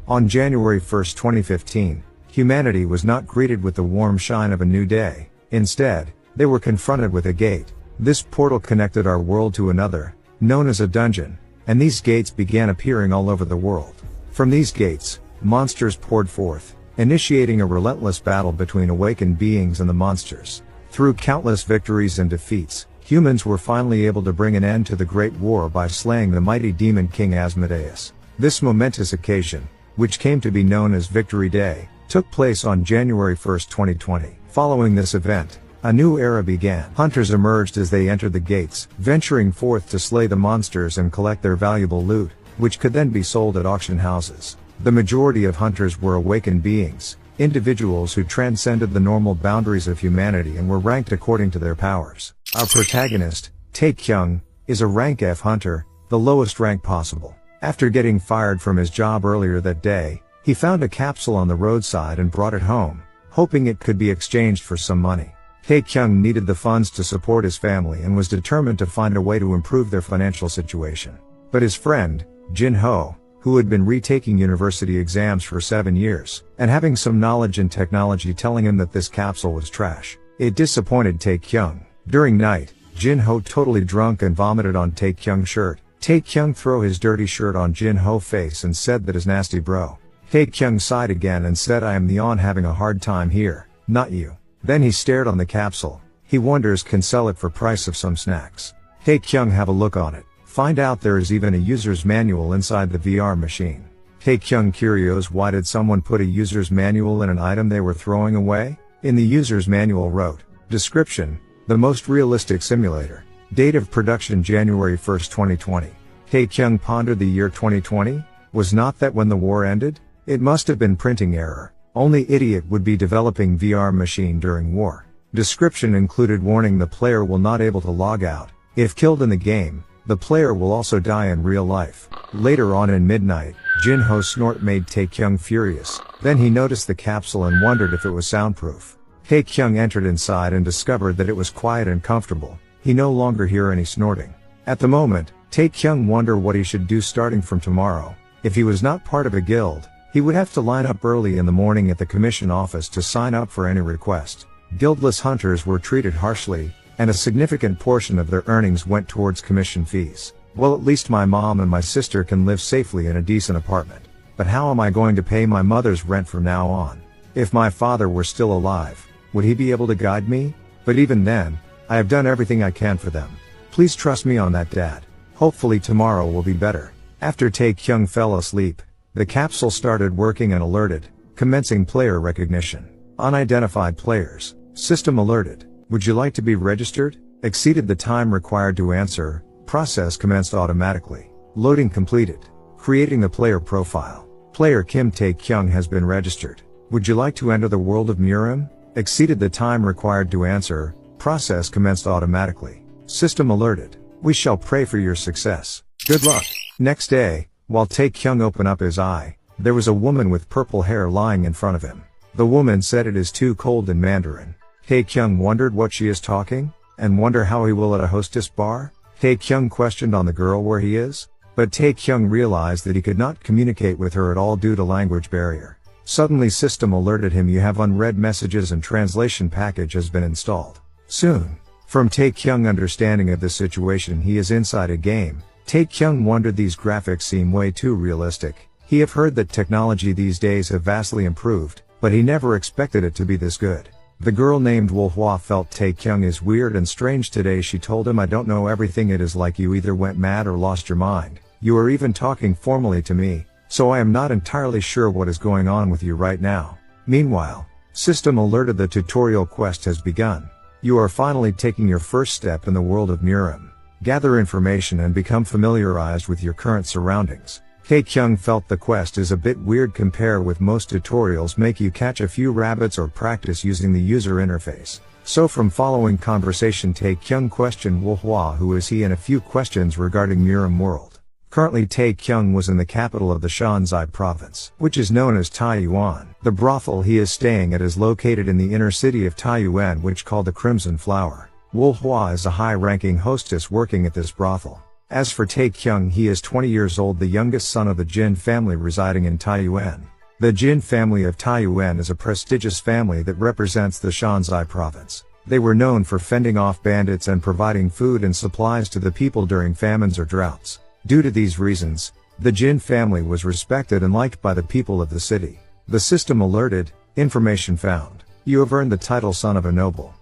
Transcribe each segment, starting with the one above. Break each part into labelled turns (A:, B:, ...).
A: On January 1, 2015, humanity was not greeted with the warm shine of a new day. Instead, they were confronted with a gate. This portal connected our world to another, known as a dungeon, and these gates began appearing all over the world. From these gates, monsters poured forth, initiating a relentless battle between awakened beings and the monsters. Through countless victories and defeats, humans were finally able to bring an end to the Great War by slaying the mighty demon king Asmodeus. This momentous occasion, which came to be known as Victory Day, took place on January 1, 2020. Following this event, a new era began. Hunters emerged as they entered the gates, venturing forth to slay the monsters and collect their valuable loot, which could then be sold at auction houses. The majority of hunters were awakened beings, individuals who transcended the normal boundaries of humanity and were ranked according to their powers. Our protagonist, Tae-Kyung, is a rank F hunter, the lowest rank possible. After getting fired from his job earlier that day, he found a capsule on the roadside and brought it home, hoping it could be exchanged for some money. Tae-Kyung needed the funds to support his family and was determined to find a way to improve their financial situation. But his friend, Jin Ho, who had been retaking university exams for 7 years, and having some knowledge in technology telling him that this capsule was trash, it disappointed Tae-Kyung. During night, Jin Ho totally drunk and vomited on Tae-Kyung's shirt. Tae-Kyung threw his dirty shirt on Jin Ho's face and said that is nasty bro. Tae-Kyung sighed again and said I am the one having a hard time here, not you. Then he stared on the capsule. He wonders can sell it for price of some snacks. Tae-Kyung have a look on it. Find out there is even a user's manual inside the VR machine. Tae-Kyung curious why did someone put a user's manual in an item they were throwing away? In the user's manual wrote, description, the most realistic simulator. Date of production January 1, 2020. Tae-Kyung pondered the year 2020? Was not that when the war ended? It must have been printing error. Only idiot would be developing VR machine during war. Description included warning the player will not able to log out. If killed in the game, the player will also die in real life. Later on in midnight, Jin Ho's snort made Tae-Kyung furious. Then he noticed the capsule and wondered if it was soundproof. Tae-Kyung entered inside and discovered that it was quiet and comfortable. He no longer hear any snorting. At the moment, Tae-Kyung wondered what he should do starting from tomorrow. If he was not part of a guild, he would have to line up early in the morning at the commission office to sign up for any request. Guildless hunters were treated harshly, and a significant portion of their earnings went towards commission fees. Well, at least my mom and my sister can live safely in a decent apartment. But how am I going to pay my mother's rent from now on? If my father were still alive, would he be able to guide me? But even then, I have done everything I can for them. Please trust me on that, Dad. Hopefully tomorrow will be better. After Tae-Kyung fell asleep, the capsule started working and alerted, commencing player recognition. Unidentified players. System alerted. Would you like to be registered? Exceeded the time required to answer. Process commenced automatically. Loading completed. Creating the player profile. Player Kim Tae-Kyung has been registered. Would you like to enter the world of Murim? Exceeded the time required to answer. Process commenced automatically. System alerted. We shall pray for your success. Good luck. Next day, while Tae-Kyung opened up his eye, there was a woman with purple hair lying in front of him. The woman said it is too cold in Mandarin. Tae-Kyung wondered what she is talking, and wonder how he will at a hostess bar. Tae-Kyung questioned on the girl where he is, but Tae-Kyung realized that he could not communicate with her at all due to language barrier. Suddenly system alerted him you have unread messages and translation package has been installed. Soon. From Tae-Kyung understanding of the situation he is inside a game, Tae-Kyung wondered these graphics seem way too realistic. He have heard that technology these days have vastly improved, but he never expected it to be this good. The girl named Wolhwa felt Tae-Kyung is weird and strange today. She told him I don't know everything, it is like you either went mad or lost your mind. You are even talking formally to me, so I am not entirely sure what is going on with you right now. Meanwhile, system alerted the tutorial quest has begun. You are finally taking your first step in the world of Murim. Gather information and become familiarized with your current surroundings. Tae-Kyung felt the quest is a bit weird compared with most tutorials make you catch a few rabbits or practice using the user interface. So from following conversation Tae-Kyung questioned Wolhwa who is he and a few questions regarding Murim world. Currently Tae-Kyung was in the capital of the Shanxi province, which is known as Taiyuan. The brothel he is staying at is located in the inner city of Taiyuan which called the Crimson Flower. Wolhwa is a high-ranking hostess working at this brothel. As for Tae-Kyung, he is 20 years old, the youngest son of the Jin family residing in Taiyuan. The Jin family of Taiyuan is a prestigious family that represents the Shanxi province. They were known for fending off bandits and providing food and supplies to the people during famines or droughts. Due to these reasons, the Jin family was respected and liked by the people of the city. The system alerted, information found. You have earned the title Son of a Noble.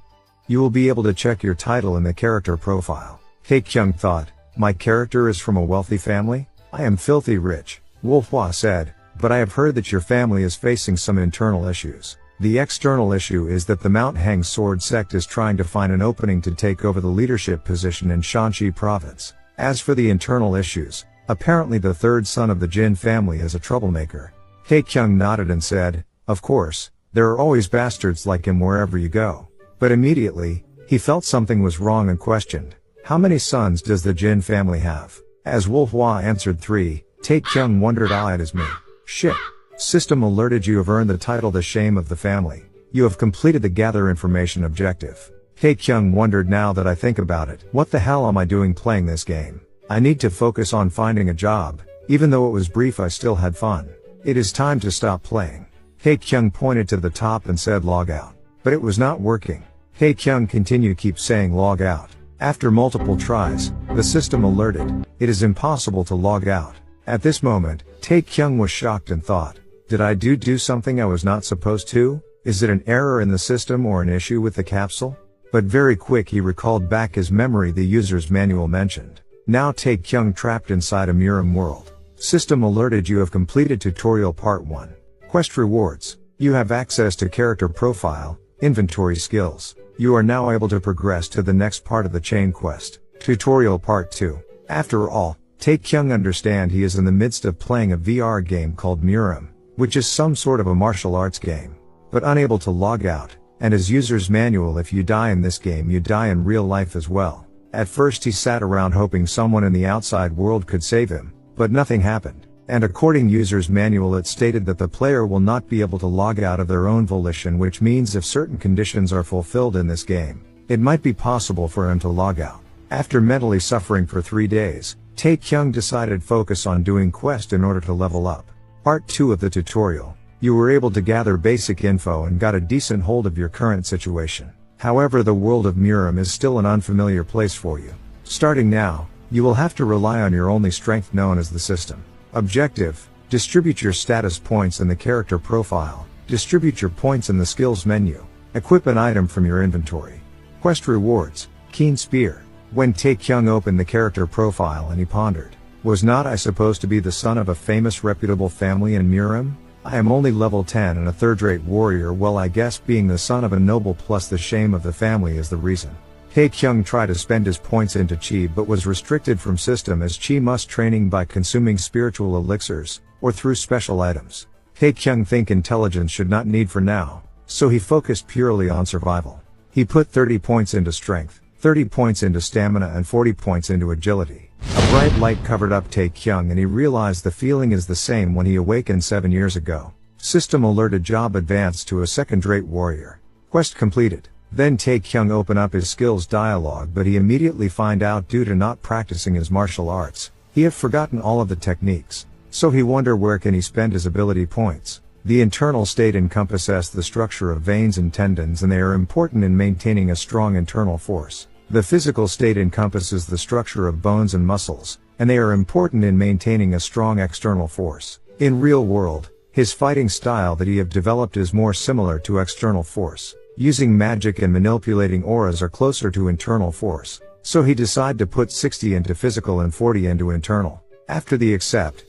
A: You will be able to check your title in the character profile. Tae-Kyung thought, my character is from a wealthy family? I am filthy rich. Wolfhua said, but I have heard that your family is facing some internal issues. The external issue is that the Mount Hang Sword sect is trying to find an opening to take over the leadership position in Shanxi province. As for the internal issues, apparently the third son of the Jin family is a troublemaker. Tae-Kyung nodded and said, of course, there are always bastards like him wherever you go. But immediately, he felt something was wrong and questioned, how many sons does the Jin family have? As Wolfhua answered 3, Tae-Kyung wondered-eyed as me. Shit. System alerted, you have earned the title The Shame of the Family. You have completed the gather information objective. Tae-Kyung wondered, now that I think about it, what the hell am I doing playing this game? I need to focus on finding a job. Even though it was brief, I still had fun. It is time to stop playing. Tae-Kyung pointed to the top and said log out. But it was not working. Tae-Kyung continued keep saying log out. After multiple tries, the system alerted, it is impossible to log out. At this moment, Tae-Kyung was shocked and thought, did I do something I was not supposed to? Is it an error in the system or an issue with the capsule? But very quick he recalled back his memory the user's manual mentioned. Now Tae-Kyung trapped inside a Murim world. System alerted, you have completed tutorial part 1. Quest rewards. You have access to character profile, inventory skills. You are now able to progress to the next part of the chain quest. Tutorial part 2. After all, Tae-Kyung understand he is in the midst of playing a VR game called Murim, which is some sort of a martial arts game, but unable to log out, and as user's manual, if you die in this game you die in real life as well. At first he sat around hoping someone in the outside world could save him, but nothing happened, and according user's manual it stated that the player will not be able to log out of their own volition, which means if certain conditions are fulfilled in this game, it might be possible for him to log out. After mentally suffering for 3 days, Tae-Kyung decided focus on doing quest in order to level up. Part 2 of the tutorial. You were able to gather basic info and got a decent hold of your current situation. However, the world of Murim is still an unfamiliar place for you. Starting now, you will have to rely on your only strength known as the system. Objective: distribute your status points in the character profile. Distribute your points in the skills menu. Equip an item from your inventory. Quest rewards: Keen Spear. When Tae-Kyung opened the character profile and he pondered, was not I supposed to be the son of a famous reputable family in Murim? I am only level 10 and a third-rate warrior. Well, I guess being the son of a noble plus the shame of the family is the reason. Tae-Kyung tried to spend his points into chi but was restricted from system as chi must training by consuming spiritual elixirs, or through special items. Tae-Kyung think intelligence should not need for now, so he focused purely on survival. He put 30 points into strength, 30 points into stamina and 40 points into agility. A bright light covered up Tae-Kyung and he realized the feeling is the same when he awakened 7 years ago. System alerted, job advanced to a second-rate warrior. Quest completed. Then Tae-Kyung opened up his skills dialogue, but he immediately find out due to not practicing his martial arts, he had forgotten all of the techniques. So he wonder where can he spend his ability points. The internal state encompasses the structure of veins and tendons and they are important in maintaining a strong internal force. The physical state encompasses the structure of bones and muscles, and they are important in maintaining a strong external force. In real world, his fighting style that he have developed is more similar to external force. Using magic and manipulating auras are closer to internal force. So he decided to put 60 into physical and 40 into internal. After the accept,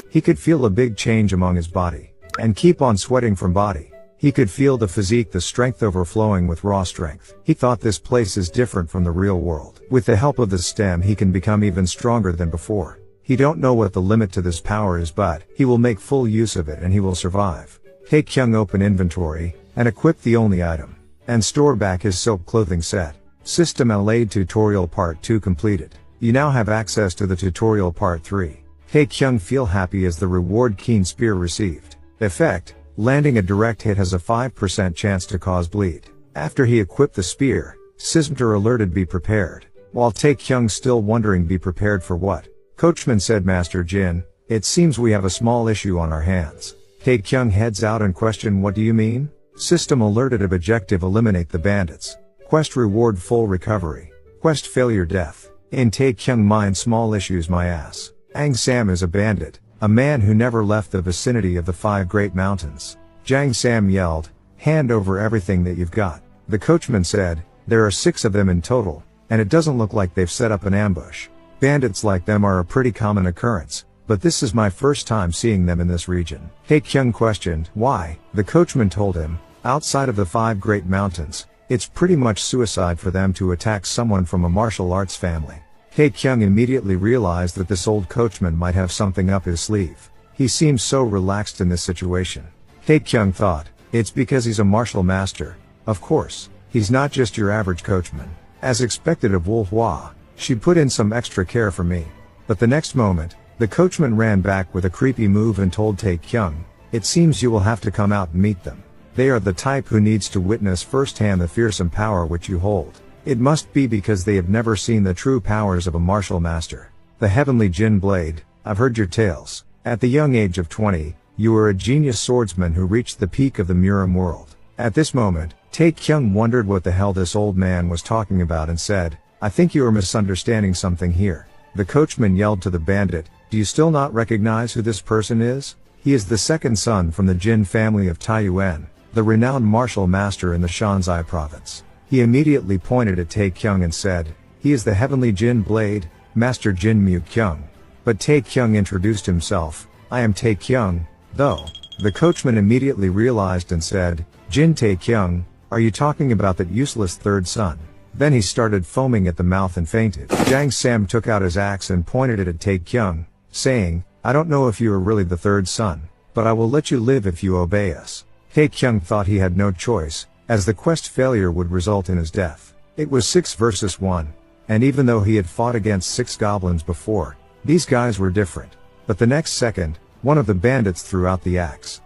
A: he could feel a big change among his body, and keep on sweating from body. He could feel the physique, the strength overflowing with raw strength. He thought this place is different from the real world. With the help of the stem he can become even stronger than before. He don't know what the limit to this power is, but he will make full use of it and he will survive. Tae-Kyung open inventory, and equip the only item, and store back his silk clothing set. System allayed tutorial part 2 completed. You now have access to the tutorial part 3. Tae-Kyung feel happy as the reward Keen Spear received. Effect: landing a direct hit has a 5% chance to cause bleed. After he equipped the spear, Sismter alerted be prepared. While Tae-Kyung still wondering be prepared for what, Coachman said, Master Jin, it seems we have a small issue on our hands. Tae-Kyung heads out and question, what do you mean? System alerted of objective eliminate the bandits. Quest reward full recovery. Quest failure death. In Tae-Kyung mind small issues my ass. Aang Sam is a bandit, a man who never left the vicinity of the 5 great mountains. Jang Sam yelled, hand over everything that you've got. The coachman said, there are 6 of them in total, and it doesn't look like they've set up an ambush. Bandits like them are a pretty common occurrence, but this is my first time seeing them in this region. Tae-Kyung questioned, why? The coachman told him, outside of the 5 great mountains, it's pretty much suicide for them to attack someone from a martial arts family. Tae-Kyung immediately realized that this old coachman might have something up his sleeve. He seemed so relaxed in this situation. Tae-Kyung thought, it's because he's a martial master. Of course, he's not just your average coachman. As expected of Wu Hua, she put in some extra care for me. But the next moment, the coachman ran back with a creepy move and told Tae-Kyung, it seems you will have to come out and meet them. They are the type who needs to witness firsthand the fearsome power which you hold. It must be because they have never seen the true powers of a martial master. The heavenly Jin Blade, I've heard your tales. At the young age of 20, you were a genius swordsman who reached the peak of the Murim world. At this moment, Tae-Kyung wondered what the hell this old man was talking about and said, I think you are misunderstanding something here. The coachman yelled to the bandit, do you still not recognize who this person is? He is the second son from the Jin family of Taiyuan, the renowned martial master in the Shanzai province. He immediately pointed at Tae-Kyung and said, he is the heavenly Jin Blade, Master Jin Mu-Kyung. But Tae-Kyung introduced himself, I am Tae-Kyung, though. The coachman immediately realized and said, Jin Tae-Kyung, are you talking about that useless third son? Then he started foaming at the mouth and fainted. Jang Sam took out his axe and pointed it at Tae-Kyung, saying, I don't know if you are really the third son, but I will let you live if you obey us. Tae-Kyung thought he had no choice, as the quest failure would result in his death. It was 6 versus 1, and even though he had fought against 6 goblins before, these guys were different. But the next second, one of the bandits threw out the axe.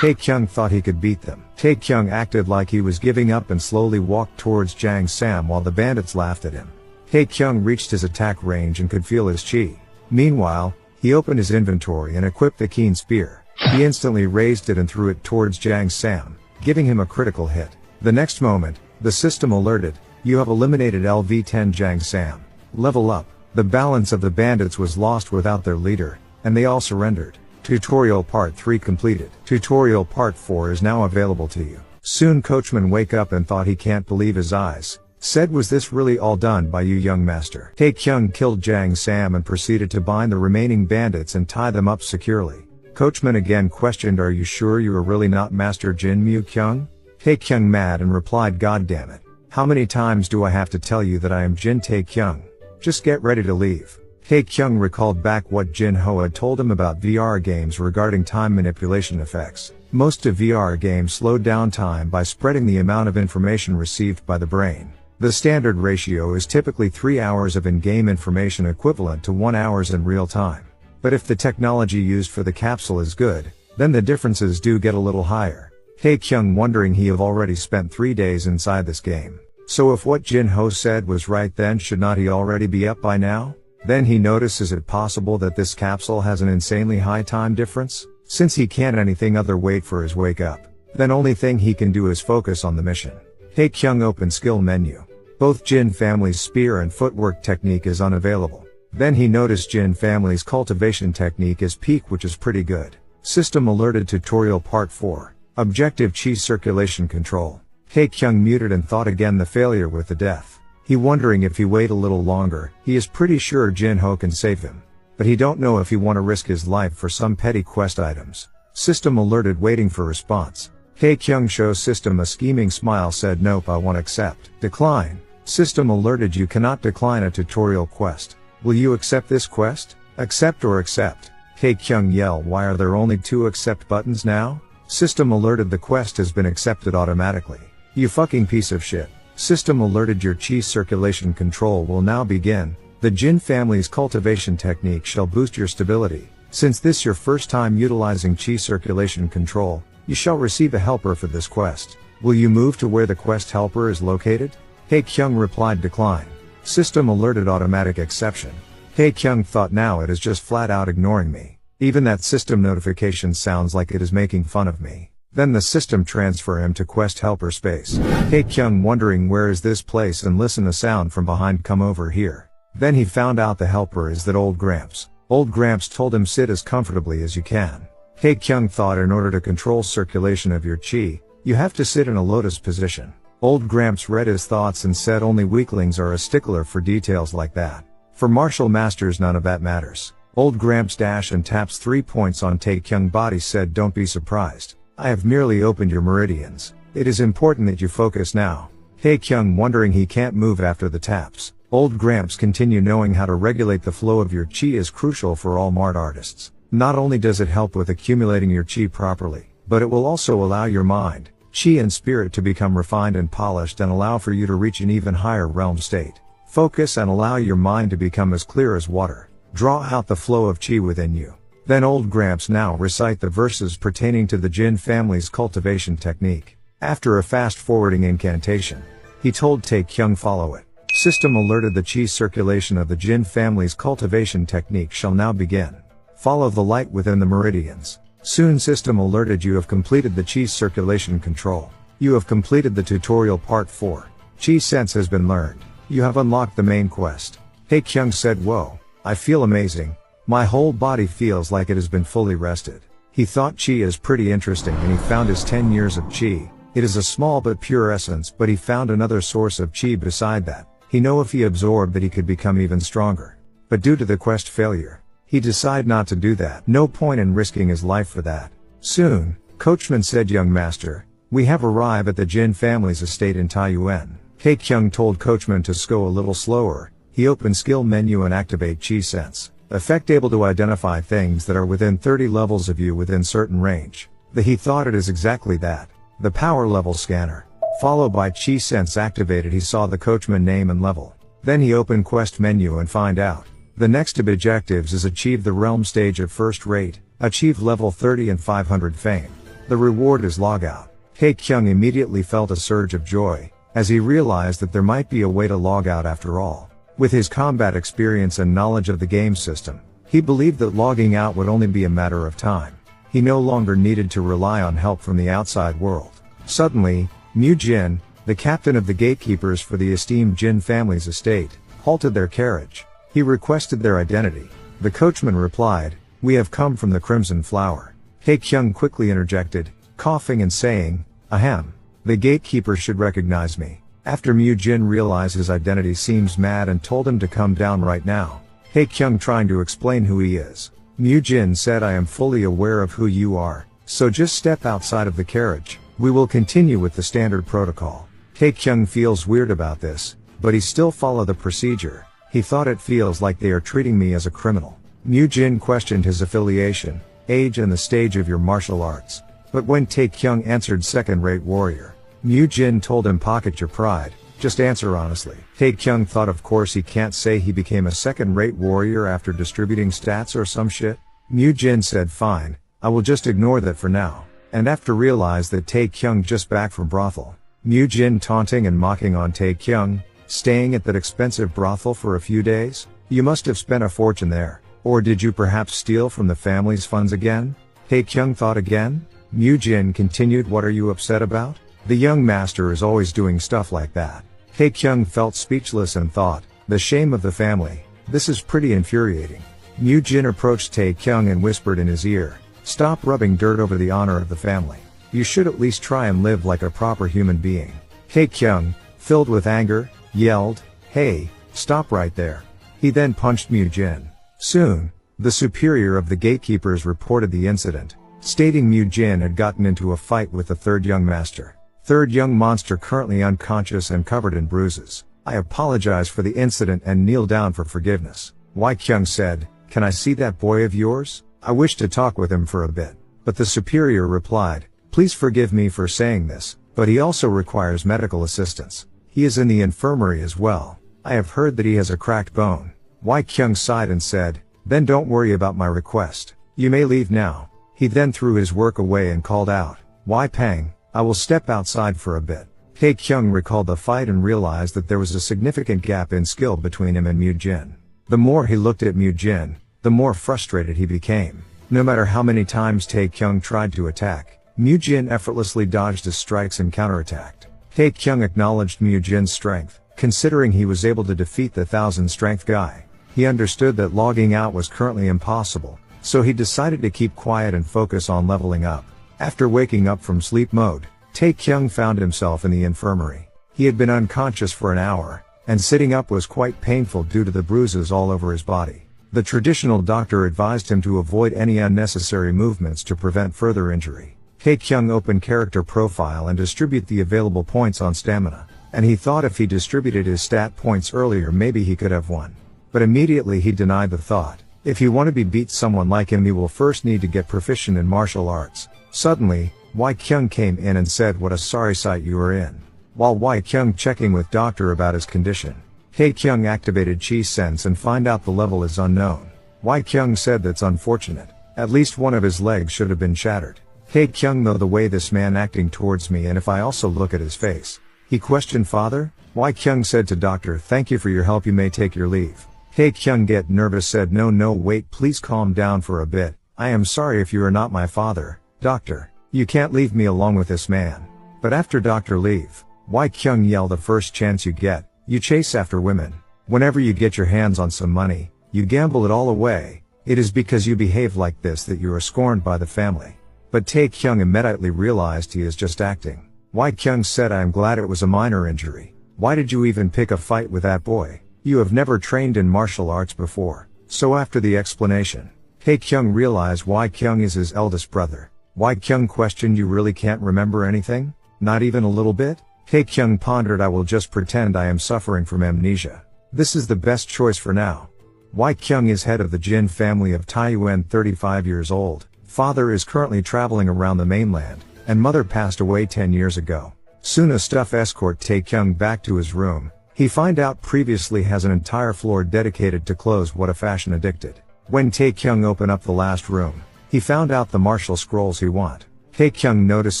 A: Tae-Kyung thought he could beat them. Tae-Kyung acted like he was giving up and slowly walked towards Jang Sam while the bandits laughed at him. Tae-Kyung reached his attack range and could feel his chi. Meanwhile, he opened his inventory and equipped the keen spear. He instantly raised it and threw it towards Jang Sam, giving him a critical hit. The next moment, the system alerted, you have eliminated LV-10 Jang Sam. Level up. The balance of the bandits was lost without their leader, and they all surrendered. Tutorial Part 3 completed. Tutorial Part 4 is now available to you. Soon Coachman wake up and thought he can't believe his eyes. Said, was this really all done by you, young master? Tae-Kyung killed Jang Sam and proceeded to bind the remaining bandits and tie them up securely. Coachman again questioned, are you sure you are really not Master Jin Mu-Kyung? Tae-Kyung mad and replied, God damn it. How many times do I have to tell you that I am Jin Tae-Kyung? Just get ready to leave. Tae-Kyung recalled back what Jin Ho had told him about VR games regarding time manipulation effects. Most of VR games slow down time by spreading the amount of information received by the brain. The standard ratio is typically 3 hours of in-game information equivalent to 1 hour in real time. But if the technology used for the capsule is good, then the differences do get a little higher. Tae-Kyung wondering he have already spent 3 days inside this game. So if what Jin Ho said was right, then should not he already be up by now? Then he notices it possible that this capsule has an insanely high time difference? Since he can't anything other wait for his wake up, then only thing he can do is focus on the mission. Tae-Kyung open skill menu. Both Jin family's spear and footwork technique is unavailable. Then he noticed Jin family's cultivation technique is peak, which is pretty good. System alerted tutorial part 4. Objective chi circulation control. Tae-Kyung muted and thought again the failure with the death. He wondering if he wait a little longer, he is pretty sure Jin Ho can save him. But he don't know if he want to risk his life for some petty quest items. System alerted waiting for response. Tae-Kyung shows system a scheming smile, said nope, I won't accept. Decline. System alerted you cannot decline a tutorial quest. Will you accept this quest? Accept or accept? Tae-Kyung yelled, why are there only 2 accept buttons now? System alerted the quest has been accepted automatically. You fucking piece of shit. System alerted your chi circulation control will now begin. The Jin family's cultivation technique shall boost your stability. Since this your first time utilizing chi circulation control, you shall receive a helper for this quest. Will you move to where the quest helper is located? Tae-Kyung replied decline. System alerted automatic exception. Tae-Kyung thought now it is just flat out ignoring me. Even that system notification sounds like it is making fun of me. Then the system transfer him to quest helper space. Tae-Kyung wondering where is this place and listen a sound from behind come over here. Then he found out the helper is that old Gramps. Old Gramps told him sit as comfortably as you can. Tae-Kyung thought in order to control circulation of your chi, you have to sit in a lotus position. Old Gramps read his thoughts and said only weaklings are a stickler for details like that. For martial masters none of that matters. Old Gramps dash and taps 3 points on Tae-Kyung body said don't be surprised. I have merely opened your meridians. It is important that you focus now. Tae-Kyung wondering he can't move after the taps. Old Gramps continue knowing how to regulate the flow of your chi is crucial for all mart artists. Not only does it help with accumulating your chi properly, but it will also allow your mind, chi and spirit to become refined and polished and allow for you to reach an even higher realm state. Focus and allow your mind to become as clear as water. Draw out the flow of chi within you. Then Old Gramps now recite the verses pertaining to the Jin family's cultivation technique. After a fast-forwarding incantation, he told Tae-Kyung follow it. System alerted the chi circulation of the Jin family's cultivation technique shall now begin. Follow the light within the meridians. Soon system alerted you have completed the chi circulation control. You have completed the tutorial part 4. Chi sense has been learned. You have unlocked the main quest. Tae-Kyung said whoa, I feel amazing. My whole body feels like it has been fully rested. He thought chi is pretty interesting and he found his 10 years of chi. It is a small but pure essence, but he found another source of chi beside that. He know if he absorbed that he could become even stronger. But due to the quest failure, he decided not to do that. No point in risking his life for that. Soon, Coachman said young master, we have arrived at the Jin family's estate in Taiyuan. Tae-Kyung told Coachman to go a little slower. He opened skill menu and activate chi sense. Effect able to identify things that are within 30 levels of you within certain range. He thought it is exactly that. The power level scanner. Followed by chi sense activated he saw the Coachman name and level. Then he opened quest menu and find out. The next objectives is achieve the realm stage of first rate, achieve level 30 and 500 fame. The reward is logout. Tae-Kyung immediately felt a surge of joy, as he realized that there might be a way to log out after all. With his combat experience and knowledge of the game system, he believed that logging out would only be a matter of time. He no longer needed to rely on help from the outside world. Suddenly, Mu Jin, the captain of the gatekeepers for the esteemed Jin family's estate, halted their carriage. He requested their identity. The coachman replied, we have come from the Crimson Flower. Tae-Kyung quickly interjected, coughing and saying, ahem. The gatekeeper should recognize me. After Mu Jin realized his identity seems mad and told him to come down right now. Tae-Kyung trying to explain who he is. Mu Jin said I am fully aware of who you are, so just step outside of the carriage. We will continue with the standard protocol. Tae-Kyung feels weird about this, but he still follow the procedure. He thought it feels like they are treating me as a criminal. Mu Jin questioned his affiliation, age and the stage of your martial arts. But when Tae-Kyung answered second-rate warrior, Mu Jin told him pocket your pride, just answer honestly. Tae-Kyung thought of course he can't say he became a second-rate warrior after distributing stats or some shit. Mu Jin said fine, I will just ignore that for now. And after realized that Tae-Kyung just back from brothel, Mu Jin taunting and mocking on Tae-Kyung, staying at that expensive brothel for a few days? You must have spent a fortune there. Or did you perhaps steal from the family's funds again? Tae-Kyung thought again. Mu Jin continued what are you upset about? The young master is always doing stuff like that. Tae-Kyung felt speechless and thought, the shame of the family. This is pretty infuriating. Mu Jin approached Tae-Kyung and whispered in his ear, stop rubbing dirt over the honor of the family. You should at least try and live like a proper human being. Tae-Kyung, filled with anger, yelled, hey, stop right there. He then punched Mu Jin. Soon, the superior of the gatekeepers reported the incident, stating Mu Jin had gotten into a fight with the third young master. Third young monster currently unconscious and covered in bruises. I apologize for the incident and kneel down for forgiveness. Wai Kyung said, can I see that boy of yours? I wish to talk with him for a bit. But the superior replied, please forgive me for saying this, but he also requires medical assistance. He is in the infirmary as well. I have heard that he has a cracked bone. Wai Kyung sighed and said, then don't worry about my request. You may leave now. He then threw his work away and called out, Wai Peng, I will step outside for a bit. Tae-Kyung recalled the fight and realized that there was a significant gap in skill between him and Mu-jin. The more he looked at Mu-jin, the more frustrated he became. No matter how many times Tae-Kyung tried to attack, Mu-jin effortlessly dodged his strikes and counterattacked. Tae-Kyung acknowledged Mu-jin's strength, considering he was able to defeat the 1,000-strength guy. He understood that logging out was currently impossible, so he decided to keep quiet and focus on leveling up. After waking up from sleep mode, Tae-Kyung found himself in the infirmary. He had been unconscious for an hour, and sitting up was quite painful due to the bruises all over his body. The traditional doctor advised him to avoid any unnecessary movements to prevent further injury. Tae-Kyung opened character profile and distribute the available points on stamina, and he thought if he distributed his stat points earlier maybe he could have won. But immediately he denied the thought. If he want to beat someone like him, he will first need to get proficient in martial arts. Suddenly, Wai-kyung came in and said what a sorry sight you are in. While Wai-kyung checking with doctor about his condition, Tae-Kyung activated Chi Sense and find out the level is unknown. Wai-kyung said that's unfortunate. At least one of his legs should have been shattered. Tae-Kyung, though the way this man acting towards me, and if I also look at his face. He questioned father? Wai-kyung said to doctor, thank you for your help, you may take your leave. Tae-Kyung get nervous said no wait, please calm down for a bit. I am sorry if you are not my father, doctor. You can't leave me along with this man. But after doctor leave, Wai-kyung yelled, the first chance you get, you chase after women. Whenever you get your hands on some money, you gamble it all away. It is because you behave like this that you are scorned by the family. But Tae-Kyung immediately realized he is just acting. Wai-kyung said, I am glad it was a minor injury. Why did you even pick a fight with that boy? You have never trained in martial arts before. So after the explanation, Tae-Kyung realized Wai-kyung is his eldest brother. Wai-kyung questioned, you really can't remember anything? Not even a little bit? Tae-Kyung pondered, I will just pretend I am suffering from amnesia. This is the best choice for now. Wai-kyung is head of the Jin family of Tae-Yuen, 35 years old. Father is currently traveling around the mainland, and mother passed away 10 years ago. Soon a staff escort Tae-Kyung back to his room. He find out previously has an entire floor dedicated to clothes, what a fashion addicted. When Tae-Kyung open up the last room, he found out the martial scrolls he want. Tae-Kyung noticed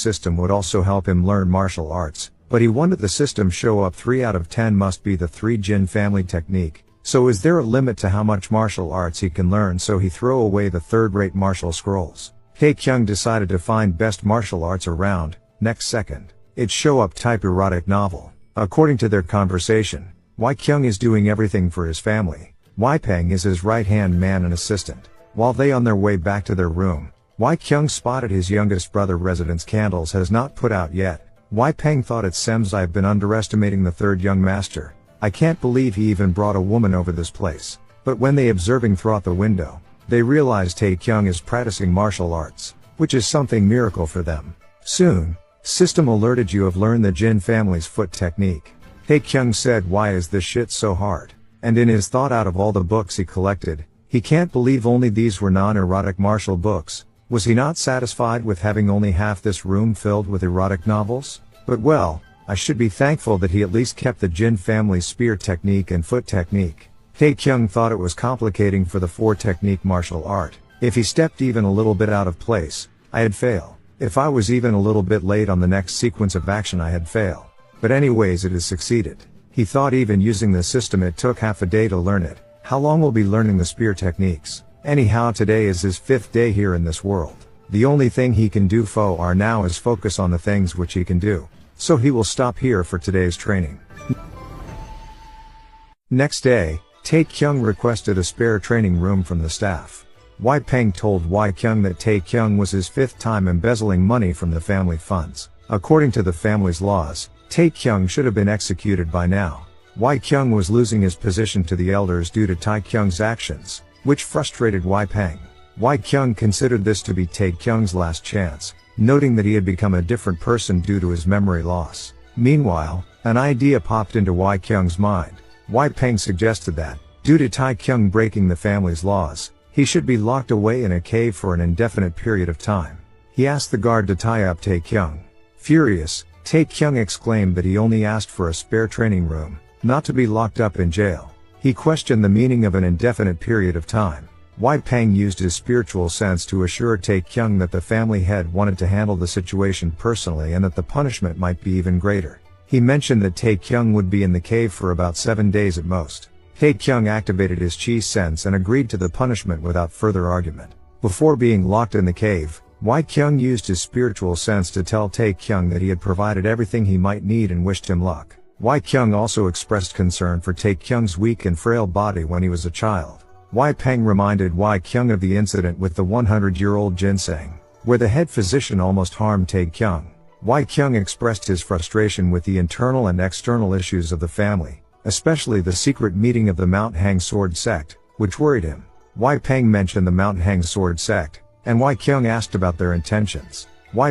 A: system would also help him learn martial arts, but he wanted the system show up 3 out of 10 must be the 3 Jin family technique. So is there a limit to how much martial arts he can learn, so he throw away the third-rate martial scrolls. Tae-Kyung decided to find best martial arts around. Next second, it show up type erotic novel. According to their conversation, Wai-kyung is doing everything for his family. Wai-peng is his right-hand man and assistant. While they on their way back to their room, Wai-kyung spotted his youngest brother residence candles has not put out yet. Wai-peng thought it seems I've been underestimating the third young master. I can't believe he even brought a woman over this place. But when they observing throughout the window, they realize Tae-Kyung is practicing martial arts, which is something miracle for them. Soon, system alerted you have learned the Jin family's foot technique. Tae-Kyung said, why is this shit so hard? And in his thought, out of all the books he collected, he can't believe only these were non-erotic martial books. Was he not satisfied with having only half this room filled with erotic novels? But well, I should be thankful that he at least kept the Jin family's spear technique and foot technique. Tae-Kyung thought it was complicating for the 4 technique martial art. If he stepped even a little bit out of place, I had failed. If I was even a little bit late on the next sequence of action, I had failed. But anyways, it has succeeded. He thought even using the system it took half a day to learn it. How long will be learning the spear techniques? Anyhow, today is his 5th day here in this world. The only thing he can do for now is focus on the things which he can do. So he will stop here for today's training. Next day, Tae-Kyung requested a spare training room from the staff. Wai-peng told Wai-kyung that Tae-Kyung was his 5th time embezzling money from the family funds. According to the family's laws, Tae-Kyung should have been executed by now. Wai-kyung was losing his position to the elders due to Tae-Kyung's actions, which frustrated Wai-peng. Wai-kyung considered this to be Tae-Kyung's last chance, noting that he had become a different person due to his memory loss. Meanwhile, an idea popped into Wai-kyung's mind. Wai-peng suggested that, due to Tae-Kyung breaking the family's laws, he should be locked away in a cave for an indefinite period of time. He asked the guard to tie up Tae-Kyung. Furious, Tae-Kyung exclaimed that he only asked for a spare training room, not to be locked up in jail. He questioned the meaning of an indefinite period of time. Wai-peng used his spiritual sense to assure Tae-Kyung that the family head wanted to handle the situation personally and that the punishment might be even greater. He mentioned that Tae-Kyung would be in the cave for about 7 days at most. Tae-Kyung activated his chi sense and agreed to the punishment without further argument. Before being locked in the cave, Kyung used his spiritual sense to tell Tae-Kyung that he had provided everything he might need and wished him luck. Kyung also expressed concern for Tae-Kyung's weak and frail body when he was a child. Peng reminded Kyung of the incident with the 100-year-old ginseng, where the head physician almost harmed Tae-Kyung. Kyung expressed his frustration with the internal and external issues of the family, especially the secret meeting of the Mount Hang Sword sect, which worried him. Peng mentioned the Mount Hang Sword sect, and Kyung asked about their intentions.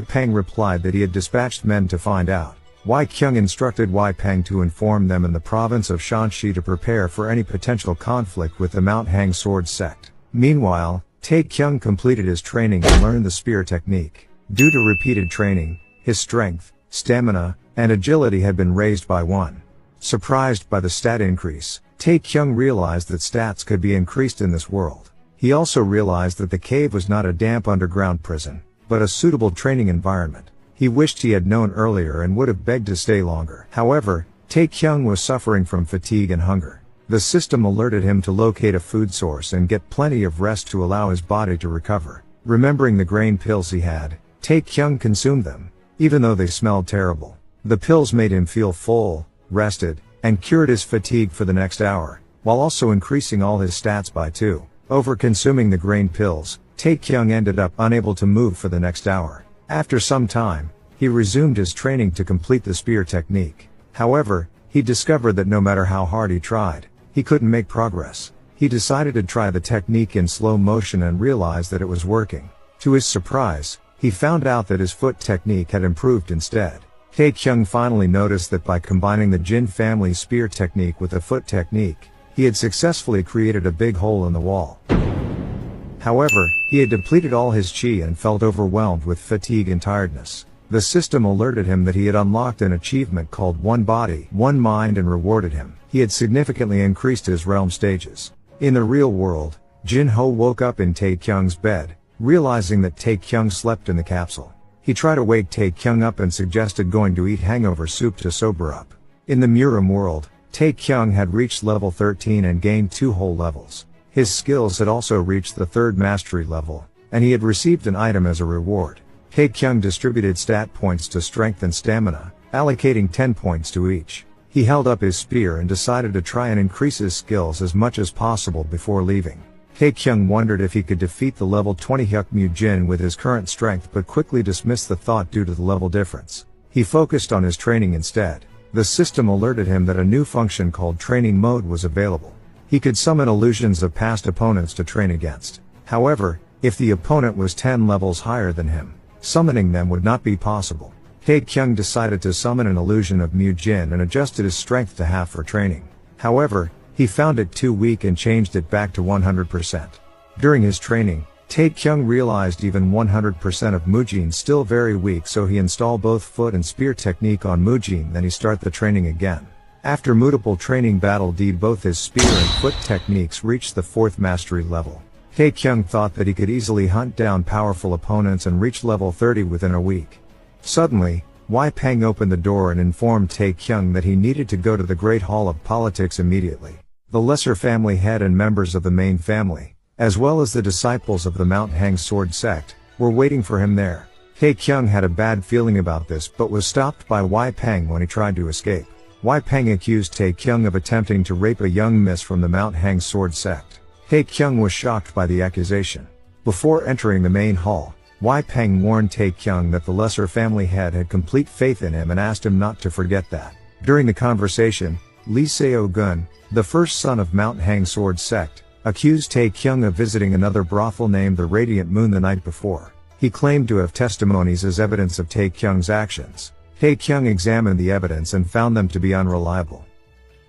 A: Peng replied that he had dispatched men to find out. Kyung instructed Peng to inform them in the province of Shanxi to prepare for any potential conflict with the Mount Hang Sword sect. Meanwhile, Tae-Kyung completed his training and learned the spear technique. Due to repeated training, his strength, stamina, and agility had been raised by 1. Surprised by the stat increase, Tae-Kyung realized that stats could be increased in this world. He also realized that the cave was not a damp underground prison, but a suitable training environment. He wished he had known earlier and would have begged to stay longer. However, Tae-Kyung was suffering from fatigue and hunger. The system alerted him to locate a food source and get plenty of rest to allow his body to recover. Remembering the grain pills he had, Tae-Kyung consumed them, even though they smelled terrible. The pills made him feel full, rested, and cured his fatigue for the next hour, while also increasing all his stats by 2. Over consuming the grain pills, Tae-Kyung ended up unable to move for the next hour. After some time, he resumed his training to complete the spear technique. However, he discovered that no matter how hard he tried, he couldn't make progress. He decided to try the technique in slow motion and realized that it was working. To his surprise, he found out that his foot technique had improved instead. Tae-Kyung finally noticed that by combining the Jin family spear technique with the foot technique, he had successfully created a big hole in the wall. However, he had depleted all his chi and felt overwhelmed with fatigue and tiredness. The system alerted him that he had unlocked an achievement called One Body, One Mind and rewarded him. He had significantly increased his realm stages. In the real world, Jin Ho woke up in Tae-Kyung's bed, realizing that Tae-Kyung slept in the capsule. He tried to wake Tae-Kyung up and suggested going to eat hangover soup to sober up. In the Murim world, Tae-Kyung had reached level 13 and gained 2 whole levels. His skills had also reached the 3rd mastery level, and he had received an item as a reward. Tae-Kyung distributed stat points to strength and stamina, allocating 10 points to each. He held up his spear and decided to try and increase his skills as much as possible before leaving. Tae-Kyung wondered if he could defeat the level 20 Hyukmu Jin with his current strength but quickly dismissed the thought due to the level difference. He focused on his training instead. The system alerted him that a new function called Training Mode was available. He could summon illusions of past opponents to train against. However, if the opponent was 10 levels higher than him, summoning them would not be possible. Tae-Kyung decided to summon an illusion of Mu Jin and adjusted his strength to half for training. However, he found it too weak and changed it back to 100%. During his training, Tae-Kyung realized even 100% of Mujin still very weak, so he installed both foot and spear technique on Mujin, then he start the training again. After multiple training battle D, both his spear and foot techniques reached the 4th mastery level. Tae-Kyung thought that he could easily hunt down powerful opponents and reach level 30 within a week. Suddenly, Peng opened the door and informed Tae-Kyung that he needed to go to the Great Hall of Politics immediately. The lesser family head and members of the main family, as well as the disciples of the Mount Hang Sword sect, were waiting for him there. Tae-Kyung had a bad feeling about this but was stopped by Peng when he tried to escape. Peng accused Tae-Kyung of attempting to rape a young miss from the Mount Hang Sword sect. Tae-Kyung was shocked by the accusation. Before entering the main hall, Peng warned Tae-Kyung that the lesser family head had complete faith in him and asked him not to forget that. During the conversation, Lee Seo-gun, the first son of Mount Hang Sword sect, accused Tae-Kyung of visiting another brothel named the Radiant Moon the night before. He claimed to have testimonies as evidence of Tae-Kyung's actions. Tae-Kyung examined the evidence and found them to be unreliable.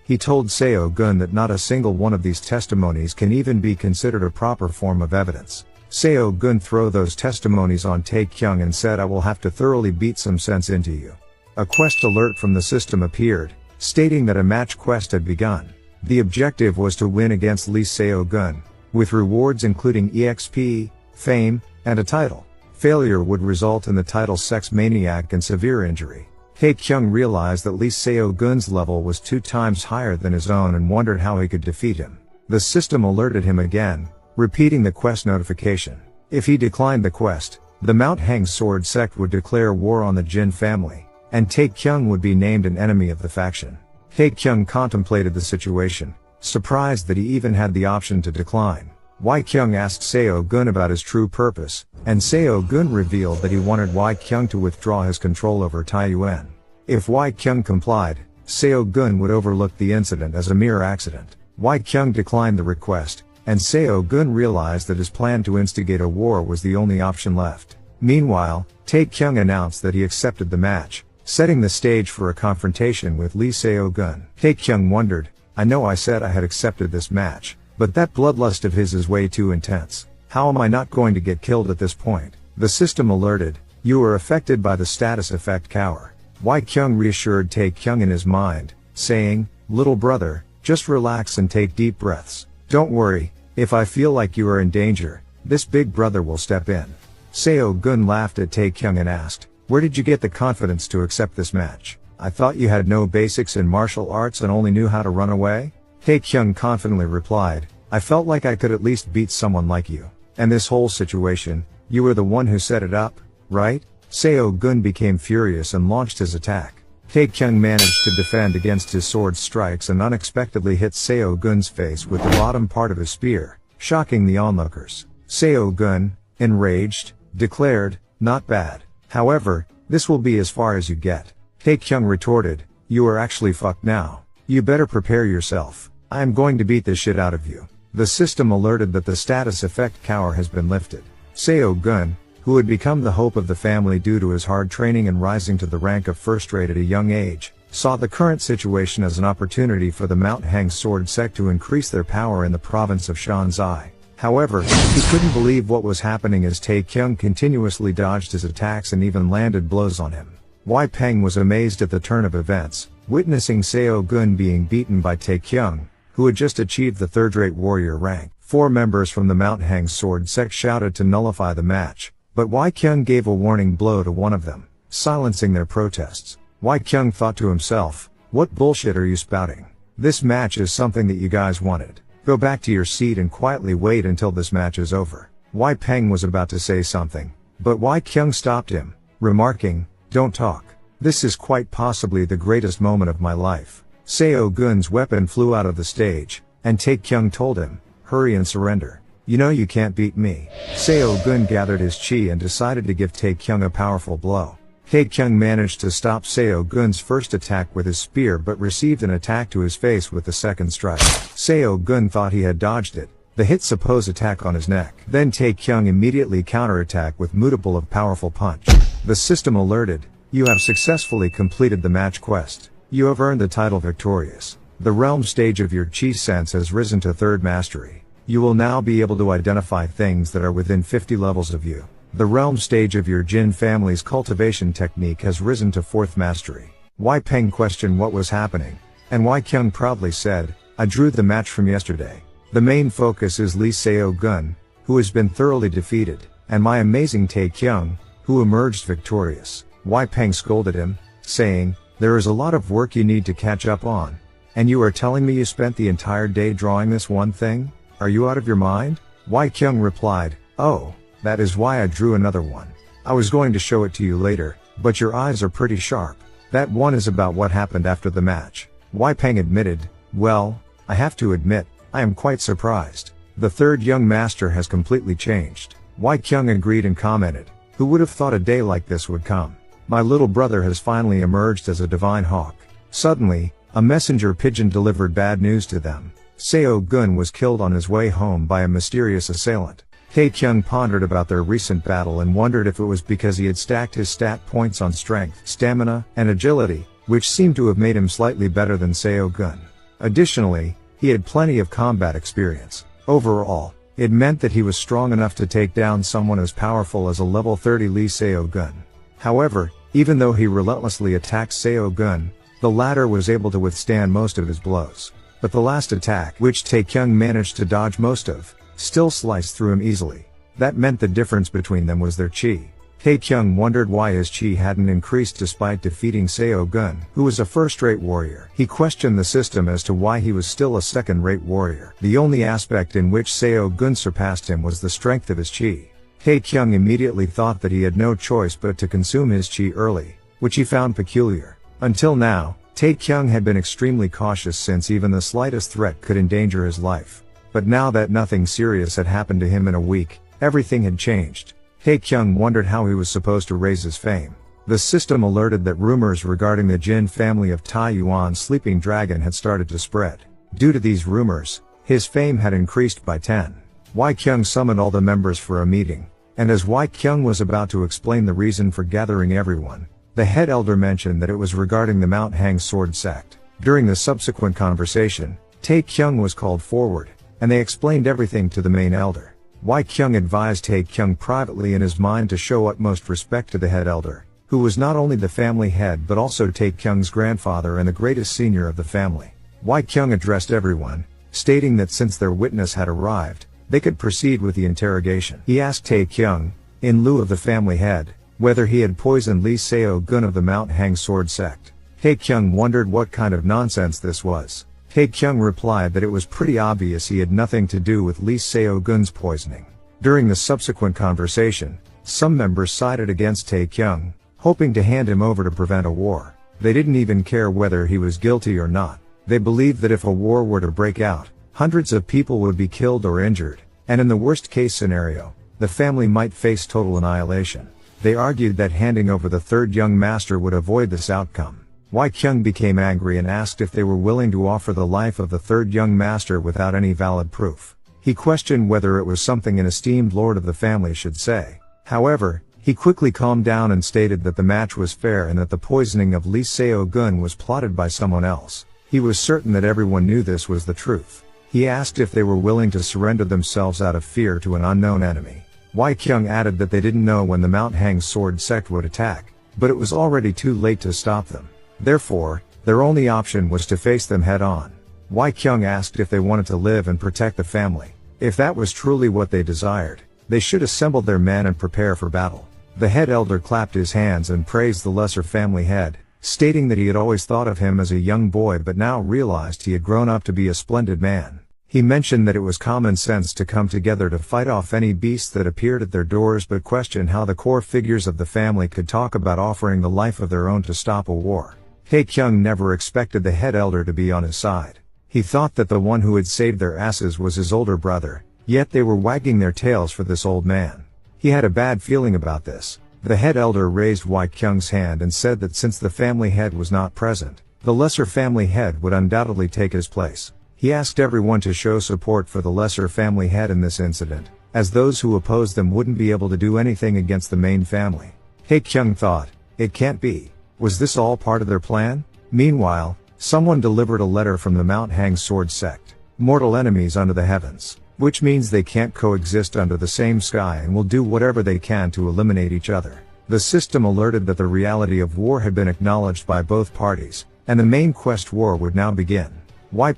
A: He told Seo-gun that not a single one of these testimonies can even be considered a proper form of evidence. Seo-gun threw those testimonies on Tae-Kyung and said, "I will have to thoroughly beat some sense into you." A quest alert from the system appeared, stating that a match quest had begun. The objective was to win against Lee Seo-gun, with rewards including EXP, fame, and a title. Failure would result in the title Sex Maniac and severe injury. Tae-Kyung realized that Lee Seo-gun's level was 2 times higher than his own and wondered how he could defeat him. The system alerted him again, repeating the quest notification. If he declined the quest, the Mount Hang Sword sect would declare war on the Jin family, and Tae-Kyung would be named an enemy of the faction. Tae-Kyung contemplated the situation, surprised that he even had the option to decline. Wai-Kyung asked Seo-gun about his true purpose, and Seo-gun revealed that he wanted Wai-Kyung to withdraw his control over Taiyuan. If Wai-Kyung complied, Seo-gun would overlook the incident as a mere accident. Wai-Kyung declined the request, and Seo-gun realized that his plan to instigate a war was the only option left. Meanwhile, Tae-Kyung announced that he accepted the match, setting the stage for a confrontation with Lee Seo-gun. Tae-Kyung wondered, "I know I said I had accepted this match, but that bloodlust of his is way too intense. How am I not going to get killed at this point?" The system alerted, "You are affected by the status effect cower." Wai-Kyung reassured Tae-Kyung in his mind, saying, "Little brother, just relax and take deep breaths. Don't worry, if I feel like you are in danger, this big brother will step in." Seo-gun laughed at Tae-Kyung and asked, "Where did you get the confidence to accept this match? I thought you had no basics in martial arts and only knew how to run away?" Tae-Kyung confidently replied, "I felt like I could at least beat someone like you. And this whole situation, you were the one who set it up, right?" Seo-gun became furious and launched his attack. Tae-Kyung managed to defend against his sword strikes and unexpectedly hit Seo-gun's face with the bottom part of his spear, shocking the onlookers. Seo-gun, enraged, declared, "Not bad. However, this will be as far as you get." Tae-Kyung retorted, "You are actually fucked now. You better prepare yourself. I am going to beat the shit out of you." The system alerted that the status effect cower has been lifted. Seo-gun, who had become the hope of the family due to his hard training and rising to the rank of first rate at a young age, saw the current situation as an opportunity for the Mount Hang Sword sect to increase their power in the province of Shanzai. However, he couldn't believe what was happening as Tae-Kyung continuously dodged his attacks and even landed blows on him. Wai-Peng was amazed at the turn of events, witnessing Seo-gun being beaten by Tae-Kyung, who had just achieved the third-rate warrior rank. 4 members from the Mount Hang Sword sect shouted to nullify the match, but Wai-Kyung gave a warning blow to one of them, silencing their protests. Wai-Kyung thought to himself, "What bullshit are you spouting? This match is something that you guys wanted. Go back to your seat and quietly wait until this match is over." Wai-Peng was about to say something, but Wai-Kyung stopped him, remarking, "Don't talk. This is quite possibly the greatest moment of my life." Seo-gun's weapon flew out of the stage, and Tae-Kyung told him, "Hurry and surrender. You know you can't beat me." Seo-gun gathered his chi and decided to give Tae-Kyung a powerful blow. Tae-Kyung managed to stop Seo-gun's first attack with his spear but received an attack to his face with the second strike. Seo-gun thought he had dodged it, the hit supposed attack on his neck. Then Tae-Kyung immediately counterattacked with multiple of powerful punch. The system alerted, "You have successfully completed the match quest. You have earned the title victorious. The realm stage of your chi sense has risen to 3rd mastery. You will now be able to identify things that are within 50 levels of you. The realm stage of your Jin family's cultivation technique has risen to 4th mastery." Wai-Peng questioned what was happening, and Wai-Kyung proudly said, "I drew the match from yesterday. The main focus is Lee Seo-gun, who has been thoroughly defeated, and my amazing Tae-Kyung, who emerged victorious." Wai-Peng scolded him, saying, "There is a lot of work you need to catch up on. And you are telling me you spent the entire day drawing this one thing? Are you out of your mind?" Wai-Kyung replied, "Oh, that is why I drew another one. I was going to show it to you later, but your eyes are pretty sharp. That one is about what happened after the match." Wai-Peng admitted, "Well, I have to admit, I am quite surprised. The 3rd young master has completely changed." Wai-Kyung agreed and commented, "Who would have thought a day like this would come? My little brother has finally emerged as a divine hawk." Suddenly, a messenger pigeon delivered bad news to them. Seo-gun was killed on his way home by a mysterious assailant. Tae-Kyung pondered about their recent battle and wondered if it was because he had stacked his stat points on strength, stamina, and agility, which seemed to have made him slightly better than Seo-gun. Additionally, he had plenty of combat experience. Overall, it meant that he was strong enough to take down someone as powerful as a level 30 Lee Seo-gun. However, even though he relentlessly attacked Seo-gun, the latter was able to withstand most of his blows. But the last attack, which Tae-Kyung managed to dodge most of, still sliced through him easily. That meant the difference between them was their chi. Tae-Kyung wondered why his chi hadn't increased despite defeating Seo-gun, who was a first-rate warrior. He questioned the system as to why he was still a second-rate warrior. The only aspect in which Seo-gun surpassed him was the strength of his chi. Tae-Kyung immediately thought that he had no choice but to consume his chi early, which he found peculiar. Until now, Tae-Kyung had been extremely cautious since even the slightest threat could endanger his life. But now that nothing serious had happened to him in a week, everything had changed. Tae-Kyung wondered how he was supposed to raise his fame. The system alerted that rumors regarding the Jin family of Taiyuan's sleeping dragon had started to spread. Due to these rumors, his fame had increased by 10. Kyung summoned all the members for a meeting, and as Kyung was about to explain the reason for gathering everyone, the head elder mentioned that it was regarding the Mount Hang Sword sect. During the subsequent conversation, Tae-Kyung was called forward, and they explained everything to the main elder. Kyung advised Tae-Kyung privately in his mind to show utmost respect to the head elder, who was not only the family head but also Tae-Kyung's grandfather and the greatest senior of the family. Kyung addressed everyone, stating that since their witness had arrived, they could proceed with the interrogation. He asked Tae-Kyung, in lieu of the family head, whether he had poisoned Lee Seo-gun of the Mount Hang Sword sect. Tae-Kyung wondered what kind of nonsense this was. Tae-Kyung replied that it was pretty obvious he had nothing to do with Lee Seo-gun's poisoning. During the subsequent conversation, some members sided against Tae-Kyung, hoping to hand him over to prevent a war. They didn't even care whether he was guilty or not. They believed that if a war were to break out, hundreds of people would be killed or injured, and in the worst case scenario, the family might face total annihilation. They argued that handing over the third young master would avoid this outcome. Kyung became angry and asked if they were willing to offer the life of the third young master without any valid proof. He questioned whether it was something an esteemed lord of the family should say. However, he quickly calmed down and stated that the match was fair and that the poisoning of Lee Seo-gun was plotted by someone else. He was certain that everyone knew this was the truth. He asked if they were willing to surrender themselves out of fear to an unknown enemy. Kyung added that they didn't know when the Mount Hang Sword sect would attack, but it was already too late to stop them. Therefore, their only option was to face them head-on. Kyung asked if they wanted to live and protect the family. If that was truly what they desired, they should assemble their men and prepare for battle. The head elder clapped his hands and praised the lesser family head, stating that he had always thought of him as a young boy but now realized he had grown up to be a splendid man. He mentioned that it was common sense to come together to fight off any beasts that appeared at their doors but questioned how the core figures of the family could talk about offering the life of their own to stop a war. Tae-Kyung never expected the head elder to be on his side. He thought that the one who had saved their asses was his older brother, yet they were wagging their tails for this old man. He had a bad feeling about this. The head elder raised Kyung's hand and said that since the family head was not present, the lesser family head would undoubtedly take his place. He asked everyone to show support for the lesser family head in this incident, as those who opposed them wouldn't be able to do anything against the main family. Tae-Kyung thought, it can't be. Was this all part of their plan? Meanwhile, someone delivered a letter from the Mount Hang Sword sect. Mortal enemies under the heavens, which means they can't coexist under the same sky and will do whatever they can to eliminate each other. The system alerted that the reality of war had been acknowledged by both parties, and the main quest war would now begin.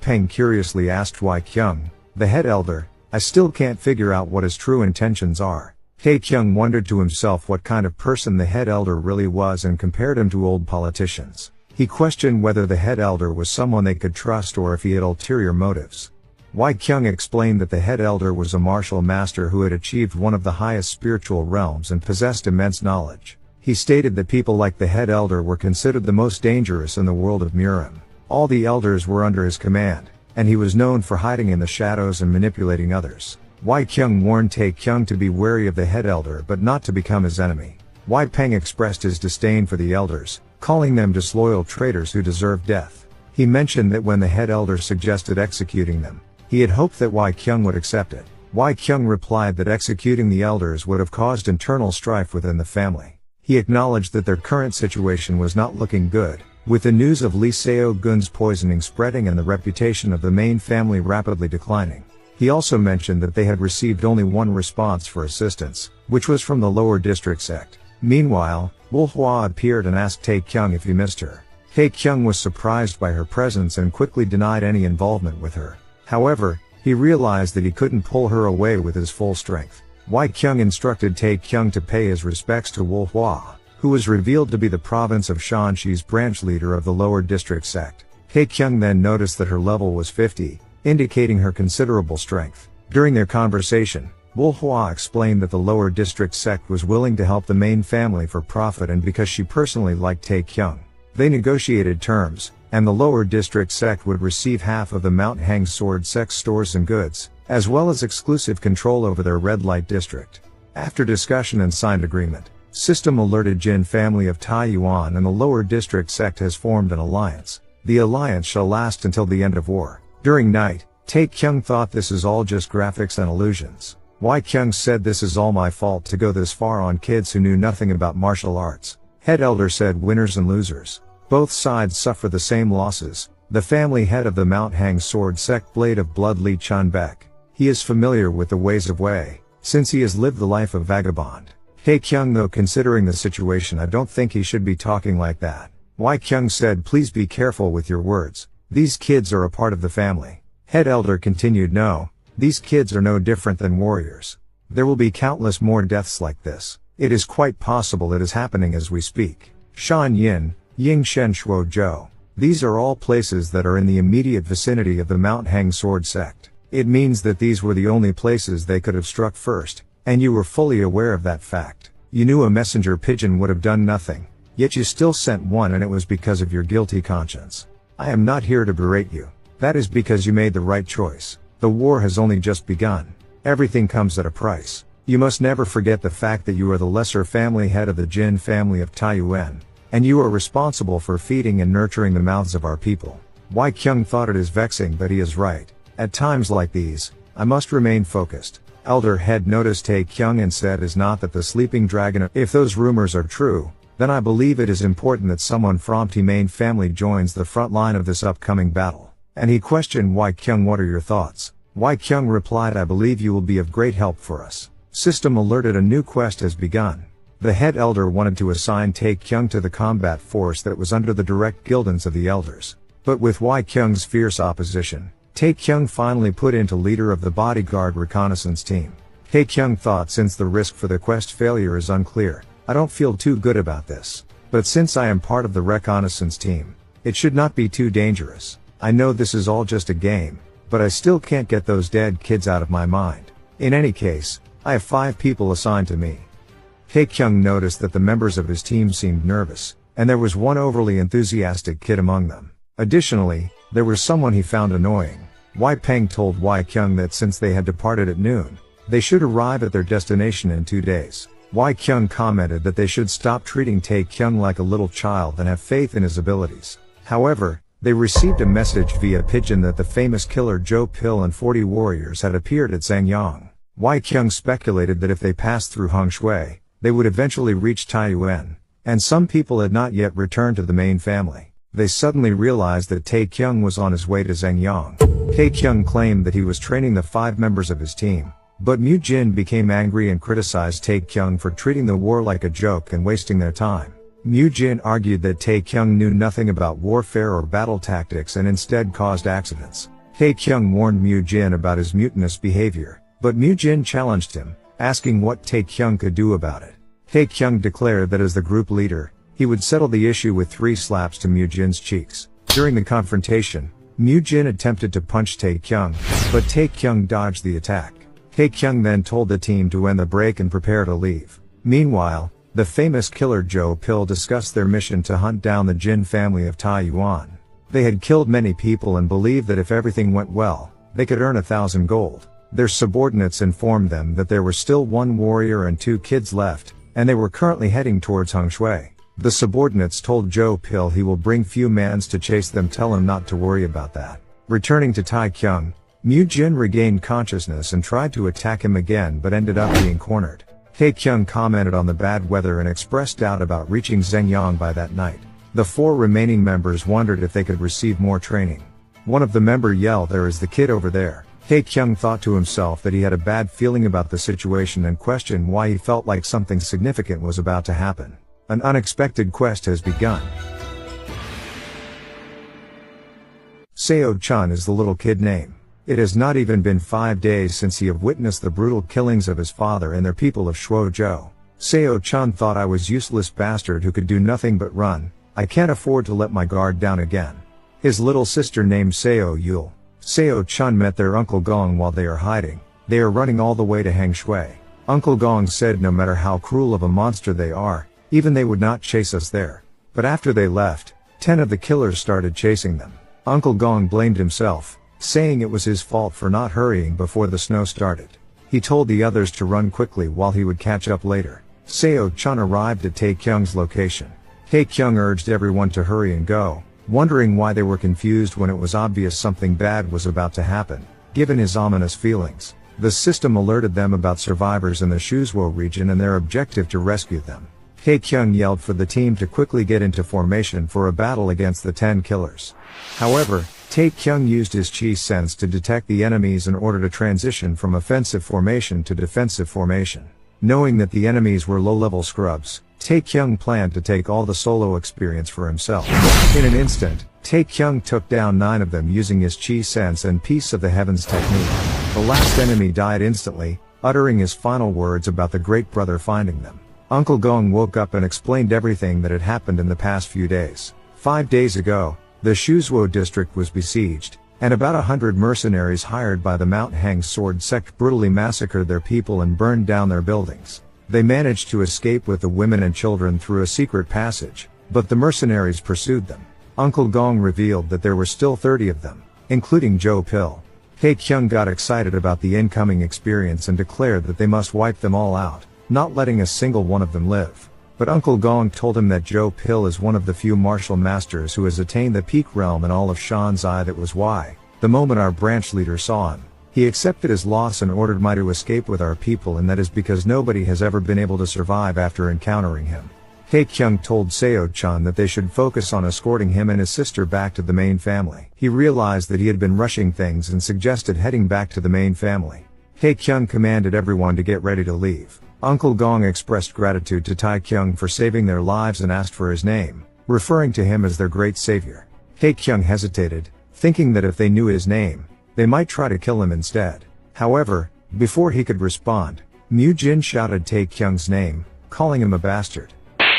A: Peng curiously asked Kyung, the head elder, I still can't figure out what his true intentions are. Tae-Kyung wondered to himself what kind of person the head elder really was and compared him to old politicians. He questioned whether the head elder was someone they could trust or if he had ulterior motives. Kyung explained that the head elder was a martial master who had achieved one of the highest spiritual realms and possessed immense knowledge. He stated that people like the head elder were considered the most dangerous in the world of Murim. All the elders were under his command, and he was known for hiding in the shadows and manipulating others. Kyung warned Tae-Kyung to be wary of the head elder but not to become his enemy. Peng expressed his disdain for the elders, calling them disloyal traitors who deserved death. He mentioned that when the head elder suggested executing them, he had hoped that Kyung would accept it. Kyung replied that executing the elders would have caused internal strife within the family. He acknowledged that their current situation was not looking good, with the news of Lee Seo-gun's poisoning spreading and the reputation of the main family rapidly declining. He also mentioned that they had received only one response for assistance, which was from the lower district sect. Meanwhile, Hua appeared and asked Tae-Kyung if he missed her. Tae-Kyung was surprised by her presence and quickly denied any involvement with her. However, he realized that he couldn't pull her away with his full strength. Tae-Kyung instructed Tae-Kyung to pay his respects to Wolhwa, who was revealed to be the province of Shanxi's branch leader of the lower district sect. Tae-Kyung then noticed that her level was 50, indicating her considerable strength. During their conversation, Wolhwa explained that the lower district sect was willing to help the main family for profit and because she personally liked Tae-Kyung. They negotiated terms, and the lower district sect would receive half of the Mount Hang Sword sect stores and goods, as well as exclusive control over their red light district. After discussion and signed agreement, System alerted Jin family of Taiyuan and the lower district sect has formed an alliance. The alliance shall last until the end of war. During night, Tae-Kyung thought this is all just graphics and illusions. Tae-Kyung said this is all my fault to go this far on kids who knew nothing about martial arts. Head elder said winners and losers. Both sides suffer the same losses. The family head of the Mount Hang Sword sect Blade of Blood Lee Chun-Baek. He is familiar with the ways of Wei, since he has lived the life of vagabond. Tae-Kyung though considering the situation I don't think he should be talking like that. Tae-Kyung said please be careful with your words. These kids are a part of the family. Head elder continued no, these kids are no different than warriors. There will be countless more deaths like this. It is quite possible it is happening as we speak. Shan Yin, Ying Shen Shuo Zhou. These are all places that are in the immediate vicinity of the Mount Hang Sword sect. It means that these were the only places they could have struck first, and you were fully aware of that fact. You knew a messenger pigeon would have done nothing, yet you still sent one and it was because of your guilty conscience. I am not here to berate you. That is because you made the right choice. The war has only just begun. Everything comes at a price. You must never forget the fact that you are the lesser family head of the Jin family of Taiyuan, and you are responsible for feeding and nurturing the mouths of our people. Tae-Kyung thought it is vexing but he is right. At times like these, I must remain focused. Elder head noticed Tae-Kyung and said is not that the sleeping dragon. If those rumors are true, then I believe it is important that someone from T main family joins the front line of this upcoming battle. And he questioned Tae-Kyung what are your thoughts? Tae-Kyung replied I believe you will be of great help for us. System alerted a new quest has begun. The head elder wanted to assign Tae-Kyung to the combat force that was under the direct guidance of the elders. But with Tae-Kyung's fierce opposition, Tae-Kyung finally put into leader of the bodyguard reconnaissance team. Tae-Kyung thought since the risk for the quest failure is unclear, I don't feel too good about this. But since I am part of the reconnaissance team, it should not be too dangerous. I know this is all just a game, but I still can't get those dead kids out of my mind. In any case, I have 5 people assigned to me. Tae-Kyung noticed that the members of his team seemed nervous, and there was one overly enthusiastic kid among them. Additionally, there was someone he found annoying. Wei Peng told Tae-Kyung that since they had departed at noon, they should arrive at their destination in 2 days. Tae-Kyung commented that they should stop treating Tae-Kyung like a little child and have faith in his abilities. However, they received a message via pigeon that the famous killer Zhou Pil and 40 warriors had appeared at Zangyang. Tae-Kyung speculated that if they passed through Hongshui, they would eventually reach Taiyuan, and some people had not yet returned to the main family. They suddenly realized that Tae-Kyung was on his way to Zangyang. Tae-Kyung claimed that he was training the 5 members of his team, but Mu Jin became angry and criticized Tae-Kyung for treating the war like a joke and wasting their time. Mu Jin argued that Tae-Kyung knew nothing about warfare or battle tactics and instead caused accidents. Tae-Kyung warned Mu Jin about his mutinous behavior, but Mu Jin challenged him, asking what Tae-Kyung could do about it. Tae-Kyung declared that as the group leader, he would settle the issue with 3 slaps to Mu Jin's cheeks. During the confrontation, Mu Jin attempted to punch Tae-Kyung, but Tae-Kyung dodged the attack. Tae-Kyung then told the team to end the break and prepare to leave. Meanwhile, the famous killer Zhou Pil discussed their mission to hunt down the Jin family of Taiyuan. They had killed many people and believed that if everything went well, they could earn 1,000 gold. Their subordinates informed them that there were still 1 warrior and 2 kids left, and they were currently heading towards Hongshui. The subordinates told Zhou Pil he will bring few mans to chase them, tell him not to worry about that. Returning to Tae-Kyung, Mu Jin regained consciousness and tried to attack him again but ended up being cornered. Tae-Kyung commented on the bad weather and expressed doubt about reaching Zangyang by that night. The 4 remaining members wondered if they could receive more training. One of the member yelled, "There is the kid over there." Tae-Kyung thought to himself that he had a bad feeling about the situation and questioned why he felt like something significant was about to happen. An unexpected quest has begun. Seo Chun is the little kid name. It has not even been 5 days since he have witnessed the brutal killings of his father and their people of Shuozhou. Seo-chan thought I was useless bastard who could do nothing but run. I can't afford to let my guard down again. His little sister named Seo-yul. Seo-chan met their Uncle Gong while they are hiding. They are running all the way to Hangshui. Uncle Gong said no matter how cruel of a monster they are, even they would not chase us there. But after they left, 10 of the killers started chasing them. Uncle Gong blamed himself, saying it was his fault for not hurrying before the snow started. He told the others to run quickly while he would catch up later. Seo-chan arrived at Tae-Kyung's location. Tae-Kyung urged everyone to hurry and go, wondering why they were confused when it was obvious something bad was about to happen, given his ominous feelings. The system alerted them about survivors in the Shuozhou region and their objective to rescue them. Tae-Kyung yelled for the team to quickly get into formation for a battle against the 10 killers. However, Tae-Kyung used his chi sense to detect the enemies in order to transition from offensive formation to defensive formation. Knowing that the enemies were low-level scrubs, Tae-Kyung planned to take all the solo experience for himself. In an instant, Tae-Kyung took down 9 of them using his chi sense and Peace of the Heavens technique. The last enemy died instantly, uttering his final words about the Great Brother finding them. Uncle Gong woke up and explained everything that had happened in the past few days. 5 days ago, the Shuozhou district was besieged, and about 100 mercenaries hired by the Mount Hang sword sect brutally massacred their people and burned down their buildings. They managed to escape with the women and children through a secret passage, but the mercenaries pursued them. Uncle Gong revealed that there were still 30 of them, including Joe Pill. Tae-Kyung got excited about the incoming experience and declared that they must wipe them all out, not letting a single one of them live. But Uncle Gong told him that Joe Pill is one of the few martial masters who has attained the peak realm in all of Shanzai. That was why, the moment our branch leader saw him, he accepted his loss and ordered me to escape with our people, and that is because nobody has ever been able to survive after encountering him. Tae-Kyung told Seo-chan that they should focus on escorting him and his sister back to the main family. He realized that he had been rushing things and suggested heading back to the main family. Tae-Kyung commanded everyone to get ready to leave. Uncle Gong expressed gratitude to Tae-Kyung for saving their lives and asked for his name, referring to him as their great savior. Tae-Kyung hesitated, thinking that if they knew his name, they might try to kill him instead. However, before he could respond, Mu-jin shouted Tae-Kyung's name, calling him a bastard.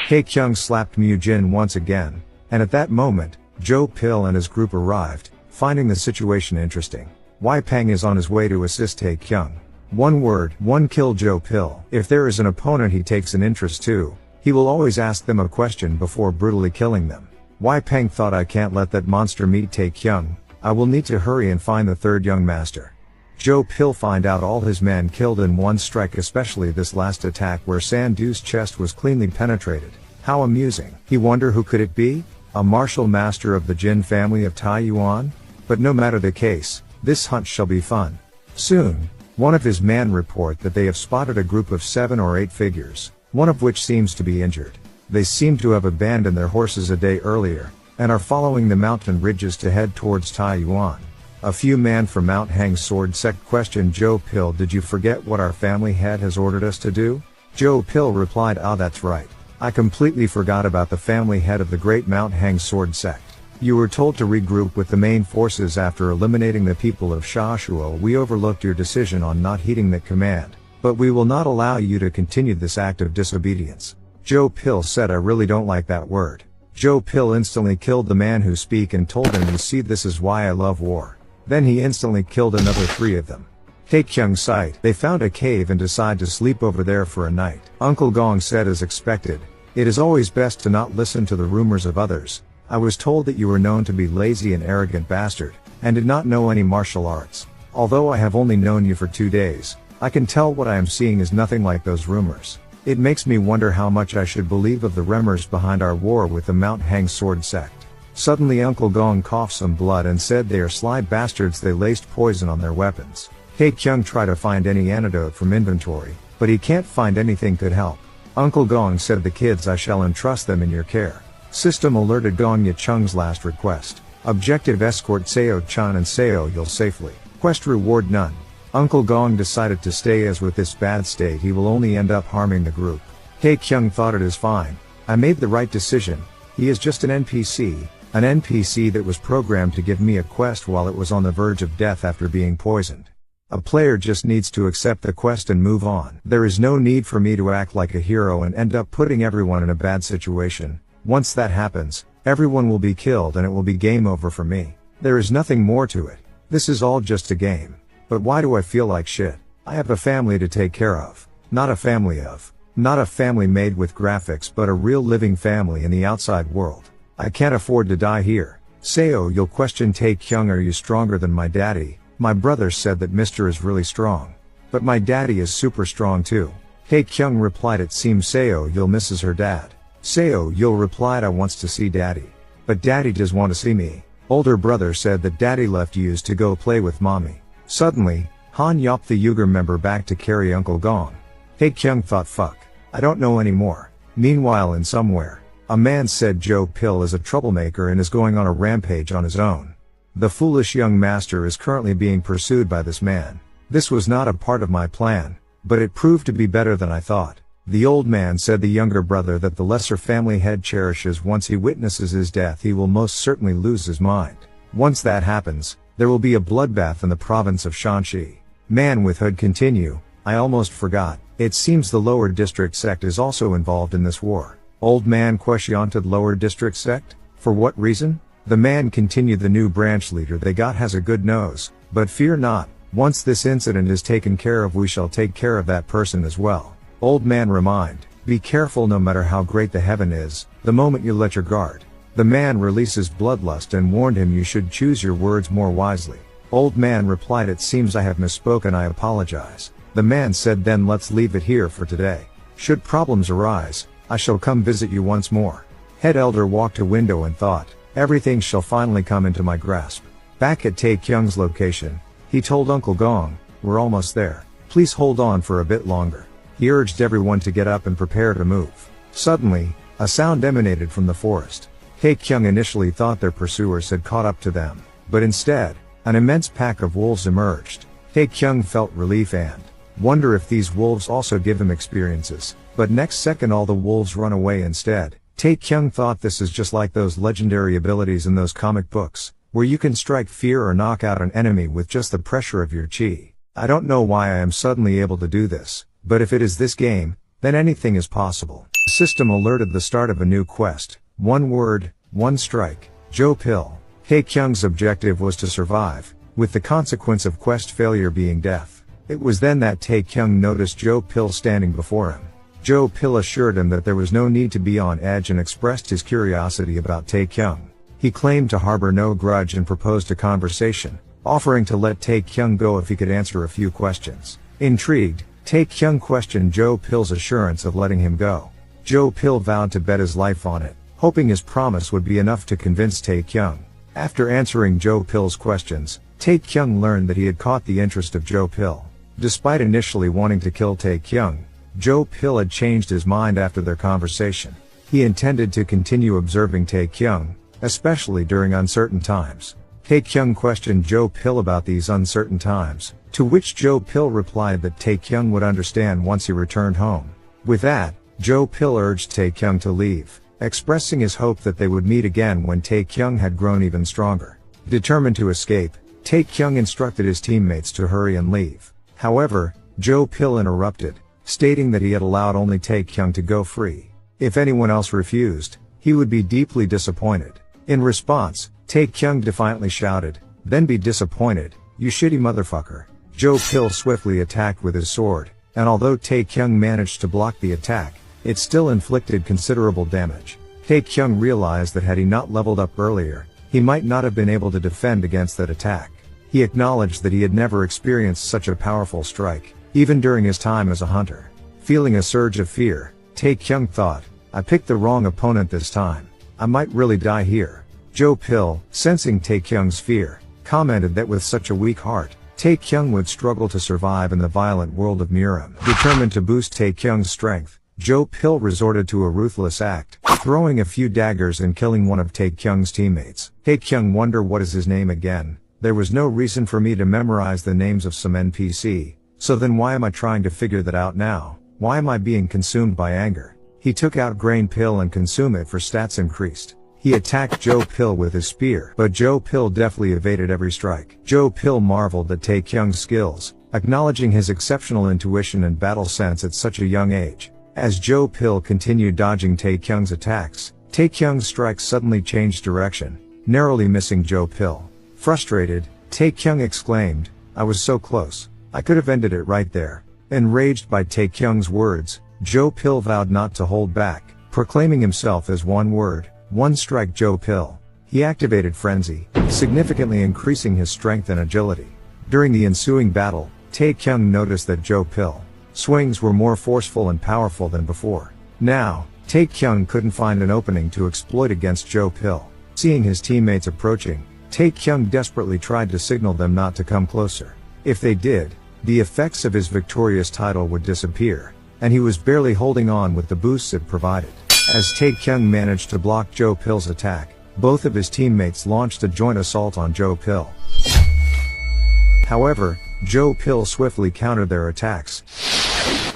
A: Tae-Kyung slapped Mu-jin once again, and at that moment, Joe Pill and his group arrived, finding the situation interesting. Wai Peng is on his way to assist Tae-Kyung. One word, one kill Joe Pill. If there is an opponent he takes an interest to, he will always ask them a question before brutally killing them. Wai Peng thought, I can't let that monster meet Tae-Kyung. I will need to hurry and find the third young master. Joe Pill find out all his men killed in one strike, especially this last attack where Sandu's chest was cleanly penetrated. How amusing. He wonder who could it be? A martial master of the Jin family of Taiyuan? But no matter the case, this hunt shall be fun. Soon, one of his men report that they have spotted a group of 7 or 8 figures, one of which seems to be injured. They seem to have abandoned their horses a day earlier, and are following the mountain ridges to head towards Taiyuan. A few men from Mount Hang sword sect questioned Joe Pill, did you forget what our family head has ordered us to do? Joe Pill replied, that's right. I completely forgot about the family head of the great Mount Hang sword sect. You were told to regroup with the main forces after eliminating the people of Shashuo. We overlooked your decision on not heeding that command, but we will not allow you to continue this act of disobedience. Joe Pill said, I really don't like that word. Joe Pill instantly killed the man who spoke and told him, you see, this is why I love war. Then he instantly killed another 3 of them. Tae-Kyung's site. They found a cave and decided to sleep over there for a night. Uncle Gong said, as expected, it is always best to not listen to the rumors of others. I was told that you were known to be lazy and arrogant bastard, and did not know any martial arts. Although I have only known you for 2 days, I can tell what I am seeing is nothing like those rumors. It makes me wonder how much I should believe of the rumors behind our war with the Mount Hang sword sect. Suddenly Uncle Gong coughed some blood and said, they are sly bastards, they laced poison on their weapons. Tae-Kyung tried to find any antidote from inventory, but he can't find anything could help. Uncle Gong said, the kids, I shall entrust them in your care. System alerted Gong Ye-chung's last request. Objective, escort Seo-chan and Seo-yul safely. Quest reward, none. Uncle Gong decided to stay, as with this bad state he will only end up harming the group. Tae-Kyung thought, it is fine. I made the right decision. He is just an NPC, An NPC that was programmed to give me a quest while it was on the verge of death after being poisoned. A player just needs to accept the quest and move on. There is no need for me to act like a hero and end up putting everyone in a bad situation. Once that happens, everyone will be killed and it will be game over for me. There is nothing more to it. This is all just a game. But why do I feel like shit? I have a family to take care of. Not a family made with graphics, but a real living family in the outside world. I can't afford to die here. Seo, you'll question Tae-Kyung, are you stronger than my daddy? My brother said that Mr. is really strong. But my daddy is super strong too. Tae-Kyung replied, it seems Seo Yul misses her dad. Seo Yul replied, I wants to see daddy. But daddy does want to see me. Older brother said that daddy left Yus to go play with mommy. Suddenly, Han yopped the Uyghur member back to carry Uncle Gong. Tae-Kyung thought, fuck, I don't know anymore. Meanwhile, in somewhere, a man said Joe Pill is a troublemaker and is going on a rampage on his own. The foolish young master is currently being pursued by this man. This was not a part of my plan, but it proved to be better than I thought. The old man said the younger brother that the lesser family head cherishes once he witnesses his death he will most certainly lose his mind. Once that happens, there will be a bloodbath in the province of Shanxi. Man with hood continue, I almost forgot, it seems the lower district sect is also involved in this war. Old man questioned lower district sect? For what reason? The man continued, the new branch leader they got has a good nose, but fear not, once this incident is taken care of we shall take care of that person as well. Old man remind, be careful no matter how great the heaven is, the moment you let your guard. The man releases bloodlust and warned him you should choose your words more wisely. Old man replied, it seems I have misspoken, I apologize. The man said, then let's leave it here for today. Should problems arise, I shall come visit you once more. Head elder walked to window and thought, everything shall finally come into my grasp. Back at Tae-Kyung's location, he told Uncle Gong, we're almost there. Please hold on for a bit longer. He urged everyone to get up and prepare to move. Suddenly, a sound emanated from the forest. Tae-Kyung initially thought their pursuers had caught up to them, but instead, an immense pack of wolves emerged. Tae-Kyung felt relief and wonder if these wolves also give him experiences, but next second all the wolves run away instead. Tae-Kyung thought this is just like those legendary abilities in those comic books, where you can strike fear or knock out an enemy with just the pressure of your chi. I don't know why I am suddenly able to do this, but if it is this game, then anything is possible. The system alerted the start of a new quest. One word, one strike. Joe Pill. Tae-Kyung's objective was to survive, with the consequence of quest failure being death. It was then that Tae-Kyung noticed Joe Pill standing before him. Joe Pill assured him that there was no need to be on edge and expressed his curiosity about Tae-Kyung. He claimed to harbor no grudge and proposed a conversation, offering to let Tae-Kyung go if he could answer a few questions. Intrigued, Tae-Kyung questioned Joe Pill's assurance of letting him go. Joe Pill vowed to bet his life on it, hoping his promise would be enough to convince Tae-Kyung. After answering Joe Pill's questions, Tae-Kyung learned that he had caught the interest of Joe Pill. Despite initially wanting to kill Tae-Kyung, Joe Pill had changed his mind after their conversation. He intended to continue observing Tae-Kyung, especially during uncertain times. Tae-Kyung questioned Joe Pill about these uncertain times, to which Joe Pill replied that Tae-Kyung would understand once he returned home. With that, Joe Pill urged Tae-Kyung to leave, expressing his hope that they would meet again when Tae-Kyung had grown even stronger. Determined to escape, Tae-Kyung instructed his teammates to hurry and leave. However, Joe Pill interrupted, stating that he had allowed only Tae-Kyung to go free. If anyone else refused, he would be deeply disappointed. In response, Tae-Kyung defiantly shouted, "Then be disappointed, you shitty motherfucker." Joe Pill swiftly attacked with his sword, and although Tae-Kyung managed to block the attack, it still inflicted considerable damage. Tae-Kyung realized that had he not leveled up earlier, he might not have been able to defend against that attack. He acknowledged that he had never experienced such a powerful strike, even during his time as a hunter. Feeling a surge of fear, Tae-Kyung thought, "I picked the wrong opponent this time. I might really die here." Joe Pill, sensing Tae-Kyung's fear, commented that with such a weak heart, Tae-Kyung would struggle to survive in the violent world of Murim. Determined to boost Tae-Kyung's strength, Joe Pill resorted to a ruthless act, throwing a few daggers and killing one of Tae-Kyung's teammates. Tae-Kyung wondered, what is his name again? There was no reason for me to memorize the names of some NPC, so then why am I trying to figure that out now? Why am I being consumed by anger? He took out Grain Pill and consumed it for stats increased. He attacked Joe Pill with his spear, but Joe Pill deftly evaded every strike. Joe Pill marveled at Tae-Kyung's skills, acknowledging his exceptional intuition and battle sense at such a young age. As Joe Pill continued dodging Tae-Kyung's attacks, Tae-Kyung's strikes suddenly changed direction, narrowly missing Joe Pill. Frustrated, Tae-Kyung exclaimed, "I was so close. I could have ended it right there." Enraged by Tae-Kyung's words, Joe Pill vowed not to hold back, proclaiming himself as one word, one strike Joe Pill. He activated Frenzy, significantly increasing his strength and agility. During the ensuing battle, Tae-Kyung noticed that Joe Pill swings were more forceful and powerful than before. Now, Tae-Kyung couldn't find an opening to exploit against Joe Pill. Seeing his teammates approaching, Tae-Kyung desperately tried to signal them not to come closer. If they did, the effects of his victorious title would disappear, and he was barely holding on with the boosts it provided. As Tae-Kyung managed to block Joe Pill's attack, both of his teammates launched a joint assault on Joe Pill. However, Joe Pill swiftly countered their attacks,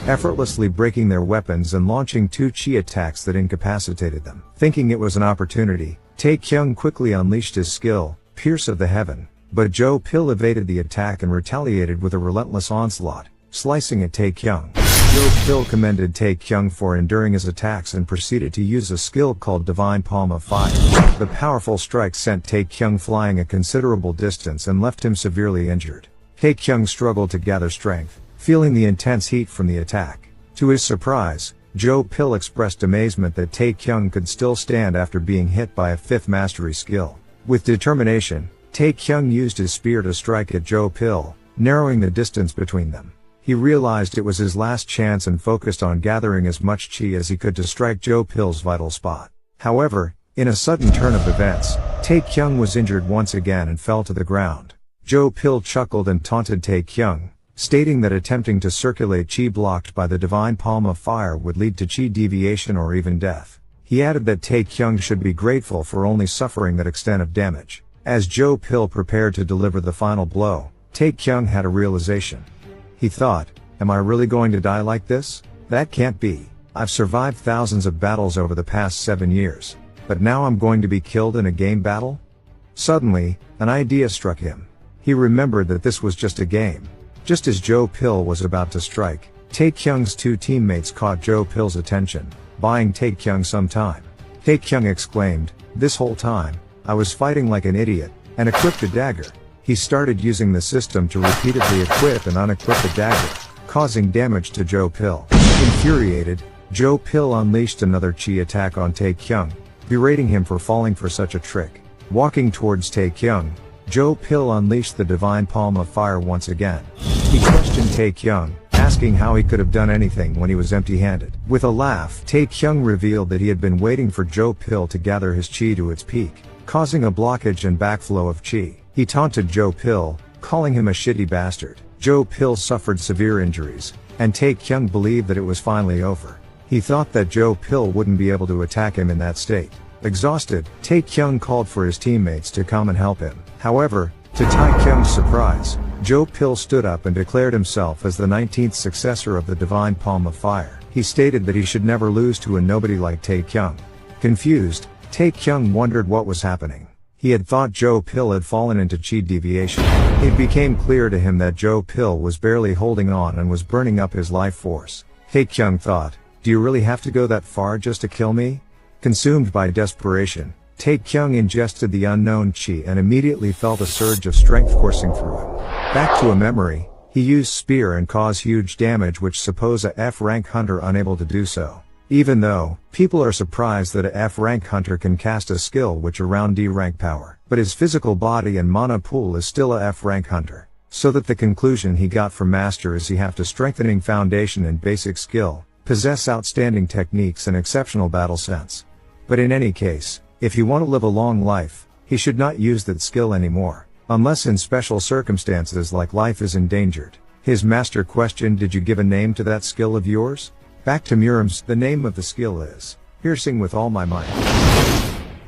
A: effortlessly breaking their weapons and launching two chi attacks that incapacitated them. Thinking it was an opportunity, Tae-Kyung quickly unleashed his skill, Pierce of the Heaven, but Joe Pill evaded the attack and retaliated with a relentless onslaught, slicing at Tae-Kyung. Joe Pill commended Tae-Kyung for enduring his attacks and proceeded to use a skill called Divine Palm of Fire. The powerful strike sent Tae-Kyung flying a considerable distance and left him severely injured. Tae-Kyung struggled to gather strength, feeling the intense heat from the attack. To his surprise, Joe Pill expressed amazement that Tae-Kyung could still stand after being hit by a fifth mastery skill. With determination, Tae-Kyung used his spear to strike at Joe Pill, narrowing the distance between them. He realized it was his last chance and focused on gathering as much chi as he could to strike Joe Pill's vital spot. However, in a sudden turn of events, Tae-Kyung was injured once again and fell to the ground. Joe Pill chuckled and taunted Tae-Kyung, stating that attempting to circulate chi blocked by the Divine Palm of Fire would lead to chi deviation or even death. He added that Tae-Kyung should be grateful for only suffering that extent of damage. As Joe Pill prepared to deliver the final blow, Tae-Kyung had a realization. He thought, "Am I really going to die like this? That can't be. I've survived thousands of battles over the past 7 years. But now I'm going to be killed in a game battle?" Suddenly, an idea struck him. He remembered that this was just a game. Just as Joe Pill was about to strike, Tae-Kyung's two teammates caught Joe Pill's attention, buying Tae-Kyung some time. Tae-Kyung exclaimed, "This whole time, I was fighting like an idiot," and equipped a dagger. He started using the system to repeatedly equip and unequip the dagger, causing damage to Joe Pill. Infuriated, Joe Pill unleashed another chi attack on Tae-Kyung, berating him for falling for such a trick. Walking towards Tae-Kyung, Joe Pill unleashed the Divine Palm of Fire once again. He questioned Tae-Kyung, asking how he could have done anything when he was empty-handed. With a laugh, Tae-Kyung revealed that he had been waiting for Joe Pill to gather his chi to its peak, causing a blockage and backflow of chi. He taunted Joe Pill, calling him a shitty bastard. Joe Pill suffered severe injuries, and Tae-Kyung believed that it was finally over. He thought that Joe Pill wouldn't be able to attack him in that state. Exhausted, Tae-Kyung called for his teammates to come and help him. However, to Tae-Kyung's surprise, Joe Pill stood up and declared himself as the 19th successor of the Divine Palm of Fire. He stated that he should never lose to a nobody like Tae-Kyung. Confused, Tae-Kyung wondered what was happening. He had thought Joe Pill had fallen into chi deviation. It became clear to him that Joe Pill was barely holding on and was burning up his life force. Tae-Kyung thought, "Do you really have to go that far just to kill me?" Consumed by desperation, Tae-Kyung ingested the unknown chi and immediately felt a surge of strength coursing through him. Back to a memory, he used spear and caused huge damage, which suppose a F-rank hunter unable to do so. Even though, people are surprised that a F-rank hunter can cast a skill which around D-rank power, but his physical body and mana pool is still a F-rank hunter. So that the conclusion he got from Master is he have to strengthening foundation and basic skill, possess outstanding techniques and exceptional battle sense. But in any case, if he want to live a long life, he should not use that skill anymore, unless in special circumstances like life is endangered. His master questioned, "Did you give a name to that skill of yours?" Back to Murim's, "The name of the skill is Piercing with All My Might."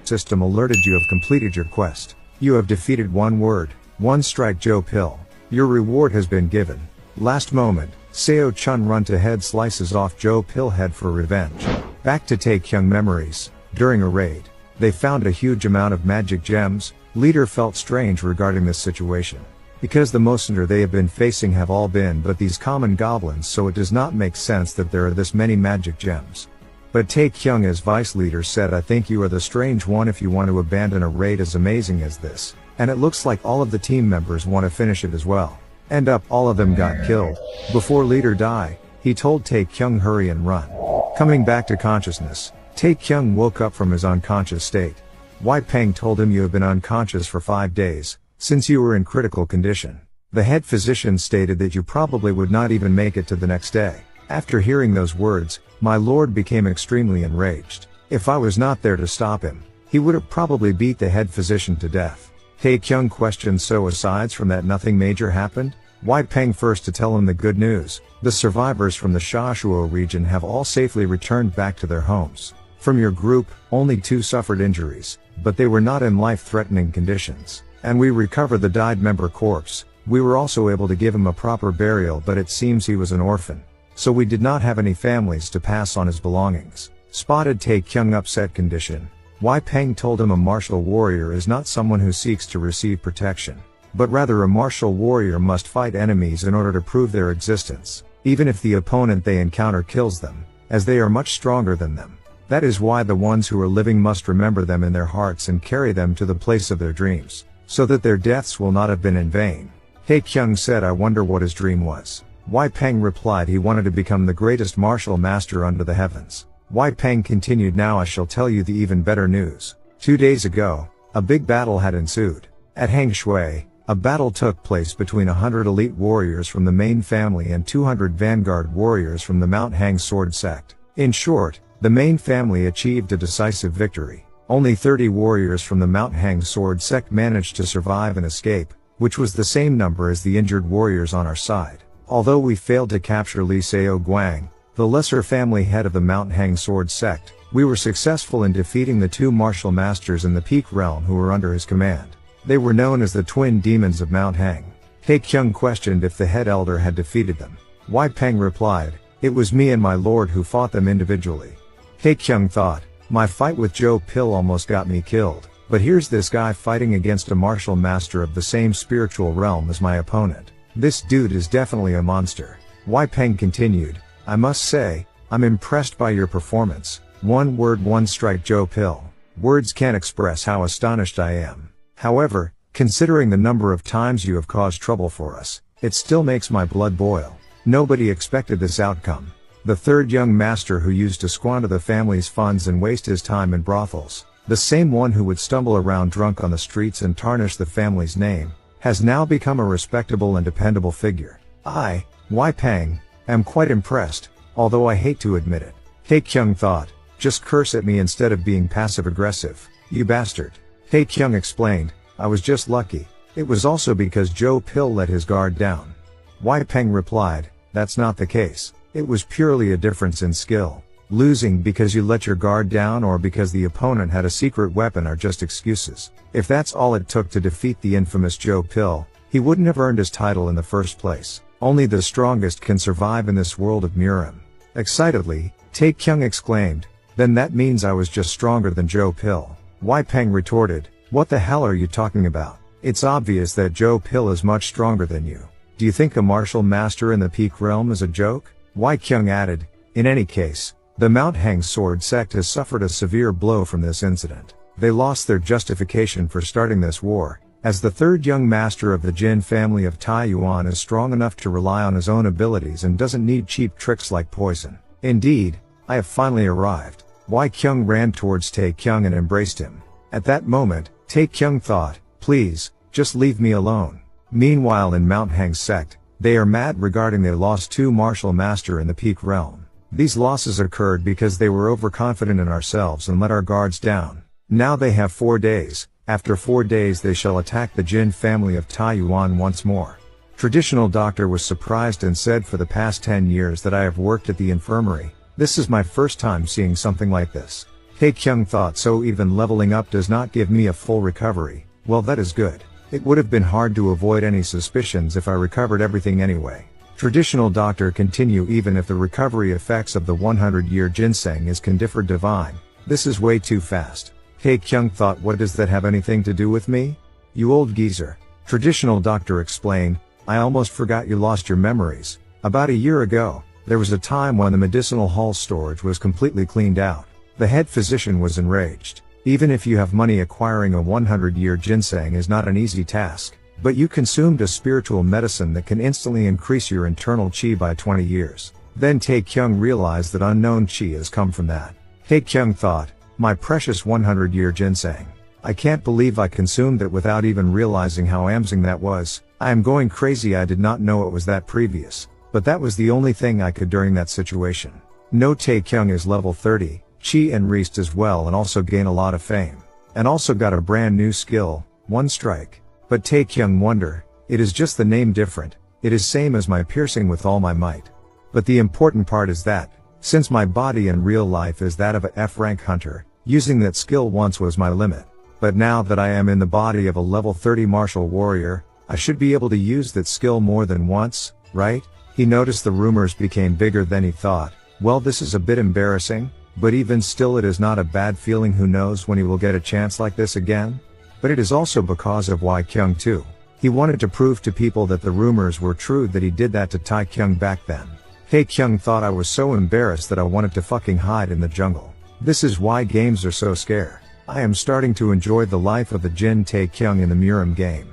A: System alerted you have completed your quest. You have defeated one word, one strike Joe Pill. Your reward has been given. Last moment, Seo Chun run to head slices off Joe Pill head for revenge. Back to Tae-Kyung memories. During a raid, They found a huge amount of magic gems. Leader felt strange regarding this situation. Because the monster they have been facing have all been but these common goblins, so it does not make sense that there are this many magic gems. But Tae-Kyung as vice leader said, I think you are the strange one if you want to abandon a raid as amazing as this. And it looks like all of the team members want to finish it as well. End up all of them got killed. Before leader die, he told Tae-Kyung hurry and run. Coming back to consciousness, Tae-Kyung woke up from his unconscious state. Wai Peng told him you have been unconscious for 5 days, since you were in critical condition. The head physician stated that you probably would not even make it to the next day. After hearing those words, my lord became extremely enraged. If I was not there to stop him, he would have probably beat the head physician to death. Tae-Kyung questioned, so aside from that nothing major happened? Wai Peng first to tell him the good news. The survivors from the Shashuo region have all safely returned back to their homes. From your group, only 2 suffered injuries, but they were not in life-threatening conditions. And we recovered the died member corpse. We were also able to give him a proper burial, but it seems he was an orphan. So we did not have any families to pass on his belongings. Spotted Tae-Kyung upset condition. Wai Peng told him a martial warrior is not someone who seeks to receive protection, but rather a martial warrior must fight enemies in order to prove their existence, even if the opponent they encounter kills them, as they are much stronger than them. That is why the ones who are living must remember them in their hearts and carry them to the place of their dreams, so that their deaths will not have been in vain. Tae-Kyung said, I wonder what his dream was. Wai Peng replied he wanted to become the greatest martial master under the heavens. Wai Peng continued, now I shall tell you the even better news. 2 days ago, a big battle had ensued. At Hangshui, a battle took place between 100 elite warriors from the main family and 200 vanguard warriors from the Mount Hang sword sect. In short, the main family achieved a decisive victory. Only 30 warriors from the Mount Hang sword sect managed to survive and escape, which was the same number as the injured warriors on our side. Although we failed to capture Li Seo Guang, the lesser family head of the Mount Hang sword sect, we were successful in defeating the 2 martial masters in the Peak realm who were under his command. They were known as the twin demons of Mount Hang. Tae-Kyung questioned if the head elder had defeated them. Wai Peng replied, it was me and my lord who fought them individually. Tae-Kyung thought, my fight with Joe Pill almost got me killed, but here's this guy fighting against a martial master of the same spiritual realm as my opponent. This dude is definitely a monster. Wai Peng continued, I must say, I'm impressed by your performance. 1 word 1 strike Joe Pill. Words can't express how astonished I am. However, considering the number of times you have caused trouble for us, it still makes my blood boil. Nobody expected this outcome. The 3rd young master who used to squander the family's funds and waste his time in brothels, the same one who would stumble around drunk on the streets and tarnish the family's name, has now become a respectable and dependable figure. I, Wai Peng, am quite impressed, although I hate to admit it. Tae-Kyung thought, just curse at me instead of being passive-aggressive, you bastard. Tae-Kyung explained, I was just lucky. It was also because Joe Pill let his guard down. Wai Peng replied, that's not the case. It was purely a difference in skill. Losing because you let your guard down or because the opponent had a secret weapon are just excuses. If that's all it took to defeat the infamous Joe Pill, he wouldn't have earned his title in the first place. Only the strongest can survive in this world of Murim. Excitedly, Tae-Kyung exclaimed, then that means I was just stronger than Joe Pill. Wai Peng retorted, what the hell are you talking about? It's obvious that Joe Pill is much stronger than you. Do you think a martial master in the Peak realm is a joke? Wai Kyung added, in any case, the Mount Hang sword sect has suffered a severe blow from this incident. They lost their justification for starting this war, as the 3rd young master of the Jin family of Taiyuan is strong enough to rely on his own abilities and doesn't need cheap tricks like poison. Indeed, I have finally arrived. Wai Kyung ran towards Tae-Kyung and embraced him. At that moment, Tae-Kyung thought, please, just leave me alone. Meanwhile in Mount Hang's sect, they are mad regarding they lost 2 martial master in the Peak realm. These losses occurred because they were overconfident in ourselves and let our guards down. Now they have 4 days. After 4 days they shall attack the Jin family of Taiyuan once more. Traditional doctor was surprised and said, for the past 10 years that I have worked at the infirmary, this is my first time seeing something like this. Tae-Kyung thought, so even leveling up does not give me a full recovery. Well, that is good. It would have been hard to avoid any suspicions if I recovered everything anyway. Traditional doctor continue, even if the recovery effects of the 100-year ginseng is can differ divine. This is way too fast. Tae-Kyung thought, what does that have anything to do with me? You old geezer. Traditional doctor explained, I almost forgot you lost your memories. About a year ago, there was a time when the medicinal hall storage was completely cleaned out. The head physician was enraged. Even if you have money, acquiring a 100-year ginseng is not an easy task. But you consumed a spiritual medicine that can instantly increase your internal chi by 20 years. Then Tae-Kyung realized that unknown chi has come from that. Tae-Kyung thought, my precious 100-year ginseng. I can't believe I consumed it without even realizing how amazing that was. I am going crazy. I did not know it was that previous. But that was the only thing I could during that situation. No, Tae-Kyung is level 30, chi and Reist as well, and also gain a lot of fame. And also got a brand new skill, one strike. But Tae-Kyung wonder, it is just the name different, it is same as my piercing with all my might. But the important part is that, since my body in real life is that of a F-rank hunter, using that skill once was my limit. But now that I am in the body of a level 30 martial warrior, I should be able to use that skill more than once, right? He noticed the rumors became bigger than he thought. Well, this is a bit embarrassing, but even still it is not a bad feeling. Who knows when he will get a chance like this again? But it is also because of Tae-Kyung too. He wanted to prove to people that the rumors were true, that he did that to Tae-Kyung back then. Tae-Kyung thought, I was so embarrassed that I wanted to fucking hide in the jungle. This is why games are so scarce. I am starting to enjoy the life of the Jin Tae-Kyung in the Murim game.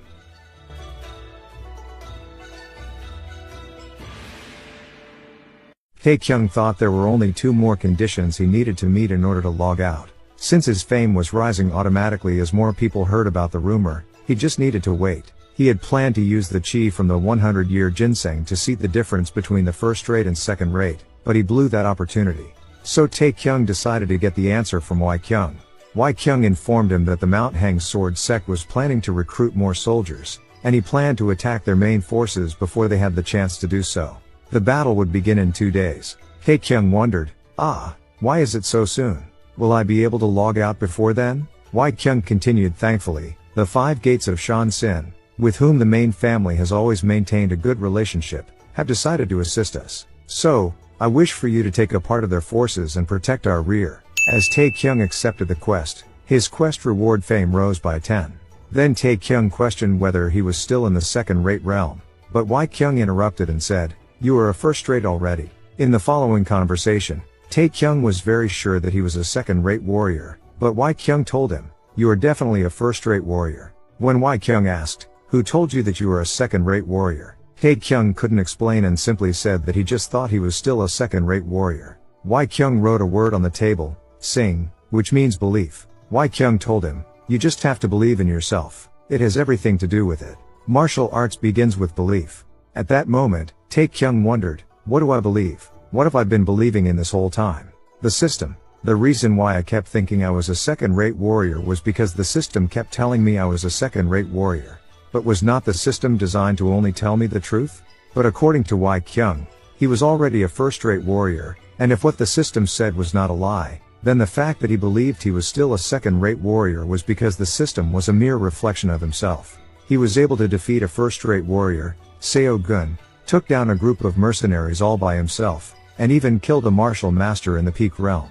A: Tae-Kyung thought there were only 2 more conditions he needed to meet in order to log out. Since his fame was rising automatically as more people heard about the rumor, he just needed to wait. He had planned to use the chi from the 100-year ginseng to see the difference between the first rate and second rate, but he blew that opportunity. So Tae-Kyung decided to get the answer from Tae-Kyung. Tae-Kyung informed him that the Mount Hang Sword sect was planning to recruit more soldiers, and he planned to attack their main forces before they had the chance to do so. The battle would begin in 2 days. Tae-Kyung wondered, why is it so soon? Will I be able to log out before then? Tae-Kyung continued, thankfully, the 5 gates of Shan-Sin, with whom the main family has always maintained a good relationship, have decided to assist us. So, I wish for you to take a part of their forces and protect our rear. As Tae-Kyung accepted the quest, his quest reward fame rose by 10. Then Tae-Kyung questioned whether he was still in the second-rate realm. But Tae-Kyung interrupted and said, you are a first-rate already. In the following conversation, Tae-Kyung was very sure that he was a second-rate warrior, but Tae-Kyung told him, you are definitely a first-rate warrior. When Tae-Kyung asked, who told you that you are a second-rate warrior? Tae-Kyung couldn't explain and simply said that he just thought he was still a second-rate warrior. Tae-Kyung wrote a word on the table, sing, which means belief. Tae-Kyung told him, you just have to believe in yourself. It has everything to do with it. Martial arts begins with belief. At that moment, Tae-Kyung wondered, what do I believe? What have I been believing in this whole time? The system. The reason why I kept thinking I was a second-rate warrior was because the system kept telling me I was a second-rate warrior. But was not the system designed to only tell me the truth? But according to Tae-Kyung, he was already a first-rate warrior, and if what the system said was not a lie, then the fact that he believed he was still a second-rate warrior was because the system was a mere reflection of himself. He was able to defeat a first-rate warrior, Seo Gun, took down a group of mercenaries all by himself, and even killed a martial master in the peak realm.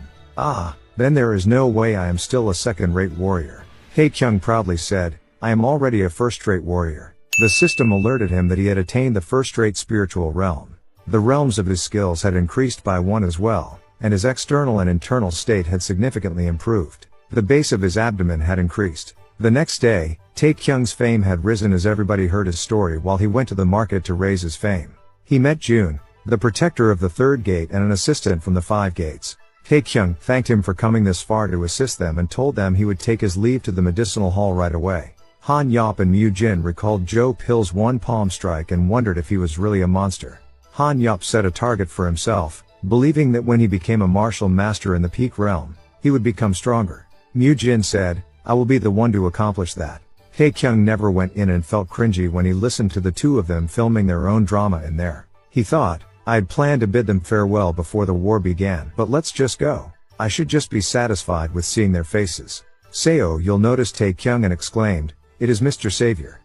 A: Then there is no way I am still a second-rate warrior. Tae-Kyung proudly said, I am already a first-rate warrior. The system alerted him that he had attained the first-rate spiritual realm. The realms of his skills had increased by 1 as well, and his external and internal state had significantly improved. The base of his abdomen had increased. The next day, Tae-Kyung's fame had risen as everybody heard his story while he went to the market to raise his fame. He met June, the protector of the 3rd gate and an assistant from the 5 gates. Tae-Kyung thanked him for coming this far to assist them and told them he would take his leave to the medicinal hall right away. Han Yop and Mu Jin recalled Joe Pill's one palm strike and wondered if he was really a monster. Han Yop set a target for himself, believing that when he became a martial master in the peak realm, he would become stronger. Mu Jin said, I will be the one to accomplish that. Tae-Kyung never went in and felt cringy when he listened to the 2 of them filming their own drama in there. He thought, I had planned to bid them farewell before the war began, but let's just go. I should just be satisfied with seeing their faces. Seo you'll notice Tae-Kyung and exclaimed, it is Mr. Savior.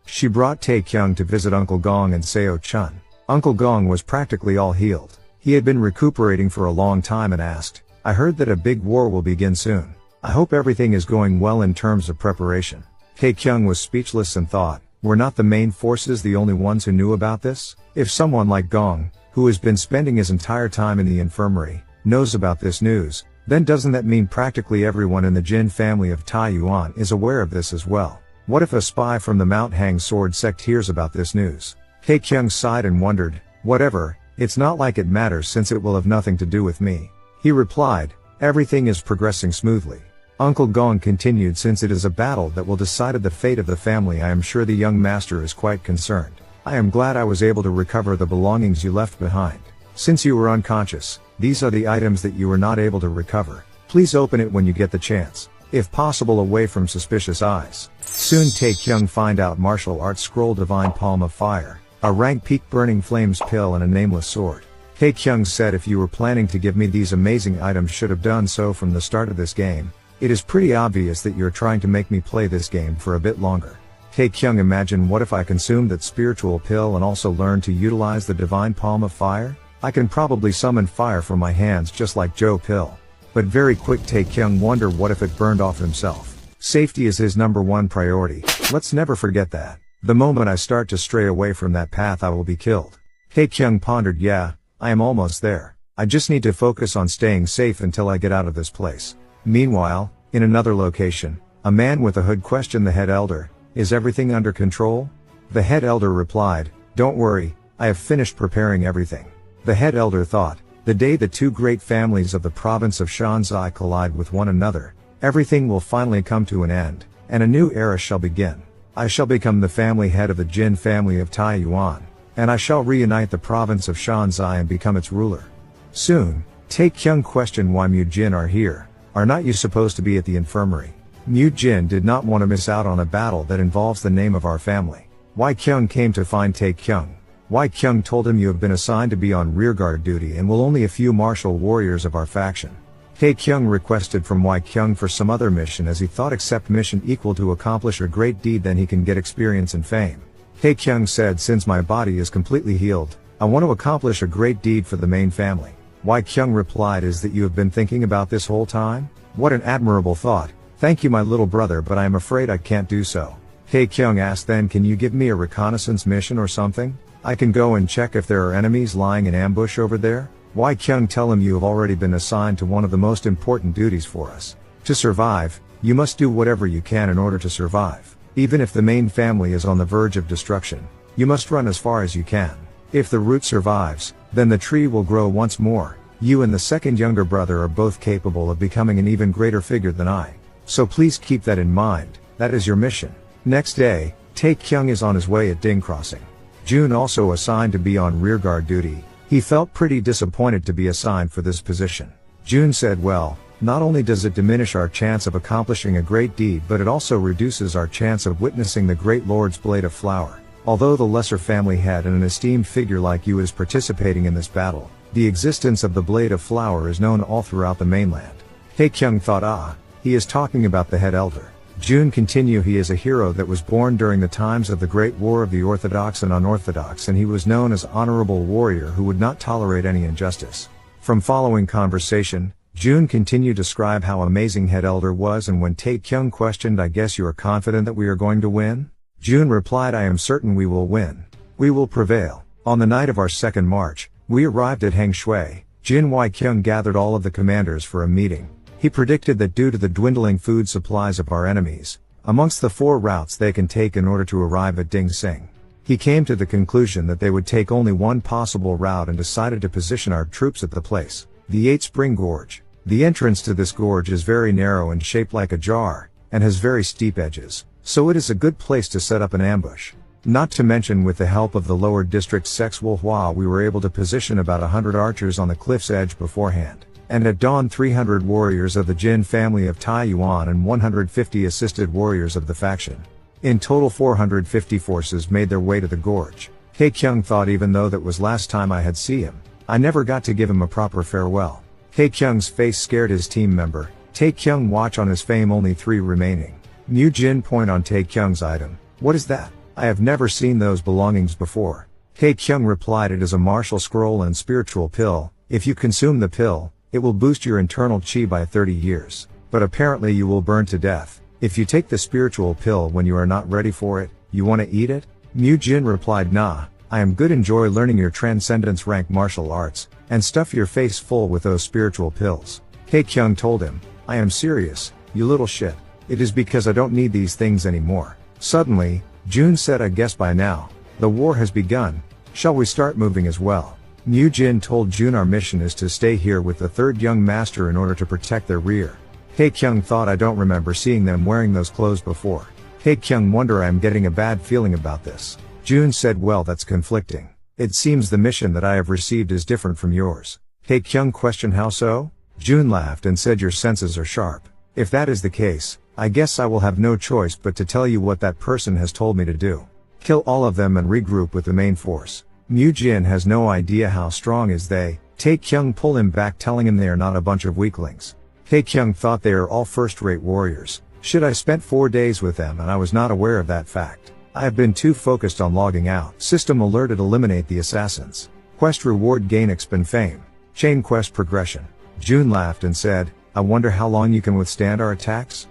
A: She brought Tae-Kyung to visit Uncle Gong and Seo Chun. Uncle Gong was practically all healed. He had been recuperating for a long time and asked, I heard that a big war will begin soon. I hope everything is going well in terms of preparation. Tae-Kyung was speechless and thought, were not the main forces the only ones who knew about this? If someone like Gong, who has been spending his entire time in the infirmary, knows about this news, then doesn't that mean practically everyone in the Jin family of Tae-Yuan is aware of this as well? What if a spy from the Mount Hang Sword sect hears about this news? Tae-Kyung sighed and wondered, whatever, it's not like it matters since it will have nothing to do with me. He replied, everything is progressing smoothly. Uncle Gong continued, since it is a battle that will decide the fate of the family, I am sure the young master is quite concerned. I am glad I was able to recover the belongings you left behind. Since you were unconscious, these are the items that you were not able to recover. Please open it when you get the chance. If possible, away from suspicious eyes. Soon Tae-Kyung find out martial arts scroll, divine palm of fire, a rank peak burning flames pill, and a nameless sword. Tae-Kyung said, if you were planning to give me these amazing items, should have done so from the start of this game. It is pretty obvious that you're trying to make me play this game for a bit longer. Tae-Kyung, imagine what if I consumed that spiritual pill and also learned to utilize the divine palm of fire? I can probably summon fire from my hands just like Joe Pill. But very quick Tae-Kyung wonder what if it burned off himself. Safety is his #1 priority. Let's never forget that. The moment I start to stray away from that path, I will be killed. Tae-Kyung pondered, yeah, I am almost there. I just need to focus on staying safe until I get out of this place. Meanwhile, in another location, a man with a hood questioned the head elder, is everything under control? The head elder replied, don't worry, I have finished preparing everything. The head elder thought, the day the two great families of the province of Shanzai collide with one another, everything will finally come to an end, and a new era shall begin. I shall become the family head of the Jin family of Tae-Yuan, and I shall reunite the province of Shanzai and become its ruler. Soon, Tae-Kyung questioned why Mu Jin are here. Are not you supposed to be at the infirmary? Mu Jin did not want to miss out on a battle that involves the name of our family. Wai Kyung came to find Tae-Kyung. Wai Kyung told him, you have been assigned to be on rearguard duty and will only a few martial warriors of our faction. Tae-Kyung requested from Wai Kyung for some other mission, as he thought accept mission equal to accomplish a great deed, then he can get experience and fame. Tae-Kyung said, since my body is completely healed, I want to accomplish a great deed for the main family. Wai Kyung replied, is that you have been thinking about this whole time? What an admirable thought. Thank you, my little brother, but I am afraid I can't do so. Tae-Kyung asked, then can you give me a reconnaissance mission or something? I can go and check if there are enemies lying in ambush over there. Wai Kyung tell him, you have already been assigned to one of the most important duties for us. To survive, you must do whatever you can in order to survive. Even if the main family is on the verge of destruction, you must run as far as you can. If the root survives, then the tree will grow once more. You and the second younger brother are both capable of becoming an even greater figure than I. So please keep that in mind. That is your mission. Next day, Tae-Kyung is on his way at Ding Crossing. Jun also assigned to be on rearguard duty. He felt pretty disappointed to be assigned for this position. Jun said, well, not only does it diminish our chance of accomplishing a great deed, but it also reduces our chance of witnessing the great lord's blade of flower. Although the lesser family head and an esteemed figure like you is participating in this battle, the existence of the blade of flower is known all throughout the mainland. Tae-Kyung thought, he is talking about the head elder. Jun continued, he is a hero that was born during the times of the Great War of the Orthodox and Unorthodox, and he was known as honorable warrior who would not tolerate any injustice. From following conversation, Jun continued to describe how amazing head elder was, and when Tae-Kyung questioned, I guess you are confident that we are going to win? Jun replied, I am certain we will win. We will prevail. On the night of our second march, we arrived at Hengshui. Jin Wai Kyung gathered all of the commanders for a meeting. He predicted that due to the dwindling food supplies of our enemies, amongst the 4 routes they can take in order to arrive at Ding Sing, he came to the conclusion that they would take only one possible route and decided to position our troops at the place, the 8 Spring Gorge. The entrance to this gorge is very narrow and shaped like a jar, and has very steep edges, so it is a good place to set up an ambush. Not to mention, with the help of the lower district sects Wolhua, we were able to position about 100 archers on the cliff's edge beforehand. And at dawn 300 warriors of the Jin family of Tae-Yuan and 150 assisted warriors of the faction. In total 450 forces made their way to the gorge. Tae-Kyung thought, even though that was last time I had seen him, I never got to give him a proper farewell. Tae-Kyung's face scared his team member. Tae-Kyung watch on his fame, only 3 remaining. Mu Jin point on Tae-Kyung's item. What is that? I have never seen those belongings before. Tae-Kyung replied, it is a martial scroll and spiritual pill. If you consume the pill, it will boost your internal chi by 30 years. But apparently you will burn to death. If you take the spiritual pill when you are not ready for it, you want to eat it? Mu Jin replied, nah, I am good, enjoy learning your transcendence rank martial arts, and stuff your face full with those spiritual pills. Tae-Kyung told him, I am serious, you little shit. It is because I don't need these things anymore. Suddenly, Jun said, I guess by now, the war has begun. Shall we start moving as well? Mu Jin told Jun, our mission is to stay here with the third young master in order to protect their rear. Tae-Kyung thought, I don't remember seeing them wearing those clothes before. Tae-Kyung wonder, I am getting a bad feeling about this. Jun said, well, that's conflicting. It seems the mission that I have received is different from yours. Tae-Kyung questioned, how so? Jun laughed and said, your senses are sharp. If that is the case, I guess I will have no choice but to tell you what that person has told me to do. Kill all of them and regroup with the main force. Mu Jin has no idea how strong is they. Tae-Kyung pulled him back, telling him they are not a bunch of weaklings. Tae-Kyung thought they are all first-rate warriors. Shit, I spent 4 days with them and I was not aware of that fact. I have been too focused on logging out. System alerted, eliminate the assassins. Quest reward, gain XP fame. Chain quest progression. Jun laughed and said, I wonder how long you can withstand our attacks?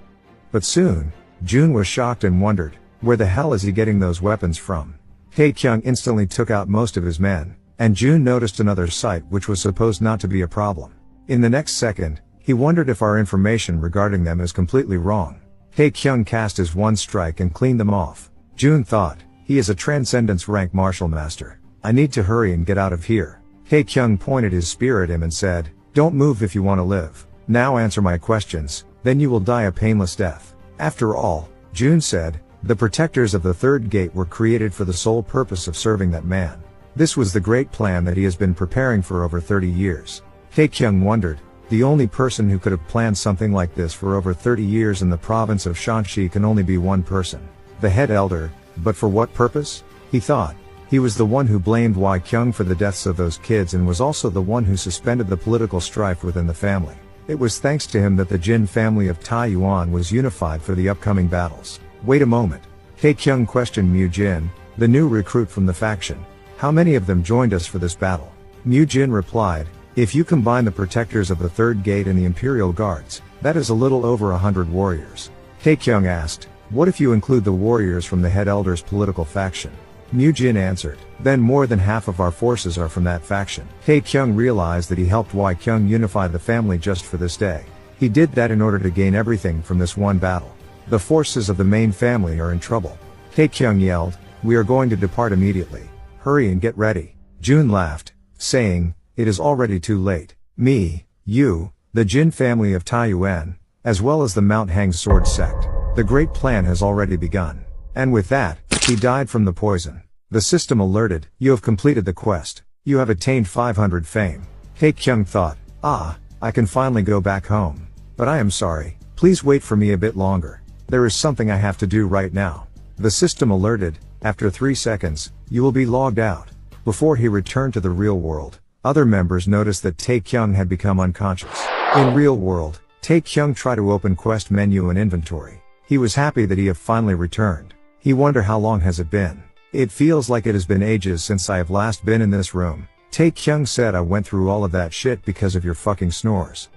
A: But soon, Jun was shocked and wondered, where the hell is he getting those weapons from? Tae-Kyung instantly took out most of his men, and Jun noticed another sight which was supposed not to be a problem. In the next second, he wondered if our information regarding them is completely wrong. Tae-Kyung cast his one strike and cleaned them off. Jun thought, he is a transcendence rank martial master. I need to hurry and get out of here. Tae-Kyung pointed his spear at him and said, don't move if you want to live. Now answer my questions, then you will die a painless death. After all, Jun said, the protectors of the third gate were created for the sole purpose of serving that man. This was the great plan that he has been preparing for over 30 years. Tae-Kyung wondered, the only person who could have planned something like this for over 30 years in the province of Shanxi can only be one person. The head elder, but for what purpose? He thought. He was the one who blamed Wai Kyung for the deaths of those kids and was also the one who suspended the political strife within the family. It was thanks to him that the Jin family of Taiyuan was unified for the upcoming battles. Wait a moment. Tae-Kyung questioned Mu Jin, the new recruit from the faction. How many of them joined us for this battle? Mu Jin replied, if you combine the protectors of the third gate and the Imperial Guards, that is a little over 100 warriors. Tae-Kyung asked, what if you include the warriors from the head elder's political faction? Mu Jin answered, then more than half of our forces are from that faction. Tae-Kyung realized that he helped Wai Kyung unify the family just for this day. He did that in order to gain everything from this one battle. The forces of the main family are in trouble. Tae-Kyung yelled, we are going to depart immediately. Hurry and get ready. Jun laughed, saying, it is already too late. Me, you, the Jin family of Taiyuan, as well as the Mount Hang's sword sect. The great plan has already begun. And with that, he died from the poison. The system alerted, you have completed the quest. You have attained 500 fame. Tae-Kyung thought, I can finally go back home. But I am sorry, please wait for me a bit longer. There is something I have to do right now. The system alerted, after 3 seconds, you will be logged out. Before he returned to the real world, other members noticed that Tae-Kyung had become unconscious. In real world, Tae-Kyung tried to open quest menu and inventory. He was happy that he had finally returned. He wondered how long has it been. It feels like it has been ages since I have last been in this room. Tae-Kyung said, I went through all of that shit because of your fucking snores.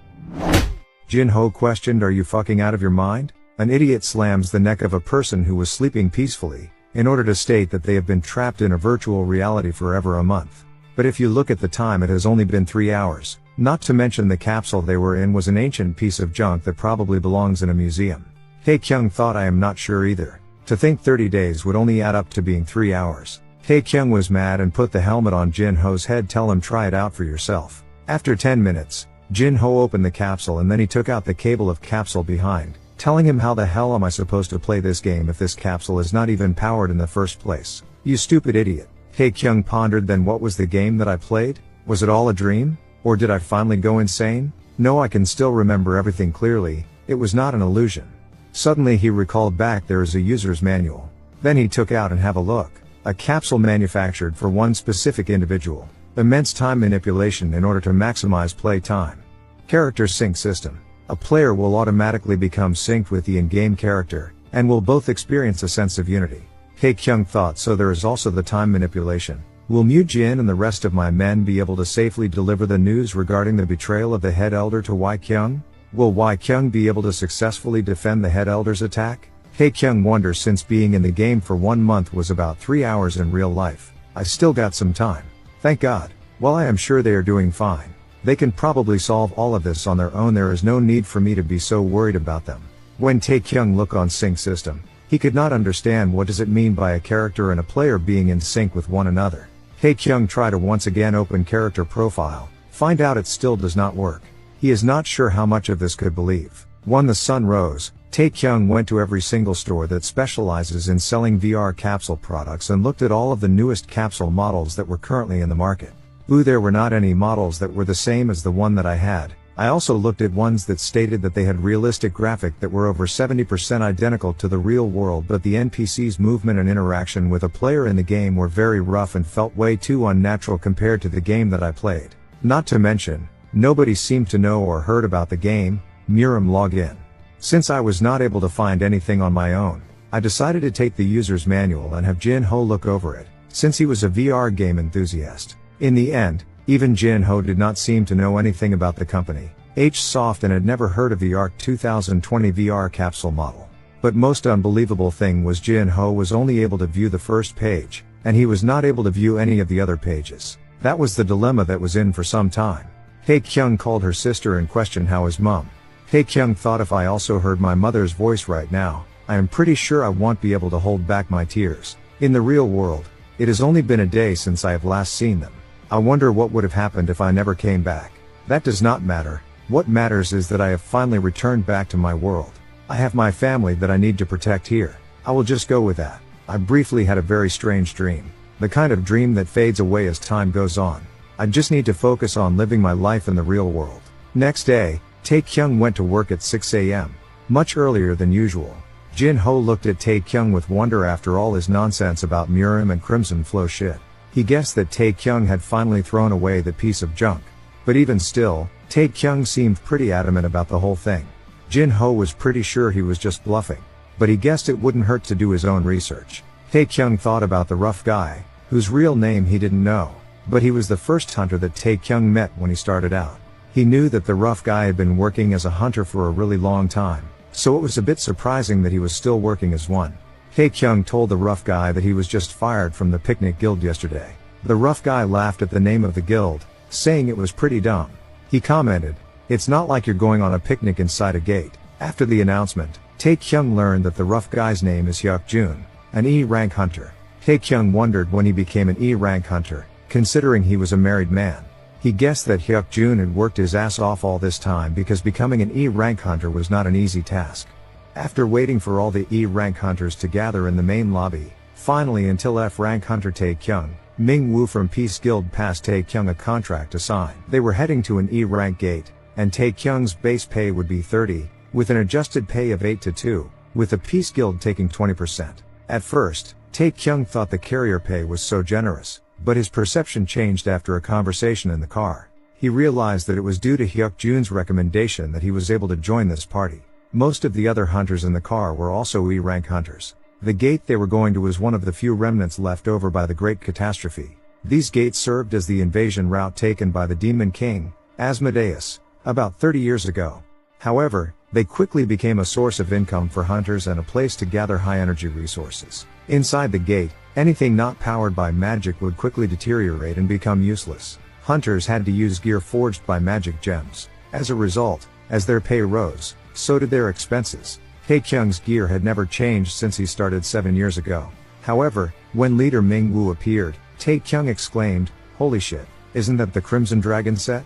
A: Jin Ho questioned, are you fucking out of your mind? An idiot slams the neck of a person who was sleeping peacefully, in order to state that they have been trapped in a virtual reality forever a month. But if you look at the time, it has only been 3 hours. Not to mention the capsule they were in was an ancient piece of junk that probably belongs in a museum. Tae-Kyung thought, I am not sure either. To think 30 days would only add up to being 3 hours. Tae-Kyung was mad and put the helmet on Jin Ho's head, tell him try it out for yourself. After 10 minutes, Jin Ho opened the capsule and then he took out the cable of capsule behind, telling him, how the hell am I supposed to play this game if this capsule is not even powered in the first place? You stupid idiot. Tae-Kyung pondered, then what was the game that I played? Was it all a dream? Or did I finally go insane? No, I can still remember everything clearly. It was not an illusion. Suddenly he recalled back, there is a user's manual. Then he took out and have a look. A capsule manufactured for one specific individual. Immense time manipulation in order to maximize play time. Character sync system. A player will automatically become synced with the in-game character, and will both experience a sense of unity. Tae-Kyung thought, so there is also the time manipulation. Will Mu Jin and the rest of my men be able to safely deliver the news regarding the betrayal of the head elder to Wai Kyung? Will Tae-Kyung be able to successfully defend the head elder's attack? Tae-Kyung wonders, since being in the game for 1 month was about 3 hours in real life. I still got some time. Thank God. While I am sure they are doing fine, they can probably solve all of this on their own. There is no need for me to be so worried about them. When Tae-Kyung looked on sync system, he could not understand what does it mean by a character and a player being in sync with one another. Tae-Kyung tried to once again open character profile, find out it still does not work. He is not sure how much of this could believe. When the sun rose, Tae-Kyung went to every single store that specializes in selling VR capsule products and looked at all of the newest capsule models that were currently in the market. There were not any models that were the same as the one that I had. I also looked at ones that stated that they had realistic graphic that were over 70% identical to the real world, but the NPC's movement and interaction with a player in the game were very rough and felt way too unnatural compared to the game that I played. Not to mention, nobody seemed to know or heard about the game, Murim Login. Since I was not able to find anything on my own, I decided to take the user's manual and have Jin Ho look over it, since he was a VR game enthusiast. In the end, even Jin Ho did not seem to know anything about the company, H-Soft, and had never heard of the ARC 2020 VR capsule model. But most unbelievable thing was Jin Ho was only able to view the first page, and he was not able to view any of the other pages. That was the dilemma that was in for some time. Tae-Kyung called her sister and questioned how is mom. Tae-Kyung thought, if I also heard my mother's voice right now, I am pretty sure I won't be able to hold back my tears. In the real world, it has only been a day since I have last seen them. I wonder what would have happened if I never came back. That does not matter. What matters is that I have finally returned back to my world. I have my family that I need to protect here. I will just go with that. I briefly had a very strange dream. The kind of dream that fades away as time goes on. I just need to focus on living my life in the real world. Next day, Tae-Kyung went to work at 6 a.m. much earlier than usual. Jin Ho looked at Tae-Kyung with wonder after all his nonsense about Murim and Crimson Flow shit. He guessed that Tae-Kyung had finally thrown away the piece of junk. But even still, Tae-Kyung seemed pretty adamant about the whole thing. Jin Ho was pretty sure he was just bluffing, but he guessed it wouldn't hurt to do his own research. Tae-Kyung thought about the rough guy, whose real name he didn't know, but he was the first hunter that Tae-Kyung met when he started out. He knew that the rough guy had been working as a hunter for a really long time, so it was a bit surprising that he was still working as one. Tae-Kyung told the rough guy that he was just fired from the picnic guild yesterday. The rough guy laughed at the name of the guild, saying it was pretty dumb. He commented, "It's not like you're going on a picnic inside a gate." After the announcement, Tae-Kyung learned that the rough guy's name is Hyuk-Jun, an E-rank hunter. Tae-Kyung wondered when he became an E-rank hunter, considering he was a married man. He guessed that Hyuk-Jun had worked his ass off all this time because becoming an E-rank hunter was not an easy task. After waiting for all the E-rank hunters to gather in the main lobby, finally until F-rank hunter Tae-Kyung, Ming-Woo from Peace Guild passed Tae-Kyung a contract to sign. They were heading to an E-rank gate, and Tae-Kyung's base pay would be 30, with an adjusted pay of 8 to 2, with the Peace Guild taking 20%. At first, Tae-Kyung thought the carrier pay was so generous, but his perception changed after a conversation in the car. He realized that it was due to Hyuk-Jun's recommendation that he was able to join this party. Most of the other hunters in the car were also E-rank hunters. The gate they were going to was one of the few remnants left over by the Great Catastrophe. These gates served as the invasion route taken by the Demon King, Asmodeus, about 30 years ago. However, they quickly became a source of income for hunters and a place to gather high-energy resources. Inside the gate, anything not powered by magic would quickly deteriorate and become useless. Hunters had to use gear forged by magic gems. As a result, as their pay rose, so did their expenses. Tae-Kyung's gear had never changed since he started 7 years ago. However, when leader Ming-Woo appeared, Tae-Kyung exclaimed, "Holy shit, isn't that the Crimson Dragon set?"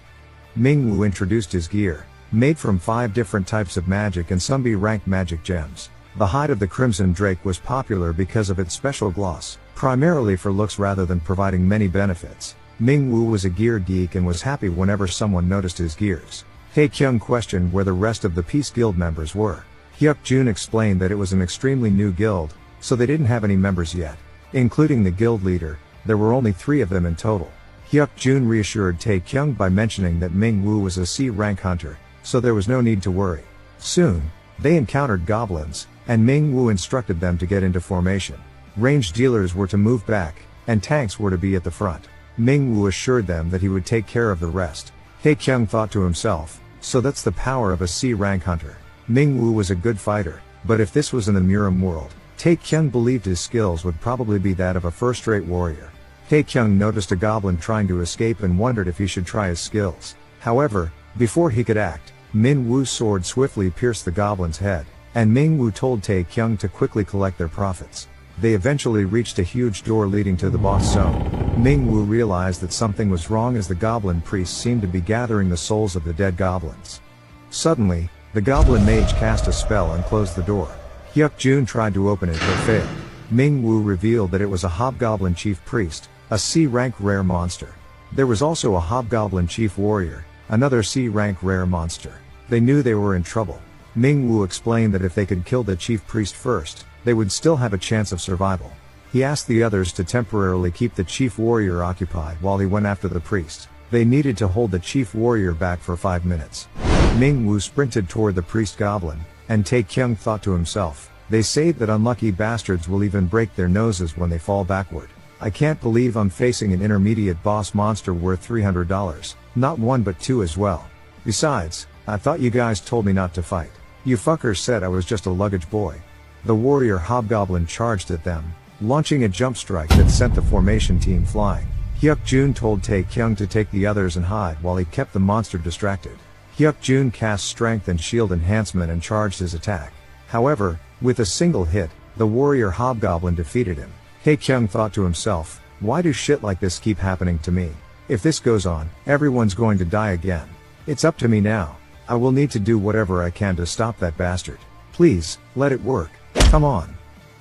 A: Ming-Woo introduced his gear, made from 5 different types of magic and some B-ranked magic gems. The hide of the Crimson Drake was popular because of its special gloss, primarily for looks rather than providing many benefits. Ming-Woo was a gear geek and was happy whenever someone noticed his gears. Tae-Kyung questioned where the rest of the Peace Guild members were. Hyuk-Jun explained that it was an extremely new guild, so they didn't have any members yet. Including the guild leader, there were only 3 of them in total. Hyuk-Jun reassured Tae-Kyung by mentioning that Ming-Woo was a C-rank hunter, so there was no need to worry. Soon, they encountered goblins, and Ming-Woo instructed them to get into formation. Ranged dealers were to move back, and tanks were to be at the front. Ming-Woo assured them that he would take care of the rest. Tae-Kyung thought to himself, So that's the power of a C rank hunter. Ming-Woo was a good fighter, but if this was in the Murim world, Tae-Kyung believed his skills would probably be that of a first-rate warrior. Tae-Kyung noticed a goblin trying to escape and wondered if he should try his skills. However, before he could act, Min-Woo's sword swiftly pierced the goblin's head, and Ming-Woo told Tae-Kyung to quickly collect their profits. They eventually reached a huge door leading to the boss zone. Ming-Woo realized that something was wrong as the goblin priests seemed to be gathering the souls of the dead goblins. Suddenly, the goblin mage cast a spell and closed the door. Hyuk-jun tried to open it but failed. Ming-Woo revealed that it was a hobgoblin chief priest, a C-rank rare monster. There was also a hobgoblin chief warrior, another C-rank rare monster. They knew they were in trouble. Ming-Woo explained that if they could kill the chief priest first, they would still have a chance of survival. He asked the others to temporarily keep the chief warrior occupied while he went after the priest. They needed to hold the chief warrior back for 5 minutes. Ming-Woo sprinted toward the priest goblin, and Tae-Kyung thought to himself, they say that unlucky bastards will even break their noses when they fall backward. I can't believe I'm facing an intermediate boss monster worth $300, not one but two as well. Besides, I thought you guys told me not to fight. You fuckers said I was just a luggage boy. The warrior hobgoblin charged at them, launching a jump strike that sent the formation team flying. Hyuk-jun told Tae-Kyung to take the others and hide while he kept the monster distracted. Hyuk-jun cast strength and shield enhancement and charged his attack. However, with a single hit, the warrior hobgoblin defeated him. Tae-Kyung thought to himself, why do shit like this keep happening to me? If this goes on, everyone's going to die again. It's up to me now. I will need to do whatever I can to stop that bastard. Please, let it work. Come on.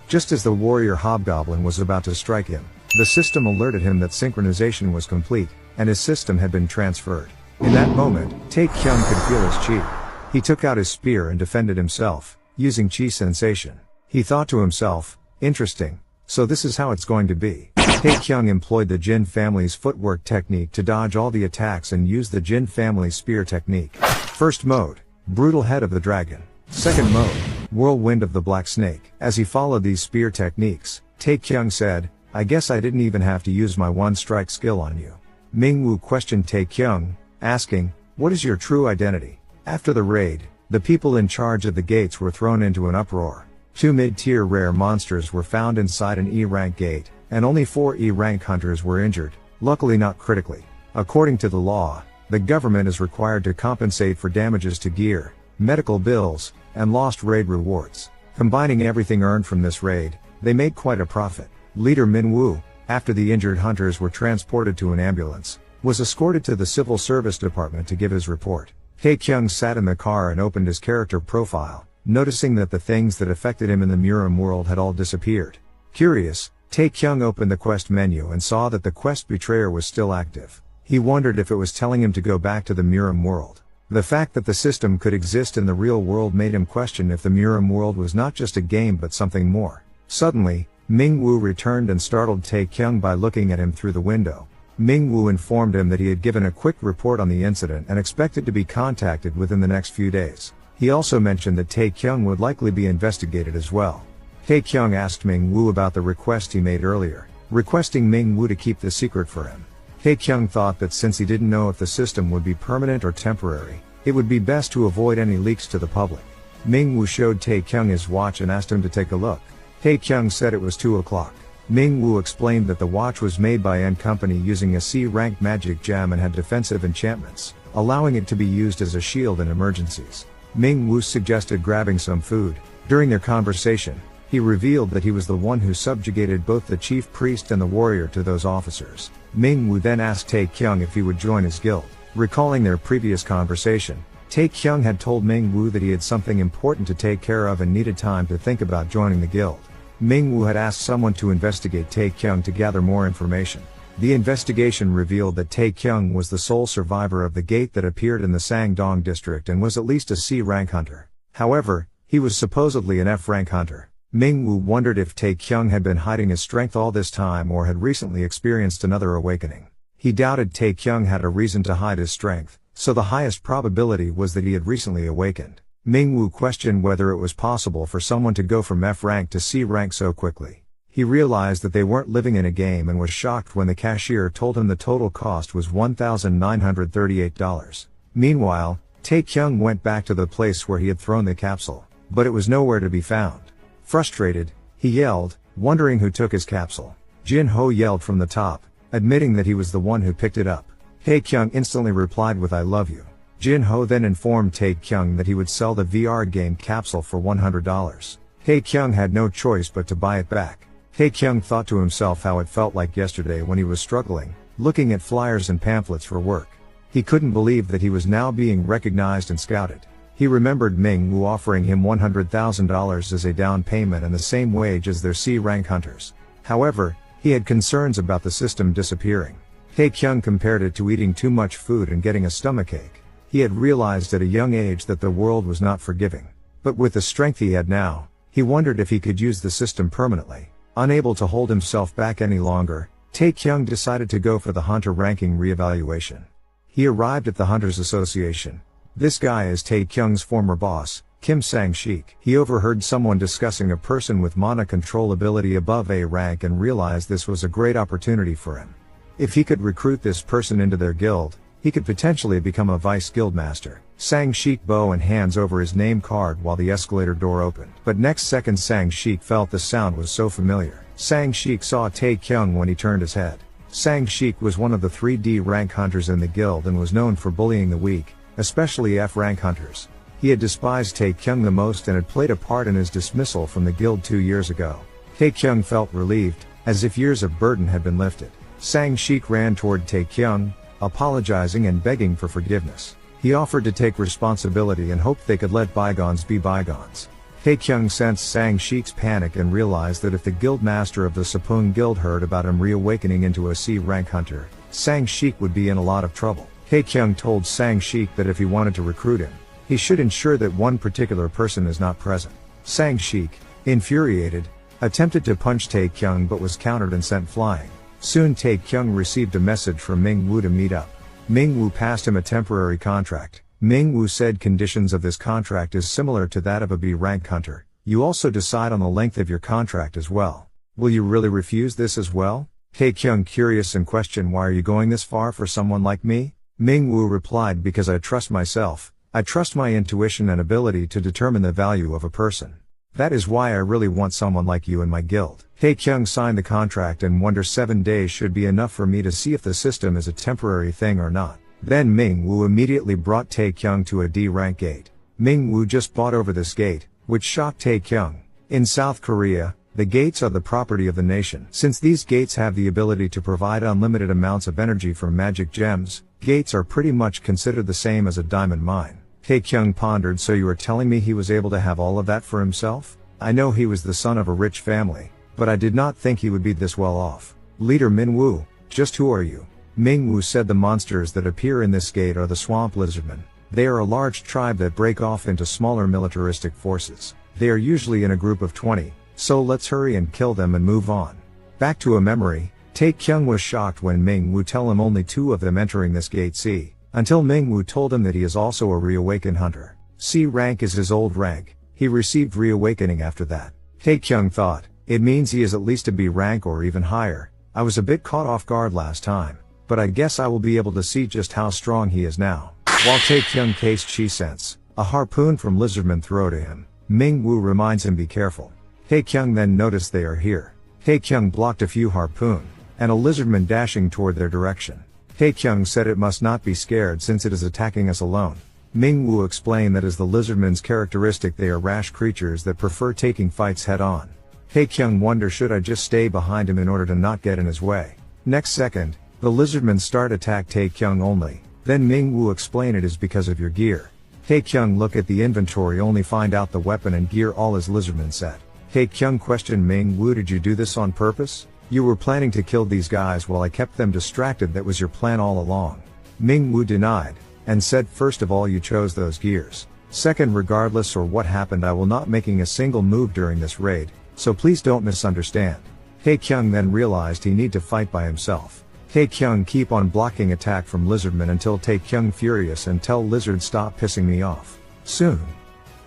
A: Just as the warrior hobgoblin was about to strike him, the system alerted him that synchronization was complete, and his system had been transferred. In that moment, Tae-Kyung could feel his chi. He took out his spear and defended himself, using chi sensation. He thought to himself, interesting, so this is how it's going to be. Tae-Kyung employed the Jin family's footwork technique to dodge all the attacks and used the Jin family spear technique. First mode, brutal head of the dragon. Second mode, whirlwind of the black snake. As he followed these spear techniques, Tae-Kyung said, I guess I didn't even have to use my one-strike skill on you. Ming-Woo questioned Tae-Kyung, asking, what is your true identity? After the raid, the people in charge of the gates were thrown into an uproar. 2 mid-tier rare monsters were found inside an E-rank gate, and only 4 E-rank hunters were injured, luckily not critically. According to the law, the government is required to compensate for damages to gear, medical bills, and lost raid rewards. Combining everything earned from this raid, they made quite a profit. Leader Min-Woo, after the injured hunters were transported to an ambulance, was escorted to the civil service department to give his report. Tae-Kyung sat in the car and opened his character profile, noticing that the things that affected him in the Murim world had all disappeared. Curious, Tae-Kyung opened the quest menu and saw that the quest betrayer was still active. He wondered if it was telling him to go back to the Murim world. The fact that the system could exist in the real world made him question if the Murim world was not just a game but something more. Suddenly, Ming-Woo returned and startled Tae-Kyung by looking at him through the window. Ming-Woo informed him that he had given a quick report on the incident and expected to be contacted within the next few days. He also mentioned that Tae-Kyung would likely be investigated as well. Tae-Kyung asked Ming-Woo about the request he made earlier, requesting Ming-Woo to keep the secret for him. Tae-Kyung thought that since he didn't know if the system would be permanent or temporary, it would be best to avoid any leaks to the public. Ming-Woo showed Tae-Kyung his watch and asked him to take a look. Tae-Kyung said it was 2 o'clock. Ming-Woo explained that the watch was made by N Company using a C-rank magic gem and had defensive enchantments, allowing it to be used as a shield in emergencies. Ming-Woo suggested grabbing some food. During their conversation, he revealed that he was the one who subjugated both the chief priest and the warrior to those officers. Ming-Woo then asked Tae-Kyung if he would join his guild. Recalling their previous conversation, Tae-Kyung had told Ming-Woo that he had something important to take care of and needed time to think about joining the guild. Ming-Woo had asked someone to investigate Tae-Kyung to gather more information. The investigation revealed that Tae-Kyung was the sole survivor of the gate that appeared in the Sangdong district and was at least a C-rank hunter. However, he was supposedly an F-rank hunter. Ming-Woo wondered if Tae-Kyung had been hiding his strength all this time or had recently experienced another awakening. He doubted Tae-Kyung had a reason to hide his strength, so the highest probability was that he had recently awakened. Ming-Woo questioned whether it was possible for someone to go from F-rank to C-rank so quickly. He realized that they weren't living in a game and was shocked when the cashier told him the total cost was $1,938. Meanwhile, Tae-Kyung went back to the place where he had thrown the capsule, but it was nowhere to be found. Frustrated, he yelled, wondering who took his capsule. Jin-ho yelled from the top, admitting that he was the one who picked it up. Tae-Kyung instantly replied with "I love you." Jin-ho then informed Tae-Kyung that he would sell the VR game capsule for $100. Tae-Kyung had no choice but to buy it back. Tae-Kyung thought to himself how it felt like yesterday when he was struggling, looking at flyers and pamphlets for work. He couldn't believe that he was now being recognized and scouted. He remembered Ming-Woo offering him $100,000 as a down payment and the same wage as their C-rank hunters. However, he had concerns about the system disappearing. Tae-Kyung compared it to eating too much food and getting a stomachache. He had realized at a young age that the world was not forgiving. But with the strength he had now, he wondered if he could use the system permanently. Unable to hold himself back any longer, Tae-Kyung decided to go for the hunter ranking reevaluation. He arrived at the Hunters Association. This guy is Tae-Kyung's former boss, Kim Sang-shik. He overheard someone discussing a person with mana control ability above A rank and realized this was a great opportunity for him. If he could recruit this person into their guild, he could potentially become a vice guildmaster. Sang-shik bowed and hands over his name card while the escalator door opened. But next second Sang-shik felt the sound was so familiar. Sang-shik saw Tae-Kyung when he turned his head. Sang-shik was one of the 3D rank hunters in the guild and was known for bullying the weak, especially F rank hunters. He had despised Tae-Kyung the most and had played a part in his dismissal from the guild 2 years ago. Tae-Kyung felt relieved, as if years of burden had been lifted. Sang-shik ran toward Tae-Kyung, apologizing and begging for forgiveness. He offered to take responsibility and hoped they could let bygones be bygones. Tae-Kyung sensed Sang-shik's panic and realized that if the guildmaster of the Sapung Guild heard about him reawakening into a C-rank hunter, Sang-shik would be in a lot of trouble. Tae-Kyung told Sang-shik that if he wanted to recruit him, he should ensure that one particular person is not present. Sang-shik, infuriated, attempted to punch Tae-Kyung but was countered and sent flying. Soon Tae-Kyung received a message from Ming-Woo to meet up. Ming-Woo passed him a temporary contract. Ming-Woo said conditions of this contract is similar to that of a B-rank hunter. You also decide on the length of your contract as well. Will you really refuse this as well? Tae-Kyung curious and questioned, why are you going this far for someone like me? Ming-Woo replied, because I trust myself. I trust my intuition and ability to determine the value of a person. That is why I really want someone like you in my guild. Tae-Kyung signed the contract and wondered 7 days should be enough for me to see if the system is a temporary thing or not. Then Ming-Woo immediately brought Tae-Kyung to a D-rank gate. Ming-Woo just bought over this gate, which shocked Tae-Kyung. In South Korea, the gates are the property of the nation. Since these gates have the ability to provide unlimited amounts of energy from magic gems, gates are pretty much considered the same as a diamond mine. Tae-Kyung pondered, so you are telling me he was able to have all of that for himself? I know he was the son of a rich family, but I did not think he would be this well off. Leader Min-Woo, just who are you? Ming-Woo said the monsters that appear in this gate are the swamp lizardmen. They are a large tribe that break off into smaller militaristic forces. They are usually in a group of 20, so let's hurry and kill them and move on. Back to a memory, Tae-Kyung was shocked when Ming-Woo told him only 2 of them entering this gate C, until Ming-Woo told him that he is also a reawakened hunter. C rank is his old rank. He received reawakening after that. Tae-Kyung thought, it means he is at least a B rank or even higher. I was a bit caught off guard last time, but I guess I will be able to see just how strong he is now. While Tae-Kyung cased Chi Sense, a harpoon from lizardmen throw to him, Ming-Woo reminds him be careful. Tae-Kyung then noticed they are here. Tae-Kyung blocked a few harpoon, and a lizardman dashing toward their direction. Tae-Kyung said it must not be scared since it is attacking us alone. Ming-Woo explained that as the lizardman's characteristic they are rash creatures that prefer taking fights head on. Tae-Kyung wondered, should I just stay behind him in order to not get in his way? Next second, the lizardmen start attack Tae-Kyung only. Then Ming-Woo explained it is because of your gear. Tae-Kyung look at the inventory only find out the weapon and gear all his lizardmen set. Tae-Kyung questioned Ming-Woo, did you do this on purpose? You were planning to kill these guys while I kept them distracted, that was your plan all along. Ming-Woo denied, and said first of all you chose those gears. Second, regardless or what happened I will not making a single move during this raid, so please don't misunderstand. Tae-Kyung then realized he need to fight by himself. Tae-Kyung keep on blocking attack from lizardmen until Tae-Kyung furious and tell lizard stop pissing me off. Soon,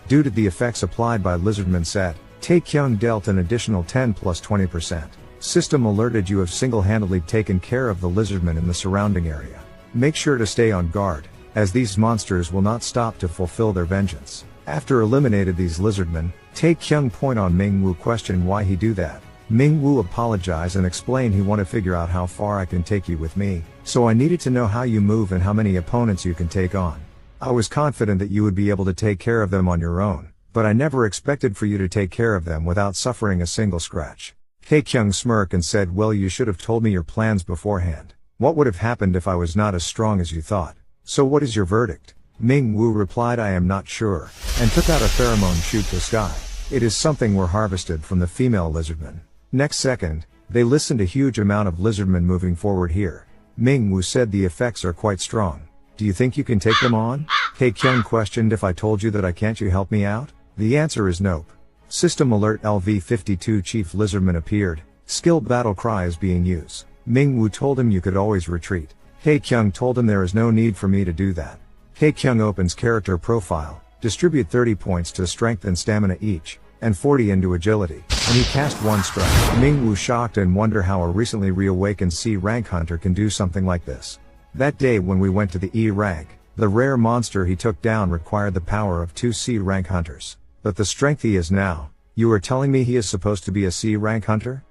A: due to the effects applied by lizardmen set, Tae-Kyung dealt an additional 10 plus 20%. System alerted you have single-handedly taken care of the lizardmen in the surrounding area. Make sure to stay on guard. as these monsters will not stop to fulfill their vengeance. After eliminated these lizardmen, Tae-Kyung point on Ming-Woo question why he do that. Ming-Woo apologized and explained he want to figure out how far I can take you with me, so I needed to know how you move and how many opponents you can take on. I was confident that you would be able to take care of them on your own, but I never expected for you to take care of them without suffering a single scratch. Tae-Kyung smirked and said, well, you should have told me your plans beforehand. What would have happened if I was not as strong as you thought? So what is your verdict? Ming-Woo replied, I am not sure, and took out a pheromone shoot to sky. It is something we're harvested from the female lizardmen. Next second, they listened a huge amount of lizardmen moving forward here. Ming-Woo said the effects are quite strong. Do you think you can take them on? Tae-Kyung questioned, if I told you that I can't, you help me out? The answer is nope. System alert, LV-52 Chief Lizardman appeared. Skill battle cry is being used. Ming-Woo told him you could always retreat. Tae-Kyung told him there is no need for me to do that. Tae-Kyung opens character profile. Distribute 30 points to strength and stamina each, and 40 into agility, and he cast one strike. Ming-Woo shocked and wonder how a recently reawakened C rank hunter can do something like this. That day when we went to the E rank, the rare monster he took down required the power of 2 C rank hunters. But the strength he is now, you are telling me he is supposed to be a C rank hunter?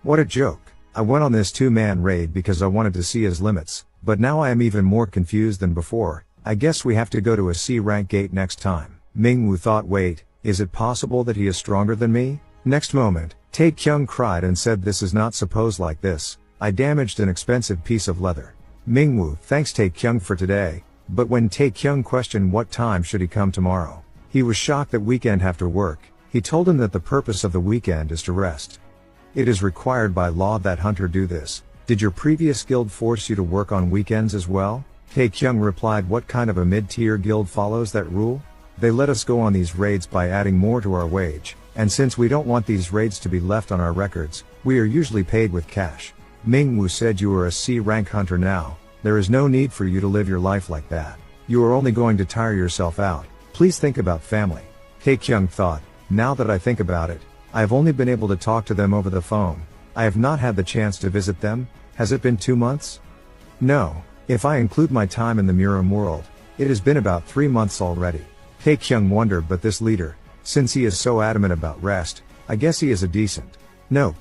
A: What a joke. I went on this 2-man raid because I wanted to see his limits, but now I am even more confused than before. I guess we have to go to a C rank gate next time. Ming-Woo thought, wait, is it possible that he is stronger than me? Next moment, Tae-Kyung cried and said, this is not supposed like this. I damaged an expensive piece of leather. Ming-Woo thanks Tae-Kyung for today, but when Tae-Kyung questioned what time should he come tomorrow, he was shocked that weekend after work. He told him that the purpose of the weekend is to rest. It is required by law that hunter do this. Did your previous guild force you to work on weekends as well? Tae-Kyung replied, what kind of a mid-tier guild follows that rule? They let us go on these raids by adding more to our wage, and since we don't want these raids to be left on our records, we are usually paid with cash. Ming-Woo said, you are a C rank hunter now. There is no need for you to live your life like that. You are only going to tire yourself out. Please think about family. Tae-Kyung thought, now that I think about it, I have only been able to talk to them over the phone. I have not had the chance to visit them. Has it been 2 months? No. If I include my time in the Murim world, it has been about 3 months already. Tae-Kyung wondered, but this leader, since he is so adamant about rest, I guess he is a decent. Nope.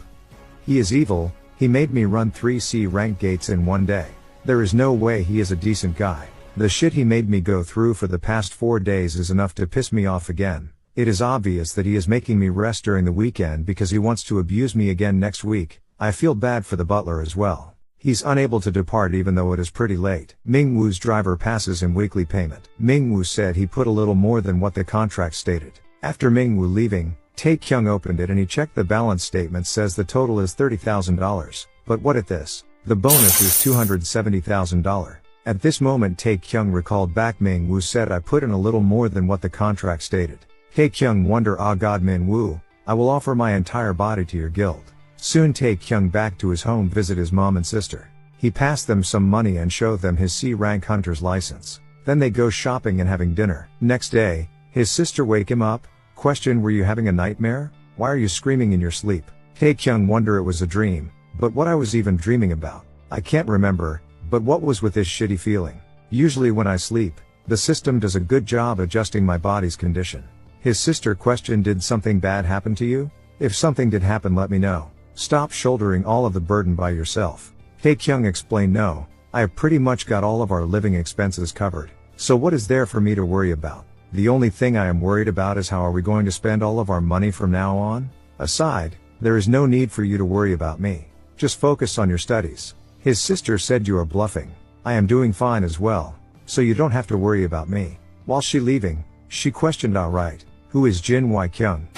A: He is evil. He made me run 3 C rank gates in one day. There is no way he is a decent guy. The shit he made me go through for the past 4 days is enough to piss me off again. It is obvious that he is making me rest during the weekend because he wants to abuse me again next week. I feel bad for the butler as well. He's unable to depart even though it is pretty late. Ming-Woo's driver passes him weekly payment. Ming-Woo said he put a little more than what the contract stated. After Ming-Woo leaving, Tae-Kyung opened it and he checked the balance statement, says the total is $30,000. But what at this? The bonus is $270,000. At this moment Tae-Kyung recalled back Ming-Woo said, I put in a little more than what the contract stated. Tae-Kyung wonder, ah god Ming-Woo, I will offer my entire body to your guild. Soon Tae-Kyung back to his home visit his mom and sister. He passed them some money and showed them his C rank hunter's license. Then they go shopping and having dinner. Next day, his sister wake him up, question, were you having a nightmare? Why are you screaming in your sleep? Tae-Kyung wonder, it was a dream, but what I was even dreaming about, I can't remember, but what was with this shitty feeling? Usually when I sleep, the system does a good job adjusting my body's condition. His sister questioned, did something bad happen to you? If something did happen, let me know. Stop shouldering all of the burden by yourself. Tae-Kyung explained, no, I have pretty much got all of our living expenses covered. So what is there for me to worry about? The only thing I am worried about is how are we going to spend all of our money from now on? Aside, there is no need for you to worry about me. Just focus on your studies. His sister said, you are bluffing. I am doing fine as well, so you don't have to worry about me. While she leaving, she questioned, alright, who is Jin Tae-Kyung?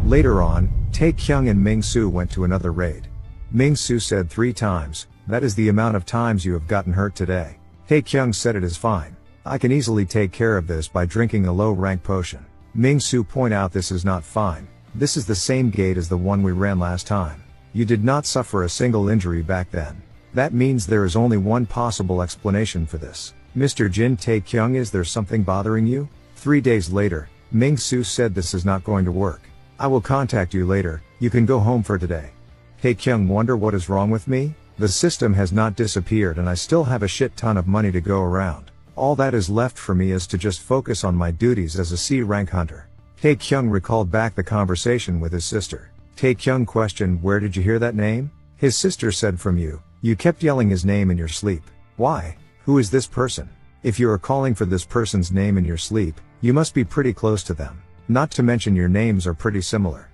A: Later on, Tae-Kyung and Ming-Soo went to another raid. Ming-Soo said 3 times, that is the amount of times you have gotten hurt today. Tae-Kyung said, it is fine. I can easily take care of this by drinking a low rank potion. Ming-Soo point out, this is not fine. This is the same gate as the one we ran last time. You did not suffer a single injury back then. That means there is only one possible explanation for this. Mr. Jin Tae-Kyung, is there something bothering you? 3 days later, Ming-Soo said, this is not going to work. I will contact you later, you can go home for today. Tae-Kyung wonder, what is wrong with me? The system has not disappeared and I still have a shit ton of money to go around. All that is left for me is to just focus on my duties as a C-rank hunter. Tae-Kyung recalled back the conversation with his sister. Tae-Kyung questioned, where did you hear that name? His sister said, from you. You kept yelling his name in your sleep. Why? Who is this person? If you are calling for this person's name in your sleep, you must be pretty close to them. Not to mention your names are pretty similar.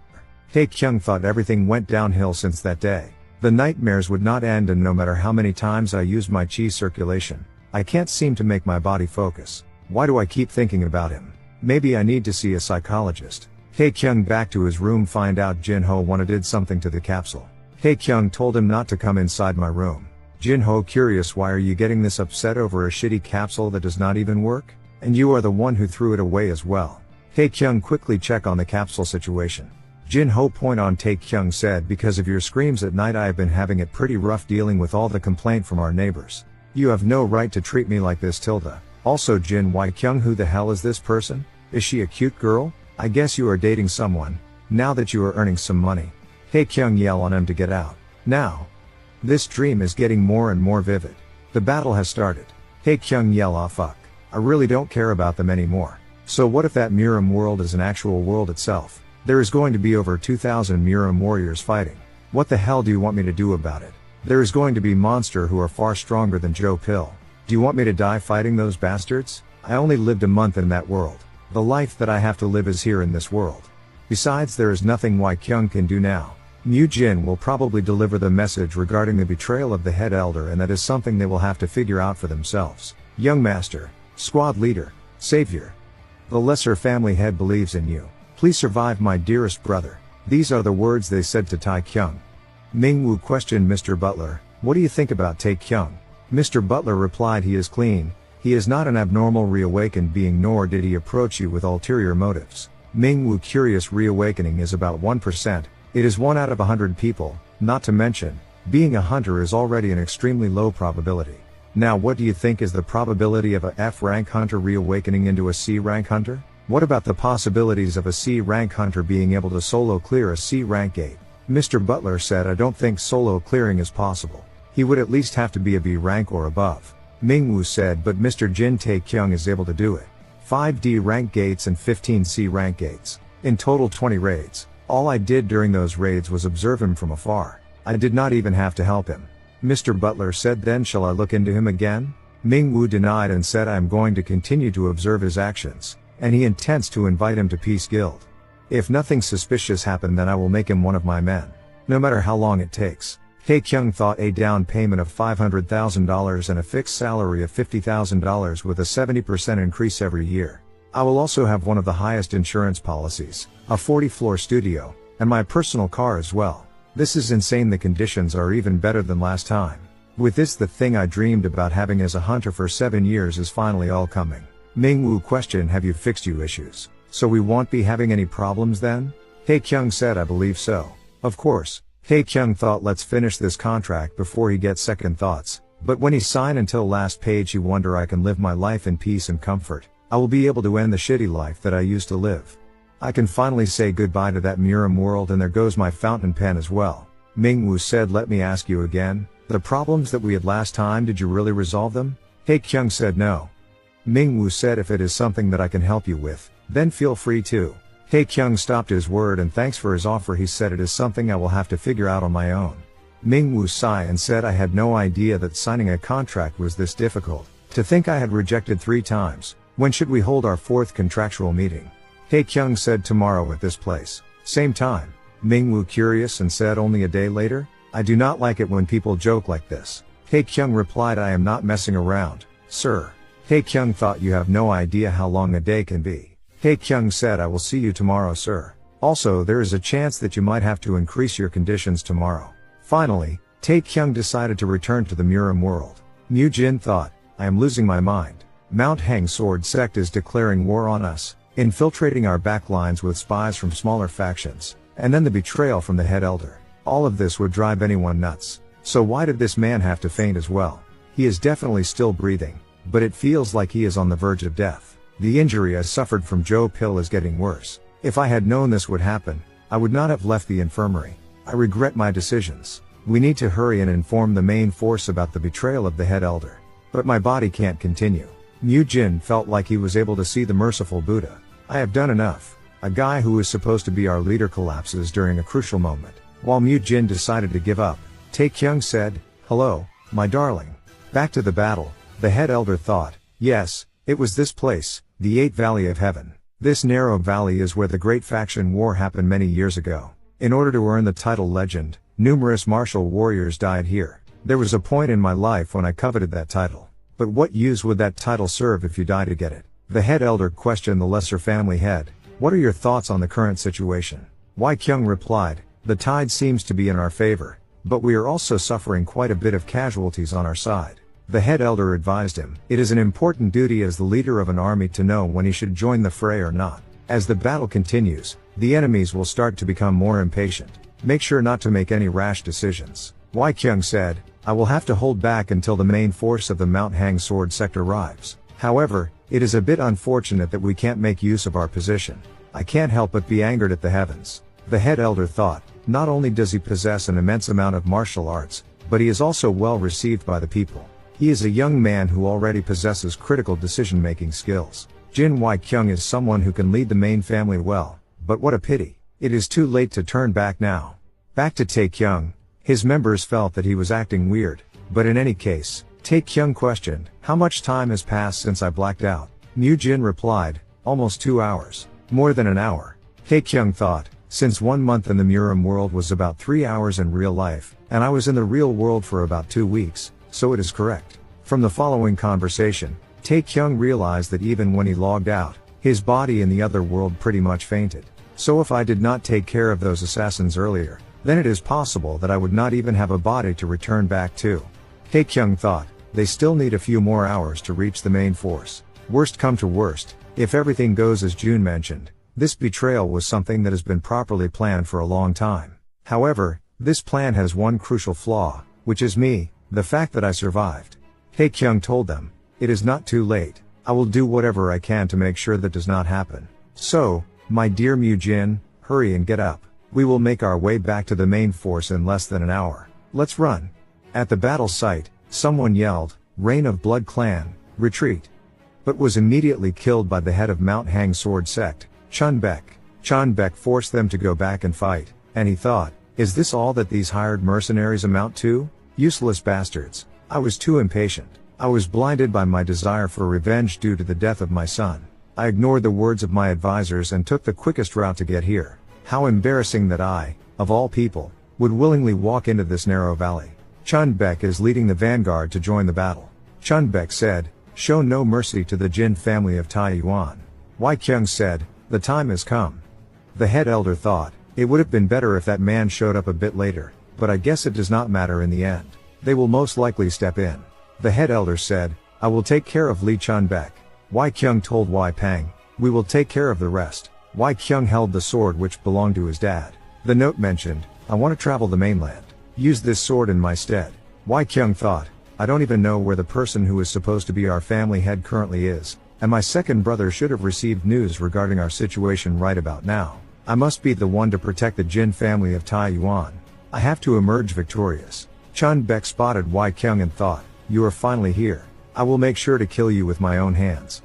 A: Tae-Kyung thought everything went downhill since that day. The nightmares would not end, and no matter how many times I used my chi circulation, I can't seem to make my body focus. Why do I keep thinking about him? Maybe I need to see a psychologist. Tae-Kyung back to his room, find out Jin Ho did something to the capsule. Tae-Kyung told him not to come inside my room. Jin Ho curious, why are you getting this upset over a shitty capsule that does not even work? And you are the one who threw it away as well. Tae-Kyung quickly check on the capsule situation. Jin Ho point on Tae-Kyung said, because of your screams at night I have been having it pretty rough dealing with all the complaint from our neighbors. You have no right to treat me like this, Tilda. Also Jin Tae-Kyung, who the hell is this person? Is she a cute girl? I guess you are dating someone, now that you are earning some money. Tae-Kyung yell on him to get out. Now. This dream is getting more and more vivid. The battle has started. Tae-Kyung yell, ah fuck. I really don't care about them anymore. So what if that Murim world is an actual world itself? There is going to be over 2,000 Murim warriors fighting. What the hell do you want me to do about it? There is going to be monsters who are far stronger than Joe Pill. Do you want me to die fighting those bastards? I only lived a month in that world. The life that I have to live is here in this world. Besides, there is nothing Tae-Kyung can do now. Mu Jin will probably deliver the message regarding the betrayal of the head elder, and that is something they will have to figure out for themselves. Young master, squad leader, savior. The lesser family head believes in you. Please survive, my dearest brother. These are the words they said to Tae-Kyung. Mingwu questioned Mr. Butler, what do you think about Tae-Kyung? Mr. Butler replied, he is clean. He is not an abnormal reawakened being, nor did he approach you with ulterior motives. Mingwu curious, reawakening is about 1%. It is 1 out of 100 people, not to mention, being a hunter is already an extremely low probability. Now what do you think is the probability of a F-rank hunter reawakening into a C-rank hunter? What about the possibilities of a C-rank hunter being able to solo clear a C-rank gate? Mr. Butler said, I don't think solo clearing is possible. He would at least have to be a B rank or above. Mingwu said, but Mr. Jin Tae-Kyung is able to do it. 5 D rank gates and 15 C rank gates. In total 20 raids. All I did during those raids was observe him from afar. I did not even have to help him. Mr. Butler said, then shall I look into him again? Mingwu denied and said, I am going to continue to observe his actions, and he intends to invite him to Peace Guild. If nothing suspicious happened, then I will make him one of my men. No matter how long it takes. Tae-Kyung thought a down payment of $500,000 and a fixed salary of $50,000 with a 70% increase every year. I will also have one of the highest insurance policies, a 40-floor studio, and my personal car as well. This is insane. The conditions are even better than last time. With this, the thing I dreamed about having as a hunter for 7 years is finally all coming. Mingwu questioned, have you fixed your issues? So we won't be having any problems then? Tae-Kyung said, I believe so. Of course. Tae-Kyung thought, let's finish this contract before he gets second thoughts. But when he signed until last page, he wonder, I can live my life in peace and comfort. I will be able to end the shitty life that I used to live. I can finally say goodbye to that Murim world, and there goes my fountain pen as well. Mingwu said, let me ask you again, the problems that we had last time, did you really resolve them? Tae-Kyung said no. Mingwu said, if it is something that I can help you with, then feel free to. Tae-Kyung stopped his word and thanks for his offer. He said, it is something I will have to figure out on my own. Mingwu sighed and said, I had no idea that signing a contract was this difficult. To think I had rejected 3 times. When should we hold our 4th contractual meeting? Tae-Kyung said, tomorrow at this place. Same time. Mingwu curious and said, only a day later? I do not like it when people joke like this. Tae-Kyung replied, I am not messing around, sir. Tae-Kyung thought, you have no idea how long a day can be. Tae-Kyung said, I will see you tomorrow, sir. Also, there is a chance that you might have to increase your conditions tomorrow. Finally, Tae-Kyung decided to return to the Murim world. Mu Jin thought, I am losing my mind. Mount Hang Sword sect is declaring war on us, infiltrating our backlines with spies from smaller factions, and then the betrayal from the head elder. All of this would drive anyone nuts. So why did this man have to faint as well? He is definitely still breathing, but it feels like he is on the verge of death. The injury I suffered from Joe Pill is getting worse. If I had known this would happen, I would not have left the infirmary. I regret my decisions. We need to hurry and inform the main force about the betrayal of the head elder. But my body can't continue. Jin felt like he was able to see the merciful Buddha. I have done enough. A guy who is supposed to be our leader collapses during a crucial moment. While Jin decided to give up, Tae-Kyung said, "Hello, my darling." Back to the battle, the head elder thought. Yes, it was this place, the 8th Valley of Heaven. This narrow valley is where the Great Faction War happened many years ago. In order to earn the title Legend, numerous martial warriors died here. There was a point in my life when I coveted that title. But what use would that title serve if you die to get it? The head elder questioned the lesser family head. What are your thoughts on the current situation? Kyung replied, the tide seems to be in our favor, but we are also suffering quite a bit of casualties on our side. The head elder advised him, it is an important duty as the leader of an army to know when he should join the fray or not. As the battle continues, the enemies will start to become more impatient. Make sure not to make any rash decisions. Kyung said, I will have to hold back until the main force of the Mount Hang Sword sect arrives. However, it is a bit unfortunate that we can't make use of our position. I can't help but be angered at the heavens. The head elder thought, not only does he possess an immense amount of martial arts, but he is also well received by the people. He is a young man who already possesses critical decision-making skills. Jin Tae-Kyung is someone who can lead the main family well, but what a pity. It is too late to turn back now. Back to Tae-Kyung. His members felt that he was acting weird, but in any case, Tae-Kyung questioned, how much time has passed since I blacked out? Jin replied, almost 2 hours. More than an hour. Tae-Kyung thought, since 1 month in the Murim world was about 3 hours in real life, and I was in the real world for about 2 weeks, so it is correct. From the following conversation, Tae-Kyung realized that even when he logged out, his body in the other world pretty much fainted. So if I did not take care of those assassins earlier, then it is possible that I would not even have a body to return back to. Tae-Kyung thought, they still need a few more hours to reach the main force. Worst come to worst, if everything goes as June mentioned, this betrayal was something that has been properly planned for a long time. However, this plan has one crucial flaw, which is me, the fact that I survived. Tae-Kyung told them, it is not too late. I will do whatever I can to make sure that does not happen. So, my dear Jin, hurry and get up. We will make our way back to the main force in less than an hour. Let's run. At the battle site, someone yelled, Rain of Blood Clan, retreat. But was immediately killed by the head of Mount Hang Sword sect, Chunbek. Chunbek forced them to go back and fight, and he thought, is this all that these hired mercenaries amount to? Useless bastards. I was too impatient. I was blinded by my desire for revenge due to the death of my son. I ignored the words of my advisors and took the quickest route to get here. How embarrassing that I, of all people, would willingly walk into this narrow valley. Chunbek is leading the vanguard to join the battle. Chunbek said, show no mercy to the Jin family of Taiyuan. Kyung said, the time has come. The head elder thought, it would have been better if that man showed up a bit later, but I guess it does not matter in the end. They will most likely step in. The head elder said, I will take care of Lee Chunbek. Kyung told Pang, we will take care of the rest. Kyung held the sword which belonged to his dad. The note mentioned, I want to travel the mainland. Use this sword in my stead. Kyung thought, I don't even know where the person who is supposed to be our family head currently is, and my second brother should have received news regarding our situation right about now. I must be the one to protect the Jin family of Taiyuan. I have to emerge victorious. Chunbek spotted Kyung and thought, you are finally here. I will make sure to kill you with my own hands.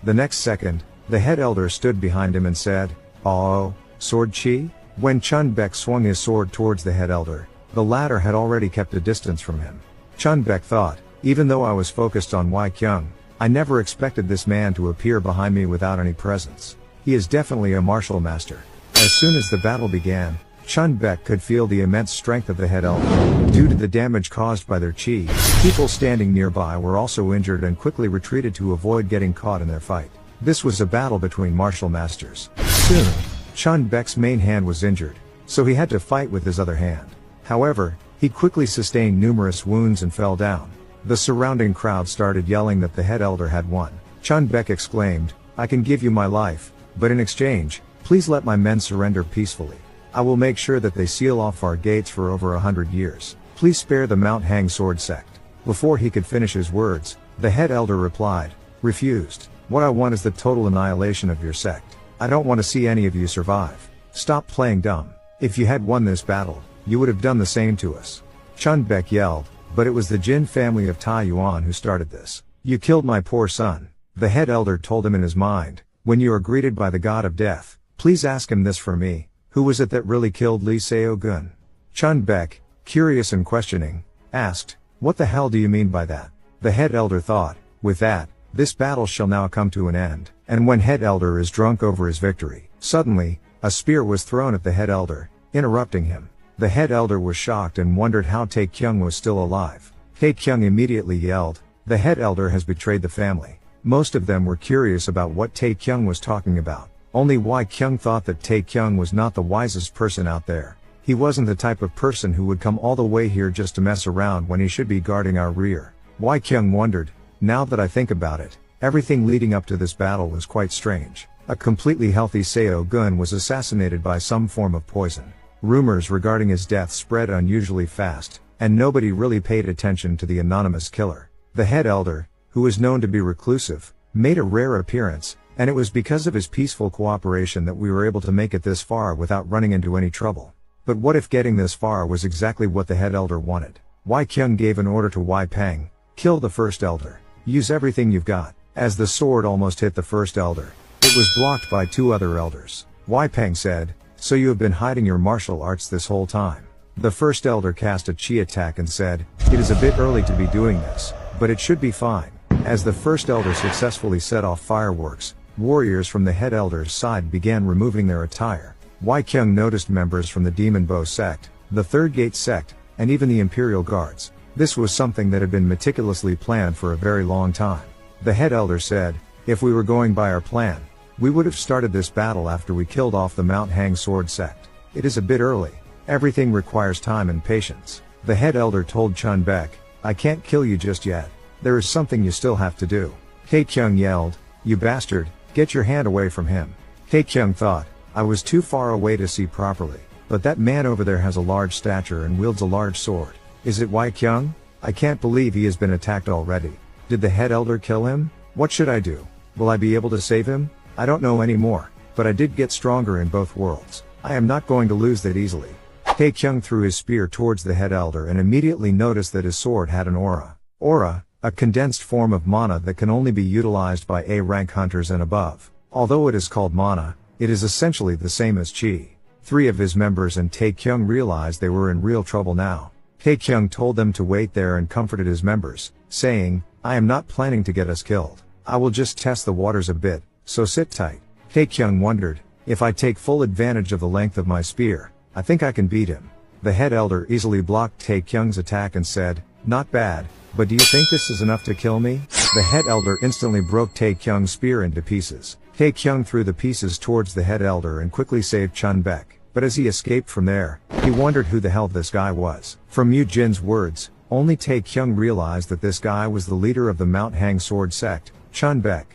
A: The next second, the head elder stood behind him and said, oh, sword chi? When Chunbek swung his sword towards the head elder, the latter had already kept a distance from him. Chunbek thought, even though I was focused on Kyung, I never expected this man to appear behind me without any presence. He is definitely a martial master. As soon as the battle began, Chunbek could feel the immense strength of the head elder. Due to the damage caused by their chi, people standing nearby were also injured and quickly retreated to avoid getting caught in their fight. This was a battle between martial masters. Soon, Chunbek's main hand was injured, so he had to fight with his other hand. However, he quickly sustained numerous wounds and fell down. The surrounding crowd started yelling that the head elder had won. Chunbek exclaimed, I can give you my life, but in exchange, please let my men surrender peacefully. I will make sure that they seal off our gates for over 100 years. Please spare the Mount Hang Sword sect. Before he could finish his words, the head elder replied, refused. What I want is the total annihilation of your sect. I don't want to see any of you survive. Stop playing dumb. If you had won this battle, you would have done the same to us. Chunbek yelled, but it was the Jin family of Taiyuan who started this. You killed my poor son. The head elder told him in his mind, when you are greeted by the god of death, please ask him this for me, who was it that really killed Lee Seo-gun? Chun Baek, curious and questioning, asked, what the hell do you mean by that? The head elder thought, with that, this battle shall now come to an end, and when head elder is drunk over his victory. Suddenly, a spear was thrown at the head elder, interrupting him. The head elder was shocked and wondered how Tae-Kyung was still alive. Tae-Kyung immediately yelled, the head elder has betrayed the family. Most of them were curious about what Tae-Kyung was talking about. Only Wai-kyung thought that Tae-Kyung was not the wisest person out there. He wasn't the type of person who would come all the way here just to mess around when he should be guarding our rear. Wai-kyung wondered, now that I think about it, everything leading up to this battle was quite strange. A completely healthy Seo-gun was assassinated by some form of poison. Rumors regarding his death spread unusually fast, and nobody really paid attention to the anonymous killer. The head elder, who was known to be reclusive, made a rare appearance, and it was because of his peaceful cooperation that we were able to make it this far without running into any trouble. But what if getting this far was exactly what the head elder wanted? Wai-kyung gave an order to Wai-peng, kill the first elder. Use everything you've got. As the sword almost hit the first elder, it was blocked by two other elders. Wai-peng said, so you have been hiding your martial arts this whole time. The first elder cast a chi attack and said, it is a bit early to be doing this, but it should be fine. As the first elder successfully set off fireworks, warriors from the head elder's side began removing their attire. Wai-kyung noticed members from the Demon Bow sect, the Third Gate sect, and even the Imperial Guards. This was something that had been meticulously planned for a very long time. The head elder said, if we were going by our plan, we would have started this battle after we killed off the Mount Hang Sword sect. It is a bit early. Everything requires time and patience. The head elder told Chun Baek, I can't kill you just yet. There is something you still have to do. Tae-Kyung yelled, you bastard, get your hand away from him. Tae-Kyung thought, I was too far away to see properly, but that man over there has a large stature and wields a large sword. Is it Wai-kyung? I can't believe he has been attacked already. Did the head elder kill him? What should I do? Will I be able to save him? I don't know anymore, but I did get stronger in both worlds. I am not going to lose that easily. Tae-Kyung threw his spear towards the head elder and immediately noticed that his sword had an aura. Aura, a condensed form of mana that can only be utilized by A-rank hunters and above. Although it is called mana, it is essentially the same as chi. Three of his members and Tae-Kyung realized they were in real trouble now. Tae-Kyung told them to wait there and comforted his members, saying, I am not planning to get us killed. I will just test the waters a bit, so sit tight. Tae-Kyung wondered, if I take full advantage of the length of my spear, I think I can beat him. The head elder easily blocked Tae-Kyung's attack and said, not bad, but do you think this is enough to kill me? The head elder instantly broke Tae-Kyung's spear into pieces. Tae-Kyung threw the pieces towards the head elder and quickly saved Chun Baek. But as he escaped from there, he wondered who the hell this guy was. From Mu Jin's words, only Tae-Kyung realized that this guy was the leader of the Mount Hang Sword sect, Chun Baek.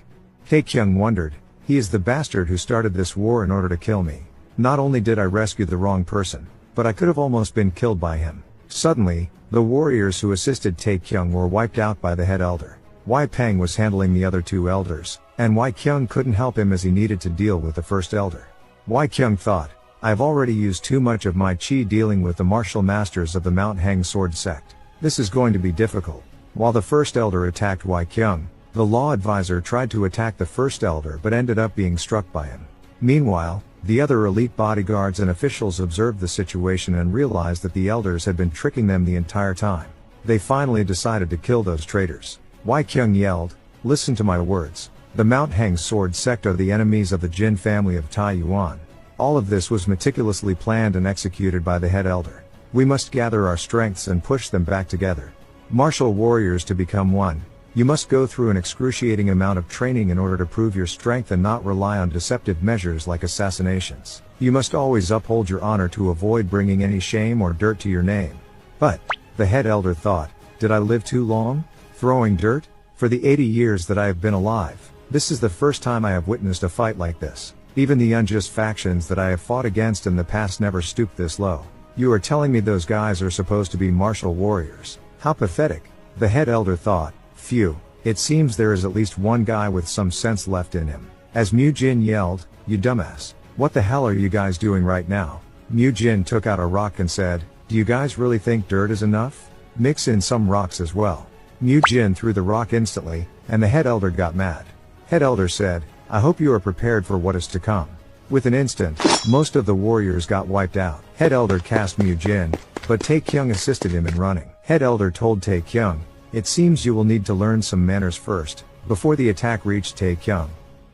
A: Tae-Kyung wondered, he is the bastard who started this war in order to kill me. Not only did I rescue the wrong person, but I could have almost been killed by him. Suddenly, the warriors who assisted Tae-Kyung were wiped out by the head elder. Wai-peng was handling the other two elders, and Wai-kyung couldn't help him as he needed to deal with the first elder. Wai-kyung thought, I've already used too much of my chi dealing with the martial masters of the Mount Hang Sword sect. This is going to be difficult. While the first elder attacked Wai-kyung, the law advisor tried to attack the first elder but ended up being struck by him. Meanwhile, the other elite bodyguards and officials observed the situation and realized that the elders had been tricking them the entire time. They finally decided to kill those traitors. Wai-kyung yelled, listen to my words. The Mount Hang Sword sect are the enemies of the Jin family of Taiyuan. All of this was meticulously planned and executed by the head elder. We must gather our strengths and push them back together. Martial warriors to become one, you must go through an excruciating amount of training in order to prove your strength and not rely on deceptive measures like assassinations. You must always uphold your honor to avoid bringing any shame or dirt to your name. But, the head elder thought, did I live too long? Throwing dirt? For the 80 years that I have been alive, this is the first time I have witnessed a fight like this. Even the unjust factions that I have fought against in the past never stooped this low. You are telling me those guys are supposed to be martial warriors? How pathetic. The head elder thought, phew, it seems there is at least one guy with some sense left in him. As Mu Jin yelled, you dumbass. What the hell are you guys doing right now? Mu Jin took out a rock and said, do you guys really think dirt is enough? Mix in some rocks as well. Mu Jin threw the rock instantly, and the head elder got mad. Head elder said, I hope you are prepared for what is to come. With an instant, most of the warriors got wiped out. Head elder cast Jin, but Tae-Kyung assisted him in running. Head elder told Tae-Kyung, it seems you will need to learn some manners first, before the attack reached Tae-Kyung.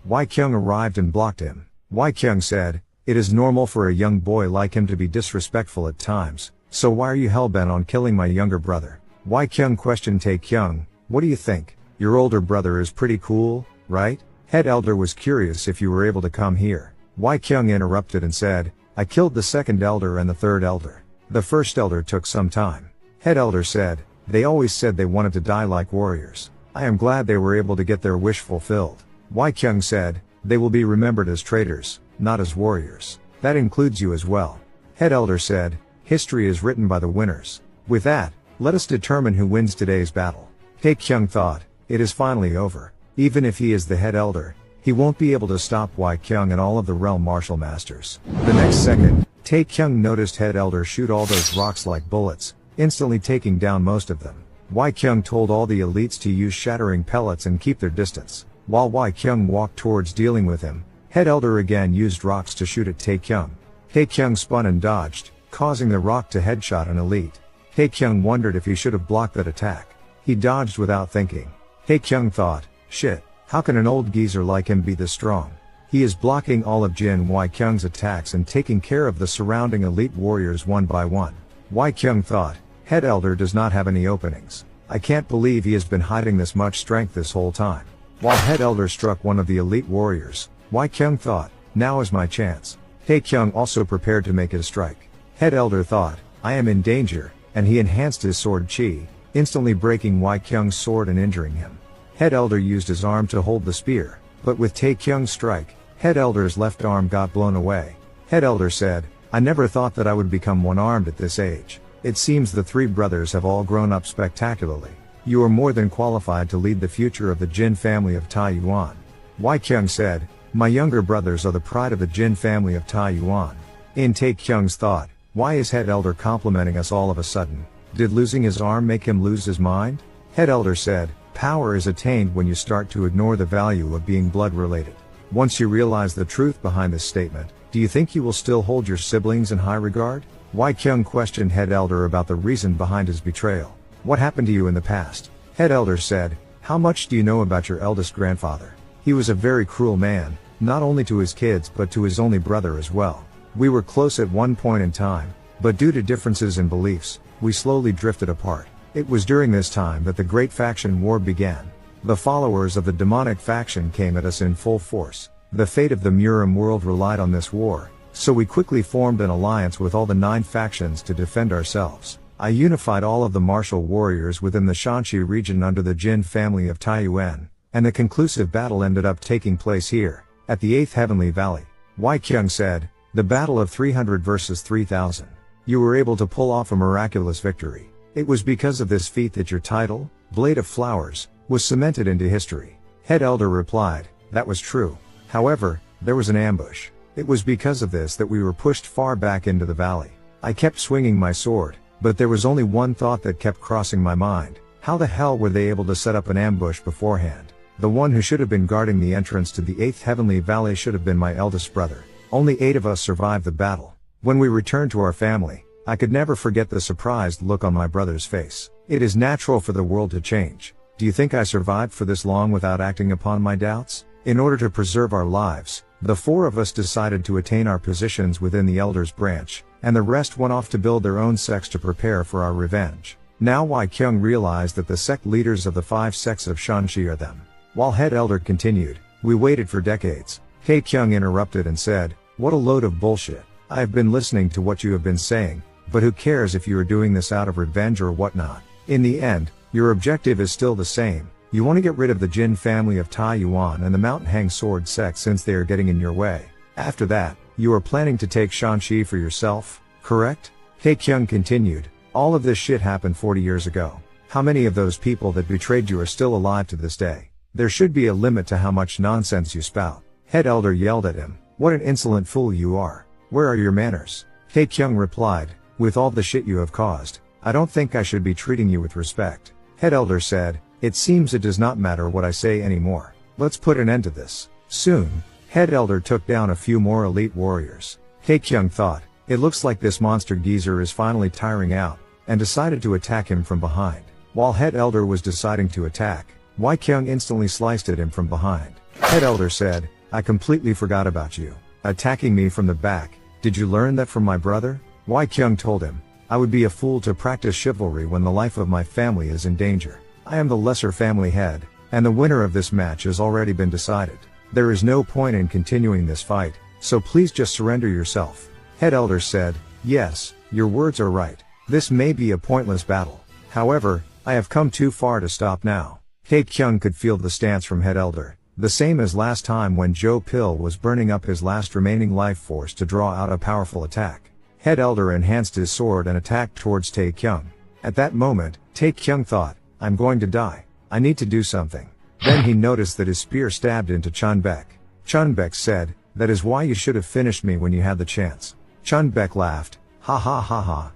A: Kyung arrived and blocked him. Kyung said, it is normal for a young boy like him to be disrespectful at times, so why are you hellbent on killing my younger brother? Kyung questioned Tae-Kyung, what do you think? Your older brother is pretty cool, right? Head elder was curious if you were able to come here. Kyung interrupted and said, I killed the second elder and the third elder. The first elder took some time. Head elder said, they always said they wanted to die like warriors. I am glad they were able to get their wish fulfilled. Kyung said, they will be remembered as traitors, not as warriors. That includes you as well. Head elder said, history is written by the winners. With that, let us determine who wins today's battle. Tae-Kyung thought, it is finally over. Even if he is the head elder, he won't be able to stop Kyung and all of the realm martial masters. The next second, Tae-Kyung noticed head elder shoot all those rocks like bullets, instantly taking down most of them. Kyung told all the elites to use shattering pellets and keep their distance. While Kyung walked towards dealing with him, head elder again used rocks to shoot at Tae-Kyung. Tae-Kyung spun and dodged, causing the rock to headshot an elite. Tae-Kyung wondered if he should have blocked that attack. He dodged without thinking. Tae-Kyung thought, shit. How can an old geezer like him be this strong? He is blocking all of Jin Kyung's attacks and taking care of the surrounding elite warriors one by one. Kyung thought, head elder does not have any openings. I can't believe he has been hiding this much strength this whole time. While head elder struck one of the elite warriors, Kyung thought, now is my chance. Tae-Kyung also prepared to make his strike. Head elder thought, I am in danger, and he enhanced his sword chi, instantly breaking Kyung's sword and injuring him. Head elder used his arm to hold the spear, but with Tae-Kyung's strike, head elder's left arm got blown away. Head elder said, I never thought that I would become one-armed at this age. It seems the three brothers have all grown up spectacularly. You are more than qualified to lead the future of the Jin family of Tae-Yuan. Kyung said, my younger brothers are the pride of the Jin family of Tae-Yuan. In Tae-Kyung's thought, why is head elder complimenting us all of a sudden? Did losing his arm make him lose his mind? Head elder said, power is attained when you start to ignore the value of being blood related. Once you realize the truth behind this statement, do you think you will still hold your siblings in high regard? Kyung questioned head elder about the reason behind his betrayal. What happened to you in the past? Head elder said, how much do you know about your eldest grandfather? He was a very cruel man, not only to his kids but to his only brother as well. We were close at one point in time, but due to differences in beliefs, we slowly drifted apart. It was during this time that the Great Faction War began. The followers of the demonic faction came at us in full force. The fate of the Murim world relied on this war, so we quickly formed an alliance with all the 9 factions to defend ourselves. I unified all of the martial warriors within the Shanxi region under the Jin family of Tae-Yuan, and the conclusive battle ended up taking place here, at the 8th Heavenly Valley. Kyung said, the battle of 300 versus 3000. You were able to pull off a miraculous victory. It was because of this feat that your title, Blade of Flowers, was cemented into history. Head elder replied, that was true. However, there was an ambush. It was because of this that we were pushed far back into the valley. I kept swinging my sword, but there was only one thought that kept crossing my mind. How the hell were they able to set up an ambush beforehand? The one who should have been guarding the entrance to the 8th Heavenly Valley should have been my eldest brother. Only 8 of us survived the battle. When we returned to our family, I could never forget the surprised look on my brother's face. It is natural for the world to change. Do you think I survived for this long without acting upon my doubts? In order to preserve our lives, the 4 of us decided to attain our positions within the Elders branch, and the rest went off to build their own sects to prepare for our revenge. Now Kyung realized that the sect leaders of the 5 sects of Shanxi are them. While head elder continued, we waited for decades. Tae-Kyung interrupted and said, what a load of bullshit. I have been listening to what you have been saying, but who cares if you are doing this out of revenge or whatnot? In the end, your objective is still the same. You want to get rid of the Jin family of Tae-Yuan and the Mountain Hang Sword sect since they are getting in your way. After that, you are planning to take Shanxi for yourself, correct? Tae-Kyung continued, all of this shit happened 40 years ago. How many of those people that betrayed you are still alive to this day? There should be a limit to how much nonsense you spout. Head elder yelled at him, what an insolent fool you are. Where are your manners? Tae-Kyung replied, with all the shit you have caused, I don't think I should be treating you with respect. Head elder said, it seems it does not matter what I say anymore. Let's put an end to this. Soon, Head Elder took down a few more elite warriors. Tae-Kyung thought, it looks like this monster geezer is finally tiring out, and decided to attack him from behind. While Head Elder was deciding to attack, Tae-Kyung instantly sliced at him from behind. Head Elder said, I completely forgot about you. Attacking me from the back, did you learn that from my brother? Tae-Kyung told him, I would be a fool to practice chivalry when the life of my family is in danger. I am the lesser family head, and the winner of this match has already been decided. There is no point in continuing this fight, so please just surrender yourself. Head Elder said, yes, your words are right. This may be a pointless battle. However, I have come too far to stop now. Tae-Kyung could feel the stance from Head Elder, the same as last time when Joe Pill was burning up his last remaining life force to draw out a powerful attack. Head Elder enhanced his sword and attacked towards Tae-Kyung. At that moment, Tae-Kyung thought, I'm going to die. I need to do something. Then he noticed that his spear stabbed into Chunbek. Chunbek said, that is why you should have finished me when you had the chance. Chunbek laughed, ha ha ha ha.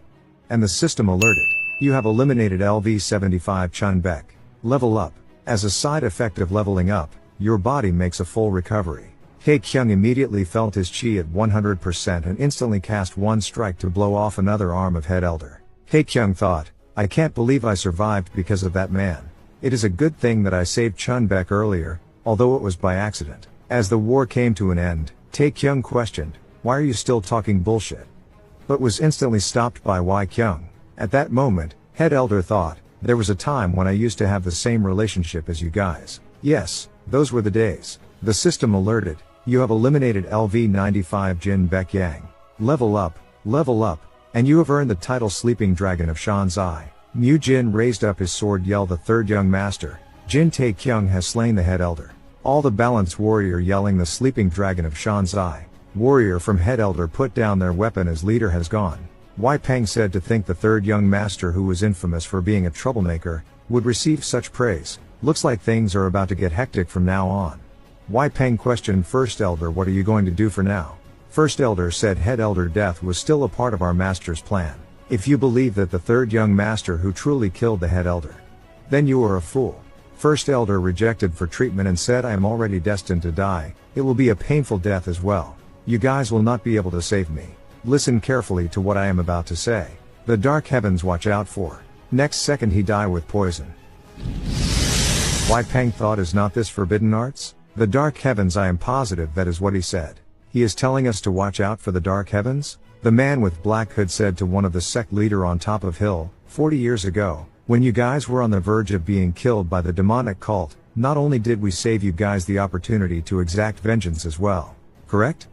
A: And the system alerted. You have eliminated LV-75 Chunbek. Level up. As a side effect of leveling up, your body makes a full recovery. Tae-Kyung immediately felt his chi at 100% and instantly cast one strike to blow off another arm of Head Elder. Tae-Kyung thought, I can't believe I survived because of that man. It is a good thing that I saved Chunbek earlier, although it was by accident. As the war came to an end, Tae-Kyung questioned, why are you still talking bullshit? But was instantly stopped by Tae-Kyung. At that moment, Head Elder thought, there was a time when I used to have the same relationship as you guys. Yes, those were the days. The system alerted, you have eliminated LV-95 Jin Tae-Kyung. Level up, and you have earned the title Sleeping Dragon of Shanzai. Mu Jin raised up his sword, yelled the third young master, Jin Tae-Kyung has slain the Head Elder. All the balanced warrior yelling the Sleeping Dragon of Shanzai. Warrior from Head Elder put down their weapon as leader has gone. Wai Peng said to think the third young master, who was infamous for being a troublemaker, would receive such praise. Looks like things are about to get hectic from now on. Wai Peng questioned First Elder, what are you going to do for now? First Elder said Head Elder death was still a part of our master's plan. If you believe that the third young master who truly killed the Head Elder, then you are a fool. First Elder rejected for treatment and said I am already destined to die, it will be a painful death as well. You guys will not be able to save me. Listen carefully to what I am about to say. The dark heavens watch out for. Next second he die with poison. Wai Peng thought, is not this forbidden arts? The dark heavens, I am positive that is what he said. He is telling us to watch out for the dark heavens? The man with black hood said to one of the sect leader on top of hill, 40 years ago, when you guys were on the verge of being killed by the demonic cult, not only did we save you guys the opportunity to exact vengeance as well. Correct?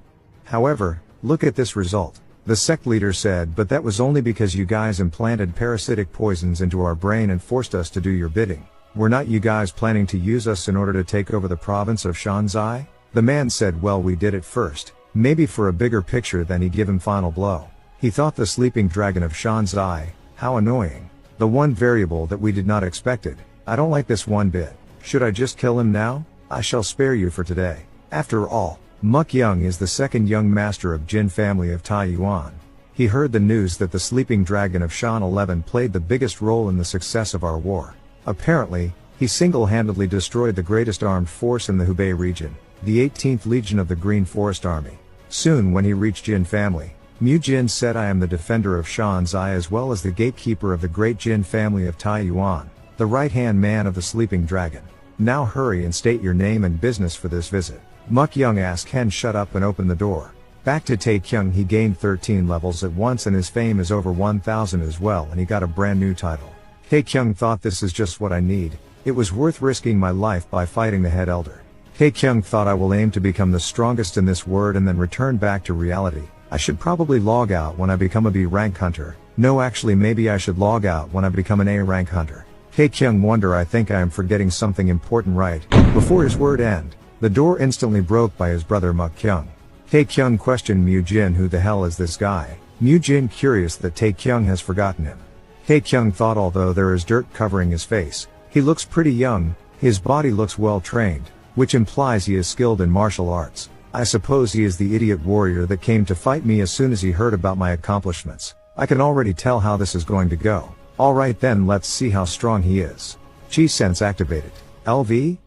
A: However, look at this result. The sect leader said, but that was only because you guys implanted parasitic poisons into our brain and forced us to do your bidding. Were not you guys planning to use us in order to take over the province of Shanzai? The man said, well, we did it first, maybe for a bigger picture. Then he give him final blow. He thought the sleeping dragon of Shanzai, how annoying. The one variable that we did not expected. I don't like this one bit. Should I just kill him now? I shall spare you for today. After all, Muk Young is the second young master of Jin family of Taiyuan. He heard the news that the sleeping dragon of Shan 11 played the biggest role in the success of our war. Apparently, he single-handedly destroyed the greatest armed force in the Hubei region, the 18th Legion of the Green Forest Army. Soon when he reached Jin family, Mu Jin said, I am the defender of Shanzai as well as the gatekeeper of the great Jin family of Taiyuan, the right-hand man of the sleeping dragon. Now hurry and state your name and business for this visit. Muk Young asked Ken shut up and open the door. Back to Tae-Kyung, he gained 13 levels at once and his fame is over 1000 as well, and he got a brand new title. Tae-Kyung thought, this is just what I need. It was worth risking my life by fighting the Head Elder. Tae-Kyung thought, I will aim to become the strongest in this world and then return back to reality. I should probably log out when I become a B rank hunter. No, actually maybe I should log out when I become an A rank hunter. Tae-Kyung wonder, I think I am forgetting something important right before his word end. The door instantly broke by his brother Muk Kyung. Tae-Kyung questioned Mu Jin, who the hell is this guy? Mu Jin curious that Tae-Kyung has forgotten him. Tae-Kyung thought, although there is dirt covering his face, he looks pretty young, his body looks well trained, which implies he is skilled in martial arts. I suppose he is the idiot warrior that came to fight me as soon as he heard about my accomplishments. I can already tell how this is going to go. Alright then, let's see how strong he is. Chi sense activated. LV?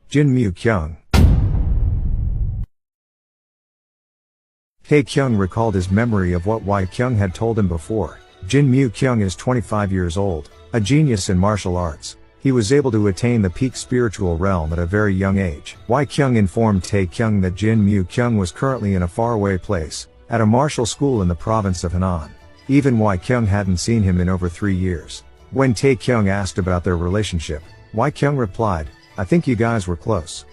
A: Jin Tae-Kyung. Tae-Kyung recalled his memory of what Kyung had told him before. Jin Tae-Kyung is 25 years old, a genius in martial arts. He was able to attain the peak spiritual realm at a very young age. Kyung informed Tae-Kyung that Jin Tae-Kyung was currently in a faraway place, at a martial school in the province of Henan. Even Kyung hadn't seen him in over 3 years. When Tae-Kyung asked about their relationship, Kyung replied, "I think you guys were close."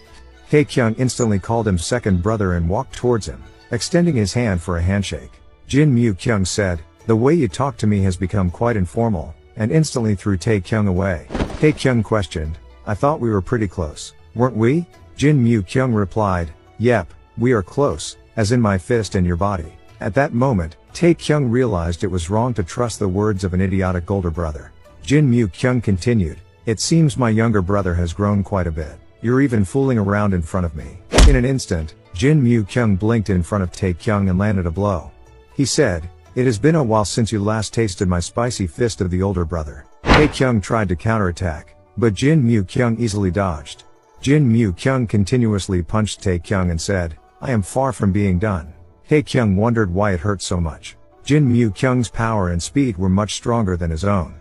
A: Tae-Kyung instantly called him second brother and walked towards him, extending his hand for a handshake. Jin Tae-Kyung said, "The way you talk to me has become quite informal," and instantly threw Tae-Kyung away. Tae-Kyung questioned, "I thought we were pretty close, weren't we?" Jin Tae-Kyung replied, "Yep, we are close, as in my fist and your body." At that moment, Tae-Kyung realized it was wrong to trust the words of an idiotic older brother. Jin Tae-Kyung continued, "It seems my younger brother has grown quite a bit. You're even fooling around in front of me." In an instant, Jin Tae-Kyung blinked in front of Tae-Kyung and landed a blow. He said, "It has been a while since you last tasted my spicy fist of the older brother." Tae-Kyung tried to counterattack, but Jin Tae-Kyung easily dodged. Jin Tae-Kyung continuously punched Tae-Kyung and said, "I am far from being done." Tae-Kyung wondered why it hurt so much. Jin Tae-Kyung's power and speed were much stronger than his own.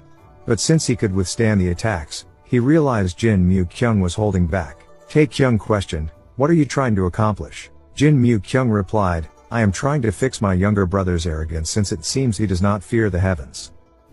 A: But since he could withstand the attacks, he realized Jin Tae-Kyung was holding back. Tae-Kyung questioned, "What are you trying to accomplish?" Jin Tae-Kyung replied, "I am trying to fix my younger brother's arrogance since it seems he does not fear the heavens."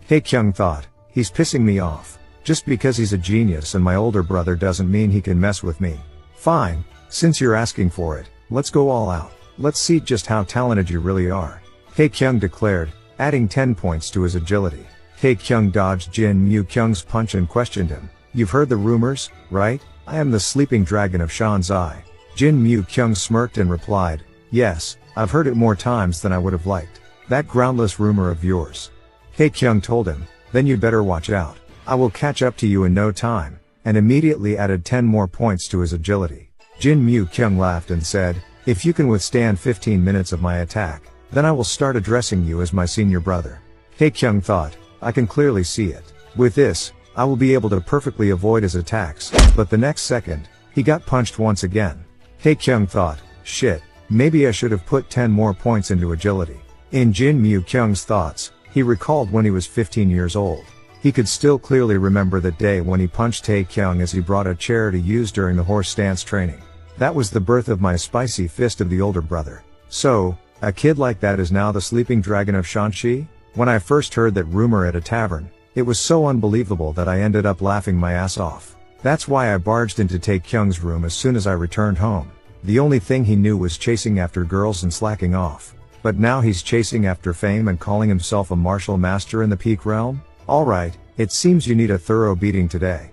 A: Tae-Kyung thought, "He's pissing me off. Just because he's a genius and my older brother doesn't mean he can mess with me. Fine, since you're asking for it, let's go all out. Let's see just how talented you really are," Tae-Kyung declared, adding 10 points to his agility. Tae-Kyung dodged Jin Tae-Kyung's punch and questioned him, "You've heard the rumors, right? I am the sleeping dragon of Shanzai." Jin Tae-Kyung smirked and replied, "Yes, I've heard it more times than I would have liked. That groundless rumor of yours." Tae-Kyung told him, "Then you'd better watch out. I will catch up to you in no time," and immediately added 10 more points to his agility. Jin Tae-Kyung laughed and said, "If you can withstand 15 minutes of my attack, then I will start addressing you as my senior brother." Tae-Kyung thought, "I can clearly see it. With this, I will be able to perfectly avoid his attacks," but the next second, he got punched once again. Tae-Kyung thought, "Shit, maybe I should have put 10 more points into agility." In Jin Tae-Kyung's thoughts, he recalled when he was 15 years old. He could still clearly remember that day when he punched Tae-Kyung as he brought a chair to use during the horse stance training. That was the birth of my spicy fist of the older brother. So, a kid like that is now the sleeping dragon of Shanxi? When I first heard that rumor at a tavern, it was so unbelievable that I ended up laughing my ass off. That's why I barged into Tae-Kyung's room as soon as I returned home. The only thing he knew was chasing after girls and slacking off. But now he's chasing after fame and calling himself a martial master in the peak realm? Alright, it seems you need a thorough beating today.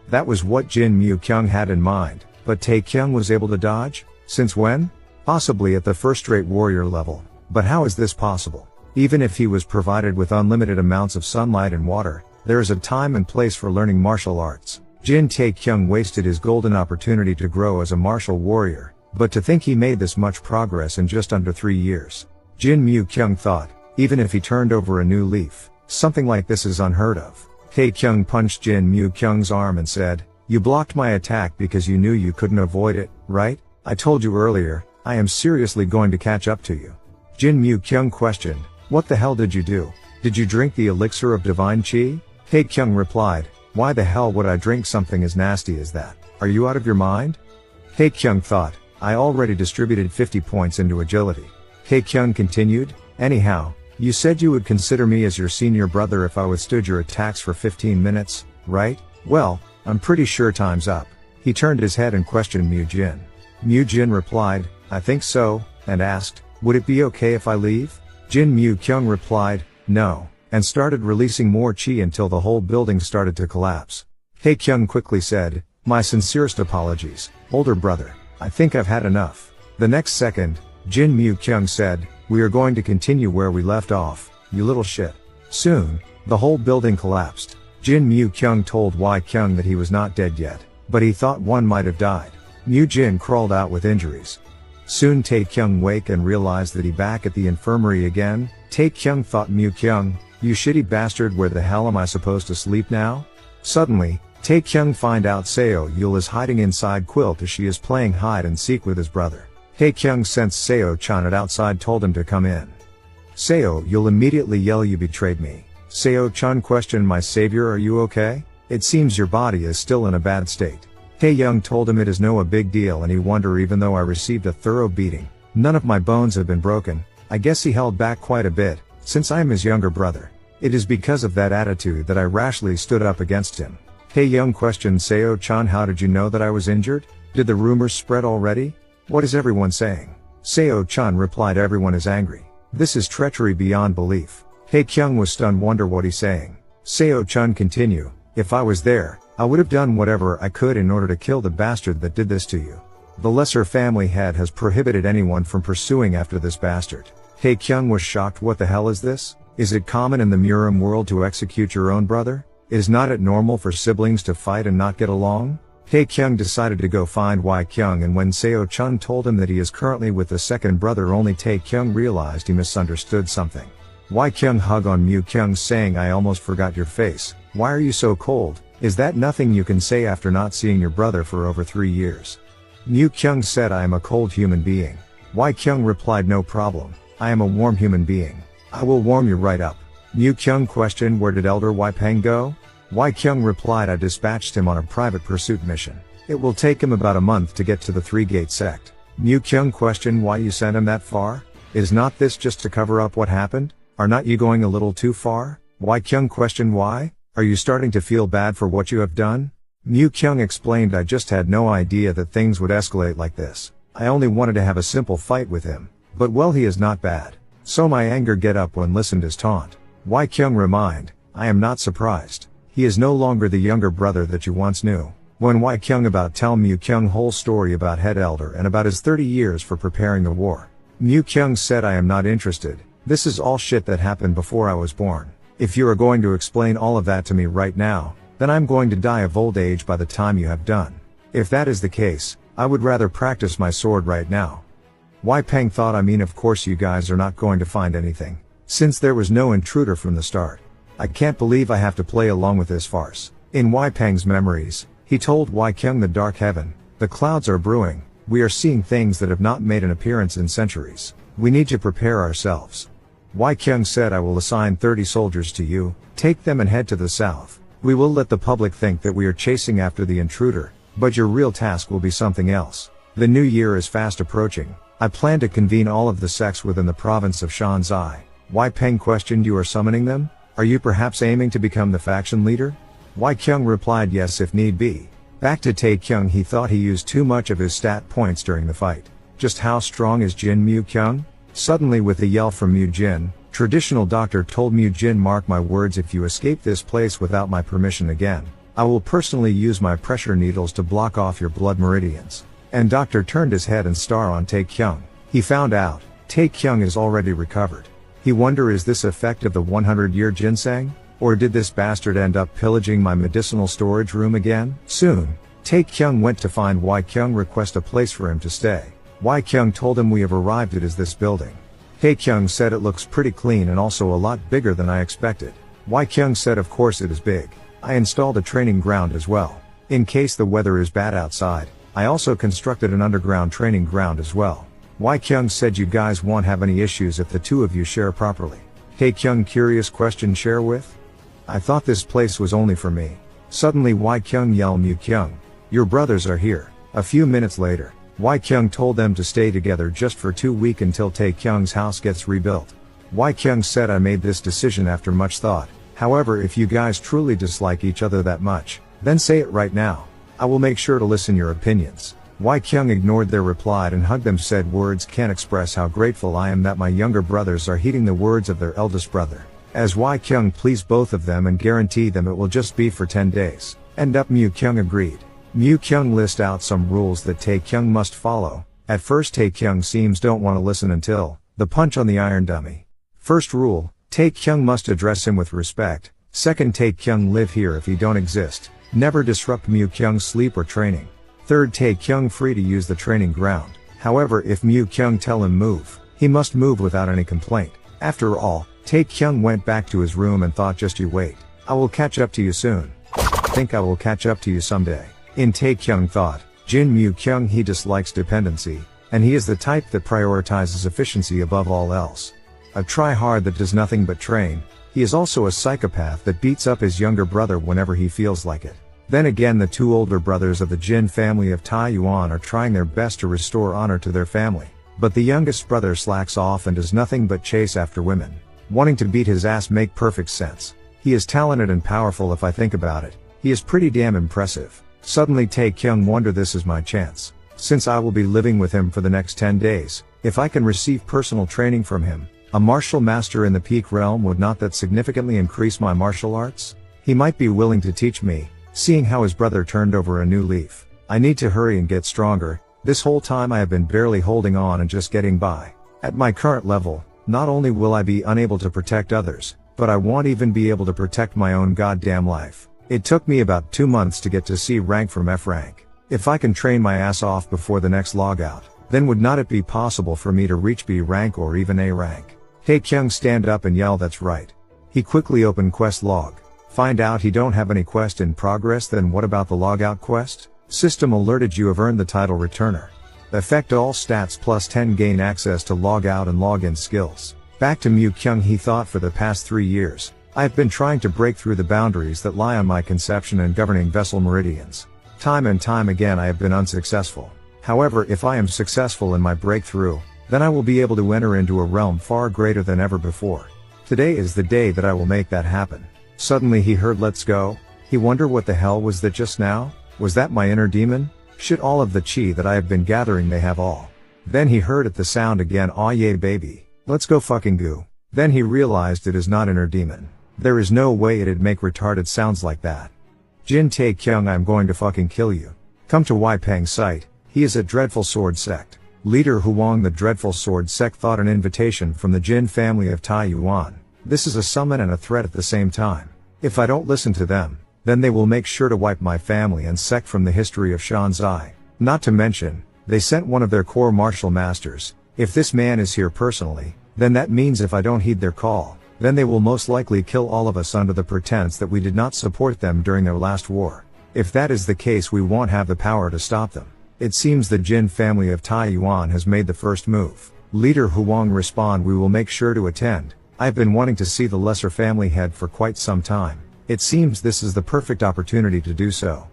A: That was what Jin Tae-Kyung had in mind, but Tae-Kyung was able to dodge? Since when? Possibly at the first-rate warrior level. But how is this possible? Even if he was provided with unlimited amounts of sunlight and water, there is a time and place for learning martial arts. Jin Tae-Kyung wasted his golden opportunity to grow as a martial warrior, but to think he made this much progress in just under 3 years. Jin Tae-Kyung thought, even if he turned over a new leaf, something like this is unheard of. Tae-Kyung punched Jin Tae-Kyung's arm and said, "You blocked my attack because you knew you couldn't avoid it, right? I told you earlier, I am seriously going to catch up to you." Jin Tae-Kyung questioned, "What the hell did you do? Did you drink the elixir of divine chi?" Tae-Kyung replied, "Why the hell would I drink something as nasty as that? Are you out of your mind?" Tae-Kyung thought, "I already distributed 50 points into agility." Tae-Kyung continued, "Anyhow, you said you would consider me as your senior brother if I withstood your attacks for 15 minutes, right? Well, I'm pretty sure time's up." He turned his head and questioned Jin. Jin replied, "I think so," and asked, "Would it be okay if I leave?" Jin Tae-Kyung replied, "No," and started releasing more chi until the whole building started to collapse. Tae-Kyung quickly said, "My sincerest apologies, older brother. I think I've had enough." The next second, Jin Tae-Kyung said, "We are going to continue where we left off, you little shit." Soon, the whole building collapsed. Jin Tae-Kyung told Kyung that he was not dead yet, but he thought one might have died. Jin crawled out with injuries. Soon Tae-Kyung wake and realized that he back at the infirmary again. Tae-Kyung thought, "Tae-Kyung, you shitty bastard, where the hell am I supposed to sleep now?" Suddenly, Tae-Kyung find out Seo Yul is hiding inside quilt as she is playing hide and seek with his brother. Tae-Kyung sensed Seo-chan at outside told him to come in. Seo Yul immediately yell, "You betrayed me." Seo-chan questioned, "My savior, are you okay? It seems your body is still in a bad state." Tae-Kyung told him it is no a big deal and he wonder, even though I received a thorough beating, none of my bones have been broken. I guess he held back quite a bit, since I am his younger brother. It is because of that attitude that I rashly stood up against him. Tae-Kyung questioned Seo-chan, "How did you know that I was injured? Did the rumors spread already? What is everyone saying?" Seo-chan replied, "Everyone is angry. This is treachery beyond belief." Tae-Kyung was stunned, wonder what he's saying. Seo-chan continue, "If I was there, I would have done whatever I could in order to kill the bastard that did this to you. The lesser family head has prohibited anyone from pursuing after this bastard." Tae-Kyung was shocked. What the hell is this? Is it common in the Murim world to execute your own brother? Is not it normal for siblings to fight and not get along? Tae-Kyung decided to go find Wai-Kyung, and when Seo-chan told him that he is currently with the second brother only, Tae-Kyung realized he misunderstood something. Wai-Kyung hug on Mu-Kyung saying, "I almost forgot your face. Why are you so cold? Is that nothing you can say after not seeing your brother for over 3 years? Mu-Kyung said, "I am a cold human being." Wai-Kyung replied, "No problem. I am a warm human being. I will warm you right up." Mu-Kyung questioned, "Where did Elder Wai-Peng go?" Wai-Kyung replied, "I dispatched him on a private pursuit mission. It will take him about a month to get to the Three-Gate sect." Mu-Kyung questioned, "Why you sent him that far? Is not this just to cover up what happened? Are not you going a little too far?" Wai-Kyung questioned, "Why? Are you starting to feel bad for what you have done?" Mu-Kyung explained, "I just had no idea that things would escalate like this. I only wanted to have a simple fight with him. But well, he is not bad. So my anger get up when listened his taunt." Wai-Kyung remind, "I am not surprised. He is no longer the younger brother that you once knew." When Wai-Kyung about tell Mu-Kyung whole story about head elder and about his 30 years for preparing the war. Mu-Kyung said, "I am not interested. This is all shit that happened before I was born. If you are going to explain all of that to me right now, then I'm going to die of old age by the time you have done. If that is the case, I would rather practice my sword right now." Wai-Peng thought, of course you guys are not going to find anything, since there was no intruder from the start. I can't believe I have to play along with this farce. In Wai-Peng's memories, he told Wai-Kyung, "The dark heaven, the clouds are brewing, we are seeing things that have not made an appearance in centuries. We need to prepare ourselves." Wai-Kyung said, "I will assign 30 soldiers to you, take them and head to the south. We will let the public think that we are chasing after the intruder, but your real task will be something else. The new year is fast approaching. I plan to convene all of the sects within the province of Shanzai." Wai-Peng questioned, "You are summoning them? Are you perhaps aiming to become the faction leader?" Wai-Kyung replied, "Yes, if need be." Back to Tae-Kyung, he thought he used too much of his stat points during the fight. Just how strong is Jin Mu-Kyung? Suddenly, with a yell from Mu-Jin, traditional doctor told Mu-Jin, "Mark my words, if you escape this place without my permission again, I will personally use my pressure needles to block off your blood meridians." And doctor turned his head and stared on Tae-Kyung. He found out Tae-Kyung is already recovered. He wonder, is this effect of the 100-year ginseng? Or did this bastard end up pillaging my medicinal storage room again? Soon, Tae-Kyung went to find Wai-Kyung, request a place for him to stay. Wai-Kyung told him, "We have arrived, it is this building." Tae-Kyung said, "It looks pretty clean and also a lot bigger than I expected." Wai-Kyung said, "Of course it is big. I installed a training ground as well. In case the weather is bad outside, I also constructed an underground training ground as well." Wai-Kyung said, "You guys won't have any issues if the two of you share properly." Tae-Kyung curious question, "Share with? I thought this place was only for me." Suddenly Wai-Kyung yelled, "Mu-Kyung, your brothers are here." A few minutes later, Wai-Kyung told them to stay together just for 2 weeks until Tae-Kyung's house gets rebuilt. Wai-Kyung said, "I made this decision after much thought. However, if you guys truly dislike each other that much, then say it right now. I will make sure to listen your opinions." Wai-Kyung ignored their reply and hugged them, said, "Words can't express how grateful I am that my younger brothers are heeding the words of their eldest brother." As Wai-Kyung pleased both of them and guaranteed them it will just be for 10 days. Mu-Kyung agreed. Mu-Kyung list out some rules that Tae-Kyung must follow. At first Tae-Kyung seems don't want to listen until the punch on the iron dummy. First rule, Tae-Kyung must address him with respect. Second, Tae-Kyung live here if he don't exist. Never disrupt Mu-Kyung's sleep or training. Third, Tae-Kyung free to use the training ground. However, if Mu-Kyung tell him move, he must move without any complaint. After all, Tae-Kyung went back to his room and thought, just you wait. I will catch up to you soon. think I will catch up to you someday. In Tae-Kyung thought, Jin Mu-kyung he dislikes dependency, and he is the type that prioritizes efficiency above all else. A try-hard that does nothing but train. He is also a psychopath that beats up his younger brother whenever he feels like it. Then again, the two older brothers of the Jin family of Tae-Yuan are trying their best to restore honor to their family. But the youngest brother slacks off and does nothing but chase after women. Wanting to beat his ass make perfect sense. He is talented and powerful if I think about it. He is pretty damn impressive. Suddenly Tae-Kyung wonder this is my chance. Since I will be living with him for the next 10 days, if I can receive personal training from him, a martial master in the peak realm, would not that significantly increase my martial arts? He might be willing to teach me. Seeing how his brother turned over a new leaf. I need to hurry and get stronger. This whole time I have been barely holding on and just getting by. At my current level, not only will I be unable to protect others, but I won't even be able to protect my own goddamn life. It took me about 2 months to get to C rank from F rank. If I can train my ass off before the next logout, then would not it be possible for me to reach B rank or even A rank? Tae-Kyung stand up and yell, that's right. He quickly opened quest log. Find out he don't have any quest in progress. Then what about the logout quest? System alerted you have earned the title returner. Affect all stats plus 10 gain access to logout and login skills. Back to Mu-kyung he thought, for the past 3 years, I have been trying to break through the boundaries that lie on my conception and governing vessel meridians. Time and time again I have been unsuccessful. However, if I am successful in my breakthrough, then I will be able to enter into a realm far greater than ever before. Today is the day that I will make that happen. Suddenly he heard let's go. He wondered what the hell was that just now? Was that my inner demon? Shit, all of the chi that I have been gathering they have all. Then he heard it the sound again, aw yeah baby. Let's go fucking goo. Then he realized it is not inner demon. There is no way it'd make retarded sounds like that. Jin Tae-Kyung, I'm going to fucking kill you. Come to Waipeng's site. He is a Dreadful Sword sect. Leader Huang. The Dreadful Sword sect thought an invitation from the Jin family of Tae-Yuan. This is a summon and a threat at the same time. If I don't listen to them, then they will make sure to wipe my family and sect from the history of Shanzai. Not to mention, they sent one of their core martial masters. If this man is here personally, then that means if I don't heed their call, then they will most likely kill all of us under the pretense that we did not support them during their last war. If that is the case, we won't have the power to stop them. It seems the Jin family of Tae-Yuan has made the first move. Leader Huang respond, we will make sure to attend. I've been wanting to see the lesser family head for quite some time. It seems this is the perfect opportunity to do so.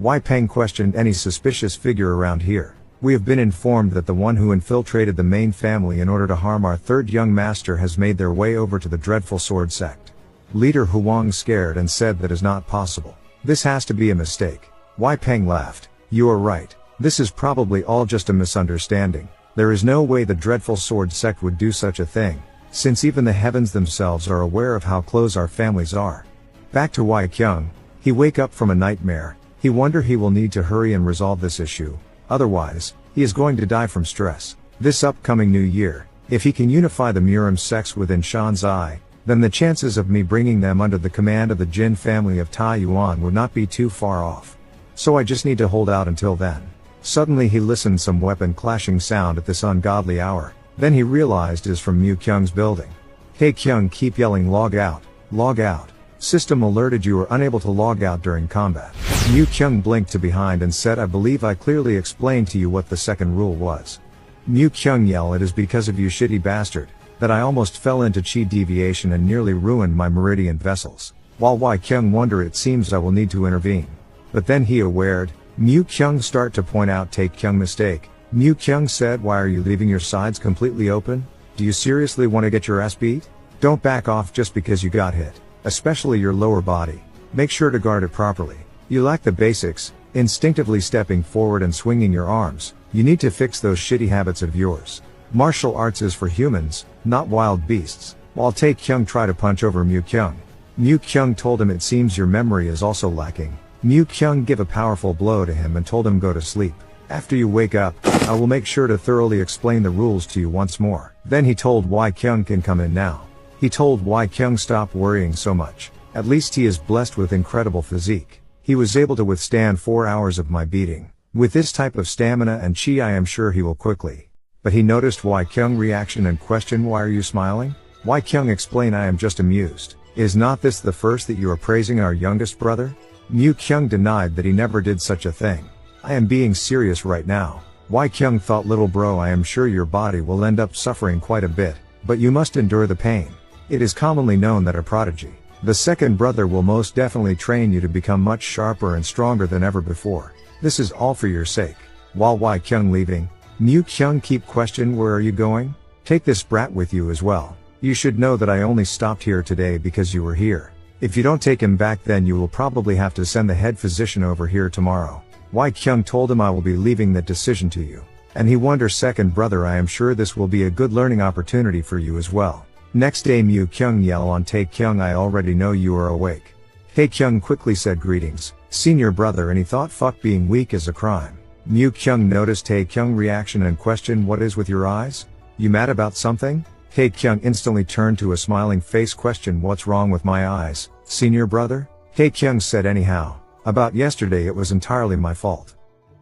A: Waipeng questioned any suspicious figure around here. We have been informed that the one who infiltrated the main family in order to harm our third young master has made their way over to the Dreadful Sword sect. Leader Huang scared and said that is not possible. This has to be a mistake. Waipeng laughed. You are right. This is probably all just a misunderstanding. There is no way the Dreadful Sword sect would do such a thing, since even the heavens themselves are aware of how close our families are. Back to Wai-kyung. He wake up from a nightmare. He wonder he will need to hurry and resolve this issue. Otherwise, he is going to die from stress. This upcoming new year, if he can unify the Murim sects within Shanzai, then the chances of me bringing them under the command of the Jin family of Tae-Yuan would not be too far off. So I just need to hold out until then. Suddenly he listened some weapon clashing sound at this ungodly hour. Then he realized it is from Mu-kyung's building. Tae-Kyung keep yelling log out, log out. System alerted you are unable to log out during combat. Mu-kyung blinked to behind and said, I believe I clearly explained to you what the second rule was. Mu-kyung yell, it is because of you shitty bastard, that I almost fell into chi deviation and nearly ruined my meridian vessels. While Wai-kyung wonder, it seems I will need to intervene. But then he awared, Mu-kyung start to point out Tae-Kyung mistake. Mu-kyung said, why are you leaving your sides completely open? Do you seriously want to get your ass beat? Don't back off just because you got hit. Especially your lower body. Make sure to guard it properly. You lack the basics, instinctively stepping forward and swinging your arms. You need to fix those shitty habits of yours. Martial arts is for humans, not wild beasts. While Tae-Kyung tried to punch over Mu-kyung. Mu-kyung told him, it seems your memory is also lacking. Mu-kyung give a powerful blow to him and told him, go to sleep. After you wake up, I will make sure to thoroughly explain the rules to you once more. Then he told Wai-kyung can come in now. He told Wai-kyung stop worrying so much. At least he is blessed with incredible physique. He was able to withstand 4 hours of my beating. With this type of stamina and chi I am sure he will quickly. But he noticed Wai-kyung reaction and questioned, why are you smiling? Wai-kyung explained, I am just amused. Is not this the first that you are praising our youngest brother? Mu-kyung denied that he never did such a thing. I am being serious right now. Wai-kyung thought, little bro, I am sure your body will end up suffering quite a bit, but you must endure the pain. It is commonly known that a prodigy, the second brother, will most definitely train you to become much sharper and stronger than ever before. This is all for your sake. While Wai-kyung leaving, Mu-kyung keep question, where are you going? Take this brat with you as well. You should know that I only stopped here today because you were here. If you don't take him back, then you will probably have to send the head physician over here tomorrow. Wai-kyung told him, I will be leaving that decision to you. And he wonder, second brother, I am sure this will be a good learning opportunity for you as well. Next day Mu-kyung yell on Tae-Kyung, I already know you are awake. Tae-Kyung quickly said, greetings, senior brother, and he thought fuck being weak is a crime. Mu-kyung noticed Tae-Kyung reaction and questioned, what is with your eyes? You mad about something? Tae-Kyung instantly turned to a smiling face, question, what's wrong with my eyes, senior brother? Tae-Kyung said, anyhow, about yesterday, it was entirely my fault.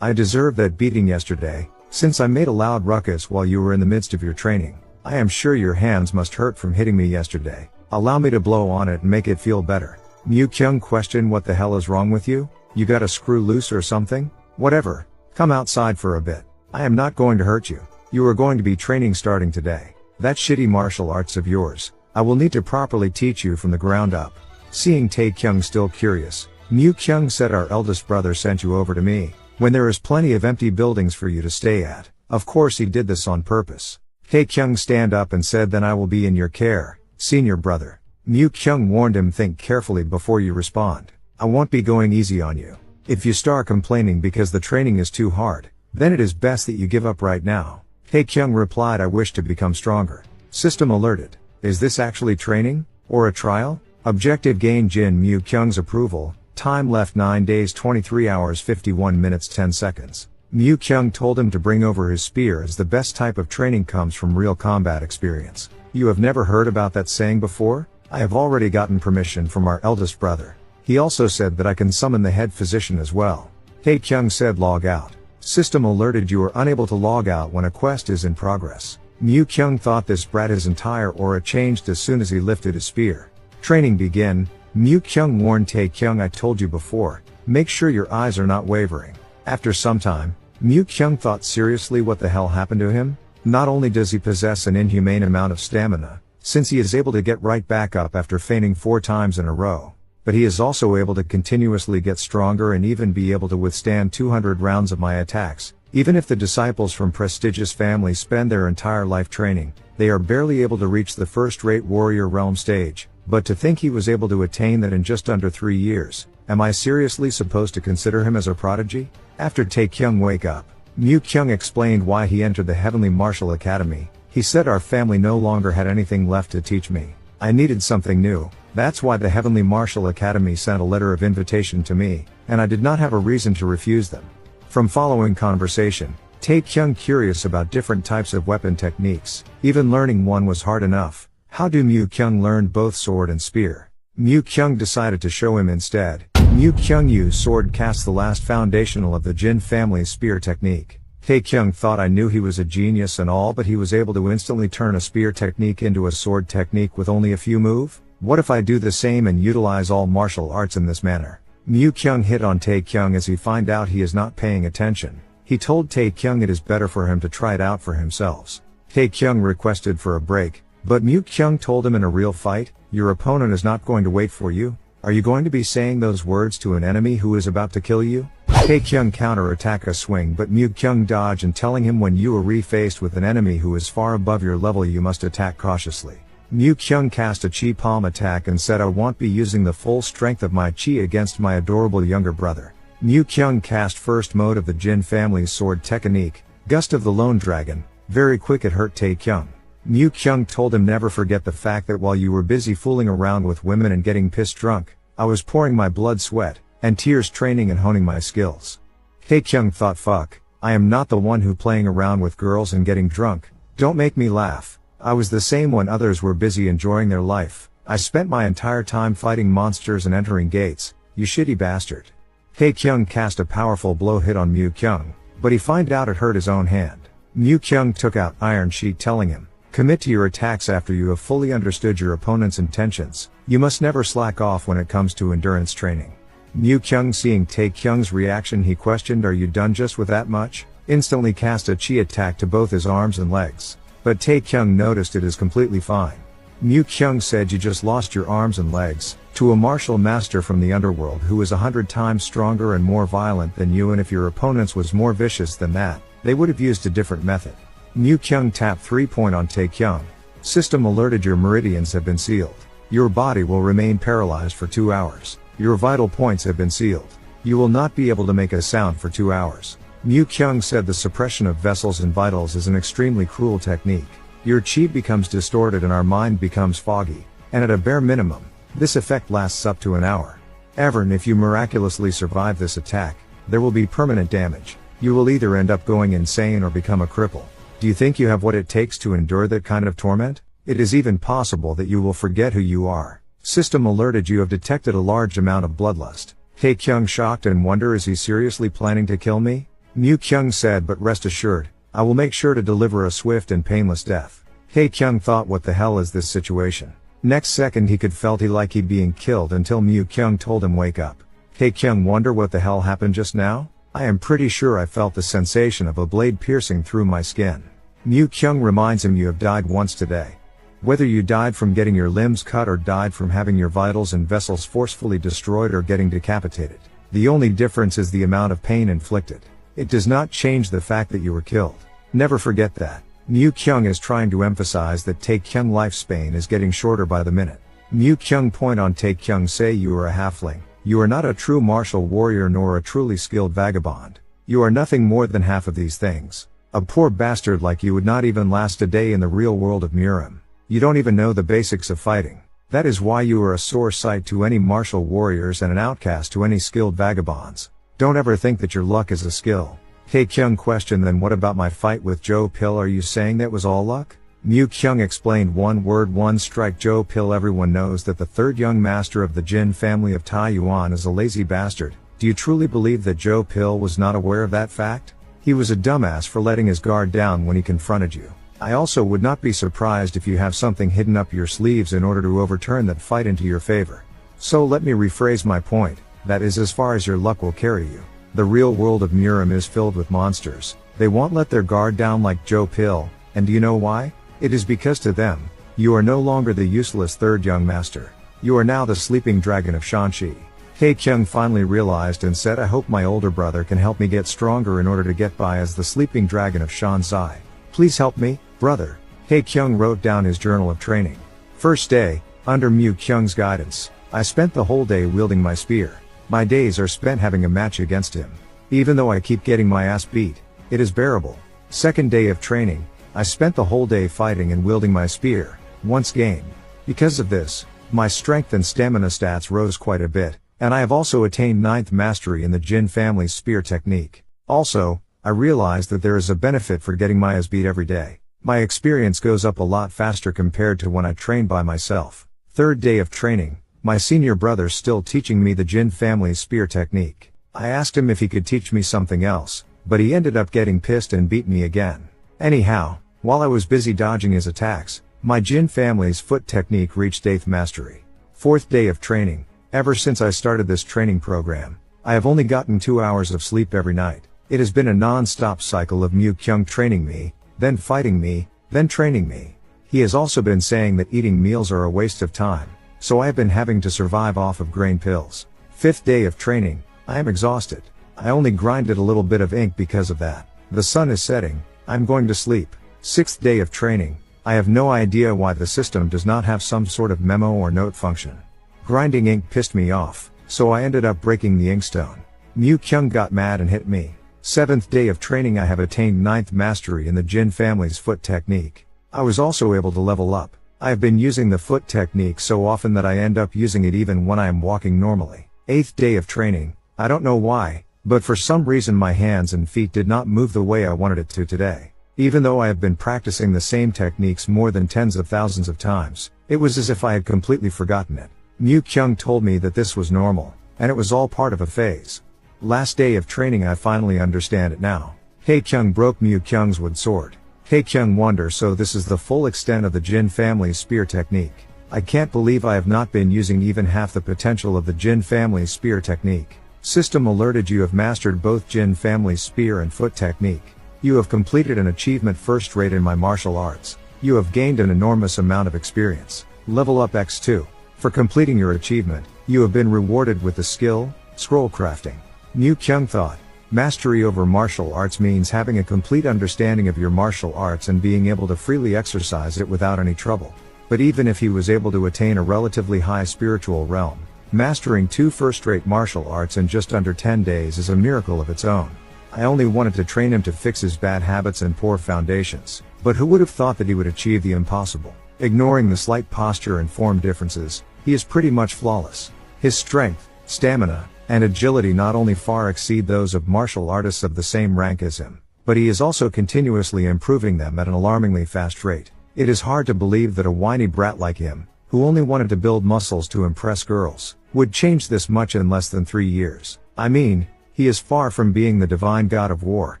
A: I deserved that beating yesterday, since I made a loud ruckus while you were in the midst of your training. I am sure your hands must hurt from hitting me yesterday. Allow me to blow on it and make it feel better. Mu-kyung questioned, what the hell is wrong with you? You got a screw loose or something? Whatever. Come outside for a bit. I am not going to hurt you. You are going to be training starting today. That shitty martial arts of yours, I will need to properly teach you from the ground up. Seeing Tae-Kyung still curious, Mu-kyung said, our eldest brother sent you over to me, when there is plenty of empty buildings for you to stay at. Of course he did this on purpose. Tae-Kyung stand up and said, then I will be in your care, senior brother. Mu-kyung warned him, think carefully before you respond. I won't be going easy on you. If you start complaining because the training is too hard, then it is best that you give up right now. Tae-Kyung replied, I wish to become stronger. System alerted. Is this actually training? Or a trial? Objective gain Jin Mu-kyung's approval. Time left 9 days 23 hours 51 minutes 10 seconds. Mu-kyung told him to bring over his spear, as the best type of training comes from real combat experience. You have never heard about that saying before? I have already gotten permission from our eldest brother. He also said that I can summon the head physician as well. Tae-Kyung said, log out. System alerted, you are unable to log out when a quest is in progress. Mu-kyung thought this brat, his entire aura changed as soon as he lifted his spear. Training begin. Mu-kyung warned Tae-Kyung, I told you before, make sure your eyes are not wavering. After some time, Mu-kyung thought, seriously, what the hell happened to him? Not only does he possess an inhumane amount of stamina, since he is able to get right back up after fainting 4 times in a row, but he is also able to continuously get stronger and even be able to withstand 200 rounds of my attacks. Even if the disciples from prestigious families spend their entire life training, they are barely able to reach the first-rate warrior realm stage. But to think he was able to attain that in just under 3 years, am I seriously supposed to consider him as a prodigy? After Tae-Kyung wake up, Mu-kyung explained why he entered the Heavenly Martial Academy. He said, our family no longer had anything left to teach me. I needed something new. That's why the Heavenly Martial Academy sent a letter of invitation to me, and I did not have a reason to refuse them. From following conversation, Tae-Kyung curious about different types of weapon techniques. Even learning one was hard enough. How do Mu-kyung learn both sword and spear? Mu-kyung decided to show him instead. Mu-kyung used sword cast, the last foundational of the Jin family's spear technique. Tae-Kyung thought, I knew he was a genius and all, but he was able to instantly turn a spear technique into a sword technique with only a few moves? What if I do the same and utilize all martial arts in this manner? Mu-kyung hit on Tae-Kyung as he find out he is not paying attention. He told Tae-Kyung it is better for him to try it out for himself. Tae-Kyung requested for a break, but Mu-kyung told him, in a real fight, your opponent is not going to wait for you. Are you going to be saying those words to an enemy who is about to kill you? Tae-Kyung counter-attack a swing, but Mu-kyung dodge and telling him, when you are refaced with an enemy who is far above your level, you must attack cautiously. Mu-kyung cast a chi palm attack and said, I won't be using the full strength of my chi against my adorable younger brother. Mu-kyung cast first mode of the Jin family's sword technique, Gust of the Lone Dragon. Very quick, it hurt Tae-Kyung. Mu-kyung told him, never forget the fact that while you were busy fooling around with women and getting pissed drunk, I was pouring my blood, sweat, and tears training and honing my skills. Tae-Kyung thought, fuck, I am not the one who playing around with girls and getting drunk. Don't make me laugh. I was the same when others were busy enjoying their life. I spent my entire time fighting monsters and entering gates, you shitty bastard. Tae-Kyung cast a powerful blow hit on Mu-kyung, but he find out it hurt his own hand. Mu-kyung took out Iron Sheet, telling him, commit to your attacks after you have fully understood your opponent's intentions. You must never slack off when it comes to endurance training. Tae-Kyung seeing Tae-Kyung's reaction, he questioned, "Are you done just with that much?" Instantly cast a chi attack to both his arms and legs. But Tae-Kyung noticed it is completely fine. Tae-Kyung said, "You just lost your arms and legs to a martial master from the underworld who is 100 times stronger and more violent than you, and if your opponents was more vicious than that, they would have used a different method." Tae-Kyung tapped 3 on Tae-Kyung. System alerted, your meridians have been sealed. Your body will remain paralyzed for 2 hours. Your vital points have been sealed. You will not be able to make a sound for 2 hours. Tae-Kyung said, the suppression of vessels and vitals is an extremely cruel technique. Your chi becomes distorted and our mind becomes foggy, and at a bare minimum, this effect lasts up to an hour. Even if you miraculously survive this attack, there will be permanent damage. You will either end up going insane or become a cripple. Do you think you have what it takes to endure that kind of torment? It is even possible that you will forget who you are. System alerted, you have detected a large amount of bloodlust. Tae-Kyung shocked and wonder, is he seriously planning to kill me? Tae-Kyung said, but rest assured, I will make sure to deliver a swift and painless death. Tae-Kyung thought, what the hell is this situation? Next second he could felt like he'd being killed until Tae-Kyung told him, wake up. Tae-Kyung wonder, what the hell happened just now? I am pretty sure I felt the sensation of a blade piercing through my skin. Tae-Kyung reminds him, you have died once today. Whether you died from getting your limbs cut or died from having your vitals and vessels forcefully destroyed or getting decapitated, the only difference is the amount of pain inflicted. It does not change the fact that you were killed. Never forget that. Tae-Kyung is trying to emphasize that Tae-Kyung lifespan is getting shorter by the minute. Tae-Kyung point on Tae-Kyung, say, you are a halfling. You are not a true martial warrior nor a truly skilled vagabond. You are nothing more than half of these things. A poor bastard like you would not even last a day in the real world of Murim. You don't even know the basics of fighting. That is why you are a sore sight to any martial warriors and an outcast to any skilled vagabonds. Don't ever think that your luck is a skill. Tae-Kyung questioned, then what about my fight with Joe Pill? Are you saying that was all luck? Tae-Kyung explained, one word, one strike. Joe Pill. Everyone knows that the third young master of the Jin family of Taiyuan is a lazy bastard. Do you truly believe that Joe Pill was not aware of that fact? He was a dumbass for letting his guard down when he confronted you. I also would not be surprised if you have something hidden up your sleeves in order to overturn that fight into your favor. So let me rephrase my point, that is as far as your luck will carry you. The real world of Murim is filled with monsters. They won't let their guard down like Joe Pill, and do you know why? It is because to them, you are no longer the useless third young master. You are now the sleeping dragon of Shanxi. Tae-Kyung finally realized and said, I hope my older brother can help me get stronger in order to get by as the sleeping dragon of Shanzai. Please help me, brother. Tae-Kyung wrote down his journal of training. First day, under Tae-Kyung's guidance, I spent the whole day wielding my spear. My days are spent having a match against him. Even though I keep getting my ass beat, it is bearable. Second day of training, I spent the whole day fighting and wielding my spear, once gained. Because of this, my strength and stamina stats rose quite a bit, and I have also attained 9th mastery in the Jin family's spear technique. Also, I realized that there is a benefit for getting my ass beat every day. My experience goes up a lot faster compared to when I trained by myself. Third day of training, my senior brother's still teaching me the Jin family's spear technique. I asked him if he could teach me something else, but he ended up getting pissed and beat me again. Anyhow, while I was busy dodging his attacks, my Jin family's foot technique reached 8th mastery. Fourth day of training, ever since I started this training program, I have only gotten 2 hours of sleep every night. It has been a non-stop cycle of Tae-Kyung training me, then fighting me, then training me. He has also been saying that eating meals are a waste of time, so I have been having to survive off of grain pills. Fifth day of training, I am exhausted. I only grinded a little bit of ink because of that. The sun is setting, I'm going to sleep. Sixth day of training, I have no idea why the system does not have some sort of memo or note function. Grinding ink pissed me off, so I ended up breaking the inkstone. Tae-Kyung got mad and hit me. Seventh day of training, I have attained 9th mastery in the Jin family's foot technique. I was also able to level up. I have been using the foot technique so often that I end up using it even when I am walking normally. 8th day of training, I don't know why, but for some reason my hands and feet did not move the way I wanted it to today. Even though I have been practicing the same techniques more than tens of thousands of times, it was as if I had completely forgotten it. Tae-Kyung told me that this was normal, and it was all part of a phase. Last day of training, I finally understand it now. Tae-Kyung broke Tae-Kyung's wood sword. Tae-Kyung wonder, so this is the full extent of the Jin family's spear technique. I can't believe I have not been using even half the potential of the Jin family's spear technique. System alerted you have mastered both Jin family's spear and foot technique. You have completed an achievement first rate in my martial arts. You have gained an enormous amount of experience. Level up X2. For completing your achievement, you have been rewarded with the skill, scroll crafting. Tae-Kyung thought. Mastery over martial arts means having a complete understanding of your martial arts and being able to freely exercise it without any trouble. But even if he was able to attain a relatively high spiritual realm, mastering 2 first-rate martial arts in just under 10 days is a miracle of its own. I only wanted to train him to fix his bad habits and poor foundations, but who would have thought that he would achieve the impossible? Ignoring the slight posture and form differences, he is pretty much flawless. His strength, stamina, and agility not only far exceed those of martial artists of the same rank as him, but he is also continuously improving them at an alarmingly fast rate. It is hard to believe that a whiny brat like him, who only wanted to build muscles to impress girls, would change this much in less than 3 years. I mean, he is far from being the divine god of war,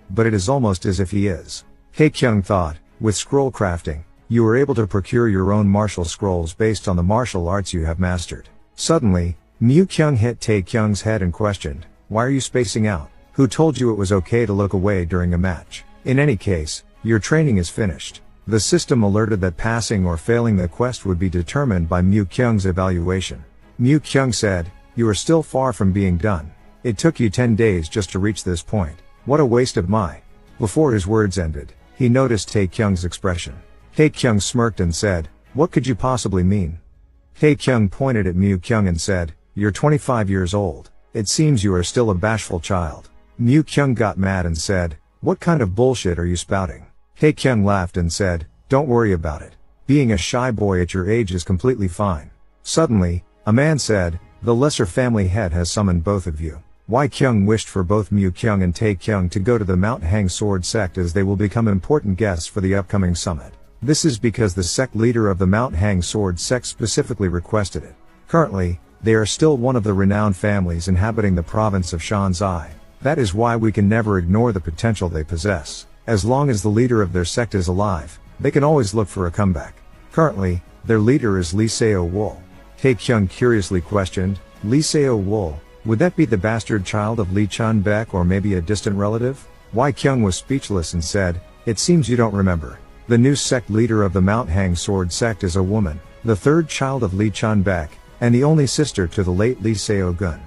A: but it is almost as if he is. Tae-Kyung thought, with scroll crafting, you are able to procure your own martial scrolls based on the martial arts you have mastered. Suddenly, Tae-Kyung hit Tae-Kyung's head and questioned, why are you spacing out? Who told you it was okay to look away during a match? In any case, your training is finished. The system alerted that passing or failing the quest would be determined by Tae-Kyung's evaluation. Tae-Kyung said, you are still far from being done. It took you 10 days just to reach this point. What a waste of my... Before his words ended, he noticed Tae-Kyung's expression. Tae-Kyung smirked and said, what could you possibly mean? Tae-Kyung pointed at Tae-Kyung and said, you're 25 years old. It seems you are still a bashful child. Tae-Kyung got mad and said, what kind of bullshit are you spouting? Tae-Kyung laughed and said, don't worry about it. Being a shy boy at your age is completely fine. Suddenly, a man said, the lesser family head has summoned both of you. Kyung wished for both Tae-Kyung and Tae-Kyung to go to the Mount Hang Sword sect as they will become important guests for the upcoming summit. This is because the sect leader of the Mount Hang Sword sect specifically requested it. Currently, they are still one of the renowned families inhabiting the province of Shanzai. That is why we can never ignore the potential they possess. As long as the leader of their sect is alive, they can always look for a comeback. Currently, their leader is Lee Seo-wol. Tae-Kyung curiously questioned, Lee Seo-wol, would that be the bastard child of Lee Chun-baek or maybe a distant relative? Kyung was speechless and said, it seems you don't remember. The new sect leader of the Mount Hang Sword sect is a woman, the third child of Lee Chun-baek, and the only sister to the late Lee Seo-gun.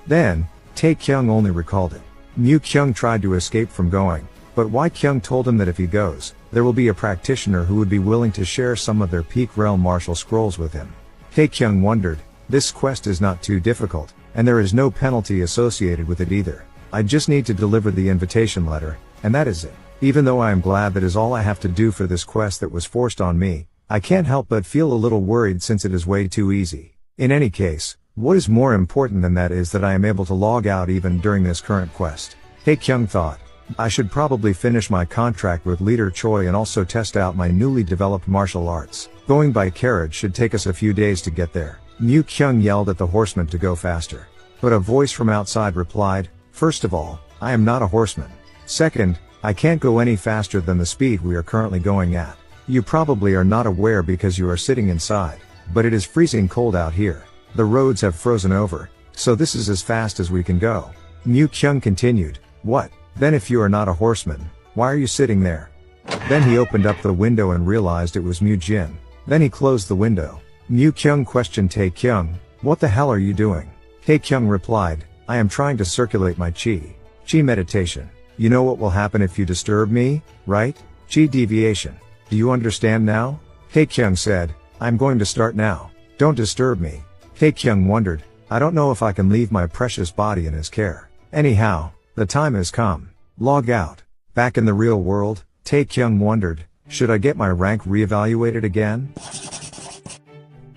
A: Then, Tae-Kyung only recalled it. Tae-Kyung tried to escape from going, but Kyung told him that if he goes, there will be a practitioner who would be willing to share some of their peak realm martial scrolls with him. Tae-Kyung wondered, this quest is not too difficult, and there is no penalty associated with it either. I just need to deliver the invitation letter, and that is it. Even though I am glad that is all I have to do for this quest that was forced on me, I can't help but feel a little worried since it is way too easy. In any case, what is more important than that is that I am able to log out even during this current quest. Tae-Kyung thought, I should probably finish my contract with Leader Choi and also test out my newly developed martial arts. Going by carriage should take us a few days to get there. Tae-Kyung yelled at the horseman to go faster. But a voice from outside replied, first of all, I am not a horseman. Second, I can't go any faster than the speed we are currently going at. You probably are not aware because you are sitting inside, but it is freezing cold out here. The roads have frozen over, so this is as fast as we can go. Tae-Kyung continued, what? Then if you are not a horseman, why are you sitting there? Then he opened up the window and realized it was Jin. Then he closed the window. Tae-Kyung questioned Tae-Kyung, what the hell are you doing? Tae-Kyung replied, I am trying to circulate my chi. Chi meditation. You know what will happen if you disturb me, right? Chi deviation. Do you understand now? Tae-Kyung said, I'm going to start now. Don't disturb me. Tae-Kyung wondered, I don't know if I can leave my precious body in his care. Anyhow, the time has come. Log out. Back in the real world, Tae-Kyung wondered, should I get my rank reevaluated again?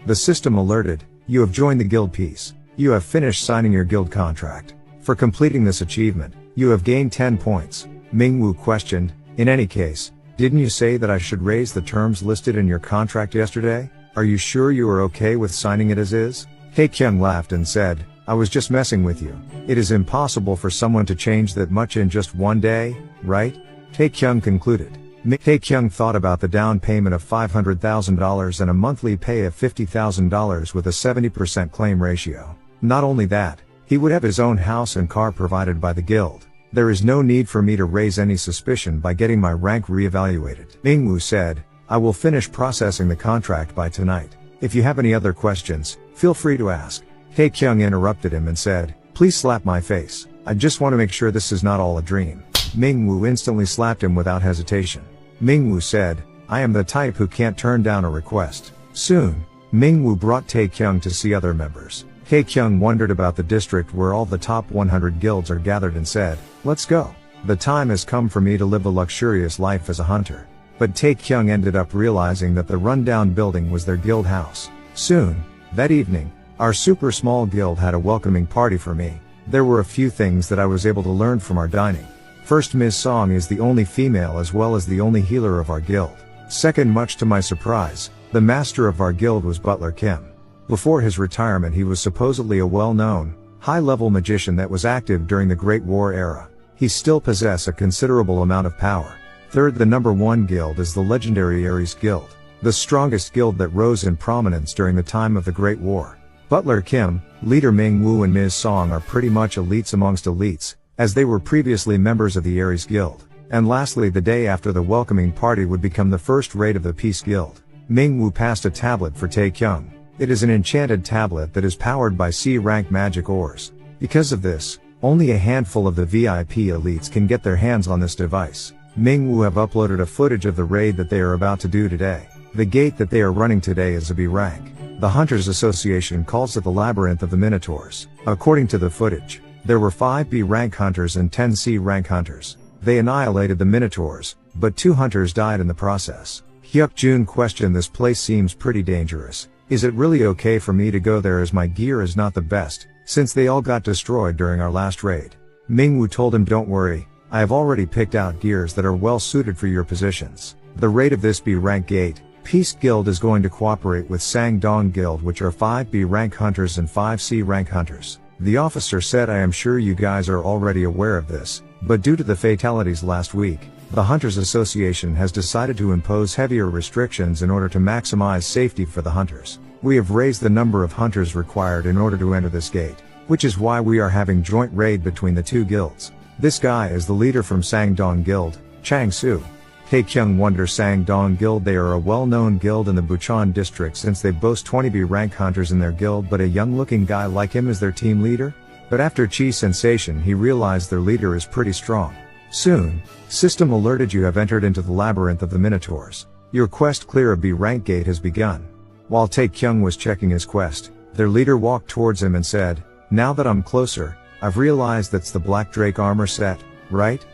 A: The system alerted, you have joined the guild piece. You have finished signing your guild contract. For completing this achievement, you have gained 10 points. Mingwu questioned, in any case, didn't you say that I should raise the terms listed in your contract yesterday? Are you sure you are okay with signing it as is? Tae-Kyung laughed and said, I was just messing with you. It is impossible for someone to change that much in just one day, right? Tae-Kyung concluded. Tae-Kyung thought about the down payment of $500,000 and a monthly pay of $50,000 with a 70% claim ratio. Not only that, he would have his own house and car provided by the guild. There is no need for me to raise any suspicion by getting my rank re-evaluated. Mingwu said, I will finish processing the contract by tonight. If you have any other questions, feel free to ask. Tae-Kyung interrupted him and said, please slap my face. I just want to make sure this is not all a dream. Mingwu instantly slapped him without hesitation. Mingwu said, I am the type who can't turn down a request. Soon, Mingwu brought Tae-Kyung to see other members. Tae-Kyung wondered about the district where all the top 100 guilds are gathered and said, let's go. The time has come for me to live a luxurious life as a hunter. But Tae-Kyung ended up realizing that the rundown building was their guild house. Soon, that evening, our super small guild had a welcoming party for me. There were a few things that I was able to learn from our dining. First, Ms. Song is the only female as well as the only healer of our guild. Second, much to my surprise, the master of our guild was Butler Kim. Before his retirement he was supposedly a well-known, high-level magician that was active during the Great War era. He still possesses a considerable amount of power. Third, the number one guild is the legendary Ares Guild, the strongest guild that rose in prominence during the time of the Great War. Butler Kim, leader Mingwu and Ms. Song are pretty much elites amongst elites, as they were previously members of the Ares Guild. And lastly, the day after the welcoming party would become the first raid of the Peace Guild. Mingwu passed a tablet for Tae-Kyung. It is an enchanted tablet that is powered by C-rank magic ores. Because of this, only a handful of the VIP elites can get their hands on this device. Mingwu have uploaded a footage of the raid that they are about to do today. The gate that they are running today is a B rank. The Hunters Association calls it the Labyrinth of the Minotaurs. According to the footage, there were 5 B rank hunters and 10 C rank hunters. They annihilated the Minotaurs, but 2 hunters died in the process. Hyuk Jun questioned, this place seems pretty dangerous. Is it really okay for me to go there as my gear is not the best, since they all got destroyed during our last raid? Mingwu told him, don't worry, I have already picked out gears that are well suited for your positions. The raid of this B rank gate, Peace Guild is going to cooperate with Sangdong Guild, which are 5 B rank hunters and 5 C rank hunters. The officer said, I am sure you guys are already aware of this, but due to the fatalities last week, the Hunters Association has decided to impose heavier restrictions in order to maximize safety for the hunters. We have raised the number of hunters required in order to enter this gate, which is why we are having joint raid between the 2 guilds. This guy is the leader from Sangdong Guild, Chang Su. Tae-Kyung wonders, Sangdong Guild, they are a well-known guild in the Bucheon district since they boast 20 B rank hunters in their guild, but a young-looking guy like him is their team leader? But after Chi's sensation he realized their leader is pretty strong. Soon, system alerted, you have entered into the Labyrinth of the Minotaurs. Your quest clear of B rank gate has begun. While Tae-Kyung was checking his quest, their leader walked towards him and said, now that I'm closer, I've realized that's the Black Drake armor set, right?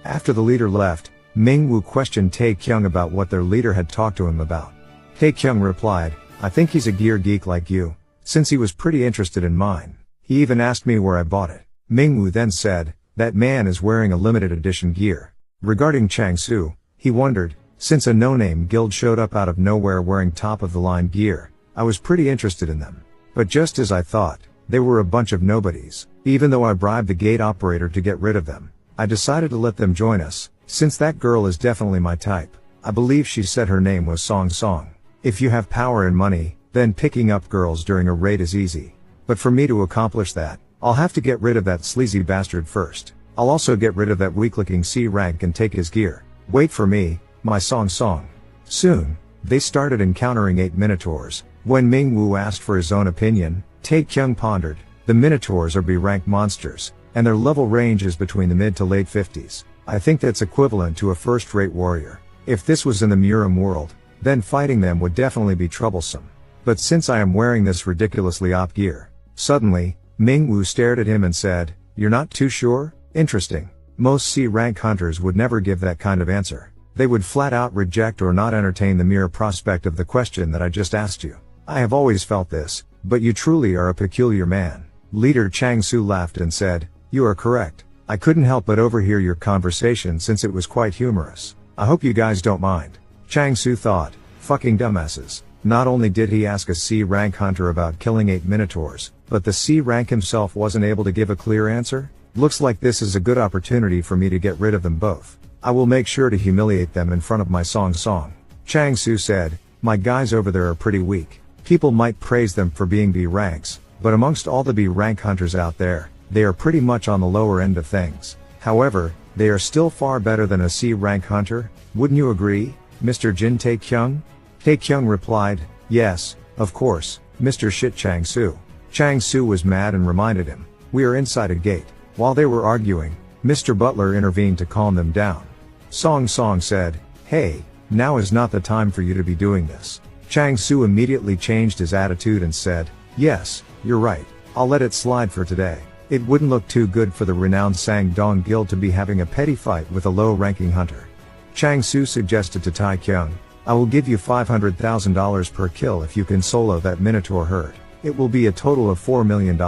A: After the leader left, Mingwu questioned Tae-Kyung about what their leader had talked to him about. Tae-Kyung replied, I think he's a gear geek like you, since he was pretty interested in mine. He even asked me where I bought it. Mingwu then said, that man is wearing a limited edition gear. Regarding Chang Su, he wondered, since a no-name guild showed up out of nowhere wearing top-of-the-line gear, I was pretty interested in them. But just as I thought, they were a bunch of nobodies. Even though I bribed the gate operator to get rid of them, I decided to let them join us, since that girl is definitely my type. I believe she said her name was Song Song. If you have power and money, then picking up girls during a raid is easy. But for me to accomplish that, I'll have to get rid of that sleazy bastard first. I'll also get rid of that weak-looking C rank and take his gear. Wait for me, my Song Song. Soon, they started encountering 8 Minotaurs. When Mingwu asked for his own opinion, Tae-Kyung pondered, the Minotaurs are B-rank monsters, and their level range is between the mid to late 50s. I think that's equivalent to a first-rate warrior. If this was in the Murim world, then fighting them would definitely be troublesome. But since I am wearing this ridiculously OP gear. Suddenly, Mingwu stared at him and said, you're not too sure? Interesting. Most C-rank hunters would never give that kind of answer. They would flat out reject or not entertain the mere prospect of the question that I just asked you. I have always felt this, but you truly are a peculiar man. Leader Chang Su laughed and said, you are correct. I couldn't help but overhear your conversation since it was quite humorous. I hope you guys don't mind. Chang Su thought, fucking dumbasses. Not only did he ask a C-rank hunter about killing 8 Minotaurs, but the C-rank himself wasn't able to give a clear answer? Looks like this is a good opportunity for me to get rid of them both. I will make sure to humiliate them in front of my Song. Chang Su said, my guys over there are pretty weak. People might praise them for being B ranks, but amongst all the B rank hunters out there, they are pretty much on the lower end of things. However, they are still far better than a C rank hunter, wouldn't you agree, Mr. Jin Tae-Kyung? Tae-Kyung replied, yes, of course, Mr. Shit Chang Su. Chang Su was mad and reminded him, we are inside a gate. While they were arguing, Mr. Butler intervened to calm them down. Song said, hey, now is not the time for you to be doing this. Chang Su immediately changed his attitude and said, yes, you're right, I'll let it slide for today. It wouldn't look too good for the renowned Sang-Dong Guild to be having a petty fight with a low-ranking hunter. Chang Su suggested to Tae-Kyung, I will give you $500,000 per kill if you can solo that Minotaur herd. It will be a total of $4 million.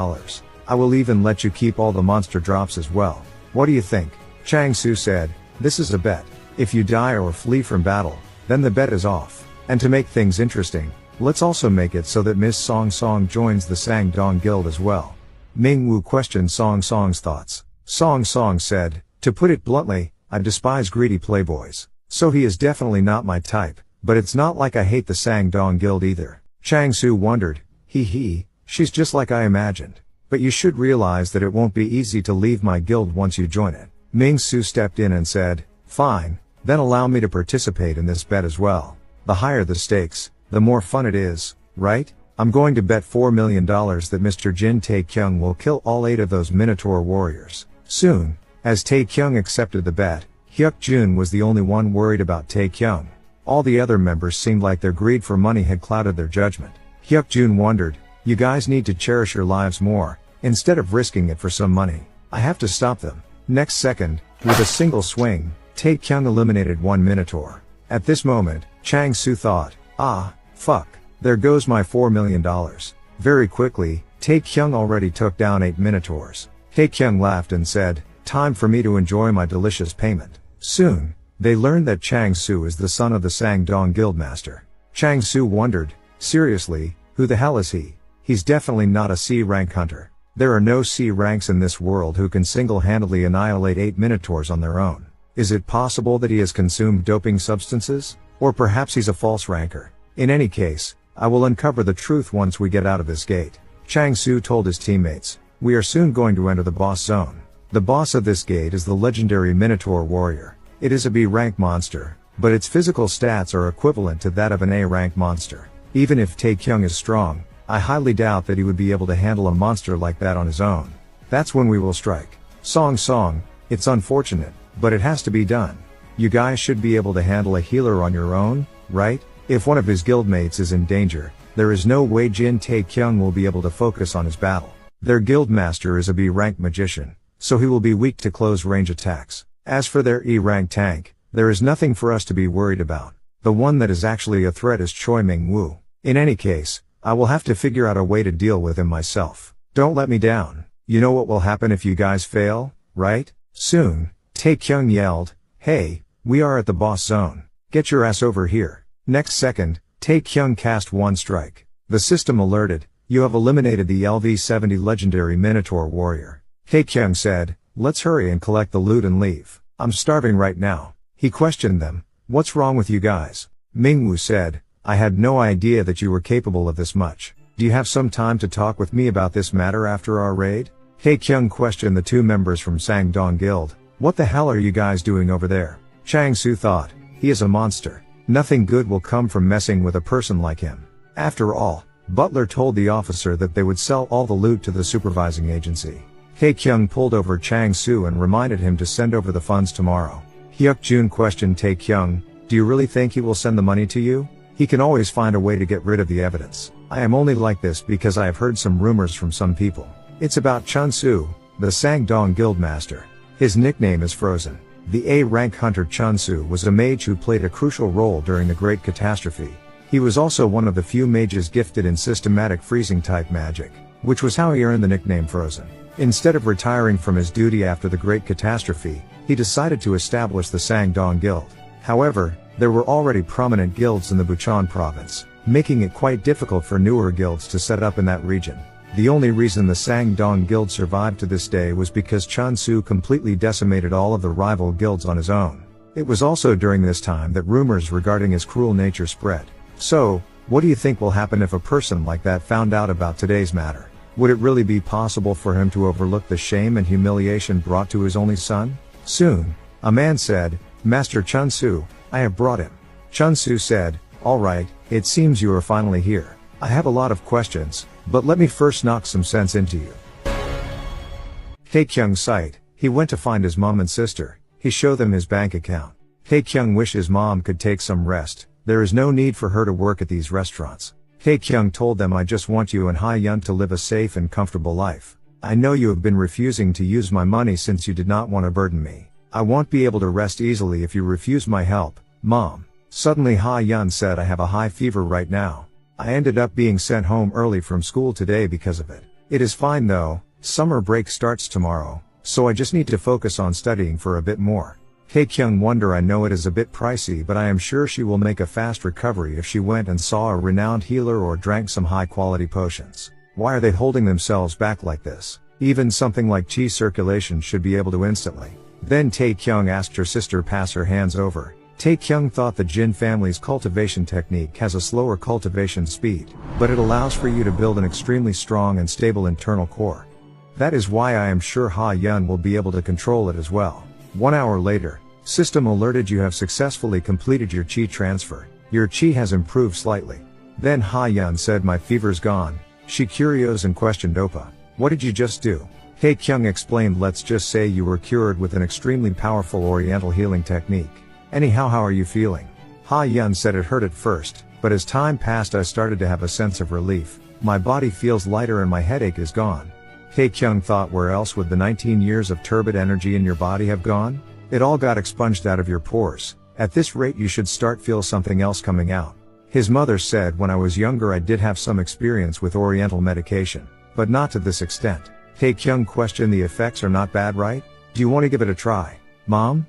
A: I will even let you keep all the monster drops as well. What do you think? Chang Su said, this is a bet. If you die or flee from battle, then the bet is off. And to make things interesting, let's also make it so that Miss Song joins the Sang-Dong Guild as well. Ming Wu questioned Song's thoughts. Song said, to put it bluntly, I despise greedy playboys. So he is definitely not my type, but it's not like I hate the Sang-Dong Guild either. Chang Su wondered, she's just like I imagined. But you should realize that it won't be easy to leave my guild once you join it. Ming Su stepped in and said, fine, then allow me to participate in this bet as well. The higher the stakes, the more fun it is, right? I'm going to bet $4 million that Mr. Jin Tae-Kyung will kill all 8 of those Minotaur warriors. Soon, as Tae-Kyung accepted the bet, Hyuk-jun was the only one worried about Tae-Kyung. All the other members seemed like their greed for money had clouded their judgment. Hyuk-jun wondered, you guys need to cherish your lives more, instead of risking it for some money. I have to stop them. Next second, with a single swing, Tae-Kyung eliminated 1 Minotaur. At this moment, Chang Su thought, fuck, there goes my $4 million. Very quickly, Tae-Kyung already took down 8 Minotaurs. Tae-Kyung laughed and said, time for me to enjoy my delicious payment. Soon, they learned that Chang Su is the son of the Sang-Dong Guildmaster. Chang Su wondered, seriously, who the hell is he? He's definitely not a C rank hunter. There are no C ranks in this world who can single-handedly annihilate 8 Minotaurs on their own. Is it possible that he has consumed doping substances? Or perhaps he's a false ranker. In any case, I will uncover the truth once we get out of this gate. Chang Su told his teammates, we are soon going to enter the boss zone. The boss of this gate is the legendary Minotaur warrior. It is a B rank monster, but its physical stats are equivalent to that of an A rank monster. Even if Tae-Kyung is strong, I highly doubt that he would be able to handle a monster like that on his own. That's when we will strike. Song, it's unfortunate, but it has to be done. You guys should be able to handle a healer on your own, right? If one of his guildmates is in danger, there is no way Jin Tae-Kyung will be able to focus on his battle. Their guildmaster is a B-rank magician, so he will be weak to close-range attacks. As for their E-rank tank, there is nothing for us to be worried about. The one that is actually a threat is Choi Ming-woo. In any case, I will have to figure out a way to deal with him myself. Don't let me down. You know what will happen if you guys fail, right? Soon, Tae-Kyung yelled, hey, we are at the boss zone. Get your ass over here. Next second, Tae-Kyung cast 1 strike. The system alerted, you have eliminated the LV-70 legendary Minotaur warrior. Tae-Kyung said, let's hurry and collect the loot and leave. I'm starving right now. He questioned them, what's wrong with you guys? Ming-Wu said, I had no idea that you were capable of this much. Do you have some time to talk with me about this matter after our raid? Tae-Kyung questioned the 2 members from Sang-Dong Guild. What the hell are you guys doing over there? Chang Su thought, he is a monster. Nothing good will come from messing with a person like him. After all, Butler told the officer that they would sell all the loot to the supervising agency. Tae-Kyung pulled over Chang Su and reminded him to send over the funds tomorrow. Hyuk-jun questioned Tae-Kyung, do you really think he will send the money to you? He can always find a way to get rid of the evidence. I am only like this because I have heard some rumors from some people. It's about Chun Su, the Sang-Dong Guildmaster. His nickname is Frozen. The A-rank hunter Chun Su was a mage who played a crucial role during the Great Catastrophe. He was also one of the few mages gifted in systematic freezing-type magic, which was how he earned the nickname Frozen. Instead of retiring from his duty after the Great Catastrophe, he decided to establish the Sang-Dong Guild. However, there were already prominent guilds in the Bucheon province, making it quite difficult for newer guilds to set up in that region. The only reason the Sang-Dong Guild survived to this day was because Chun Su completely decimated all of the rival guilds on his own. It was also during this time that rumors regarding his cruel nature spread. So, what do you think will happen if a person like that found out about today's matter? Would it really be possible for him to overlook the shame and humiliation brought to his only son? Soon, a man said, "Master Chun-Su, I have brought him." Chun-Su said, "All right, it seems you are finally here. I have a lot of questions, but let me first knock some sense into you." Tae-Kyung's sight. He went to find his mom and sister. He showed them his bank account. Tae-Kyung wished his mom could take some rest. There is no need for her to work at these restaurants. Tae-Kyung told them, "I just want you and Ha-Yun to live a safe and comfortable life. I know you have been refusing to use my money since you did not want to burden me. I won't be able to rest easily if you refuse my help, Mom." Suddenly Ha-Yun said, "I have a high fever right now. I ended up being sent home early from school today because of it. It is fine though, summer break starts tomorrow, so I just need to focus on studying for a bit more." Tae-Kyung wondered, "I know it is a bit pricey, but I am sure she will make a fast recovery if she went and saw a renowned healer or drank some high-quality potions. Why are they holding themselves back like this? Even something like chi circulation should be able to instantly." Then Tae-Kyung asked her sister pass her hands over. Tae-Kyung thought the Jin family's cultivation technique has a slower cultivation speed, but it allows for you to build an extremely strong and stable internal core. That is why I am sure Ha-Yun will be able to control it as well. 1 hour later, system alerted, "You have successfully completed your chi transfer. Your chi has improved slightly." Then Ha-Yun said, "My fever's gone." She curious and questioned, "Oppa, what did you just do?" Tae-Kyung explained, "Let's just say you were cured with an extremely powerful oriental healing technique. Anyhow, how are you feeling?" Ha-Yun said, "It hurt at first, but as time passed I started to have a sense of relief. My body feels lighter and my headache is gone." Tae-Kyung thought, where else would the 19 years of turbid energy in your body have gone? It all got expunged out of your pores. At this rate you should start feel something else coming out. His mother said, "When I was younger I did have some experience with oriental medication, but not to this extent." Tae-Kyung questioned, "The effects are not bad, right? Do you want to give it a try, Mom?"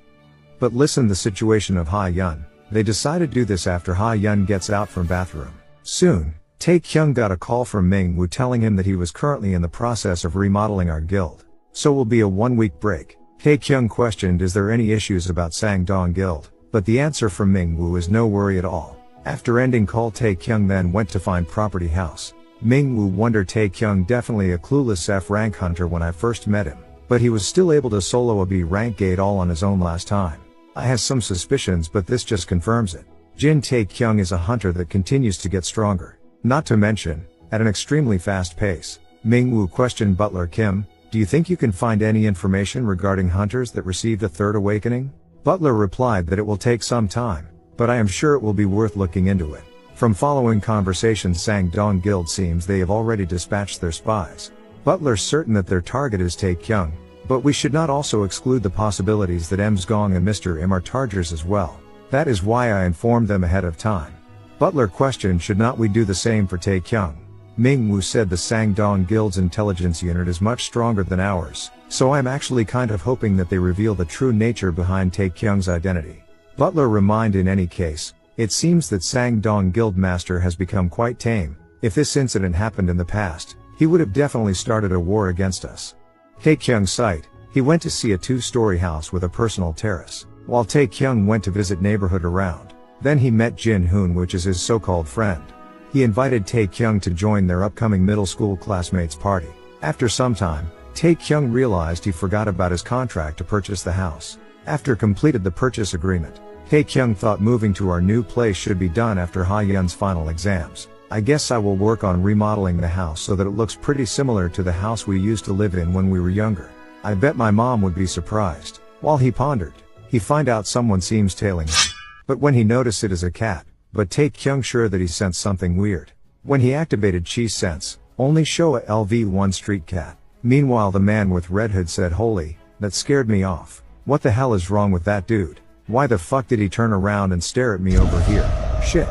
A: But listen, the situation of Ha-Yun. They decided to do this after Ha-Yun gets out from bathroom. Soon, Tae-Kyung got a call from Ming-Woo telling him that he was currently in the process of remodeling our guild. So will be a 1-week break. Tae-Kyung questioned, "Is there any issues about Sangdong Guild?" But the answer from Ming-Woo is no worry at all. After ending call, Tae-Kyung then went to find Property House. Ming-Woo wondered, Tae-Kyung definitely a clueless F-rank hunter when I first met him, but he was still able to solo a B-rank gate all on his own last time. I had some suspicions, but this just confirms it. Jin Tae-Kyung is a hunter that continues to get stronger. Not to mention, at an extremely fast pace. Ming-Woo questioned Butler Kim, "Do you think you can find any information regarding hunters that received a third awakening?" Butler replied that it will take some time, but I am sure it will be worth looking into it. From following conversations, Sangdong Guild seems they have already dispatched their spies. Butler's certain that their target is Tae-Kyung, but we should not also exclude the possibilities that Msgong and Mr. Im are targets as well. That is why I informed them ahead of time. Butler questioned, "Should not we do the same for Tae-Kyung?" Ming-Woo said the Sangdong Guild's intelligence unit is much stronger than ours, so I'm actually kind of hoping that they reveal the true nature behind Tae-Kyung's identity. Butler reminded, "In any case, it seems that Sangdong Guild Master has become quite tame. If this incident happened in the past, he would have definitely started a war against us." Tae-Kyung's sight. He went to see a 2-story house with a personal terrace, while Tae-Kyung went to visit neighborhood around. Then he met Jin Hoon, which is his so-called friend. He invited Tae-Kyung to join their upcoming middle school classmates party. After some time, Tae-Kyung realized he forgot about his contract to purchase the house. After completed the purchase agreement, Tae-Kyung thought moving to our new place should be done after Ha-Yun's final exams. "I guess I will work on remodeling the house so that it looks pretty similar to the house we used to live in when we were younger. I bet my mom would be surprised." While he pondered, he find out someone seems tailing him. But when he noticed it is a cat, but Tae-Kyung sure that he sensed something weird. When he activated Chi's sense, only show a LV1 street cat. Meanwhile the man with red hood said, "Holy, that scared me off. What the hell is wrong with that dude? Why the fuck did he turn around and stare at me over here? Shit.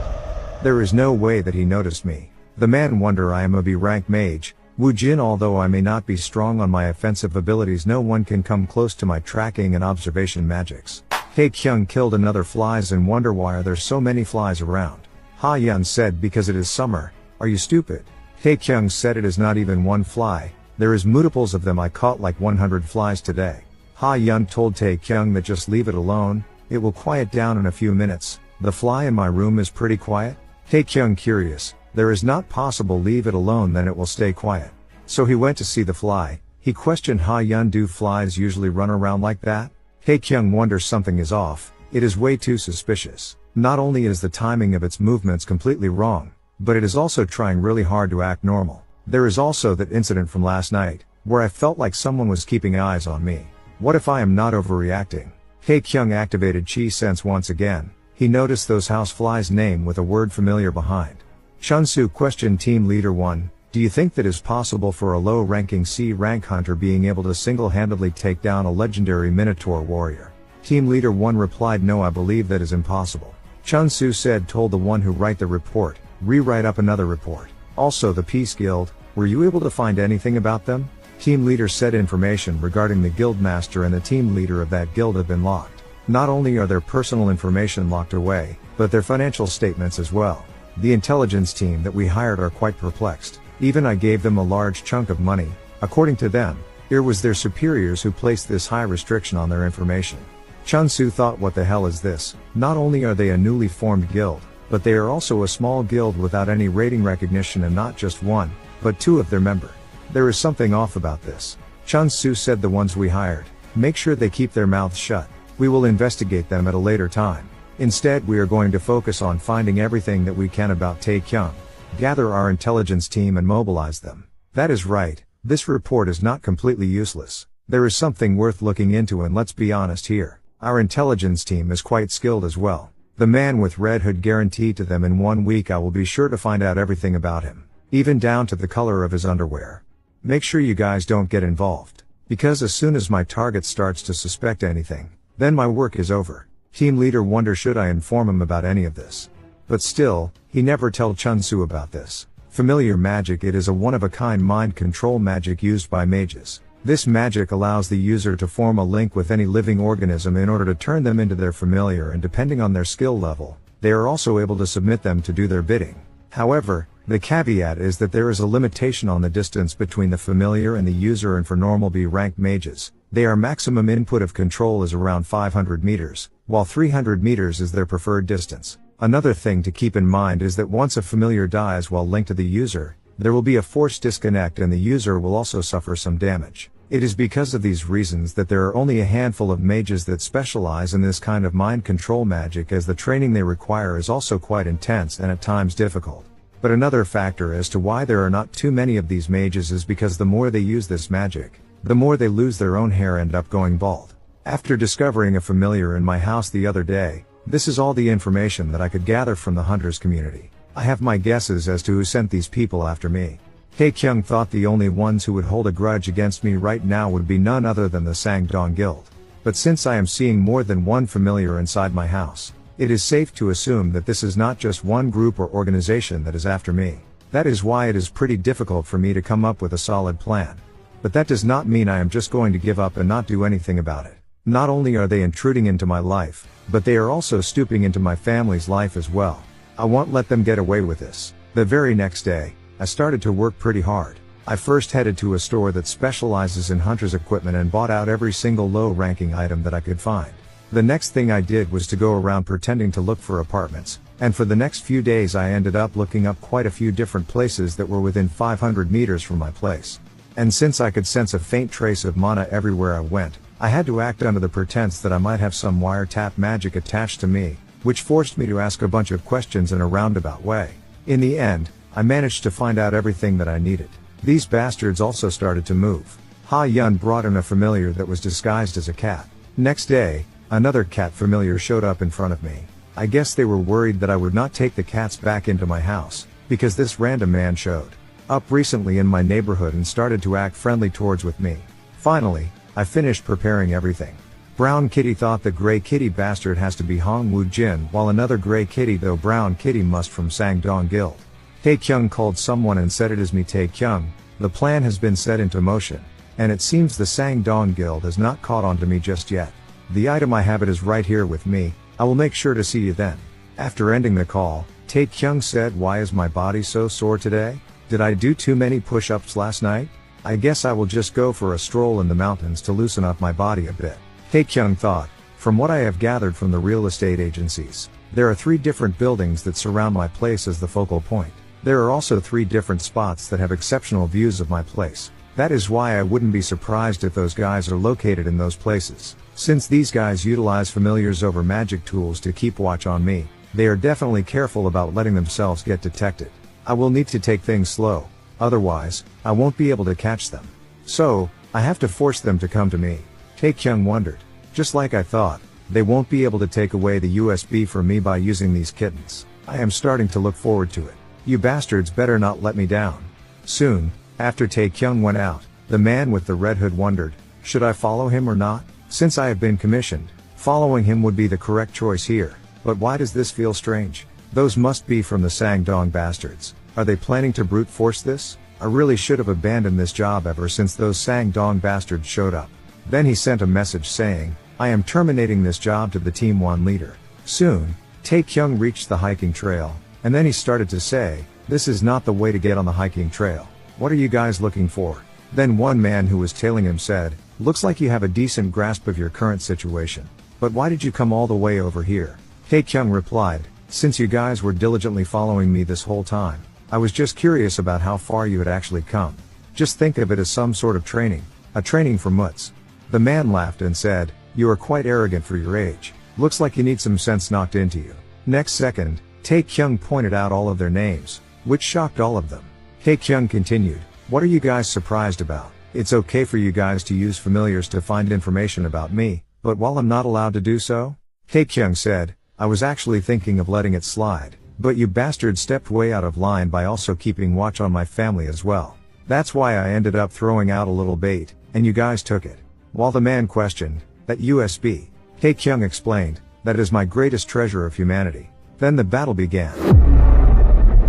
A: There is no way that he noticed me." The man wonder, "I am a B-rank mage, Wu Jin. Although I may not be strong on my offensive abilities, no one can come close to my tracking and observation magics." Tae-Kyung killed another flies and wonder, "Why are there so many flies around?" Ha-Yun said, "Because it is summer. Are you stupid?" Tae-Kyung said, "It is not even one fly. There is multiples of them. I caught like 100 flies today." Ha-Yun told Tae-Kyung that just leave it alone. It will quiet down in a few minutes. The fly in my room is pretty quiet? Tae-Kyung curious. There is not possible, leave it alone, then it will stay quiet. So he went to see the fly. He questioned Ha-Yun, do flies usually run around like that? Tae-Kyung wonders something is off. It is way too suspicious. Not only is the timing of its movements completely wrong, but it is also trying really hard to act normal. There is also that incident from last night, where I felt like someone was keeping eyes on me. What if I am not overreacting? Tae-Kyung activated Chi sense once again. He noticed those houseflies name with a word familiar behind. Chunsu questioned Team Leader 1, do you think that is possible for a low-ranking C-rank hunter being able to single-handedly take down a legendary Minotaur warrior? Team Leader 1 replied, no, I believe that is impossible. Chunsu said, told the one who write the report, rewrite up another report. Also the Peace Guild, were you able to find anything about them? Team Leader said information regarding the guild master and the team leader of that guild have been locked. Not only are their personal information locked away, but their financial statements as well. The intelligence team that we hired are quite perplexed. Even I gave them a large chunk of money. According to them, it was their superiors who placed this high restriction on their information. Chunsu thought, what the hell is this? Not only are they a newly formed guild, but they are also a small guild without any rating recognition, and not just one, but two of their members. There is something off about this. Chunsu said, the ones we hired, make sure they keep their mouths shut. We will investigate them at a later time. Instead, we are going to focus on finding everything that we can about Tae-Kyung. Gather our intelligence team and mobilize them. That is right, this report is not completely useless. There is something worth looking into, and let's be honest here. Our intelligence team is quite skilled as well. The man with red hood guaranteed to them in 1 week I will be sure to find out everything about him. Even down to the color of his underwear. Make sure you guys don't get involved. Because as soon as my target starts to suspect anything, then my work is over. Team Leader wonder, should I inform him about any of this? But still, he never tell Chunsu about this. Familiar magic, it is a one-of-a-kind mind control magic used by mages. This magic allows the user to form a link with any living organism in order to turn them into their familiar, and depending on their skill level, they are also able to submit them to do their bidding. However, the caveat is that there is a limitation on the distance between the familiar and the user, and for normal B-rank mages, their maximum input of control is around 500 meters, while 300 meters is their preferred distance. Another thing to keep in mind is that once a familiar dies while linked to the user, there will be a force disconnect and the user will also suffer some damage. It is because of these reasons that there are only a handful of mages that specialize in this kind of mind control magic, as the training they require is also quite intense and at times difficult. But another factor as to why there are not too many of these mages is because the more they use this magic, the more they lose their own hair and end up going bald. After discovering a familiar in my house the other day, this is all the information that I could gather from the hunters community. I have my guesses as to who sent these people after me. Tae-Kyung thought the only ones who would hold a grudge against me right now would be none other than the Sangdong Guild. But since I am seeing more than one familiar inside my house, it is safe to assume that this is not just one group or organization that is after me. That is why it is pretty difficult for me to come up with a solid plan. But that does not mean I am just going to give up and not do anything about it. Not only are they intruding into my life, but they are also stooping into my family's life as well. I won't let them get away with this. The very next day, I started to work pretty hard. I first headed to a store that specializes in hunters equipment and bought out every single low-ranking item that I could find. The next thing I did was to go around pretending to look for apartments, and for the next few days I ended up looking up quite a few different places that were within 500 meters from my place. And since I could sense a faint trace of mana everywhere I went, I had to act under the pretense that I might have some wiretap magic attached to me, which forced me to ask a bunch of questions in a roundabout way. In the end, I managed to find out everything that I needed. These bastards also started to move. Ha-Yun brought in a familiar that was disguised as a cat. Next day, another cat familiar showed up in front of me. I guess they were worried that I would not take the cats back into my house, because this random man showed up recently in my neighborhood and started to act friendly towards with me. Finally, I finished preparing everything. Brown Kitty thought the Gray Kitty bastard has to be Hong Woo Jin, while another Gray Kitty though Brown Kitty must from Sangdong Guild. Tae-Kyung called someone and said, it is me Tae-Kyung, the plan has been set into motion, and it seems the Sangdong Guild has not caught on to me just yet. The item I have, it is right here with me, I will make sure to see you then. After ending the call, Tae-Kyung said, why is my body so sore today? Did I do too many push-ups last night? I guess I will just go for a stroll in the mountains to loosen up my body a bit. Tae-Kyung thought, From what I have gathered from the real estate agencies, there are 3 different buildings that surround my place as the focal point. There are also 3 different spots that have exceptional views of my place. That is why I wouldn't be surprised if those guys are located in those places. Since these guys utilize familiars over magic tools to keep watch on me, they are definitely careful about letting themselves get detected. I will need to take things slow, otherwise, I won't be able to catch them. So, I have to force them to come to me. Tae-Kyung wondered. Just like I thought, they won't be able to take away the USB from me by using these kittens. I am starting to look forward to it. You bastards better not let me down. Soon, after Tae-Kyung went out, the man with the red hood wondered, should I follow him or not? Since I have been commissioned, following him would be the correct choice here, but why does this feel strange? Those must be from the Sangdong bastards. Are they planning to brute force this? I really should have abandoned this job ever since those Sangdong bastards showed up. Then he sent a message saying, I am terminating this job to the Team 1 leader. Soon, Tae-Kyung reached the hiking trail, and then he started to say, this is not the way to get on the hiking trail. What are you guys looking for? Then one man who was tailing him said, looks like you have a decent grasp of your current situation. But why did you come all the way over here? Tae-Kyung replied, since you guys were diligently following me this whole time, I was just curious about how far you had actually come. Just think of it as some sort of training, a training for mutts. The man laughed and said, you are quite arrogant for your age. Looks like you need some sense knocked into you. Next second, Tae-Kyung pointed out all of their names, which shocked all of them. Tae-Kyung continued, what are you guys surprised about? It's okay for you guys to use familiars to find information about me, but while I'm not allowed to do so? Tae-Kyung said, I was actually thinking of letting it slide, but you bastards stepped way out of line by also keeping watch on my family as well. That's why I ended up throwing out a little bait, and you guys took it. While the man questioned, that USB, Tae-Kyung explained, that is my greatest treasure of humanity. Then the battle began.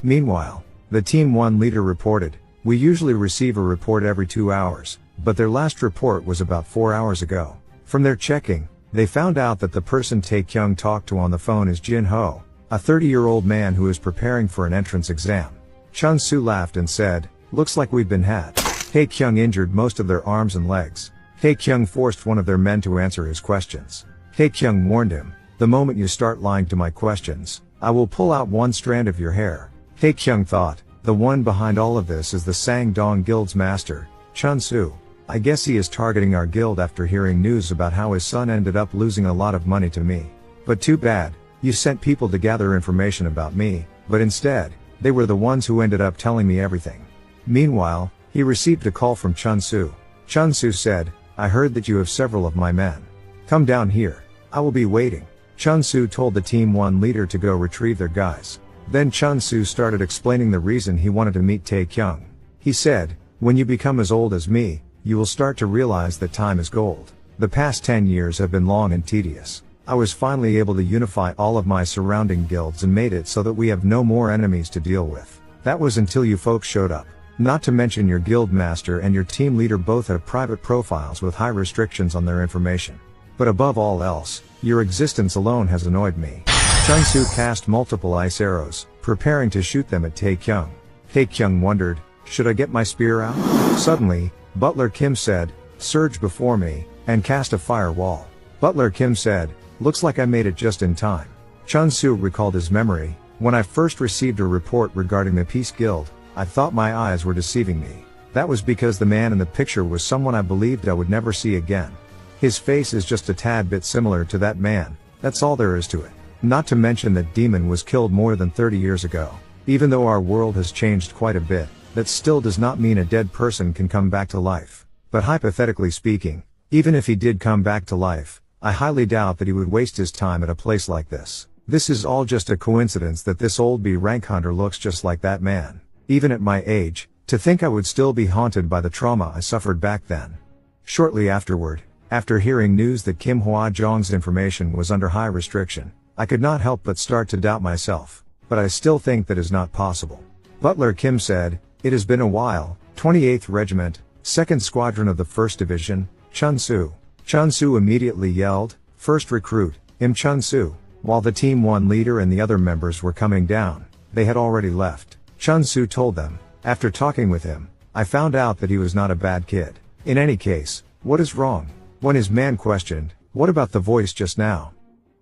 A: Meanwhile, the Team 1 leader reported, we usually receive a report every 2 hours, but their last report was about 4 hours ago. From their checking, they found out that the person Tae-Kyung talked to on the phone is Jin Ho, a 30-year-old man who is preparing for an entrance exam. Chun-Soo laughed and said, looks like we've been had. Tae-Kyung injured most of their arms and legs. Tae-Kyung forced one of their men to answer his questions. Tae-Kyung warned him, the moment you start lying to my questions, I will pull out one strand of your hair. Tae-Kyung thought, the one behind all of this is the Sangdong Guild's master, Chun-Soo. I guess he is targeting our guild after hearing news about how his son ended up losing a lot of money to me. But too bad, you sent people to gather information about me, but instead, they were the ones who ended up telling me everything. Meanwhile, he received a call from Chun-Soo. Chun-Soo said, I heard that you have several of my men. Come down here. I will be waiting. Chun-Soo told the Team 1 leader to go retrieve their guys. Then Chun-Soo started explaining the reason he wanted to meet Tae-Kyung. He said, when you become as old as me, you will start to realize that time is gold. The past 10 years have been long and tedious. I was finally able to unify all of my surrounding guilds and made it so that we have no more enemies to deal with. That was until you folks showed up. Not to mention your guild master and your team leader both have private profiles with high restrictions on their information. But above all else, your existence alone has annoyed me. Chun-Soo cast multiple ice arrows, preparing to shoot them at Tae-Kyung. Tae-Kyung wondered, should I get my spear out? Suddenly, Butler Kim said, surge before me, and cast a firewall. Butler Kim said, looks like I made it just in time. Chun-Soo recalled his memory, when I first received a report regarding the Peace Guild, I thought my eyes were deceiving me. That was because the man in the picture was someone I believed I would never see again. His face is just a tad bit similar to that man, that's all there is to it. Not to mention that Demon was killed more than 30 years ago. Even though our world has changed quite a bit, that still does not mean a dead person can come back to life. But hypothetically speaking, even if he did come back to life, I highly doubt that he would waste his time at a place like this. This is all just a coincidence that this old B rank hunter looks just like that man. Even at my age, to think I would still be haunted by the trauma I suffered back then. Shortly afterward, after hearing news that Kim Hwa Jong's information was under high restriction, I could not help but start to doubt myself. But I still think that is not possible. Butler Kim said, it has been a while, 28th Regiment, 2nd Squadron of the 1st Division, Chun-Soo. Chun-Soo immediately yelled, first recruit, Chun-Soo. While the Team 1 leader and the other members were coming down, they had already left. Chun-Soo told them, after talking with him, I found out that he was not a bad kid. In any case, what is wrong? When his man questioned, What about the voice just now?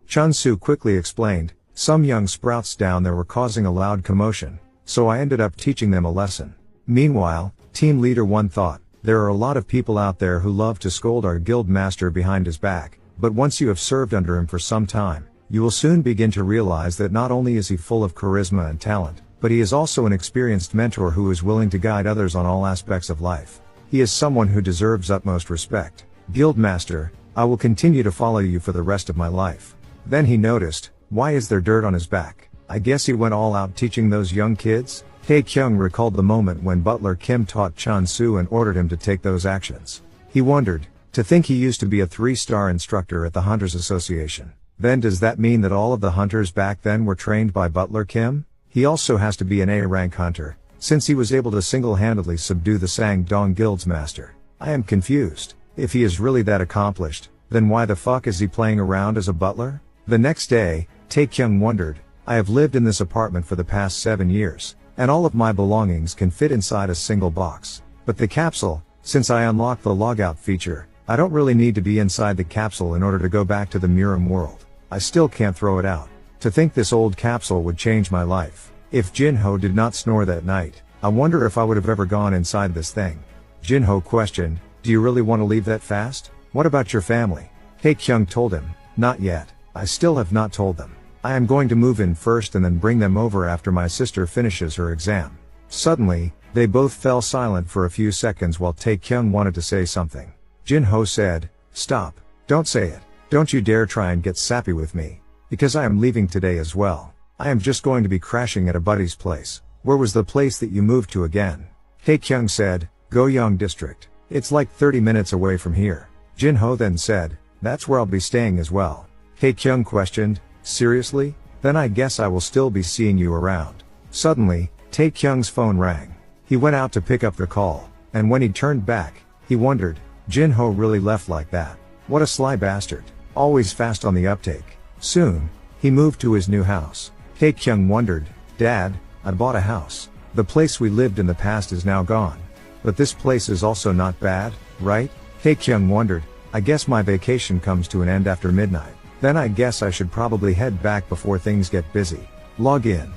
A: Chun-Su quickly explained, some young sprouts down there were causing a loud commotion, so I ended up teaching them a lesson. Meanwhile, Team Leader 1 thought, there are a lot of people out there who love to scold our guild master behind his back, but once you have served under him for some time, you will soon begin to realize that not only is he full of charisma and talent, but he is also an experienced mentor who is willing to guide others on all aspects of life. He is someone who deserves utmost respect. Guildmaster, I will continue to follow you for the rest of my life. Then he noticed, why is there dirt on his back? I guess he went all out teaching those young kids? Tae-Kyung recalled the moment when Butler Kim taught Chun-Su and ordered him to take those actions. He wondered, to think he used to be a 3-star instructor at the Hunters Association. Then does that mean that all of the hunters back then were trained by Butler Kim? He also has to be an A-rank hunter, since he was able to single-handedly subdue the Sang-Dong Guild's master. I am confused. If he is really that accomplished, then why the fuck is he playing around as a butler? The next day, Tae-Kyung wondered, I have lived in this apartment for the past 7 years, and all of my belongings can fit inside a single box. But the capsule, since I unlocked the logout feature, I don't really need to be inside the capsule in order to go back to the Murim world. I still can't throw it out. To think this old capsule would change my life. If Jin-Ho did not snore that night, I wonder if I would have ever gone inside this thing. Jin-Ho questioned, do you really want to leave that fast? What about your family? Tae-Kyung told him, not yet. I still have not told them. I am going to move in first and then bring them over after my sister finishes her exam. Suddenly, they both fell silent for a few seconds while Tae-Kyung wanted to say something. Jin-Ho said, stop. Don't say it. Don't you dare try and get sappy with me. Because I am leaving today as well. I am just going to be crashing at a buddy's place. Where was the place that you moved to again? Tae-Kyung said, Goyong District. It's like 30 minutes away from here. Jin-Ho then said, that's where I'll be staying as well. Tae-Kyung questioned, seriously? Then I guess I will still be seeing you around. Suddenly, Tae-Kyung's phone rang. He went out to pick up the call, and when he turned back, he wondered, Jin-Ho really left like that? What a sly bastard. Always fast on the uptake. Soon, he moved to his new house. Tae-Kyung wondered, Dad, I bought a house. The place we lived in the past is now gone. But this place is also not bad, right? Tae-Kyung wondered, I guess my vacation comes to an end after midnight. Then I guess I should probably head back before things get busy. Log in.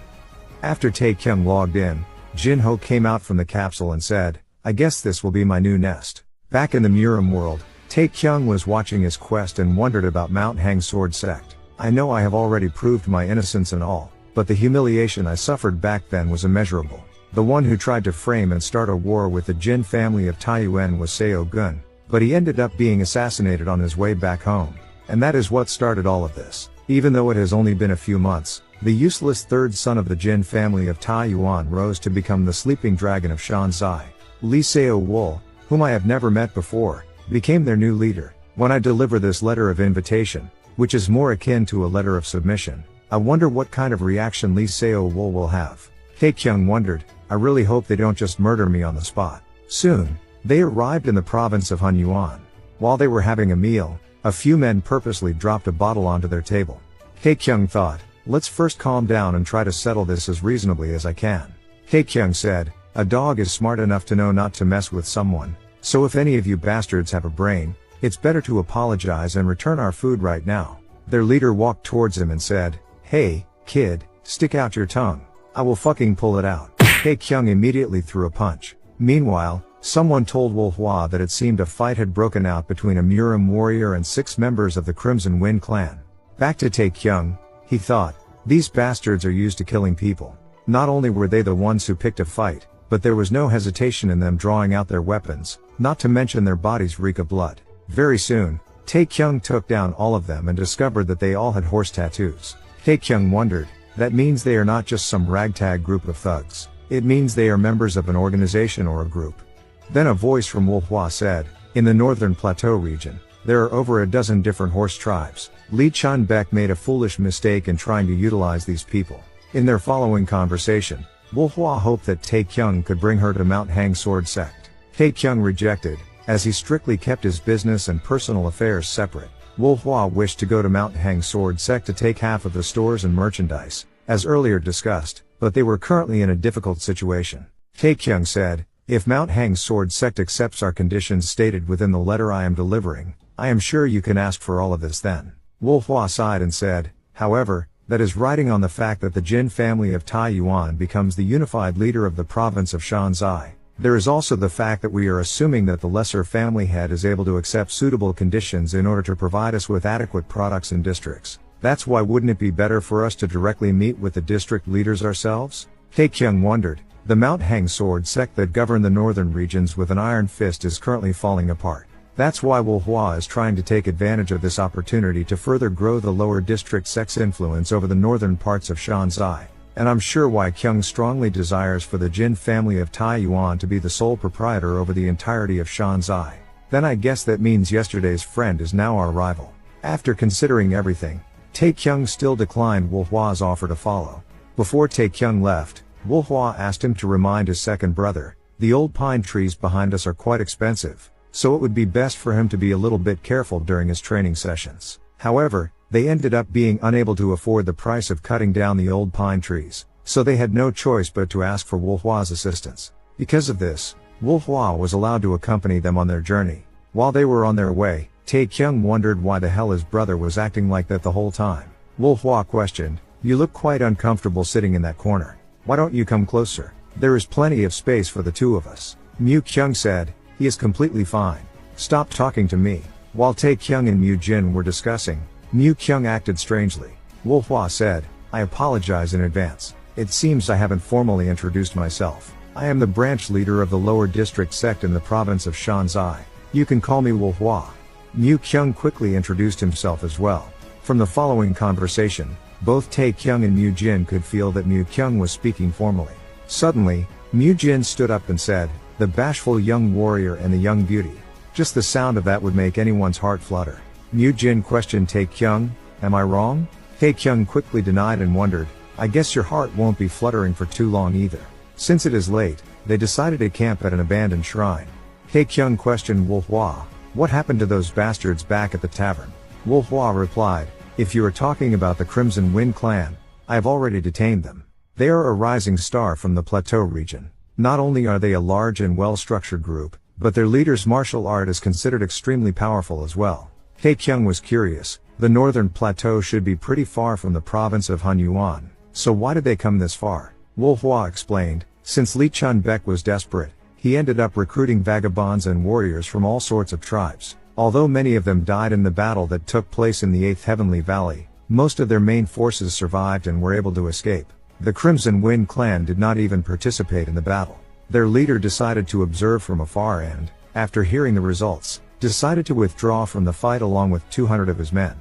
A: After Tae-Kyung logged in, Jin-Ho came out from the capsule and said, I guess this will be my new nest. Back in the Murim world, Tae-Kyung was watching his quest and wondered about Mount Hang Sword Sect. I know I have already proved my innocence and all, but the humiliation I suffered back then was immeasurable. The one who tried to frame and start a war with the Jin family of Taiyuan was Seo Gun, but he ended up being assassinated on his way back home. And that is what started all of this. Even though it has only been a few months, the useless third son of the Jin family of Taiyuan rose to become the sleeping dragon of Shanzai. Lee Seo Wool, whom I have never met before, became their new leader. When I deliver this letter of invitation, which is more akin to a letter of submission, I wonder what kind of reaction Lee Seo Wool will have. Tae-Kyung wondered, I really hope they don't just murder me on the spot. Soon, they arrived in the province of Hunyuan. While they were having a meal, a few men purposely dropped a bottle onto their table. Tae-Kyung thought, let's first calm down and try to settle this as reasonably as I can. Tae-Kyung said, a dog is smart enough to know not to mess with someone, so if any of you bastards have a brain, it's better to apologize and return our food right now. Their leader walked towards him and said, hey, kid, stick out your tongue. I will fucking pull it out. Tae-Kyung immediately threw a punch. Meanwhile, someone told Wolhua that it seemed a fight had broken out between a Murim warrior and 6 members of the Crimson Wind clan. Back to Tae-Kyung, he thought, these bastards are used to killing people. Not only were they the ones who picked a fight, but there was no hesitation in them drawing out their weapons, not to mention their bodies reek of blood. Very soon, Tae-Kyung took down all of them and discovered that they all had horse tattoos. Tae-Kyung wondered, that means they are not just some ragtag group of thugs. It means they are members of an organization or a group. Then a voice from Wolhua said, in the northern plateau region, there are over a dozen different horse tribes. Lee Chun-Bek made a foolish mistake in trying to utilize these people. In their following conversation, Wolhua hoped that Tae-Kyung could bring her to Mount Hang Sword Sect. Tae-Kyung rejected, as he strictly kept his business and personal affairs separate. Wolhua wished to go to Mount Hang Sword Sect to take half of the stores and merchandise, as earlier discussed, but they were currently in a difficult situation. Tae-Kyung said, if Mount Hang Sword Sect accepts our conditions stated within the letter I am delivering, I am sure you can ask for all of this then. Wu Hua sighed and said, however, that is riding on the fact that the Jin family of Taiyuan becomes the unified leader of the province of Shanzai. There is also the fact that we are assuming that the lesser family head is able to accept suitable conditions in order to provide us with adequate products and districts. That's why wouldn't it be better for us to directly meet with the district leaders ourselves? Tae-Kyung wondered. The Mount Hang Sword sect that govern the northern regions with an iron fist is currently falling apart. That's why Wu Hua is trying to take advantage of this opportunity to further grow the lower district sect's influence over the northern parts of Shanzai. And I'm sure why Kyung strongly desires for the Jin family of Taiyuan to be the sole proprietor over the entirety of Shanzai. Then I guess that means yesterday's friend is now our rival. After considering everything, Tae-Kyung still declined Wu Hua's offer to follow. Before Tae-Kyung left, Wu Hua asked him to remind his second brother, the old pine trees behind us are quite expensive, so it would be best for him to be a little bit careful during his training sessions. However, they ended up being unable to afford the price of cutting down the old pine trees, so they had no choice but to ask for Wu Hua's assistance. Because of this, Wu Hua was allowed to accompany them on their journey. While they were on their way, Tae-Kyung wondered why the hell his brother was acting like that the whole time. Wu Hua questioned, you look quite uncomfortable sitting in that corner. Why don't you come closer? There is plenty of space for the two of us. Mu-Kyung said, he is completely fine. Stop talking to me. While Tae-Kyung and Mu-Jin were discussing, Mu-Kyung acted strangely. Wu Hua said, I apologize in advance. It seems I haven't formally introduced myself. I am the branch leader of the lower district sect in the province of Shanzai. You can call me Wu Hua. Mu-Kyung quickly introduced himself as well. From the following conversation, both Tae-Kyung and Mu-Jin could feel that Mu-Kyung was speaking formally. Suddenly, Mu-Jin stood up and said, the bashful young warrior and the young beauty. Just the sound of that would make anyone's heart flutter. Mu-Jin questioned Tae-Kyung, am I wrong? Tae-Kyung quickly denied and wondered, I guess your heart won't be fluttering for too long either. Since it is late, they decided to camp at an abandoned shrine. Tae-Kyung questioned Wu Hua, what happened to those bastards back at the tavern? Wu Hua replied, if you are talking about the Crimson Wind clan, I have already detained them. They are a rising star from the plateau region. Not only are they a large and well-structured group, but their leader's martial art is considered extremely powerful as well. Tae-Kyung was curious, the northern plateau should be pretty far from the province of Hunyuan, so why did they come this far? Wu Hua explained, since Li Chun-Bek was desperate, he ended up recruiting vagabonds and warriors from all sorts of tribes. Although many of them died in the battle that took place in the 8th Heavenly Valley, most of their main forces survived and were able to escape. The Crimson Wind clan did not even participate in the battle. Their leader decided to observe from afar and, after hearing the results, decided to withdraw from the fight along with 200 of his men.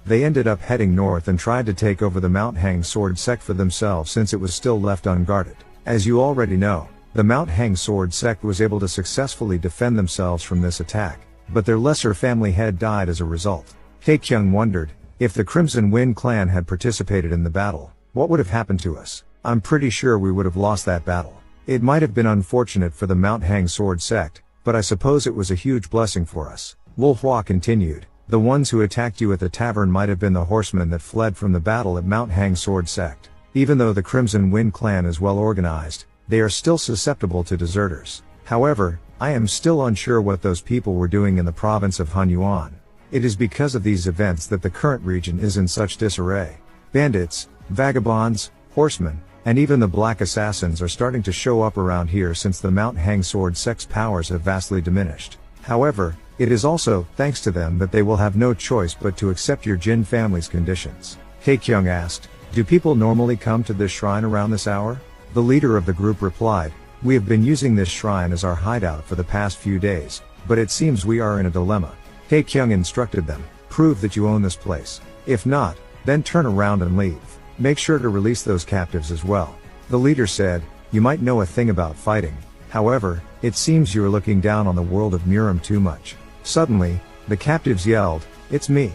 A: They ended up heading north and tried to take over the Mount Hang Sword sect for themselves since it was still left unguarded. As you already know, the Mount Hang Sword sect was able to successfully defend themselves from this attack, but their lesser family head died as a result. Tae-Kyung wondered, if the Crimson Wind clan had participated in the battle, what would have happened to us? I'm pretty sure we would have lost that battle. It might have been unfortunate for the Mount Hang Sword sect, but I suppose it was a huge blessing for us. Wu Hua continued, the ones who attacked you at the tavern might have been the horsemen that fled from the battle at Mount Hang Sword sect. Even though the Crimson Wind clan is well organized, they are still susceptible to deserters. However, I am still unsure what those people were doing in the province of Hunyuan. It is because of these events that the current region is in such disarray. Bandits, vagabonds, horsemen, and even the black assassins are starting to show up around here since the Mount Hang Sword sect's powers have vastly diminished. However, it is also thanks to them that they will have no choice but to accept your Jin family's conditions. Tae-Kyung asked, do people normally come to this shrine around this hour? The leader of the group replied, we have been using this shrine as our hideout for the past few days, but it seems we are in a dilemma. Tae-Kyung instructed them, prove that you own this place. If not, then turn around and leave. Make sure to release those captives as well. The leader said, you might know a thing about fighting. However, it seems you are looking down on the world of Murim too much. Suddenly, the captives yelled, it's me.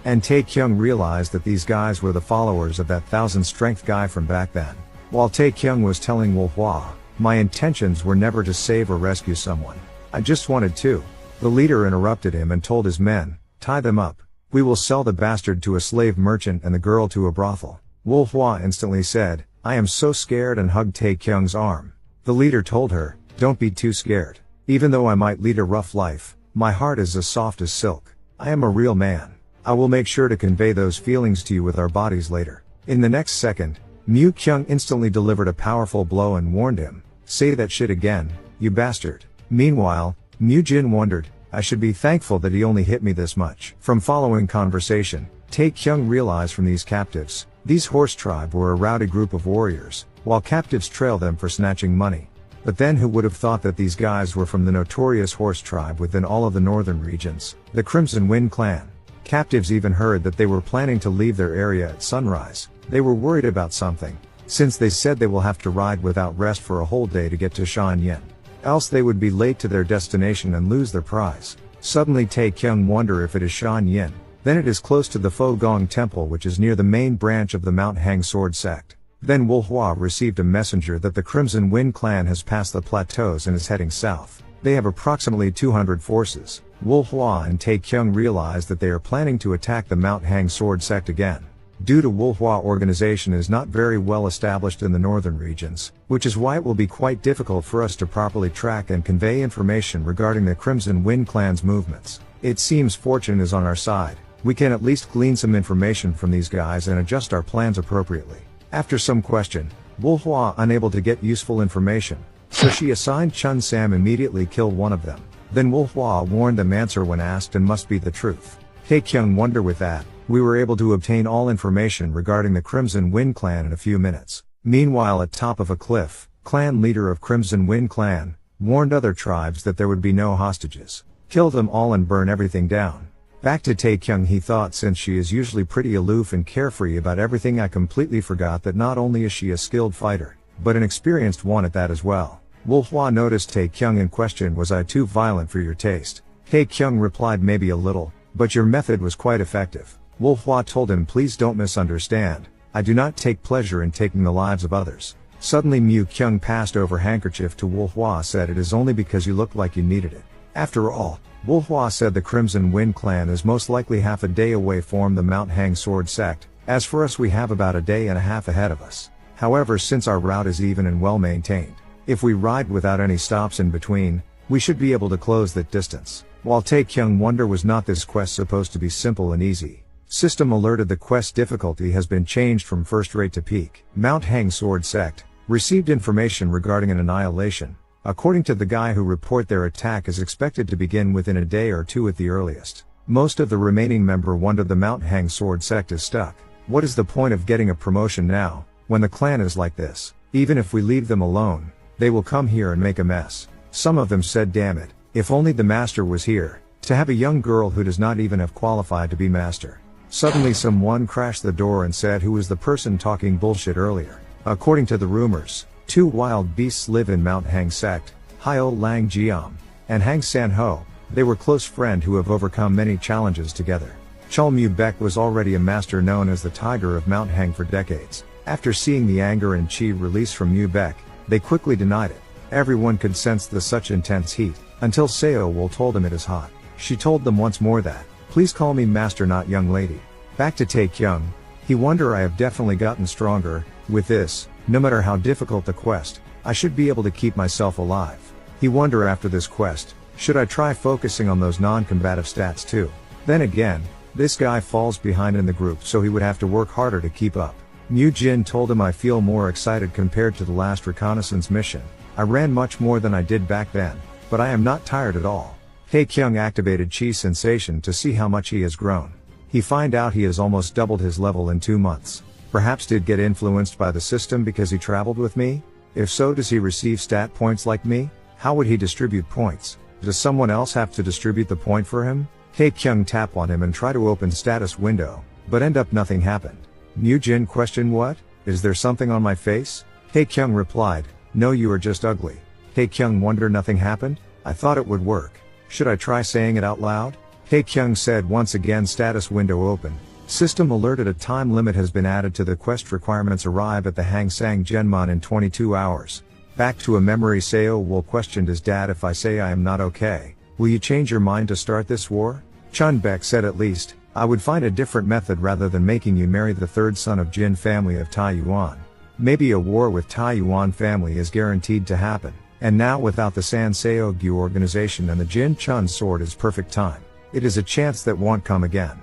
A: And Tae-Kyung realized that these guys were the followers of that 1000-strength guy from back then. While Tae-Kyung was telling Wu Hua, my intentions were never to save or rescue someone. I just wanted to. The leader interrupted him and told his men, tie them up. We will sell the bastard to a slave merchant and the girl to a brothel. Wu Hua instantly said, I am so scared, and hugged Tae-Kyung's arm. The leader told her, don't be too scared. Even though I might lead a rough life, my heart is as soft as silk. I am a real man. I will make sure to convey those feelings to you with our bodies later. In the next second, Mu Kyung instantly delivered a powerful blow and warned him, say that shit again, you bastard. Meanwhile, Mu Jin wondered, I should be thankful that he only hit me this much. From following conversation, Tae-Kyung realized from these captives, these horse tribe were a rowdy group of warriors, while captives trail them for snatching money. But then who would have thought that these guys were from the notorious horse tribe within all of the northern regions, the Crimson Wind clan. Captives even heard that they were planning to leave their area at sunrise. They were worried about something, since they said they will have to ride without rest for a whole day to get to Shanyin. Else they would be late to their destination and lose their prize. Suddenly Tae-Kyung wonder if it is Shanyin, then it is close to the Fo Gong temple, which is near the main branch of the Mount Hang sword sect. Then Wu Hua received a messenger that the Crimson Wind clan has passed the plateaus and is heading south. They have approximately 200 forces. Wu Hua and Tae-Kyung realize that they are planning to attack the Mount Hang sword sect again. Due to Wu Hua organization is not very well established in the northern regions, which is why it will be quite difficult for us to properly track and convey information regarding the Crimson Wind clan's movements. It seems fortune is on our side. We can at least glean some information from these guys and adjust our plans appropriately. After some question, Wu Hua unable to get useful information, so she assigned Chun Sam immediately kill one of them. Then Wu Hua warned them answer when asked and must be the truth. Tae-Kyung wonder with that, we were able to obtain all information regarding the Crimson Wind clan in a few minutes. Meanwhile at top of a cliff, clan leader of Crimson Wind clan, warned other tribes that there would be no hostages. Kill them all and burn everything down. Back to Tae-Kyung, he thought, since she is usually pretty aloof and carefree about everything, I completely forgot that not only is she a skilled fighter, but an experienced one at that as well. Wu Hua noticed Tae-Kyung and questioned, was I too violent for your taste? Tae-Kyung replied, maybe a little, but your method was quite effective. Wu Hua told him, please don't misunderstand, I do not take pleasure in taking the lives of others. Suddenly Mu Kyung passed over handkerchief to Wu Hua, said, it is only because you looked like you needed it. After all, Wu Hua said the Crimson Wind clan is most likely half a day away from the Mount Hang sword sect. As for us, we have about a day and a half ahead of us. However, since our route is even and well maintained, if we ride without any stops in between, we should be able to close that distance. While Tae-Kyung wonder, was not this quest supposed to be simple and easy? System alerted the quest difficulty has been changed from first rate to peak. Mount Hang sword sect received information regarding an annihilation. According to the guy who report, their attack is expected to begin within a day or two at the earliest. Most of the remaining member wonder the Mount Hang sword sect is stuck. What is the point of getting a promotion now, when the clan is like this? Even if we leave them alone, they will come here and make a mess. Some of them said, damn it, if only the master was here, to have a young girl who does not even have qualified to be master. Suddenly someone crashed the door and said, who was the person talking bullshit earlier? According to the rumors, two wild beasts live in Mount Hang sect, Hyo Lang Jiam, and Hang San Ho. They were close friends who have overcome many challenges together. Chul Mu Baek was already a master known as the Tiger of Mount Hang for decades. After seeing the anger and chi release from Mu Baek, they quickly denied it. Everyone could sense the such intense heat, until Seo Wool told them it is hot. She told them once more that, please call me master, not young lady. Back to Tae-Kyung. He wonder, I have definitely gotten stronger. With this, no matter how difficult the quest, I should be able to keep myself alive. He wonder after this quest, should I try focusing on those non-combative stats too? Then again, this guy falls behind in the group, so he would have to work harder to keep up. Mu Jin told him, I feel more excited compared to the last reconnaissance mission. I ran much more than I did back then, but I am not tired at all. Tae-Kyung activated Chi sensation to see how much he has grown. He find out he has almost doubled his level in 2 months. Perhaps did get influenced by the system because he traveled with me? If so, does he receive stat points like me? How would he distribute points? Does someone else have to distribute the point for him? Tae-Kyung tap on him and try to open status window, but end up nothing happened. Mu Jin questioned, what? Is there something on my face? Tae-Kyung replied, no, you are just ugly. Tae-Kyung wonder, nothing happened? I thought it would work. Should I try saying it out loud? Tae-Kyung said, once again status window open. System alerted, a time limit has been added to the quest requirements. Arrive at the Hang Sang Genmon in 22 hours. Back to a memory. Seo Wool questioned his dad, if I say I am not okay, will you change your mind to start this war? Chun Baek said, at least, I would find a different method rather than making you marry the third son of Jin family of Taiyuan. Maybe a war with Taiyuan family is guaranteed to happen, and now without the San Seo Gyu organization and the Jin Chun sword is perfect time. It is a chance that won't come again.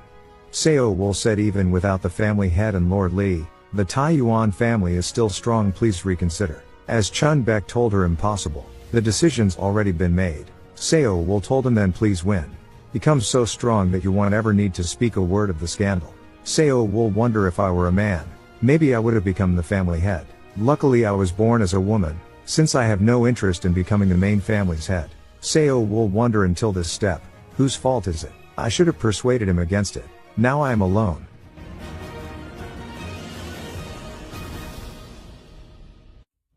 A: Seo Wool said even without the family head and Lord Li, the Tai-Yuan family is still strong, please reconsider. As Chun Beck told her impossible, the decision's already been made. Seo Wool told him then please win. Become so strong that you won't ever need to speak a word of the scandal. Seo Wool wonder if I were a man, maybe I would have become the family head. Luckily I was born as a woman, since I have no interest in becoming the main family's head. Seo Wool wonder until this step. Whose fault is it? I should have persuaded him against it. Now I am alone.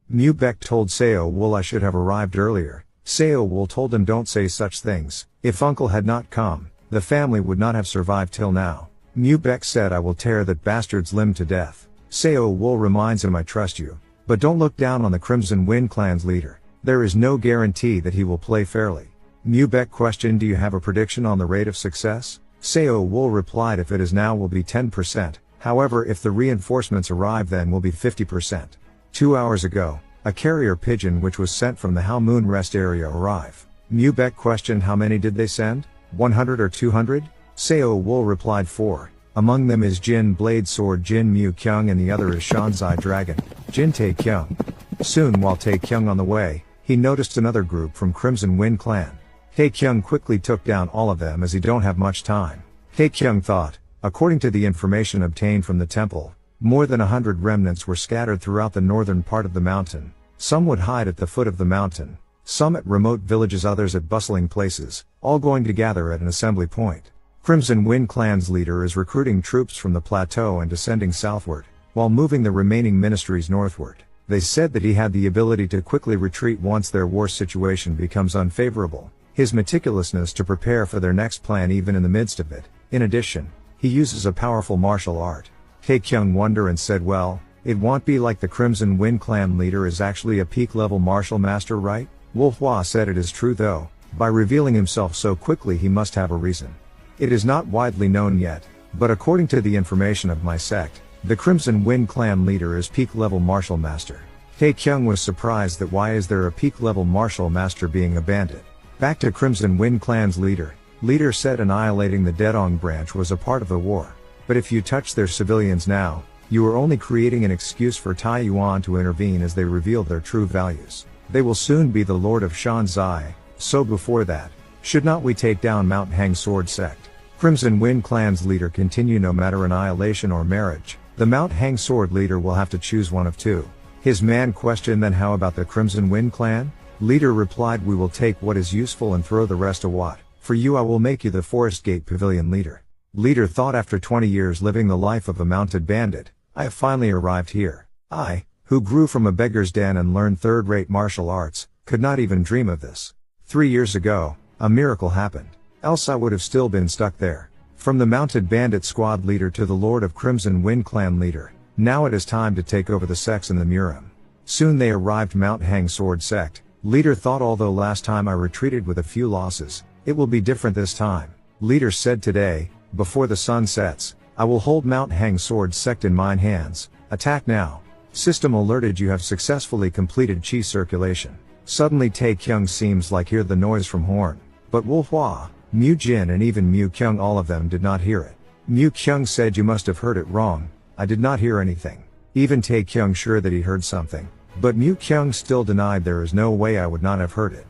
A: Mu Beck told Seo Wool I should have arrived earlier. Seo Wool told him don't say such things. If uncle had not come, the family would not have survived till now. Mu Beck said I will tear that bastard's limb to death. Seo Wool reminds him I trust you, but don't look down on the Crimson Wind clan's leader. There is no guarantee that he will play fairly. Mu Beck questioned do you have a prediction on the rate of success? Seo Wool replied if it is now will be 10%, however if the reinforcements arrive then will be 50%. 2 hours ago, a carrier pigeon which was sent from the Hao Moon rest area arrived. Mu Beck questioned how many did they send? 100 or 200? Seo Wool replied 4. Among them is Jin Blade Sword Jin Mu-kyung and the other is Shanzai Dragon, Jin Tae-Kyung. Soon while Tae-Kyung on the way, he noticed another group from Crimson Wind clan. Tae-Kyung quickly took down all of them as he don't have much time. Tae-Kyung thought, according to the information obtained from the temple, more than 100 remnants were scattered throughout the northern part of the mountain. Some would hide at the foot of the mountain, some at remote villages, others at bustling places, all going to gather at an assembly point. Crimson Wind clan's leader is recruiting troops from the plateau and descending southward, while moving the remaining ministries northward. They said that he had the ability to quickly retreat once their war situation becomes unfavorable. His meticulousness to prepare for their next plan even in the midst of it. In addition, he uses a powerful martial art. Tae-Kyung wondered and said well, it won't be like the Crimson Wind clan leader is actually a peak level martial master, right? Wolhua said it is true though, by revealing himself so quickly he must have a reason. It is not widely known yet, but according to the information of my sect, the Crimson Wind clan leader is peak level martial master. Tae-Kyung was surprised that why is there a peak level martial master being a bandit. Back to Crimson Wind clan's leader. Leader said annihilating the Dedong branch was a part of the war. But if you touch their civilians now, you are only creating an excuse for Tai-Yuan to intervene as they reveal their true values. They will soon be the Lord of Shanzai, so before that, should not we take down Mount Hang Sword sect? Crimson Wind clan's leader continue no matter annihilation or marriage, the Mount Hang Sword leader will have to choose one of two. His man questioned then how about the Crimson Wind clan? Leader replied we will take what is useful and throw the rest away. For you I will make you the Forest Gate Pavilion leader. Leader thought after 20 years living the life of a mounted bandit, I have finally arrived here. I, who grew from a beggar's den and learned third-rate martial arts, could not even dream of this. 3 years ago, a miracle happened. Else I would have still been stuck there. From the mounted bandit squad leader to the Lord of Crimson Wind clan leader, now it is time to take over the sects in the Murim. Soon they arrived Mount Hang Sword sect. Leader thought although last time I retreated with a few losses, it will be different this time. Leader said today, before the sun sets, I will hold Mount Hang Sword sect in mine hands. Attack now. System alerted you have successfully completed chi circulation. Suddenly Tae-Kyung seems like hear the noise from horn. But Wolhua, Mu-jin and even Mu-kyung all of them did not hear it. Mu-kyung said you must have heard it wrong, I did not hear anything. Even Tae-Kyung sure that he heard something. But Mu-kyung still denied there is no way I would not have heard it.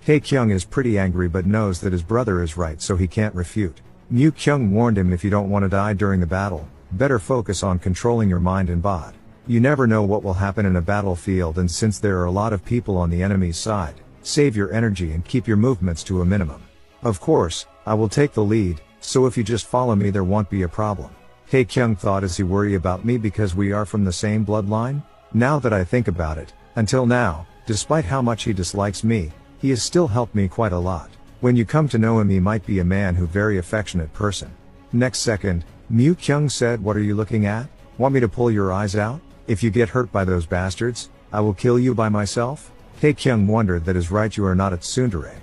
A: Tae-Kyung is pretty angry but knows that his brother is right so he can't refute. Mu-kyung warned him if you don't want to die during the battle, better focus on controlling your mind and body. You never know what will happen in a battlefield and since there are a lot of people on the enemy's side, save your energy and keep your movements to a minimum. Of course, I will take the lead, so if you just follow me there won't be a problem. Tae-Kyung thought is he worry about me because we are from the same bloodline? Now that I think about it, until now, despite how much he dislikes me, he has still helped me quite a lot. When you come to know him he might be a man who very affectionate person. Next second, Mu-kyung said what are you looking at? Want me to pull your eyes out? If you get hurt by those bastards, I will kill you by myself? Tae-Kyung wondered that is right you are not at tsundere.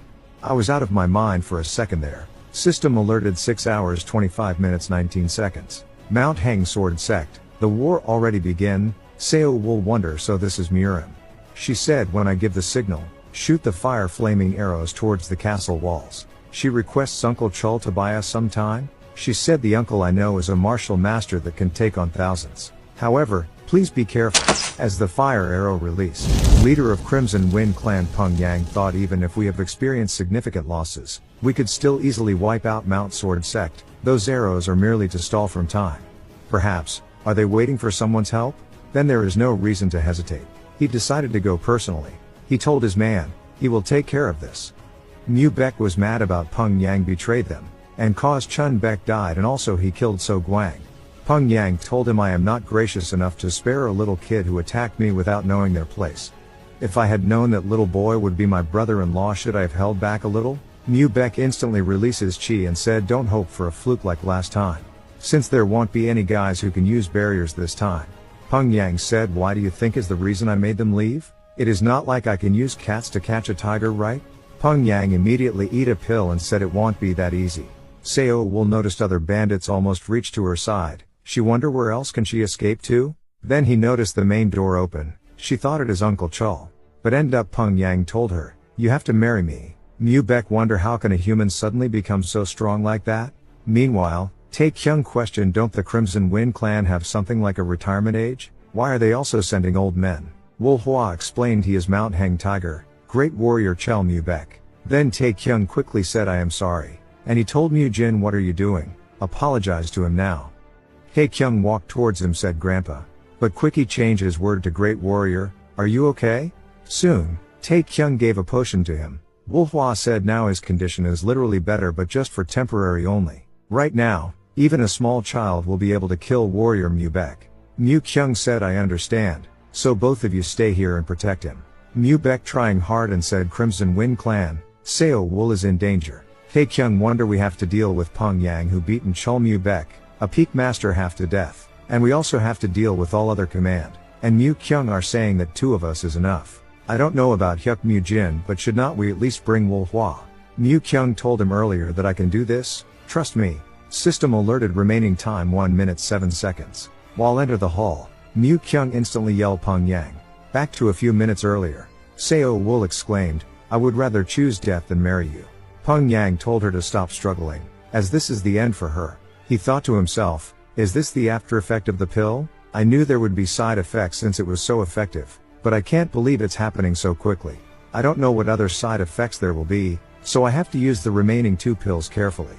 A: I was out of my mind for a second there. System alerted 6 hours 25 minutes 19 seconds. Mount Hang Sword sect, the war already begin? Seo will wonder so this is Murim. She said when I give the signal, shoot the fire flaming arrows towards the castle walls. She requests Uncle Chul to buy us some time. She said the uncle I know is a martial master that can take on thousands. However, please be careful. As the fire arrow released, leader of Crimson Wind clan Peng Yang thought even if we have experienced significant losses, we could still easily wipe out Mount Sword sect. Those arrows are merely to stall from time. Perhaps, are they waiting for someone's help? Then there is no reason to hesitate. He decided to go personally. He told his man, he will take care of this. Mu Baek was mad about Peng Yang betrayed them, and caused Chun Baek died, and also he killed So Guang. Peng Yang told him, I am not gracious enough to spare a little kid who attacked me without knowing their place. If I had known that little boy would be my brother-in-law, should I have held back a little? Mu Baek instantly releases chi and said, don't hope for a fluke like last time, since there won't be any guys who can use barriers this time. Peng Yang said, why do you think is the reason I made them leave? It is not like I can use cats to catch a tiger, right? Peng Yang immediately eat a pill and said it won't be that easy. Seo Wool noticed other bandits almost reached to her side. She wondered where else can she escape to? Then he noticed the main door open. She thought it is Uncle Chul. But end up Peng Yang told her, you have to marry me. Mu Baek wonder how can a human suddenly become so strong like that? Meanwhile, Tae-Kyung questioned, don't the Crimson Wind clan have something like a retirement age? Why are they also sending old men? Wol Hua explained he is Mount Hang Tiger, great warrior Chel Mu Baek. Then Tae-Kyung quickly said, I am sorry. And he told Mu Jin, what are you doing? Apologize to him now. Tae-Kyung walked towards him, said Grandpa. But quickly changed his word to great warrior, are you okay? Soon, Tae-Kyung gave a potion to him. Wol Hua said now his condition is literally better, but just for temporary only. Right now, even a small child will be able to kill warrior Mu Baek. Mu Kyung said, I understand, so both of you stay here and protect him. Mu Baek trying hard and said, Crimson Wind clan, Seo Wool is in danger. Tae-Kyung wonder we have to deal with Peng Yang who beaten Chul Mu Baek, a peak master half to death, and we also have to deal with all other command, and Mu Kyung are saying that 2 of us is enough. I don't know about Hyuk Mu Jin, but should not we at least bring Wol Hua? Mu Kyung told him earlier that I can do this, trust me. System alerted remaining time 1 minute 7 seconds. While enter the hall, Mu Kyung instantly yelled Peng Yang. Back to a few minutes earlier. Seo Wool exclaimed, I would rather choose death than marry you. Peng Yang told her to stop struggling, as this is the end for her. He thought to himself, is this the after effect of the pill? I knew there would be side effects since it was so effective, but I can't believe it's happening so quickly. I don't know what other side effects there will be, so I have to use the remaining 2 pills carefully.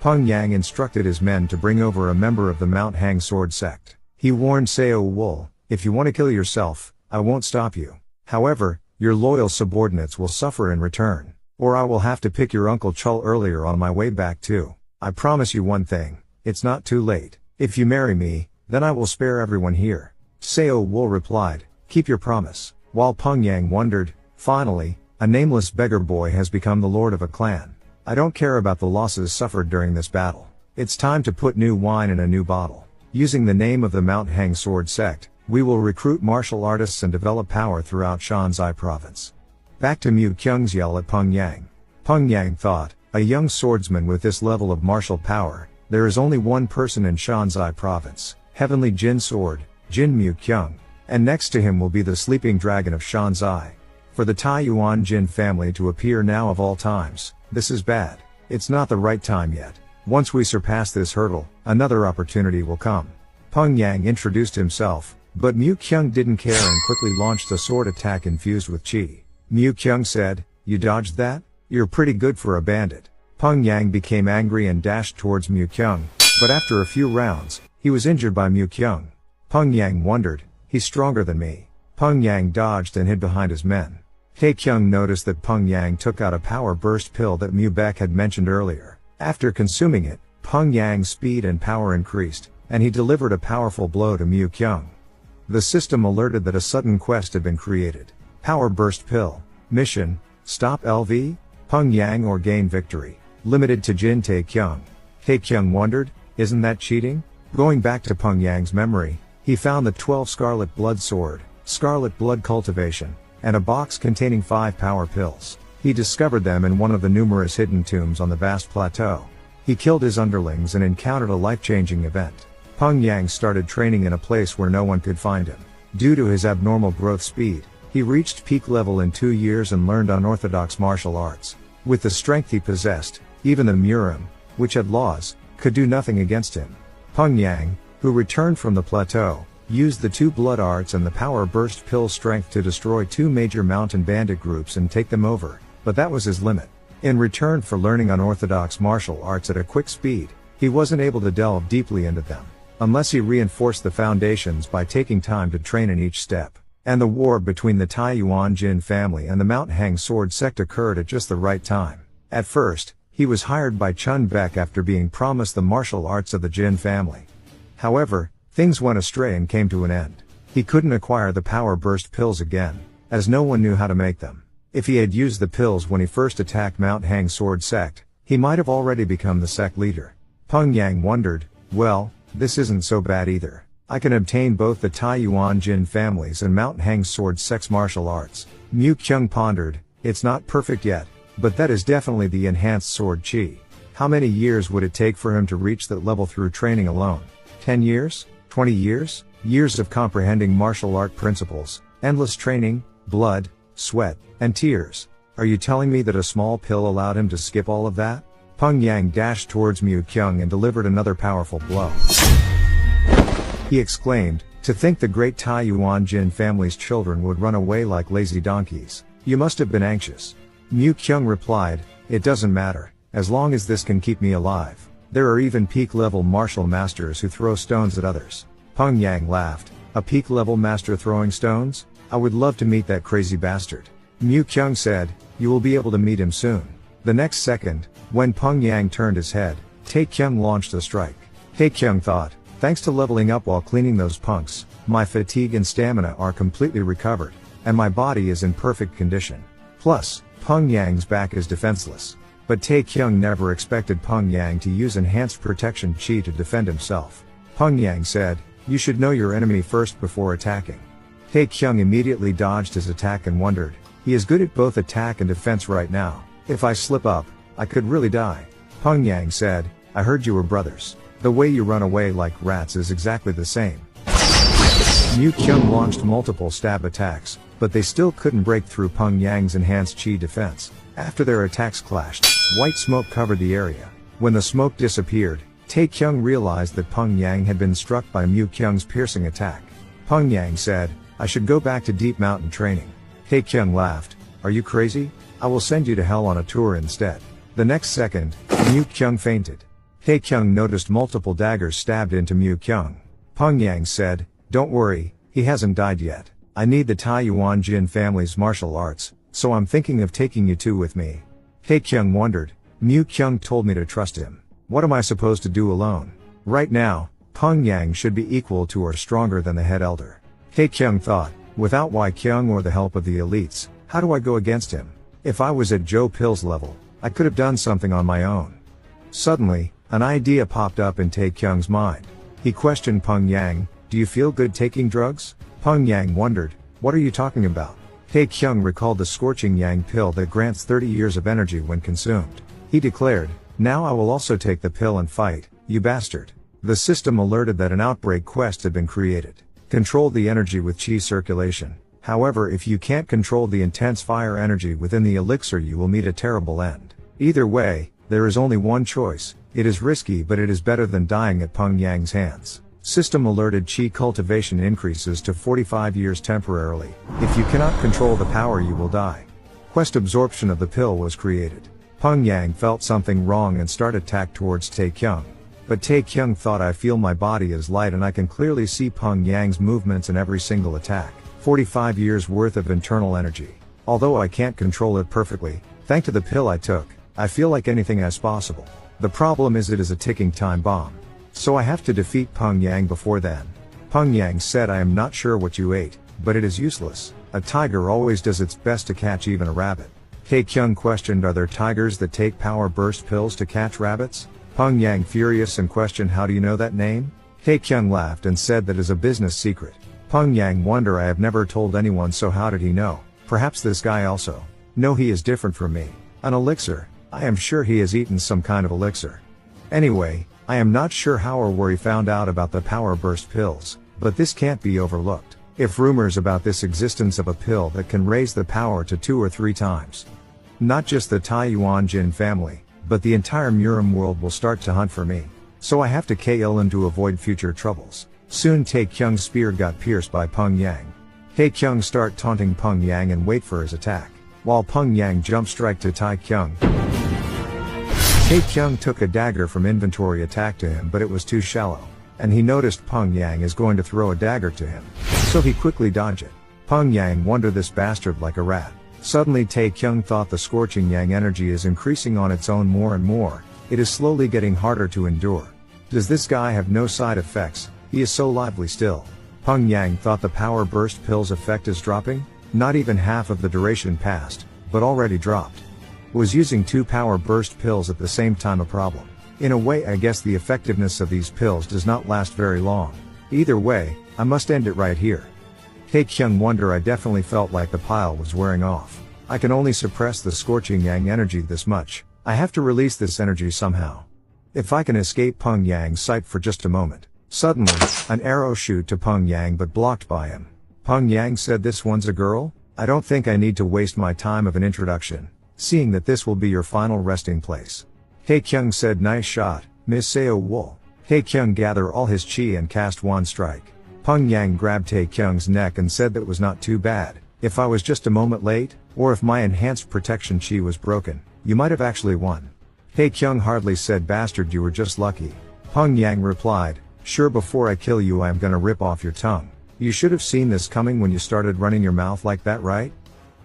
A: Peng Yang instructed his men to bring over a member of the Mount Hang Sword sect. He warned Seo Wool, if you want to kill yourself, I won't stop you. However, your loyal subordinates will suffer in return, or I will have to pick your Uncle Chul earlier on my way back too. I promise you one thing, it's not too late. If you marry me, then I will spare everyone here. Seo Wool replied, keep your promise. While Peng Yang wondered, finally, a nameless beggar boy has become the lord of a clan. I don't care about the losses suffered during this battle. It's time to put new wine in a new bottle. Using the name of the Mount Hang Sword sect, we will recruit martial artists and develop power throughout Shanzai province. Back to Mu Kyung's yell at Peng Yang. Peng Yang thought, a young swordsman with this level of martial power, there is only one person in Shanzai province, Heavenly Jin Sword, Jin Mu Kyung, and next to him will be the sleeping dragon of Shanzai. For the Taiyuan Jin family to appear now of all times, this is bad. It's not the right time yet. Once we surpass this hurdle, another opportunity will come. Peng Yang introduced himself, but Mu Kyung didn't care and quickly launched a sword attack infused with chi. Mu Kyung said, you dodged that? You're pretty good for a bandit. Peng Yang became angry and dashed towards Mu Kyung, but after a few rounds, he was injured by Mu Kyung. Peng Yang wondered, he's stronger than me. Peng Yang dodged and hid behind his men. Tae-Kyung noticed that Peng Yang took out a power burst pill that Mu Baek had mentioned earlier. After consuming it, Peng Yang's speed and power increased, and he delivered a powerful blow to Mu Kyung. The system alerted that a sudden quest had been created. Power burst pill. Mission, stop LV, Peng Yang or gain victory. Limited to Jin Tae-Kyung. Tae-Kyung wondered, isn't that cheating? Going back to Peng Yang's memory, he found the 12 Scarlet Blood Sword, Scarlet Blood Cultivation, and a box containing 5 power pills. He discovered them in one of the numerous hidden tombs on the vast plateau. He killed his underlings and encountered a life-changing event. Peng Yang started training in a place where no one could find him. Due to his abnormal growth speed, he reached peak level in 2 years and learned unorthodox martial arts. With the strength he possessed, Even the Murim, which had laws, could do nothing against him. Peng Yang, who returned from the plateau, used the 2 blood arts and the power burst pill's strength to destroy 2 major mountain bandit groups and take them over, but that was his limit. In return for learning unorthodox martial arts at a quick speed, he wasn't able to delve deeply into them, unless he reinforced the foundations by taking time to train in each step. And the war between the Tae-Yuan Jin family and the Mount Hang sword sect occurred at just the right time. At first, he was hired by Chun Baek after being promised the martial arts of the Jin family. However, things went astray and came to an end. He couldn't acquire the power burst pills again, as no one knew how to make them. If he had used the pills when he first attacked Mount Hang sword sect, he might have already become the sect leader. Peng Yang wondered, well, this isn't so bad either. I can obtain both the Tae-Yuan Jin families and Mount Hang sword sect's martial arts. Tae-Kyung pondered, it's not perfect yet, but that is definitely the enhanced sword chi. How many years would it take for him to reach that level through training alone? 10 years? 20 years? Years of comprehending martial art principles, endless training, blood, sweat, and tears. Are you telling me that a small pill allowed him to skip all of that? Peng Yang dashed towards Tae-Kyung and delivered another powerful blow. He exclaimed, to think the great Tae-Yuan Jin family's children would run away like lazy donkeys. You must have been anxious. Tae-Kyung replied, it doesn't matter, as long as this can keep me alive. There are even peak-level martial masters who throw stones at others. Peng Yang laughed, a peak-level master throwing stones? I would love to meet that crazy bastard. Tae-Kyung said, you will be able to meet him soon. The next second, when Peng Yang turned his head, Tae-Kyung launched a strike. Tae-Kyung thought, thanks to leveling up while cleaning those punks, my fatigue and stamina are completely recovered, and my body is in perfect condition. Plus, Peng Yang's back is defenseless. But Tae-Kyung never expected Peng Yang to use enhanced protection chi to defend himself. Peng Yang said, you should know your enemy first before attacking. Tae-Kyung immediately dodged his attack and wondered, he is good at both attack and defense right now. If I slip up, I could really die. Peng Yang said, I heard you were brothers. The way you run away like rats is exactly the same. Tae-Kyung launched multiple stab attacks, but they still couldn't break through Peng Yang's enhanced chi defense. After their attacks clashed, white smoke covered the area. When the smoke disappeared, Tae-Kyung realized that Peng Yang had been struck by Tae-Kyung's piercing attack. Peng Yang said, I should go back to deep mountain training. Tae-Kyung laughed, are you crazy? I will send you to hell on a tour instead. The next second, Tae-Kyung fainted. Tae-Kyung noticed multiple daggers stabbed into Tae-Kyung. Peng Yang said, don't worry, he hasn't died yet. I need the Tae-Yuan Jin family's martial arts, so I'm thinking of taking you two with me. Tae-Kyung wondered, Tae-Kyung told me to trust him. What am I supposed to do alone? Right now, Peng Yang should be equal to or stronger than the head elder. Tae-Kyung thought, without Wai-Kyung or the help of the elites, how do I go against him? If I was at Joe Pill's level, I could have done something on my own. Suddenly, an idea popped up in Tae-Kyung's mind. He questioned Peng Yang, do you feel good taking drugs? Peng Yang wondered, what are you talking about? Tae-Kyung recalled the scorching yang pill that grants 30 years of energy when consumed. He declared, now I will also take the pill and fight, you bastard. The system alerted that an outbreak quest had been created. Control the energy with chi circulation. However, if you can't control the intense fire energy within the elixir, you will meet a terrible end. Either way, there is only one choice. It is risky, but it is better than dying at Peng Yang's hands. System alerted chi cultivation increases to 45 years temporarily. If you cannot control the power, you will die. Quest absorption of the pill was created. Peng Yang felt something wrong and started attack towards Tae-Kyung. But Tae-Kyung thought, I feel my body is light and I can clearly see Peng Yang's movements in every single attack. 45 years worth of internal energy. Although I can't control it perfectly, thanks to the pill I took, I feel like anything is possible. The problem is it is a ticking time bomb. So I have to defeat Peng Yang before then. Peng Yang said, I am not sure what you ate, but it is useless. A tiger always does its best to catch even a rabbit. Tae-Kyung questioned, are there tigers that take power burst pills to catch rabbits? Peng Yang furious and questioned, how do you know that name? Tae-Kyung laughed and said that is a business secret. Peng Yang wonder, I have never told anyone, so how did he know? Perhaps this guy also. No, he is different from me. An elixir. I am sure he has eaten some kind of elixir. Anyway, I am not sure how or where he found out about the power burst pills, but this can't be overlooked. If rumors about this existence of a pill that can raise the power to 2 or 3 times. Not just the Tae-Yuan Jin family, but the entire Murim world will start to hunt for me. So I have to kill him to avoid future troubles. Soon Tae-Kyung's spear got pierced by Peng Yang. Tae-Kyung start taunting Peng Yang and wait for his attack, while Peng Yang jump strike to Tae-Kyung. Tae-Kyung took a dagger from inventory attack to him, but it was too shallow, and he noticed Peng Yang is going to throw a dagger to him, so he quickly dodged it. Peng Yang wondered this bastard like a rat. Suddenly Tae-Kyung thought the scorching yang energy is increasing on its own more and more. It is slowly getting harder to endure. Does this guy have no side effects? He is so lively still. Peng Yang thought the power burst pill's effect is dropping. Not even half of the duration passed, but already dropped. Was using 2 power burst pills at the same time a problem? In a way, I guess the effectiveness of these pills does not last very long. Either way, I must end it right here. Tae-Kyung wonder I definitely felt like the pile was wearing off. I can only suppress the scorching yang energy this much. I have to release this energy somehow. If I can escape Peng Yang's sight for just a moment. Suddenly, an arrow shoot to Peng Yang but blocked by him. Peng Yang said, "This one's a girl? I don't think I need to waste my time of an introduction, seeing that this will be your final resting place." Tae-Kyung said, "Nice shot, Miss Seo Wool." Tae-Kyung gathered all his chi and cast one strike. Peng Yang grabbed Tae-Kyung's neck and said that was not too bad. If I was just a moment late, or if my enhanced protection chi was broken, you might have actually won. Tae-Kyung hardly said, "Bastard, you were just lucky." Peng Yang replied, "Sure, before I kill you I am gonna rip off your tongue. You should have seen this coming when you started running your mouth like that, right?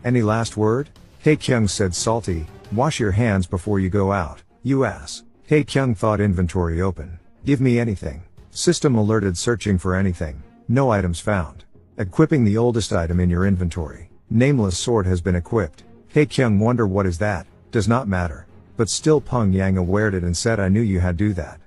A: Any last word?" Tae-Kyung said, "Salty, wash your hands before you go out, you ass." Tae-Kyung thought, inventory open. Give me anything. System alerted, searching for anything. No items found. Equipping the oldest item in your inventory. Nameless sword has been equipped. Tae-Kyung wonder what is that? Does not matter. But still Peng Yang awared it and said, "I knew you had to do that.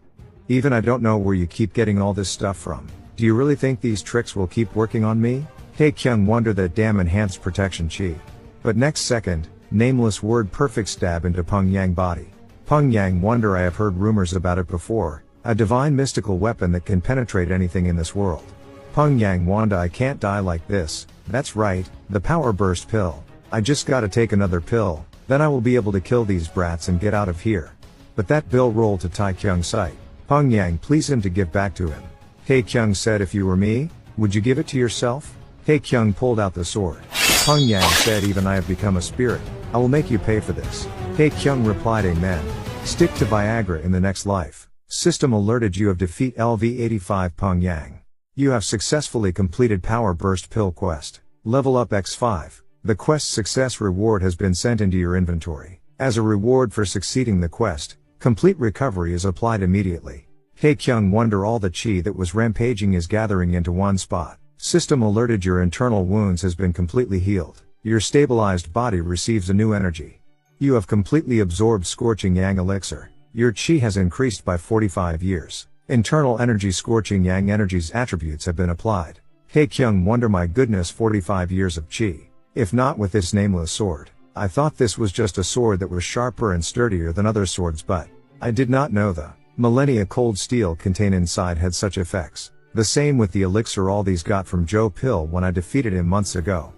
A: Even I don't know where you keep getting all this stuff from. Do you really think these tricks will keep working on me?" Tae-Kyung wondered that damn enhanced protection chi. But next second, nameless word perfect stab into Peng Yang body. Peng Yang wonder, I have heard rumors about it before. A divine mystical weapon that can penetrate anything in this world. Peng Yang wanda, I can't die like this. That's right, the power burst pill. I just gotta take another pill, then I will be able to kill these brats and get out of here. But that bill rolled to Tae-Kyung's sight. Peng Yang pleased him to give back to him. Tae-Kyung said, "If you were me, would you give it to yourself?" Tae-Kyung pulled out the sword. Peng Yang said, "Even I have become a spirit. I will make you pay for this." Tae-Kyung replied, "Amen. Stick to Viagra in the next life." System alerted, you have defeat LV85 Peng Yang. You have successfully completed Power Burst Pill Quest. Level up X5. The quest success reward has been sent into your inventory. As a reward for succeeding the quest, complete recovery is applied immediately. Tae-Kyung wonder all the chi that was rampaging is gathering into one spot. System alerted, your internal wounds has been completely healed. Your stabilized body receives a new energy. You have completely absorbed Scorching Yang Elixir. Your chi has increased by 45 years. Internal energy Scorching Yang Energy's attributes have been applied. Tae-Kyung wonder, my goodness, 45 years of chi. If not with this nameless sword. I thought this was just a sword that was sharper and sturdier than other swords, but I did not know the millennia cold steel contained inside had such effects. The same with the elixir all these got from Joe Pill when I defeated him months ago.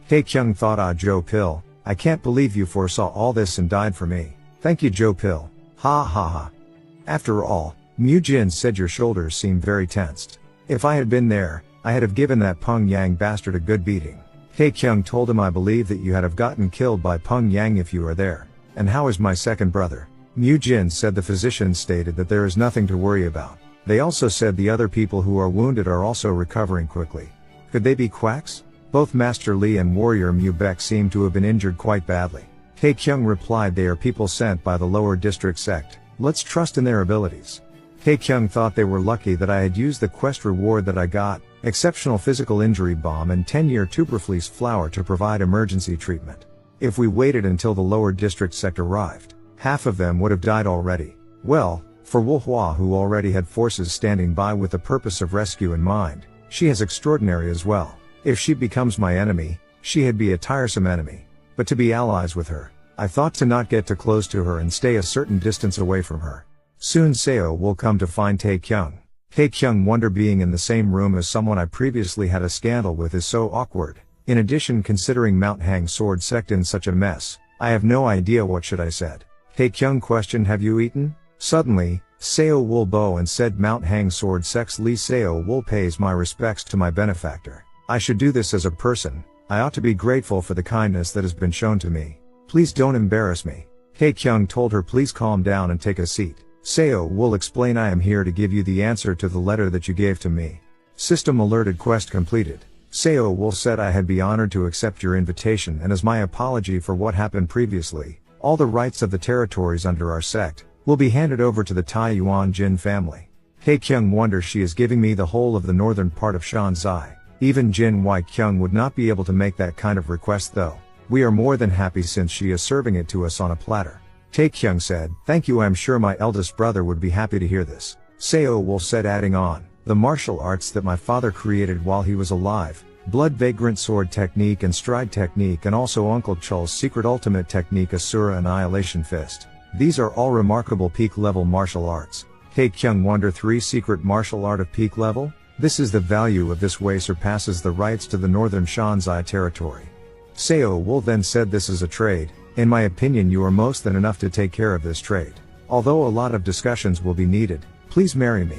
A: Tae-Kyung thought, ah, Joe Pill, I can't believe you foresaw all this and died for me. Thank you, Joe Pill. Ha ha ha. After all, Mu Jin said your shoulders seem very tensed. If I had been there, I had have given that Peng Yang bastard a good beating. Tae-Kyung told him, I believe that you had have gotten killed by Peng Yang if you are there. And how is my second brother? Mu Jin said the physicians stated that there is nothing to worry about. They also said the other people who are wounded are also recovering quickly. Could they be quacks? Both Master Lee and Warrior Mu Baek seem to have been injured quite badly. Tae-Kyung replied, they are people sent by the lower district sect. Let's trust in their abilities. Tae-Kyung thought they were lucky that I had used the quest reward that I got, exceptional physical injury bomb and 10-year tuberfleece flower to provide emergency treatment. If we waited until the lower district sect arrived, half of them would have died already. Well, for Wu Hua, who already had forces standing by with the purpose of rescue in mind, she is extraordinary as well. If she becomes my enemy, she had be a tiresome enemy. But to be allies with her, I thought to not get too close to her and stay a certain distance away from her. Soon Seo will come to find Tae-Kyung. Tae-Kyung wonder, being in the same room as someone I previously had a scandal with is so awkward. In addition, considering Mount Hang Sword sect in such a mess, I have no idea what should I said. Tae-Kyung questioned, have you eaten? Suddenly, Seo Wool bow and said, Mount Hang Sword Sects Lee Seo Wool pays my respects to my benefactor. I should do this as a person. I ought to be grateful for the kindness that has been shown to me. Please don't embarrass me. Tae-Kyung told her, please calm down and take a seat. Seo Wool explained, I am here to give you the answer to the letter that you gave to me. System alerted, quest completed. Seo Wool said, I had be honored to accept your invitation, and as my apology for what happened previously, all the rights of the territories under our sect will be handed over to the Tae-Yuan Jin family. Tae-Kyung wonders, she is giving me the whole of the northern part of Shanzai. Even Jin Tae-Kyung would not be able to make that kind of request though. We are more than happy since she is serving it to us on a platter. Tae-Kyung said, thank you, I am sure my eldest brother would be happy to hear this. Seo Wool said, adding on, the martial arts that my father created while he was alive, Blood Vagrant Sword Technique and Stride Technique, and also Uncle Chul's secret ultimate technique Asura Annihilation Fist. These are all remarkable peak level martial arts. Tae-Kyung wonder, 3 secret martial art of peak level? This is the value of this way surpasses the rights to the northern Shanzai territory. Seo Wool then said, this is a trade. In my opinion you are most than enough to take care of this trade. Although a lot of discussions will be needed, please marry me.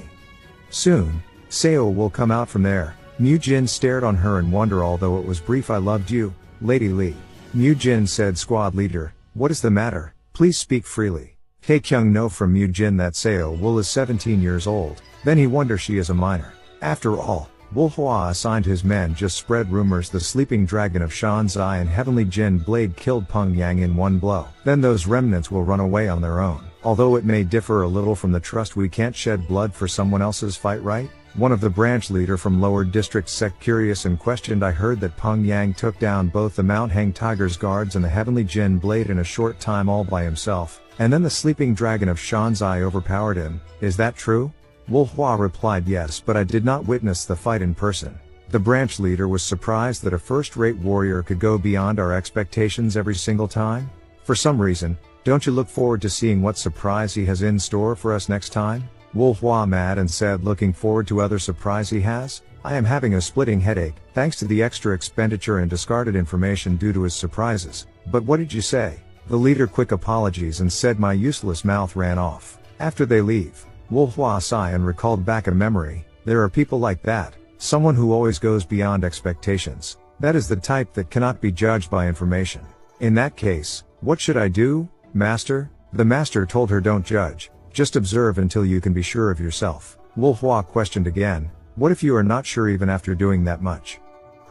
A: Soon, Seo will come out from there. Mu Jin stared on her in wonder, although it was brief. I loved you, Lady Lee. Mu Jin said, squad leader, what is the matter? Please speak freely. Tae-Kyung know from Mu Jin that Seo Wool is 17 years old, then he wonders she is a minor. After all, Wool Hua assigned his men just spread rumors the sleeping dragon of Shanzai and Heavenly Jin Blade killed Peng Yang in one blow. Then those remnants will run away on their own. Although it may differ a little from the trust, we can't shed blood for someone else's fight, right? One of the branch leader from lower district sect curious and questioned, I heard that Peng Yang took down both the Mount Hang Tiger's guards and the Heavenly Jin Blade in a short time all by himself, and then the sleeping dragon of Shanzai overpowered him. Is that true? Wool Hua replied, yes, but I did not witness the fight in person. The branch leader was surprised that a first-rate warrior could go beyond our expectations every single time. For some reason, don't you look forward to seeing what surprise he has in store for us next time? Wool Hua mad and said, looking forward to other surprise he has? I am having a splitting headache, thanks to the extra expenditure and discarded information due to his surprises. But what did you say? The leader quick apologies and said, my useless mouth ran off. After they leave, Wool Hua sighed and recalled back a memory. There are people like that, someone who always goes beyond expectations. That is the type that cannot be judged by information. In that case, what should I do, master? The master told her, don't judge. Just observe until you can be sure of yourself. Wool Hua questioned again, what if you are not sure even after doing that much?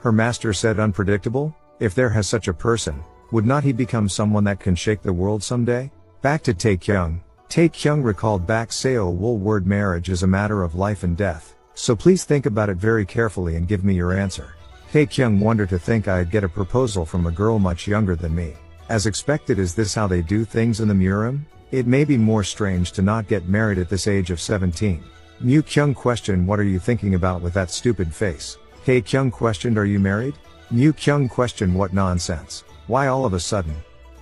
A: Her master said, unpredictable? If there has such a person, would not he become someone that can shake the world someday? Back to Tae-Kyung. Tae-Kyung recalled back, Seo Wool word, marriage is a matter of life and death, so please think about it very carefully and give me your answer. Tae-Kyung wondered, to think I'd get a proposal from a girl much younger than me. As expected, is this how they do things in the Murim? It may be more strange to not get married at this age of 17. Mu Kyung questioned, what are you thinking about with that stupid face? Tae-Kyung questioned, are you married? Mu Kyung questioned, what nonsense? Why all of a sudden?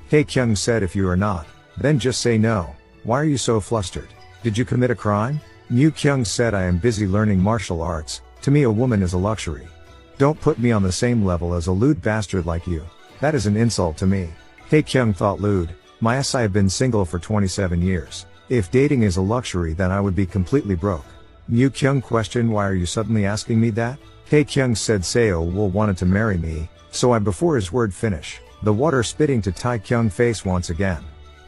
A: Tae-Kyung said, if you are not, then just say no. Why are you so flustered? Did you commit a crime? Mu Kyung said, I am busy learning martial arts. To me a woman is a luxury. Don't put me on the same level as a lewd bastard like you. That is an insult to me. Tae-Kyung thought, lewd? My ass, I have been single for 27 years. If dating is a luxury, then I would be completely broke. Mu Kyung questioned, why are you suddenly asking me that? Tae-Kyung said, Seo Wool wanted to marry me, so I before his word finish. The water spitting to Tae-Kyung face once again.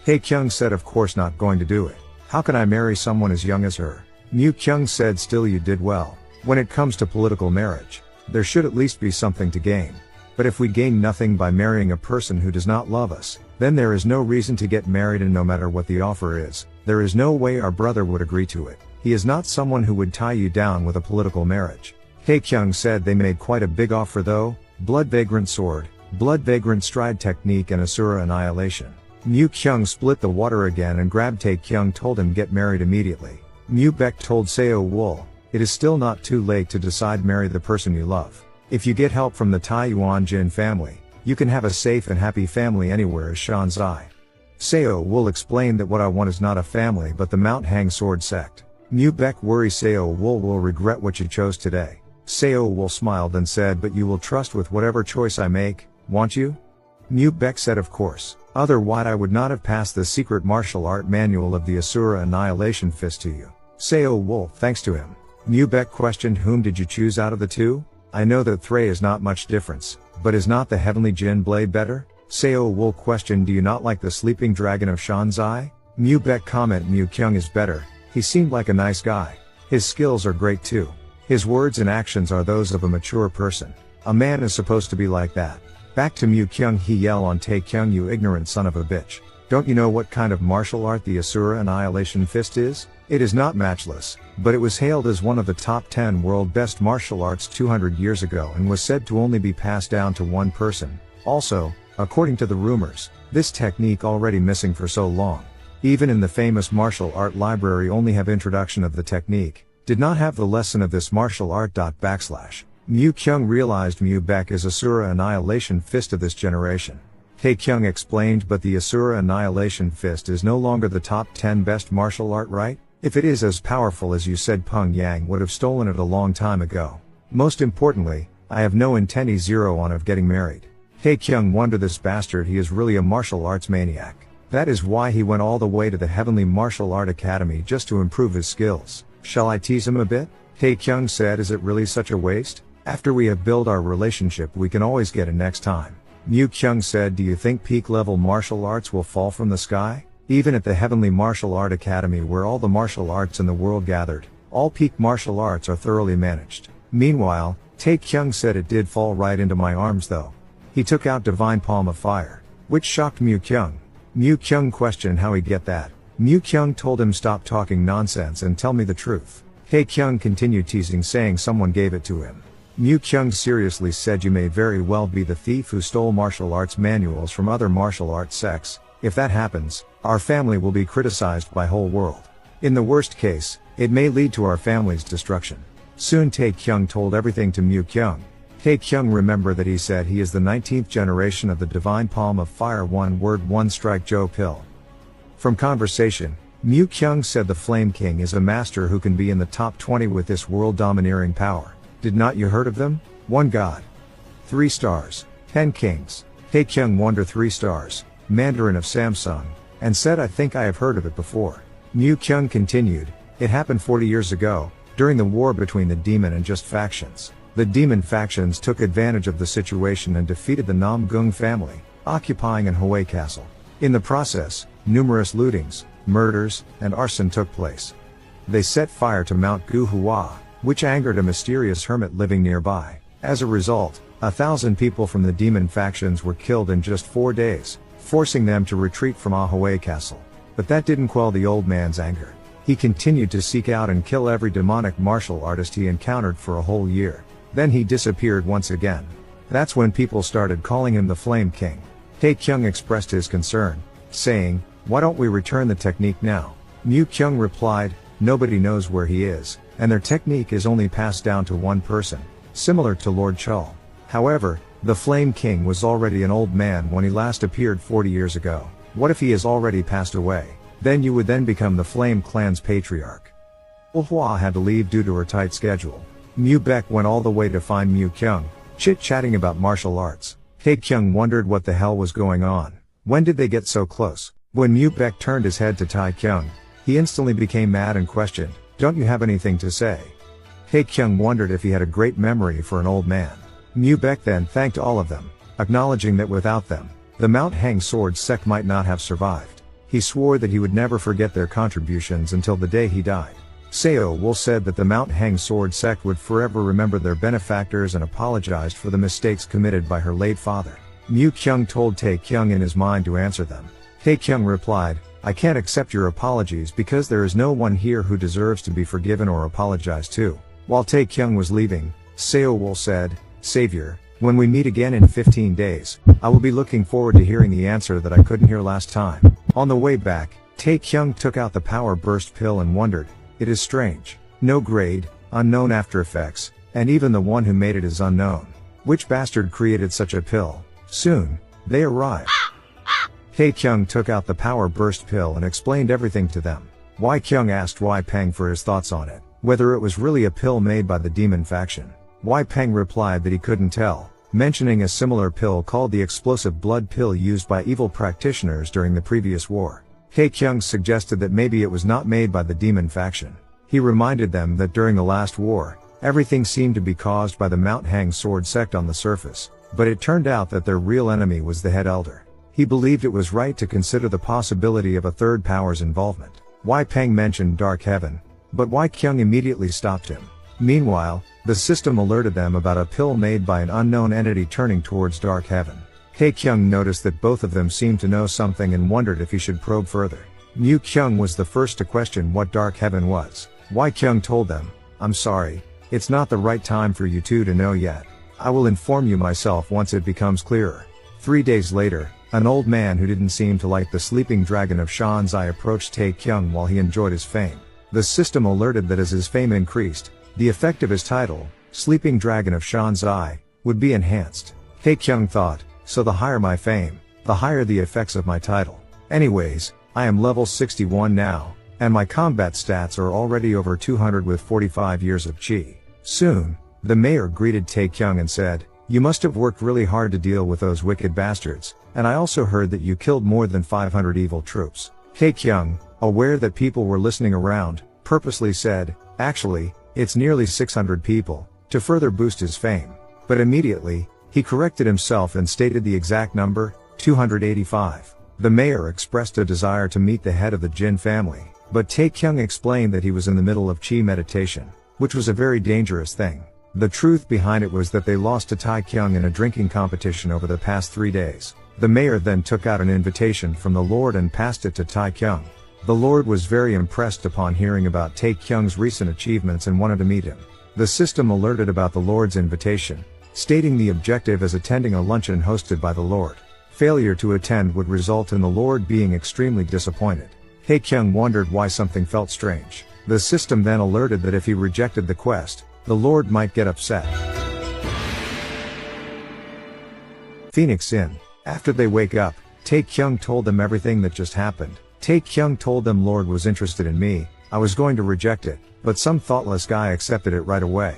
A: Tae-Kyung said, of course not going to do it. How can I marry someone as young as her? Mu Kyung said, still you did well. When it comes to political marriage, there should at least be something to gain. But if we gain nothing by marrying a person who does not love us, then there is no reason to get married, and no matter what the offer is, there is no way our brother would agree to it. He is not someone who would tie you down with a political marriage. Tae-Kyung said, they made quite a big offer though. Blood Vagrant Sword, Blood Vagrant Stride Technique and Asura Annihilation. Mu Kyung split the water again and grabbed Tae-Kyung, told him get married immediately. Mu Baek told Seo Wool, it is still not too late to decide, marry the person you love. If you get help from the Tae-Yuan Jin family, you can have a safe and happy family anywhere as Shanzai. Seo Wool explained that what I want is not a family but the Mount Hang Sword sect. Mu Baek worries, Seo Wool will regret what you chose today. Seo Wool smiled and said, but you will trust with whatever choice I make, won't you? Mu Baek said, of course. Otherwise I would not have passed the secret martial art manual of the Asura Annihilation Fist to you. Seo Wolf thanks to him. Mubek questioned, whom did you choose out of the two? I know that Threy is not much difference, but is not the Heavenly Jin blade better? Seo Wolf questioned, do you not like the sleeping dragon of Shanzai? Mubek comment, Mu Kyung is better, he seemed like a nice guy. His skills are great too. His words and actions are those of a mature person. A man is supposed to be like that. Back to Mu Kyung, he yell on Tae-Kyung, you ignorant son of a bitch. Don't you know what kind of martial art the Asura Annihilation Fist is? It is not matchless, but it was hailed as one of the top 10 world best martial arts 200 years ago and was said to only be passed down to one person. Also, according to the rumors, this technique already missing for so long. Even in the famous martial art library only have introduction of the technique, did not have the lesson of this martial art. Mu Kyung realized Mu Bek is Asura Annihilation Fist of this generation. Tae-Kyung explained, but the Asura Annihilation Fist is no longer the top 10 best martial art, right? If it is as powerful as you said, Peng Yang would have stolen it a long time ago. Most importantly, I have no intent zero on of getting married. Tae-Kyung wonder, this bastard, he is really a martial arts maniac. That is why he went all the way to the Heavenly Martial Art Academy just to improve his skills. Shall I tease him a bit? Tae-Kyung said, is it really such a waste? After we have built our relationship we can always get it next time. Mu Kyung said, do you think peak level martial arts will fall from the sky? Even at the Heavenly Martial Art Academy where all the martial arts in the world gathered, all peak martial arts are thoroughly managed. Meanwhile, Tae-Kyung said, it did fall right into my arms though. He took out Divine Palm of Fire, which shocked Mu Kyung. Mu Kyung questioned how he get that. Mu Kyung told him, stop talking nonsense and tell me the truth. Tae-Kyung continued teasing, saying someone gave it to him. Mu Kyung seriously said, you may very well be the thief who stole martial arts manuals from other martial arts sects. If that happens, our family will be criticized by whole world. In the worst case, it may lead to our family's destruction. Soon Tae-Kyung told everything to Mu Kyung. Tae-Kyung remember that he said he is the 19th generation of the Divine Palm of Fire, one word one strike Joe pill. From conversation, Mu Kyung said the Flame King is a master who can be in the top 20 with this world domineering power. Did not you heard of them? 1 god. 3 stars. 10 kings. Tae-Kyung wonder, 3 stars. Mandarin of Samsung. And said, I think I have heard of it before. Mu Kyung continued, it happened 40 years ago, during the war between the demon and just factions. The demon factions took advantage of the situation and defeated the Namgung family, occupying Anhui Castle. In the process, numerous lootings, murders, and arson took place. They set fire to Mount Guhua, which angered a mysterious hermit living nearby. As a result, 1,000 people from the demon factions were killed in just 4 days, forcing them to retreat from Anhui Castle. But that didn't quell the old man's anger. He continued to seek out and kill every demonic martial artist he encountered for a whole year. Then he disappeared once again. That's when people started calling him the Flame King. Tae-Kyung expressed his concern, saying, why don't we return the technique now? Mu Kyung replied, nobody knows where he is, and their technique is only passed down to one person, similar to Lord Chul. However, the Flame King was already an old man when he last appeared 40 years ago. What if he has already passed away? Then you would then become the Flame Clan's patriarch. Hua had to leave due to her tight schedule. Mu Bek went all the way to find Mu Kyung, chit-chatting about martial arts. Tae-Kyung wondered what the hell was going on. When did they get so close? When Mu Bek turned his head to Tae-Kyung, he instantly became mad and questioned, don't you have anything to say? Tae-Kyung wondered if he had a great memory for an old man. Mu Bek then thanked all of them, acknowledging that without them, the Mount Hang Sword sect might not have survived. He swore that he would never forget their contributions until the day he died. Seo Wool said that the Mount Hang Sword sect would forever remember their benefactors and apologized for the mistakes committed by her late father. Mu Kyung told Tae-Kyung in his mind to answer them. Tae-Kyung replied, I can't accept your apologies because there is no one here who deserves to be forgiven or apologized to. While Tae-Kyung was leaving, Seo Wool said, Savior, when we meet again in 15 days, I will be looking forward to hearing the answer that I couldn't hear last time. On the way back, Tae-Kyung took out the power burst pill and wondered, it is strange. No grade, unknown after effects, and even the one who made it is unknown. Which bastard created such a pill? Soon, they arrived. Tae-Kyung took out the power burst pill and explained everything to them. Wai Kyung asked Wai Peng for his thoughts on it, whether it was really a pill made by the demon faction. Wai Peng replied that he couldn't tell. mentioning a similar pill called the explosive blood pill used by evil practitioners during the previous war. Tae-Kyung suggested that maybe it was not made by the demon faction. He reminded them that during the last war, everything seemed to be caused by the Mount Hang sword sect on the surface, but it turned out that their real enemy was the head elder. He believed it was right to consider the possibility of a third power's involvement. Wai Peng mentioned Dark Heaven, but Wai Kyung immediately stopped him. Meanwhile, the system alerted them about a pill made by an unknown entity turning towards Dark Heaven. Tae-Kyung noticed that both of them seemed to know something and wondered if he should probe further. Mu Kyung was the first to question what Dark Heaven was. Wai Kyung told them, "I'm sorry, it's not the right time for you two to know yet. I will inform you myself once it becomes clearer." 3 days later, an old man who didn't seem to like the sleeping dragon of Shanzai approached Tae-Kyung while he enjoyed his fame. The system alerted that as his fame increased, the effect of his title, Sleeping Dragon of Shanzai, would be enhanced. Tae-Kyung thought, so the higher my fame, the higher the effects of my title. Anyways, I am level 61 now, and my combat stats are already over 200 with 45 years of chi. Soon, the mayor greeted Tae-Kyung and said, "You must have worked really hard to deal with those wicked bastards, and I also heard that you killed more than 500 evil troops." Tae-Kyung, aware that people were listening around, purposely said, "Actually, it's nearly 600 people," to further boost his fame. But immediately, he corrected himself and stated the exact number, 285. The mayor expressed a desire to meet the head of the Jin family, but Tae-Kyung explained that he was in the middle of chi meditation, which was a very dangerous thing. The truth behind it was that they lost to Tae-Kyung in a drinking competition over the past 3 days. The mayor then took out an invitation from the Lord and passed it to Tae-Kyung. The Lord was very impressed upon hearing about Tae-Kyung's recent achievements and wanted to meet him. The system alerted about the Lord's invitation, stating the objective as attending a luncheon hosted by the Lord. Failure to attend would result in the Lord being extremely disappointed. Tae-Kyung wondered why something felt strange. The system then alerted that if he rejected the quest, the Lord might get upset. Phoenix Inn. After they wake up, Tae-Kyung told them everything that just happened. Tae-Kyung told them Lord was interested in me, I was going to reject it, but some thoughtless guy accepted it right away.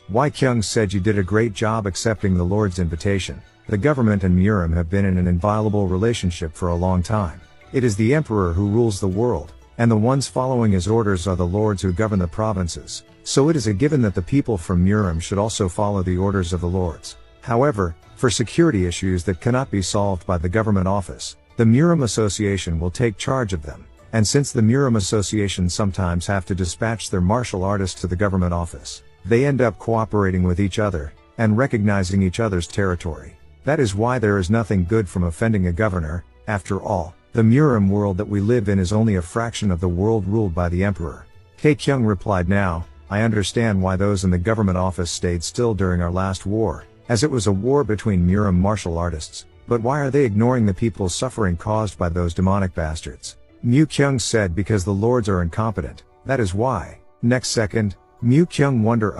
A: Wai Kyung said you did a great job accepting the Lord's invitation. The government and Murim have been in an inviolable relationship for a long time. It is the emperor who rules the world, and the ones following his orders are the lords who govern the provinces, so it is a given that the people from Murim should also follow the orders of the lords. However, for security issues that cannot be solved by the government office, the Murim Association will take charge of them, and since the Murim Association sometimes have to dispatch their martial artists to the government office, they end up cooperating with each other, and recognizing each other's territory. That is why there is nothing good from offending a governor. After all, the Murim world that we live in is only a fraction of the world ruled by the emperor. Tae-Kyung replied, "Now, I understand why those in the government office stayed still during our last war, as it was a war between Murim martial artists, but why are they ignoring the people's suffering caused by those demonic bastards?" Mu Kyung said, "Because the lords are incompetent, that is why." Next second, Mu Kyung wondered,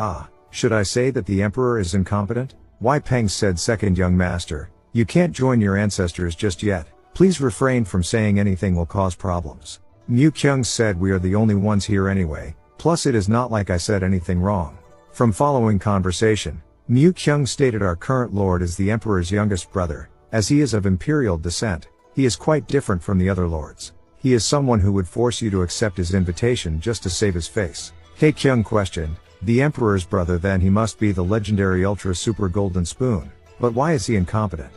A: should I say that the emperor is incompetent? Wai Peng said, "Second young master, you can't join your ancestors just yet. Please refrain from saying anything will cause problems." Mu Kyung said, "We are the only ones here anyway, plus it is not like I said anything wrong." From following conversation, Mu Kyung stated our current lord is the emperor's youngest brother, as he is of imperial descent. He is quite different from the other lords. He is someone who would force you to accept his invitation just to save his face. Tae-Kyung questioned, "The emperor's brother, then he must be the legendary ultra super golden spoon. But why is he incompetent?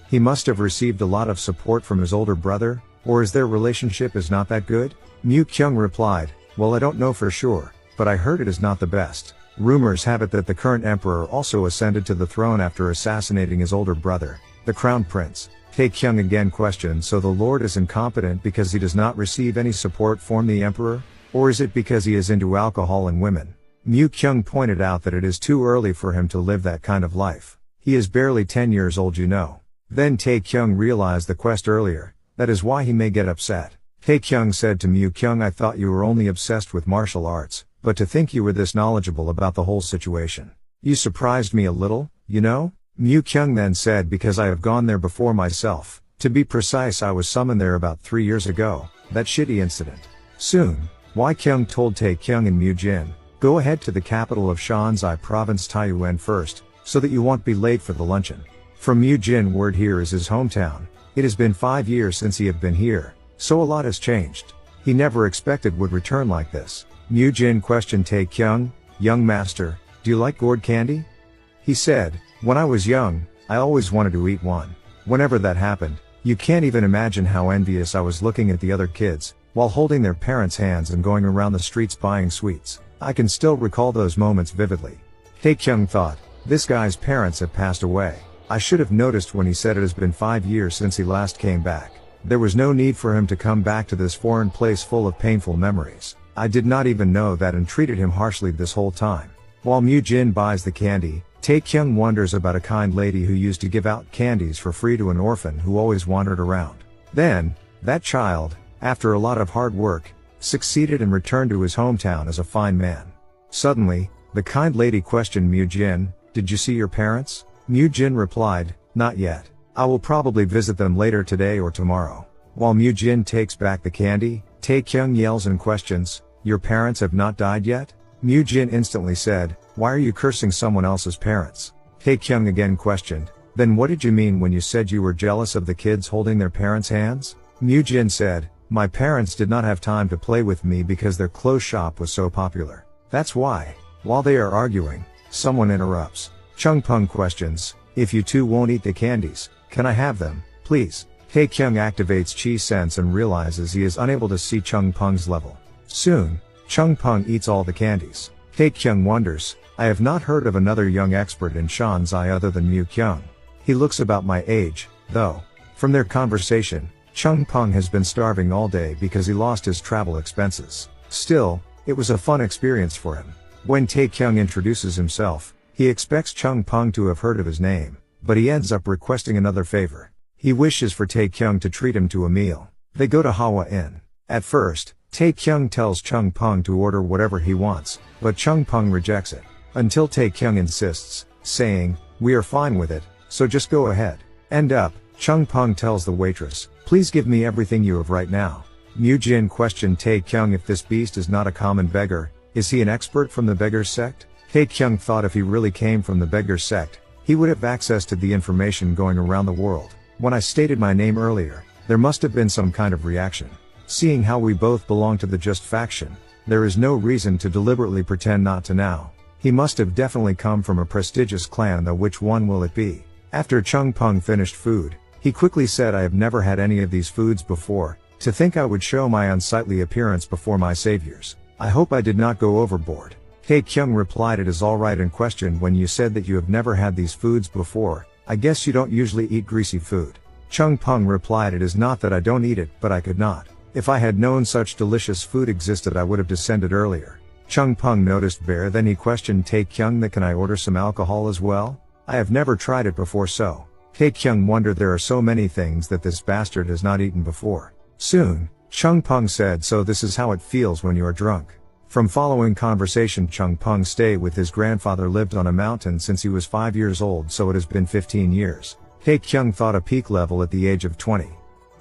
A: He must have received a lot of support from his older brother, or is their relationship is not that good?" Mu Kyung replied, "Well, I don't know for sure, but I heard it is not the best. Rumors have it that the current emperor also ascended to the throne after assassinating his older brother, the crown prince." Tae-Kyung again questioned, "So the lord is incompetent because he does not receive any support from the emperor? Or is it because he is into alcohol and women?" Mu Kyung pointed out that it is too early for him to live that kind of life. He is barely 10 years old, you know. Then Tae-Kyung realized the quest earlier, that is why he may get upset. Tae-Kyung said to Mu Kyung, "I thought you were only obsessed with martial arts, but to think you were this knowledgeable about the whole situation. You surprised me a little, you know?" Mu Kyung then said, "Because I have gone there before myself. To be precise, I was summoned there about 3 years ago, that shitty incident." Soon, Wai Kyung told Tae-Kyung and Mu Jin, "Go ahead to the capital of Shanzai province Taiyuan first, so that you won't be late for the luncheon. From Mu-jin, word here is his hometown. It has been 5 years since he had been here, so a lot has changed. He never expected would return like this. Mu-jin questioned Tae-Kyung, young master, do you like gourd candy? He said, when I was young, I always wanted to eat one. Whenever that happened, you can't even imagine how envious I was looking at the other kids, while holding their parents' hands and going around the streets buying sweets. I can still recall those moments vividly. Tae-Kyung thought, this guy's parents have passed away. I should have noticed when he said it has been 5 years since he last came back. There was no need for him to come back to this foreign place full of painful memories. I did not even know that and treated him harshly this whole time. While Mu-jin buys the candy, Tae-Kyung wonders about a kind lady who used to give out candies for free to an orphan who always wandered around. Then, that child, after a lot of hard work, succeeded and returned to his hometown as a fine man. Suddenly, the kind lady questioned Mu-jin, did you see your parents? Mu-jin replied, not yet. I will probably visit them later today or tomorrow. While Mu-jin takes back the candy, Tae-Kyung yells and questions, your parents have not died yet? Mu-jin instantly said, why are you cursing someone else's parents? Tae-Kyung again questioned, then what did you mean when you said you were jealous of the kids holding their parents' hands? Mu-jin said, my parents did not have time to play with me because their clothes shop was so popular. That's why. While they are arguing, someone interrupts. Chung-pung questions, if you two won't eat the candies, can I have them, please? Tae-Kyung activates chi sense and realizes he is unable to see Chung-pung's level. Soon, Chung-pung eats all the candies. Tae-Kyung wonders, I have not heard of another young expert in Shanzai other than Mu-kyung. He looks about my age, though. From their conversation, Chung-pung has been starving all day because he lost his travel expenses. Still, it was a fun experience for him. When Tae-Kyung introduces himself, he expects Chung-pung to have heard of his name, but he ends up requesting another favor. He wishes for Tae-Kyung to treat him to a meal. They go to Hawa Inn. At first, Tae-Kyung tells Chung-pung to order whatever he wants, but Chung-pung rejects it. Until Tae-Kyung insists, saying, we are fine with it, so just go ahead. End up, Chung-pung tells the waitress, please give me everything you have right now. Mu-jin questioned Tae-Kyung if this beast is not a common beggar, is he an expert from the beggar's sect? Tae-Kyung thought if he really came from the beggar's sect, he would have access to the information going around the world. When I stated my name earlier, there must have been some kind of reaction. Seeing how we both belong to the Just faction, there is no reason to deliberately pretend not to now. He must have definitely come from a prestigious clan, though which one will it be? After Chung-pung finished food, he quickly said, I have never had any of these foods before, to think I would show my unsightly appearance before my saviors. I hope I did not go overboard. Tae-Kyung replied, it is alright, and questioned, when you said that you have never had these foods before, I guess you don't usually eat greasy food. Chung-pung replied, it is not that I don't eat it, but I could not. If I had known such delicious food existed, I would have descended earlier. Chung-pung noticed bear, then he questioned Tae-Kyung that can I order some alcohol as well? I have never tried it before, so. Tae-Kyung wondered, there are so many things that this bastard has not eaten before. Soon, Chung-pung said, so this is how it feels when you are drunk. From following conversation, Chung-pung stayed with his grandfather, lived on a mountain since he was 5 years old, so it has been 15 years. Tae-Kyung thought a peak level at the age of 20.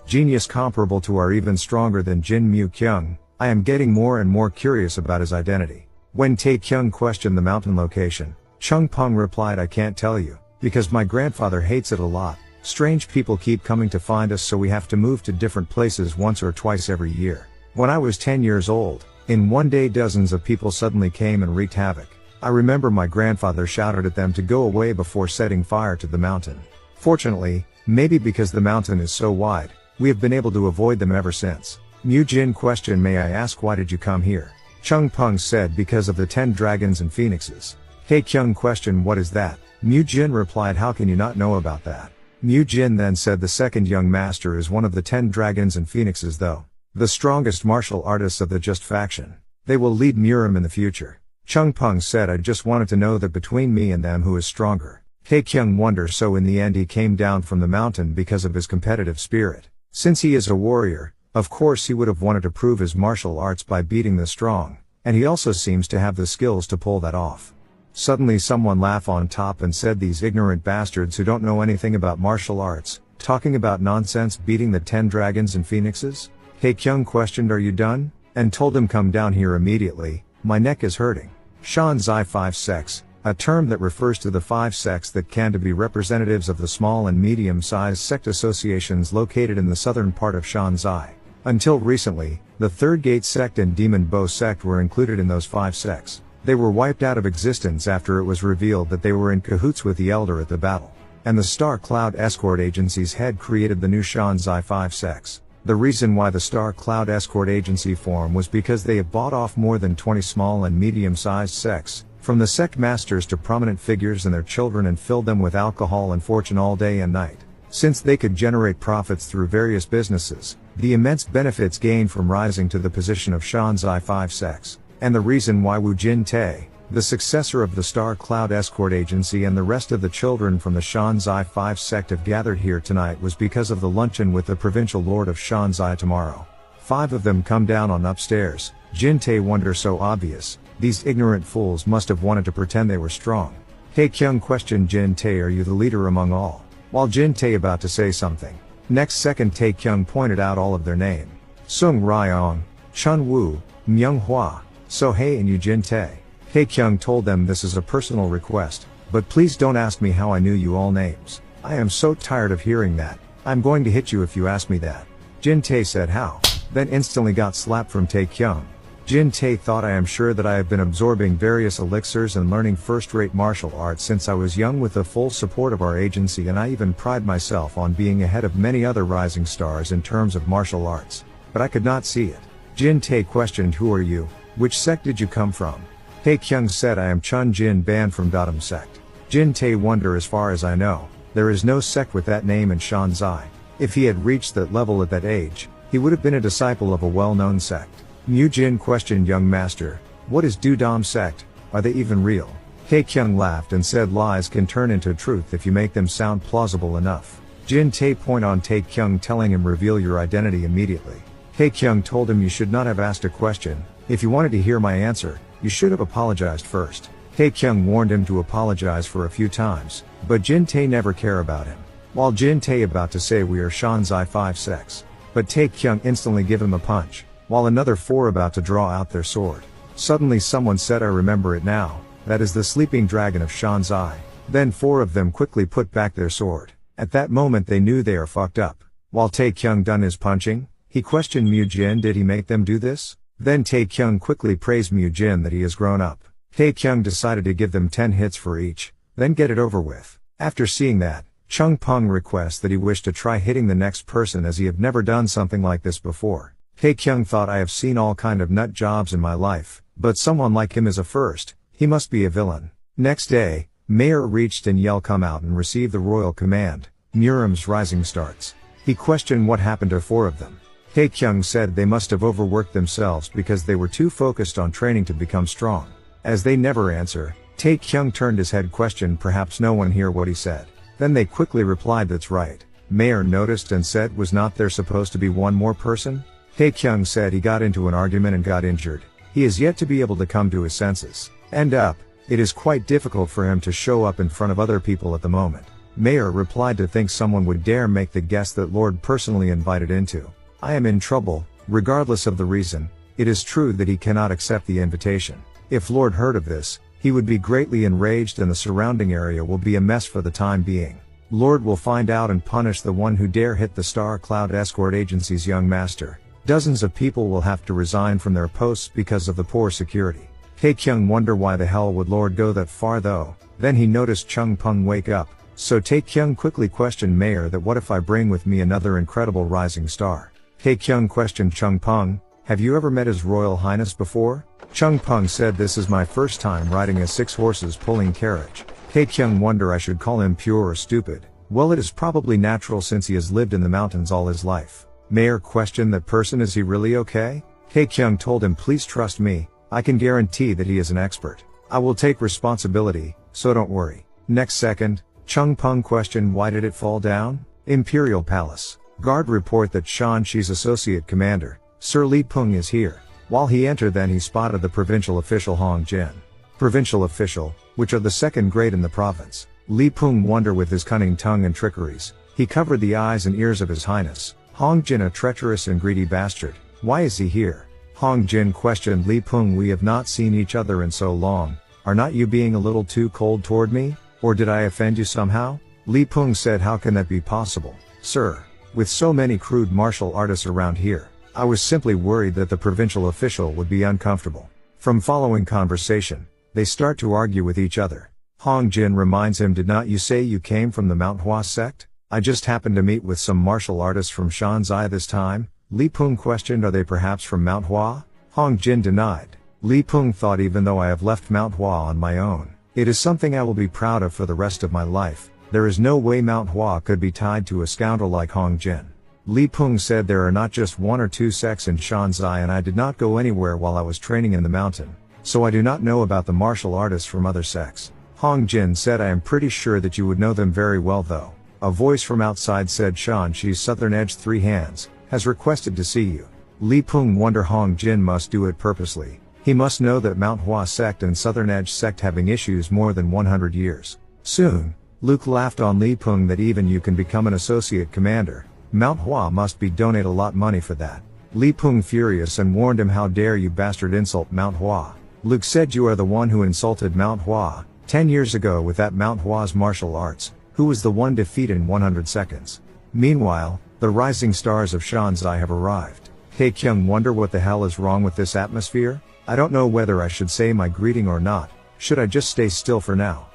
A: Genius comparable to or even stronger than Jin Mu-kyung. I am getting more and more curious about his identity. When Tae-Kyung questioned the mountain location, Chung-pung replied, I can't tell you, because my grandfather hates it a lot. Strange people keep coming to find us, so we have to move to different places once or twice every year. When I was 10 years old, in one day dozens of people suddenly came and wreaked havoc. I remember my grandfather shouted at them to go away before setting fire to the mountain. Fortunately, maybe because the mountain is so wide, we have been able to avoid them ever since. Mu-jin questioned, may I ask why did you come here? Chung-pung said, because of the 10 dragons and phoenixes. Tae-Kyung questioned, what is that? Mu-jin replied, how can you not know about that? Mu-jin then said, the second young master is one of the 10 dragons and phoenixes, though the strongest martial artists of the Just faction. They will lead Murim in the future. Chung-pung said, I just wanted to know that between me and them who is stronger. Tae-Kyung wonders, so in the end he came down from the mountain because of his competitive spirit. Since he is a warrior, of course he would have wanted to prove his martial arts by beating the strong, and he also seems to have the skills to pull that off. Suddenly someone laughed on top and said, these ignorant bastards who don't know anything about martial arts, talking about nonsense beating the 10 dragons and phoenixes? Tae-Kyung questioned, are you done? And told him come down here immediately, my neck is hurting. Shanzai 5 sects, a term that refers to the 5 sects that can to be representatives of the small and medium-sized sect associations located in the southern part of Shanzai. Until recently, the Third Gate sect and Demon Bow sect were included in those 5 sects. They were wiped out of existence after it was revealed that they were in cahoots with the Elder at the battle. And the Star Cloud Escort Agency's head created the new Shanzai 5 sects. The reason why the Star Cloud Escort Agency formed was because they have bought off more than 20 small and medium-sized sects, from the sect masters to prominent figures and their children, and filled them with alcohol and fortune all day and night. Since they could generate profits through various businesses, the immense benefits gained from rising to the position of Shanzai 5 sects, and the reason why Jin Tae, the successor of the Star Cloud Escort Agency, and the rest of the children from the Shanzai 5 sect have gathered here tonight was because of the luncheon with the provincial lord of Shanzai tomorrow. 5 of them come down on upstairs. Jin Tae wonder, so obvious, these ignorant fools must have wanted to pretend they were strong. Tae-Kyung questioned Jin Tae, are you the leader among all? While Jin Tae about to say something, next second Tae-Kyung pointed out all of their name. Sung Ryong, Chun Woo, Myung Hwa, So Hae and Yu Jin Tae. Tae-Kyung told them, this is a personal request, but please don't ask me how I knew you all names. I am so tired of hearing that. I'm going to hit you if you ask me that. Jin Tae said, how? Then instantly got slapped from Tae-Kyung. Jin Tae thought, I am sure that I have been absorbing various elixirs and learning first-rate martial arts since I was young with the full support of our agency, and I even pride myself on being ahead of many other rising stars in terms of martial arts. But I could not see it. Jin Tae questioned, who are you? Which sect did you come from? Tae-Kyung said, I am Chun Jin Ban from Datum sect. Jin Tae wonder, as far as I know, there is no sect with that name in Shanzai. If he had reached that level at that age, he would have been a disciple of a well-known sect. Mu Jin questioned, young master, what is Dudam sect? Are they even real? Tae-Kyung laughed and said, lies can turn into truth if you make them sound plausible enough. Jin Tae point on Tae-Kyung, telling him, reveal your identity immediately. Tae-Kyung told him, you should not have asked a question. If you wanted to hear my answer, you should have apologized first. Tae-Kyung warned him to apologize for a few times, but Jin Tae never care about him. While Jin Tae about to say, we are Shanzai 5 sects, but Tae-Kyung instantly give him a punch, while another 4 about to draw out their sword. Suddenly someone said, I remember it now, that is the sleeping dragon of Shanzai. Then 4 of them quickly put back their sword. At that moment they knew they are fucked up. While Tae-Kyung done his punching, he questioned Mu Jin, did he make them do this? Then Tae-Kyung quickly praised Mu Jin that he has grown up. Tae-Kyung decided to give them 10 hits for each, then get it over with. After seeing that, Chung Pung requests that he wished to try hitting the next person, as he have never done something like this before. Tae-Kyung thought, I have seen all kind of nut jobs in my life, but someone like him is a first. He must be a villain. Next day, Mayor reached and yelled, come out and receive the royal command. Murim's rising starts. He questioned what happened to 4 of them. Tae-Kyung said they must have overworked themselves because they were too focused on training to become strong. As they never answer, Tae-Kyung turned his head, questioned, perhaps no one hear what he said. Then they quickly replied, that's right. Mayor noticed and said, was not there supposed to be one more person? Tae-Kyung said he got into an argument and got injured. He is yet to be able to come to his senses. End up, it is quite difficult for him to show up in front of other people at the moment. Mayor replied, to think someone would dare make the guest that Lord personally invited into. I am in trouble, regardless of the reason. It is true that he cannot accept the invitation. If Lord heard of this, he would be greatly enraged and the surrounding area will be a mess for the time being. Lord will find out and punish the one who dare hit the Star Cloud Escort Agency's young master. Dozens of people will have to resign from their posts because of the poor security. Tae-Kyung wonder why the hell would Lord go that far though. Then he noticed Chung Pung wake up, so Tae-Kyung quickly questioned Mayor that what if I bring with me another incredible rising star. Tae-Kyung questioned Chung Pung, have you ever met His Royal Highness before? Chung Pung said, this is my first time riding a 6 horses pulling carriage. Tae-Kyung wonder, I should call him pure or stupid. Well, it is probably natural since he has lived in the mountains all his life. Mayor questioned that person, is he really okay? Tae-Kyung told him, please trust me, I can guarantee that he is an expert. I will take responsibility, so don't worry. Next second, Chung Pung questioned, why did it fall down? Imperial Palace. Guard report that Shan Shi's associate commander, Sir Li Peng, is here. While he entered, then he spotted the provincial official Hong Jin. Provincial official, which are the second grade in the province. Li Peng wonder with his cunning tongue and trickeries. He covered the eyes and ears of his highness. Hong Jin, a treacherous and greedy bastard. Why is he here? Hong Jin questioned Li Peng, we have not seen each other in so long. Are not you being a little too cold toward me? Or did I offend you somehow? Li Peng said, how can that be possible, sir? With so many crude martial artists around here, I was simply worried that the provincial official would be uncomfortable. From following conversation, they start to argue with each other. Hong Jin reminds him, did not you say you came from the Manhwa sect? I just happened to meet with some martial artists from Shanzai this time. Li Peng questioned, are they perhaps from Manhwa? Hong Jin denied. Li Peng thought, even though I have left Manhwa on my own, it is something I will be proud of for the rest of my life. There is no way Manhwa could be tied to a scoundrel like Hong Jin. Li Peng said, there are not just one or two sects in Shanzai, and I did not go anywhere while I was training in the mountain, so I do not know about the martial artists from other sects. Hong Jin said, I am pretty sure that you would know them very well though. A voice from outside said, Shan Shi's Southern Edge 3 Hands has requested to see you. Li Peng wondered, Hong Jin must do it purposely. He must know that Manhwa sect and Southern Edge sect having issues more than 100 years. Soon, Luke laughed on Li Peng that even you can become an associate commander. Manhwa must be donate a lot money for that. Li Peng furious and warned him, how dare you bastard insult Manhwa. Luke said, you are the one who insulted Manhwa 10 years ago with that Manhwa's martial arts, who was the one defeated in 100 seconds. Meanwhile, the rising stars of Shanzai have arrived. Tae-Kyung wonder, what the hell is wrong with this atmosphere? I don't know whether I should say my greeting or not. Should I just stay still for now?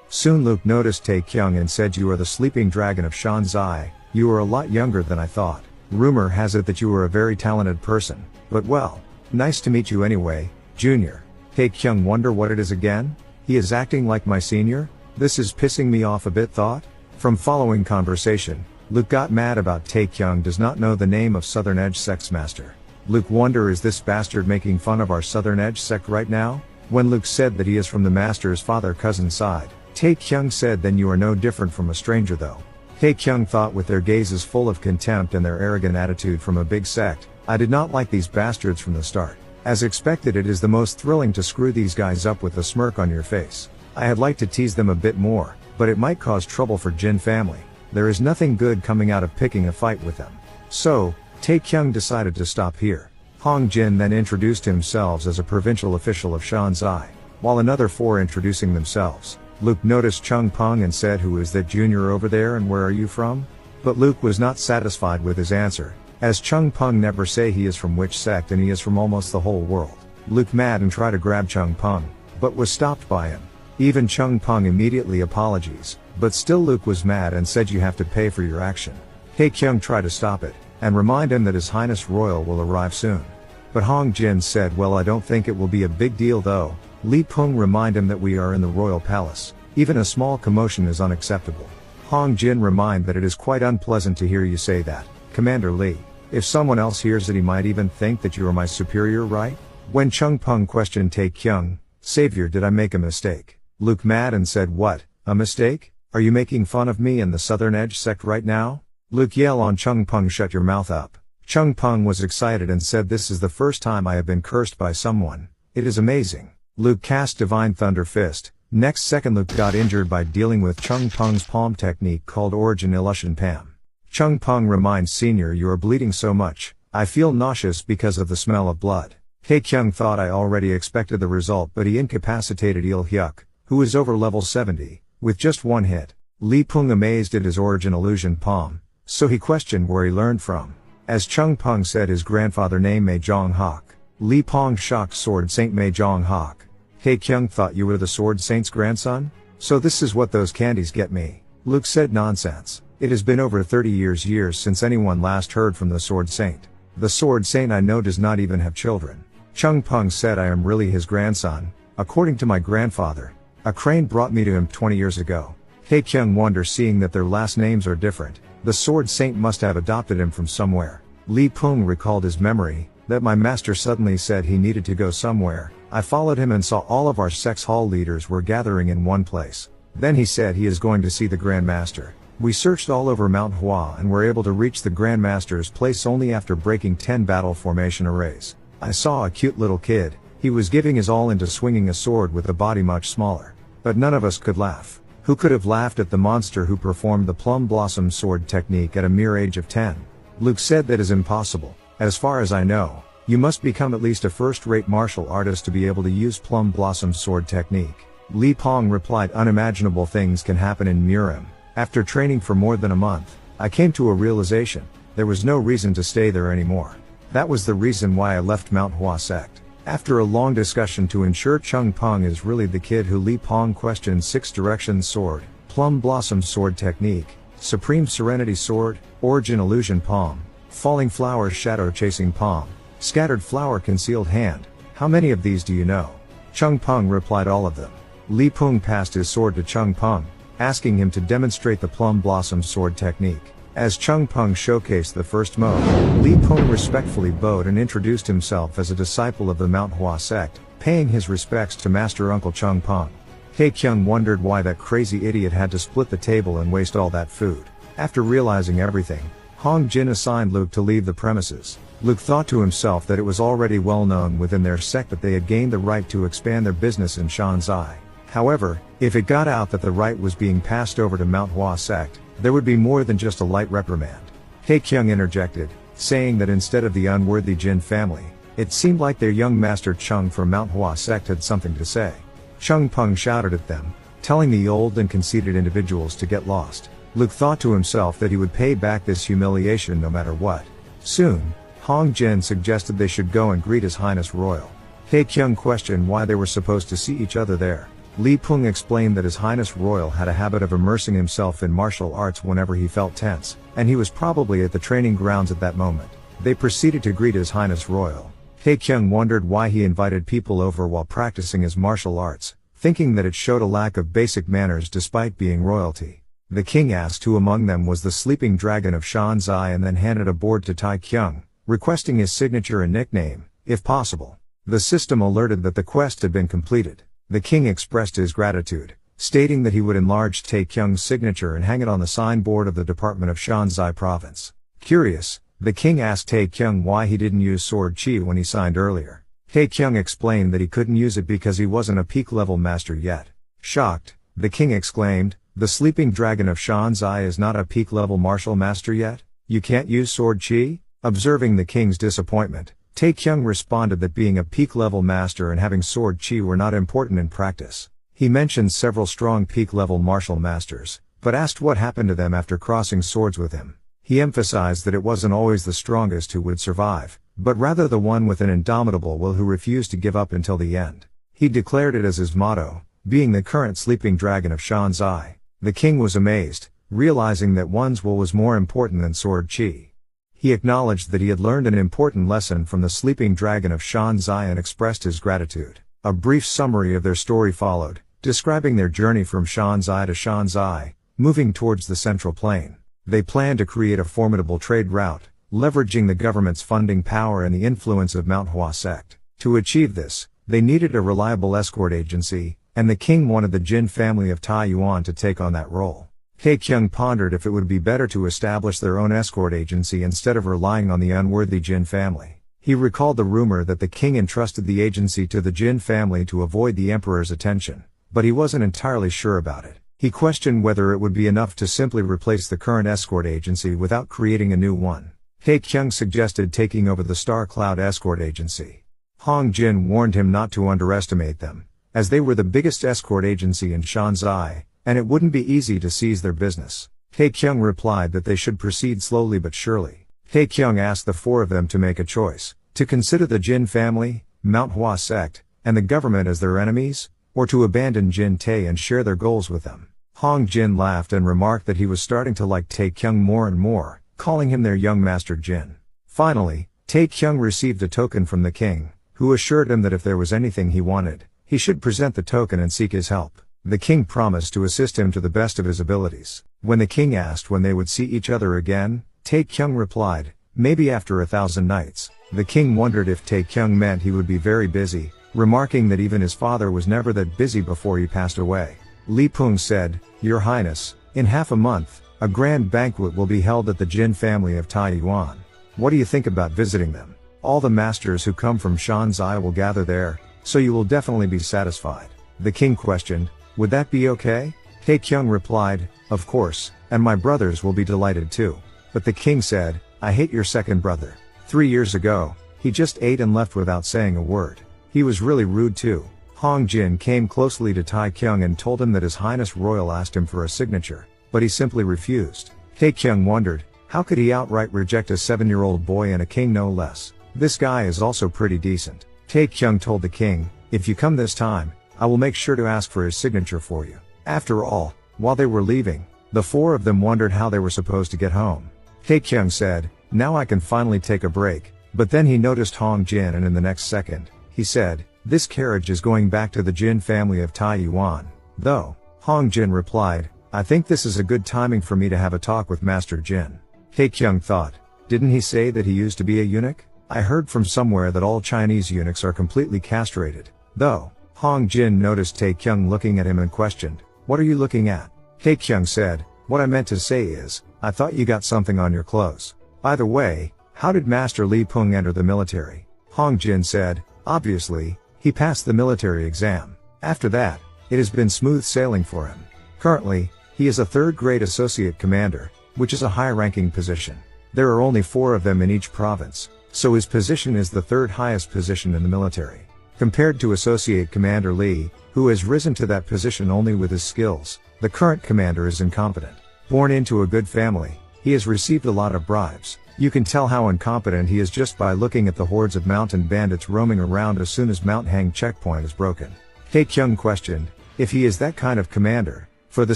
A: Soon Luke noticed Tae-Kyung and said, you are the sleeping dragon of Shanzai. You are a lot younger than I thought. Rumor has it that you are a very talented person. But well, nice to meet you anyway, Junior. Tae-Kyung wonder what it is again? He is acting like my senior? This is pissing me off a bit, thought. From following conversation, Luke got mad about Tae-Kyung does not know the name of Southern Edge sect's master. Luke wonder, is this bastard making fun of our Southern Edge sect right now? When Luke said that he is from the master's father-cousin side, Tae-Kyung said, then you are no different from a stranger though. Tae-Kyung thought, with their gazes full of contempt and their arrogant attitude from a big sect, I did not like these bastards from the start. As expected, it is the most thrilling to screw these guys up with a smirk on your face. I had liked to tease them a bit more, but it might cause trouble for Jin family. There is nothing good coming out of picking a fight with them. So, Tae-Kyung decided to stop here. Hong Jin then introduced himself as a provincial official of Shanzai, while another 4 introducing themselves. Luke noticed Chung Peng and said, who is that junior over there and where are you from? But Luke was not satisfied with his answer, as Chung Peng never say he is from which sect, and he is from almost the whole world. Luke mad and tried to grab Chung Peng, but was stopped by him. Even Chung Peng immediately apologies, but still Luke was mad and said, you have to pay for your action. Tae-Kyung tried to stop it, and remind him that His Highness Royal will arrive soon. But Hong Jin said, well, I don't think it will be a big deal though. Li Peng remind him that we are in the royal palace. Even a small commotion is unacceptable. Hong Jin remind that it is quite unpleasant to hear you say that, Commander Li. If someone else hears it, he might even think that you are my superior, right? When Chung Peng questioned Tae-Kyung, Savior, did I make a mistake? Luke mad and said, what, a mistake? Are you making fun of me and the Southern Edge sect right now? Luke yell on Chung Peng, shut your mouth up. Chung Peng was excited and said, this is the first time I have been cursed by someone. It is amazing. Luke cast Divine Thunder Fist. Next second Luke got injured by dealing with Chung Peng's palm technique called Origin Illusion Pam. Chung Peng reminds Senior, you are bleeding so much. I feel nauseous because of the smell of blood. Tae-Kyung thought I already expected the result, but he incapacitated Il Hyuk, who is over level 70, with just 1 hit. Li Peng amazed at his Origin Illusion Palm, so he questioned where he learned from. As Chung Peng said his grandfather name Mei Jong Hak, Li Peng shocked Sword Saint Mei Jong Hak. Tae-Kyung thought you were the Sword Saint's grandson? So this is what those candies get me. Luke said, nonsense. It has been over 30 years since anyone last heard from the Sword Saint. The Sword Saint I know does not even have children. Chung Peng said, I am really his grandson. According to my grandfather, a crane brought me to him 20 years ago. Tae-Kyung wonder, seeing that their last names are different. The Sword Saint must have adopted him from somewhere. Li Peng recalled his memory, that my master suddenly said he needed to go somewhere. I followed him and saw all of our sex hall leaders were gathering in one place. Then he said he is going to see the Grand Master. We searched all over Manhwa and were able to reach the Grand Master's place only after breaking 10 battle formation arrays. I saw a cute little kid. He was giving his all into swinging a sword with a body much smaller. But none of us could laugh. Who could have laughed at the monster who performed the Plum Blossom sword technique at a mere age of 10? Luke said that is impossible. As far as I know, You must become at least a first-rate martial artist to be able to use Plum Blossom sword technique. Li Peng replied, unimaginable things can happen in Murim. After training for more than a month, I came to a realization, there was no reason to stay there anymore. That was the reason why I left Manhwa sect. After a long discussion to ensure Chung Peng is really the kid who Li Peng questioned 6 directions sword, Plum Blossom sword technique, Supreme Serenity sword, Origin illusion palm, Falling flowers shadow chasing palm, Scattered flower concealed hand. How many of these do you know? Chung Peng replied, all of them. Li Peng passed his sword to Chung Peng, asking him to demonstrate the Plum Blossom sword technique. As Chung Peng showcased the first move, Li Peng respectfully bowed and introduced himself as a disciple of the Manhwa sect, paying his respects to Master Uncle Chung Peng. Tae-Kyung wondered why that crazy idiot had to split the table and waste all that food. After realizing everything, Hong Jin assigned Luke to leave the premises. Luke thought to himself that it was already well known within their sect that they had gained the right to expand their business in Shanzai. However, if it got out that the right was being passed over to Manhwa sect, there would be more than just a light reprimand. Tae-Kyung interjected, saying that instead of the unworthy Jin family, it seemed like their young master Chung from Manhwa sect had something to say. Chung Peng shouted at them, telling the old and conceited individuals to get lost. Luke thought to himself that he would pay back this humiliation no matter what. Soon, Hong Jin suggested they should go and greet His Highness Royal. Tae-Kyung questioned why they were supposed to see each other there. Li Peng explained that His Highness Royal had a habit of immersing himself in martial arts whenever he felt tense, and he was probably at the training grounds at that moment. They proceeded to greet His Highness Royal. Tae-Kyung wondered why he invited people over while practicing his martial arts, thinking that it showed a lack of basic manners despite being royalty. The king asked who among them was the sleeping dragon of Shanzai and then handed a board to Tae-Kyung, requesting his signature and nickname, if possible. The system alerted that the quest had been completed. The king expressed his gratitude, stating that he would enlarge Tae-Kyung's signature and hang it on the signboard of the Department of Shanzai Province. Curious, the king asked Tae-Kyung why he didn't use sword chi when he signed earlier. Tae-Kyung explained that he couldn't use it because he wasn't a peak-level master yet. Shocked, the king exclaimed, "The sleeping dragon of Shanzai is not a peak-level martial master yet? You can't use sword chi?" Observing the king's disappointment, Tae-Kyung responded that being a peak-level master and having sword chi were not important in practice. He mentioned several strong peak-level martial masters, but asked what happened to them after crossing swords with him. He emphasized that it wasn't always the strongest who would survive, but rather the one with an indomitable will who refused to give up until the end. He declared it as his motto, being the current sleeping dragon of Shanzai. The king was amazed, realizing that one's will was more important than sword chi. He acknowledged that he had learned an important lesson from the sleeping dragon of Shanzai and expressed his gratitude. A brief summary of their story followed, describing their journey from Shanzai to Shanzai, moving towards the central plain. They planned to create a formidable trade route, leveraging the government's funding power and the influence of Manhwa sect. To achieve this, they needed a reliable escort agency, and the king wanted the Jin family of Taiyuan to take on that role. Tae-Kyung pondered if it would be better to establish their own escort agency instead of relying on the unworthy Jin family. He recalled the rumor that the king entrusted the agency to the Jin family to avoid the emperor's attention, but he wasn't entirely sure about it. He questioned whether it would be enough to simply replace the current escort agency without creating a new one. Tae-Kyung suggested taking over the Star Cloud escort agency. Hong Jin warned him not to underestimate them, as they were the biggest escort agency in Shanzai, and it wouldn't be easy to seize their business. Tae-Kyung replied that they should proceed slowly but surely. Tae-Kyung asked the four of them to make a choice, to consider the Jin family, Manhwa sect, and the government as their enemies, or to abandon Jin Tae and share their goals with them. Hong Jin laughed and remarked that he was starting to like Tae-Kyung more and more, calling him their young master Jin. Finally, Tae-Kyung received a token from the king, who assured him that if there was anything he wanted, he should present the token and seek his help. The king promised to assist him to the best of his abilities. When the king asked when they would see each other again, Tae-Kyung replied, "Maybe after 1,000 nights." The king wondered if Tae-Kyung meant he would be very busy, remarking that even his father was never that busy before he passed away. Li Peng said, "Your Highness, in half a month, a grand banquet will be held at the Jin family of Taiyuan. What do you think about visiting them? All the masters who come from Shanzai will gather there, so you will definitely be satisfied." The king questioned, "Would that be okay?" Tae-Kyung replied, "Of course, and my brothers will be delighted too." But the king said, "I hate your second brother. 3 years ago, He just ate and left without saying a word. He was really rude too. Hong Jin came closely to Tae-Kyung and told him that His Highness Royal asked him for a signature, but he simply refused. Tae-Kyung wondered, how could he outright reject a 7-year-old boy and a king no less? This guy is also pretty decent. Tae-Kyung told the king, if you come this time, I will make sure to ask for his signature for you. After all, while they were leaving, the four of them wondered how they were supposed to get home. Tae-Kyung said, now I can finally take a break, but then he noticed Hong Jin and in the next second, he said, this carriage is going back to the Jin family of Taiyuan. Though, Hong Jin replied, I think this is a good timing for me to have a talk with Master Jin. Tae-Kyung thought, didn't he say that he used to be a eunuch? I heard from somewhere that all Chinese eunuchs are completely castrated. Though, Hong Jin noticed Tae-Kyung looking at him and questioned, what are you looking at? Tae-Kyung said, what I meant to say is, I thought you got something on your clothes. By the way, how did Master Li Peng enter the military? Hong Jin said, obviously, he passed the military exam. After that, it has been smooth sailing for him. Currently, he is a third-grade associate commander, which is a high-ranking position. There are only 4 of them in each province, so his position is the third highest position in the military. Compared to Associate Commander Li, who has risen to that position only with his skills, the current commander is incompetent. Born into a good family, he has received a lot of bribes. You can tell how incompetent he is just by looking at the hordes of mountain bandits roaming around as soon as Mount Hang checkpoint is broken. Tae-Kyung questioned, if he is that kind of commander, for the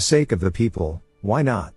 A: sake of the people, why not?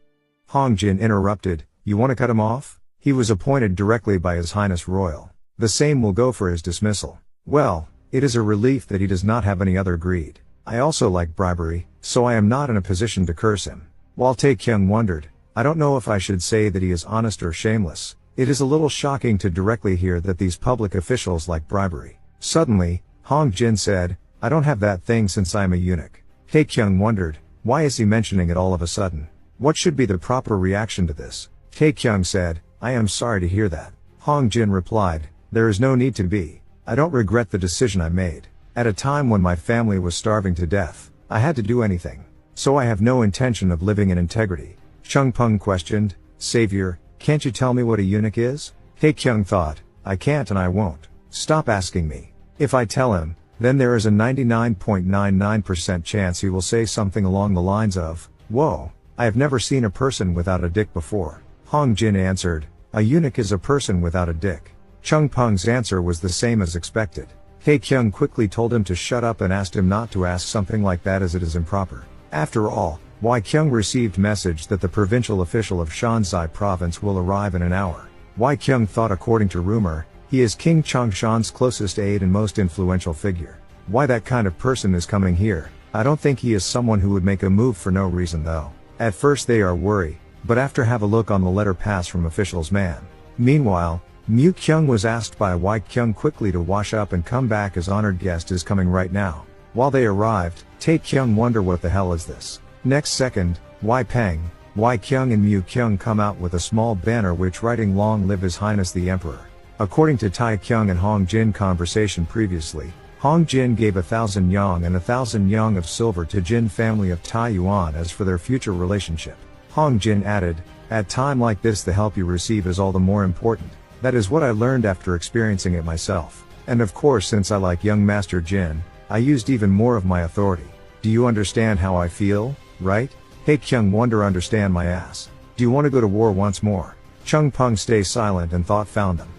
A: Hong Jin interrupted, you want to cut him off? He was appointed directly by His Highness Royal. The same will go for his dismissal. Well, it is a relief that he does not have any other greed. I also like bribery, so I am not in a position to curse him. While Tae-Kyung wondered, I don't know if I should say that he is honest or shameless. It is a little shocking to directly hear that these public officials like bribery. Suddenly, Hong Jin said, I don't have that thing since I am a eunuch. Tae-Kyung wondered, why is he mentioning it all of a sudden? What should be the proper reaction to this? Tae-Kyung said, I am sorry to hear that. Hong Jin replied, there is no need to be. I don't regret the decision I made. At a time when my family was starving to death, I had to do anything. So I have no intention of living in integrity. Chung Peng questioned, Savior, can't you tell me what a eunuch is? Tae-Kyung thought, I can't and I won't. Stop asking me. If I tell him, then there is a 99.99% chance he will say something along the lines of, whoa, I have never seen a person without a dick before. Hong Jin answered, a eunuch is a person without a dick. Chung Peng's answer was the same as expected. Tae-Kyung quickly told him to shut up and asked him not to ask something like that as it is improper. After all, Wai-Kyung received message that the provincial official of Shanzai province will arrive in an hour. Wai-Kyung thought according to rumor, he is King Changshan's closest aide and most influential figure. Why that kind of person is coming here? I don't think he is someone who would make a move for no reason though. At first they are worried, but after have a look on the letter pass from official's man. Meanwhile, Mu-Kyung was asked by Wai-Kyung quickly to wash up and come back as honored guest is coming right now. While they arrived, Tae-Kyung wonder what the hell is this? Next second, Wai-Peng, Wai-Kyung and Mu-Kyung come out with a small banner which writing Long Live His Highness the Emperor. According to Tae-Kyung and Hong Jin conversation previously, Hong Jin gave 1,000 yang and 1,000 yang of silver to Jin family of Taiyuan as for their future relationship. Hong Jin added, at time like this the help you receive is all the more important. That is what I learned after experiencing it myself. And of course since I like young Master Jin, I used even more of my authority. Do you understand how I feel, right? Tae-Kyung wonder understand my ass. Do you want to go to war once more? Chung Peng stay silent and thought found them.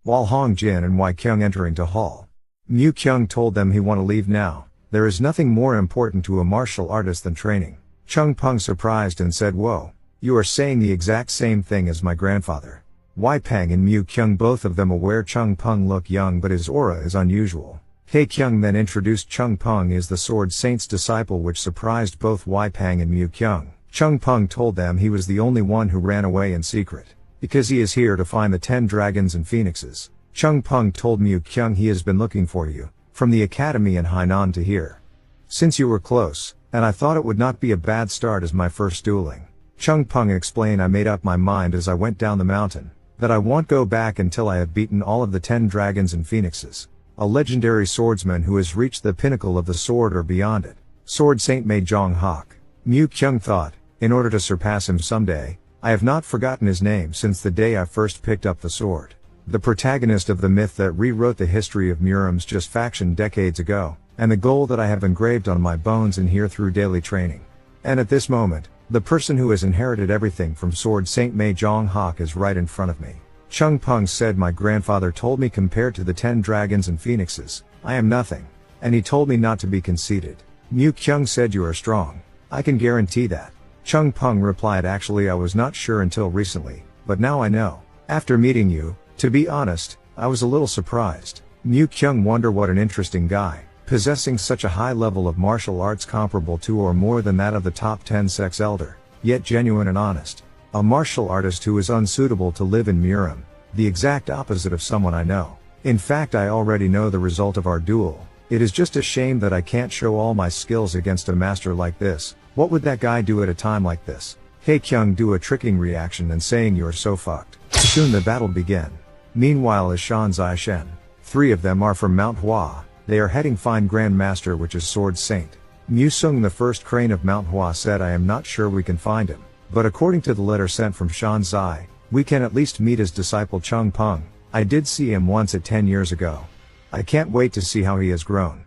A: While Hong Jin and Wai-Kyung entering to hall, Mu-Kyung told them he want to leave now. There is nothing more important to a martial artist than training. Chung Peng surprised and said, whoa, you are saying the exact same thing as my grandfather. Wai-Peng and Mu-Kyung both of them aware Chung Peng look young but his aura is unusual. Tae-Kyung then introduced Chung Peng as the Sword Saint's disciple which surprised both Wai-Peng and Mu-Kyung. Chung Peng told them he was the only one who ran away in secret. Because he is here to find the 10 dragons and phoenixes. Chung Peng told Mu-Kyung he has been looking for you, from the academy in Hainan to here. Since you were close, and I thought it would not be a bad start as my first dueling. Chung Peng explained I made up my mind as I went down the mountain, that I won't go back until I have beaten all of the 10 dragons and phoenixes. A legendary swordsman who has reached the pinnacle of the sword or beyond it. Sword Saint Mei Jong Hak. Mu-Kyung thought, in order to surpass him someday. I have not forgotten his name since the day I first picked up the sword. The protagonist of the myth that rewrote the history of Murim's just faction decades ago, and the goal that I have engraved on my bones and here through daily training. And at this moment, the person who has inherited everything from Sword Saint Mei Jong-hak is right in front of me. Chung Peng said, my grandfather told me compared to the 10 dragons and phoenixes, I am nothing. And he told me not to be conceited. Mu Kyung said, you are strong. I can guarantee that. Chung Peng replied, actually I was not sure until recently, but now I know. After meeting you, to be honest, I was a little surprised. Mu Kyung wonder what an interesting guy, possessing such a high level of martial arts comparable to or more than that of the top 10 sects elder, yet genuine and honest. A martial artist who is unsuitable to live in Murim, the exact opposite of someone I know. In fact, I already know the result of our duel. It is just a shame that I can't show all my skills against a master like this. What would that guy do at a time like this? Tae-Kyung do a tricking reaction and saying, you're so fucked. Soon the battle began. Meanwhile is Shan Zai Shen. 3 of them are from Manhwa. They are heading Fine Grand Master, which is Sword Saint. Mu Sung, the first crane of Manhwa, said, I am not sure we can find him. But according to the letter sent from Shan Zai, we can at least meet his disciple Chung Peng. I did see him once at 10 years ago. I can't wait to see how he has grown.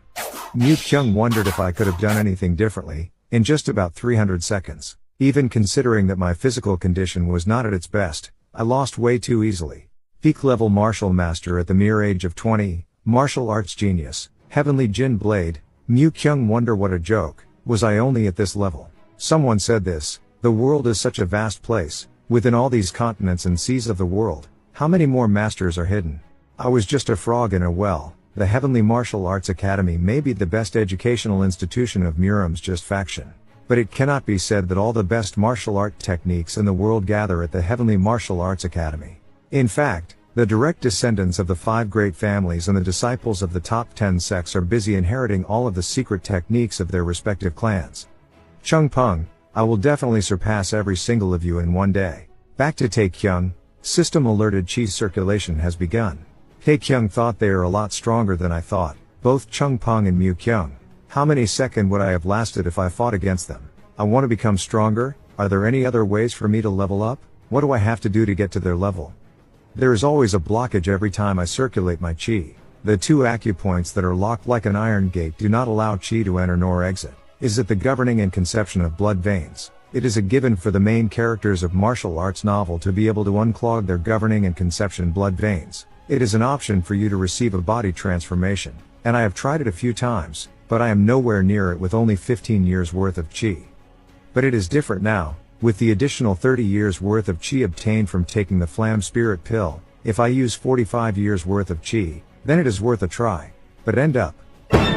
A: Mu Kyung wondered if I could have done anything differently, in just about 300 seconds. Even considering that my physical condition was not at its best, I lost way too easily. Peak level martial master at the mere age of 20, martial arts genius, heavenly Jin blade. Mu Kyung wonder what a joke, was I only at this level? Someone said this, the world is such a vast place, within all these continents and seas of the world, how many more masters are hidden? I was just a frog in a well. The Heavenly Martial Arts Academy may be the best educational institution of Murim's just faction. But it cannot be said that all the best martial art techniques in the world gather at the Heavenly Martial Arts Academy. In fact, the direct descendants of the 5 great families and the disciples of the top 10 sects are busy inheriting all of the secret techniques of their respective clans. Chung Peng, I will definitely surpass every single of you in one day. Back to Tae-Kyung, system alerted chi circulation has begun. Tae-Kyung thought they are a lot stronger than I thought, both Chung Peng and Mu Kyung. How many seconds would I have lasted if I fought against them? I want to become stronger. Are there any other ways for me to level up? What do I have to do to get to their level? There is always a blockage every time I circulate my chi. The 2 acupoints that are locked like an iron gate do not allow chi to enter nor exit. Is it the governing and conception of blood veins? It is a given for the main characters of martial arts novel to be able to unclog their governing and conception blood veins. It is an option for you to receive a body transformation, and I have tried it a few times, but I am nowhere near it with only 15 years worth of chi. But it is different now, with the additional 30 years worth of chi obtained from taking the Flam Spirit pill. If I use 45 years worth of chi, then it is worth a try. But end up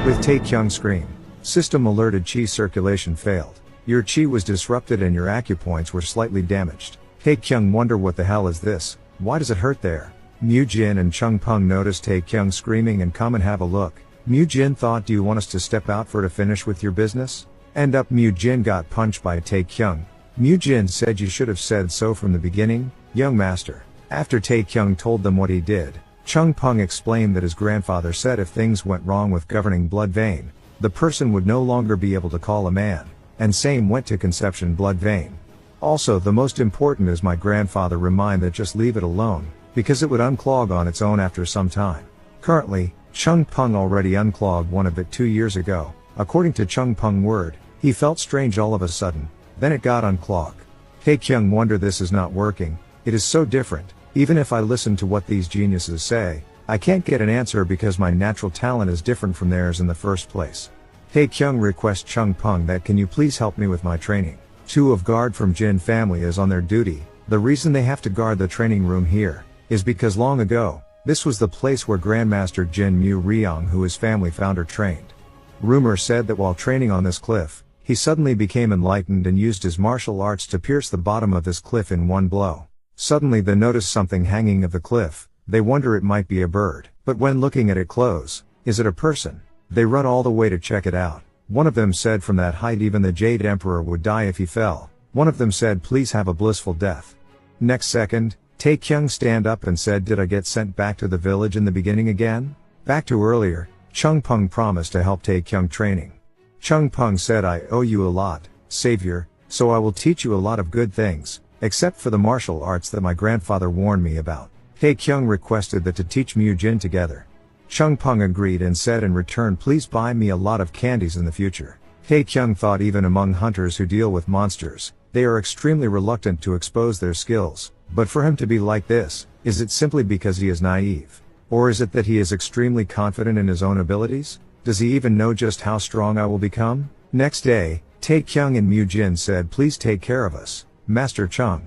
A: with Tae-Kyung scream. System alerted chi circulation failed. Your chi was disrupted and your acupoints were slightly damaged. Tae-Kyung wonder what the hell is this? Why does it hurt there? Mu Jin and Chung Peng noticed Tae-Kyung screaming and come and have a look. Mu Jin thought, do you want us to step out for to finish with your business? End up Mu Jin got punched by Tae-Kyung. Mu Jin said, you should have said so from the beginning, young master. After Tae-Kyung told them what he did, Chung Peng explained that his grandfather said if things went wrong with governing blood vein, the person would no longer be able to call a man, and same went to conception blood vein. Also, the most important is my grandfather reminded that just leave it alone, because it would unclog on its own after some time. Currently, Chung Peng already unclogged one of it 2 years ago. According to Chung Peng word, he felt strange all of a sudden, then it got unclogged. Tae-Kyung wonder this is not working, it is so different. Even if I listen to what these geniuses say, I can't get an answer because my natural talent is different from theirs in the first place. Tae-Kyung requests Chung Peng that can you please help me with my training. 2 of guard from Jin family is on their duty. The reason they have to guard the training room here is because long ago, this was the place where Grandmaster Jin Mu Ryong, who his family founder, trained. Rumor said that while training on this cliff, he suddenly became enlightened and used his martial arts to pierce the bottom of this cliff in one blow. Suddenly they notice something hanging of the cliff. They wonder it might be a bird, but when looking at it close, is it a person? They run all the way to check it out. One of them said from that height even the Jade Emperor would die if he fell. One of them said please have a blissful death. Next second, Tae-Kyung stand up and said did I get sent back to the village in the beginning again? Back to earlier. Chung Peng promised to help Tae-Kyung training. Chung Peng said I owe you a lot, savior. So I will teach you a lot of good things, except for the martial arts that my grandfather warned me about. Tae-Kyung requested that to teach Mu-jin together. Chung-pung agreed and said in return, please buy me a lot of candies in the future. Tae-Kyung thought even among hunters who deal with monsters, they are extremely reluctant to expose their skills, but for him to be like this, is it simply because he is naive? Or is it that he is extremely confident in his own abilities? Does he even know just how strong I will become? Next day, Tae-Kyung and Mu-jin said, please take care of us, Master Chung.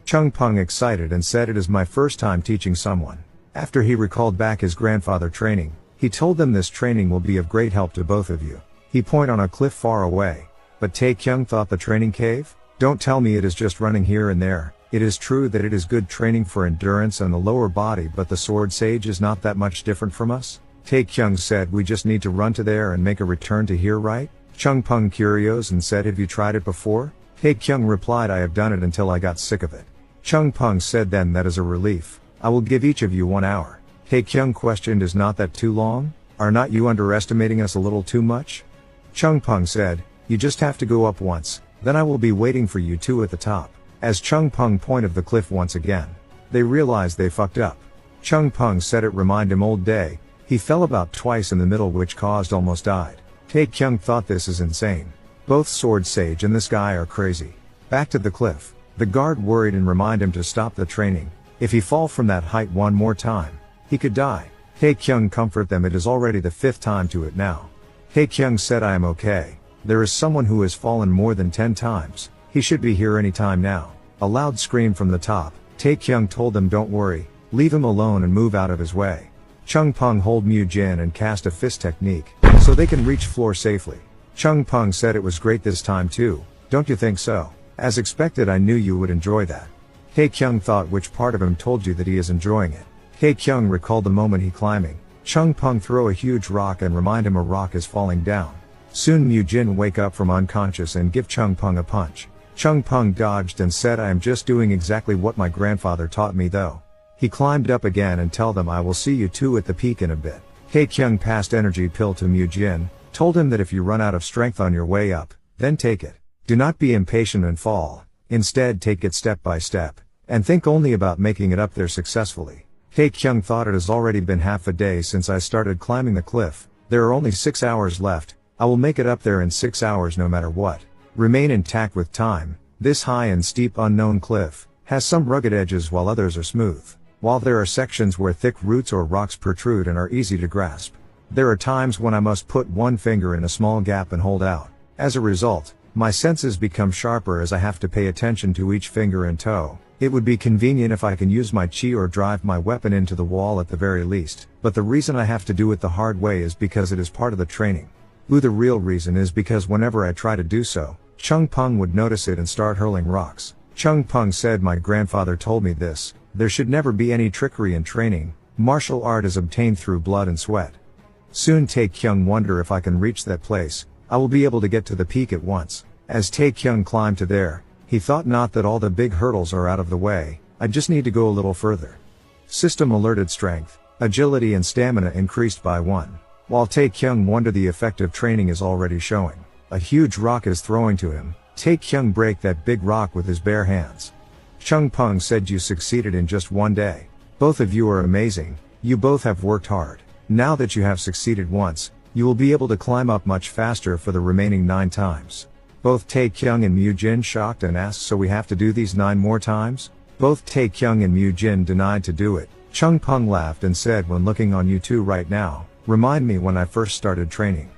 A: Chung-pung excited and said, it is my first time teaching someone. After he recalled back his grandfather training, he told them this training will be of great help to both of you. He pointed on a cliff far away. But Tae-Kyung thought the training cave? Don't tell me it is just running here and there. It is true that it is good training for endurance and the lower body, but the sword sage is not that much different from us? Tae-Kyung said, we just need to run to there and make a return to here, right? Chung-pung curious and said, have you tried it before? Tae-Kyung replied, I have done it until I got sick of it. Chung-pung said, then that is a relief. I will give each of you 1 hour. Tae-Kyung questioned, is not that too long? Are not you underestimating us a little too much? Chung-pung said, you just have to go up once, then I will be waiting for you two at the top. As Chung-pung pointed the cliff once again, they realized they fucked up. Chung-pung said it reminded him old day. He fell about twice in the middle, which caused almost died. Tae-Kyung thought this is insane. Both Sword Sage and this guy are crazy. Back to the cliff. The guard worried and reminded him to stop the training. If he fall from that height one more time, he could die. Tae-Kyung comfort them, it is already the 5th time to it now. Tae-Kyung said, I am okay. There is someone who has fallen more than 10 times. He should be here any time now. A loud scream from the top. Tae-Kyung told them, don't worry, leave him alone and move out of his way. Chung-pung hold Mu-jin and cast a fist technique, so they can reach floor safely. Chung-pung said, it was great this time too, don't you think so? As expected, I knew you would enjoy that. Tae-Kyung thought, which part of him told you that he is enjoying it? Tae-Kyung recalled the moment he climbing. Chung-pung throw a huge rock and remind him a rock is falling down. Soon Mu-jin wake up from unconscious and give Chung-pung a punch. Chung-pung dodged and said, I am just doing exactly what my grandfather taught me though. He climbed up again and tell them, I will see you two at the peak in a bit. Tae-Kyung passed energy pill to Mu-jin, told him that if you run out of strength on your way up, then take it. Do not be impatient and fall. Instead, take it step by step, and think only about making it up there successfully. Tae-Kyung thought, it has already been half a day since I started climbing the cliff. There are only 6 hours left. I will make it up there in 6 hours no matter what. Remain intact with time. This high and steep unknown cliff has some rugged edges while others are smooth. While there are sections where thick roots or rocks protrude and are easy to grasp, there are times when I must put one finger in a small gap and hold out. As a result, my senses become sharper as I have to pay attention to each finger and toe. It would be convenient if I can use my chi or drive my weapon into the wall at the very least, but the reason I have to do it the hard way is because it is part of the training. The real reason is because whenever I try to do so, Chung-pung would notice it and start hurling rocks. Chung-pung said, my grandfather told me this. There should never be any trickery in training. Martial art is obtained through blood and sweat. Soon Tae-Kyung wonder if I can reach that place, I will be able to get to the peak at once. As Tae-Kyung climbed to there, he thought, not that all the big hurdles are out of the way, I just need to go a little further. System alerted strength, agility and stamina increased by 1. While Tae-Kyung wonder the effect of training is already showing. A huge rock is throwing to him. Tae-Kyung break that big rock with his bare hands. Chung-pung said, you succeeded in just 1 day. Both of you are amazing, you both have worked hard. Now that you have succeeded once, you will be able to climb up much faster for the remaining 9 times. Both Tae-Kyung and Mu-jin shocked and asked, so we have to do these 9 more times? Both Tae-Kyung and Mu-jin denied to do it. Chung-pung laughed and said, when looking on you two right now, remind me when I first started training.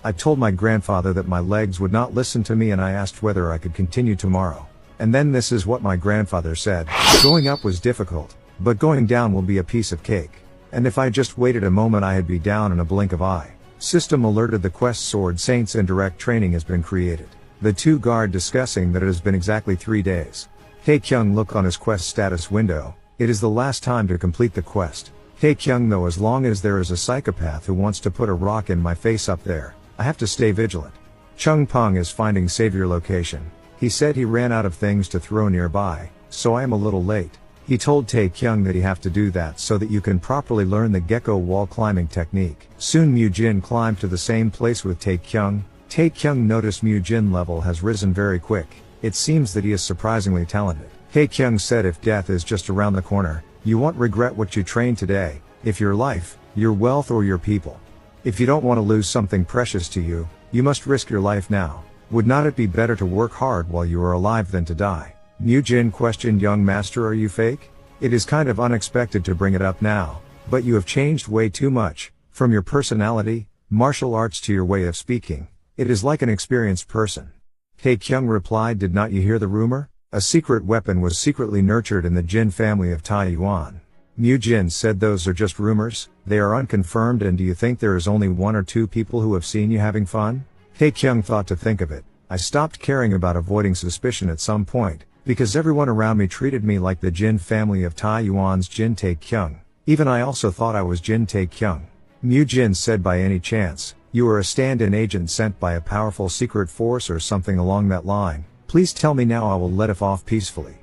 A: I told my grandfather that my legs would not listen to me and I asked whether I could continue tomorrow. And then this is what my grandfather said. Going up was difficult, but going down will be a piece of cake. And if I just waited a moment I'd be down in a blink of eye. System alerted, the quest Sword Saints and direct training has been created. The two guard discussing that it has been exactly 3 days. Tae-Kyung look on his quest status window. It is the last time to complete the quest. Tae-Kyung, though, as long as there is a psychopath who wants to put a rock in my face up there, I have to stay vigilant. Chung-pung is finding savior location. He said he ran out of things to throw nearby, so I am a little late. He told Tae-Kyung that he have to do that so that you can properly learn the gecko wall climbing technique. Soon Mu-jin climbed to the same place with Tae-Kyung. Tae-Kyung noticed Mu-jin level has risen very quick. It seems that he is surprisingly talented. Tae-Kyung said if death is just around the corner, you won't regret what you trained today, if your life, your wealth or your people. If you don't want to lose something precious to you, you must risk your life now. Would not it be better to work hard while you are alive than to die? Mu Jin questioned, young master, are you fake? It is kind of unexpected to bring it up now, but you have changed way too much, from your personality, martial arts to your way of speaking. It is like an experienced person. Tae-Kyung replied, did not you hear the rumor? A secret weapon was secretly nurtured in the Jin family of Taiyuan. Mu Jin said those are just rumors, they are unconfirmed, and do you think there is only 1 or 2 people who have seen you having fun? Tae-Kyung thought to think of it. I stopped caring about avoiding suspicion at some point, because everyone around me treated me like the Jin family of Taiyuan's Jin Tae-Kyung. Even I also thought I was Jin Tae-Kyung. Mu Jin said, by any chance, you are a stand-in agent sent by a powerful secret force or something along that line? Please tell me now, I will let off peacefully.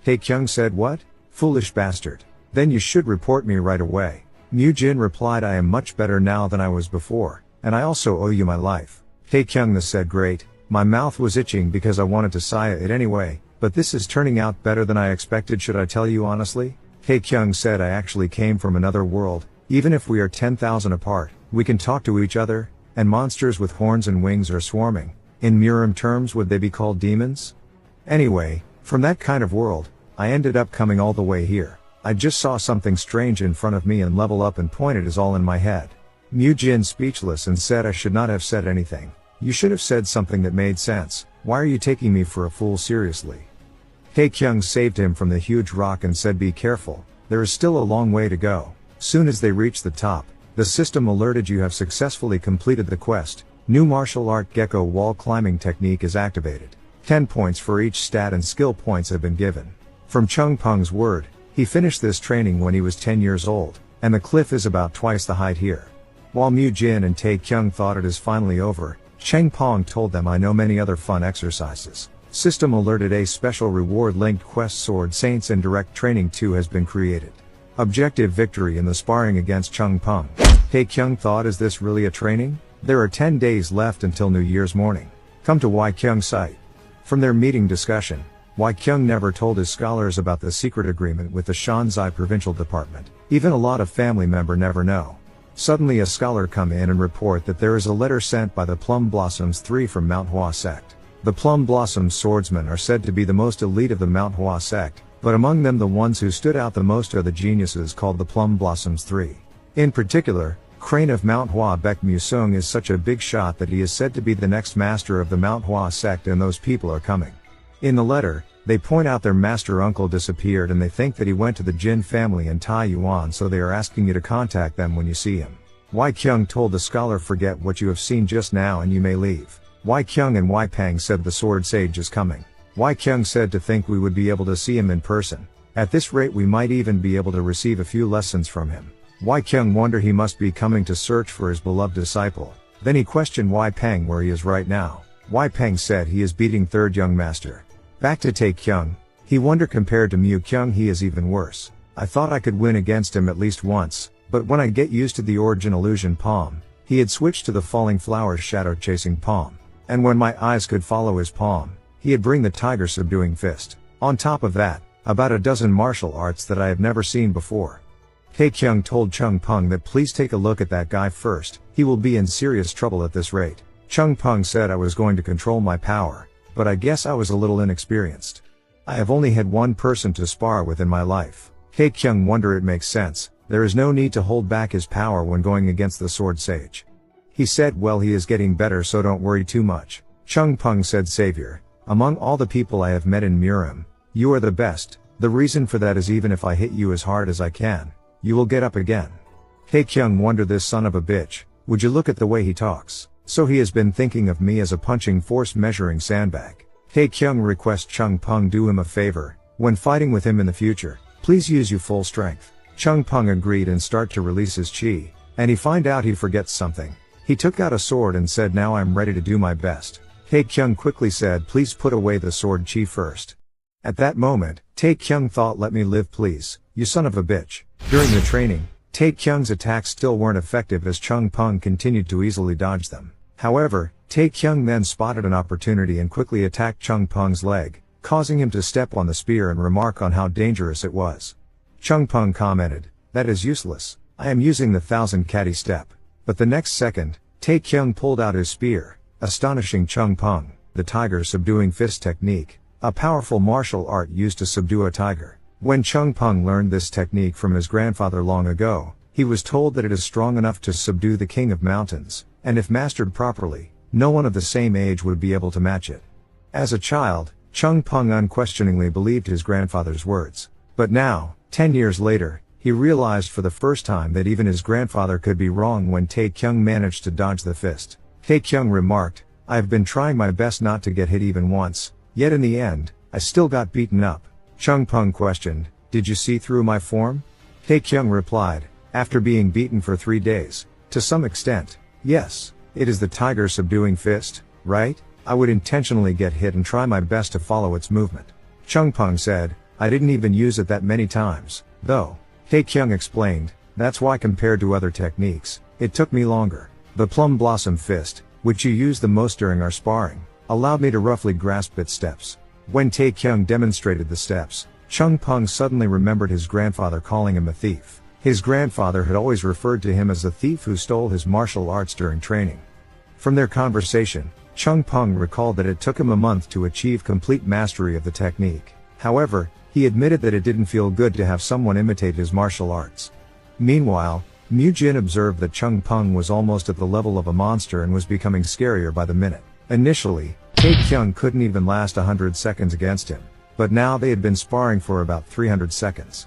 A: Tae-Kyung said, what? Foolish bastard. Then you should report me right away. Mu Jin replied, I am much better now than I was before, and I also owe you my life. Tae-Kyung said, great, my mouth was itching because I wanted to sigh it anyway, but this is turning out better than I expected. Should I tell you honestly? Tae-Kyung said, I actually came from another world. Even if we are 10,000 apart, we can talk to each other, and monsters with horns and wings are swarming. In Murim terms, would they be called demons? Anyway, from that kind of world, I ended up coming all the way here. I just saw something strange in front of me and level up and point it is all in my head. Mu Jin speechless and said, I should not have said anything. You should have said something that made sense. Why are you taking me for a fool seriously? Tae-Kyung saved him from the huge rock and said, be careful, there is still a long way to go. Soon as they reach the top, the system alerted you have successfully completed the quest. New martial art gecko wall climbing technique is activated. 10 points for each stat and skill points have been given. From Chung Peng's word, he finished this training when he was 10 years old, and the cliff is about twice the height here. While Mu Jin and Tae-Kyung thought it is finally over, Cheng Pong told them, I know many other fun exercises. System alerted, a special reward linked quest Sword Saints and Direct Training 2 has been created. Objective victory in the sparring against Chung Peng. Tae-Kyung thought, is this really a training? There are 10 days left until New Year's morning. Come to Wai-Kyung site. From their meeting discussion, Wai-Kyung never told his scholars about the secret agreement with the Shanzai Provincial Department. Even a lot of family member never know. Suddenly a scholar come in and report that there is a letter sent by the Plum Blossoms 3 from Manhwa sect. The Plum Blossoms swordsmen are said to be the most elite of the Manhwa sect, but among them the ones who stood out the most are the geniuses called the Plum Blossoms 3. In particular, Crane of Manhwa Baek Musung is such a big shot that he is said to be the next master of the Manhwa sect, and those people are coming. In the letter, they point out their master uncle disappeared and they think that he went to the Jin family in Taiyuan, so they are asking you to contact them when you see him. Wai-Kyung told the scholar, forget what you have seen just now and you may leave. Wai-Kyung and Wai-Peng said the sword sage is coming. Wai-Kyung said to think we would be able to see him in person. At this rate we might even be able to receive a few lessons from him. Wai-Kyung wondered he must be coming to search for his beloved disciple. Then he questioned Wai-Peng where he is right now. Wai-Peng said he is beating third young master. Back to Tae-Kyung. He wondered, compared to Mu-Kyung he is even worse. I thought I could win against him at least once, but when I get used to the origin illusion palm, he had switched to the falling flowers shadow chasing palm. And when my eyes could follow his palm, he had bring the tiger subduing fist. On top of that, about a dozen martial arts that I have never seen before. Tae-Kyung told Chung Peng that please take a look at that guy first, he will be in serious trouble at this rate. Chung Peng said I was going to control my power, but I guess I was a little inexperienced. I have only had one person to spar with in my life. Tae-Kyung wondered, it makes sense, there is no need to hold back his power when going against the sword sage. He said, well, he is getting better, so don't worry too much. Chung Peng said, Savior, among all the people I have met in Murim, you are the best. The reason for that is even if I hit you as hard as I can, you will get up again. Tae-Kyung wondered, this son of a bitch, would you look at the way he talks? So he has been thinking of me as a punching force measuring sandbag. Tae-Kyung requests Chung Peng do him a favor, when fighting with him in the future, please use you full strength. Chung Peng agreed and start to release his chi, and he find out he forgets something. He took out a sword and said, now I'm ready to do my best. Tae-Kyung quickly said, please put away the sword chi first. At that moment, Tae-Kyung thought, let me live please, you son of a bitch. During the training, Tae-Kyung's attacks still weren't effective as Chung Peng continued to easily dodge them. However, Tae-Kyung then spotted an opportunity and quickly attacked Chung Pung's leg, causing him to step on the spear and remark on how dangerous it was. Chung Pung commented, "That is useless. I am using the 1000 Kati step." But the next second, Tae-Kyung pulled out his spear, astonishing Chung Pung, the tiger subduing fist technique, a powerful martial art used to subdue a tiger. When Chung Pung learned this technique from his grandfather long ago, he was told that it is strong enough to subdue the king of mountains, and if mastered properly, no one of the same age would be able to match it. As a child, Chung Pung unquestioningly believed his grandfather's words. But now, 10 years later, he realized for the first time that even his grandfather could be wrong when Tae-Kyung managed to dodge the fist. Tae-Kyung remarked, "I have been trying my best not to get hit even once, yet in the end, I still got beaten up." Chung Pung questioned, "Did you see through my form?" Tae-Kyung replied, "After being beaten for 3 days, to some extent, yes. It is the tiger subduing fist, right? I would intentionally get hit and try my best to follow its movement." Chung Pung said, "I didn't even use it that many times, though." Tae-Kyung explained, "That's why compared to other techniques, it took me longer. The plum blossom fist, which you used the most during our sparring, allowed me to roughly grasp its steps." When Tae-Kyung demonstrated the steps, Chung Pung suddenly remembered his grandfather calling him a thief. His grandfather had always referred to him as a thief who stole his martial arts during training. From their conversation, Chung Pung recalled that it took him a month to achieve complete mastery of the technique. However, he admitted that it didn't feel good to have someone imitate his martial arts. Meanwhile, Mu Jin observed that Chung Pung was almost at the level of a monster and was becoming scarier by the minute. Initially, Tae-Kyung couldn't even last 100 seconds against him, but now they had been sparring for about 300 seconds.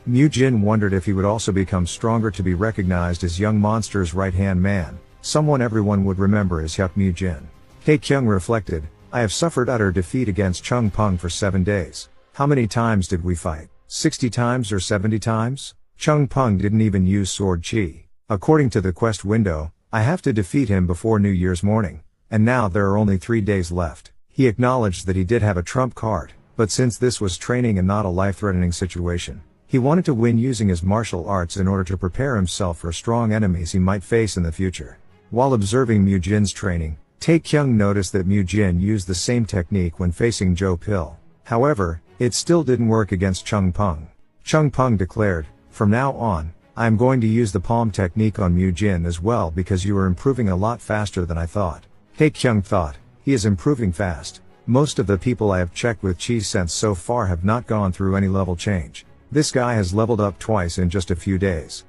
A: Mu Jin wondered if he would also become stronger to be recognized as young monster's right-hand man, someone everyone would remember as Hyuk Mu Jin. Tae-Kyung reflected, "I have suffered utter defeat against Chung Pung for 7 days. How many times did we fight? 60 times or 70 times? Chung Pung didn't even use sword chi. According to the quest window, I have to defeat him before New Year's morning. And now there are only 3 days left." He acknowledged that he did have a trump card, but since this was training and not a life-threatening situation, he wanted to win using his martial arts in order to prepare himself for strong enemies he might face in the future. While observing Mu Jin's training, Tae-Kyung noticed that Mu Jin used the same technique when facing Jo Pil. However, it still didn't work against Chung Pung. Chung Pung declared, "From now on, I am going to use the palm technique on Mu Jin as well because you are improving a lot faster than I thought." Tae-Kyung thought, "He is improving fast. Most of the people I have checked with Chi Sense so far have not gone through any level change. This guy has leveled up twice in just a few days."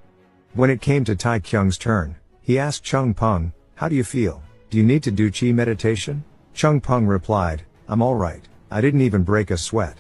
A: When it came to Tae-Kyung's turn, he asked Chung Pung, "How do you feel? Do you need to do Chi meditation?" Chung Pung replied, "I'm alright. I didn't even break a sweat."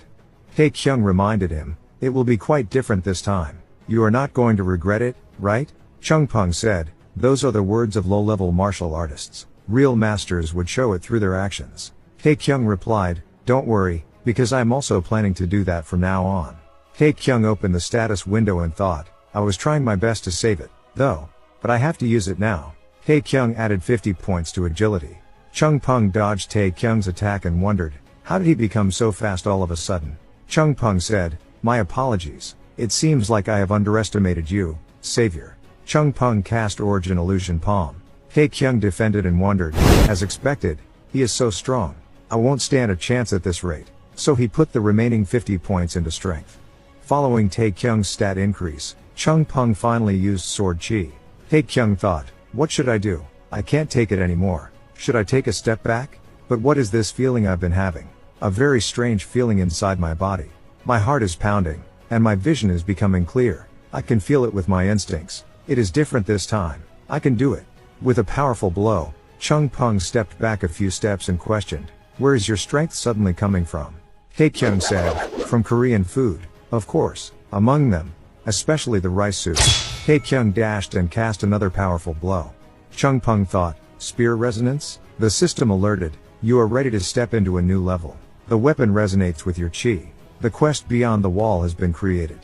A: Tae-Kyung reminded him, "It will be quite different this time. You are not going to regret it, right?" Chung Pung said, "Those are the words of low-level martial artists. Real masters would show it through their actions." Tae-Kyung replied, "Don't worry, because I am also planning to do that from now on." Tae-Kyung opened the status window and thought, "I was trying my best to save it, though. But I have to use it now." Tae-Kyung added 50 points to agility. Chung Pung dodged Tae-Kyung's attack and wondered, how did he become so fast all of a sudden? Chung Pung said, "My apologies. It seems like I have underestimated you, Savior." Chung Pung cast Origin Illusion Palm. Tae-Kyung defended and wondered, as expected, he is so strong. I won't stand a chance at this rate. So he put the remaining 50 points into strength. Following Tae-Kyung's stat increase, Chung Pung finally used sword chi. Tae-Kyung thought, what should I do? I can't take it anymore. Should I take a step back? But what is this feeling I've been having? A very strange feeling inside my body. My heart is pounding, and my vision is becoming clear. I can feel it with my instincts. It is different this time. I can do it. With a powerful blow, Chung Pung stepped back a few steps and questioned, where is your strength suddenly coming from? Tae-Kyung said, from Korean food, of course, among them, especially the rice soup. Tae-Kyung dashed and cast another powerful blow. Chung Pung thought, spear resonance? The system alerted, you are ready to step into a new level. The weapon resonates with your chi. The quest beyond the wall has been created.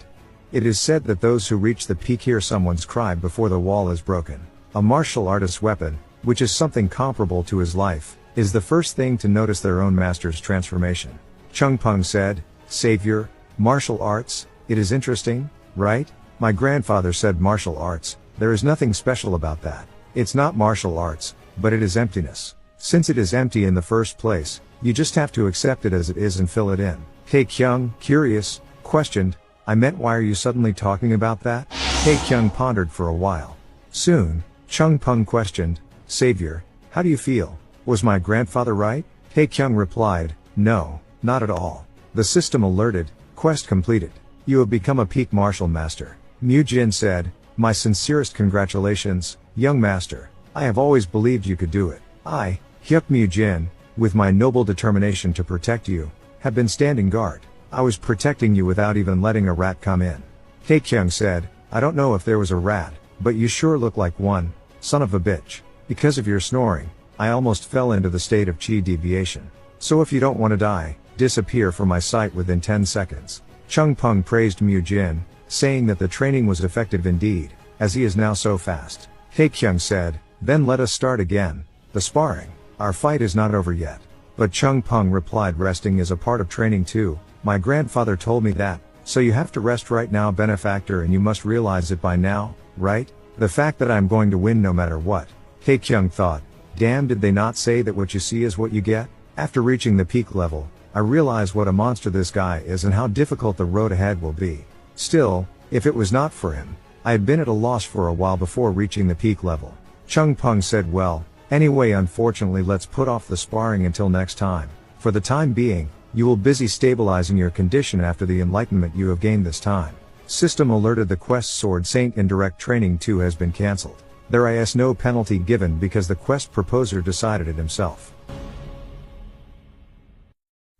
A: It is said that those who reach the peak hear someone's cry before the wall is broken. A martial artist's weapon, which is something comparable to his life, is the first thing to notice their own master's transformation. Chung Pung said, Savior, martial arts, it is interesting, right? My grandfather said martial arts, there is nothing special about that. It's not martial arts, but it is emptiness. Since it is empty in the first place, you just have to accept it as it is and fill it in. Tae-Kyung, curious, questioned, I meant why are you suddenly talking about that? Tae-Kyung pondered for a while. Soon, Chung-pung questioned, Savior, how do you feel? Was my grandfather right? Tae-Kyung replied, no, not at all. The system alerted, quest completed. You have become a peak martial master. Mu-jin said, my sincerest congratulations, young master. I have always believed you could do it. I, Hyuk Mu-jin, with my noble determination to protect you, have been standing guard. I was protecting you without even letting a rat come in. Tae-Kyung said, I don't know if there was a rat, but you sure look like one, son of a bitch. Because of your snoring, I almost fell into the state of chi deviation. So if you don't want to die, disappear from my sight within 10 seconds. Chung-pung praised Mu-jin, saying that the training was effective indeed, as he is now so fast. Tae-Kyung said, then let us start again, the sparring. Our fight is not over yet. But Chung-pung replied, resting is a part of training too. My grandfather told me that, so you have to rest right now, benefactor, and you must realize it by now, right? The fact that I'm going to win no matter what. Tae-Kyung thought, damn, did they not say that what you see is what you get? After reaching the peak level, I realize what a monster this guy is and how difficult the road ahead will be. Still, if it was not for him, I had been at a loss for a while before reaching the peak level. Chung-pung said, well, anyway, unfortunately let's put off the sparring until next time. For the time being, you will busy stabilizing your condition after the enlightenment you have gained this time. System alerted, the quest Sword Saint Indirect Training 2 has been cancelled. There is no penalty given because the quest proposer decided it himself.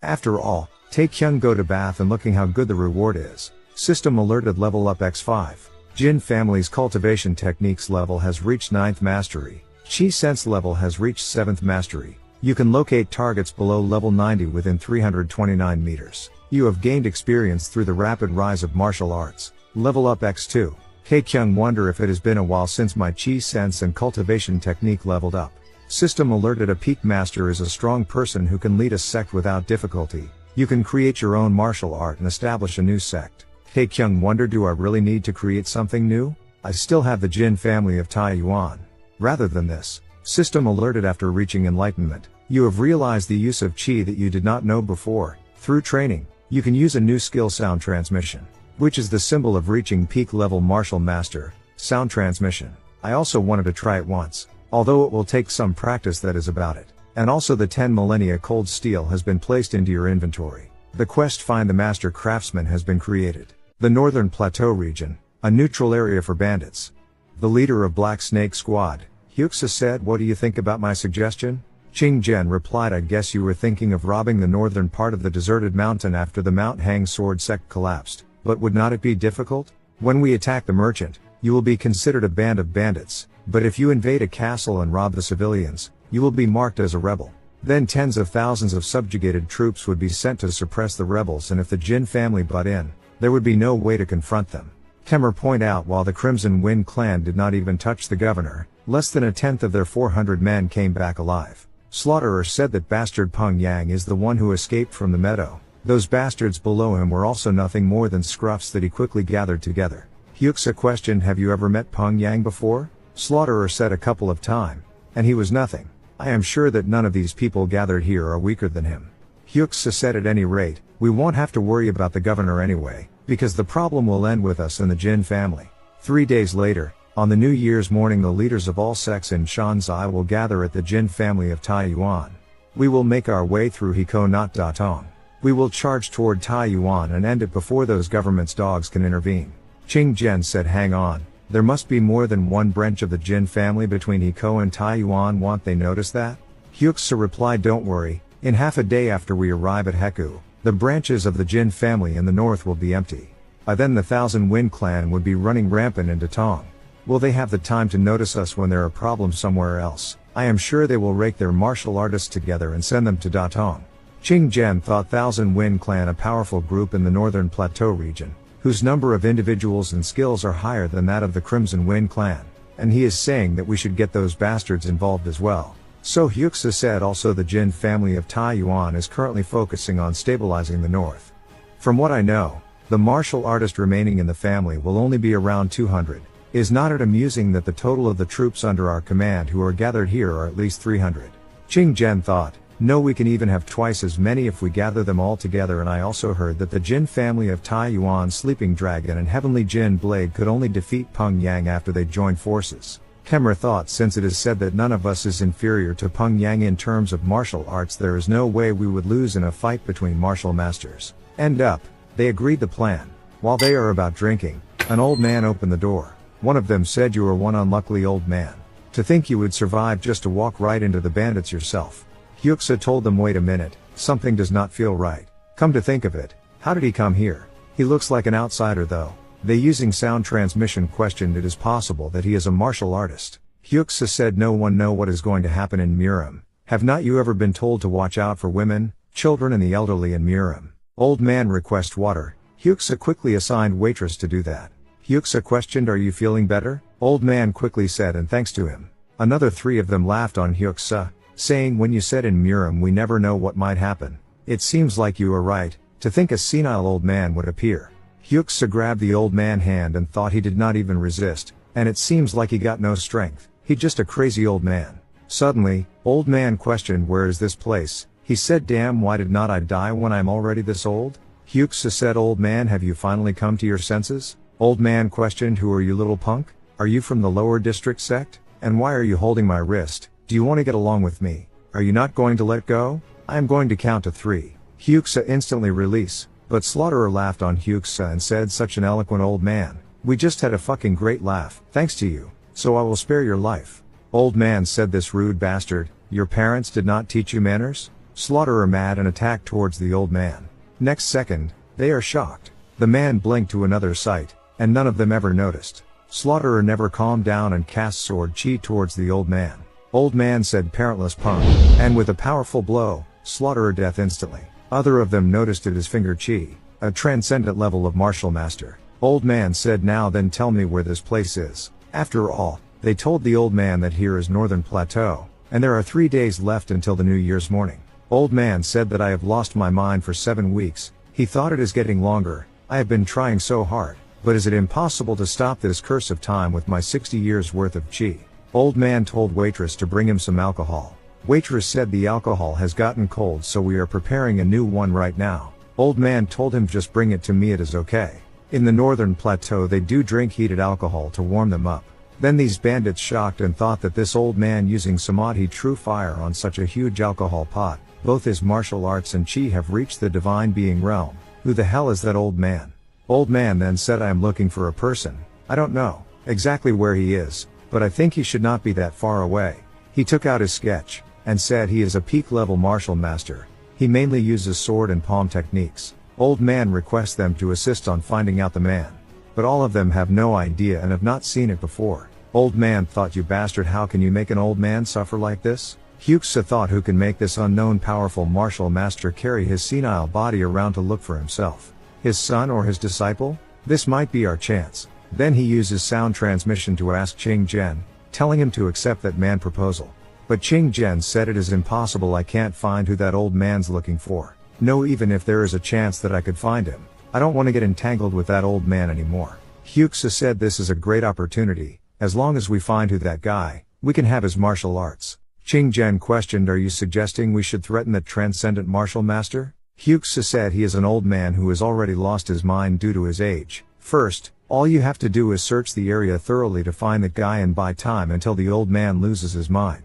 A: After all, Tae-Kyung go to bath and looking how good the reward is. System alerted, level up x5. Jin family's cultivation techniques level has reached 9th mastery. Chi sense level has reached 7th mastery. You can locate targets below level 90 within 329 meters. You have gained experience through the rapid rise of martial arts. Level up x2. Tae-Kyung wonder if it has been a while since my chi sense and cultivation technique leveled up. System alerted, a peak master is a strong person who can lead a sect without difficulty. You can create your own martial art and establish a new sect. Tae-Kyung wondered, do I really need to create something new? I still have the Jin family of Tae-Yuan. Rather than this, system alerted, after reaching enlightenment, you have realized the use of chi that you did not know before. Through training, you can use a new skill, sound transmission, which is the symbol of reaching peak level martial master, sound transmission. I also wanted to try it once, although it will take some practice, that is about it. And also the 10 millennia cold steel has been placed into your inventory. The quest Find the Master Craftsman has been created. The Northern Plateau region, a neutral area for bandits. The leader of Black Snake Squad, Hyuksa, said, what do you think about my suggestion? Ching-jen replied, I guess you were thinking of robbing the northern part of the deserted mountain after the Mount Hang Sword sect collapsed, but would not it be difficult? When we attack the merchant, you will be considered a band of bandits, but if you invade a castle and rob the civilians, you will be marked as a rebel. Then tens of thousands of subjugated troops would be sent to suppress the rebels, and if the Jin family butt in, there would be no way to confront them. Kemmer point out, while the Crimson Wind clan did not even touch the governor, less than a tenth of their 400 men came back alive. Slaughterer said that bastard Peng Yang is the one who escaped from the meadow. Those bastards below him were also nothing more than scruffs that he quickly gathered together. Hyuksa questioned, have you ever met Peng Yang before? Slaughterer said a couple of times, and he was nothing. I am sure that none of these people gathered here are weaker than him. Hyuksa said, at any rate, we won't have to worry about the governor anyway, because the problem will end with us and the Jin family. 3 days later, on the New Year's morning, the leaders of all sects in Shanzai will gather at the Jin family of Tae-Yuan. We will make our way through Hiko not Datong. We will charge toward Tae-Yuan and end it before those government's dogs can intervene. Ching-jen said, hang on, there must be more than one branch of the Jin family between Hiko and Tae-Yuan, won't they notice that? Hyuksa replied, don't worry, in half a day after we arrive at Heku, the branches of the Jin family in the north will be empty. By then the Thousand Wind clan would be running rampant in Datong. Will they have the time to notice us when there are problems somewhere else? I am sure they will rake their martial artists together and send them to Datong. Ching-jen thought Thousand Wind clan a powerful group in the Northern Plateau region, whose number of individuals and skills are higher than that of the Crimson Wind clan, and he is saying that we should get those bastards involved as well. So Hyuksa said, also the Jin family of Tae-Yuan is currently focusing on stabilizing the north. From what I know, the martial artist remaining in the family will only be around 200. Is not it amusing that the total of the troops under our command who are gathered here are at least 300? Ching Jen thought, no, we can even have twice as many if we gather them all together, and I also heard that the Jin family of Tai Yuan Sleeping Dragon and Heavenly Jin Blade could only defeat Peng Yang after they joined forces. Kemmer thought, since it is said that none of us is inferior to Peng Yang in terms of martial arts, there is no way we would lose in a fight between martial masters. End up, they agreed the plan. While they are about drinking, an old man opened the door. One of them said, you are one unlucky old man. To think you would survive just to walk right into the bandits yourself. Hyuksa told them, wait a minute, something does not feel right. Come to think of it, how did he come here? He looks like an outsider though. They using sound transmission questioned it is possible that he is a martial artist. Hyuksa said, no one know what is going to happen in Murim. Have not you ever been told to watch out for women, children and the elderly in Murim? Old man request water. Hyuksa quickly assigned waitress to do that. Hyuksa questioned, are you feeling better? Old man quickly said, and thanks to him. Another 3 of them laughed on Hyuksa, saying, when you said in Murim we never know what might happen. It seems like you are right, to think a senile old man would appear. Hyuksa grabbed the old man's hand and thought he did not even resist, and it seems like he got no strength, he just a crazy old man. Suddenly, old man questioned, where is this place? He said, damn, why did not I die when I'm already this old? Hyuksa said, old man, have you finally come to your senses? Old man questioned, who are you, little punk? Are you from the lower district sect? And why are you holding my wrist? Do you want to get along with me? Are you not going to let go? I am going to count to 3. Hyuksa instantly release, but Slaughterer laughed on Hyuksa and said, such an eloquent old man. We just had a fucking great laugh, thanks to you. So I will spare your life. Old man said, this rude bastard, your parents did not teach you manners? Slaughterer mad and attacked towards the old man. Next second, they are shocked. The man blinked to another sight, and none of them ever noticed. Slaughterer never calmed down and cast sword chi towards the old man. Old man said, parentless punk, and with a powerful blow, Slaughterer death instantly. Other of them noticed it as finger chi, a transcendent level of martial master. Old man said, now then tell me where this place is. After all, they told the old man that here is Northern Plateau, and there are 3 days left until the New Year's morning. Old man said that I have lost my mind for 7 weeks, he thought it is getting longer, I have been trying so hard, but is it impossible to stop this curse of time with my 60 years worth of chi? Old man told waitress to bring him some alcohol. Waitress said the alcohol has gotten cold, so we are preparing a new one right now. Old man told him, just bring it to me, it is okay. In the Northern Plateau they do drink heated alcohol to warm them up. Then these bandits shocked and thought that this old man using samadhi true fire on such a huge alcohol pot, both his martial arts and chi have reached the divine being realm. Who the hell is that old man? Old man then said, I am looking for a person. I don't know exactly where he is, but I think he should not be that far away. He took out his sketch, and said he is a peak level martial master. He mainly uses sword and palm techniques. Old man requests them to assist on finding out the man. But all of them have no idea and have not seen it before. Old man thought, you bastard, how can you make an old man suffer like this? Hyuksa thought, who can make this unknown powerful martial master carry his senile body around to look for himself? His son or his disciple? This might be our chance. Then he uses sound transmission to ask Ching Jen, telling him to accept that man proposal. But Ching Jen said, it is impossible, I can't find who that old man's looking for. No, even if there is a chance that I could find him, I don't want to get entangled with that old man anymore. Hyuksa said, this is a great opportunity, as long as we find who that guy, we can have his martial arts. Ching Jen questioned, are you suggesting we should threaten that transcendent martial master? Hyuksa said, he is an old man who has already lost his mind due to his age. First, all you have to do is search the area thoroughly to find that guy and buy time until the old man loses his mind.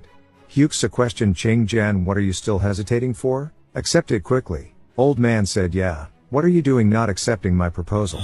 A: Hyuksa questioned Ching Jen, what are you still hesitating for? Accept it quickly. Old man said, yeah, what are you doing not accepting my proposal?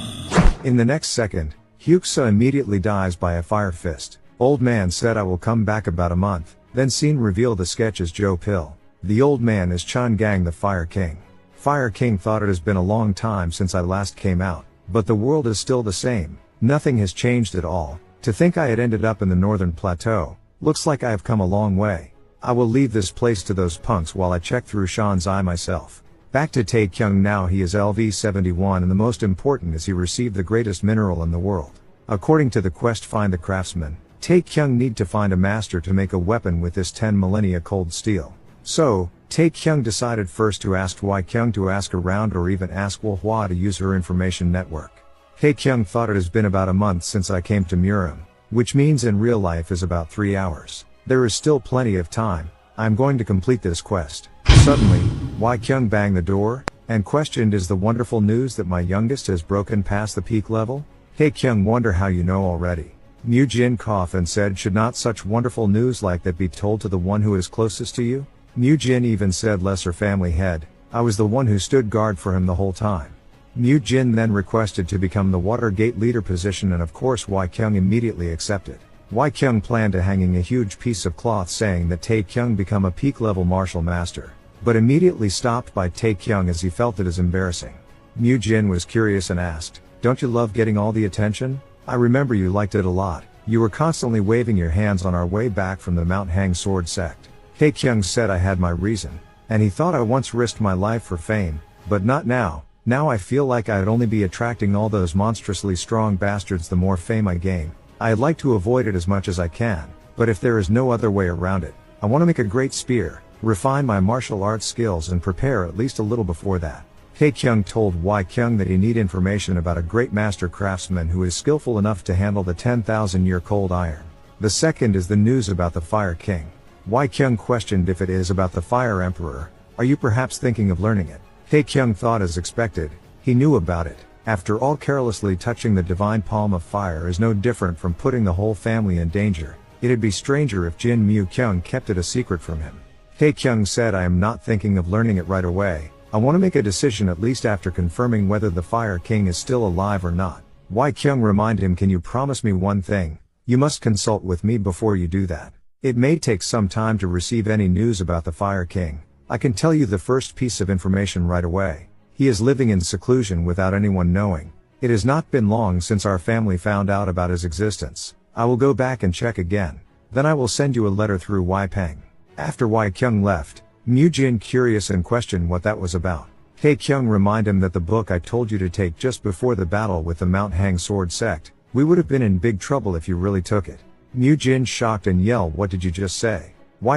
A: In the next second, Hyuksa immediately dies by a fire fist. Old man said, I will come back about a month. Then scene reveal the sketch is Joe Pill. The old man is Chun Gang the Fire King. Fire King thought, it has been a long time since I last came out, but the world is still the same. Nothing has changed at all. To think I had ended up in the Northern Plateau. Looks like I have come a long way. I will leave this place to those punks while I check through Sean's eye myself. Back to Tae-Kyung now. He is LV-71 and the most important is he received the greatest mineral in the world. According to the quest Find the Craftsman, Tae-Kyung need to find a master to make a weapon with this 10 millennia cold steel. So, Tae-Kyung decided first to ask Wai-Kyung to ask around or even ask Wo-Hwa to use her information network. Tae-Kyung thought, it has been about a month since I came to Murim, which means in real life is about 3 hours. There is still plenty of time. I'm going to complete this quest. Suddenly, Tae-Kyung banged the door, and questioned, is the wonderful news that my youngest has broken past the peak level? Tae-Kyung, wonder how you know already. Jin coughed and said, should not such wonderful news like that be told to the one who is closest to you? Jin even said, lesser family head, I was the one who stood guard for him the whole time. Jin then requested to become the Watergate leader position, and of course Tae-Kyung immediately accepted. Tae-Kyung planned to hanging a huge piece of cloth saying that Tae-Kyung become a peak level martial master, but immediately stopped by Tae-Kyung as he felt it is embarrassing. Jin was curious and asked, don't you love getting all the attention? I remember you liked it a lot. You were constantly waving your hands on our way back from the Mount Hang Sword sect. Tae-Kyung said, I had my reason, and he thought I once risked my life for fame, but not now. Now I feel like I'd only be attracting all those monstrously strong bastards the more fame I gain. I'd like to avoid it as much as I can, but if there is no other way around it, I want to make a great spear, refine my martial arts skills and prepare at least a little before that. Tae-Kyung told Tae-Kyung that he need information about a great master craftsman who is skillful enough to handle the 10,000-year cold iron. The second is the news about the Fire King. Tae-Kyung questioned if it is about the Fire Emperor. Are you perhaps thinking of learning it? Tae-Kyung thought as expected, he knew about it. After all, carelessly touching the divine palm of fire is no different from putting the whole family in danger. It'd be stranger if Jin Tae-Kyung kept it a secret from him. Tae-Kyung said, I am not thinking of learning it right away. I want to make a decision at least after confirming whether the Fire King is still alive or not. Tae-Kyung reminded him, can you promise me one thing? You must consult with me before you do that. It may take some time to receive any news about the Fire King. I can tell you the first piece of information right away. He is living in seclusion without anyone knowing. It has not been long since our family found out about his existence. I will go back and check again. Then I will send you a letter through Peng. After Tae-Kyung left, Jin curious and questioned what that was about. Tae-Kyung reminded him that the book I told you to take just before the battle with the Mount Hang Sword sect. We would have been in big trouble if you really took it. Jin shocked and yelled, what did you just say?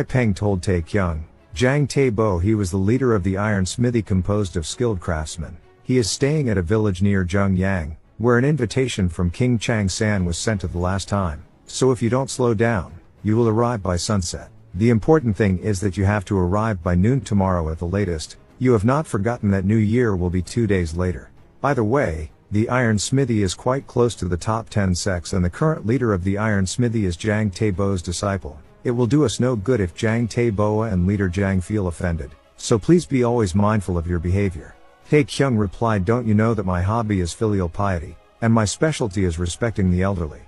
A: Peng told Tae-Kyung, Jang Tae-Bo, he was the leader of the iron smithy composed of skilled craftsmen. He is staying at a village near Zhengyang, where an invitation from King Chang-san was sent to the last time. So if you don't slow down, you will arrive by sunset. The important thing is that you have to arrive by noon tomorrow at the latest. You have not forgotten that New Year will be 2 days later. By the way, the iron smithy is quite close to the top 10 sects, and the current leader of the iron smithy is Jang Tae-Bo's disciple. It will do us no good if Jang Tae-Bo and leader Jang feel offended, so please be always mindful of your behavior. Tae-Kyung replied, don't you know that my hobby is filial piety, and my specialty is respecting the elderly.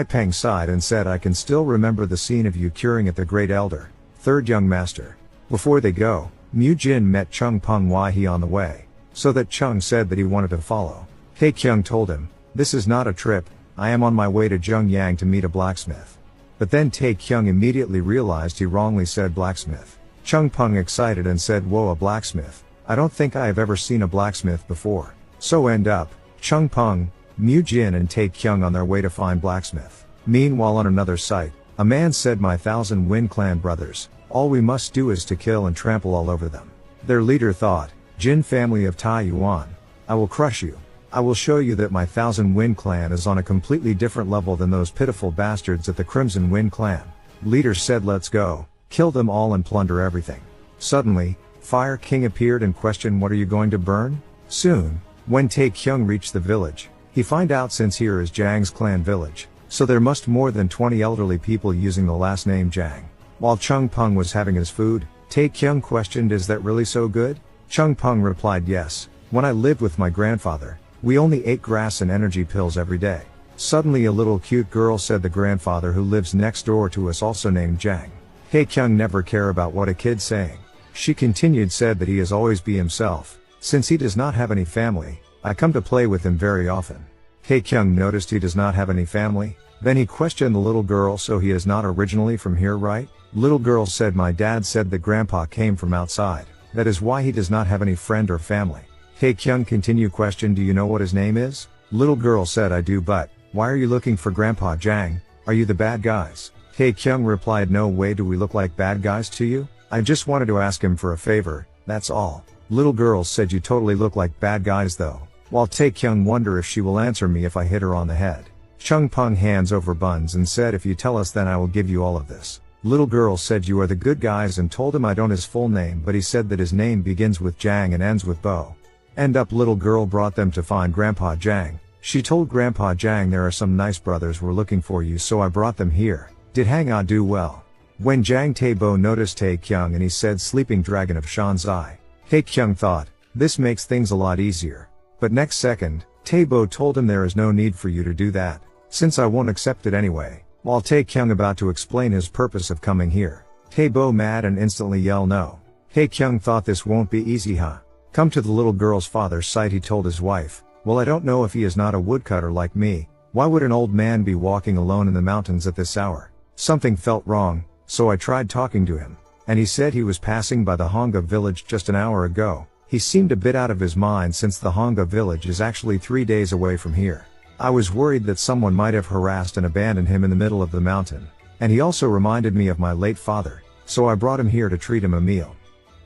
A: Peng sighed and said, I can still remember the scene of you curing at the Great Elder, third young master. Before they go, Jin met Chung Peng Wai-hee on the way, so that Chung said that he wanted to follow. Tae-Kyung told him, this is not a trip, I am on my way to Zhengyang to meet a blacksmith. But then Tae-Kyung immediately realized he wrongly said blacksmith. Chung Peng excited and said, whoa, a blacksmith. I don't think I have ever seen a blacksmith before. So end up, Chung Peng, Jin and Tae-Kyung on their way to find blacksmith. Meanwhile on another site, a man said, my 1,000 Wind Clan brothers, all we must do is to kill and trample all over them. Their leader thought, Jin family of Tai Yuan, I will crush you. I will show you that my 1,000 Wind Clan is on a completely different level than those pitiful bastards at the Crimson Wind Clan. Leader said, let's go, kill them all and plunder everything. Suddenly, Fire King appeared and questioned, what are you going to burn? Soon, when Tae-Kyung reached the village, he find out since here is Jang's clan village, so there must more than 20 elderly people using the last name Jang. While Chung Peng was having his food, Tae-Kyung questioned, is that really so good? Chung Peng replied, yes, when I lived with my grandfather, we only ate grass and energy pills every day. Suddenly a little cute girl said, the grandfather who lives next door to us also named Jang. Tae-Kyung never care about what a kid's saying. She continued, said that he is always be himself. Since he does not have any family, I come to play with him very often. Tae-Kyung noticed he does not have any family. Then he questioned the little girl, so he is not originally from here, right? Little girl said, my dad said that grandpa came from outside. That is why he does not have any friend or family. Tae-Kyung continued, question, do you know what his name is? Little girl said, I do, but why are you looking for Grandpa Jang? Are you the bad guys? Tae-Kyung replied, no way do we look like bad guys to you. I just wanted to ask him for a favor, that's all. Little girl said, you totally look like bad guys though. While Tae-Kyung wonder if she will answer me if I hit her on the head. Chung Peng hands over buns and said, if you tell us then I will give you all of this. Little girl said you are the good guys and told him I don't his full name, but he said that his name begins with Jang and ends with Bo. End up little girl brought them to find Grandpa Jang. She told Grandpa Jang there are some nice brothers were looking for you, so I brought them here. Did Hang Ah do well? When Jang Tae-Bo noticed Tae-Kyung and he said sleeping dragon of Shanzai. Tae-Kyung thought, this makes things a lot easier. But next second, Tae-Bo told him there is no need for you to do that, since I won't accept it anyway. While Tae-Kyung about to explain his purpose of coming here, Tae-Bo mad and instantly yell no. Tae-Kyung thought this won't be easy huh? Come to the little girl's father's site, he told his wife. Well, I don't know if he is not a woodcutter like me. Why would an old man be walking alone in the mountains at this hour? Something felt wrong, so I tried talking to him. And he said he was passing by the Hanga village just an hour ago. He seemed a bit out of his mind since the Hanga village is actually 3 days away from here. I was worried that someone might have harassed and abandoned him in the middle of the mountain. And he also reminded me of my late father, so I brought him here to treat him a meal.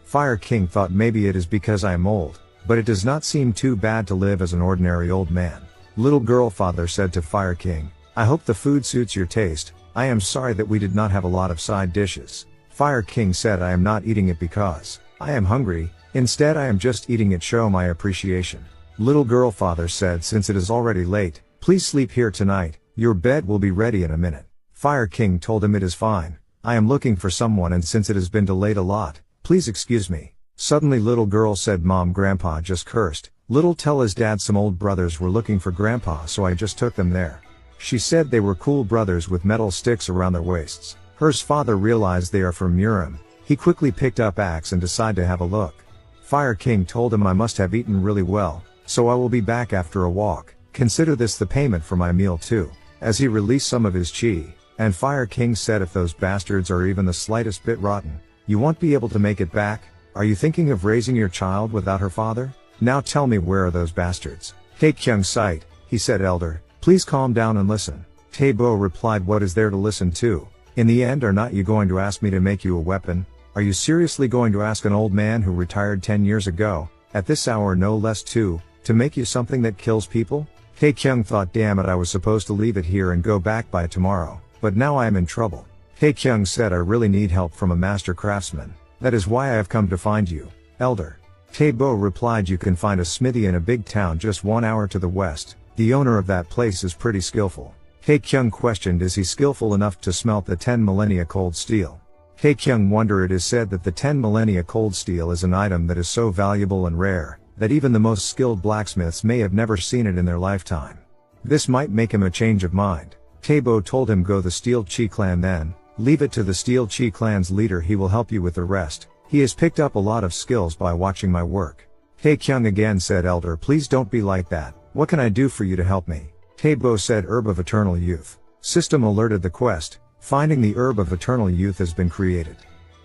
A: Fire King thought maybe it is because I am old, but it does not seem too bad to live as an ordinary old man. Little girl father said to Fire King, I hope the food suits your taste. I am sorry that we did not have a lot of side dishes. Fire King said I am not eating it because I am hungry, instead I am just eating it show my appreciation. Little girl father said since it is already late, please sleep here tonight, your bed will be ready in a minute. Fire King told him it is fine, I am looking for someone and since it has been delayed a lot, please excuse me. Suddenly little girl said Mom, Grandpa just cursed. Little tell his dad some old brothers were looking for Grandpa, so I just took them there. She said they were cool brothers with metal sticks around their waists. Hers father realized they are from Murim. He quickly picked up axe and decided to have a look. Fire King told him I must have eaten really well, so I will be back after a walk. Consider this the payment for my meal too. As he released some of his chi, and Fire King said if those bastards are even the slightest bit rotten, you won't be able to make it back. Are you thinking of raising your child without her father? Now tell me where are those bastards? Tae-Kyung sight, he said elder, please calm down and listen. Tae-Bo replied what is there to listen to? In the end are not you going to ask me to make you a weapon? Are you seriously going to ask an old man who retired 10 years ago, at this hour no less to make you something that kills people? Tae-Kyung thought damn it I was supposed to leave it here and go back by tomorrow, but now I am in trouble. Tae-Kyung said I really need help from a master craftsman. That is why I have come to find you, elder. Tae-Bo replied you can find a smithy in a big town just 1 hour to the west. The owner of that place is pretty skillful. Tae-Kyung questioned is he skillful enough to smelt the 10 millennia cold steel? Tae-Kyung wonder it is said that the 10 millennia cold steel is an item that is so valuable and rare, that even the most skilled blacksmiths may have never seen it in their lifetime. This might make him a change of mind. Tae-Bo told him go the Steel Chi clan then, leave it to the Steel Chi clan's leader, he will help you with the rest. He has picked up a lot of skills by watching my work. Tae-Kyung again said elder please don't be like that, what can I do for you to help me? Tae-Bo said Herb of Eternal Youth. System alerted the quest, finding the Herb of Eternal Youth has been created.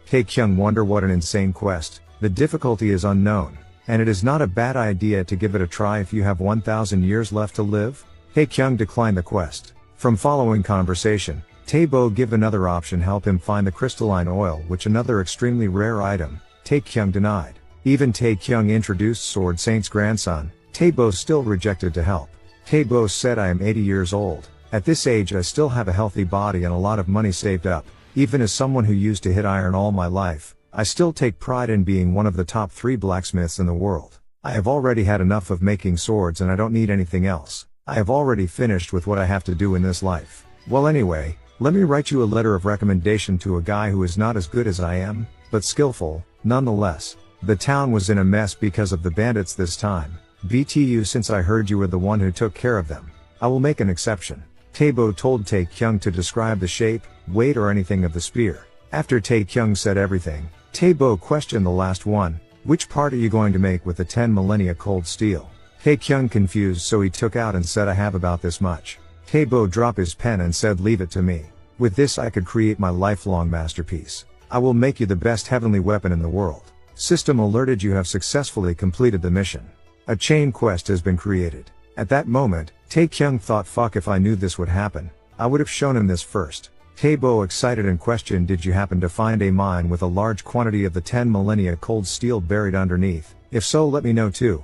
A: Tae-Kyung wonder what an insane quest, the difficulty is unknown, and it is not a bad idea to give it a try if you have 1000 years left to live? Tae-Kyung declined the quest. From following conversation, Tae-Bo give another option help him find the crystalline oil which another extremely rare item, Tae-Kyung denied. Even Tae-Kyung introduced Sword Saint's grandson, Tae-Bo still rejected to help. Tae-Bo said I am 80 years old, at this age I still have a healthy body and a lot of money saved up, even as someone who used to hit iron all my life, I still take pride in being one of the top 3 blacksmiths in the world. I have already had enough of making swords and I don't need anything else. I have already finished with what I have to do in this life. Well anyway, let me write you a letter of recommendation to a guy who is not as good as I am, but skillful, nonetheless. The town was in a mess because of the bandits this time. BTU since I heard you were the one who took care of them, I will make an exception. Tae-Bo told Tae-Kyung to describe the shape, weight or anything of the spear. After Tae-Kyung said everything, Tae-Bo questioned the last one, which part are you going to make with the 10 millennia cold steel? Tae-Kyung confused so he took out and said I have about this much. Tae-Bo dropped his pen and said leave it to me. With this I could create my lifelong masterpiece. I will make you the best heavenly weapon in the world. System alerted you have successfully completed the mission. A chain quest has been created. At that moment, Tae-Kyung thought fuck if I knew this would happen, I would have shown him this first. Tae-Bo excited and questioned did you happen to find a mine with a large quantity of the 10 millennia cold steel buried underneath? If so let me know too.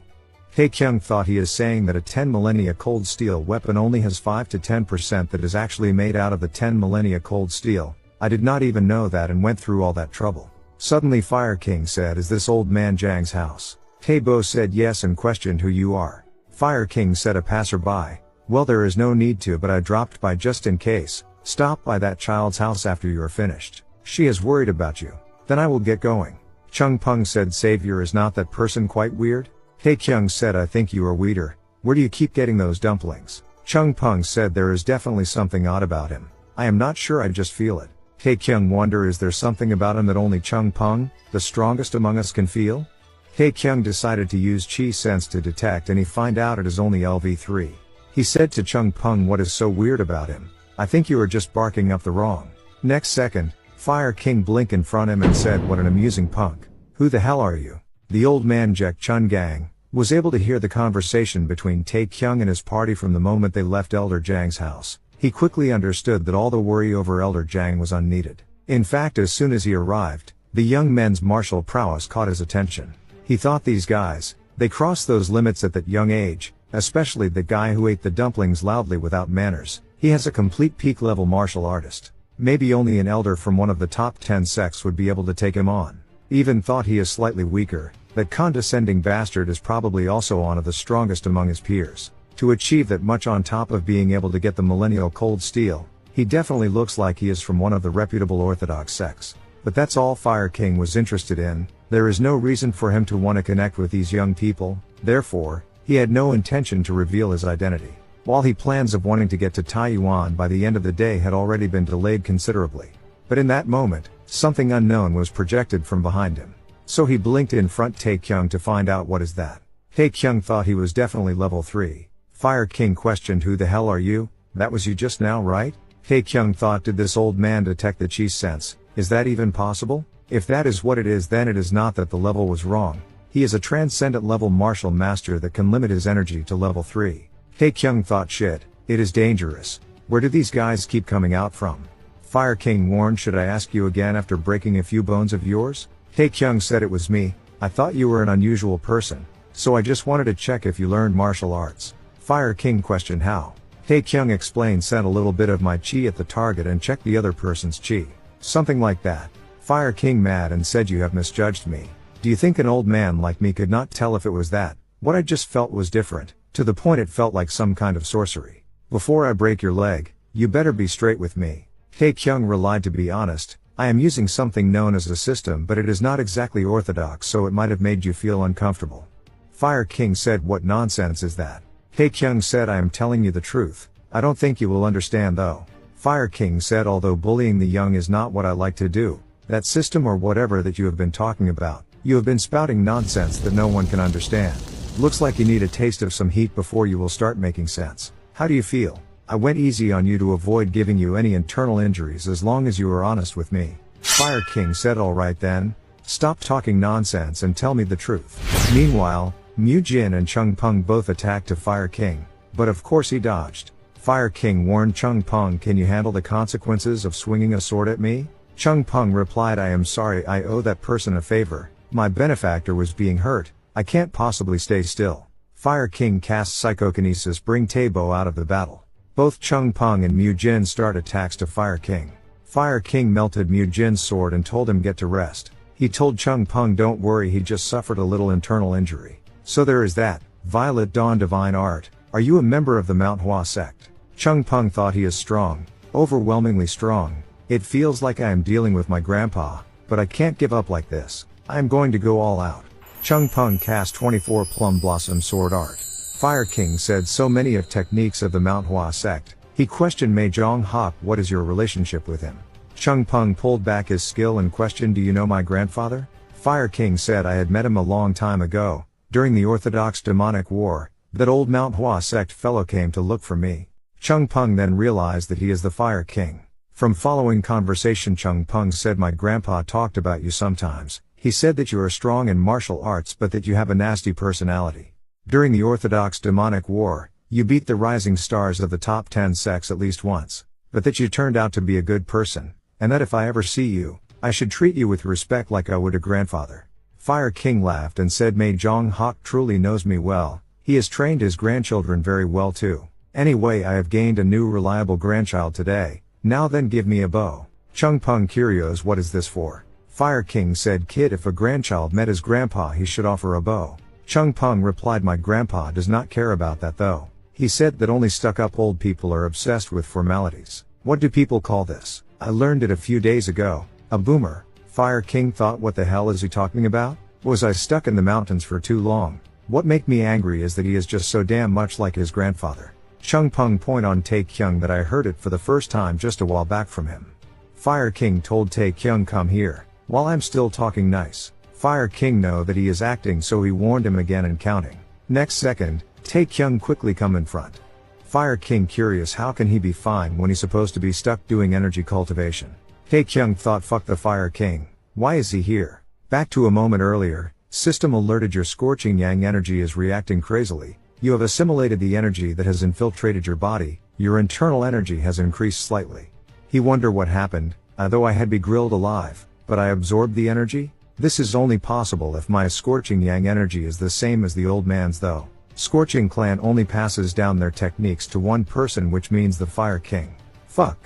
A: Tae-Kyung thought he is saying that a 10 millennia cold steel weapon only has 5 to 10% that is actually made out of the 10 millennia cold steel. I did not even know that and went through all that trouble. Suddenly Fire King said, is this old man Jang's house? Tae-bo said yes and questioned who you are. Fire King said, a passerby. Well, there is no need to, but I dropped by just in case. Stop by that child's house after you are finished. She is worried about you. Then I will get going. Chung Pung said, Savior, is not that person quite weird? Tae-Kyung said, I think you are weirder. Where do you keep getting those dumplings? Chung Pung said, there is definitely something odd about him. I am not sure, I just feel it. Tae-Kyung wonder, is there something about him that only Chung Pung, the strongest among us, can feel? Tae-Kyung decided to use chi sense to detect, and he find out it is only LV3. He said to Chung Pung, what is so weird about him? I think you are just barking up the wrong. Next second, Fire King blinked in front of him and said, what an amusing punk. Who the hell are you? The old man Jaek Chun Gang was able to hear the conversation between Tae-Kyung and his party from the moment they left Elder Jang's house. He quickly understood that all the worry over Elder Jang was unneeded. In fact, as soon as he arrived, the young men's martial prowess caught his attention. He thought, these guys, they crossed those limits at that young age, especially the guy who ate the dumplings loudly without manners. He has a complete peak level martial artist. Maybe only an elder from one of the top 10 sects would be able to take him on. Even thought he is slightly weaker. That condescending bastard is probably also one of the strongest among his peers. To achieve that much on top of being able to get the millennial cold steel, he definitely looks like he is from one of the reputable orthodox sects. But that's all Fire King was interested in. There is no reason for him to want to connect with these young people, therefore, he had no intention to reveal his identity. While he plans of wanting to get to Taiyuan by the end of the day had already been delayed considerably. But in that moment, something unknown was projected from behind him. So he blinked in front Tae-Kyung to find out what is that. Tae-Kyung thought he was definitely level 3. Fire King questioned, who the hell are you? That was you just now, right? Tae-Kyung thought, did this old man detect the chi sense? Is that even possible? If that is what it is, then it is not that the level was wrong. He is a transcendent level martial master that can limit his energy to level 3. Tae-Kyung thought, shit, it is dangerous. Where do these guys keep coming out from? Fire King warned, should I ask you again after breaking a few bones of yours? Tae-Kyung said, it was me. I thought you were an unusual person. So I just wanted to check if you learned martial arts. Fire King questioned, how? Tae-Kyung explained, sent a little bit of my chi at the target and checked the other person's chi. Something like that. Fire King mad and said, you have misjudged me. Do you think an old man like me could not tell if it was that? What I just felt was different. To the point it felt like some kind of sorcery. Before I break your leg, you better be straight with me. Tae-Kyung relied, to be honest, I am using something known as a system, but it is not exactly orthodox, so it might have made you feel uncomfortable. Fire King said, what nonsense is that? Tae-Kyung said, I am telling you the truth. I don't think you will understand though. Fire King said, although bullying the young is not what I like to do, that system or whatever that you have been talking about, you have been spouting nonsense that no one can understand. Looks like you need a taste of some heat before you will start making sense. How do you feel? I went easy on you to avoid giving you any internal injuries as long as you were honest with me. Fire King said, alright then. Stop talking nonsense and tell me the truth. Meanwhile, Mu Jin and Chung Pung both attacked to Fire King, but of course he dodged. Fire King warned Chung Pung, can you handle the consequences of swinging a sword at me? Chung Pung replied, I am sorry, I owe that person a favor. My benefactor was being hurt. I can't possibly stay still. Fire King cast psychokinesis, bring Tae-bo out of the battle. Both Chung Pung and Mu Jin start attacks to Fire King. Fire King melted Mu Jin's sword and told him get to rest. He told Chung Pung, don't worry, he just suffered a little internal injury. So there is that. Violet Dawn Divine Art, are you a member of the Manhwa sect? Chung Pung thought, he is strong. Overwhelmingly strong. It feels like I am dealing with my grandpa, but I can't give up like this. I am going to go all out. Chung Pung cast 24 Plum Blossom Sword Art. Fire King said, so many of techniques of the Manhwa sect. He questioned Mei Jong Hak, what is your relationship with him? Chung Pung pulled back his skill and questioned, do you know my grandfather? Fire King said, I had met him a long time ago, during the Orthodox Demonic War. That old Manhwa sect fellow came to look for me. Chung Pung then realized that he is the Fire King. From following conversation, Chung Pung said, my grandpa talked about you sometimes. He said that you are strong in martial arts but that you have a nasty personality. During the Orthodox Demonic War, you beat the rising stars of the top 10 sects at least once. But that you turned out to be a good person, and that if I ever see you, I should treat you with respect like I would a grandfather. Fire King laughed and said, Mei Jong Hak truly knows me well. He has trained his grandchildren very well too. Anyway, I have gained a new reliable grandchild today. Now then, give me a bow. Chung Peng curious, what is this for? Fire King said, kid, if a grandchild met his grandpa he should offer a bow. Chung Peng replied, my grandpa does not care about that though. He said that only stuck-up old people are obsessed with formalities. What do people call this? I learned it a few days ago. A boomer. Fire King thought, what the hell is he talking about? Was I stuck in the mountains for too long? What make me angry is that he is just so damn much like his grandfather. Chung Peng point on Tae-Kyung that I heard it for the first time just a while back from him. Fire King told Tae-Kyung, come here. While I'm still talking nice. Fire King know that he is acting, so he warned him again and counting. Next second, Tae-Kyung quickly come in front. Fire King curious, how can he be fine when he's supposed to be stuck doing energy cultivation? Tae-Kyung thought, fuck the Fire King. Why is he here? Back to a moment earlier, system alerted your scorching yang energy is reacting crazily. You have assimilated the energy that has infiltrated your body, your internal energy has increased slightly. He wonder what happened, though I had be grilled alive. But I absorbed the energy? This is only possible if my scorching yang energy is the same as the old man's though. Scorching clan only passes down their techniques to one person, which means the Fire King. Fuck.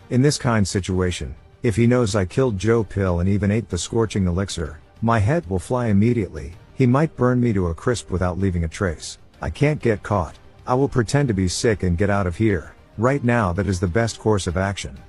A: In this kind situation, if he knows I killed Joe Pill and even ate the scorching elixir, my head will fly immediately. He might burn me to a crisp without leaving a trace. I can't get caught. I will pretend to be sick and get out of here. Right now that is the best course of action.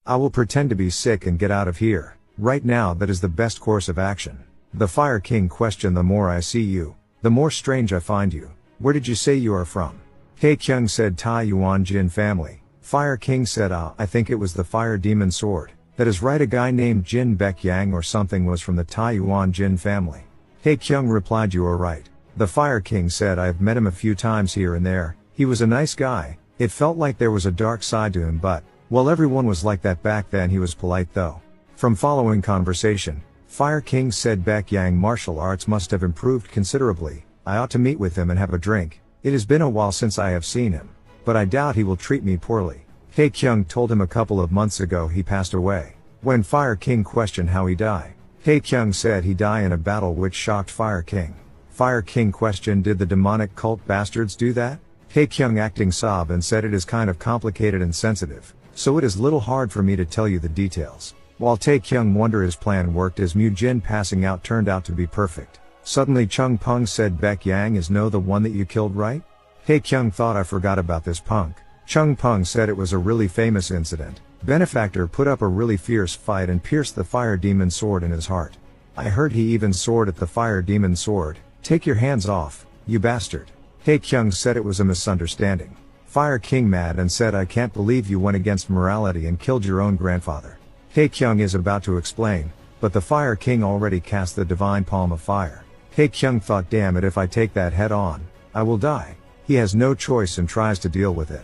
A: I will pretend to be sick and get out of here. Right now that is the best course of action. The Fire King questioned, the more I see you, the more strange I find you. Where did you say you are from? Tae-Kyung said, Tai-Yuan Jin family. Fire King said, I think it was the fire demon sword. That is right, a guy named Jin Baek-yang or something was from the Tai-Yuan Jin family. Tae-Kyung replied, you are right. The Fire King said, I have met him a few times here and there. He was a nice guy. It felt like there was a dark side to him, but well, everyone was like that back then. He was polite though. From following conversation, Fire King said, Baek-yang martial arts must have improved considerably. I ought to meet with him and have a drink. It has been a while since I have seen him. But I doubt he will treat me poorly. Tae-Kyung told him a couple of months ago he passed away. When Fire King questioned how he died, Tae-Kyung said he died in a battle, which shocked Fire King. Fire King questioned, did the demonic cult bastards do that? Tae-Kyung acting sob and said, it is kind of complicated and sensitive. So it is little hard for me to tell you the details. While Tae-Kyung wonder his plan worked, as Mu Jin passing out turned out to be perfect. Suddenly Chung Peng said, Baek-yang is no the one that you killed, right? Tae-Kyung thought, I forgot about this punk. Chung Peng said it was a really famous incident. Benefactor put up a really fierce fight and pierced the fire demon sword in his heart. I heard he even soared at the fire demon sword. Take your hands off, you bastard. Tae-Kyung said it was a misunderstanding. Fire King mad and said, I can't believe you went against morality and killed your own grandfather. Tae-Kyung is about to explain, but the Fire King already cast the divine palm of fire. Tae-Kyung thought, damn it, if I take that head on, I will die. He has no choice and tries to deal with it.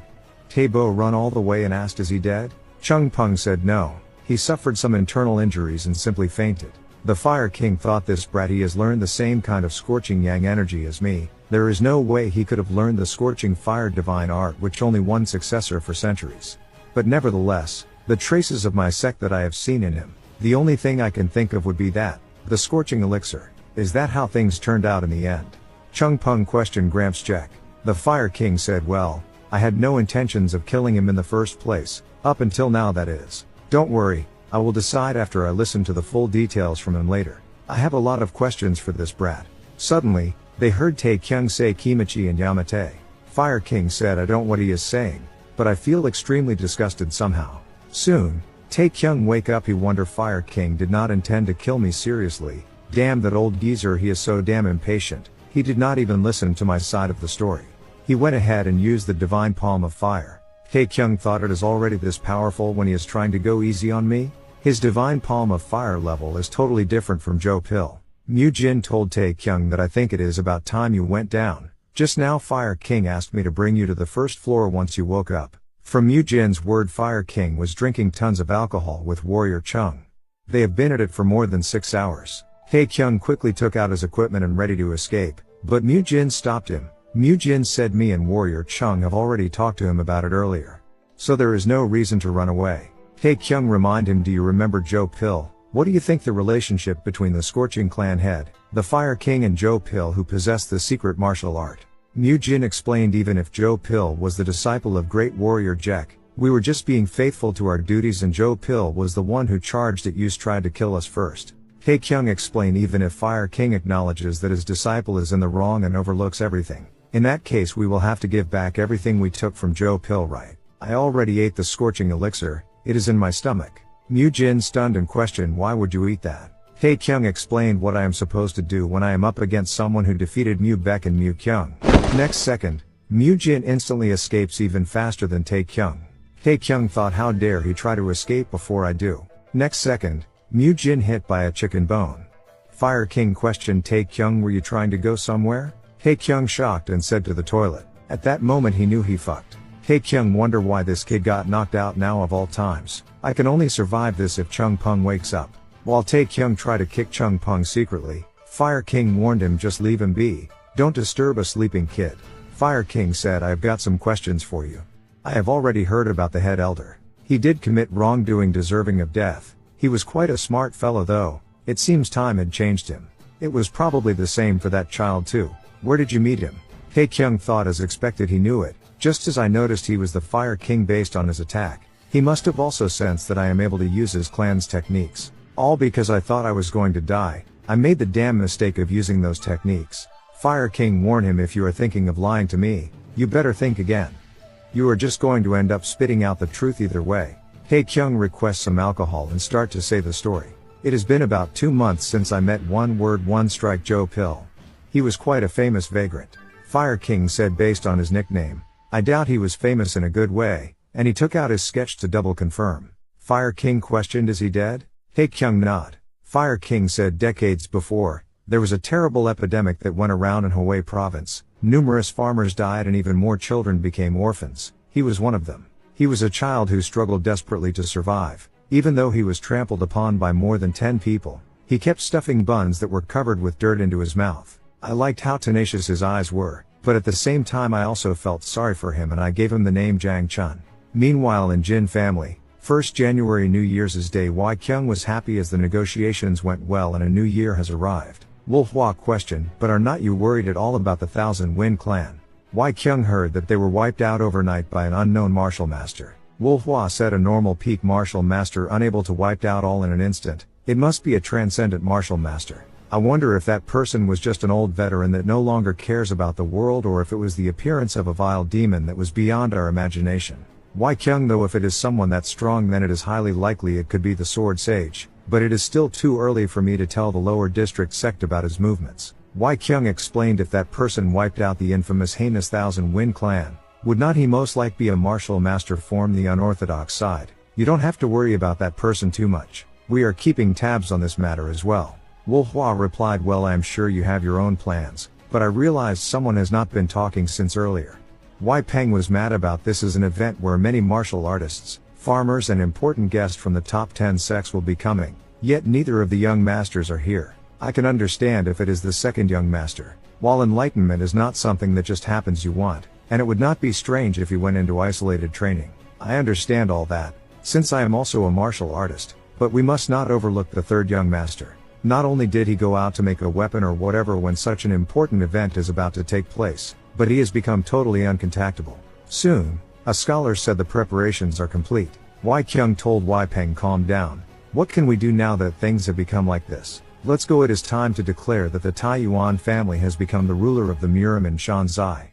A: Tae-Bo run all the way and asked, is he dead? Chung Peng said no, he suffered some internal injuries and simply fainted. The Fire King thought, this brat, he has learned the same kind of scorching yang energy as me. There is no way he could have learned the scorching fire divine art, which only one successor for centuries. But nevertheless, the traces of my sect that I have seen in him, the only thing I can think of would be that, the scorching elixir. Is that how things turned out in the end? Chung Peng questioned Gramps Jack. The Fire King said, well, I had no intentions of killing him in the first place, up until now that is. Don't worry, I will decide after I listen to the full details from him later. I have a lot of questions for this brat. Suddenly, they heard Tae-Kyung say Kimichi and Yamate. Fire King said, I don't know what he is saying, but I feel extremely disgusted somehow. Soon, Tae-Kyung wake up, he wonder Fire King did not intend to kill me seriously. Damn that old geezer, he is so damn impatient. He did not even listen to my side of the story. He went ahead and used the divine palm of fire. Tae-Kyung thought, it is already this powerful when he is trying to go easy on me? His divine palm of fire level is totally different from Joe Pill. Mu Jin told Tae-Kyung that I think it is about time you went down. Just now Fire King asked me to bring you to the first floor once you woke up. From Mu Jin's word, Fire King was drinking tons of alcohol with Warrior Chung. They have been at it for more than 6 hours. Tae-Kyung quickly took out his equipment and ready to escape, but Mu Jin stopped him. Mu Jin said, me and Warrior Chung have already talked to him about it earlier. So there is no reason to run away. Tae-Kyung reminded him, do you remember Joe Pill? What do you think the relationship between the Scorching Clan head, the Fire King, and Joe Pill, who possessed the secret martial art? Jin explained even if Joe Pil was the disciple of great warrior Jack, we were just being faithful to our duties and Joe Pil was the one who charged at us tried to kill us first. Tae-Kyung explained even if Fire King acknowledges that his disciple is in the wrong and overlooks everything, in that case we will have to give back everything we took from Joe Pil, right? I already ate the scorching elixir, it is in my stomach. Jin stunned and questioned why would you eat that? Tae-Kyung explained what I am supposed to do when I am up against someone who defeated Baek and Kyung. Next second, Jin instantly escapes even faster than Tae-Kyung. Tae-Kyung thought how dare he try to escape before I do. Next second, Jin hit by a chicken bone. Fire King questioned Tae-Kyung, were you trying to go somewhere? Tae-Kyung shocked and said to the toilet. At that moment he knew he fucked. Tae-Kyung wonder why this kid got knocked out now of all times. I can only survive this if Chung Pung wakes up. While Tae-Kyung tried to kick Chung Pung secretly, Fire King warned him just leave him be, don't disturb a sleeping kid. Fire King said I've got some questions for you. I have already heard about the head elder. He did commit wrongdoing deserving of death. He was quite a smart fellow though, it seems time had changed him. It was probably the same for that child too. Where did you meet him? Tae-Kyung thought as expected he knew it, just as I noticed he was the Fire King based on his attack. He must have also sensed that I am able to use his clan's techniques. All because I thought I was going to die, I made the damn mistake of using those techniques. Fire King warned him if you are thinking of lying to me, you better think again. You are just going to end up spitting out the truth either way. Tae-Kyung requests some alcohol and start to say the story. It has been about 2 months since I met one strike Joe Pil. He was quite a famous vagrant. Fire King said based on his nickname. I doubt he was famous in a good way, and he took out his sketch to double confirm. Fire King questioned is he dead? Tae-Kyung nod. Fire King said decades before, there was a terrible epidemic that went around in Hue province. Numerous farmers died and even more children became orphans. He was one of them. He was a child who struggled desperately to survive. Even though he was trampled upon by more than 10 people, he kept stuffing buns that were covered with dirt into his mouth. I liked how tenacious his eyes were, but at the same time I also felt sorry for him and I gave him the name Jang Chun. Meanwhile in Jin family, 1st January New Year's Day Kyung was happy as the negotiations went well and a new year has arrived. Wolfhwa questioned, but are not you worried at all about the Thousand Wind clan? Kyung heard that they were wiped out overnight by an unknown martial master. Wolfhwa said a normal peak martial master unable to wipe out all in an instant, it must be a transcendent martial master. I wonder if that person was just an old veteran that no longer cares about the world or if it was the appearance of a vile demon that was beyond our imagination. Kyung though if it is someone that strong then it is highly likely it could be the Sword Sage, but it is still too early for me to tell the lower district sect about his movements. Kyung explained if that person wiped out the infamous heinous Thousand Wind clan, would not he most likely be a martial master from the unorthodox side? You don't have to worry about that person too much. We are keeping tabs on this matter as well. Wolfhwa replied well I am sure you have your own plans, but I realized someone has not been talking since earlier. Peng was mad about this as an event where many martial artists, farmers and important guests from the top 10 sects will be coming, yet neither of the young masters are here. I can understand if it is the second young master. While enlightenment is not something that just happens you want, and it would not be strange if he went into isolated training. I understand all that, since I am also a martial artist, but we must not overlook the third young master. Not only did he go out to make a weapon or whatever when such an important event is about to take place, but he has become totally uncontactable. Soon, a scholar said the preparations are complete. Kyung told Peng calm down. What can we do now that things have become like this? Let's go, it is time to declare that the Taiyuan family has become the ruler of the Murim and Shanzai.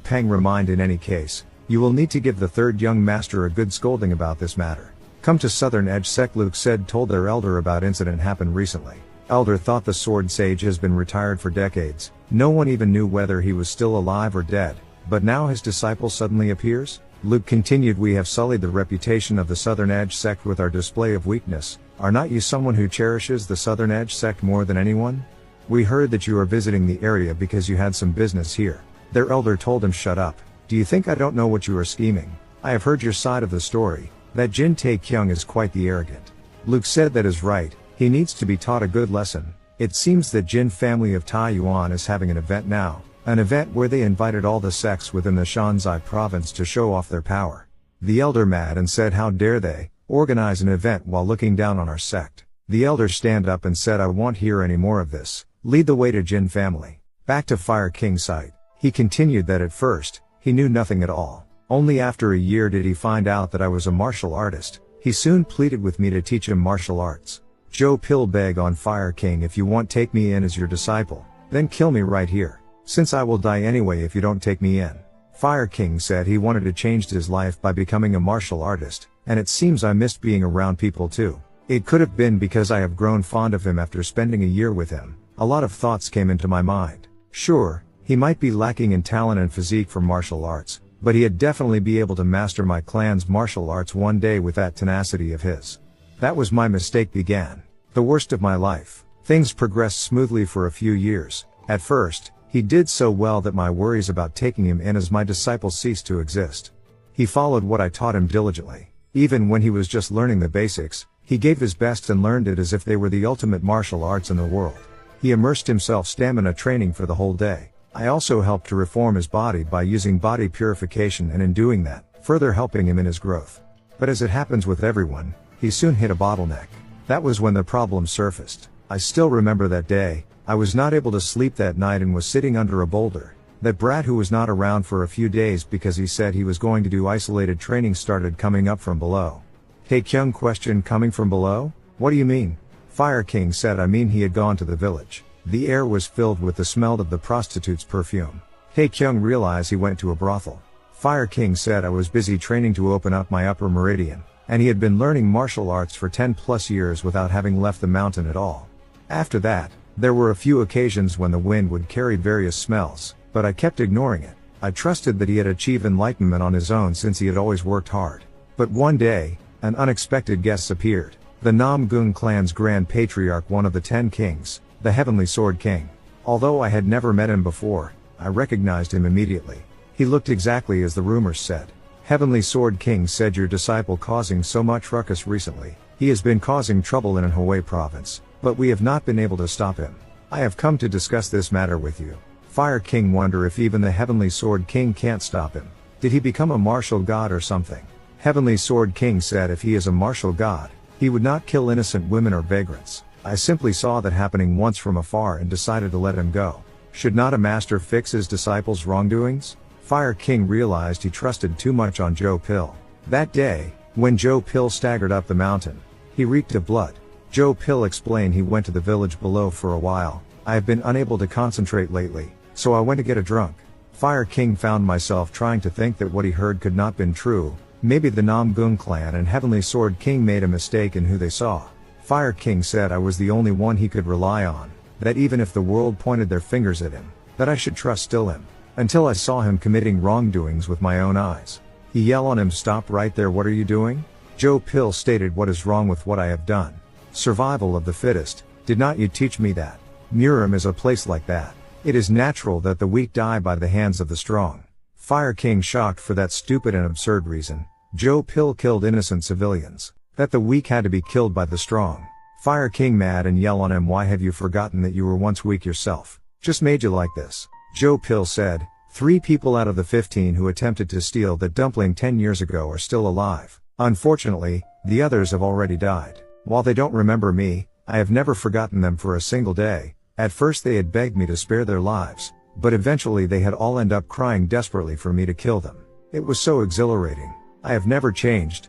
A: Peng reminded in any case, you will need to give the third young master a good scolding about this matter. Come to Southern Edge sect Luke said told their elder about incident happened recently. Elder thought the sword sage has been retired for decades. No one even knew whether he was still alive or dead, but now his disciple suddenly appears? Luke continued we have sullied the reputation of the Southern Edge sect with our display of weakness. Are not you someone who cherishes the Southern Edge sect more than anyone? We heard that you are visiting the area because you had some business here. Their elder told him shut up. Do you think I don't know what you are scheming? I have heard your side of the story. That Jin Tae-Kyung is quite the arrogant. Luke said that is right. He needs to be taught a good lesson. It seems that Jin family of Taiyuan is having an event now. An event where they invited all the sects within the Shanzai province to show off their power. The elder mad and said how dare they organize an event while looking down on our sect. The elder stand up and said I won't hear any more of this. Lead the way to Jin family. Back to Fire King site. He continued that at first, he knew nothing at all. Only after a year did he find out that I was a martial artist. He soon pleaded with me to teach him martial arts. Joe Pill begged on Fire King, if you won't take me in as your disciple, then kill me right here, since I will die anyway if you don't take me in. Fire King said he wanted to change his life by becoming a martial artist, and it seems I missed being around people too. It could have been because I have grown fond of him after spending a year with him. A lot of thoughts came into my mind. Sure, he might be lacking in talent and physique for martial arts, but he'd definitely be able to master my clan's martial arts one day with that tenacity of his. That was my mistake began. The worst of my life. Things progressed smoothly for a few years. At first, he did so well that my worries about taking him in as my disciple ceased to exist. He followed what I taught him diligently. Even when he was just learning the basics, he gave his best and learned it as if they were the ultimate martial arts in the world. He immersed himself stamina training for the whole day. I also helped to reform his body by using body purification, and in doing that, further helping him in his growth. But as it happens with everyone, he soon hit a bottleneck. That was when the problem surfaced. I still remember that day. I was not able to sleep that night and was sitting under a boulder. That brat who was not around for a few days because he said he was going to do isolated training started coming up from below. Tae-Kyung questioned, coming from below? What do you mean? Fire King said, I mean he had gone to the village. The air was filled with the smell of the prostitute's perfume. Tae-Kyung realized he went to a brothel. Fire King said, I was busy training to open up my upper meridian, and he had been learning martial arts for 10 plus years without having left the mountain at all. After that, there were a few occasions when the wind would carry various smells, but I kept ignoring it. I trusted that he had achieved enlightenment on his own since he had always worked hard. But one day, an unexpected guest appeared. The Namgung clan's Grand Patriarch, one of the 10 kings, the Heavenly Sword King. Although I had never met him before, I recognized him immediately. He looked exactly as the rumors said. Heavenly Sword King said, your disciple causing so much ruckus recently. He has been causing trouble in Anhui province, but we have not been able to stop him. I have come to discuss this matter with you. Fire King wonder if even the Heavenly Sword King can't stop him. Did he become a martial god or something? Heavenly Sword King said if he is a martial god, he would not kill innocent women or vagrants. I simply saw that happening once from afar and decided to let him go. Should not a master fix his disciples' wrongdoings? Fire King realized he trusted too much on Joe Pill. That day, when Joe Pill staggered up the mountain, he reeked of blood. Joe Pill explained he went to the village below for a while. I have been unable to concentrate lately, so I went to get a drunk. Fire King found myself trying to think that what he heard could not been true. Maybe the Namgung clan and Heavenly Sword King made a mistake in who they saw. Fire King said I was the only one he could rely on, that even if the world pointed their fingers at him, that I should trust still him, until I saw him committing wrongdoings with my own eyes. He yelled on him, stop right there, what are you doing? Joe Pill stated, what is wrong with what I have done? Survival of the fittest, did not you teach me that? Murim is a place like that. It is natural that the weak die by the hands of the strong. Fire King shocked for that stupid and absurd reason. Joe Pill killed innocent civilians. That the weak had to be killed by the strong. Fire King mad and yell on him, why have you forgotten that you were once weak yourself? Just made you like this. Joe Pill said, 3 people out of the 15 who attempted to steal that dumpling 10 years ago are still alive. Unfortunately, the others have already died. While they don't remember me, I have never forgotten them for a single day. At first they had begged me to spare their lives, but eventually they had all end up crying desperately for me to kill them. It was so exhilarating. I have never changed.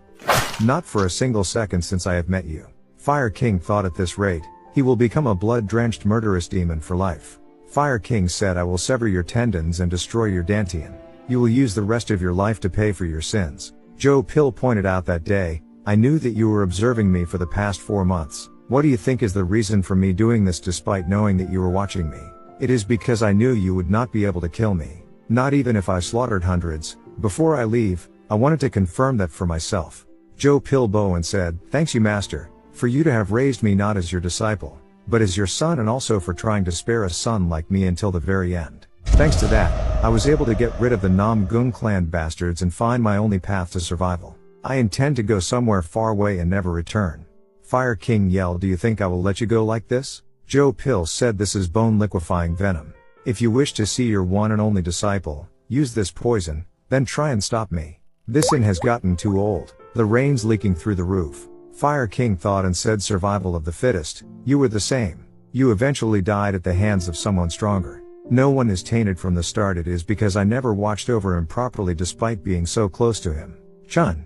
A: Not for a single second since I have met you. Fire King thought at this rate, he will become a blood-drenched murderous demon for life. Fire King said, I will sever your tendons and destroy your dantian. You will use the rest of your life to pay for your sins. Joe Pill pointed out that day, I knew that you were observing me for the past 4 months. What do you think is the reason for me doing this despite knowing that you were watching me? It is because I knew you would not be able to kill me. Not even if I slaughtered hundreds. Before I leave, I wanted to confirm that for myself. Joe Pill Bowen said, thanks you master, for you to have raised me not as your disciple, but as your son, and also for trying to spare a son like me until the very end. Thanks to that, I was able to get rid of the Namgung clan bastards and find my only path to survival. I intend to go somewhere far away and never return. Fire King yelled, do you think I will let you go like this? Joe Pill said, this is bone liquefying venom. If you wish to see your one and only disciple, use this poison, then try and stop me. This inn has gotten too old. The rain's leaking through the roof. Fire King thought and said, survival of the fittest. You were the same. You eventually died at the hands of someone stronger. No one is tainted from the start. It is because I never watched over him properly despite being so close to him. Chun.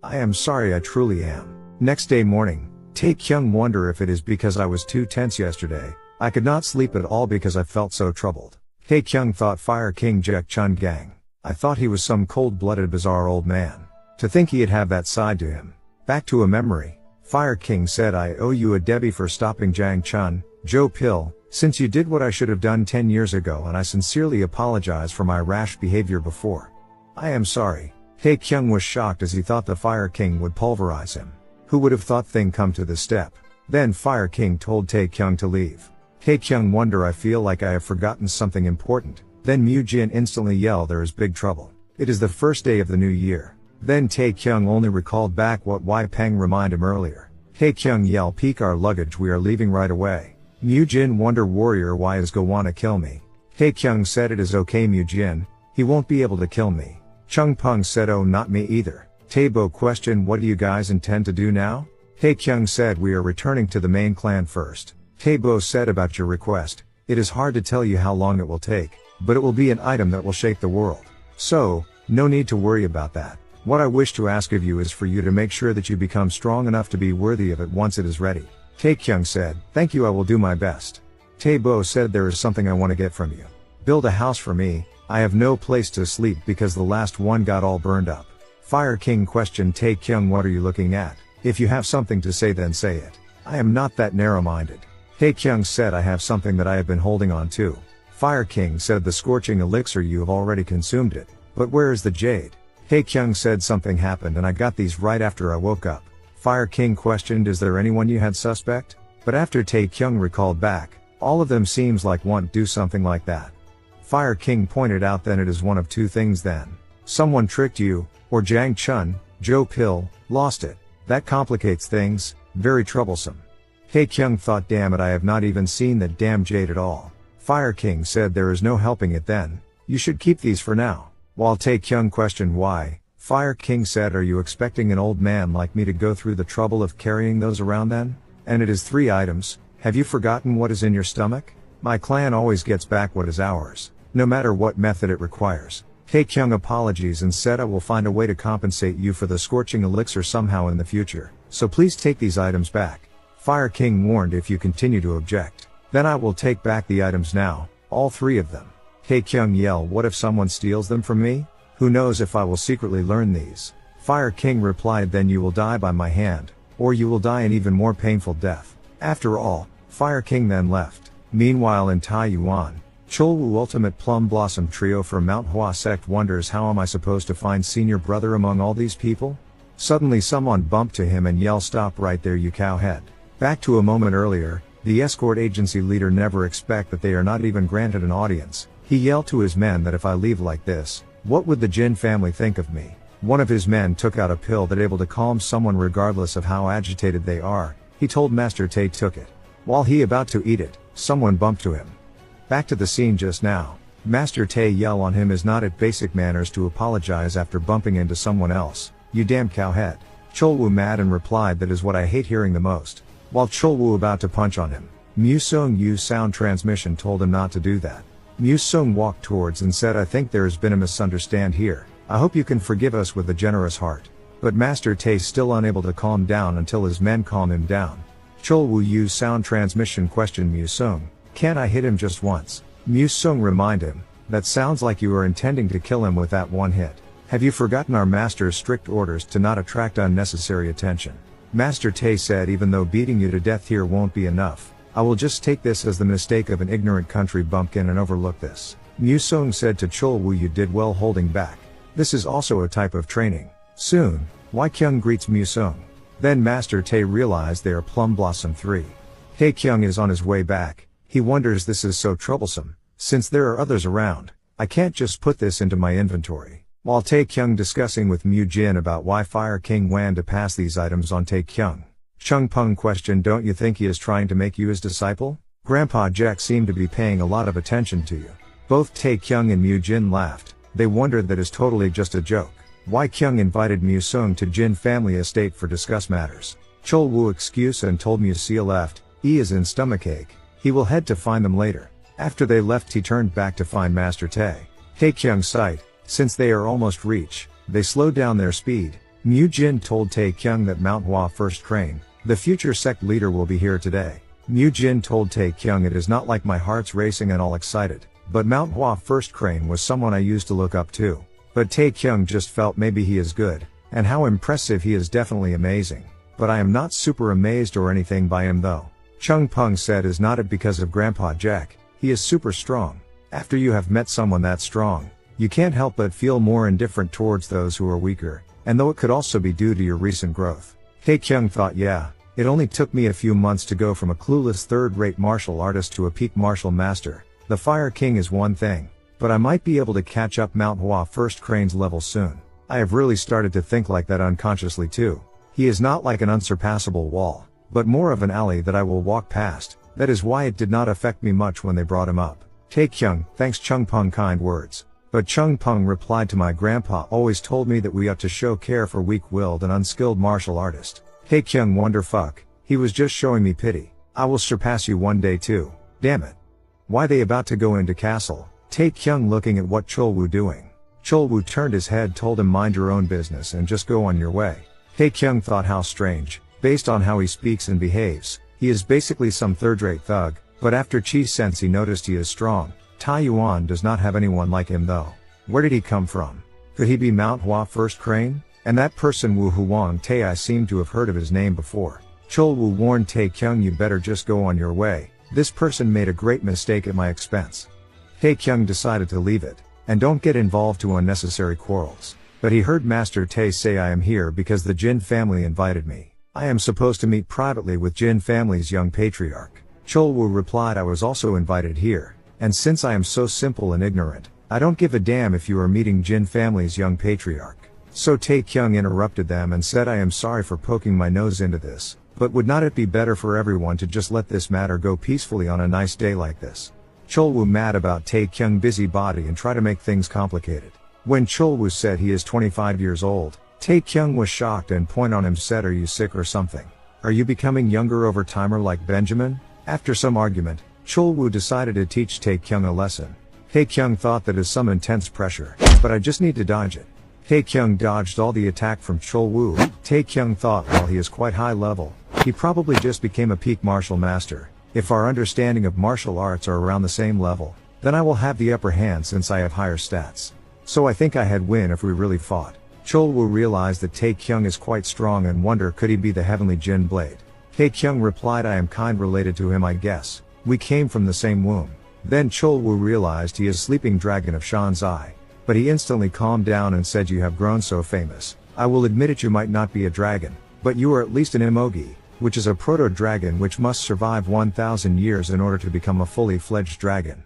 A: I am sorry, I truly am. Next day morning, Tae-Kyung wonder if it is because I was too tense yesterday. I could not sleep at all because I felt so troubled. Tae-Kyung thought Fire King Jaek Chun gang. I thought he was some cold-blooded bizarre old man. To think he'd have that side to him. Back to a memory. Fire King said, I owe you a Debbie for stopping Jang Chun, Joe Pill, since you did what I should have done 10 years ago, and I sincerely apologize for my rash behavior before. I am sorry. Tae-Kyung was shocked as he thought the Fire King would pulverize him. Who would have thought thing come to this step? Then Fire King told Tae-Kyung to leave. Tae-Kyung wonder, I feel like I have forgotten something important. Then Mu Jin instantly yelled, there is big trouble. It is the first day of the new year. Then Tae-Kyung only recalled back what Wai Peng reminded him earlier. Tae-Kyung yell, peek our luggage, we are leaving right away. Mu Jin wonder, warrior, why is go wanna kill me? Tae-Kyung said, it is okay Mu Jin, he won't be able to kill me. Chung Pung said, oh not me either. Taebo questioned, what do you guys intend to do now? Tae-Kyung said, we are returning to the main clan first. Taebo said, about your request, it is hard to tell you how long it will take, but it will be an item that will shake the world. So, no need to worry about that. What I wish to ask of you is for you to make sure that you become strong enough to be worthy of it once it is ready. Tae-Kyung said, thank you, I will do my best. Taebo said, there is something I want to get from you. Build a house for me, I have no place to sleep because the last one got all burned up. Fire King questioned Tae-Kyung, what are you looking at? If you have something to say then say it. I am not that narrow-minded. Tae-Kyung said, I have something that I have been holding on to. Fire King said, the scorching elixir, you have already consumed it. But where is the jade? Tae-Kyung said, something happened and I got these right after I woke up. Fire King questioned, is there anyone you had suspect? But after Tae-Kyung recalled back, all of them seems like want do something like that. Fire King pointed out, then it is one of two things then. Someone tricked you, or Jang Chun, Joe Pill, lost it. That complicates things, very troublesome. Tae-Kyung thought, damn it, I have not even seen that damn jade at all. Fire King said, there is no helping it then. You should keep these for now. While Tae-Kyung questioned why, Fire King said, are you expecting an old man like me to go through the trouble of carrying those around then? And it is 3 items, have you forgotten what is in your stomach? My clan always gets back what is ours, no matter what method it requires. Tae-Kyung apologies and said, I will find a way to compensate you for the scorching elixir somehow in the future, so please take these items back. Fire King warned, if you continue to object, then I will take back the items now, all 3 of them. Tae-Kyung yell, what if someone steals them from me? Who knows if I will secretly learn these? Fire King replied, then you will die by my hand, or you will die an even more painful death. After all, Fire King then left. Meanwhile in Taiyuan, Cholwoo Ultimate Plum Blossom Trio from Manhwa sect wonders, how am I supposed to find senior brother among all these people? Suddenly someone bumped to him and yelled, stop right there you cowhead. Back to a moment earlier, the escort agency leader never expect that they are not even granted an audience. He yelled to his men that if I leave like this, what would the Jin family think of me? One of his men took out a pill that able to calm someone regardless of how agitated they are. He told Master Tae took it. While he about to eat it, someone bumped to him. Back to the scene just now. Master Tae yell on him, is not it basic manners to apologize after bumping into someone else? You damn cowhead. Cholwoo mad and replied, that is what I hate hearing the most. While Cholwoo about to punch on him, Musung Yu's sound transmission told him not to do that. Musung walked towards and said, I think there has been a misunderstand here. I hope you can forgive us with a generous heart. But Master Tae still unable to calm down until his men calm him down. Cholwoo Yu's sound transmission questioned Musung, can't I hit him just once? Musung remind him, that sounds like you are intending to kill him with that one hit. Have you forgotten our master's strict orders to not attract unnecessary attention? Master Tae said, even though beating you to death here won't be enough, I will just take this as the mistake of an ignorant country bumpkin and overlook this. Musung said to Cholwoo, you did well holding back. This is also a type of training. Soon, Wai Kyung greets Musung. Then Master Tae realized they are Plum Blossom 3. Tae-Kyung is on his way back. He wonders, this is so troublesome. Since there are others around, I can't just put this into my inventory. While Tae-Kyung discussing with Mu Jin about why Fire King wan to pass these items on Tae-Kyung, Chung Pung questioned, don't you think he is trying to make you his disciple? Grandpa Jack seemed to be paying a lot of attention to you. Both Tae-Kyung and Mu Jin laughed. They wondered that is totally just a joke. Wai Kyung invited Musung to Jin family estate for discuss matters. Cholwoo excuse and told Musia left, he is in stomachache. He will head to find them later. After they left, he turned back to find Master Tae-Kyung's sight. Since they are almost reach, they slowed down their speed. Jin told Tae-Kyung that Manhwa First Crane, the future sect leader, will be here today. Jin told Tae-Kyung, it is not like my heart's racing and all excited, but Manhwa First Crane was someone I used to look up to. But Tae-Kyung just felt maybe he is good, and how impressive he is, definitely amazing. But I am not super amazed or anything by him though. Chung Pung said, is not it because of Grandpa Jack? He is super strong. After you have met someone that strong, you can't help but feel more indifferent towards those who are weaker, and though it could also be due to your recent growth. Tae-Kyung thought, yeah, it only took me a few months to go from a clueless third-rate martial artist to a peak martial master. The Fire King is one thing, but I might be able to catch up Manhwa First Crane's level soon. I have really started to think like that unconsciously too. He is not like an unsurpassable wall, but more of an alley that I will walk past. That is why it did not affect me much when they brought him up. Tae-Kyung, thanks Chung Pung, kind words. But Chung Pung replied to, my grandpa always told me that we ought to show care for weak-willed and unskilled martial artists. Tae-Kyung wonder fuck, he was just showing me pity. I will surpass you one day too. Damn it. Why they about to go into castle? Tae-Kyung looking at what Cholwoo doing. Cholwoo turned his head, told him mind your own business and just go on your way. Tae-Kyung thought how strange, based on how he speaks and behaves. He is basically some third-rate thug, but after Chi Sense he noticed he is strong. Taiyuan does not have anyone like him though. Where did he come from? Could he be Manhwa First Crane? And that person Wu Huang Tae, I seem to have heard of his name before. Cholwoo warned Tae-Kyung, you better just go on your way. This person made a great mistake at my expense. Tae-Kyung decided to leave it, and don't get involved to unnecessary quarrels. But he heard Master Tae say, I am here because the Jin family invited me. I am supposed to meet privately with Jin family's young patriarch. Cholwoo replied, I was also invited here, and since I am so simple and ignorant, I don't give a damn if you are meeting Jin family's young patriarch. So Tae-Kyung interrupted them and said, I am sorry for poking my nose into this, but would not it be better for everyone to just let this matter go peacefully on a nice day like this? Cholwoo mad about Tae-Kyung busybody and try to make things complicated. When Cholwoo said he is 25 years old, Tae-Kyung was shocked and point on him said, are you sick or something? Are you becoming younger over timer like Benjamin? After some argument, Cholwoo decided to teach Tae-Kyung a lesson. Tae-Kyung thought that is some intense pressure, but I just need to dodge it. Tae-Kyung dodged all the attack from Cholwoo. Tae-Kyung thought, while he is quite high level, he probably just became a peak martial master. If our understanding of martial arts are around the same level, then I will have the upper hand since I have higher stats. So I think I had win if we really fought. Cholwoo realized that Tae-Kyung is quite strong and wonder could he be the heavenly Jin blade. Tae-Kyung replied, I am kind related to him, I guess. We came from the same womb. Then Cholwoo realized he is sleeping dragon of Shan's eye. But he instantly calmed down and said, you have grown so famous. I will admit it, you might not be a dragon, but you are at least an emogi, which is a proto-dragon which must survive 1,000 years in order to become a fully fledged dragon.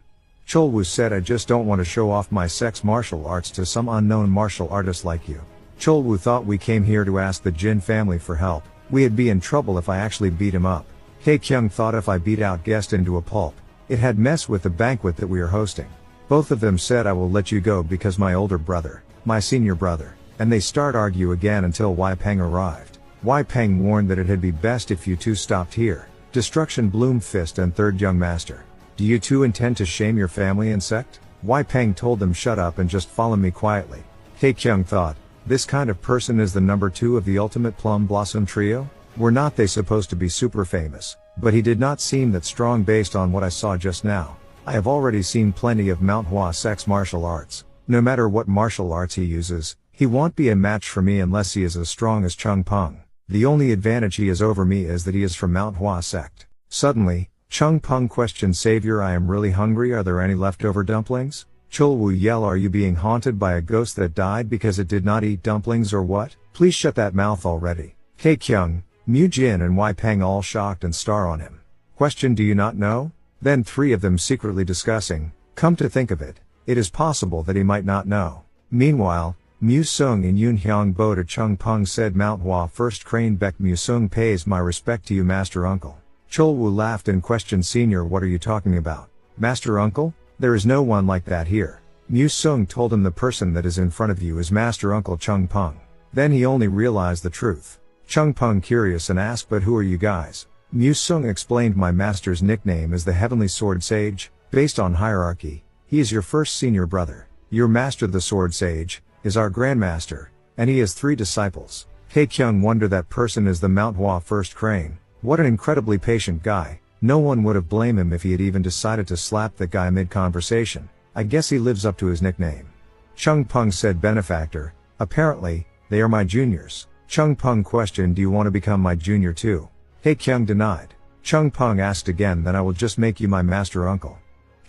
A: Cholwoo said, I just don't want to show off my sex martial arts to some unknown martial artist like you. Cholwoo thought we came here to ask the Jin family for help. We'd be in trouble if I actually beat him up. Tae-Kyung thought if I beat out guest into a pulp, it had mess with the banquet that we are hosting. Both of them said, I will let you go because my older brother, my senior brother, and they start argue again until Wai Peng arrived. Wai Peng warned that it'd be best if you two stopped here. Destruction Bloom Fist and Third Young Master. Do you two intend to shame your family and sect? Wai Peng told them, shut up and just follow me quietly. Tae-Kyung thought, this kind of person is the number 2 of the ultimate plum blossom trio? Were not they supposed to be super famous? But he did not seem that strong based on what I saw just now. I have already seen plenty of Manhwa sex martial arts. No matter what martial arts he uses, he won't be a match for me unless he is as strong as Chung Pung. The only advantage he has over me is that he is from Manhwa sect. Suddenly, Chung Pung questioned, Savior, I am really hungry, are there any leftover dumplings? Cholwoo yell, are you being haunted by a ghost that died because it did not eat dumplings or what? Please shut that mouth already. Tae-Kyung, Jin and Wai Peng all shocked and stare on him. Question, do you not know? Then 3 of them secretly discussing, come to think of it, it is possible that he might not know. Meanwhile, Mu Sung and Yoon Hyung Bo to Chung Pung said, Manhwa First Crane Beck Mu Sung pays my respect to you, Master Uncle. Cholwoo laughed and questioned, Senior, what are you talking about? Master Uncle? There is no one like that here. Mu Sung told him, the person that is in front of you is Master Uncle Chung Pung. Then he only realized the truth. Chung Pung curious and asked, but who are you guys? Mu Sung explained, my master's nickname is the Heavenly Sword Sage, Based on hierarchy, he is your first senior brother. Your master the sword sage, is our grandmaster, and he has 3 disciples. Tae-Kyung wonder that person is the Manhwa first crane. What an incredibly patient guy. No one would have blamed him if he had even decided to slap that guy mid-conversation. I guess he lives up to his nickname. Chung Pung said benefactor. Apparently, they are my juniors. Chung Pung questioned, do you want to become my junior too? Tae-Kyung denied. Chung Pung asked again, then I will just make you my master uncle.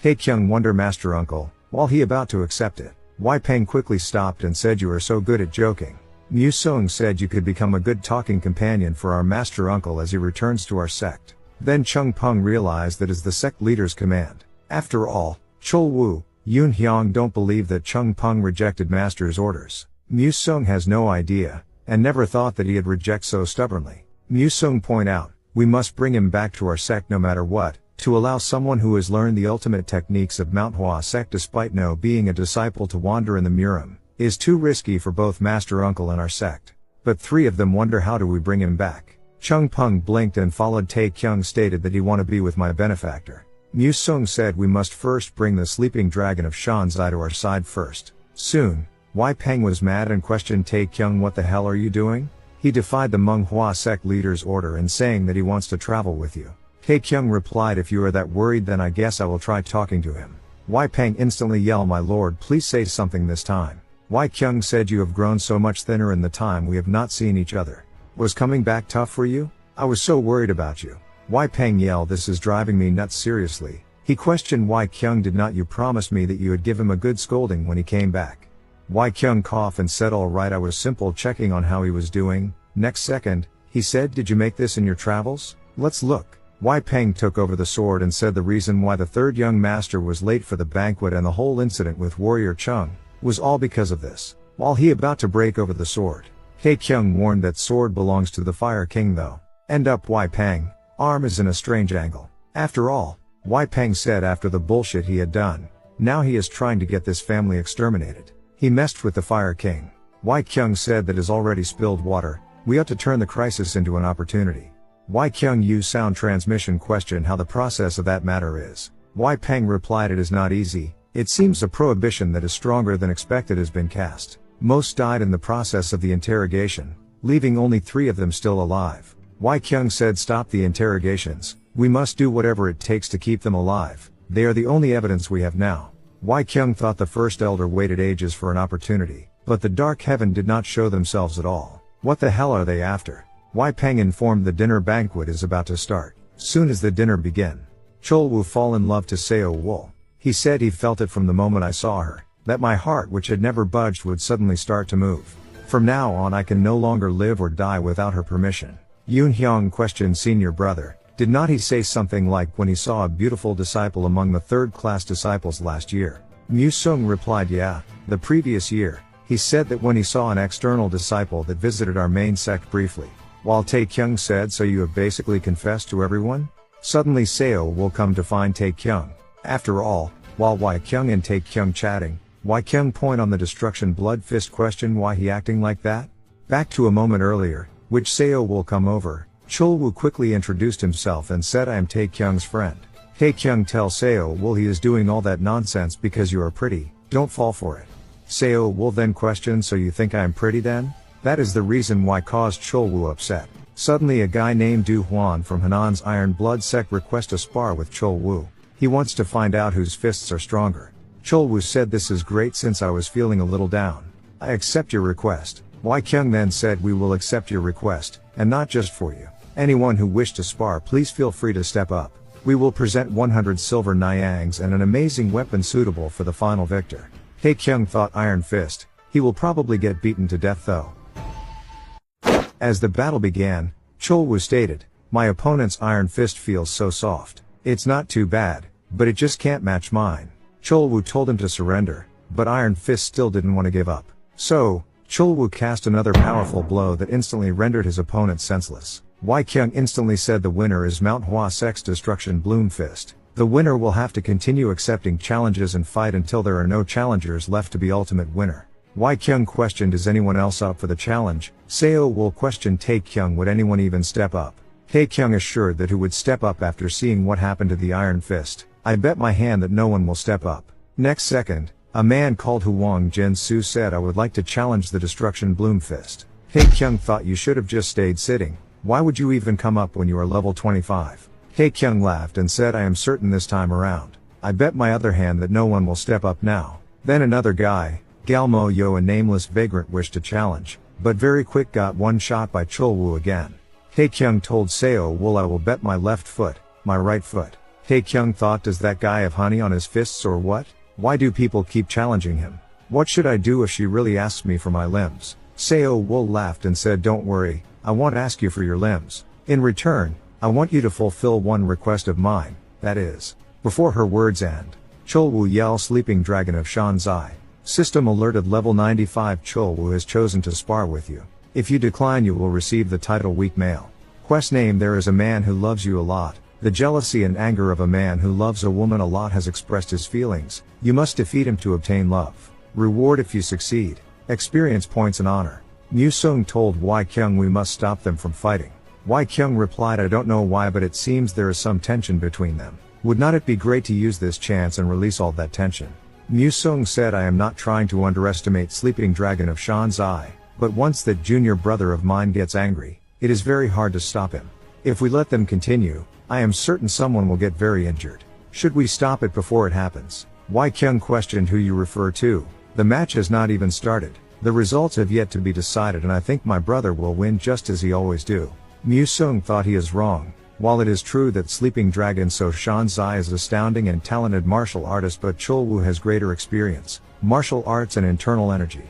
A: Tae-Kyung wonder master uncle, while he about to accept it. Wai Peng quickly stopped and said, you are so good at joking. Mu Sung said you could become a good talking companion for our master uncle as he returns to our sect. Then Chung Pung realized that is the sect leader's command. After all, Chol Wu, Yoon Hyung don't believe that Chung Pung rejected master's orders. Mu Sung has no idea, and never thought that he'd reject so stubbornly. Mu Sung point out, we must bring him back to our sect no matter what, to allow someone who has learned the ultimate techniques of Manhwa sect despite no being a disciple to wander in the Murim, is too risky for both master uncle and our sect. But 3 of them wonder how do we bring him back. Chung Pung blinked and followed. Tae-Kyung stated that he want to be with my benefactor. Mu Sung said we must first bring the sleeping dragon of Shanzai to our side first. Soon, Wai Peng was mad and questioned Tae-Kyung, what the hell are you doing? He defied the Manhwa sect leader's order and saying that he wants to travel with you. Tae-Kyung replied, if you are that worried then I guess I will try talking to him. Wai Peng instantly yelled, my lord, please say something this time. Wai Kyung said, you have grown so much thinner in the time we have not seen each other. Was coming back tough for you? I was so worried about you. Wai Peng yelled, this is driving me nuts seriously. He questioned Wai Kyung, did not you promise me that you would give him a good scolding when he came back? Wai Kyung coughed and said, all right, I was simple checking on how he was doing. Next second, he said, did you make this in your travels? Let's look. Wai Peng took over the sword and said the reason why the 3rd young master was late for the banquet and the whole incident with warrior Chung was all because of this. While he about to break over the sword, Tae-Kyung warned that sword belongs to the Fire King though. End up Wai Peng, arm is in a strange angle. After all, Wai Peng said after the bullshit he had done, now he is trying to get this family exterminated. He messed with the Fire King. Wai Kyung said that is already spilled water, we ought to turn the crisis into an opportunity. Wai Kyung used sound transmission questioned how the process of that matter is. Wai Peng replied, it is not easy, it seems a prohibition that is stronger than expected has been cast. Most died in the process of the interrogation, leaving only 3 of them still alive. Wai Kyung said, stop the interrogations, we must do whatever it takes to keep them alive, they are the only evidence we have now. Wai Kyung thought the first elder waited ages for an opportunity, but the dark heaven did not show themselves at all. What the hell are they after? Wai Peng informed the dinner banquet is about to start. Soon as the dinner began, Chol Wu fall in love to Seo Wool. He said he felt it from the moment I saw her, that my heart which had never budged would suddenly start to move. From now on I can no longer live or die without her permission. Yoon Hyung questioned senior brother, did not he say something like when he saw a beautiful disciple among the 3rd class disciples last year? Mu Sung replied, yeah, the previous year. He said that when he saw an external disciple that visited our main sect briefly. While Tae-Kyung said, so you have basically confessed to everyone? Suddenly Seo will come to find Tae-Kyung. After all, while Wai Kyung and Tae-Kyung chatting, Wai Kyung point on the destruction blood fist question why he acting like that? Back to a moment earlier, which Seo will come over, Chol Wu quickly introduced himself and said, I am Tae-Kyung's friend. Tae-Kyung tell Seo Will he is doing all that nonsense because you are pretty, don't fall for it. Seo Will then question, so you think I am pretty then? That is the reason why caused Chol Wu upset. Suddenly a guy named Du Huan from Hanan's Iron Blood sect request a spar with Chol Wu. He wants to find out whose fists are stronger. Chol Wu said, this is great since I was feeling a little down. I accept your request. Wai Kyung then said, we will accept your request, and not just for you. Anyone who wished to spar please feel free to step up. We will present 100 silver nyangs and an amazing weapon suitable for the final victor. Tae-Kyung thought Iron Fist, he will probably get beaten to death though. As the battle began, Chol Wu stated, my opponent's Iron Fist feels so soft. It's not too bad, but it just can't match mine. Chol Wu told him to surrender, but Iron Fist still didn't want to give up. So, Chol Wu cast another powerful blow that instantly rendered his opponent senseless. Wai Kyung instantly said the winner is Manhwa sect's Destruction Bloom Fist. The winner will have to continue accepting challenges and fight until there are no challengers left to be ultimate winner. Wai Kyung questioned, is anyone else up for the challenge? Seo will question Tae-Kyung, would anyone even step up? Tae-Kyung assured that who would step up after seeing what happened to the Iron Fist. I bet my hand that no one will step up. Next second, a man called Huang Jin-Su said I would like to challenge the Destruction Bloom Fist. Tae-Kyung thought you should have just stayed sitting. Why would you even come up when you are level 25? Tae-Kyung laughed and said I am certain this time around. I bet my other hand that no one will step up now. Then another guy, Galmo Yo, a nameless vagrant, wished to challenge, but very quick got one shot by Chulwoo again. Tae-Kyung told Seo Wool I will bet my left foot, my right foot. Tae-Kyung thought, does that guy have honey on his fists or what? Why do people keep challenging him? What should I do if she really asks me for my limbs? Seo Wool laughed and said, don't worry, I won't ask you for your limbs. In return, I want you to fulfill one request of mine, that is. Before her words end, Chulwoo yelled, Sleeping Dragon of Shanzai. System alerted level 95 Chulwoo has chosen to spar with you. If you decline you will receive the title Weak Male. Quest name: There is a man who loves you a lot. The jealousy and anger of a man who loves a woman a lot has expressed his feelings. You must defeat him to obtain love. Reward if you succeed. Experience points and honor. Mu Sung told Wai Kyung we must stop them from fighting. Wai Kyung replied, I don't know why, but it seems there is some tension between them. Would not it be great to use this chance and release all that tension? Mu Sung said, I am not trying to underestimate Sleeping Dragon of Shanzai, but once that junior brother of mine gets angry, it is very hard to stop him. If we let them continue, I am certain someone will get very injured. Should we stop it before it happens? Wai Kyung questioned who you refer to. The match has not even started. The results have yet to be decided and I think my brother will win just as he always do. Mu Sung thought he is wrong. While it is true that Sleeping Dragon So Shanzai is astounding and talented martial artist, but Chulwoo has greater experience, martial arts and internal energy.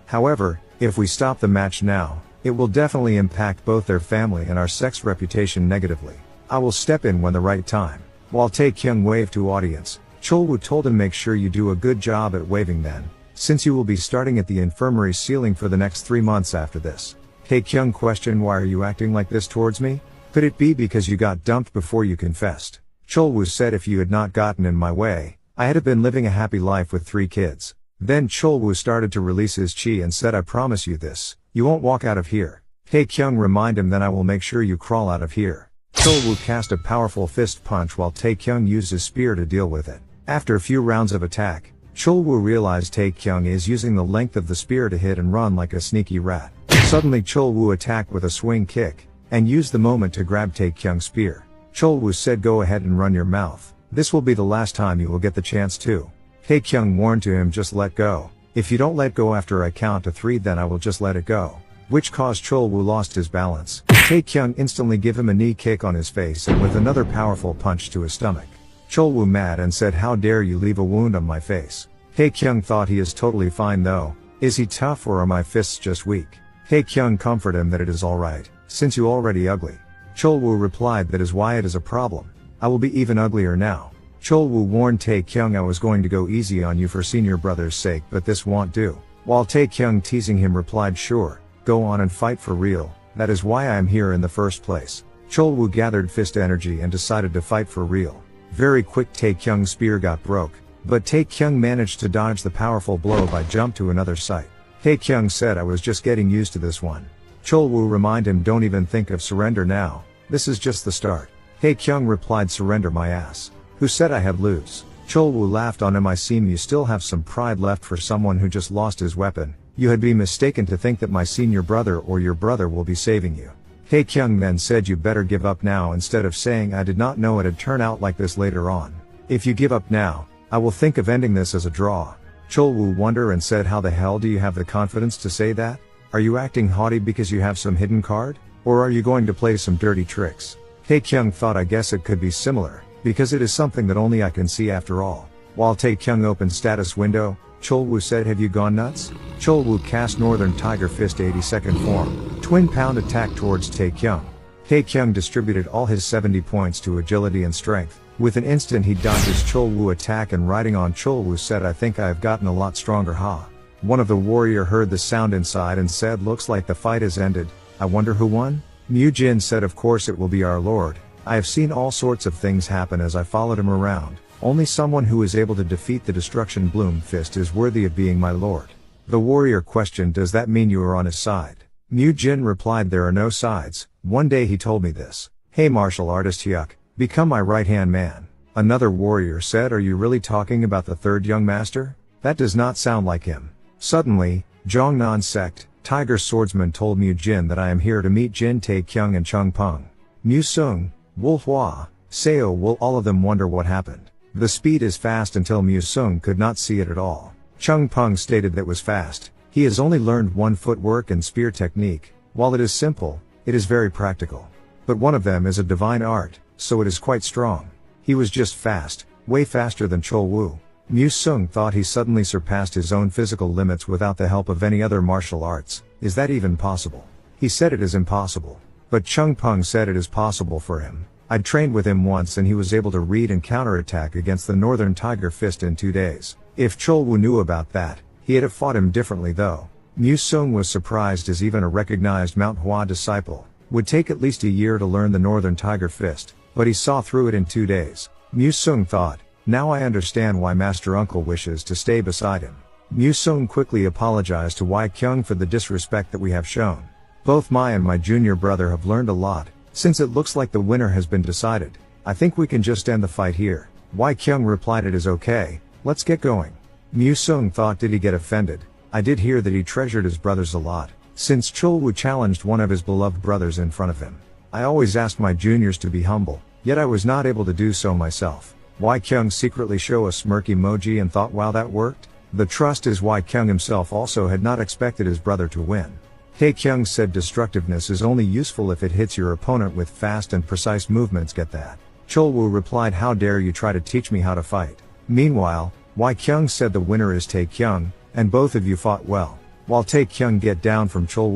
A: However, if we stop the match now, it will definitely impact both their family and our sect's reputation negatively. I will step in when the right time. While Tae-Kyung waved to audience, Chulwoo told him, make sure you do a good job at waving then, since you will be starting at the infirmary ceiling for the next 3 months after this. Tae-Kyung questioned, why are you acting like this towards me? Could it be because you got dumped before you confessed? Chulwoo said, if you had not gotten in my way, I had been living a happy life with 3 kids. Then Chulwoo started to release his chi and said, I promise you this, you won't walk out of here. Tae-Kyung reminded him, then I will make sure you crawl out of here. Chulwoo cast a powerful fist punch while Tae-Kyung used his spear to deal with it. After a few rounds of attack, Chulwoo realized Tae-Kyung is using the length of the spear to hit and run like a sneaky rat. Suddenly Chulwoo attacked with a swing kick, and used the moment to grab Tae-Kyung's spear. Chulwoo said, go ahead and run your mouth. This will be the last time you will get the chance to. Tae-Kyung warned to him, just let go. If you don't let go after I count to 3 then I will just let it go. Which caused Chulwoo lost his balance. Tae-Kyung instantly gave him a knee kick on his face and with another powerful punch to his stomach. Chulwoo mad and said, how dare you leave a wound on my face. Tae-Kyung thought he is totally fine though. Is he tough or are my fists just weak? Tae-Kyung comforted him that it is alright, since you already ugly. Chulwoo replied, that is why it is a problem. I will be even uglier now. Chulwoo warned Tae-Kyung, I was going to go easy on you for senior brother's sake, but this won't do. While Tae-Kyung teasing him replied, sure, go on and fight for real, that is why I am here in the first place. Chulwoo gathered fist energy and decided to fight for real. Very quick Tae-Kyung's spear got broke, but Tae-Kyung managed to dodge the powerful blow by jump to another site. Tae-Kyung said, I was just getting used to this one. Chulwoo reminded him, don't even think of surrender now, this is just the start. Tae-Kyung replied, surrender my ass. Who said I had lose? Chulwoo laughed on him, I seem you still have some pride left for someone who just lost his weapon. You had been mistaken to think that my senior brother or your brother will be saving you. Tae-Kyung then said, you better give up now, instead of saying I did not know it'd turn out like this later on. If you give up now, I will think of ending this as a draw. Chulwoo wondered and said, how the hell do you have the confidence to say that? Are you acting haughty because you have some hidden card? Or are you going to play some dirty tricks? Tae-Kyung thought, I guess it could be similar, because it is something that only I can see after all. While Tae-Kyung opened status window, Chulwoo said, have you gone nuts? Chulwoo cast Northern Tiger Fist 82nd form, twin pound attack towards Tae-Kyung. Tae-Kyung distributed all his 70 points to agility and strength. With an instant he dodges Chulwoo attack and riding on Chulwoo said, I think I have gotten a lot stronger, ha. One of the warrior heard the sound inside and said, looks like the fight has ended, I wonder who won? Mu Jin said, of course it will be our lord. I have seen all sorts of things happen as I followed him around. Only someone who is able to defeat the Destruction Bloom Fist is worthy of being my lord. The warrior questioned, does that mean you are on his side? Mu Jin replied, there are no sides. One day he told me this. Hey martial artist Hyuk, become my right hand man. Another warrior said, are you really talking about the third young master? That does not sound like him. Suddenly, Jongnan sect, Tiger Swordsman told Mu Jin that I am here to meet Jin Tae-Kyung and Chung Peng. Mu Sung, Wu Hua, Seo will all of them wonder what happened. The speed is fast until Mu Sung could not see it at all. Chung Peng stated that was fast. He has only learned one footwork and spear technique. While it is simple, it is very practical. But one of them is a divine art, so it is quite strong. He was just fast, way faster than Chol Wu. Mu Sung thought he suddenly surpassed his own physical limits without the help of any other martial arts. Is that even possible? He said it is impossible. But Chung Peng said it is possible for him. I'd trained with him once and he was able to read and counterattack against the Northern Tiger Fist in 2 days. If Chol Wu knew about that, he'd have fought him differently though. Mu Sung was surprised as even a recognized Manhwa disciple would take at least a year to learn the Northern Tiger Fist, but he saw through it in 2 days. Mu Sung thought, now I understand why Master Uncle wishes to stay beside him. Mu Sung quickly apologized to Wai Kyung for the disrespect that we have shown. Both my and my junior brother have learned a lot. Since it looks like the winner has been decided, I think we can just end the fight here. Wai Kyung replied, it is okay, let's get going. Mu Sung thought, did he get offended? I did hear that he treasured his brothers a lot, since Chol Wu challenged one of his beloved brothers in front of him. I always asked my juniors to be humble, yet I was not able to do so myself. Wai Kyung secretly show a smirk emoji and thought, wow, that worked? The trust is Wai Kyung himself also had not expected his brother to win. Tae-Kyung said destructiveness is only useful if it hits your opponent with fast and precise movements, get that? Chol Wu replied, how dare you try to teach me how to fight? Meanwhile, Wai Kyung said the winner is Tae-Kyung, and both of you fought well. While Tae-Kyung get down from Chol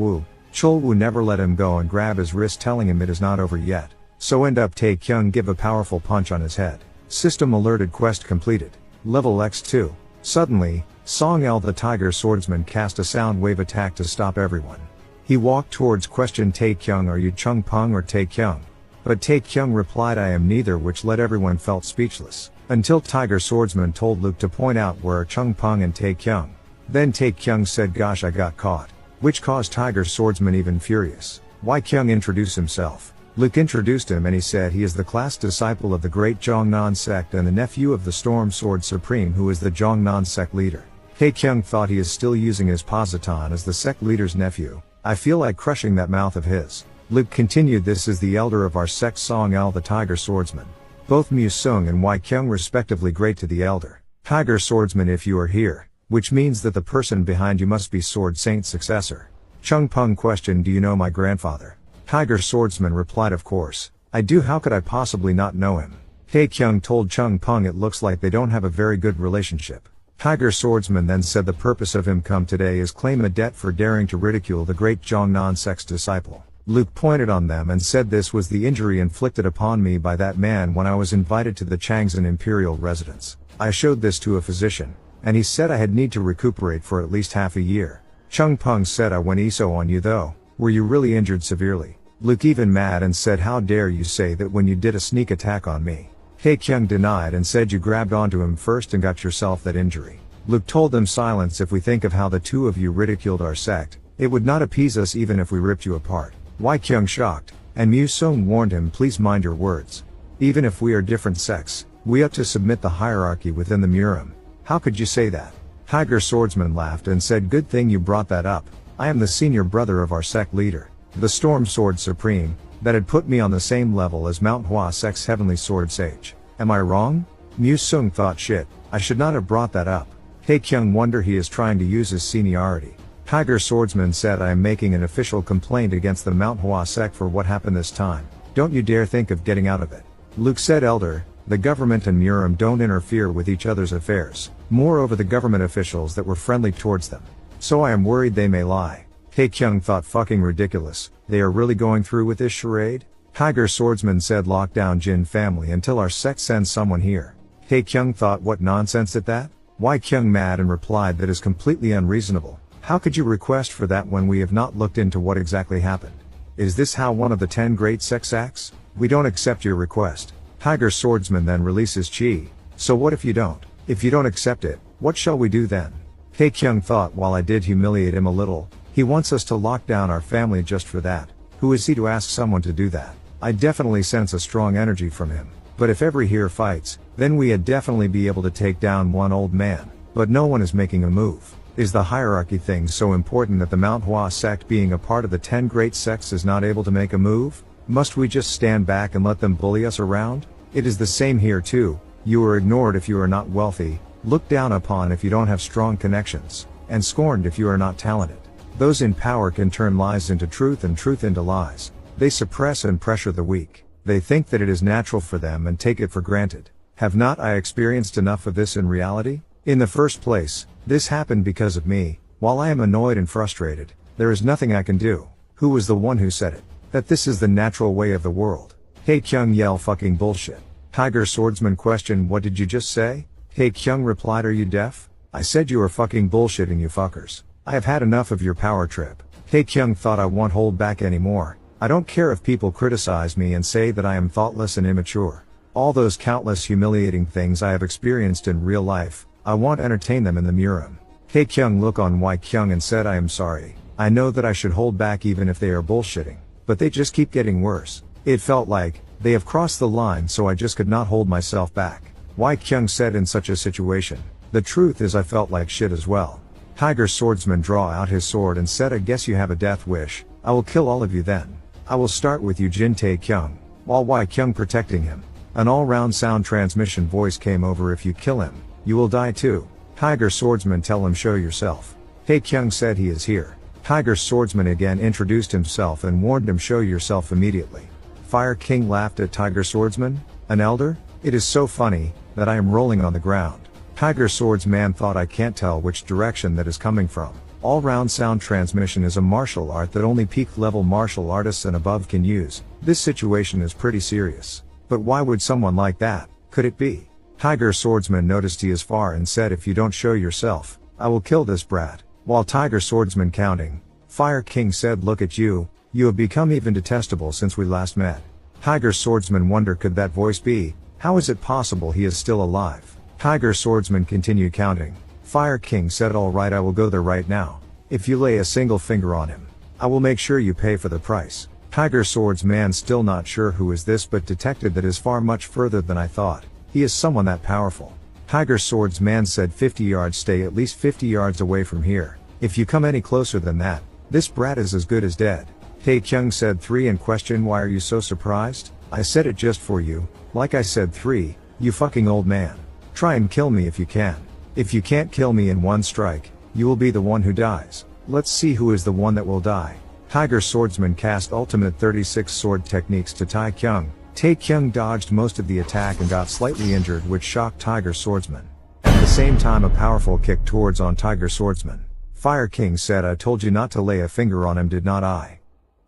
A: Wu never let him go and grab his wrist telling him it is not over yet. So end up Tae-Kyung give a powerful punch on his head. System alerted, quest completed. Level X2. Suddenly, Song El the Tiger Swordsman cast a sound wave attack to stop everyone. He walked towards question Tae-Kyung, are you Chung Peng or Tae-Kyung? But Tae-Kyung replied, I am neither, which let everyone felt speechless. Until Tiger Swordsman told Luke to point out where Chung Peng and Tae-Kyung. Then Tae-Kyung said, gosh, I got caught. Which caused Tiger Swordsman even furious. Wai Kyung introduced himself. Luke introduced him and he said he is the class disciple of the great Jongnan sect and the nephew of the Storm Sword Supreme who is the Jongnan sect leader. Tae-Kyung thought he is still using his Positron as the sect leader's nephew. I feel like crushing that mouth of his. Luke continued, this is the elder of our sect, Song El the Tiger Swordsman. Both Mu Sung and Wai Kyung respectively great to the elder. Tiger Swordsman, if you are here, which means that the person behind you must be Sword Saint's successor. Chung Peng questioned, do you know my grandfather? Tiger Swordsman replied, of course. I do, how could I possibly not know him? Tae-Kyung told Chung Peng it looks like they don't have a very good relationship. Tiger Swordsman then said the purpose of him come today is claim a debt for daring to ridicule the great Jongnan sect's disciple. Luke pointed on them and said this was the injury inflicted upon me by that man when I was invited to the Changsan imperial residence. I showed this to a physician, and he said I had need to recuperate for at least half a year. Chung Peng said, I went ESO on you though. Were you really injured severely? Luke even mad and said, how dare you say that when you did a sneak attack on me? Tae-Kyung denied and said you grabbed onto him first and got yourself that injury. Luke told them, silence, if we think of how the two of you ridiculed our sect, it would not appease us even if we ripped you apart. Wai Kyung shocked, and Mu Sung warned him, please mind your words. Even if we are different sects, we ought to submit the hierarchy within the Murim. How could you say that? Tiger Swordsman laughed and said, good thing you brought that up. I am the senior brother of our sect leader, the Storm Sword Supreme, that had put me on the same level as Mount Hua sect's heavenly sword sage. Am I wrong? Mu Sung thought, shit, I should not have brought that up. Tae-Kyung wonder he is trying to use his seniority. Tiger Swordsman said, I am making an official complaint against the Mount Hua sect for what happened this time. Don't you dare think of getting out of it. Luke said, elder, the government and Murim don't interfere with each other's affairs. Moreover, the government officials that were friendly towards them. So I am worried they may lie. Tae-Kyung thought, fucking ridiculous. They are really going through with this charade? Tiger Swordsman said, lock down Jin family until our sect sends someone here. Tae-Kyung thought, what nonsense at that? Wai Kyung mad and replied, that is completely unreasonable. How could you request for that when we have not looked into what exactly happened? Is this how one of the 10 great sects acts? We don't accept your request. Tiger Swordsman then releases chi. So what if you don't? If you don't accept it, what shall we do then? Tae-Kyung thought, while I did humiliate him a little, he wants us to lock down our family just for that. Who is he to ask someone to do that? I definitely sense a strong energy from him. But if every here fights, then we'd definitely be able to take down one old man. But no one is making a move. Is the hierarchy thing so important that the Manhwa sect being a part of the 10 great sects is not able to make a move? Must we just stand back and let them bully us around? It is the same here too. You are ignored if you are not wealthy, looked down upon if you don't have strong connections, and scorned if you are not talented. Those in power can turn lies into truth and truth into lies. They suppress and pressure the weak. They think that it is natural for them and take it for granted. Have not I experienced enough of this in reality? In the first place, this happened because of me. While I am annoyed and frustrated, there is nothing I can do. Who was the one who said it? That this is the natural way of the world. Tae-Kyung yell fucking bullshit. Tiger Swordsman question, what did you just say? Tae-Kyung replied, are you deaf? I said you are fucking bullshitting, you fuckers. I have had enough of your power trip. Tae-Kyung thought I won't hold back anymore. I don't care if people criticize me and say that I am thoughtless and immature. All those countless humiliating things I have experienced in real life, I won't entertain them in the Murim. Tae-Kyung looked on Wai-Kyung and said, I am sorry. I know that I should hold back even if they are bullshitting. But they just keep getting worse. It felt like, they have crossed the line, so I just could not hold myself back. Wai-Kyung said, in such a situation, the truth is I felt like shit as well. Tiger Swordsman drew out his sword and said, I guess you have a death wish. I will kill all of you then. I will start with you, Jin Tae-Kyung. While Wai-Kyung protecting him, an all-round sound transmission voice came over, if you kill him, you will die too. Tiger Swordsman, tell him show yourself. Tae-Kyung said he is here. Tiger Swordsman again introduced himself and warned him, show yourself immediately. Fire King laughed at Tiger Swordsman, an elder? It is so funny, that I am rolling on the ground. Tiger Swordsman thought, I can't tell which direction that is coming from. All-round sound transmission is a martial art that only peak-level martial artists and above can use. This situation is pretty serious. But why would someone like that? Could it be? Tiger Swordsman noticed he is far and said, if you don't show yourself, I will kill this brat. While Tiger Swordsman counting, Fire King said, look at you, you have become even detestable since we last met. Tiger Swordsman wondered, could that voice be? How is it possible he is still alive? Tiger Swordsman continued counting. Fire King said, alright, I will go there right now. If you lay a single finger on him, I will make sure you pay for the price. Tiger Swordsman still not sure who is this, but detected that is far much further than I thought. He is someone that powerful. Tiger Swordsman said, 50 yards, stay at least 50 yards away from here. If you come any closer than that, this brat is as good as dead. Tae-Kyung said, 3 and question, why are you so surprised? I said it just for you. Like I said, 3, you fucking old man. Try and kill me if you can. If you can't kill me in one strike, you will be the one who dies. Let's see who is the one that will die. Tiger Swordsman cast ultimate 36 sword techniques to Tae-Kyung. Tae-Kyung dodged most of the attack and got slightly injured, which shocked Tiger Swordsman. At the same time, a powerful kick towards on Tiger Swordsman. Fire King said, I told you not to lay a finger on him, did not I?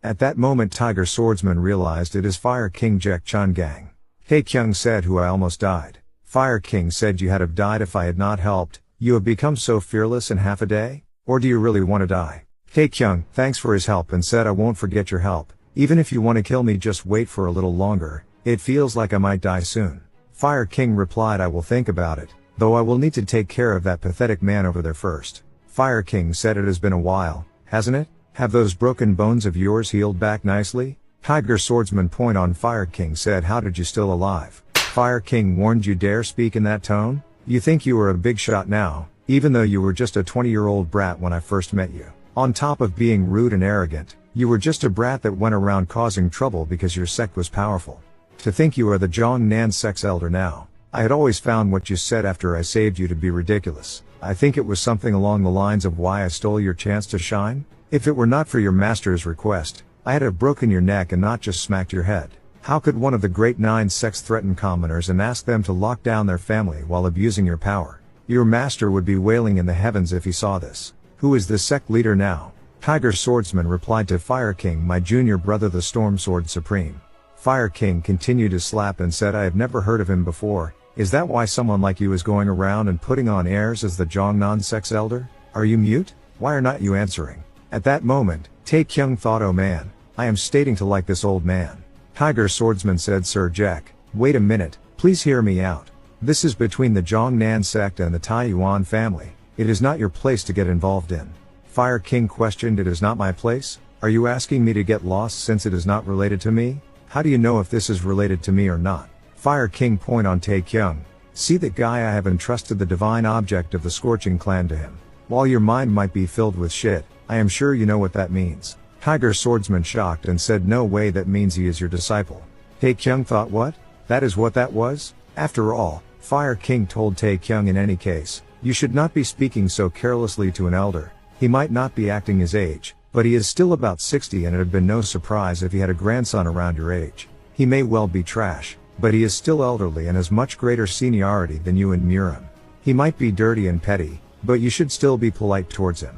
A: At that moment Tiger Swordsman realized it is Fire King Jaek Chun Gang. Tae-Kyung said, who I almost died. Fire King said, you had have died if I had not helped. You have become so fearless in half a day? Or do you really want to die? Tae-Kyung thanks for his help and said, I won't forget your help. Even if you want to kill me, just wait for a little longer. It feels like I might die soon. Fire King replied, I will think about it, though I will need to take care of that pathetic man over there first. Fire King said, it has been a while, hasn't it? Have those broken bones of yours healed back nicely? Tiger Swordsman point on Fire King said, how did you still alive? Fire King warned, you dare speak in that tone? You think you are a big shot now, even though you were just a 20-year-old brat when I first met you. On top of being rude and arrogant, you were just a brat that went around causing trouble because your sect was powerful. To think you are the Jongnan sect's elder now. I had always found what you said after I saved you to be ridiculous. I think it was something along the lines of why I stole your chance to shine. If it were not for your master's request, I had have broken your neck and not just smacked your head. How could one of the great 9 sects threaten commoners and ask them to lock down their family while abusing your power? Your master would be wailing in the heavens if he saw this. Who is the sect leader now? Tiger Swordsman replied to Fire King, my junior brother, the Storm Sword Supreme. Fire King continued to slap and said, I have never heard of him before. Is that why someone like you is going around and putting on airs as the Jongnan sect's elder? Are you mute? Why are not you answering? At that moment, Tae-Kyung thought, oh man, I am stating to like this old man. Tiger Swordsman said, Sir Jack, wait a minute, please hear me out. This is between the Jongnan sect and the Taiyuan family. It is not your place to get involved in. Fire King questioned, it is not my place? Are you asking me to get lost since it is not related to me? How do you know if this is related to me or not? Fire King point on Tae-Kyung. See that guy, I have entrusted the divine object of the Scorching Clan to him. While your mind might be filled with shit, I am sure you know what that means. Tiger Swordsman shocked and said, no way, that means he is your disciple. Tae-Kyung thought, what? That is what that was? After all, Fire King told Tae-Kyung, in any case, you should not be speaking so carelessly to an elder. He might not be acting his age, but he is still about 60, and it had been no surprise if he had a grandson around your age. He may well be trash, but he is still elderly and has much greater seniority than you and Murim. He might be dirty and petty, but you should still be polite towards him.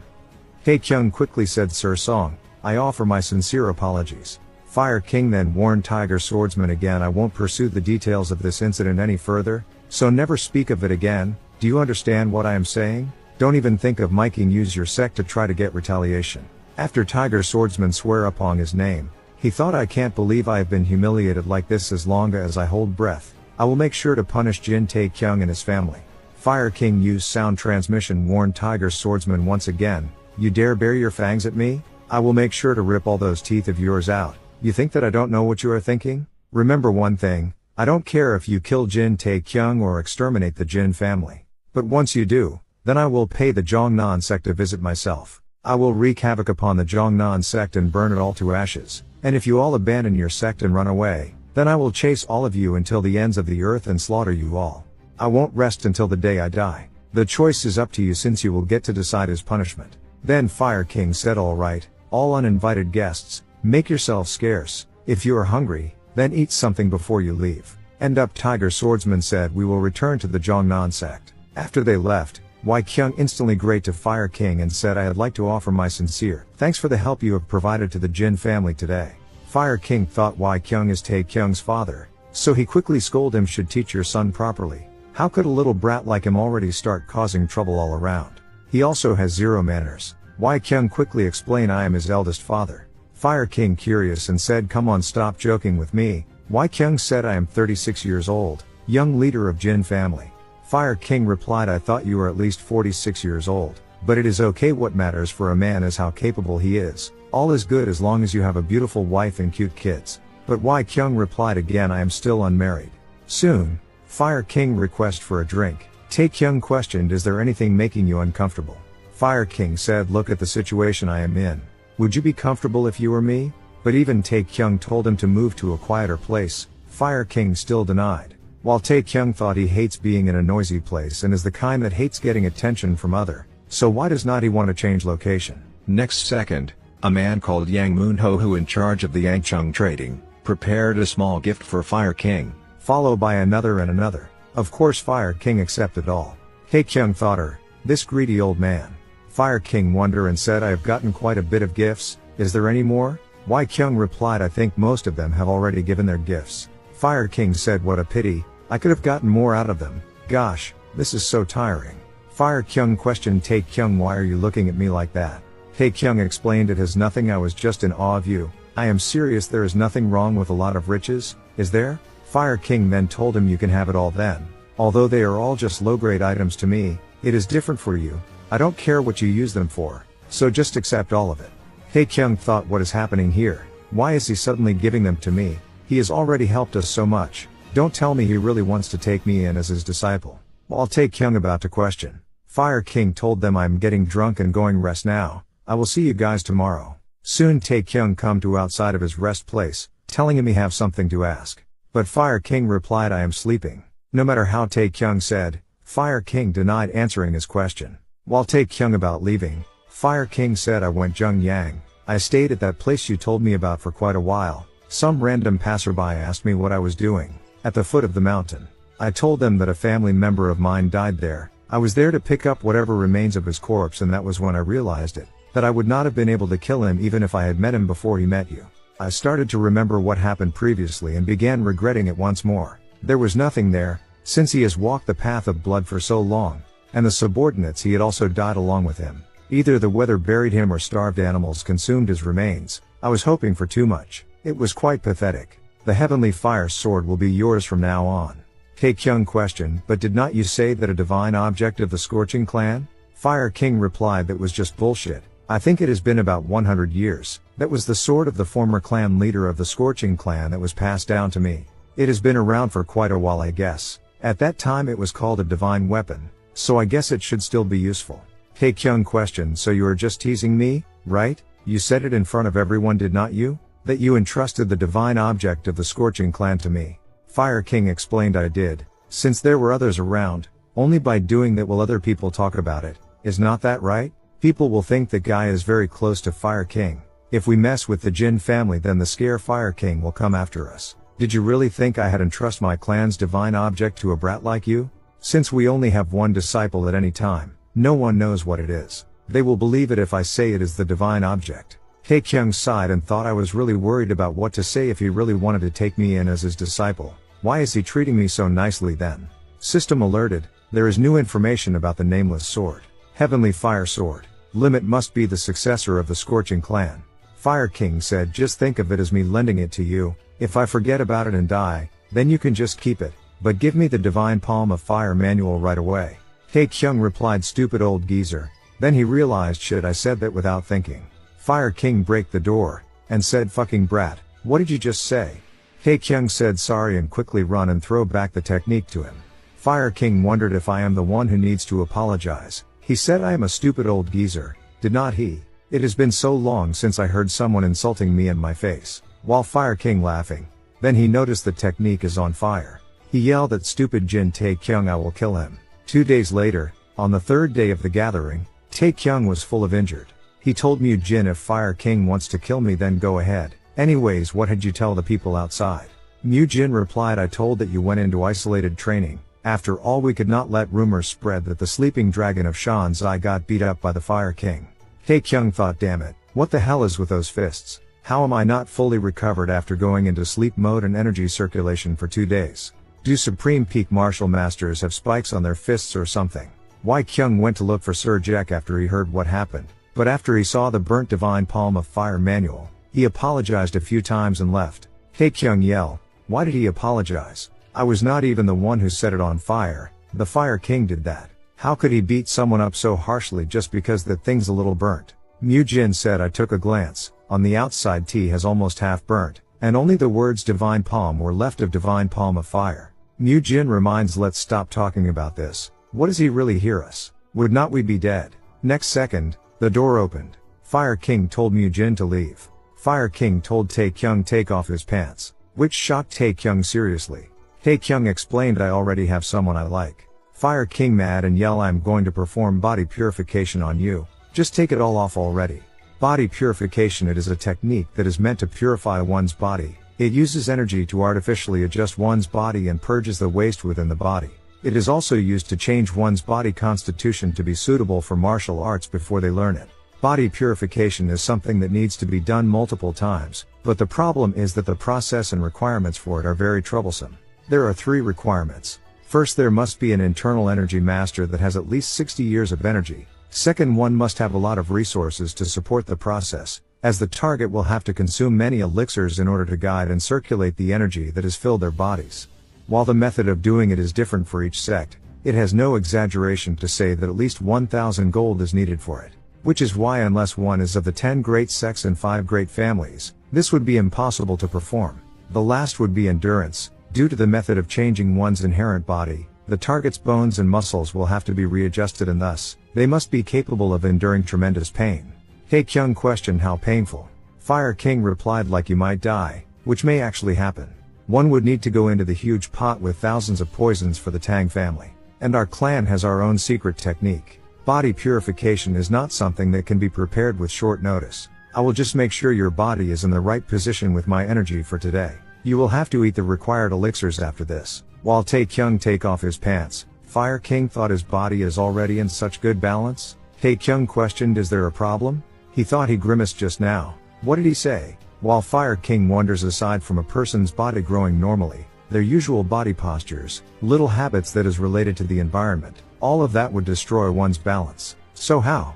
A: Tae-Kyung quickly said, Sir Song, I offer my sincere apologies. Fire King then warned Tiger Swordsman again, I won't pursue the details of this incident any further, so never speak of it again. Do you understand what I am saying? Don't even think of making use your sect to try to get retaliation. After Tiger Swordsman swear upon his name, he thought, I can't believe I have been humiliated like this as long as I hold breath. I will make sure to punish Jin Tae-Kyung and his family. Fire King used sound transmission warned Tiger Swordsman once again, you dare bare your fangs at me? I will make sure to rip all those teeth of yours out. You think that I don't know what you are thinking? Remember one thing, I don't care if you kill Jin Tae-Kyung or exterminate the Jin family. But once you do, then I will pay the Jongnon sect to visit myself. I will wreak havoc upon the Jongnon sect and burn it all to ashes. And if you all abandon your sect and run away, then I will chase all of you until the ends of the earth and slaughter you all. I won't rest until the day I die. The choice is up to you, since you will get to decide his punishment. Then Fire King said, all right, all uninvited guests, make yourselves scarce. If you are hungry, then eat something before you leave. End up. Tiger Swordsman said, we will return to the Jongnon sect. After they left, Tae-Kyung instantly great to Fire King and said, I'd like to offer my sincere thanks for the help you have provided to the Jin family today. Fire King thought Tae-Kyung is Tae-Kyung's father, so he quickly scolded him, should teach your son properly. How could a little brat like him already start causing trouble all around? He also has zero manners. Tae-Kyung quickly explained, I am his eldest father. Fire King curious and said, come on, stop joking with me. Tae-Kyung said, I am 36 years old, young leader of Jin family. Fire King replied, I thought you were at least 46 years old, but it is okay, what matters for a man is how capable he is. All is good as long as you have a beautiful wife and cute kids. But Tae-Kyung replied again, I am still unmarried. Soon, Fire King requested for a drink. Tae-Kyung questioned, is there anything making you uncomfortable? Fire King said, look at the situation I am in. Would you be comfortable if you were me? But even Tae-Kyung told him to move to a quieter place. Fire King still denied. While Tae-Kyung thought he hates being in a noisy place and is the kind that hates getting attention from other, so why does not he want to change location? Next second, a man called Yang Moon-ho, who in charge of the Yangchung trading, prepared a small gift for Fire King, followed by another and another. Of course Fire King accepted all. Tae-Kyung thought her, this greedy old man. Fire King wondered and said, I have gotten quite a bit of gifts, is there any more? Tae-Kyung replied, I think most of them have already given their gifts. Fire King said, what a pity, I could have gotten more out of them. Gosh, this is so tiring. Fire King questioned Tae-Kyung, why are you looking at me like that? Tae-Kyung explained, it has nothing, I was just in awe of you. I am serious, there is nothing wrong with a lot of riches, is there? Fire King then told him, you can have it all then. Although they are all just low-grade items to me, it is different for you. I don't care what you use them for, so just accept all of it. Tae-Kyung thought, what is happening here? Why is he suddenly giving them to me? He has already helped us so much. Don't tell me he really wants to take me in as his disciple. While Tae-Kyung about to question, Fire King told them, I'm getting drunk and going rest now. I will see you guys tomorrow. Soon Tae-Kyung come to outside of his rest place, telling him he have something to ask. But Fire King replied, I am sleeping. No matter how Tae-Kyung said, Fire King denied answering his question. While Tae-Kyung about leaving, Fire King said, I went Jungyang. I stayed at that place you told me about for quite a while. Some random passerby asked me what I was doing at the foot of the mountain. I told them that a family member of mine died there. I was there to pick up whatever remains of his corpse, and that was when I realized it, that I would not have been able to kill him even if I had met him before he met you. I started to remember what happened previously and began regretting it once more. There was nothing there, since he has walked the path of blood for so long, and the subordinates he had also died along with him. Either the weather buried him or starved animals consumed his remains. I was hoping for too much. It was quite pathetic. The heavenly fire sword will be yours from now on. Tae-Kyung questioned, but did not you say that a divine object of the Scorching Clan? Fire King replied, that was just bullshit. I think it has been about 100 years. That was the sword of the former clan leader of the Scorching Clan that was passed down to me. It has been around for quite a while, I guess. At that time it was called a divine weapon, so I guess it should still be useful. Tae-Kyung questioned, so you are just teasing me, right? You said it in front of everyone, did not you? That you entrusted the divine object of the Scorching clan to me. Fire King explained, I did, since there were others around. Only by doing that will other people talk about it, is not that right? People will think that guy is very close to Fire King. If we mess with the Jin family, then the scare Fire King will come after us. Did you really think I had entrust my clan's divine object to a brat like you? Since we only have one disciple at any time, no one knows what it is. They will believe it if I say it is the divine object. Tae-Kyung sighed and thought I was really worried about what to say if he really wanted to take me in as his disciple. Why is he treating me so nicely then? System alerted, there is new information about the nameless sword. Heavenly Fire Sword. Limit must be the successor of the Scorching clan. Fire King said, just think of it as me lending it to you. If I forget about it and die, then you can just keep it, but give me the Divine Palm of Fire manual right away. Tae-Kyung replied, stupid old geezer. Then he realized, shit, I said that without thinking. Fire King break the door, and said, fucking brat, what did you just say? Tae-Kyung said sorry and quickly run and throw back the technique to him. Fire King wondered if I am the one who needs to apologize. He said I am a stupid old geezer, did not he? It has been so long since I heard someone insulting me in my face. While Fire King laughing, then he noticed the technique is on fire. He yelled at stupid Jin Tae-Kyung, I will kill him. 2 days later, on the third day of the gathering, Tae-Kyung was full of injured. He told Mu Jin, if Fire King wants to kill me then go ahead. Anyways, what had you tell the people outside? Mu Jin replied, I told that you went into isolated training. After all, we could not let rumors spread that the sleeping dragon of Shanzai got beat up by the Fire King. Tae-Kyung thought, damn it, what the hell is with those fists? How am I not fully recovered after going into sleep mode and energy circulation for 2 days? Do Supreme Peak Martial Masters have spikes on their fists or something? Why Kyung went to look for Sir Jack after he heard what happened, but after he saw the burnt Divine Palm of Fire manual, he apologized a few times and left. Tae-Kyung yelled, why did he apologize? I was not even the one who set it on fire, the Fire King did that. How could he beat someone up so harshly just because that thing's a little burnt? Mu Jin said, I took a glance. On the outside tea has almost half burnt, and only the words Divine Palm were left of Divine Palm of Fire. Mu Jin reminds, let's stop talking about this. What does he really hear us? Would not we be dead? Next second, the door opened. Fire King told Mu Jin to leave. Fire King told Tae-Kyung take off his pants, which shocked Tae-Kyung seriously. Tae-Kyung explained, I already have someone I like. Fire King mad and yell, I'm going to perform body purification on you. Just take it all off already. Body purification, it is a technique that is meant to purify one's body. It uses energy to artificially adjust one's body and purges the waste within the body. It is also used to change one's body constitution to be suitable for martial arts before they learn it. Body purification is something that needs to be done multiple times, but the problem is that the process and requirements for it are very troublesome. There are 3 requirements. First, there must be an internal energy master that has at least 60 years of energy. Second, one must have a lot of resources to support the process, as the target will have to consume many elixirs in order to guide and circulate the energy that has filled their bodies. While the method of doing it is different for each sect, it has no exaggeration to say that at least 1,000 gold is needed for it. Which is why, unless one is of the 10 great sects and 5 great families, this would be impossible to perform. The last would be endurance. Due to the method of changing one's inherent body, the target's bones and muscles will have to be readjusted, and thus, they must be capable of enduring tremendous pain. Tae-Kyung questioned, how painful? Fire King replied, like you might die, which may actually happen. One would need to go into the huge pot with thousands of poisons for the Tang family. And our clan has our own secret technique. Body purification is not something that can be prepared with short notice. I will just make sure your body is in the right position with my energy for today. You will have to eat the required elixirs after this. While Tae-Kyung take off his pants, Fire King thought his body is already in such good balance. Tae-Kyung questioned, is there a problem? He thought he grimaced just now. What did he say? While Fire King wonders, aside from a person's body growing normally, their usual body postures, little habits that is related to the environment, all of that would destroy one's balance. So how?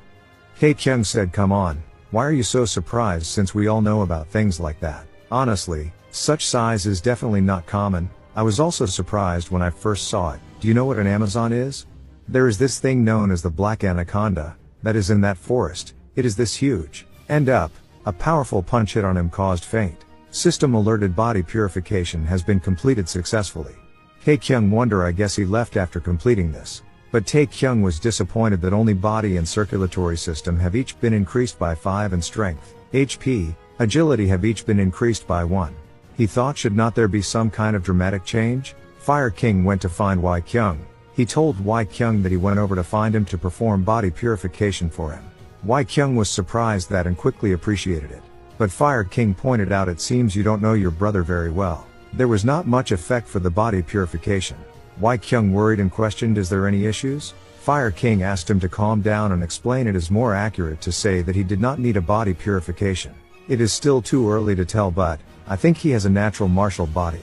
A: Tae-Kyung said, come on, why are you so surprised, since we all know about things like that? Honestly, such size is definitely not common. I was also surprised when I first saw it. Do you know what an Amazon is? There is this thing known as the black anaconda, that is in that forest. It is this huge. End up, a powerful punch hit on him caused faint. System alerted, body purification has been completed successfully. Tae-Kyung wondered. I guess he left after completing this. But Tae-Kyung was disappointed that only body and circulatory system have each been increased by 5 and strength, HP, agility have each been increased by 1. He thought, should not there be some kind of dramatic change? Fire King went to find Tae-Kyung. He told Tae-Kyung that he went over to find him to perform body purification for him. Tae-Kyung was surprised that and quickly appreciated it. But Fire King pointed out, it seems you don't know your brother very well. There was not much effect for the body purification. Tae-Kyung worried and questioned, is there any issues? Fire King asked him to calm down and explain it is more accurate to say that he did not need a body purification. It is still too early to tell, but I think he has a natural martial body.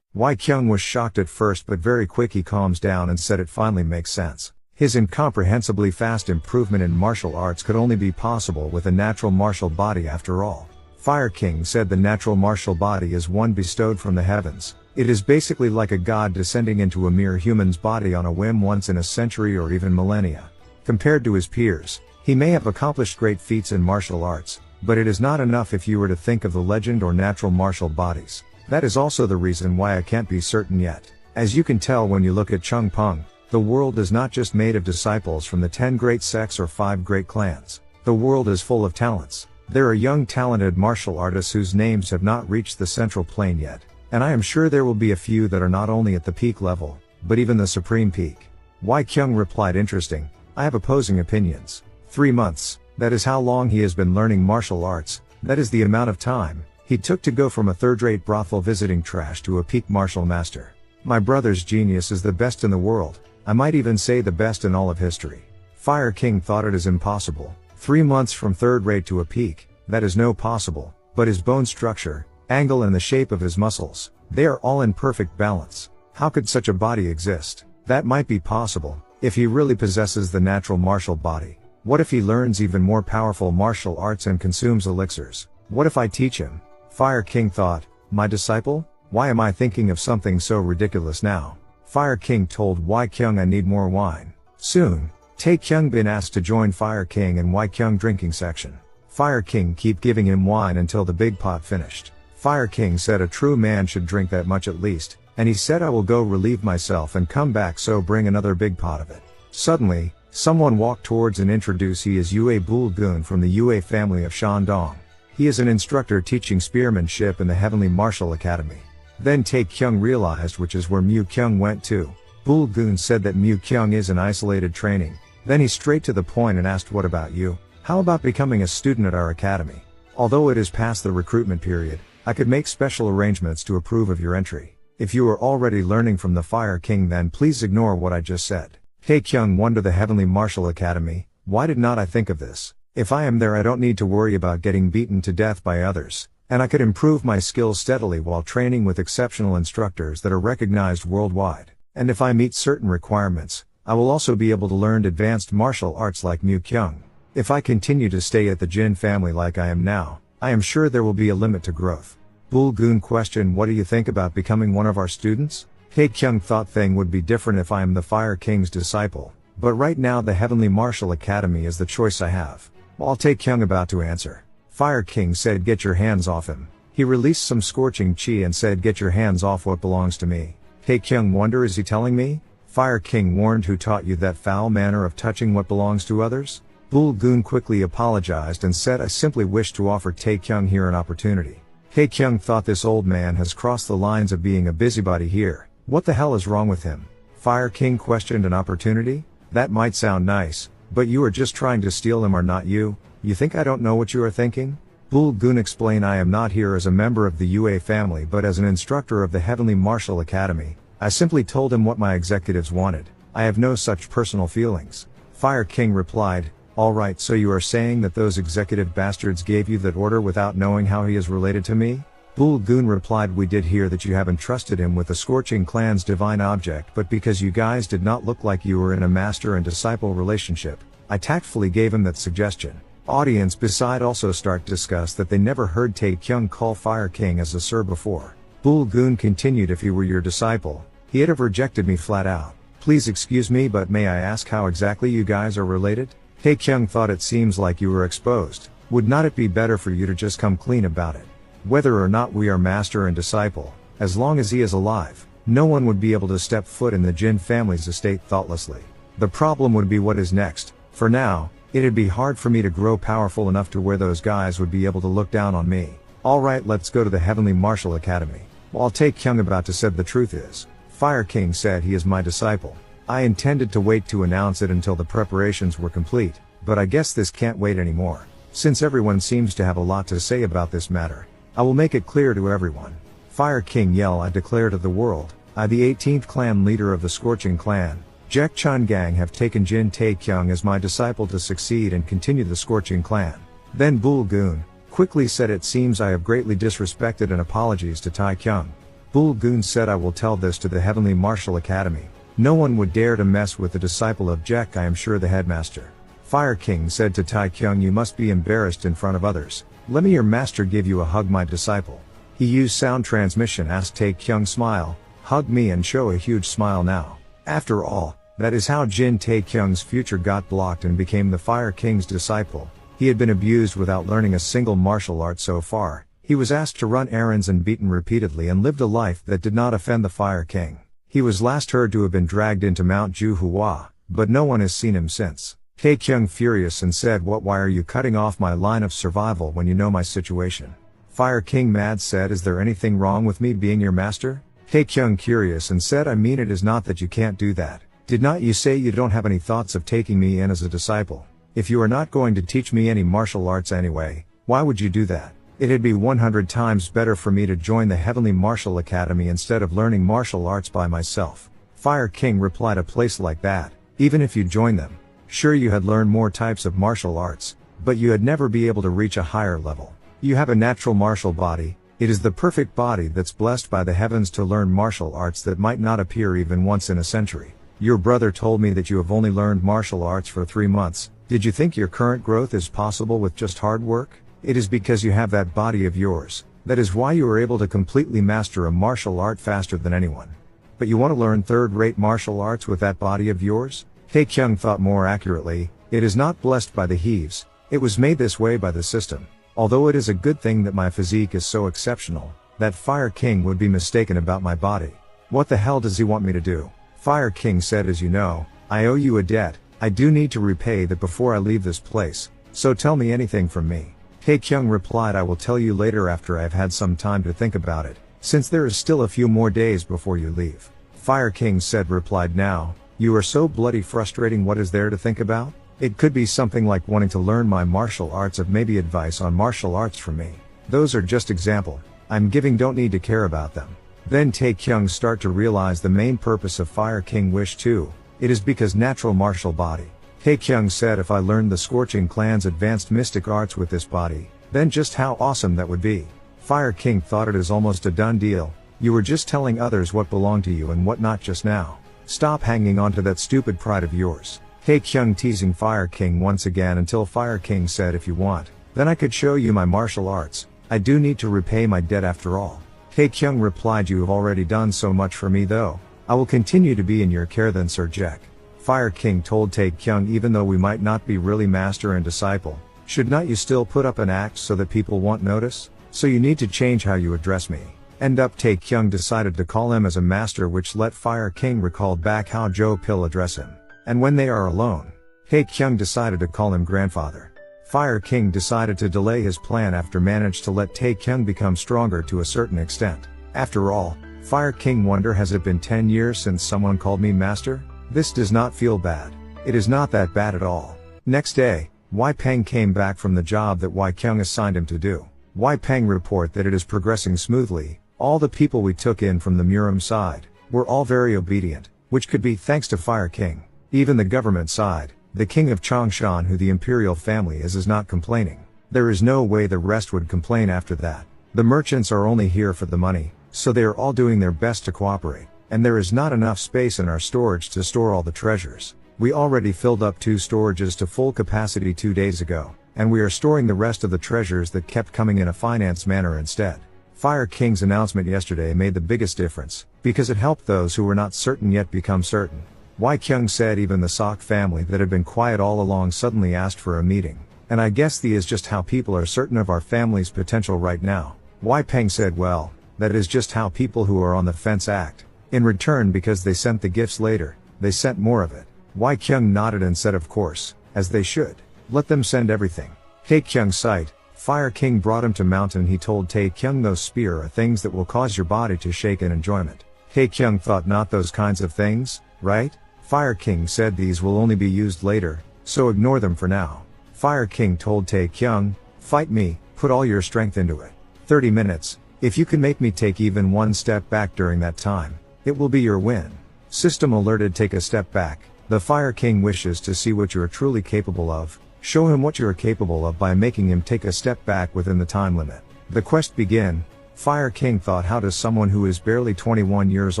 A: Tae-Kyung was shocked at first, but very quick he calms down and said it finally makes sense. His incomprehensibly fast improvement in martial arts could only be possible with a natural martial body after all. Fire King said the natural martial body is one bestowed from the heavens. It is basically like a god descending into a mere human's body on a whim once in a century or even millennia. Compared to his peers, he may have accomplished great feats in martial arts, but it is not enough if you were to think of the legend or natural martial bodies. That is also the reason why I can't be certain yet. As you can tell when you look at Chung Pung, the world is not just made of disciples from the 10 great sects or 5 great clans. The world is full of talents. There are young talented martial artists whose names have not reached the central plane yet, and I am sure there will be a few that are not only at the peak level, but even the supreme peak. Tae-Kyung replied, interesting, I have opposing opinions. 3 months, that is how long he has been learning martial arts, that is the amount of time he took to go from a third-rate brothel visiting trash to a peak martial master. My brother's genius is the best in the world, I might even say the best in all of history. Fire King thought it is impossible. 3 months from third-rate to a peak, that is no possible, but his bone structure, angle and the shape of his muscles, they are all in perfect balance. How could such a body exist? That might be possible, if he really possesses the natural martial body. What if he learns even more powerful martial arts and consumes elixirs? What if I teach him? Fire King thought, my disciple? Why am I thinking of something so ridiculous now? Fire King told Tae-Kyung, I need more wine. Soon, Tae-Kyung been asked to join Fire King and Tae-Kyung drinking section. Fire King keep giving him wine until the big pot finished. Fire King said a true man should drink that much at least, and he said I will go relieve myself and come back, so bring another big pot of it. Suddenly, someone walked towards and introduced, he is Yue Bulgun from the Yue family of Shandong. He is an instructor teaching spearmanship in the Heavenly Martial Academy. Then Tae-Kyung realized which is where Mu-Kyung went to. Bulgun said that Mu-Kyung is an isolated training. Then he straight to the point and asked, what about you? How about becoming a student at our academy? Although it is past the recruitment period, I could make special arrangements to approve of your entry. If you are already learning from the Fire King, then please ignore what I just said. Tae-Kyung wondered, the Heavenly Martial Academy, why did not I think of this? If I am there I don't need to worry about getting beaten to death by others, and I could improve my skills steadily while training with exceptional instructors that are recognized worldwide. And if I meet certain requirements, I will also be able to learn advanced martial arts like Mu-Kyung. If I continue to stay at the Jin family like I am now, I am sure there will be a limit to growth. Bulgun questioned, what do you think about becoming one of our students? Tae-Kyung thought thing would be different if I am the Fire King's disciple, but right now the Heavenly Martial Academy is the choice I have. While Tae-Kyung about to answer, Fire King said, get your hands off him. He released some scorching chi and said, get your hands off what belongs to me. Tae-Kyung wondered, is he telling me? Fire King warned, who taught you that foul manner of touching what belongs to others? Bulgun quickly apologized and said, I simply wish to offer Tae-Kyung here an opportunity. Tae-Kyung thought, this old man has crossed the lines of being a busybody here. What the hell is wrong with him? Fire King questioned, an opportunity? That might sound nice, but you are just trying to steal him, are not you? You think I don't know what you are thinking? Bulgun explained, I am not here as a member of the Yue family but as an instructor of the Heavenly Martial Academy. I simply told him what my executives wanted. I have no such personal feelings. Fire King replied, alright, so you are saying that those executive bastards gave you that order without knowing how he is related to me? Bulgun replied, we did hear that you have entrusted him with the Scorching Clan's divine object, but because you guys did not look like you were in a master and disciple relationship, I tactfully gave him that suggestion. Audience beside also start discuss that they never heard Tae-Kyung call Fire King as a sir before. Bulgun continued, if he were your disciple, he'd have rejected me flat out. Please excuse me, but may I ask how exactly you guys are related? Tae-Kyung thought, it seems like you were exposed. Would not it be better for you to just come clean about it? Whether or not we are master and disciple, As long as he is alive, no one would be able to step foot in the Jin family's estate thoughtlessly. The problem would be what is next. For now, it'd be hard for me to grow powerful enough to where those guys would be able to look down on me. Alright, let's go to the Heavenly Martial Academy. While Tae-Kyung about to said the truth is, Fire King said he is my disciple. I intended to wait to announce it until the preparations were complete, but I guess this can't wait anymore. Since everyone seems to have a lot to say about this matter, I will make it clear to everyone. Fire King yell, I declare to the world, I, the 18th clan leader of the Scorching Clan, Jaek Chun Gang, have taken Jin Tae-Kyung as my disciple to succeed and continue the Scorching Clan. Then Bulgun quickly said, it seems I have greatly disrespected, and apologies to Tae-Kyung. Bulgun said, I will tell this to the Heavenly Martial Academy. No one would dare to mess with the disciple of Jaek, I am sure the headmaster. Fire King said to Tae-Kyung, you must be embarrassed in front of others. Let me your master give you a hug, my disciple. He used sound transmission, asked Tae-Kyung, smile, hug me and show a huge smile now. After all, that is how Jin Tae-Kyung's future got blocked and became the Fire King's disciple. He had been abused without learning a single martial art so far. He was asked to run errands and beaten repeatedly and lived a life that did not offend the Fire King. He was last heard to have been dragged into Mount Juhua, but no one has seen him since. Tae-Kyung furious and said, what, why are you cutting off my line of survival when you know my situation? Fire King mad said, is there anything wrong with me being your master? Tae-Kyung curious and said, I mean, it is not that you can't do that. Did not you say you don't have any thoughts of taking me in as a disciple? If you are not going to teach me any martial arts anyway, why would you do that? It'd be 100 times better for me to join the Heavenly Martial Academy instead of learning martial arts by myself. Fire King replied, a place like that, even if you join them, sure you had learned more types of martial arts, but you had never be able to reach a higher level. You have a natural martial body, it is the perfect body that's blessed by the heavens to learn martial arts that might not appear even once in a century. Your brother told me that you have only learned martial arts for 3 months. Did you think your current growth is possible with just hard work? It is because you have that body of yours. That is why you are able to completely master a martial art faster than anyone. But you want to learn third-rate martial arts with that body of yours? Tae-Kyung thought more accurately, it is not blessed by the Heaves, it was made this way by the system. Although it is a good thing that my physique is so exceptional, that Fire King would be mistaken about my body. What the hell does he want me to do? Fire King said, as you know, I owe you a debt. I do need to repay that before I leave this place, so tell me anything from me. Tae-Kyung replied, I will tell you later after I have had some time to think about it, since there is still a few more days before you leave. Fire King said, replied, now, you are so bloody frustrating, what is there to think about? It could be something like wanting to learn my martial arts, of maybe advice on martial arts from me. Those are just example I'm giving, don't need to care about them. Then Tae-Kyung start to realize the main purpose of Fire King wish too. It is because natural martial body. Tae-Kyung said, if I learned the Scorching Clan's advanced mystic arts with this body, then just how awesome that would be. Fire King thought it is almost a done deal. You were just telling others what belonged to you and what not just now. Stop hanging on to that stupid pride of yours. Tae-Kyung teasing Fire King once again until Fire King said, if you want, then I could show you my martial arts. I do need to repay my debt after all. Tae-Kyung replied, you have already done so much for me though. I will continue to be in your care then, Sir Jaek. Fire King told Tae-Kyung, even though we might not be really master and disciple, should not you still put up an act so that people won't notice? So you need to change how you address me. End up Tae-Kyung decided to call him as a master, which let Fire King recall back how Jo Pil address him. And when they are alone, Tae-Kyung decided to call him grandfather. Fire King decided to delay his plan after managed to let Tae-Kyung become stronger to a certain extent. After all, Fire King wonder, has it been 10 years since someone called me master? This does not feel bad. It is not that bad at all. Next day, Wai Peng came back from the job that Wai Kyung assigned him to do. Wai Peng report that it is progressing smoothly. All the people we took in from the Murim side were all very obedient, which could be thanks to Fire King. Even the government side, the king of Chongshan, who the imperial family is not complaining. There is no way the rest would complain after that. The merchants are only here for the money, so they are all doing their best to cooperate, and there is not enough space in our storage to store all the treasures. We already filled up 2 storages to full capacity 2 days ago, and we are storing the rest of the treasures that kept coming in a finance manner instead. Fire King's announcement yesterday made the biggest difference, because it helped those who were not certain yet become certain. Wai Kyung said even the Sok family that had been quiet all along suddenly asked for a meeting, and I guess the is just how people are certain of our family's potential right now. Wai Peng said, well, That is just how people who are on the fence act. In return, because they sent the gifts later, they sent more of it. Tae-Kyung nodded and said of course, as they should. Let them send everything. Tae-Kyung sighed. Fire King brought him to mountain. He told Tae-Kyung those spear are things that will cause your body to shake in enjoyment. Tae-Kyung thought not those kinds of things, right? Fire King said these will only be used later, so ignore them for now. Fire King told Tae-Kyung, fight me, put all your strength into it. 30 minutes, if you can make me take even one step back during that time, it will be your win. System alerted, take a step back. The Fire King wishes to see what you are truly capable of. Show him what you are capable of by making him take a step back within the time limit. The quest begin. Fire King thought, how does someone who is barely 21 years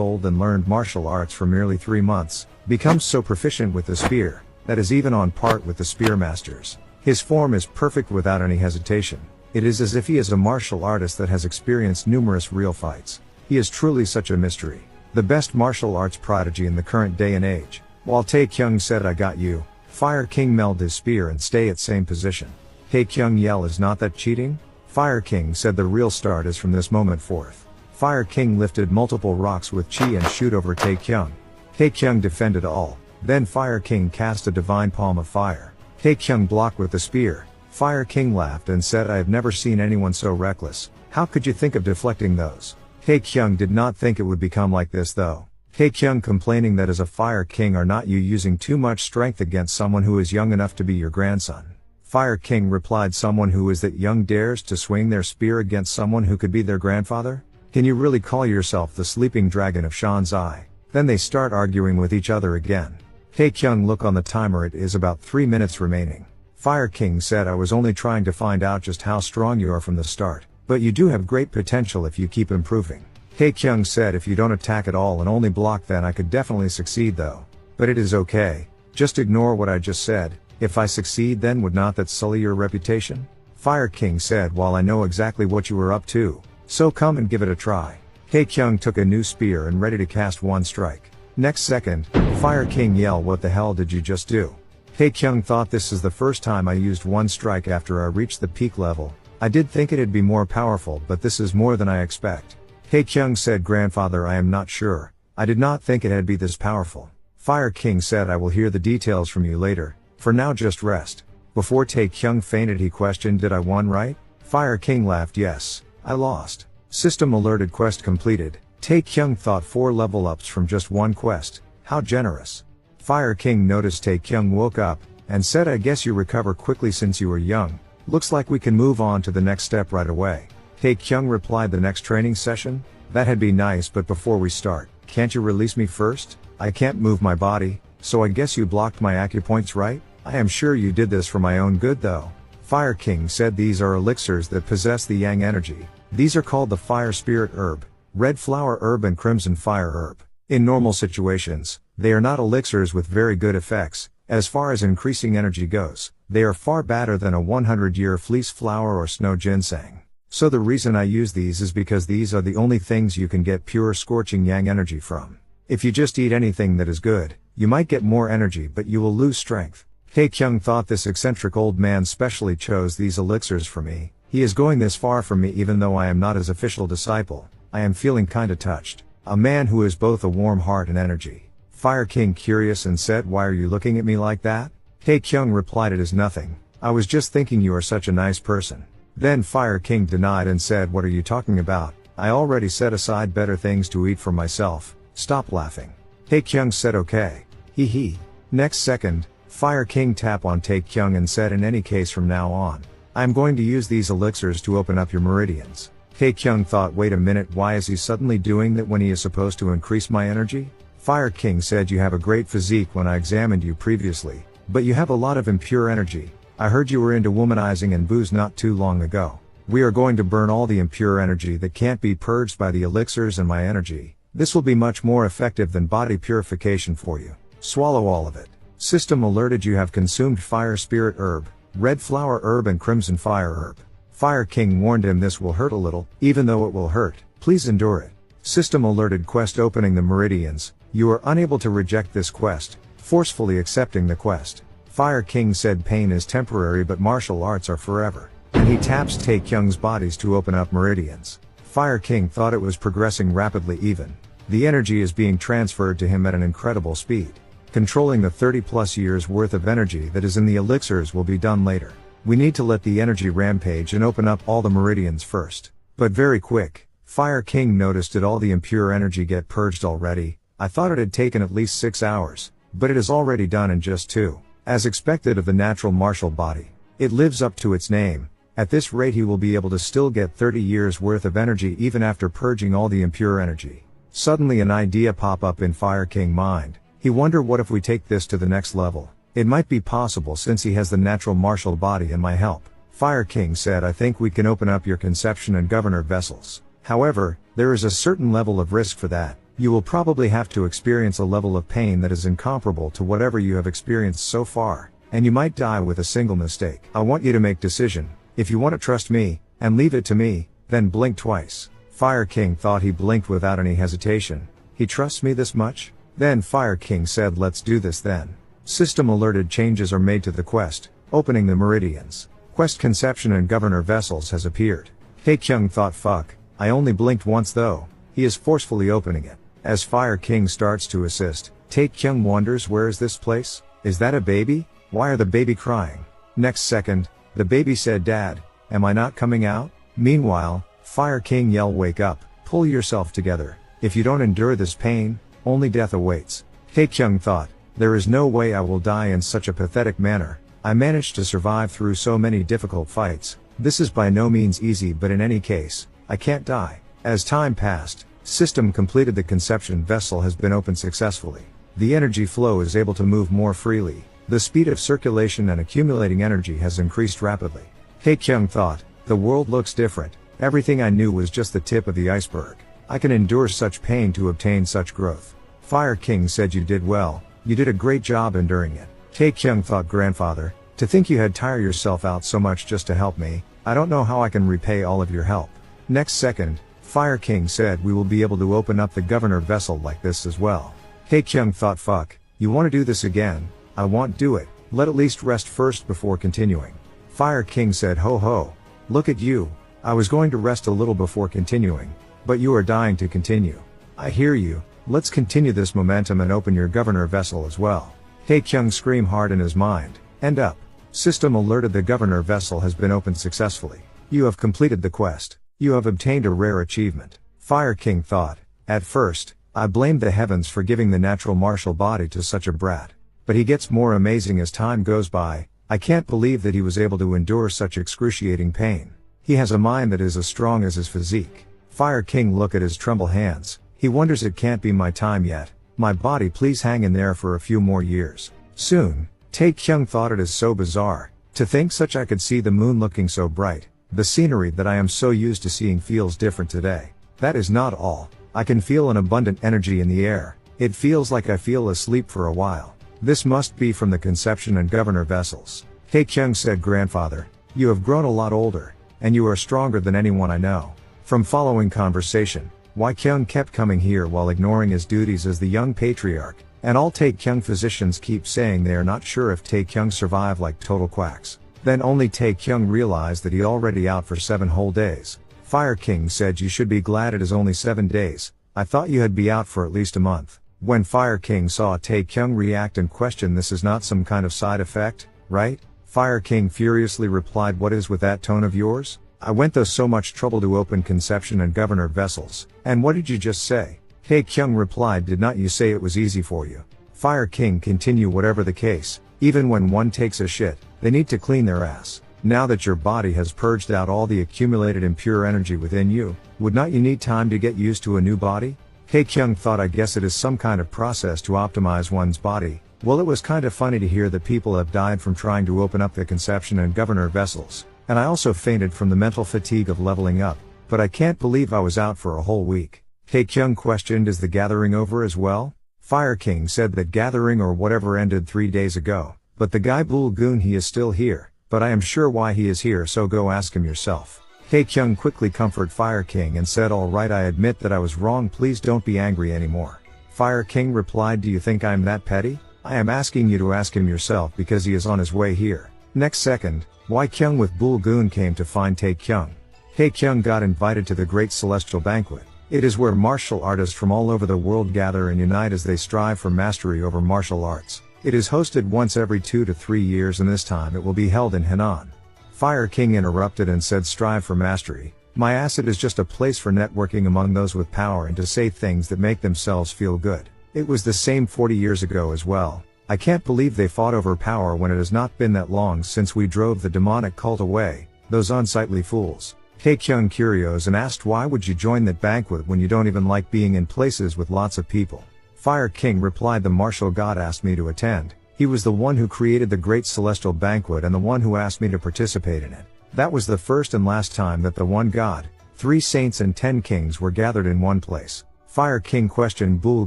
A: old and learned martial arts for merely 3 months, become so proficient with the spear, that is even on par with the spear masters? His form is perfect without any hesitation. It is as if he is a martial artist that has experienced numerous real fights. He is truly such a mystery. The best martial arts prodigy in the current day and age. While Tae-Kyung said, I got you, Fire King meld his spear and stay at same position. Tae-Kyung yell, is not that cheating? Fire King said, the real start is from this moment forth. Fire King lifted multiple rocks with chi and shoot over Tae-Kyung. Tae-Kyung defended all. Then Fire King cast a divine palm of fire. Tae-Kyung blocked with the spear. Fire King laughed and said, I have never seen anyone so reckless. How could you think of deflecting those? Tae-Kyung did not think it would become like this though. Tae-Kyung complaining that as a Fire King, are not you using too much strength against someone who is young enough to be your grandson? Fire King replied, someone who is that young dares to swing their spear against someone who could be their grandfather? Can you really call yourself the sleeping dragon of Shanzai? Then they start arguing with each other again. Tae-Kyung look on the timer, it is about 3 minutes remaining. Fire King said, I was only trying to find out just how strong you are from the start, but you do have great potential if you keep improving. Tae-Kyung said, if you don't attack at all and only block, then I could definitely succeed though. But it is okay. Just ignore what I just said. If I succeed, then would not that sully your reputation? Fire King said, while I know exactly what you were up to, so come and give it a try. Tae-Kyung took a new spear and ready to cast one strike. Next second, Fire King yelled, what the hell did you just do? Tae-Kyung thought, this is the first time I used one strike after I reached the peak level. I did think it'd be more powerful, but this is more than I expect. Tae-Kyung said, grandfather, I am not sure. I did not think it'd be this powerful. Fire King said, I will hear the details from you later. For now just rest. Before Tae-Kyung fainted, he questioned, did I won right? Fire King laughed, yes, I lost. System alerted, quest completed. Tae-Kyung thought 4 level ups from just one quest. How generous. Fire King noticed Tae-Kyung woke up, and said, I guess you recover quickly since you were young. Looks like we can move on to the next step right away. Tae-Kyung replied, the next training session? That'd be nice, but before we start, can't you release me first? I can't move my body, so I guess you blocked my acupoints, right? I am sure you did this for my own good though. Fire King said, these are elixirs that possess the yang energy. These are called the Fire Spirit Herb, Red Flower Herb and Crimson Fire Herb. In normal situations, they are not elixirs with very good effects. As far as increasing energy goes, they are far better than a 100-year fleece flower or snow ginseng. So the reason I use these is because these are the only things you can get pure scorching yang energy from. If you just eat anything that is good, you might get more energy, but you will lose strength. Tae-Kyung thought, this eccentric old man specially chose these elixirs for me. He is going this far from me even though I am not his official disciple. I am feeling kinda touched. A man who is both a warm heart and energy. Fire King curious and said, why are you looking at me like that? Tae-Kyung replied, it is nothing. I was just thinking you are such a nice person. Then Fire King denied and said, what are you talking about? I already set aside better things to eat for myself. Stop laughing. Tae-Kyung said, okay. Hee hee. Next second, Fire King tapped on Tae-Kyung and said, in any case from now on, I am going to use these elixirs to open up your meridians. Tae-Kyung thought, wait a minute, why is he suddenly doing that when he is supposed to increase my energy? Fire King said, you have a great physique when I examined you previously, but you have a lot of impure energy. I heard you were into womanizing and booze not too long ago. We are going to burn all the impure energy that can't be purged by the elixirs and my energy. This will be much more effective than body purification for you. Swallow all of it. System alerted, you have consumed Fire Spirit Herb, Red Flower Herb and Crimson Fire Herb. Fire King warned him, this will hurt a little, even though it will hurt, please endure it. System alerted, quest opening the meridians. You are unable to reject this quest, forcefully accepting the quest. Fire King said, pain is temporary but martial arts are forever. And he taps Tae-Kyung's bodies to open up meridians. Fire King thought it was progressing rapidly even. The energy is being transferred to him at an incredible speed. Controlling the 30+ years worth of energy that is in the elixirs will be done later. We need to let the energy rampage and open up all the meridians first. But very quick, Fire King noticed did all the impure energy get purged already? I thought it had taken at least 6 hours, but it is already done in just 2. As expected of the natural martial body. It lives up to its name. At this rate he will be able to still get 30 years worth of energy even after purging all the impure energy. Suddenly an idea pop up in Fire King mind. He wonder what if we take this to the next level. It might be possible since he has the natural martial body and my help. Fire King said I think we can open up your conception and governor vessels. However, there is a certain level of risk for that. You will probably have to experience a level of pain that is incomparable to whatever you have experienced so far, and you might die with a single mistake. I want you to make decision. If you want to trust me, and leave it to me, then blink twice. Fire King thought he blinked without any hesitation. He trusts me this much? Then Fire King said let's do this then. System alerted changes are made to the quest, opening the meridians. Quest conception and governor vessels has appeared. Tae-Kyung thought fuck, I only blinked once though. He is forcefully opening it. As Fire King starts to assist, Tae-Kyung wonders where is this place? Is that a baby? Why are the baby crying? Next second, the baby said Dad, am I not coming out? Meanwhile, Fire King yell wake up, pull yourself together. If you don't endure this pain, only death awaits. Tae-Kyung thought, there is no way I will die in such a pathetic manner. I managed to survive through so many difficult fights. This is by no means easy but in any case, I can't die. As time passed, system completed the conception vessel has been opened successfully. The energy flow is able to move more freely. The speed of circulation and accumulating energy has increased rapidly. Tae-Kyung thought, the world looks different. Everything I knew was just the tip of the iceberg. I can endure such pain to obtain such growth. Fire King said you did well, you did a great job enduring it. Tae-Kyung thought grandfather, to think you had tire yourself out so much just to help me, I don't know how I can repay all of your help. Next second, Fire King said we will be able to open up the governor vessel like this as well. Tae-Kyung thought fuck, you want to do this again? I won't do it, let at least rest first before continuing. Fire King said ho ho, look at you, I was going to rest a little before continuing. But you are dying to continue. I hear you, let's continue this momentum and open your governor vessel as well. Tae-Kyung screamed hard in his mind. End up. System alerted the governor vessel has been opened successfully. You have completed the quest. You have obtained a rare achievement. Fire King thought, at first, I blamed the heavens for giving the natural martial body to such a brat. But he gets more amazing as time goes by. I can't believe that he was able to endure such excruciating pain. He has a mind that is as strong as his physique. Fire King look at his tremble hands, he wonders it can't be my time yet, my body please hang in there for a few more years. Soon, Tae-Kyung thought it is so bizarre, to think such I could see the moon looking so bright, the scenery that I am so used to seeing feels different today. That is not all, I can feel an abundant energy in the air, it feels like I feel asleep for a while. This must be from the conception and governor vessels. Tae-Kyung said grandfather, you have grown a lot older, and you are stronger than anyone I know. From following conversation, Tae-Kyung kept coming here while ignoring his duties as the young patriarch, and all Tae-Kyung physicians keep saying they are not sure if Tae-Kyung survived like total quacks. Then only Tae-Kyung realized that he already out for 7 whole days. Fire King said you should be glad it is only 7 days, I thought you had be out for at least a month. When Fire King saw Tae-Kyung react and question this is not some kind of side effect, right? Fire King furiously replied what is with that tone of yours? I went through so much trouble to open conception and governor vessels, and what did you just say? Tae-Kyung replied did not you say it was easy for you? Fire King continue whatever the case, even when one takes a shit, they need to clean their ass. Now that your body has purged out all the accumulated impure energy within you, would not you need time to get used to a new body? Tae-Kyung thought I guess it is some kind of process to optimize one's body. Well it was kind of funny to hear that people have died from trying to open up the conception and governor vessels. And I also fainted from the mental fatigue of leveling up, but I can't believe I was out for a whole week. Tae-Kyung questioned is the gathering over as well? Fire King said that gathering or whatever ended 3 days ago, but the guy Bulgoon he is still here, but I am sure why he is here so go ask him yourself. Tae-Kyung quickly comforted Fire King and said alright I admit that I was wrong please don't be angry anymore. Fire King replied do you think I'm that petty? I am asking you to ask him yourself because he is on his way here. Next second, Tae-Kyung with Bulgoon came to find Tae-Kyung. Tae-Kyung got invited to the Great Celestial Banquet. It is where martial artists from all over the world gather and unite as they strive for mastery over martial arts. It is hosted once every 2 to 3 years, and this time it will be held in Henan. Fire King interrupted and said, strive for mastery. My acid is just a place for networking among those with power and to say things that make themselves feel good. It was the same 40 years ago as well. I can't believe they fought over power when it has not been that long since we drove the demonic cult away, those unsightly fools. Tae-Kyung curious and asked, why would you join that banquet when you don't even like being in places with lots of people? Fire King replied, the martial god asked me to attend. He was the one who created the Great Celestial Banquet and the one who asked me to participate in it. That was the first and last time that the one god, 3 saints and 10 kings were gathered in one place. Fire King questioned Bul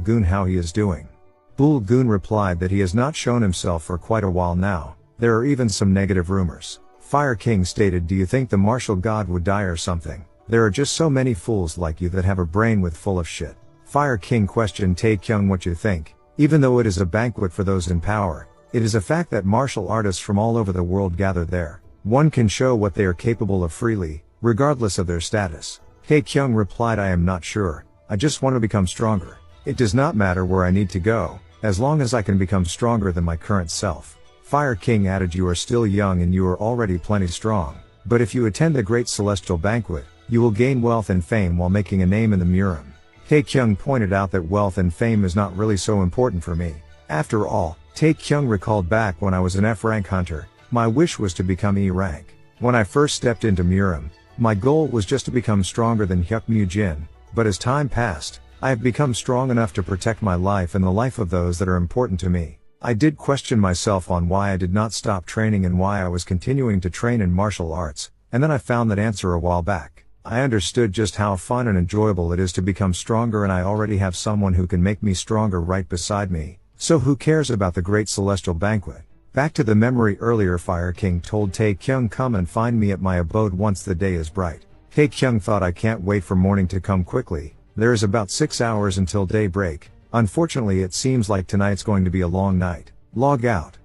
A: Gun how he is doing. Bul Gun replied that he has not shown himself for quite a while now. There are even some negative rumors. Fire King stated, do you think the martial god would die or something? There are just so many fools like you that have a brain with full of shit. Fire King questioned Tae-Kyung what you think. Even though it is a banquet for those in power, it is a fact that martial artists from all over the world gather there. One can show what they are capable of freely, regardless of their status. Tae-Kyung replied, I am not sure. I just want to become stronger. It does not matter where I need to go, as long as I can become stronger than my current self. Fire King added, you are still young and you are already plenty strong. But if you attend the Great Celestial Banquet, you will gain wealth and fame while making a name in the Murim. Tae-Kyung pointed out that wealth and fame is not really so important for me. After all, Tae-Kyung recalled back when I was an F-rank hunter, my wish was to become E-rank. When I first stepped into Murim, my goal was just to become stronger than Hyuk Jin, but as time passed, I have become strong enough to protect my life and the life of those that are important to me. I did question myself on why I did not stop training and why I was continuing to train in martial arts, and then I found that answer a while back. I understood just how fun and enjoyable it is to become stronger, and I already have someone who can make me stronger right beside me, so who cares about the Great Celestial Banquet? Back to the memory earlier, Fire King told Tae-Kyung, come and find me at my abode once the day is bright. Tae-Kyung thought, I can't wait for morning to come quickly. There is about 6 hours until daybreak. Unfortunately, it seems like tonight's going to be a long night. Log out.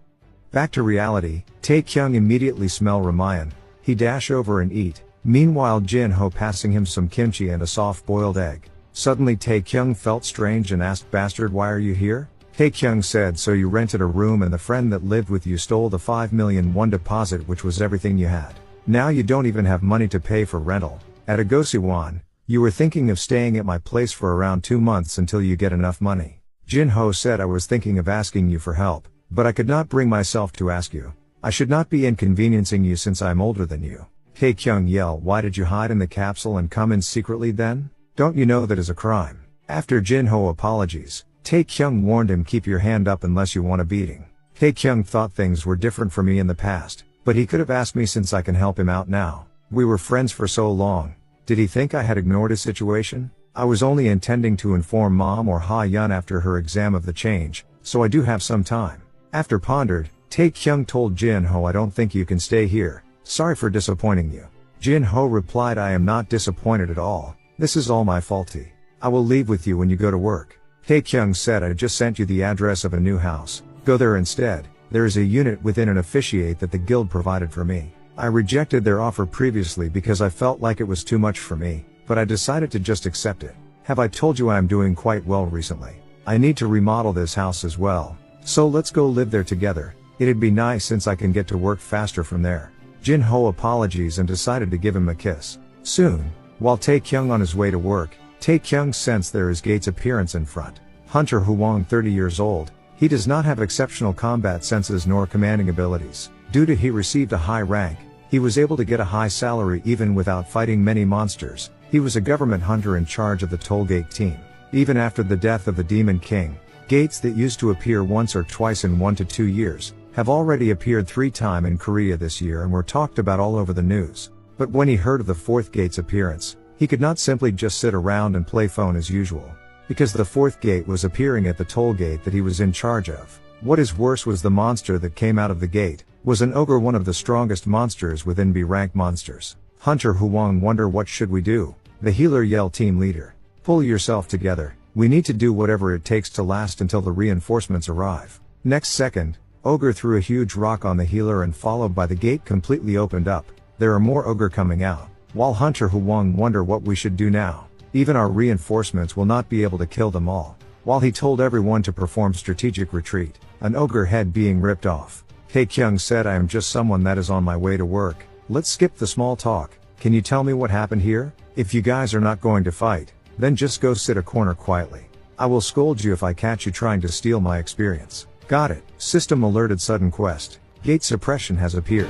A: Back to reality, Tae-Kyung immediately smell ramen. He dash over and eat. Meanwhile, Jin Ho passing him some kimchi and a soft boiled egg. Suddenly Tae-Kyung felt strange and asked, bastard, why are you here? Tae-Kyung said, so you rented a room and the friend that lived with you stole the 5 million won deposit, which was everything you had. Now you don't even have money to pay for rental. At Agosiwan, you were thinking of staying at my place for around 2 months until you get enough money. Jin Ho said, I was thinking of asking you for help, but I could not bring myself to ask you. I should not be inconveniencing you since I'm older than you. Tae-Kyung yelled, why did you hide in the capsule and come in secretly then? Don't you know that is a crime? After Jin Ho apologies, Tae-Kyung warned him, keep your hand up unless you want a beating. Tae-Kyung thought things were different for me in the past, but he could have asked me since I can help him out now. We were friends for so long. Did he think I had ignored his situation? I was only intending to inform Mom or Ha-Yun after her exam of the change, so I do have some time. After pondered, Tae-Kyung told Jin Ho, I don't think you can stay here. Sorry for disappointing you. Jin Ho replied, I am not disappointed at all. This is all my faulty. I will leave with you when you go to work. Tae-Kyung said, I just sent you the address of a new house. Go there instead. There is a unit within an officiate that the guild provided for me. I rejected their offer previously because I felt like it was too much for me, but I decided to just accept it. Have I told you I am doing quite well recently? I need to remodel this house as well. So let's go live there together. It'd be nice since I can get to work faster from there. Jin Ho apologies and decided to give him a kiss. Soon, while Tae-Kyung on his way to work, Tae-Kyung sensed there is Gate's appearance in front. Hunter Huang, 30 years old, he does not have exceptional combat senses nor commanding abilities. Due to he received a high rank, he was able to get a high salary even without fighting many monsters. He was a government hunter in charge of the Tollgate team. Even after the death of the Demon King, Gates that used to appear once or twice in 1 to 2 years, have already appeared 3 times in Korea this year and were talked about all over the news. But when he heard of the 4th Gate's appearance, he could not simply just sit around and play phone as usual. Because the 4th Gate was appearing at the toll gate that he was in charge of. What is worse was the monster that came out of the gate, was an ogre, one of the strongest monsters within B-rank monsters. Hunter Huang wonder, what should we do? The healer yelled, team leader, pull yourself together, we need to do whatever it takes to last until the reinforcements arrive. Next second, ogre threw a huge rock on the healer and followed by the gate completely opened up. There are more ogre coming out. While Hunter Huang wonder what we should do now. Even our reinforcements will not be able to kill them all. While he told everyone to perform strategic retreat, an ogre head being ripped off. Tae-Kyung said, I am just someone that is on my way to work. Let's skip the small talk. Can you tell me what happened here? If you guys are not going to fight, then just go sit a corner quietly. I will scold you if I catch you trying to steal my experience. Got it. System alerted sudden quest. Gate suppression has appeared.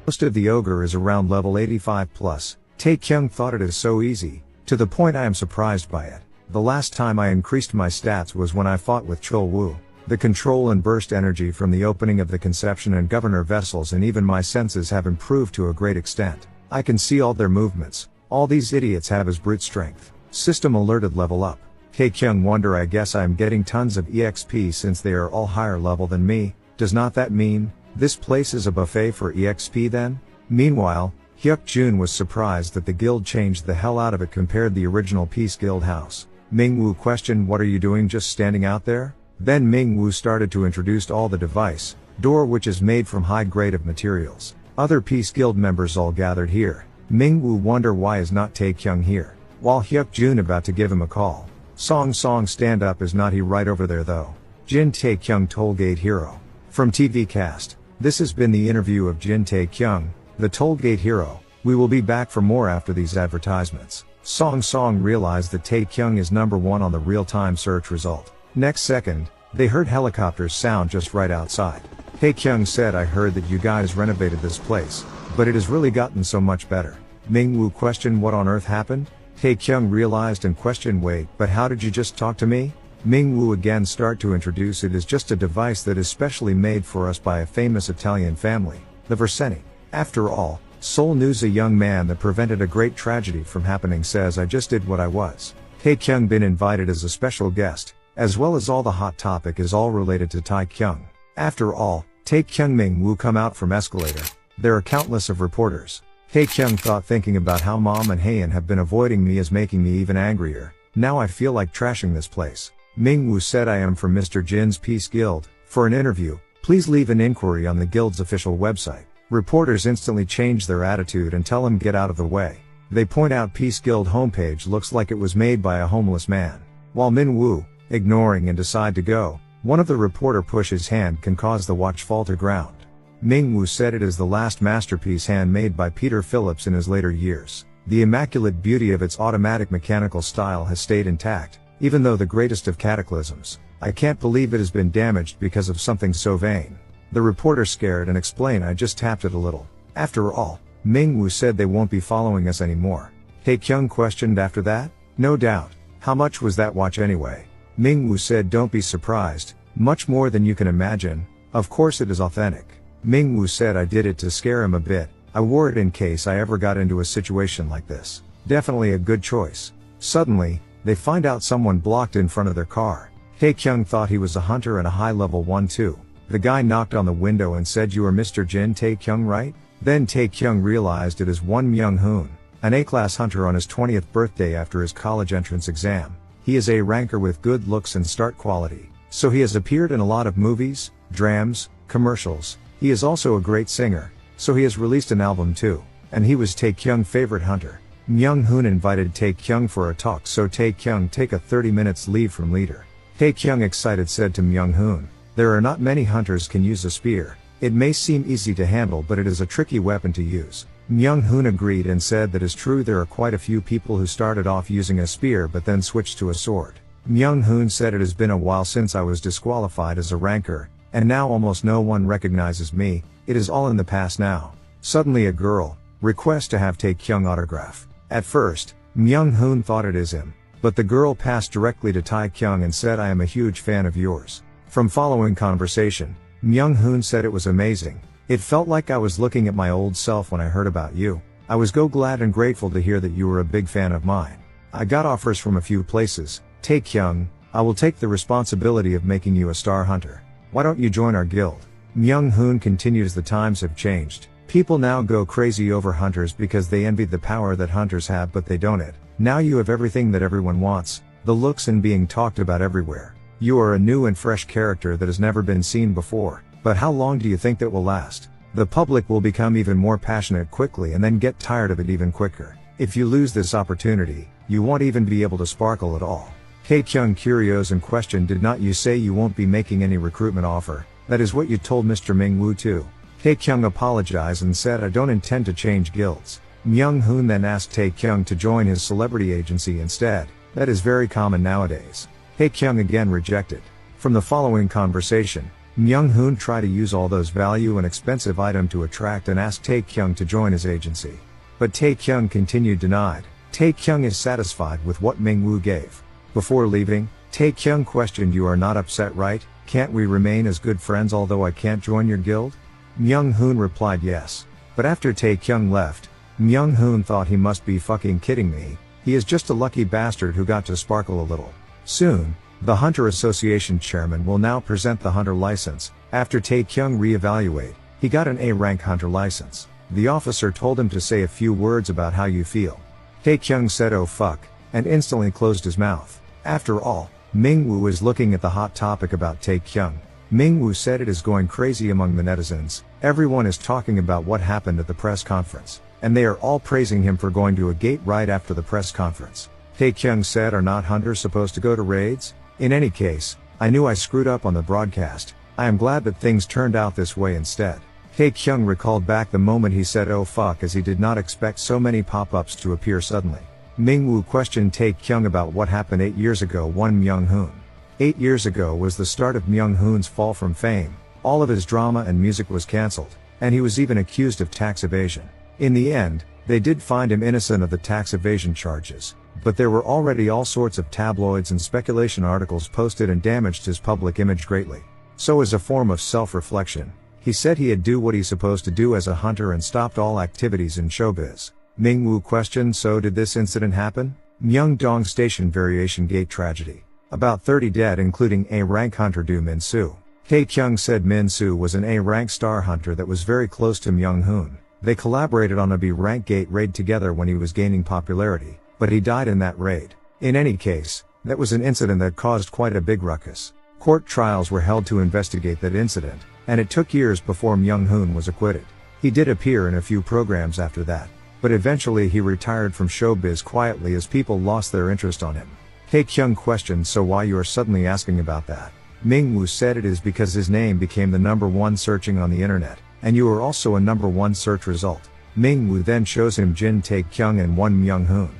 A: Most of the ogre is around level 85 plus. Tae-Kyung thought it is so easy, to the point I am surprised by it. The last time I increased my stats was when I fought with Chul Wu. The control and burst energy from the opening of the conception and governor vessels and even my senses have improved to a great extent. I can see all their movements. All these idiots have is brute strength. System alerted level up. Tae-Kyung wonder, I guess I am getting tons of EXP since they are all higher level than me. Does not that mean this place is a buffet for EXP then? Meanwhile, Hyuk Jun was surprised that the guild changed the hell out of it compared the original Peace Guild house. Ming Wu questioned, what are you doing just standing out there? Then Ming Wu started to introduce all the device, door which is made from high grade of materials. Other Peace Guild members all gathered here. Ming Wu wonder why is not Tae-Kyung here. While Hyuk Jun about to give him a call. Song stand up, is not he right over there though? Jin Tae-Kyung Tollgate Hero. From TV Cast. This has been the interview of Jin Tae-Kyung, the Tollgate Hero. We will be back for more after these advertisements. Song realized that Tae-Kyung is #1 on the real-time search result. Next second, they heard helicopters sound just right outside. Tae-Kyung said, I heard that you guys renovated this place, but it has really gotten so much better. Ming Wu questioned, what on earth happened? Tae-Kyung realized and questioned, wait, but how did you just talk to me? Ming Wu again start to introduce, it is just a device that is specially made for us by a famous Italian family, the Verseni. After all, Seoul News, a young man that prevented a great tragedy from happening, says, I just did what I was. Tae-Kyung been invited as a special guest, as well as all the hot topic is all related to Tae-Kyung. After all, Tae-Kyung Ming Wu come out from escalator. There are countless of reporters. Tae-Kyung thought, thinking about how Mom and Haein have been avoiding me is making me even angrier. Now I feel like trashing this place. Ming Wu said, I am from Mr. Jin's Peace Guild. For an interview, please leave an inquiry on the guild's official website. Reporters instantly change their attitude and tell him get out of the way. They point out Peace Guild homepage looks like it was made by a homeless man. While Min Wu, ignoring and decide to go, one of the reporter push his hand can cause the watch fall to ground. Ming Wu said it is the last masterpiece handmade by Peter Phillips in his later years. The immaculate beauty of its automatic mechanical style has stayed intact, even though the greatest of cataclysms. I can't believe it has been damaged because of something so vain. The reporter scared and explained, I just tapped it a little. After all, Ming Wu said they won't be following us anymore. Tae-Kyung questioned after that? No doubt. How much was that watch anyway? Ming Wu said, don't be surprised, much more than you can imagine. Of course it is authentic. Ming Wu said, I did it to scare him a bit. I wore it in case I ever got into a situation like this. Definitely a good choice. Suddenly, they find out someone blocked in front of their car. Tae-Kyung thought he was a hunter and a high level one too. The guy knocked on the window and said, you are Mr. Jin Tae-Kyung, right? Then Tae-Kyung realized it is one Myung-hoon, an A-class hunter on his 20th birthday after his college entrance exam. He is a ranker with good looks and start quality, so he has appeared in a lot of movies, drams, commercials. He is also a great singer, so he has released an album too, and he was Tae-Kyung's favorite hunter. Myung-hoon invited Tae-Kyung for a talk, so Tae-Kyung take a 30 minutes leave from leader. Tae-Kyung excited said to Myung-hoon, there are not many hunters can use a spear. It may seem easy to handle but it is a tricky weapon to use. Myung-hoon agreed and said that is true, there are quite a few people who started off using a spear but then switched to a sword. Myung-hoon said it has been a while since I was disqualified as a ranker, and now almost no one recognizes me, it is all in the past now. Suddenly a girl requests to have Tae-Kyung autograph. At first, Myung-hoon thought it is him, but the girl passed directly to Tae-Kyung and said, I am a huge fan of yours. From following conversation, Myung-hoon said it was amazing. It felt like I was looking at my old self when I heard about you. I was glad and grateful to hear that you were a big fan of mine. I got offers from a few places. Tae-Kyung, I will take the responsibility of making you a star hunter. Why don't you join our guild? Myung-hoon continues, the times have changed. People now go crazy over hunters because they envy the power that hunters have but they don't it. Now you have everything that everyone wants, the looks and being talked about everywhere. You are a new and fresh character that has never been seen before, but how long do you think that will last? The public will become even more passionate quickly and then get tired of it even quicker. If you lose this opportunity, you won't even be able to sparkle at all. Tae-Kyung curios and questioned, did not you say you won't be making any recruitment offer? That is what you told Mr. Ming-woo too. Tae-Kyung apologized and said, I don't intend to change guilds. Myung-hoon then asked Tae-Kyung to join his celebrity agency instead. That is very common nowadays. Tae-Kyung again rejected. From the following conversation, Myung-hoon tried to use all those value and expensive items to attract and ask Tae-Kyung to join his agency. But Tae-Kyung continued denied. Tae-Kyung is satisfied with what Ming-woo gave. Before leaving, Tae-Kyung questioned, you are not upset, right? Can't we remain as good friends although I can't join your guild? Myung-hoon replied yes. But after Tae-Kyung left, Myung-hoon thought, he must be fucking kidding me. He is just a lucky bastard who got to sparkle a little. Soon, the Hunter Association chairman will now present the Hunter license. After Tae-Kyung re-evaluate, he got an A-rank Hunter license. The officer told him to say a few words about how you feel. Tae-Kyung said, oh fuck, and instantly closed his mouth. After all, Ming-woo is looking at the hot topic about Tae-Kyung. Ming-woo said it is going crazy among the netizens. Everyone is talking about what happened at the press conference, and they are all praising him for going to a gate right after the press conference. Tae-Kyung said, are not hunters supposed to go to raids? In any case, I knew I screwed up on the broadcast. I am glad that things turned out this way instead. Tae-Kyung recalled back the moment he said oh fuck, as he did not expect so many pop-ups to appear suddenly. Ming-woo questioned Tae-Kyung about what happened 8 years ago. One Myung-hoon. 8 years ago was the start of Myung-hoon's fall from fame. All of his drama and music was cancelled, and he was even accused of tax evasion. In the end, they did find him innocent of the tax evasion charges, but there were already all sorts of tabloids and speculation articles posted and damaged his public image greatly. So as a form of self-reflection, he said he'd do what he's supposed to do as a hunter and stopped all activities in showbiz. Ming-woo questioned, so did this incident happen? Myeongdong Station Variation Gate Tragedy. About 30 dead including A-rank hunter Do Min-soo. Tae-Kyung said Min-soo was an A-rank star hunter that was very close to Myung-hoon. They collaborated on a B-rank gate raid together when he was gaining popularity, but he died in that raid. In any case, that was an incident that caused quite a big ruckus. Court trials were held to investigate that incident, and it took years before Myung-hoon was acquitted. He did appear in a few programs after that, but eventually he retired from showbiz quietly as people lost their interest on him. Tae-Kyung questioned, so why you are suddenly asking about that? Ming-woo said it is because his name became the #1 searching on the internet, and you are also a #1 search result. Ming-woo then shows him Jin Tae-Kyung and one Myung-hoon.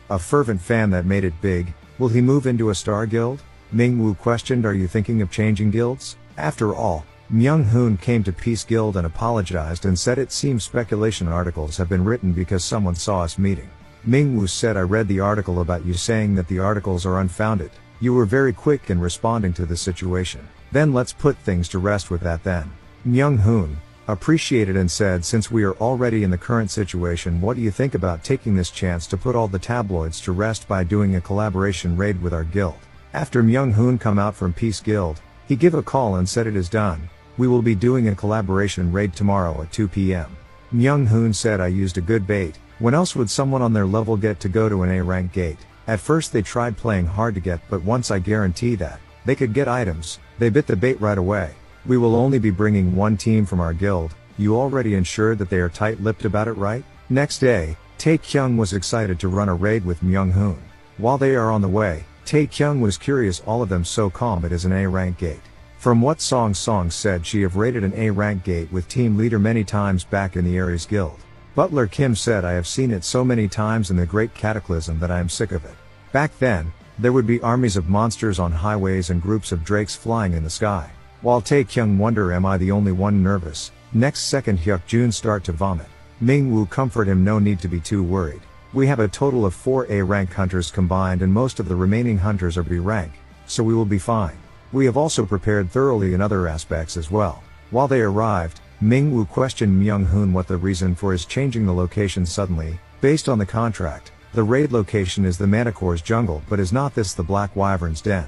A: A fervent fan that made it big. Will he move into a star guild? Ming-woo questioned, are you thinking of changing guilds? After all, Myung-hoon came to Peace Guild and apologized and said it seems speculation articles have been written because someone saw us meeting. Ming-woo said, I read the article about you saying that the articles are unfounded. You were very quick in responding to the situation. Then let's put things to rest with that then. Myung-hoon appreciated and said, since we are already in the current situation, what do you think about taking this chance to put all the tabloids to rest by doing a collaboration raid with our guild? After Myung-hoon come out from Peace Guild, he gave a call and said it is done. We will be doing a collaboration raid tomorrow at 2 p.m. Myung-hoon said, I used a good bait. When else would someone on their level get to go to an A-rank gate? At first they tried playing hard to get, but once I guarantee that they could get items, they bit the bait right away. We will only be bringing one team from our guild. You already ensured that they are tight-lipped about it, right? Next day, Tae-Kyung was excited to run a raid with Myung-hoon. While they are on the way, Tae-Kyung was curious, all of them so calm, it is an A-rank gate. From what Song said she have raided an A-rank gate with team leader many times back in the Aries Guild. Butler Kim said, I have seen it so many times in the Great Cataclysm that I am sick of it. Back then, there would be armies of monsters on highways and groups of drakes flying in the sky. While Tae-Kyung wonder, am I the only one nervous? Next second Hyuk-jun start to vomit. Ming-woo comfort him, no need to be too worried. We have a total of 4 A-rank hunters combined and most of the remaining hunters are B-rank, so we will be fine. We have also prepared thoroughly in other aspects as well. While they arrived, Ming-woo questioned Myung-hoon what the reason for his changing the location suddenly. Based on the contract, the raid location is the Manicore's jungle, but is not this the Black Wyvern's den?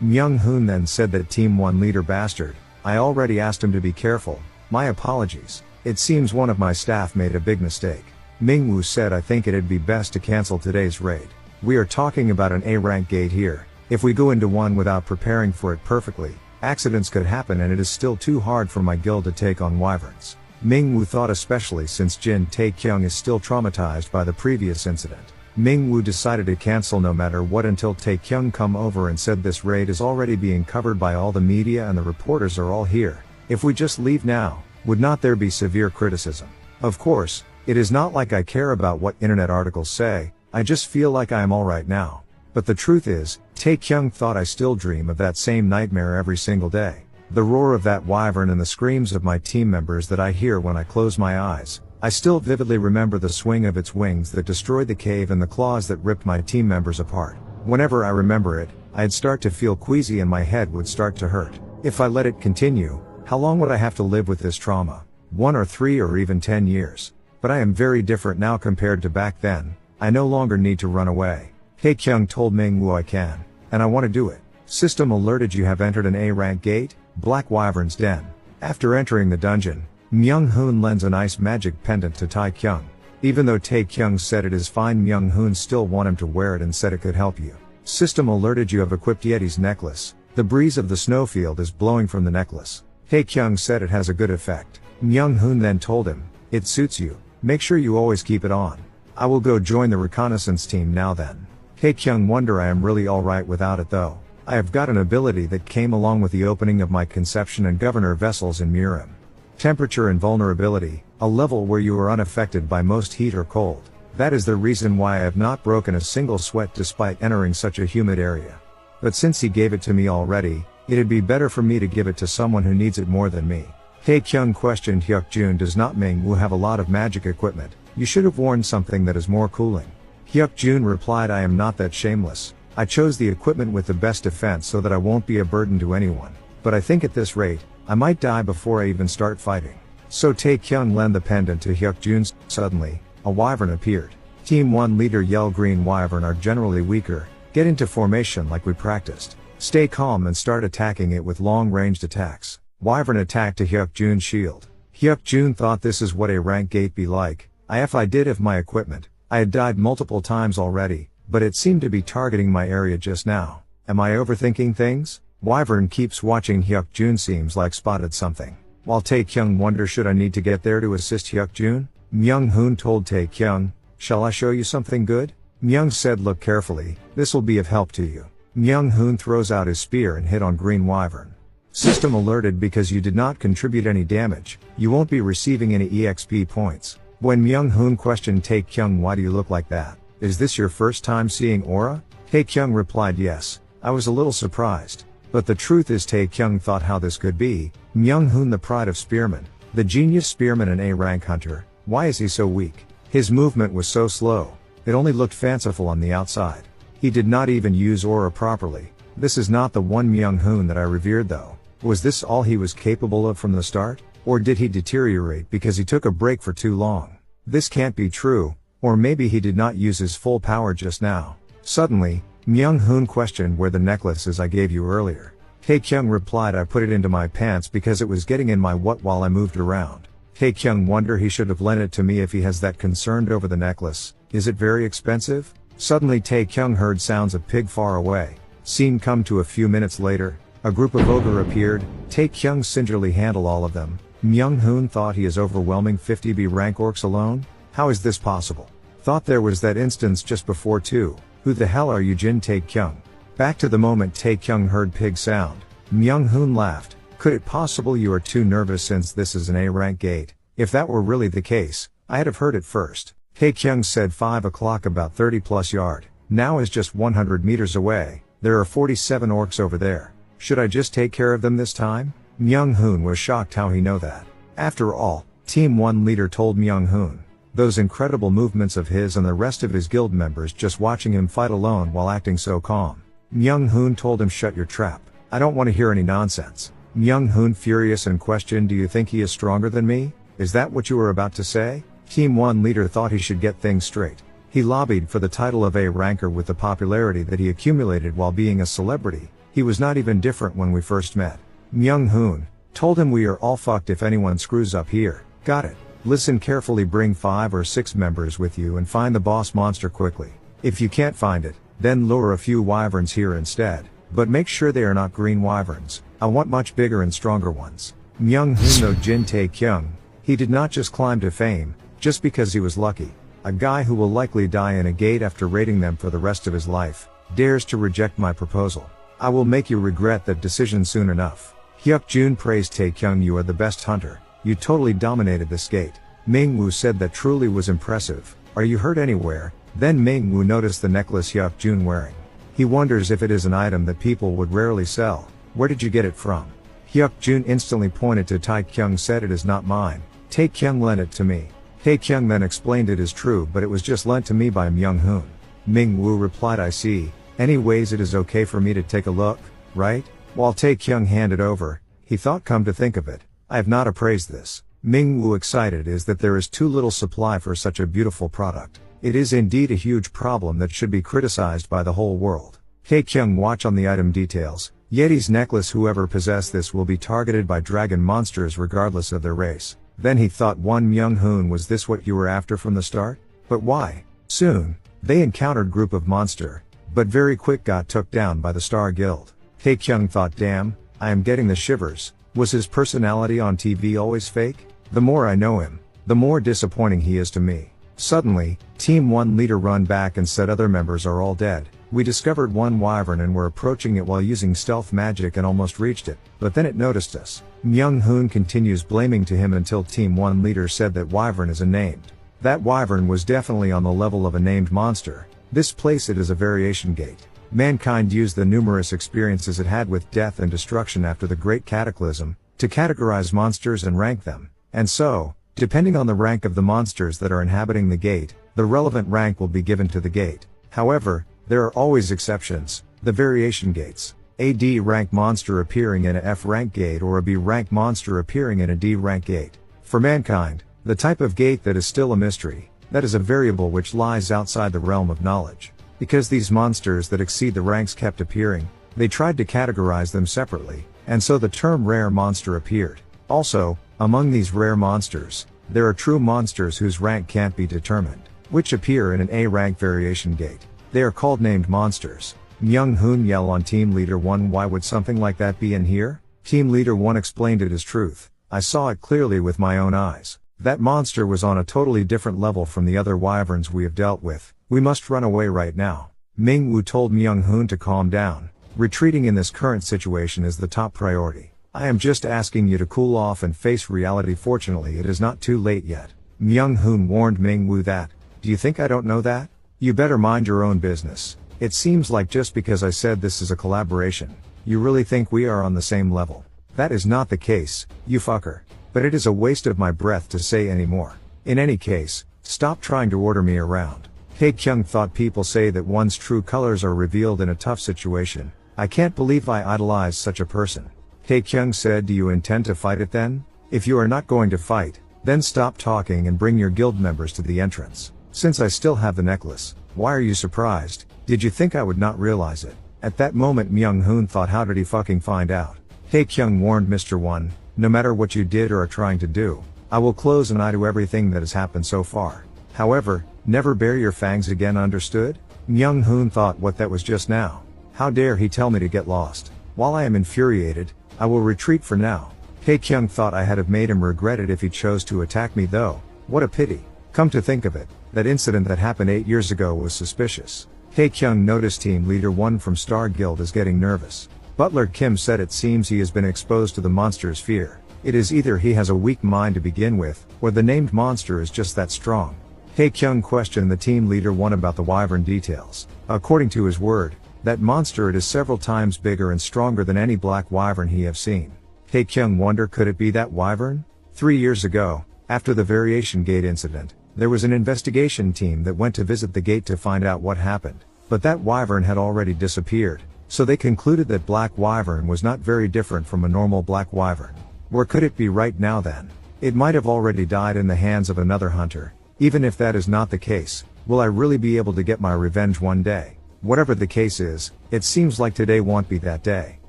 A: Myung-hoon then said that Team 1 leader bastard, I already asked him to be careful, my apologies. It seems one of my staff made a big mistake. Ming-woo said, I think it'd be best to cancel today's raid. We are talking about an A-rank gate here. If we go into one without preparing for it perfectly, accidents could happen and it is still too hard for my guild to take on wyverns. Ming-Woo thought, especially since Jin Tae-Kyung is still traumatized by the previous incident. Ming-Woo decided to cancel no matter what until Tae-Kyung come over and said this raid is already being covered by all the media and the reporters are all here. If we just leave now, would not there be severe criticism? Of course, it is not like I care about what internet articles say, I just feel like I am alright now. But the truth is, Tae-Kyung thought I still dream of that same nightmare every single day. The roar of that wyvern and the screams of my team members that I hear when I close my eyes. I still vividly remember the swing of its wings that destroyed the cave and the claws that ripped my team members apart. Whenever I remember it, I'd start to feel queasy and my head would start to hurt. If I let it continue, how long would I have to live with this trauma? 1 or 3 or even 10 years. But I am very different now compared to back then. I no longer need to run away. Tae-Kyung told Ming-Woo I can. And I want to do it. System alerted you have entered an A-rank gate, Black Wyvern's Den. After entering the dungeon, Myung-Hoon lends an ice magic pendant to Tae-Kyung. Even though Tae-Kyung said it is fine, Myung-Hoon still want him to wear it and said it could help you. System alerted you have equipped Yeti's necklace. The breeze of the snowfield is blowing from the necklace. Tae-Kyung said it has a good effect. Myung-Hoon then told him, it suits you. Make sure you always keep it on. I will go join the reconnaissance team now then. Tae-Kyung wonder I am really alright without it though. I have got an ability that came along with the opening of my conception and governor vessels in Murim. Temperature and vulnerability, a level where you are unaffected by most heat or cold. That is the reason why I have not broken a single sweat despite entering such a humid area. But since he gave it to me already, it'd be better for me to give it to someone who needs it more than me. Tae-Kyung questioned Hyuk-Jun, does not Ming-Woo have a lot of magic equipment? You should have worn something that is more cooling. Hyuk-Jun replied, I am not that shameless. I chose the equipment with the best defense so that I won't be a burden to anyone. But I think at this rate, I might die before I even start fighting. So Tae-Kyung lent the pendant to Hyuk-Jun. Suddenly, a wyvern appeared. Team 1 leader yell, green wyvern are generally weaker, get into formation like we practiced. Stay calm and start attacking it with long-ranged attacks. Wyvern attacked to Hyuk-Jun's shield. Hyuk-Jun thought this is what a rank gate be like. If I did have my equipment, I had died multiple times already, but it seemed to be targeting my area just now. Am I overthinking things? Wyvern keeps watching Hyuk-Jun, seems like spotted something. While Tae-Kyung wonder should I need to get there to assist Hyuk-Jun? Myung-Hoon told Tae-Kyung, shall I show you something good? Myung said, look carefully, this will be of help to you. Myung-Hoon throws out his spear and hit on green wyvern. System alerted, because you did not contribute any damage, you won't be receiving any EXP points. When Myung-Hoon questioned Tae-Kyung, why do you look like that? Is this your first time seeing aura? Tae-Kyung replied, yes. I was a little surprised. But the truth is Tae-Kyung thought how this could be. Myung-Hoon, the pride of spearmen, the genius spearman and A-rank hunter, why is he so weak? His movement was so slow. It only looked fanciful on the outside. He did not even use aura properly. This is not the one Myung-Hoon that I revered though. Was this all he was capable of from the start? Or did he deteriorate because he took a break for too long? This can't be true, or maybe he did not use his full power just now. Suddenly, Myung-Hoon questioned where the necklace is I gave you earlier. Tae-Kyung replied, I put it into my pants because it was getting in my what while I moved around. Tae-Kyung wonder he should have lent it to me if he has that concerned over the necklace. Is it very expensive? Suddenly Tae-Kyung heard sounds of pig far away. Scene come to a few minutes later. A group of ogre appeared. Tae-Kyung singularly handle all of them. Myung-Hoon thought he is overwhelming 50B rank orcs alone? How is this possible? Thought there was that instance just before too. Who the hell are you, Jin Tae-Kyung? Back to the moment Tae-Kyung heard pig sound. Myung-Hoon laughed. Could it possible you are too nervous since this is an A-rank gate? If that were really the case, I'd have heard it first. Tae-Kyung said 5 o'clock about 30 plus yard. Now is just 100 meters away. There are 47 orcs over there. Should I just take care of them this time? Myung-Hoon was shocked how he know that. After all, Team 1 leader told Myung-Hoon. Those incredible movements of his and the rest of his guild members just watching him fight alone while acting so calm. Myung-Hoon told him, shut your trap. I don't want to hear any nonsense. Myung-Hoon furious and questioned, do you think he is stronger than me? Is that what you were about to say? Team 1 leader thought he should get things straight. He lobbied for the title of A-ranker with the popularity that he accumulated while being a celebrity. He was not even different when we first met. Myung-Hoon told him, we are all fucked if anyone screws up here. Got it. Listen carefully, bring 5 or 6 members with you and find the boss monster quickly. If you can't find it, then lure a few wyverns here instead. But make sure they are not green wyverns. I want much bigger and stronger ones. Myung-Hoon know Jin Tae-Kyung. He did not just climb to fame, just because he was lucky. A guy who will likely die in a gate after raiding them for the rest of his life, dares to reject my proposal. I will make you regret that decision soon enough. Hyuk-jun praised Tae-Kyung, you are the best hunter, you totally dominated this gate. Ming-woo said that truly was impressive. Are you hurt anywhere? Then Ming-woo noticed the necklace Hyuk-jun wearing. He wonders if it is an item that people would rarely sell. Where did you get it from? Hyuk-jun instantly pointed to Tae-Kyung, said it is not mine. Tae-Kyung lent it to me. Tae-Kyung then explained it is true, but it was just lent to me by Myung-hoon. Ming-woo replied, I see. Anyways, it is okay for me to take a look, right? While Tae-Kyung handed over, he thought, come to think of it, I have not appraised this. Ming-woo excited is that there is too little supply for such a beautiful product. It is indeed a huge problem that should be criticized by the whole world. Tae-Kyung watch on the item details. Yeti's necklace, whoever possessed this will be targeted by dragon monsters regardless of their race. Then he thought, one Myung-hoon, was this what you were after from the start? But why? Soon, they encountered group of monster, but very quick got took down by the Star Guild. Tae-Kyung thought, damn, I am getting the shivers. Was his personality on TV always fake? The more I know him, the more disappointing he is to me. Suddenly, Team 1 leader run back and said other members are all dead. We discovered one wyvern and were approaching it while using stealth magic and almost reached it, but then it noticed us. Myung-hoon continues blaming to him until Team 1 leader said that wyvern is unnamed. That wyvern was definitely on the level of a named monster. This place it is a variation gate. Mankind used the numerous experiences it had with death and destruction after the Great Cataclysm, to categorize monsters and rank them. And so, depending on the rank of the monsters that are inhabiting the gate, the relevant rank will be given to the gate. However, there are always exceptions, the variation gates. A D rank monster appearing in a F rank gate or a B rank monster appearing in a D rank gate. For mankind, the type of gate that is still a mystery, that is a variable which lies outside the realm of knowledge. Because these monsters that exceed the ranks kept appearing, they tried to categorize them separately, and so the term rare monster appeared. Also, among these rare monsters, there are true monsters whose rank can't be determined, which appear in an A rank variation gate. They are called named monsters. Myung-hoon yell on Team Leader 1, why would something like that be in here? Team Leader 1 explained, it is truth. I saw it clearly with my own eyes. That monster was on a totally different level from the other wyverns we have dealt with. We must run away right now. Ming-woo told Myung-hoon to calm down. Retreating in this current situation is the top priority. I am just asking you to cool off and face reality. Fortunately, it is not too late yet. Myung-hoon warned Ming-woo that, do you think I don't know that? You better mind your own business. It seems like just because I said this is a collaboration, you really think we are on the same level. That is not the case, you fucker. But it is a waste of my breath to say any more. In any case, stop trying to order me around. Tae-Kyung thought, people say that one's true colors are revealed in a tough situation. I can't believe I idolized such a person. Tae-Kyung said, do you intend to fight it then? If you are not going to fight, then stop talking and bring your guild members to the entrance. Since I still have the necklace, why are you surprised? Did you think I would not realize it? At that moment Myung-hoon thought, how did he fucking find out? Tae-Kyung warned Mr. 1, no matter what you did or are trying to do, I will close an eye to everything that has happened so far. However, never bare your fangs again, understood? Myung-hoon thought, what, that was just now? How dare he tell me to get lost? While I am infuriated, I will retreat for now. Tae-Kyung thought I had have made him regret it if he chose to attack me though. What a pity. Come to think of it, that incident that happened 8 years ago was suspicious. Tae-Kyung noticed Team Leader 1 from Star Guild is getting nervous. Butler Kim said, it seems he has been exposed to the monster's fear. It is either he has a weak mind to begin with, or the named monster is just that strong. Tae-Kyung questioned the Team Leader 1 about the wyvern details. According to his word, that monster it is several times bigger and stronger than any black wyvern he have seen. Tae-Kyung wonder, could it be that wyvern? 3 years ago, after the Variation Gate incident, there was an investigation team that went to visit the gate to find out what happened, but that wyvern had already disappeared, so they concluded that black wyvern was not very different from a normal black wyvern. Where could it be right now then? It might have already died in the hands of another hunter. Even if that is not the case, will I really be able to get my revenge one day? Whatever the case is, it seems like today won't be that day.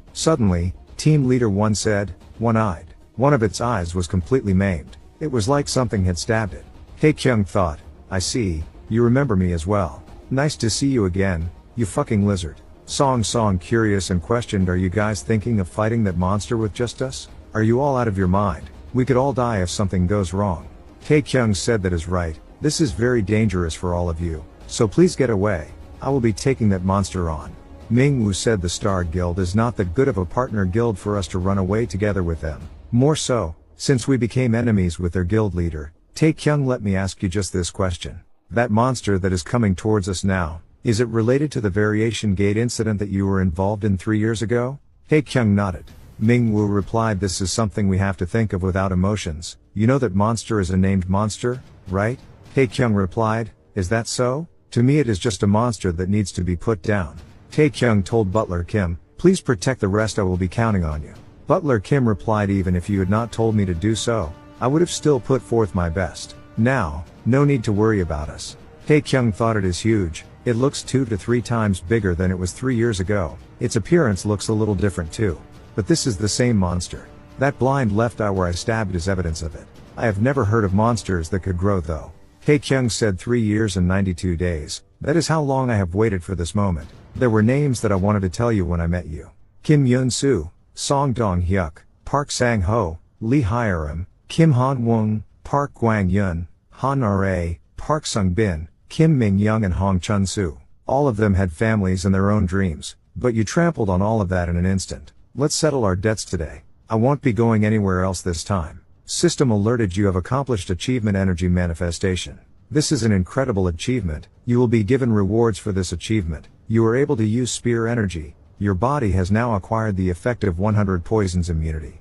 A: Suddenly, Team Leader 1 said, one-eyed. One of its eyes was completely maimed. It was like something had stabbed it. Tae-Kyung thought, I see, you remember me as well. Nice to see you again, you fucking lizard. Song curious and questioned, are you guys thinking of fighting that monster with just us? Are you all out of your mind? We could all die if something goes wrong. Tae-Kyung said that is right, this is very dangerous for all of you, so please get away. I will be taking that monster on. Ming-Woo said the Star Guild is not that good of a partner guild for us to run away together with them. More so, since we became enemies with their guild leader. Tae-Kyung, let me ask you just this question. That monster that is coming towards us now, is it related to the Variation Gate incident that you were involved in 3 years ago? Tae-Kyung nodded. Ming-Woo replied, this is something we have to think of without emotions. You know that monster is a named monster, right? Tae-Kyung replied, is that so? To me it is just a monster that needs to be put down. Tae-Kyung told Butler Kim, please protect the rest, I will be counting on you. Butler Kim replied, even if you had not told me to do so, I would have still put forth my best. Now, no need to worry about us. Tae-Kyung thought it is huge, it looks 2 to 3 times bigger than it was 3 years ago. Its appearance looks a little different too. But this is the same monster. That blind left eye where I stabbed is evidence of it. I have never heard of monsters that could grow though. Tae-Kyung said 3 years and 92 days. That is how long I have waited for this moment. There were names that I wanted to tell you when I met you. Kim Yoon-soo, Song Dong-hyuk, Park Sang-ho, Lee Hyerim, Kim Han-woong, Park Gwang-yun, Han Ra, Park Sung-bin, Kim Ming-young and Hong Chun-soo. All of them had families and their own dreams, but you trampled on all of that in an instant. Let's settle our debts today. I won't be going anywhere else this time. System alerted, you have accomplished achievement energy manifestation. This is an incredible achievement. You will be given rewards for this achievement. You are able to use spear energy. Your body has now acquired the effective 100 poisons immunity.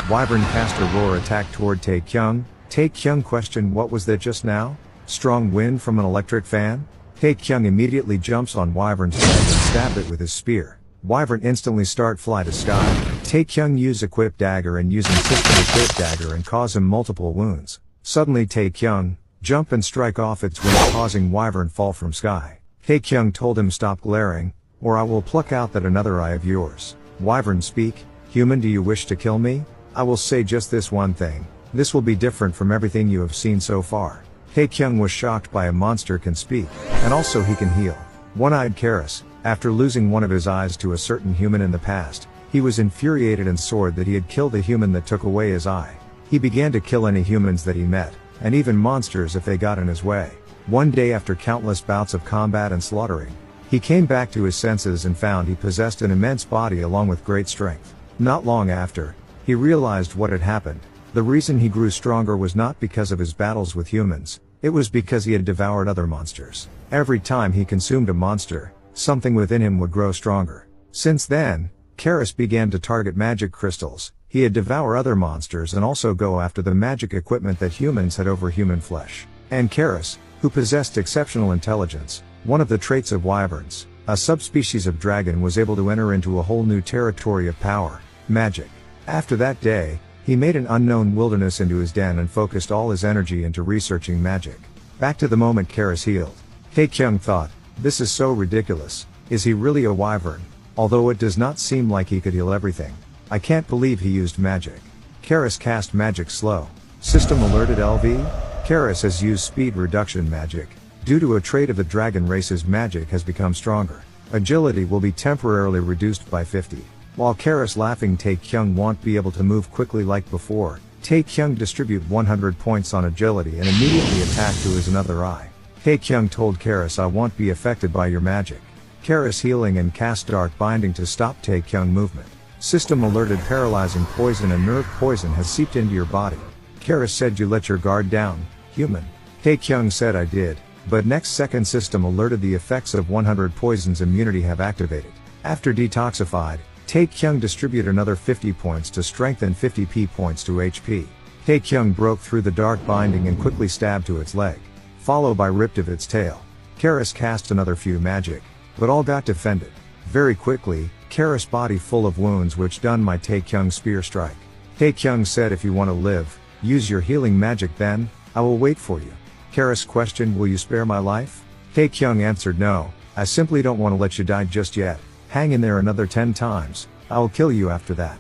A: Wyvern cast a roar attack toward Tae-Kyung. Tae-Kyung questioned, what was that just now? Strong wind from an electric fan? Tae-Kyung immediately jumps on Wyvern's head and stabbed it with his spear. Wyvern instantly start fly to sky. Tae-Kyung use equip dagger and using system equip dagger and cause him multiple wounds. Suddenly Tae-Kyung jump and strike off its wing, causing Wyvern fall from sky. Tae-Kyung told him, stop glaring, or I will pluck out that another eye of yours. Wyvern speak, human, do you wish to kill me? I will say just this one thing. This will be different from everything you have seen so far. Tae-Kyung was shocked by a monster can speak, and also he can heal. One-eyed Karis, after losing one of his eyes to a certain human in the past, he was infuriated and swore that he had killed the human that took away his eye. He began to kill any humans that he met, and even monsters if they got in his way. One day, after countless bouts of combat and slaughtering, he came back to his senses and found he possessed an immense body along with great strength. Not long after, he realized what had happened. The reason he grew stronger was not because of his battles with humans, it was because he had devoured other monsters. Every time he consumed a monster, something within him would grow stronger. Since then, Karis began to target magic crystals. He'd devour other monsters and also go after the magic equipment that humans had over human flesh. And Karis, who possessed exceptional intelligence, one of the traits of wyverns, a subspecies of dragon, was able to enter into a whole new territory of power, magic. After that day, he made an unknown wilderness into his den and focused all his energy into researching magic. Back to the moment Karis healed. Tae-Kyung thought, this is so ridiculous. Is he really a wyvern? Although it does not seem like he could heal everything. I can't believe he used magic. Karis cast magic slow. System alerted LV. Karis has used speed reduction magic. Due to a trait of the dragon race's magic has become stronger. Agility will be temporarily reduced by 50. While Karis laughing, Tae-Kyung won't be able to move quickly like before. Tae-Kyung distribute 100 points on agility and immediately attack to his another eye. Tae-Kyung told Karis, I won't be affected by your magic. Karis healing and cast dark binding to stop Tae-Kyung movement. System alerted, paralyzing poison and nerve poison has seeped into your body. Karis said, you let your guard down, human. Tae-Kyung said, I did, but next second system alerted the effects of 100 poisons immunity have activated. After detoxified, Tae-Kyung distribute another 50 points to strength and 50 points to HP. Tae-Kyung broke through the dark binding and quickly stabbed to its leg, followed by ripped of its tail. Karis cast another few magic, but all got defended. Very quickly, Karis body full of wounds which done my Tae-Kyung spear strike. Tae-Kyung said, if you want to live, use your healing magic, then I will wait for you. Karis questioned, will you spare my life? Tae-Kyung answered, no, I simply don't want to let you die just yet. Hang in there another 10 times, I will kill you after that.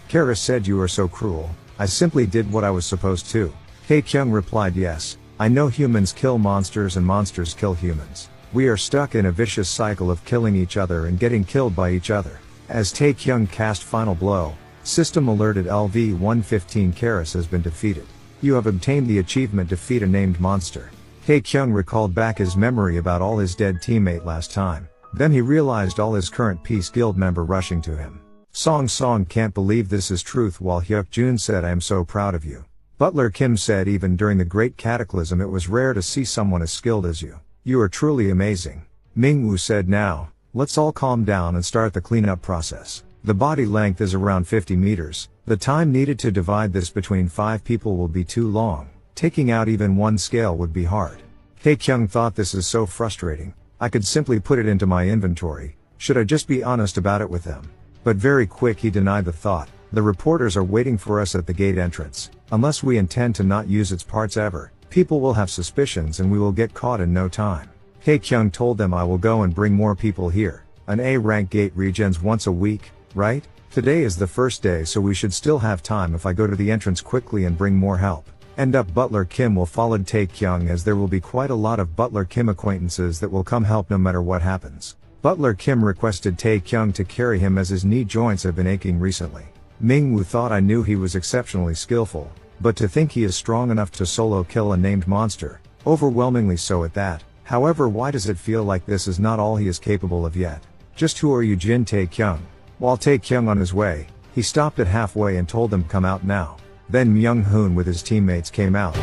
A: Karis said, you are so cruel, I simply did what I was supposed to. Tae-Kyung replied, yes, I know humans kill monsters and monsters kill humans. We are stuck in a vicious cycle of killing each other and getting killed by each other. As Tae-Kyung cast final blow, System alerted LV-115 Karis has been defeated. You have obtained the achievement Defeat a Named Monster. Tae-Kyung recalled back his memory about all his dead teammate last time. Then he realized all his current Peace Guild member rushing to him. Song can't believe this is truth, while Hyuk-jun said I am so proud of you. Butler Kim said even during the Great Cataclysm it was rare to see someone as skilled as you. You are truly amazing. Ming-woo said now, let's all calm down and start the cleanup process. The body length is around 50 meters. The time needed to divide this between 5 people will be too long. Taking out even one scale would be hard. Tae-Kyung thought this is so frustrating. I could simply put it into my inventory. Should I just be honest about it with them? But very quick he denied the thought. The reporters are waiting for us at the gate entrance. Unless we intend to not use its parts ever, people will have suspicions and we will get caught in no time. Tae-Kyung told them I will go and bring more people here. An A-rank gate regens once a week, right? Today is the first day, so we should still have time if I go to the entrance quickly and bring more help. End up Butler Kim will follow Tae-Kyung, as there will be quite a lot of Butler Kim acquaintances that will come help no matter what happens. Butler Kim requested Tae-Kyung to carry him as his knee joints have been aching recently. Ming-woo thought I knew he was exceptionally skillful, but to think he is strong enough to solo kill a named monster, overwhelmingly so at that. However, why does it feel like this is not all he is capable of yet? Just who are you, Jin Tae-Kyung? While Tae-Kyung on his way, he stopped at halfway and told them come out now. Then Myung-hoon with his teammates came out.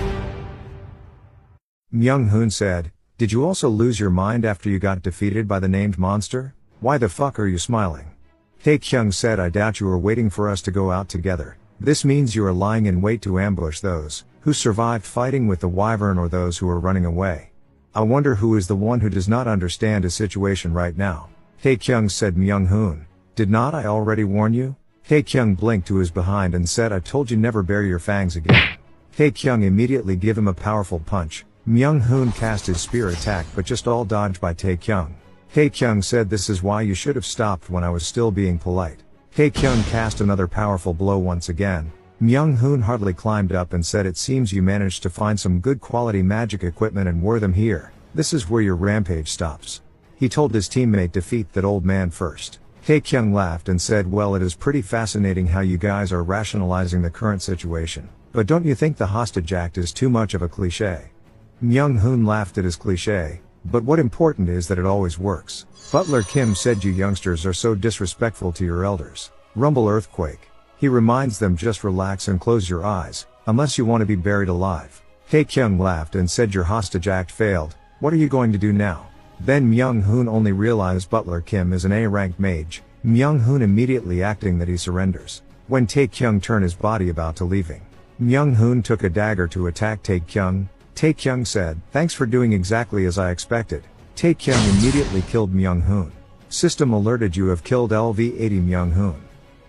A: Myung-hoon said, did you also lose your mind after you got defeated by the named monster? Why the fuck are you smiling? Tae-Kyung said I doubt you are waiting for us to go out together. This means you are lying in wait to ambush those who survived fighting with the wyvern or those who are running away. I wonder who is the one who does not understand his situation right now. Tae-Kyung said Myung-hoon, did not I already warn you? Tae-Kyung blinked to his behind and said I told you never bare your fangs again. Tae-Kyung immediately gave him a powerful punch. Myung-hoon cast his spear attack but just all dodged by Tae-Kyung. Tae-Kyung said this is why you should have stopped when I was still being polite. Tae-Kyung cast another powerful blow once again. Myung-hoon hardly climbed up and said it seems you managed to find some good quality magic equipment and wore them here. This is where your rampage stops. He told his teammate defeat that old man first. Tae-Kyung laughed and said well it is pretty fascinating how you guys are rationalizing the current situation. But don't you think the hostage act is too much of a cliché? Myung-hoon laughed at his cliché, but what important is that it always works. Butler Kim said you youngsters are so disrespectful to your elders. Rumble earthquake. He reminds them just relax and close your eyes, unless you want to be buried alive. Tae-Kyung laughed and said your hostage act failed. What are you going to do now? Then Myung-hoon only realized Butler Kim is an A-ranked mage. Myung-hoon immediately acting that he surrenders. When Tae-Kyung turned his body about to leaving, Myung-hoon took a dagger to attack Tae-Kyung. Tae-Kyung said, thanks for doing exactly as I expected. Tae-Kyung immediately killed Myung-hoon. System alerted you have killed LV-80 Myung-hoon.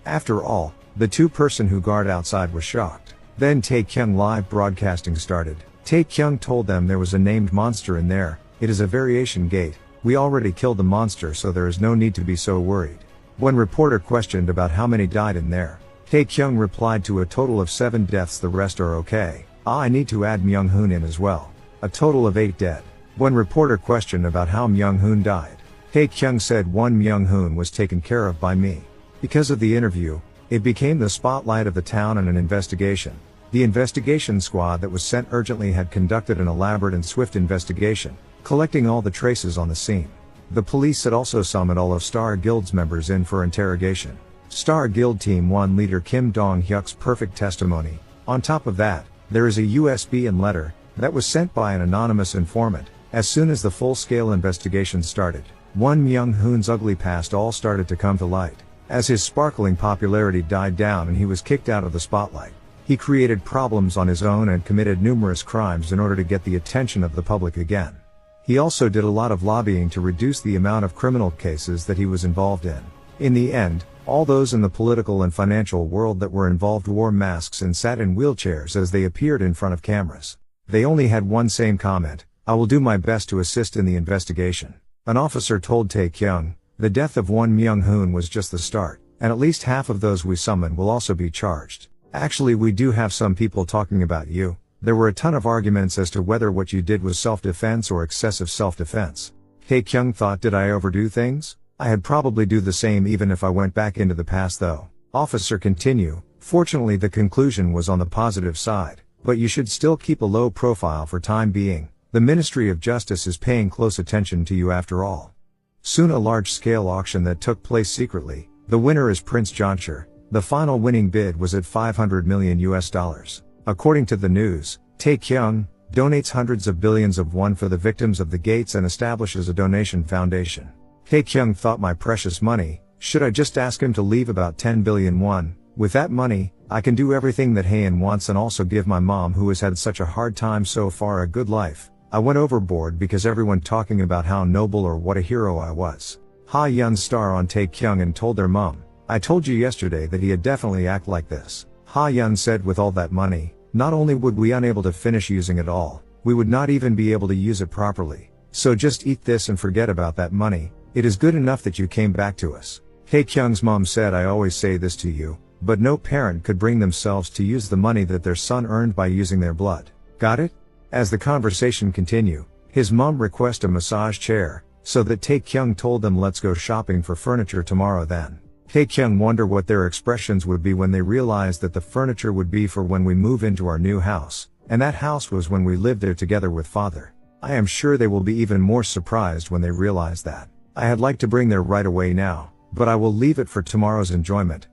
A: After all, the two-person who guard outside was shocked. Then Tae-Kyung live broadcasting started. Tae-Kyung told them there was a named monster in there. It is a variation gate. We already killed the monster, so there is no need to be so worried. When reporter questioned about how many died in there, Tae-Kyung replied to a total of 7 deaths, the rest are okay. I need to add Myung-hoon in as well. A total of 8 dead. When reporter questioned about how Myung-hoon died, Tae-Kyung said one Myung-hoon was taken care of by me. Because of the interview, it became the spotlight of the town and an investigation. The investigation squad that was sent urgently had conducted an elaborate and swift investigation, collecting all the traces on the scene. The police had also summoned all of Star Guild's members in for interrogation. Star Guild Team 1 leader Kim Dong-hyuk's perfect testimony. On top of that, there is a USB and letter that was sent by an anonymous informant. As soon as the full-scale investigation started, one Myung-hoon's ugly past all started to come to light. As his sparkling popularity died down and he was kicked out of the spotlight, he created problems on his own and committed numerous crimes in order to get the attention of the public again. He also did a lot of lobbying to reduce the amount of criminal cases that he was involved in. In the end, all those in the political and financial world that were involved wore masks and sat in wheelchairs as they appeared in front of cameras. They only had one same comment: I will do my best to assist in the investigation. An officer told Tae-Kyung, the death of one Myung-hoon was just the start, and at least half of those we summoned will also be charged. Actually, we do have some people talking about you. There were a ton of arguments as to whether what you did was self-defense or excessive self-defense. Tae-Kyung thought, did I overdo things? I had probably do the same even if I went back into the past though. Officer continue, fortunately the conclusion was on the positive side, but you should still keep a low profile for time being. The Ministry of Justice is paying close attention to you after all. Soon a large-scale auction that took place secretly. The winner is Prince Jonshur. The final winning bid was at $500 million. According to the news, Tae-Kyung donates hundreds of billions of won for the victims of the gates and establishes a donation foundation. Tae-Kyung thought, my precious money, should I just ask him to leave about 10 billion won? With that money, I can do everything that Haein wants and also give my mom, who has had such a hard time so far, a good life. I went overboard because everyone talking about how noble or what a hero I was. Ha-Yun star on Tae-Kyung and told their mom, I told you yesterday that he'd definitely act like this. Ha-Yun said, with all that money, not only would we unable to finish using it all, we would not even be able to use it properly. So just eat this and forget about that money. It is good enough that you came back to us. Tae-Kyung's mom said, I always say this to you, but no parent could bring themselves to use the money that their son earned by using their blood. Got it? As the conversation continued, his mom requested a massage chair, so that Tae-Kyung told them, let's go shopping for furniture tomorrow then. Tae-Kyung wondered what their expressions would be when they realized that the furniture would be for when we move into our new house, and that house was when we lived there together with father. I am sure they will be even more surprised when they realize that. I had liked to bring there right away now, but I will leave it for tomorrow's enjoyment,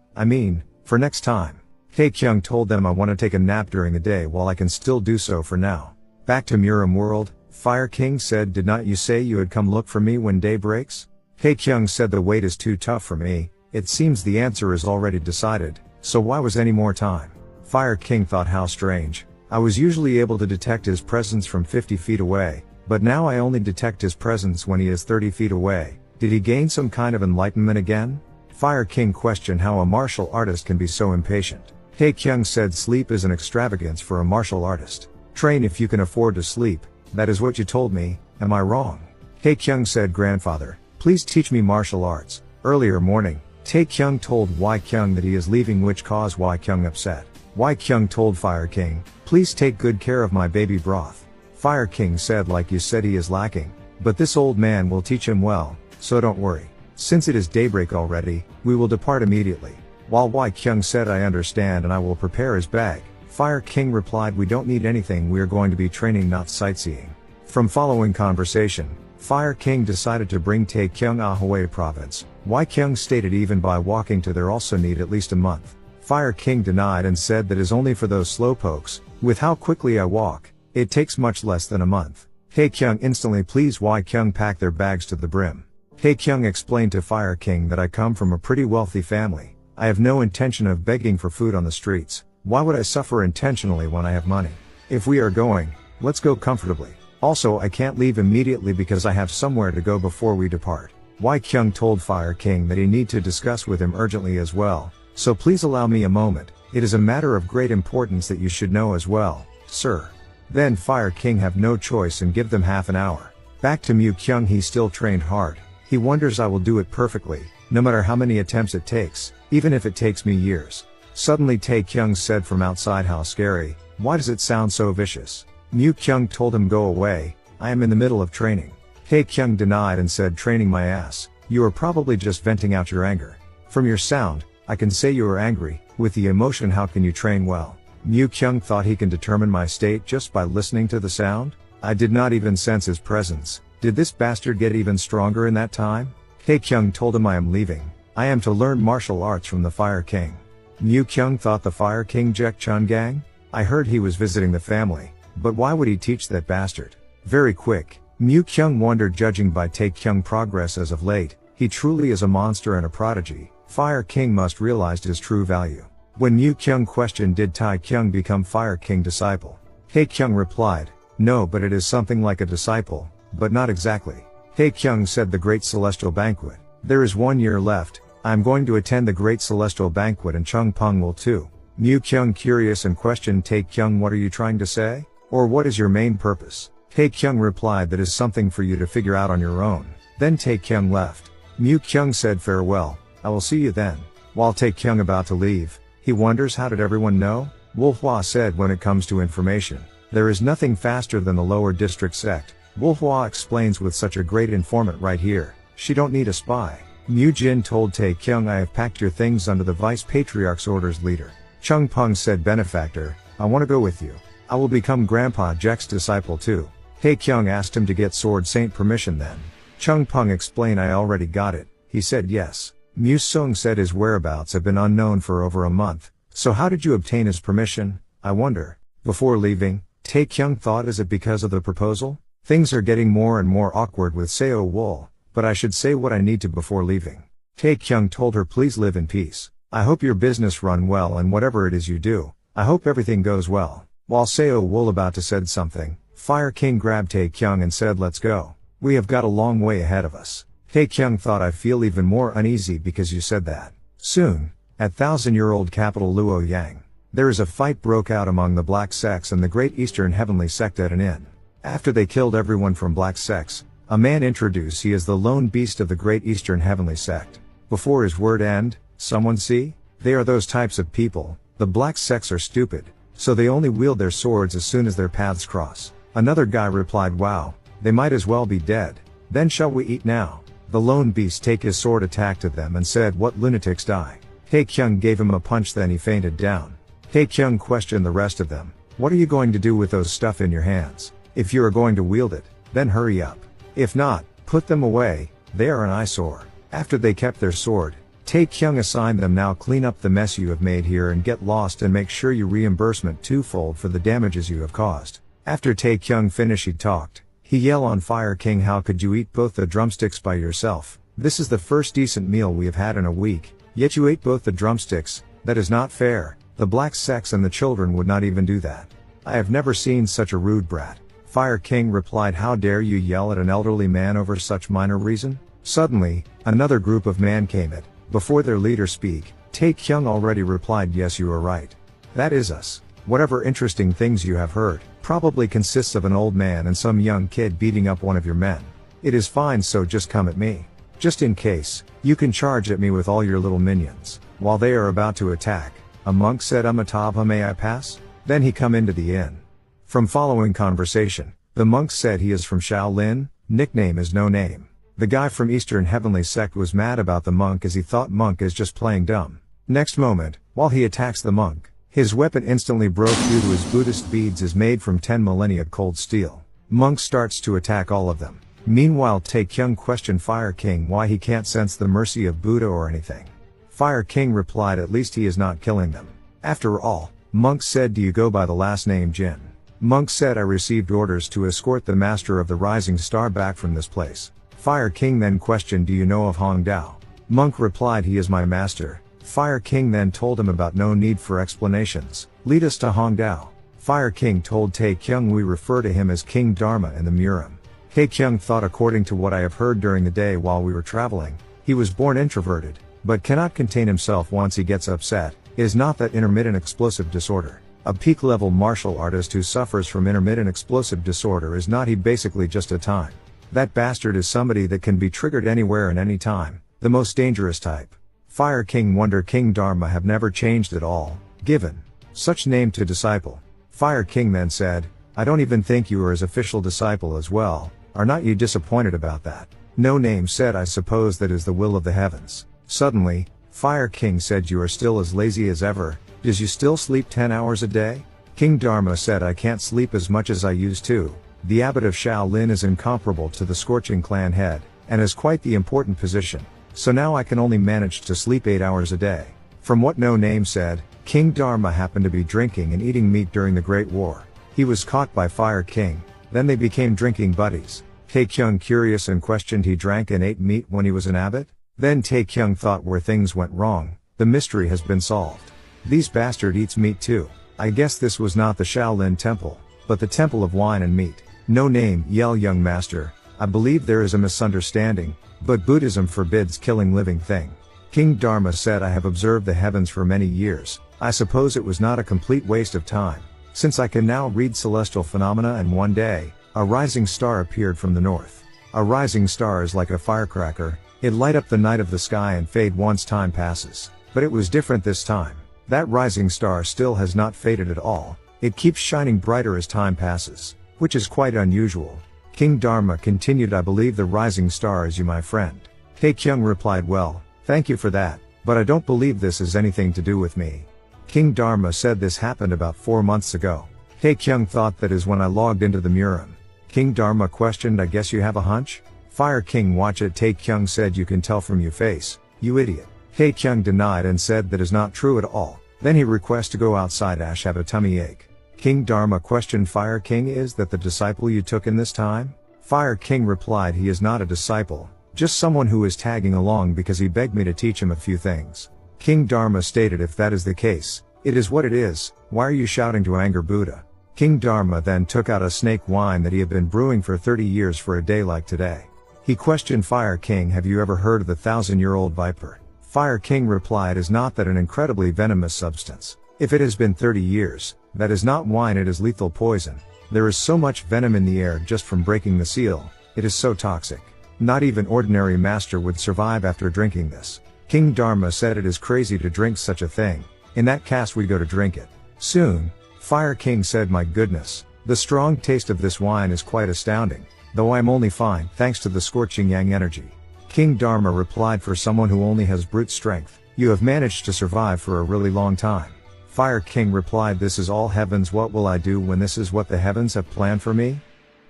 A: for next time. Tae-Kyung told them, I want to take a nap during the day while I can still do so for now. Back to Murim World, Fire King said, did not you say you had come look for me when day breaks? Tae-Kyung said, the wait is too tough for me. It seems the answer is already decided, so why was any more time? Fire King thought, how strange. I was usually able to detect his presence from 50 feet away, but now I only detect his presence when he is 30 feet away. Did he gain some kind of enlightenment again? Fire King questioned how a martial artist can be so impatient. Tae-Kyung said, sleep is an extravagance for a martial artist. Train if you can afford to sleep, that is what you told me, am I wrong? Tae-Kyung said, grandfather, please teach me martial arts. Earlier morning, Tae-Kyung told Y-Kyung that he is leaving, which caused Y-Kyung upset. Y-Kyung told Fire King, please take good care of my baby broth. Fire King said, like you said, he is lacking, but this old man will teach him well, so don't worry. Since it is daybreak already, we will depart immediately. While Y-Kyung said, I understand and I will prepare his bag, Fire King replied, we don't need anything, we are going to be training, not sightseeing. From following conversation, Fire King decided to bring Tae-Kyung to Hue province. Y-Kyung stated even by walking to there also need at least a month. Fire King denied and said that is only for those slowpokes. With how quickly I walk, it takes much less than a month. Tae-Kyung instantly pleased. Y-Kyung packed their bags to the brim. Tae-Kyung explained to Fire King that I come from a pretty wealthy family. I have no intention of begging for food on the streets. Why would I suffer intentionally when I have money? If we are going, let's go comfortably. Also, I can't leave immediately because I have somewhere to go before we depart. Y-Kyung told Fire King that he need to discuss with him urgently as well, so please allow me a moment. It is a matter of great importance that you should know as well, sir. Then Fire King have no choice and give them half an hour. Back to Mu-Kyung, he still trained hard. He wonders, I will do it perfectly, no matter how many attempts it takes, even if it takes me years. Suddenly Tae-Kyung said from outside, how scary, why does it sound so vicious? Mu-Kyung told him, go away, I am in the middle of training. Tae-Kyung denied and said, training my ass, you are probably just venting out your anger. From your sound, I can say you are angry, with the emotion how can you train well? Mu-Kyung thought he can determine my state just by listening to the sound? I did not even sense his presence. Did this bastard get even stronger in that time? Tae-Kyung told him, I am leaving. I am to learn martial arts from the Fire King. Mu-Kyung thought, the Fire King Jek Chun Gang? I heard he was visiting the family, but why would he teach that bastard? Very quick. Mu-Kyung wondered, judging by Tae-Kyung progress as of late, he truly is a monster and a prodigy. Fire King must realized his true value. When Mu-Kyung questioned, did Tae-Kyung become Fire King disciple? Tae-Kyung replied, no, but it is something like a disciple, but not exactly. Tae-Kyung said, the Great Celestial Banquet. There is 1 year left. I am going to attend the Great Celestial Banquet and Chung Pung will too. Mu-Kyung curious and questioned Tae-Kyung, what are you trying to say? Or what is your main purpose? Tae-Kyung replied, that is something for you to figure out on your own. Then Tae-Kyung left. Mu-Kyung said, farewell, I will see you then. While Tae-Kyung about to leave, he wonders, how did everyone know? Wolhwa said, when it comes to information, there is nothing faster than the lower district sect. Wolhwa explains, with such a great informant right here, she don't need a spy. Jin told Tae-Kyung, I have packed your things under the Vice Patriarch's orders. Leader Chung Pung said, Benefactor, I want to go with you. I will become Grandpa Jack's disciple too. Tae-Kyung asked him to get Sword Saint permission then. Chung Pung explained, I already got it. He said yes. Mu Sung said his whereabouts have been unknown for over a month. So how did you obtain his permission, I wonder? Before leaving, Tae-Kyung thought, is it because of the proposal? Things are getting more and more awkward with Seo Wool, but I should say what I need to before leaving. Tae-Kyung told her, please live in peace. I hope your business run well, and whatever it is you do, I hope everything goes well. While Seo Wool about to said something, Fire King grabbed Tae-Kyung and said, let's go. We have got a long way ahead of us. Tae-Kyung thought, I feel even more uneasy because you said that. Soon, at 1,000-year-old capital Luoyang, there is a fight broke out among the Black Sects and the Great Eastern Heavenly Sect at an inn. After they killed everyone from Black Sects, a man introduced he is the lone beast of the Great Eastern Heavenly Sect. Before his word end, someone see? They are those types of people. The Black Sects are stupid, so they only wield their swords as soon as their paths cross. Another guy replied, wow, they might as well be dead. Then shall we eat now? The lone beast take his sword attacked at them and said, what lunatics die? Tae-Kyung gave him a punch, then he fainted down. Tae-Kyung questioned the rest of them, what are you going to do with those stuff in your hands? If you are going to wield it, then hurry up. If not, put them away, they are an eyesore. After they kept their sword, Tae-Kyung assigned them, now clean up the mess you have made here and get lost, and make sure you reimbursement twofold for the damages you have caused. After Tae-Kyung finished, he talked. He yelled on Fire King, how could you eat both the drumsticks by yourself? This is the first decent meal we have had in a week, yet you ate both the drumsticks. That is not fair. The Black Sects and the children would not even do that. I have never seen such a rude brat. Fire King replied, how dare you yell at an elderly man over such minor reason? Suddenly, another group of men came at. Before their leader speak, Tae-Kyung already replied, yes, you are right. That is us. Whatever interesting things you have heard, probably consists of an old man and some young kid beating up one of your men. It is fine, so just come at me. Just in case, you can charge at me with all your little minions. While they are about to attack, a monk said, Amitabha, may I pass? Then he come into the inn. From following conversation, the monk said he is from Shaolin, nickname is No Name. The guy from Eastern Heavenly Sect was mad about the monk as he thought monk is just playing dumb. Next moment, while he attacks the monk, his weapon instantly broke due to his Buddhist beads is made from 10 millennia cold steel. Monk starts to attack all of them. Meanwhile, Tae-Kyung questioned Fire King why he can't sense the mercy of Buddha or anything. Fire King replied, at least he is not killing them. After all, Monk said, do you go by the last name Jin? Monk said, I received orders to escort the master of the Rising Star back from this place. Fire King then questioned, do you know of Hong Dao? Monk replied, he is my master. Fire King then told him about no need for explanations. Lead us to Hong Dao. Fire King told Tae-Kyung, we refer to him as King Dharma in the Murim. Tae-Kyung thought, according to what I have heard during the day while we were traveling, he was born introverted, but cannot contain himself once he gets upset. Is not that intermittent explosive disorder? A peak-level martial artist who suffers from intermittent explosive disorder, is not he basically just a time? That bastard is somebody that can be triggered anywhere and any time, the most dangerous type. Fire King wonder King Dharma have never changed at all, given such name to disciple. Fire King then said, I don't even think you are his official disciple as well, are not you disappointed about that? No Name said, I suppose that is the will of the heavens. Suddenly, Fire King said, you are still as lazy as ever, does you still sleep 10 hours a day? King Dharma said, I can't sleep as much as I used to. The abbot of Shaolin is incomparable to the Scorching Clan head, and has quite the important position. So now I can only manage to sleep 8 hours a day. From what No Name said, King Dharma happened to be drinking and eating meat during the Great War. He was caught by Fire King, then they became drinking buddies. Tae-Kyung curious and questioned, he drank and ate meat when he was an abbot? Then Tae-Kyung thought, where things went wrong, the mystery has been solved. These bastard eats meat too. I guess this was not the Shaolin temple, but the temple of wine and meat. No Name yell, young master, I believe there is a misunderstanding, but Buddhism forbids killing living thing. King Dharma said, I have observed the heavens for many years. I suppose it was not a complete waste of time, since I can now read celestial phenomena, and one day, a rising star appeared from the north. A rising star is like a firecracker, it light up the night of the sky and fade once time passes. But it was different this time. That rising star still has not faded at all, it keeps shining brighter as time passes, which is quite unusual. King Dharma continued, I believe the rising star is you, my friend. Tae-Kyung replied, well, thank you for that, but I don't believe this has anything to do with me. King Dharma said this happened about 4 months ago. Tae-Kyung thought that is when I logged into the Murim. King Dharma questioned, I guess you have a hunch? Fire King, watch it. Tae-Kyung said, you can tell from your face, you idiot. Tae-Kyung denied and said that is not true at all. Then he requested to go outside. Ash have a tummy ache. King Dharma questioned Fire King, is that the disciple you took in this time? Fire King replied, he is not a disciple, just someone who is tagging along because he begged me to teach him a few things. King Dharma stated, if that is the case, it is what it is, why are you shouting to anger Buddha? King Dharma then took out a snake wine that he had been brewing for 30 years for a day like today. He questioned Fire King, have you ever heard of the 1,000-year-old viper? Fire King replied, is not that an incredibly venomous substance? If it has been 30 years, that is not wine, it is lethal poison. There is so much venom in the air just from breaking the seal, it is so toxic. Not even ordinary master would survive after drinking this. King Dharma said, it is crazy to drink such a thing. In that case we go to drink it. Soon. Fire King said, my goodness, the strong taste of this wine is quite astounding, though I am only fine thanks to the scorching yang energy. King Dharma replied, for someone who only has brute strength, you have managed to survive for a really long time. Fire King replied, this is all heavens, what will I do when this is what the heavens have planned for me?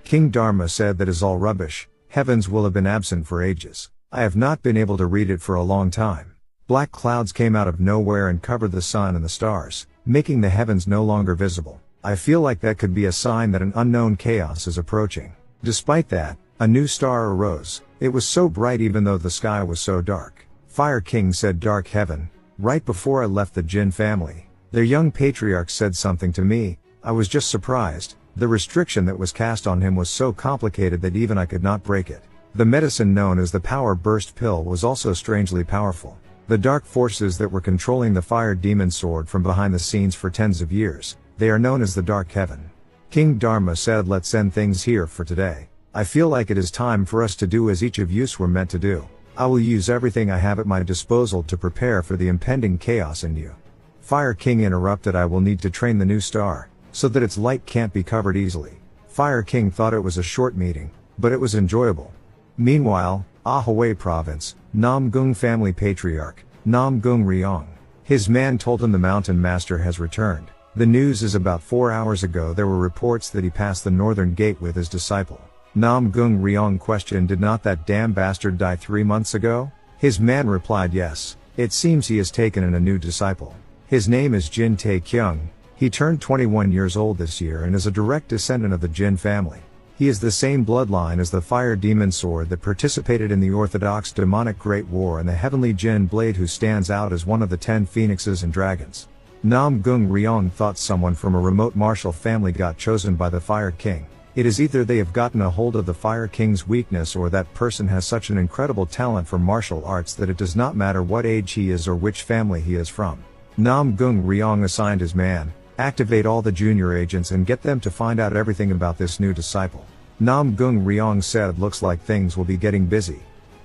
A: King Dharma said, that is all rubbish, heavens will have been absent for ages. I have not been able to read it for a long time. Black clouds came out of nowhere and covered the sun and the stars, making the heavens no longer visible. I feel like that could be a sign that an unknown chaos is approaching. Despite that, a new star arose. It was so bright even though the sky was so dark. Fire King said, dark heaven. Right before I left the Jin family, their young patriarch said something to me. I was just surprised. The restriction that was cast on him was so complicated that even I could not break it. The medicine known as the power burst pill was also strangely powerful. The dark forces that were controlling the fire demon sword from behind the scenes for tens of years, they are known as the Dark Heaven. King Dharma said, let's end things here for today. I feel like it is time for us to do as each of us were meant to do. I will use everything I have at my disposal to prepare for the impending chaos in you. Fire King interrupted, I will need to train the new star, so that its light can't be covered easily. Fire King thought it was a short meeting, but it was enjoyable. Meanwhile, Ahaway Province, Nam Gung family patriarch, Nam Gung Ryong. His man told him the mountain master has returned. The news is about 4 hours ago there were reports that he passed the northern gate with his disciple. Nam Gung Ryong questioned, did not that damn bastard die 3 months ago? His man replied, yes, it seems he has taken in a new disciple. His name is Jin Tae-Kyung. He turned 21 years old this year and is a direct descendant of the Jin family. He is the same bloodline as the fire demon sword that participated in the orthodox demonic Great War and the heavenly Jin blade, who stands out as one of the 10 phoenixes and dragons. Nam Gung Ryong thought someone from a remote martial family got chosen by the Fire King. It is either they have gotten a hold of the Fire King's weakness, or that person has such an incredible talent for martial arts that it does not matter what age he is or which family he is from. Nam Gung Ryong assigned his man, activate all the junior agents and get them to find out everything about this new disciple. Nam Gung Ryong said, looks like things will be getting busy.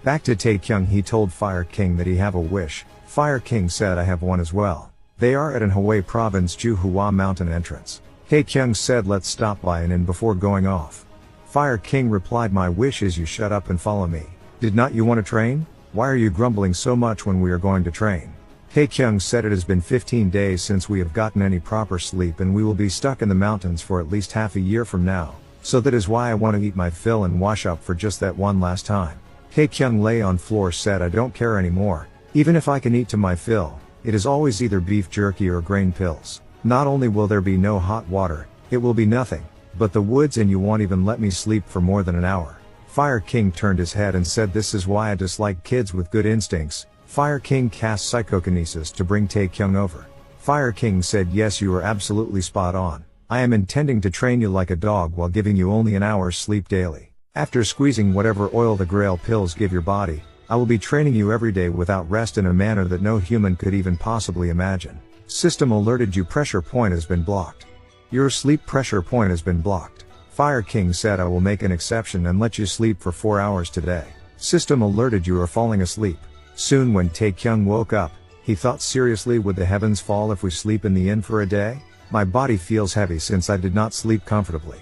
A: Back to Tae-Kyung, he told Fire King that he have a wish. Fire King said, I have one as well. They are at an Hubei province Juhua mountain entrance. Tae-Kyung said, let's stop by and in before going off. Fire King replied, my wish is you shut up and follow me. Did not you want to train? Why are you grumbling so much when we are going to train? Tae-Kyung said, it has been 15 days since we have gotten any proper sleep and we will be stuck in the mountains for at least half a year from now. So that is why I want to eat my fill and wash up for just that one last time. Tae-Kyung lay on floor, said, I don't care anymore. Even if I can eat to my fill, it is always either beef jerky or grain pills. Not only will there be no hot water, it will be nothing but the woods, and you won't even let me sleep for more than an hour. Fire King turned his head and said, this is why I dislike kids with good instincts. Fire King cast psychokinesis to bring Tae-Kyung over. Fire King said, yes, you are absolutely spot on. I am intending to train you like a dog while giving you only an hour's sleep daily. After squeezing whatever oil the Grail pills give your body, I will be training you every day without rest in a manner that no human could even possibly imagine. System alerted you, pressure point has been blocked. Your sleep pressure point has been blocked. Fire King said, I will make an exception and let you sleep for 4 hours today. System alerted you are falling asleep. Soon when Tae-Kyung woke up, he thought seriously, would the heavens fall if we sleep in the inn for a day? My body feels heavy since I did not sleep comfortably.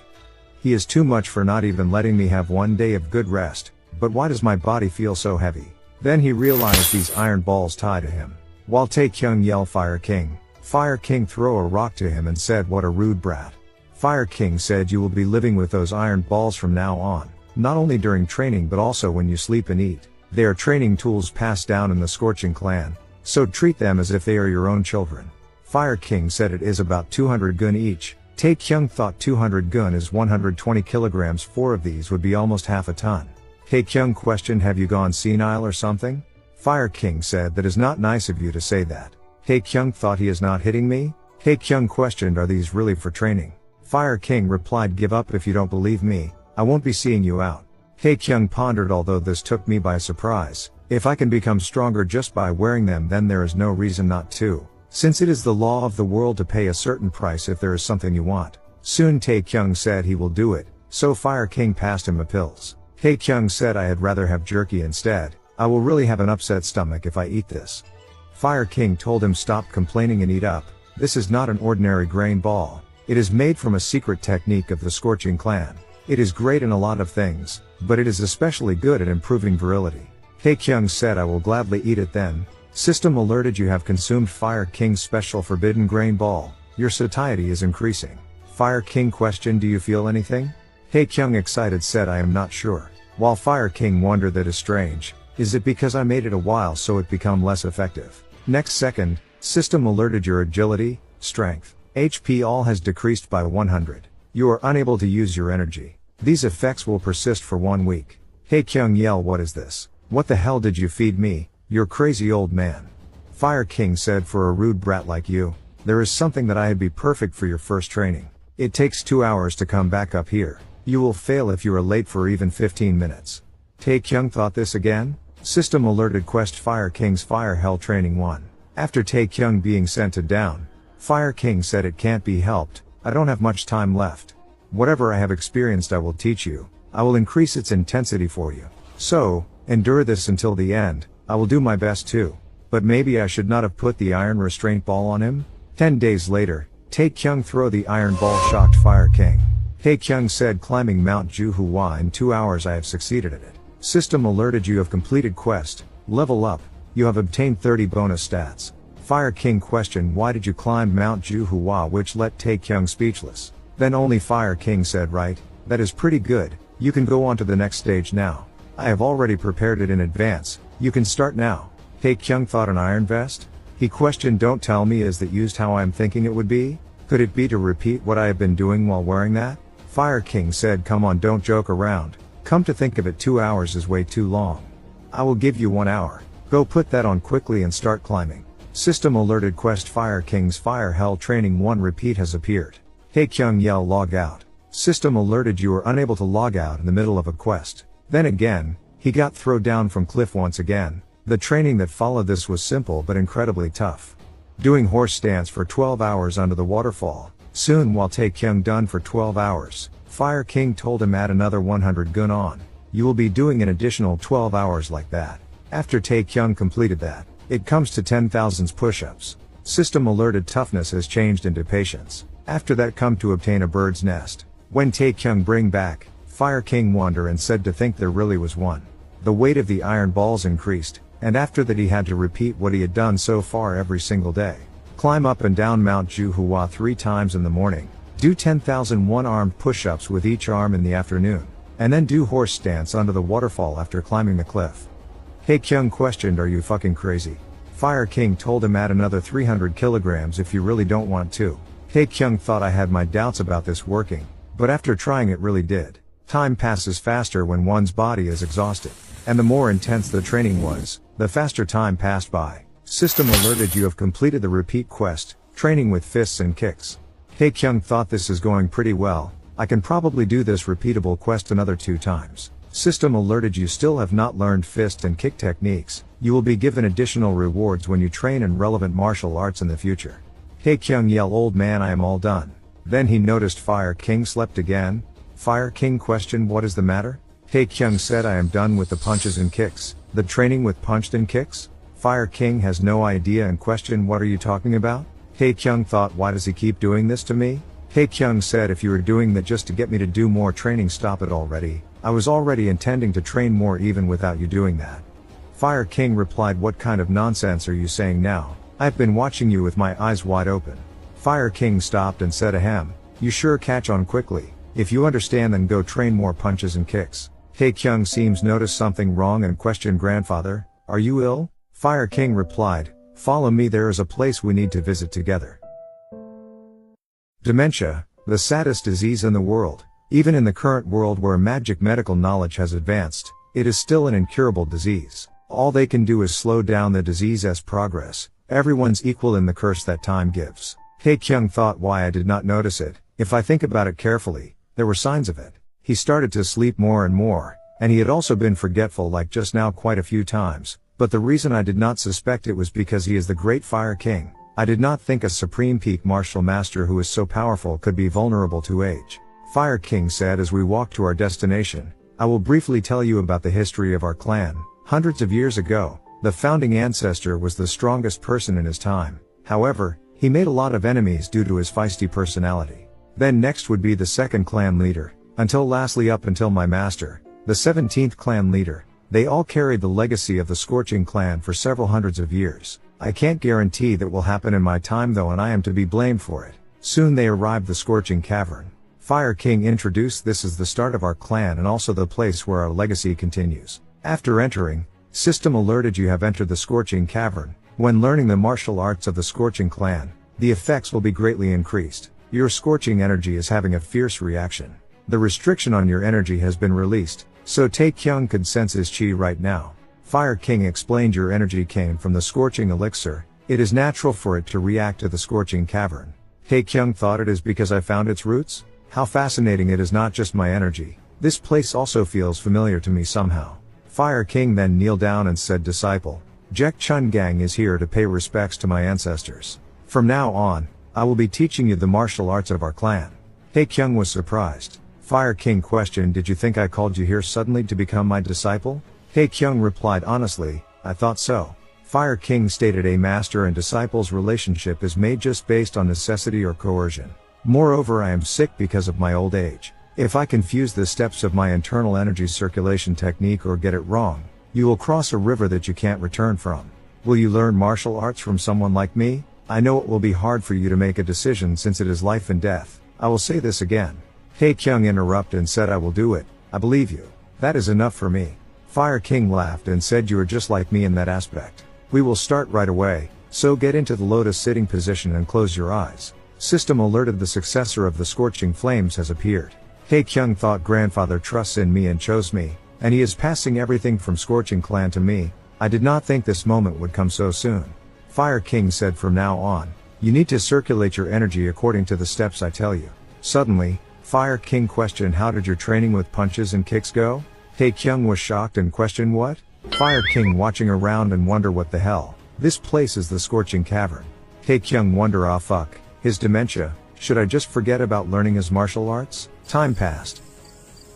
A: He is too much for not even letting me have one day of good rest, but why does my body feel so heavy? Then he realized these iron balls tie to him. While Tae-Kyung yelled Fire King. Fire King threw a rock to him and said, "What a rude brat." Fire King said, "You will be living with those iron balls from now on, not only during training but also when you sleep and eat. They are training tools passed down in the Scorching clan, so treat them as if they are your own children." Fire King said, "It is about 200 gun each." Tae-Kyung thought 200 gun is 120 kilograms. 4 of these would be almost half a ton. Tae-Kyung questioned, "Have you gone senile or something?" Fire King said, "That is not nice of you to say that." Tae-Kyung thought, "He is not hitting me?" Tae-Kyung questioned, "Are these really for training?" Fire King replied, "Give up if you don't believe me, I won't be seeing you out." Tae-Kyung pondered, "Although this took me by surprise, if I can become stronger just by wearing them, then there is no reason not to, since it is the law of the world to pay a certain price if there is something you want." Soon Tae-Kyung said he will do it, so Fire King passed him the pills. Tae-Kyung said, "I had rather have jerky instead, I will really have an upset stomach if I eat this." Fire King told him, "Stop complaining and eat up, this is not an ordinary grain ball. It is made from a secret technique of the Scorching clan. It is great in a lot of things, but it is especially good at improving virility." Tae-Kyung said, "I will gladly eat it then." System alerted, "You have consumed Fire King's special forbidden grain ball. Your satiety is increasing." Fire King questioned, "Do you feel anything?" Tae-Kyung excited said, "I am not sure." While Fire King wondered, "That is strange. Is it because I made it a while so it become less effective?" Next second, system alerted, "Your agility, strength, HP all has decreased by 100. You are unable to use your energy. These effects will persist for 1 week. Tae-Kyung yelled, "What is this? What the hell did you feed me, you crazy old man?" Fire King said, "For a rude brat like you, there is something that I'd be perfect for your first training. It takes 2 hours to come back up here. You will fail if you are late for even 15 minutes. Tae-Kyung thought, "This again?" System alerted, "Quest Fire King's Fire Hell Training 1. After Tae-Kyung being sent to down, Fire King said, "It can't be helped, I don't have much time left. Whatever I have experienced I will teach you, I will increase its intensity for you. So, endure this until the end, I will do my best too. But maybe I should not have put the iron restraint ball on him?" 10 days later, Tae-Kyung threw the iron ball shocked Fire King. Tae-Kyung said, "Climbing Mount Juhua in 2 hours I have succeeded at it." System alerted, "You have completed quest, level up, you have obtained 30 bonus stats." Fire King questioned, "Why did you climb Mount Juhua?" which left Tae-Kyung speechless. Then only Fire King said, "Right, that is pretty good, you can go on to the next stage now. I have already prepared it in advance, you can start now." Tae-Kyung thought, "An iron vest?" He questioned, "Don't tell me, is that used how I am thinking it would be? Could it be to repeat what I have been doing while wearing that?" Fire King said, "Come on, don't joke around. Come to think of it, 2 hours is way too long. I will give you 1 hour. Go put that on quickly and start climbing." System alerted, "Quest Fire King's Fire Hell Training 1 repeat has appeared." Tae-Kyung yelled, "Log out." System alerted, "You are unable to log out in the middle of a quest." Then again, he got thrown down from cliff once again. The training that followed this was simple but incredibly tough. Doing horse stance for 12 hours under the waterfall. Soon, while Tae-Kyung done for 12 hours, Fire King told him, "Add another 100 gun on. You will be doing an additional 12 hours like that." After Tae-Kyung completed that, it comes to 10,000 push-ups. System alerted, "Toughness has changed into patience." After that come to obtain a bird's nest. When Tae-Kyung bring back, Fire King wonder and said to think there really was one. The weight of the iron balls increased, and after that he had to repeat what he had done so far every single day. Climb up and down Mount Juhua 3 times in the morning. Do 10,000 one-armed push-ups with each arm in the afternoon. And then do horse stance under the waterfall after climbing the cliff. Tae-Kyung questioned, "Are you fucking crazy?" Fire King told him, "Add another 300 kilograms if you really don't want to." Tae-Kyung thought, "I had my doubts about this working, but after trying it really did." Time passes faster when one's body is exhausted. And the more intense the training was, the faster time passed by. System alerted, "You have completed the repeat quest, training with fists and kicks." Tae-Kyung thought, "This is going pretty well, I can probably do this repeatable quest another 2 times. System alerted, "You still have not learned fist and kick techniques, you will be given additional rewards when you train in relevant martial arts in the future." Tae-Kyung yelled, "Old man, I am all done." Then he noticed Fire King slept again. Fire King questioned, "What is the matter?" Tae-Kyung said, "I am done with the punches and kicks." The training with punched and kicks? Fire King has no idea and questioned, "What are you talking about?" Tae-Kyung thought, "Why does he keep doing this to me?" Tae-Kyung said, "If you are doing that just to get me to do more training, stop it already. I was already intending to train more even without you doing that." Fire King replied, what kind of nonsense are you saying now? I've been watching you with my eyes wide open. Fire King stopped and said, ahem, you sure catch on quickly. If you understand, then go train more punches and kicks. Tae-Kyung seems noticed something wrong and questioned, grandfather, are you ill? Fire King replied, follow me, there is a place we need to visit together. Dementia, the saddest disease in the world. Even in the current world where magic medical knowledge has advanced, it is still an incurable disease. All they can do is slow down the disease's progress. Everyone's equal in the curse that time gives. Tae-Kyung thought, why I did not notice it. If I think about it carefully, there were signs of it. He started to sleep more and more, and he had also been forgetful like just now quite a few times, but the reason I did not suspect it was because he is the great Fire King. I did not think a supreme peak martial master who is so powerful could be vulnerable to age. Fire King said as we walked to our destination, I will briefly tell you about the history of our clan. Hundreds of years ago, the founding ancestor was the strongest person in his time. However, he made a lot of enemies due to his feisty personality. Then next would be the second clan leader, until lastly up until my master, the 17th clan leader. They all carried the legacy of the Scorching clan for several hundreds of years. I can't guarantee that will happen in my time though, and I am to be blamed for it. Soon they arrived the Scorching Cavern. Fire King introduced this as the start of our clan and also the place where our legacy continues. After entering, system alerted, you have entered the Scorching Cavern. When learning the martial arts of the Scorching clan, the effects will be greatly increased. Your scorching energy is having a fierce reaction. The restriction on your energy has been released, so Tae-Kyung could sense his chi right now. Fire King explained, your energy came from the Scorching Elixir. It is natural for it to react to the Scorching Cavern. Tae-Kyung thought, it is because I found its roots? How fascinating, it is not just my energy. This place also feels familiar to me somehow. Fire King then kneeled down and said, disciple, Jek Chun Gang is here to pay respects to my ancestors. From now on, I will be teaching you the martial arts of our clan. Tae-Kyung was surprised. Fire King questioned, did you think I called you here suddenly to become my disciple? Tae-Kyung replied, honestly, I thought so. Fire King stated, a master and disciple's relationship is made just based on necessity or coercion. Moreover, I am sick because of my old age. If I confuse the steps of my internal energy circulation technique or get it wrong, you will cross a river that you can't return from. Will you learn martial arts from someone like me? I know it will be hard for you to make a decision since it is life and death. I will say this again. Tae-Kyung interrupted and said, I will do it. I believe you. That is enough for me. Fire King laughed and said, you are just like me in that aspect. We will start right away, so get into the lotus sitting position and close your eyes. System alerted, the successor of the Scorching Flames has appeared. Tae-Kyung thought, grandfather trusts in me and chose me, and he is passing everything from Scorching Clan to me. I did not think this moment would come so soon. Fire King said, from now on, you need to circulate your energy according to the steps I tell you. Suddenly, Fire King questioned, how did your training with punches and kicks go? Tae-Kyung was shocked and questioned, what? Fire King watching around and wonder, what the hell? This place is the Scorching Cavern. Tae-Kyung wonder, ah fuck, his dementia, should I just forget about learning his martial arts? Time passed.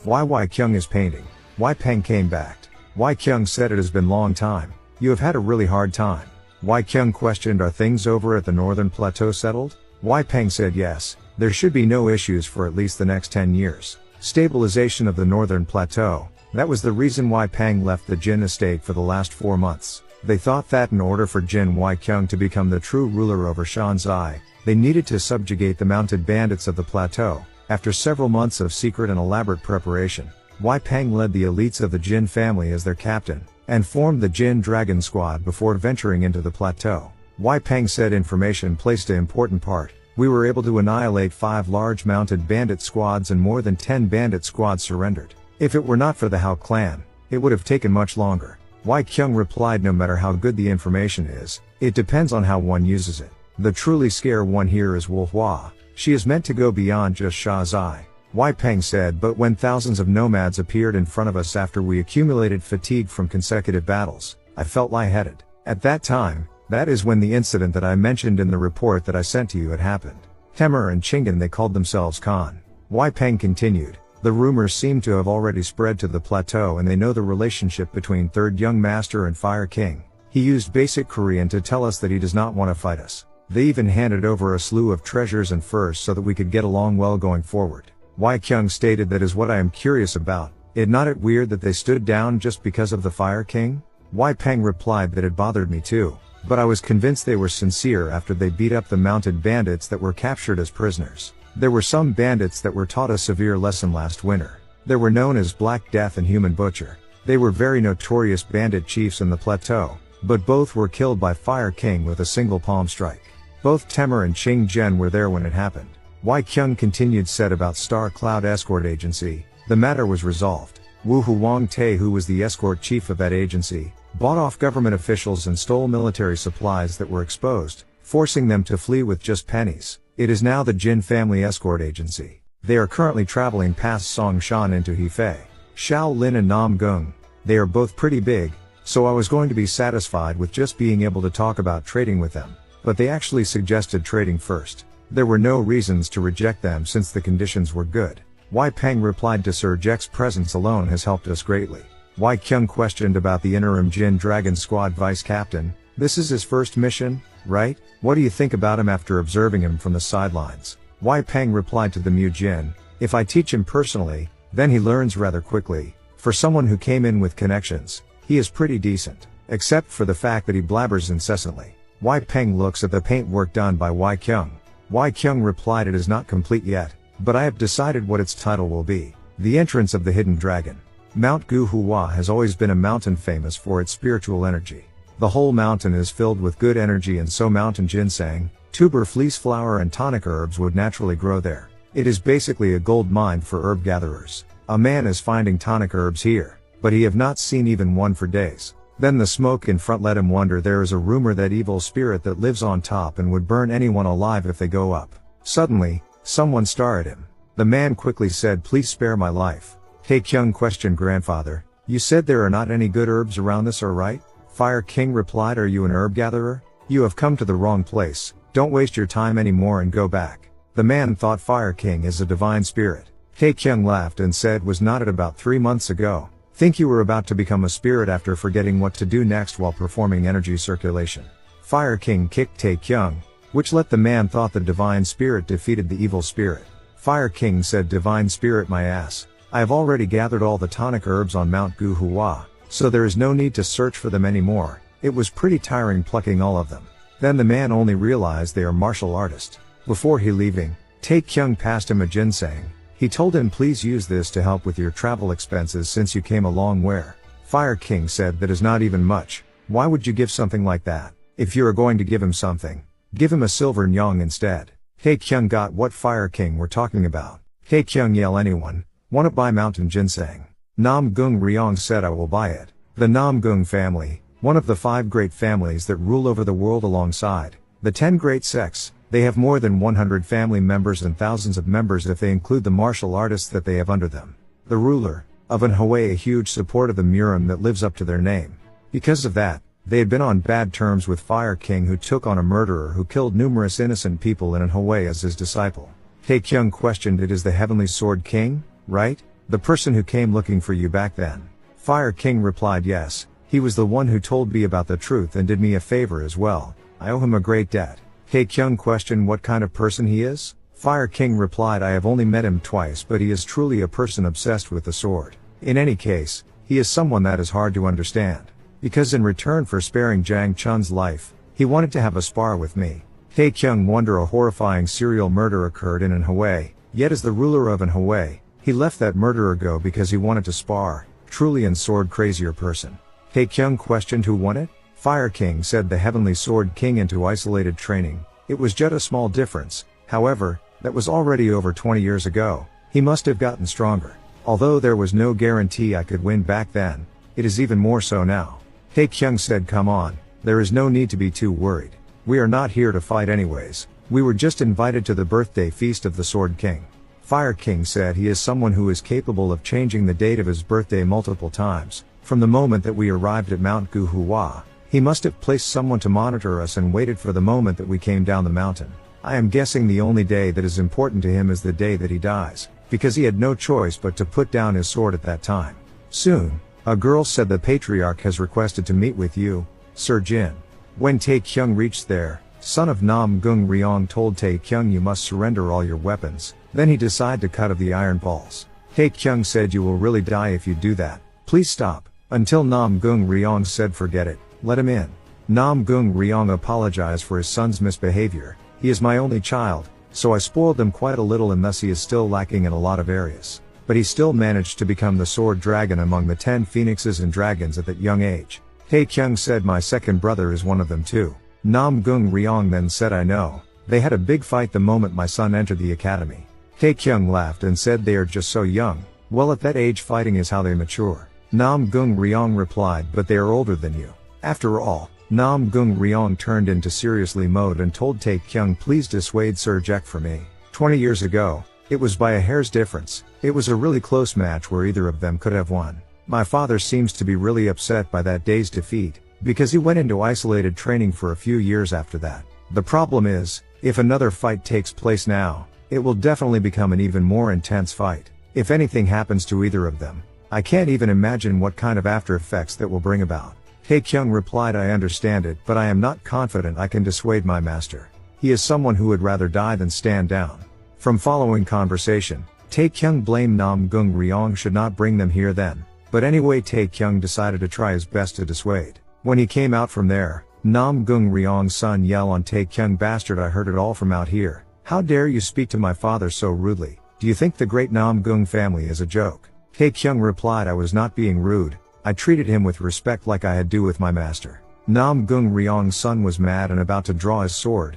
A: Why Kyung is painting. Why Peng came back. Why Kyung said, it has been long time. You have had a really hard time. Why Kyung questioned, are things over at the Northern Plateau settled? Why Peng said, yes, there should be no issues for at least the next 10 years. Stabilization of the Northern Plateau. That was the reason why Peng left the Jin estate for the last 4 months. They thought that in order for Jin Wai Kyung to become the true ruler over Shanzai, they needed to subjugate the mounted bandits of the plateau. After several months of secret and elaborate preparation, Wai Peng led the elites of the Jin family as their captain, and formed the Jin Dragon Squad before venturing into the plateau. Wai Peng said, information placed an important part. We were able to annihilate 5 large mounted bandit squads and more than 10 bandit squads surrendered. If it were not for the Hao clan, it would have taken much longer. Wai Kyung replied, no matter how good the information is, it depends on how one uses it. The truly scare one here is Wu Hua. She is meant to go beyond just Sha Zai. Wai Peng said, but when thousands of nomads appeared in front of us after we accumulated fatigue from consecutive battles, I felt lightheaded. At that time, that is when the incident that I mentioned in the report that I sent to you had happened. Temur and Chingan, they called themselves Khan. Wai Peng continued, the rumors seem to have already spread to the plateau and they know the relationship between Third Young Master and Fire King. He used basic Korean to tell us that he does not want to fight us. They even handed over a slew of treasures and furs so that we could get along well going forward. Wai Kyung stated, that is what I am curious about. It not it weird that they stood down just because of the Fire King? Wei Peng replied that it bothered me too, but I was convinced they were sincere after they beat up the mounted bandits that were captured as prisoners. There were some bandits that were taught a severe lesson last winter. They were known as Black Death and Human Butcher. They were very notorious bandit chiefs in the plateau, but both were killed by Fire King with a single palm strike. Both Temer and Qing Zhen were there when it happened. Wei Kyung continued said about Star Cloud Escort Agency, the matter was resolved. Wu Huang Tae, who was the escort chief of that agency, bought off government officials and stole military supplies that were exposed, forcing them to flee with just pennies. It is now the Jin family escort agency. They are currently traveling past Songshan into Hefei. Shaolin and Namgung. They are both pretty big, so I was going to be satisfied with just being able to talk about trading with them, but they actually suggested trading first. There were no reasons to reject them since the conditions were good. Wei Peng replied to Sir Jek's presence alone has helped us greatly. Wei Kyung questioned about the interim Jin Dragon Squad vice captain. This is his first mission, right? What do you think about him after observing him from the sidelines? Wei Peng replied to the Mu Jin, if I teach him personally, then he learns rather quickly. For someone who came in with connections, he is pretty decent, except for the fact that he blabbers incessantly. Wei Peng looks at the paintwork done by Wei Kyung. Wei Kyung replied it is not complete yet, but I have decided what its title will be. The Entrance of the Hidden Dragon. Mount Guhua has always been a mountain famous for its spiritual energy. The whole mountain is filled with good energy, and so mountain ginseng, tuber fleece flower and tonic herbs would naturally grow there. It is basically a gold mine for herb gatherers. A man is finding tonic herbs here, but he have not seen even one for days. Then the smoke in front let him wonder. There is a rumor that evil spirit that lives on top and would burn anyone alive if they go up. Suddenly, someone stared at him. The man quickly said, please spare my life. Tae-Kyung questioned grandfather, you said there are not any good herbs around this, or right? Fire King replied, are you an herb gatherer? You have come to the wrong place. Don't waste your time anymore and go back. The man thought Fire King is a divine spirit. Tae-Kyung laughed and said, was not it about 3 months ago? Think you were about to become a spirit after forgetting what to do next while performing energy circulation. Fire King kicked Tae-Kyung, which let the man thought the divine spirit defeated the evil spirit. Fire King said, divine spirit my ass. I have already gathered all the tonic herbs on Mount Guhua, so there is no need to search for them anymore. It was pretty tiring plucking all of them. Then the man only realized they are martial artists. Before he leaving, Tae-Kyung passed him a ginseng. He told him, please use this to help with your travel expenses since you came a long way. Fire King said, that is not even much. Why would you give something like that? If you are going to give him something, give him a silver nyong instead. Tae-Kyung got what Fire King were talking about. Tae-Kyung yell, anyone want to buy mountain ginseng? Namgung Ryong said, I will buy it. The Namgung family, one of the 5 great families that rule over the world alongside the 10 great sects. They have more than 100 family members and thousands of members if they include the martial artists that they have under them. The ruler of Anhui a huge support of the Murim that lives up to their name. Because of that, they had been on bad terms with Fire King, who took on a murderer who killed numerous innocent people in Anhui as his disciple. Tae-Kyung questioned, it is the Heavenly Sword King, right? The person who came looking for you back then. Fire King replied, yes, he was the one who told me about the truth and did me a favor as well. I owe him a great debt. Tae-Kyung questioned what kind of person he is. Fire King replied, I have only met him twice, but he is truly a person obsessed with the sword. In any case, he is someone that is hard to understand. Because in return for sparing Jang Chun's life, he wanted to have a spar with me. Tae-Kyung wonder a horrifying serial murder occurred in Anhui, yet as the ruler of Anhui, he let that murderer go because he wanted to spar, truly an sword crazier person. Tae-Kyung questioned who won it. Fire King said the Heavenly Sword King into isolated training. It was just a small difference, however, that was already over 20 years ago. He must have gotten stronger. Although there was no guarantee I could win back then, it is even more so now. Tae-Kyung said, come on, there is no need to be too worried. We are not here to fight anyways. We were just invited to the birthday feast of the Sword King. Fire King said he is someone who is capable of changing the date of his birthday multiple times. From the moment that we arrived at Mount Guhua, he must have placed someone to monitor us and waited for the moment that we came down the mountain. I am guessing the only day that is important to him is the day that he dies, because he had no choice but to put down his sword at that time. Soon, a girl said the Patriarch has requested to meet with you, Sir Jin. When Tae-Kyung reached there, son of Namgung Ryong told Tae-Kyung, you must surrender all your weapons. Then he decided to cut of the iron balls. Tae-Kyung said, you will really die if you do that. Please stop. Until Nam Gung Ryong said forget it, let him in. Nam Gung Ryong apologized for his son's misbehavior. He is my only child, so I spoiled him quite a little and thus he is still lacking in a lot of areas. But he still managed to become the sword dragon among the 10 phoenixes and dragons at that young age. Tae-Kyung said my second brother is one of them too. Nam Gung Ryong then said I know. They had a big fight the moment my son entered the academy. Tae-Kyung laughed and said they are just so young. Well, at that age fighting is how they mature. Nam Gung Ryong replied, but they are older than you. After all, Nam Gung Ryong turned into seriously mode and told Tae-Kyung please dissuade Sir Jack for me. 20 years ago, it was by a hair's difference. It was a really close match where either of them could have won. My father seems to be really upset by that day's defeat, because he went into isolated training for a few years after that. The problem is, if another fight takes place now, it will definitely become an even more intense fight. If anything happens to either of them, I can't even imagine what kind of after effects that will bring about. Tae-Kyung replied I understand it, but I am not confident I can dissuade my master. He is someone who would rather die than stand down. From following conversation, Tae-Kyung blamed Nam Gung Ryong should not bring them here then. But anyway, Tae-Kyung decided to try his best to dissuade. When he came out from there, Nam Gung Ryong's son yelled on Tae-Kyung, bastard, I heard it all from out here. How dare you speak to my father so rudely? Do you think the great Nam Gung family is a joke? Tae-Kyung replied I was not being rude. I treated him with respect like I had do with my master. Nam Gung Ryong's son was mad and about to draw his sword.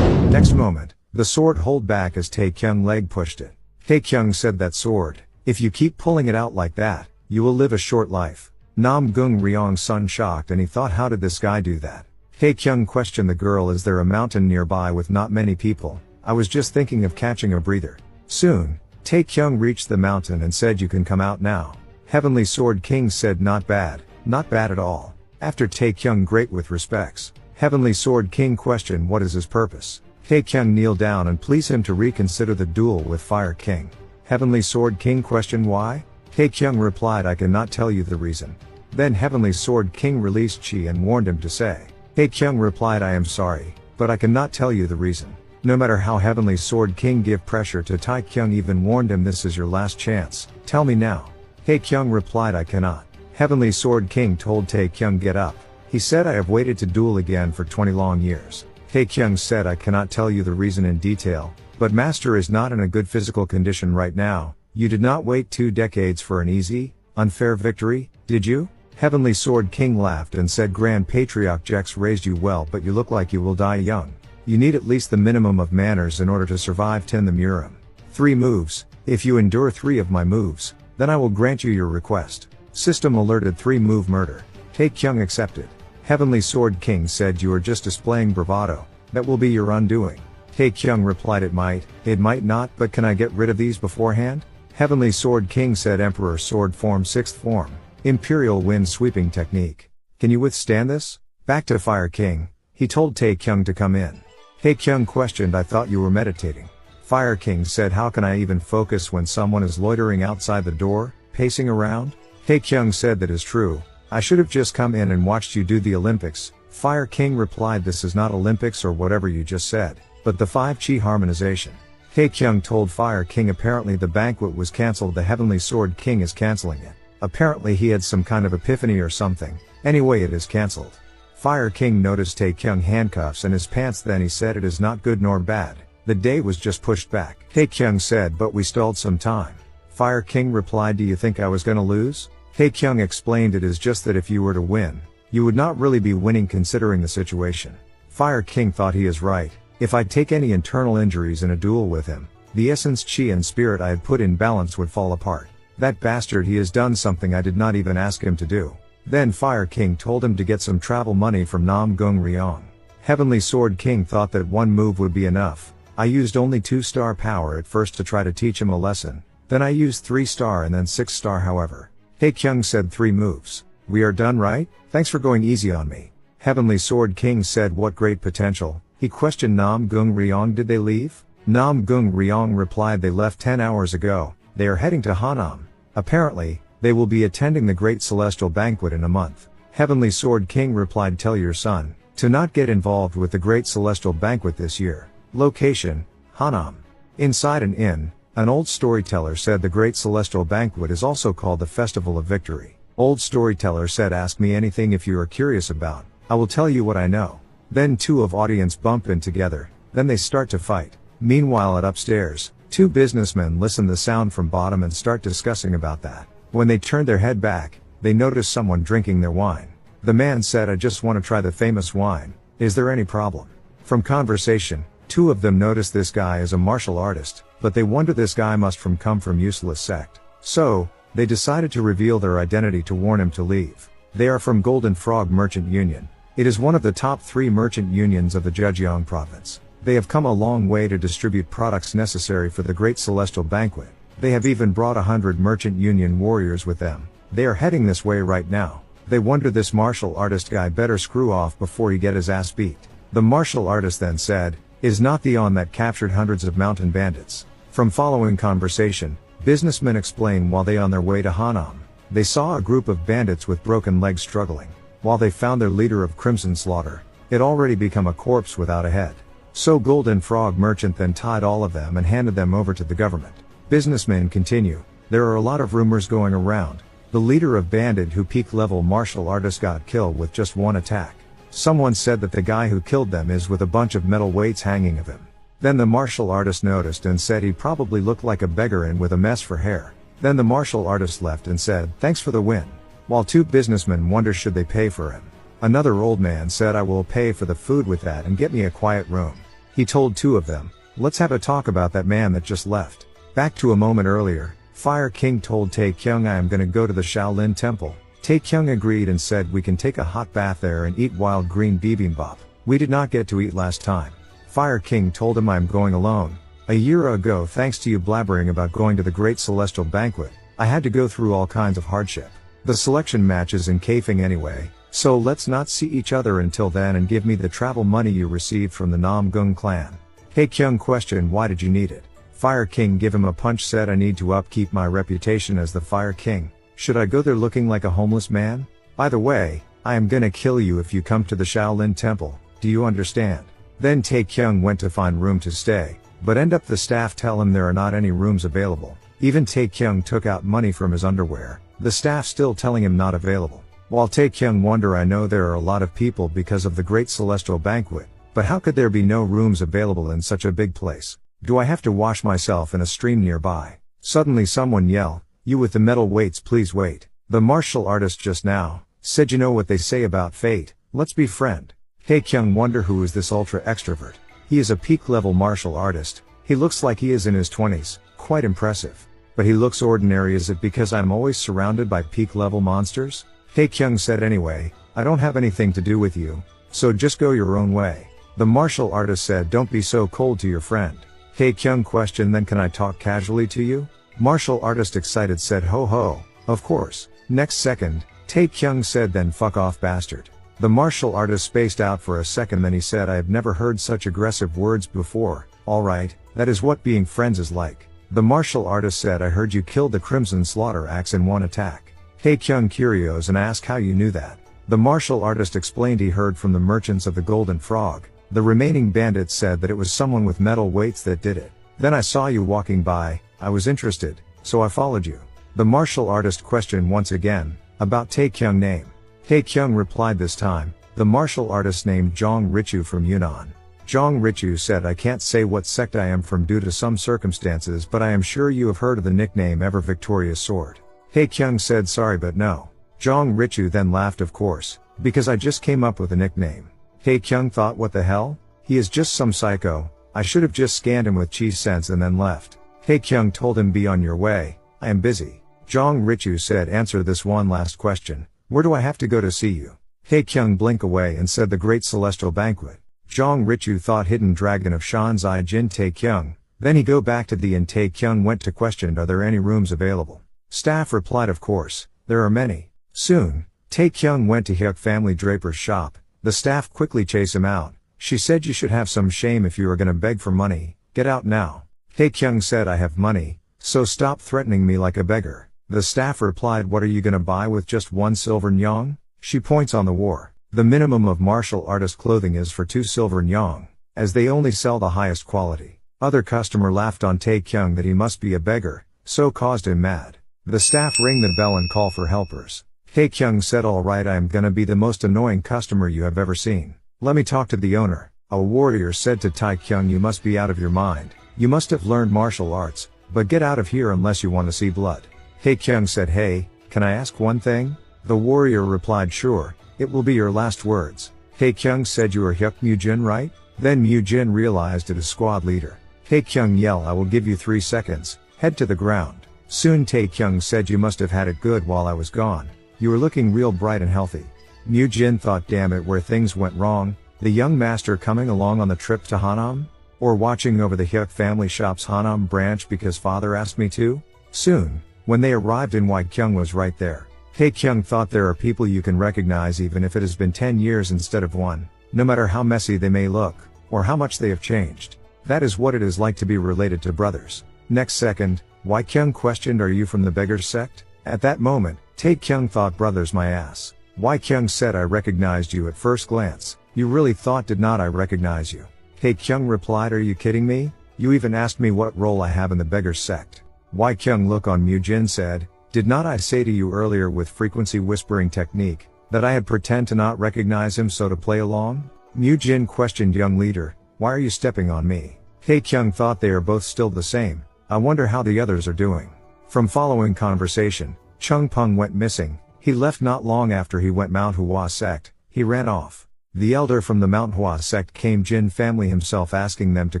A: Next moment, the sword hold back as Tae-Kyung leg pushed it. Tae-Kyung said that sword, if you keep pulling it out like that, you will live a short life. Nam Gung Ryong's son shocked and he thought how did this guy do that? Tae-Kyung questioned the girl, is there a mountain nearby with not many people? I was just thinking of catching a breather. Soon, Tae-Kyung reached the mountain and said you can come out now. Heavenly Sword King said not bad at all. After Tae-Kyung great with respects, Heavenly Sword King questioned what is his purpose. Tae-Kyung kneeled down and pleased him to reconsider the duel with Fire King. Heavenly Sword King questioned why? Tae-Kyung replied I cannot tell you the reason. Then Heavenly Sword King released Chi and warned him to say. Tae-Kyung replied I am sorry, but I cannot tell you the reason. No matter how Heavenly Sword King give pressure to Tae-Kyung even warned him this is your last chance, tell me now. Tae-Kyung replied I cannot. Heavenly Sword King told Tae-Kyung get up. He said I have waited to duel again for 20 long years. Tae-Kyung said I cannot tell you the reason in detail, but master is not in a good physical condition right now. You did not wait 2 decades for an easy, unfair victory, did you? Heavenly Sword King laughed and said Grand Patriarch Jex raised you well but you look like you will die young. You need at least the minimum of manners in order to survive 10 the Murim. 3 moves, if you endure 3 of my moves, then I will grant you your request. System alerted 3 move murder. Tae-Kyung accepted. Heavenly Sword King said you are just displaying bravado, that will be your undoing. Tae-Kyung replied it might not, but can I get rid of these beforehand? Heavenly Sword King said Emperor Sword Form 6th form, Imperial Wind Sweeping Technique. Can you withstand this? Back to Fire King, he told Tae-Kyung to come in. Tae-Kyung questioned I thought you were meditating. Fire King said how can I even focus when someone is loitering outside the door, pacing around? Tae-Kyung said that is true, I should have just come in and watched you do the Olympics. Fire King replied this is not Olympics or whatever you just said, but the 5 chi harmonization. Tae-Kyung told Fire King apparently the banquet was cancelled, the Heavenly Sword King is cancelling it. Apparently he had some kind of epiphany or something, anyway it is cancelled. Fire King noticed Tae-Kyung handcuffs in his pants, then he said it is not good nor bad, the day was just pushed back. Tae-Kyung said but we stalled some time. Fire King replied do you think I was gonna lose? Tae-Kyung explained it is just that if you were to win, you would not really be winning considering the situation. Fire King thought he is right, if I take any internal injuries in a duel with him, the essence chi and spirit I had put in balance would fall apart. That bastard he has done something I did not even ask him to do. Then Fire King told him to get some travel money from Nam Gung Ryong. Heavenly Sword King thought that 1 move would be enough. I used only 2-star power at first to try to teach him a lesson, then I used 3-star and then 6-star however. Tae-Kyung said 3 moves. We are done right? Thanks for going easy on me. Heavenly Sword King said what great potential. He questioned Nam Gung Ryong did they leave? Nam Gung Ryong replied they left 10 hours ago, they are heading to Hanam. Apparently, they will be attending the Great Celestial Banquet in a month. Heavenly Sword King replied tell your son, to not get involved with the Great Celestial Banquet this year. Location, Hanam. Inside an inn, An old storyteller said the Great Celestial Banquet is also called the Festival of Victory. Old storyteller said, ask me anything if you are curious about, I will tell you what I know. Then two of audience bump in together, then they start to fight. Meanwhile at upstairs, two businessmen listen the sound from bottom and start discussing about that. When they turn their head back, they notice someone drinking their wine. The man said, I just want to try the famous wine, is there any problem? From conversation, two of them notice this guy is a martial artist, but they wonder this guy must come from useless sect. So, they decided to reveal their identity to warn him to leave. They are from Golden Frog Merchant Union. It is one of the top 3 merchant unions of the Zhejiang province. They have come a long way to distribute products necessary for the Great Celestial Banquet. They have even brought 100 merchant union warriors with them. They are heading this way right now. They wonder this martial artist guy better screw off before he get his ass beat. The martial artist then said, is not the on that captured hundreds of mountain bandits. From following conversation, businessmen explain while they on their way to Hanam, they saw a group of bandits with broken legs struggling. While they found their leader of Crimson Slaughter, it already become a corpse without a head. So Golden Frog Merchant then tied all of them and handed them over to the government. Businessmen continue, there are a lot of rumors going around. The leader of bandit who peak level martial artist got killed with just one attack. Someone said that the guy who killed them is with a bunch of metal weights hanging of him. Then the martial artist noticed and said he probably looked like a beggar and with a mess for hair. Then the martial artist left and said, thanks for the win. While two businessmen wonder should they pay for him. Another old man said, I will pay for the food with that and get me a quiet room. He told two of them, let's have a talk about that man that just left. Back to a moment earlier, Fire King told Tae-Kyung, I am gonna go to the Shaolin Temple. Tae-Kyung agreed and said, we can take a hot bath there and eat wild green bibimbap. We did not get to eat last time. Fire King told him, I'm going alone. A year ago, thanks to you blabbering about going to the Great Celestial Banquet, I had to go through all kinds of hardship. The selection match is in Kafing anyway, so let's not see each other until then and give me the travel money you received from the Namgung clan. Tae-Kyung questioned, why did you need it? Fire King give him a punch, said, I need to upkeep my reputation as the Fire King. Should I go there looking like a homeless man? By the way, I am gonna kill you if you come to the Shaolin Temple, do you understand? Then Tae-Kyung went to find room to stay, but end up the staff tell him there are not any rooms available. Even Tae-Kyung took out money from his underwear, the staff still telling him not available. While Tae-Kyung wonder, I know there are a lot of people because of the Great Celestial Banquet, but how could there be no rooms available in such a big place? Do I have to wash myself in a stream nearby? Suddenly someone yell, you with the metal weights, please wait. The martial artist just now said, you know what they say about fate, let's be friend. Tae-Kyung wonder who is this ultra extrovert. He is a peak level martial artist. He looks like he is in his 20s, quite impressive. But he looks ordinary, is it because I'm always surrounded by peak level monsters? Tae-Kyung said, anyway, I don't have anything to do with you, so just go your own way. The martial artist said, don't be so cold to your friend. Tae-Kyung questioned, then can I talk casually to you? Martial artist excited said, ho ho, of course. Next second, Tae-Kyung said, then fuck off bastard. The martial artist spaced out for a second, then he said, I have never heard such aggressive words before. Alright, that is what being friends is like. The martial artist said, I heard you killed the Crimson Slaughter axe in one attack. Tae-Kyung curious and asked how you knew that. The martial artist explained he heard from the merchants of the Golden Frog. The remaining bandits said that it was someone with metal weights that did it. Then I saw you walking by, I was interested, so I followed you. The martial artist questioned once again, about Tae-Kyung name. Tae-Kyung replied this time, the martial artist named Zhang Richu from Yunnan. Zhang Richu said, I can't say what sect I am from due to some circumstances, but I am sure you have heard of the nickname Ever Victorious Sword. Tae-Kyung said, sorry but no. Zhang Richu then laughed, of course, because I just came up with a nickname. Tae-Kyung thought, what the hell? He is just some psycho, I should have just scanned him with cheese sense and then left. Tae-Kyung told him, be on your way, I am busy. Zhang Richu said, answer this one last question, where do I have to go to see you? Tae-Kyung blinked away and said, the Great Celestial Banquet. Zhang Richu thought, hidden dragon of Shanzai Jin Tae-Kyung. Then he go back to the and Tae-Kyung went to question, are there any rooms available? Staff replied, of course, there are many. Soon, Tae-Kyung went to Hyuk family draper's shop. The staff quickly chase him out. She said, you should have some shame if you are gonna beg for money, get out now. Tae-Kyung said, I have money, so stop threatening me like a beggar. The staff replied, what are you gonna buy with just 1 silver nyong? She points on the war. The minimum of martial artist clothing is for 2 silver nyong, as they only sell the highest quality. Other customer laughed on Tae-Kyung that he must be a beggar, so caused him mad. The staff ring the bell and call for helpers. Tae-Kyung said, alright, I am gonna be the most annoying customer you have ever seen. Let me talk to the owner. A warrior said to Tae-Kyung, you must be out of your mind. You must have learned martial arts, but get out of here unless you want to see blood. Tae-Kyung said, hey, can I ask one thing? The warrior replied, sure, it will be your last words. Tae-Kyung said, you are Hyuk Mu-jin, right? Then Mu-jin realized it is squad leader. Tae-Kyung yelled, I will give you 3 seconds, head to the ground. Soon Tae-Kyung said, you must have had it good while I was gone. You are looking real bright and healthy. Mu-jin thought, damn it, where things went wrong. The young master coming along on the trip to Hanam? Or watching over the Hyuk family shop's Hanam branch because father asked me to? Soon, when they arrived in Kyung was right there. Tae-Kyung thought, there are people you can recognize even if it has been 10 years instead of 1, no matter how messy they may look, or how much they have changed. That is what it is like to be related to brothers. Next second, Kyung questioned, are you from the beggars sect? At that moment, Tae-Kyung thought, brothers my ass. Kyung said, I recognized you at first glance. You really thought did not I recognize you? Tae-Kyung replied, are you kidding me? You even asked me what role I have in the beggars sect. Kyung look on Mu-jin said, did not I say to you earlier with frequency whispering technique, that I had pretend to not recognize him so to play along? Mu-jin questioned, young leader, why are you stepping on me? Tae-Kyung thought, they are both still the same. I wonder how the others are doing. From following conversation, Chung Pung went missing. He left not long after he went Manhwa sect. He ran off. The elder from the Manhwa sect came Jin family himself asking them to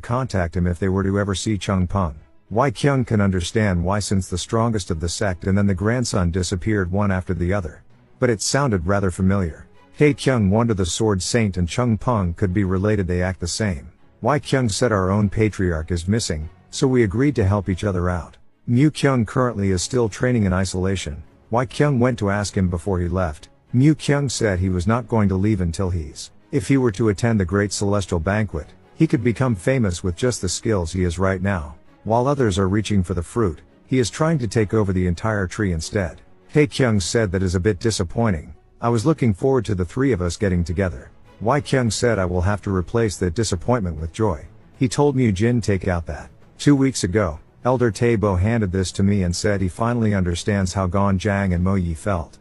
A: contact him if they were to ever see Chung Pung. Kyung can understand why, since the strongest of the sect and then the grandson disappeared one after the other. But it sounded rather familiar. Tae-Kyung wondered the sword saint and Chung Pung could be related, they act the same. Kyung said, our own patriarch is missing, so we agreed to help each other out. Mu-kyung currently is still training in isolation. Kyung went to ask him before he left. Mu-kyung said he was not going to leave until if he were to attend the great celestial banquet, he could become famous with just the skills he has right now. While others are reaching for the fruit, he is trying to take over the entire tree instead. Tae-Kyung said, that is a bit disappointing. I was looking forward to the 3 of us getting together. Kyung said, I will have to replace that disappointment with joy. He told Mu-jin, take out that. 2 weeks ago, Elder Tae-bo handed this to me and said he finally understands how Gon Jang and Mo Yi felt.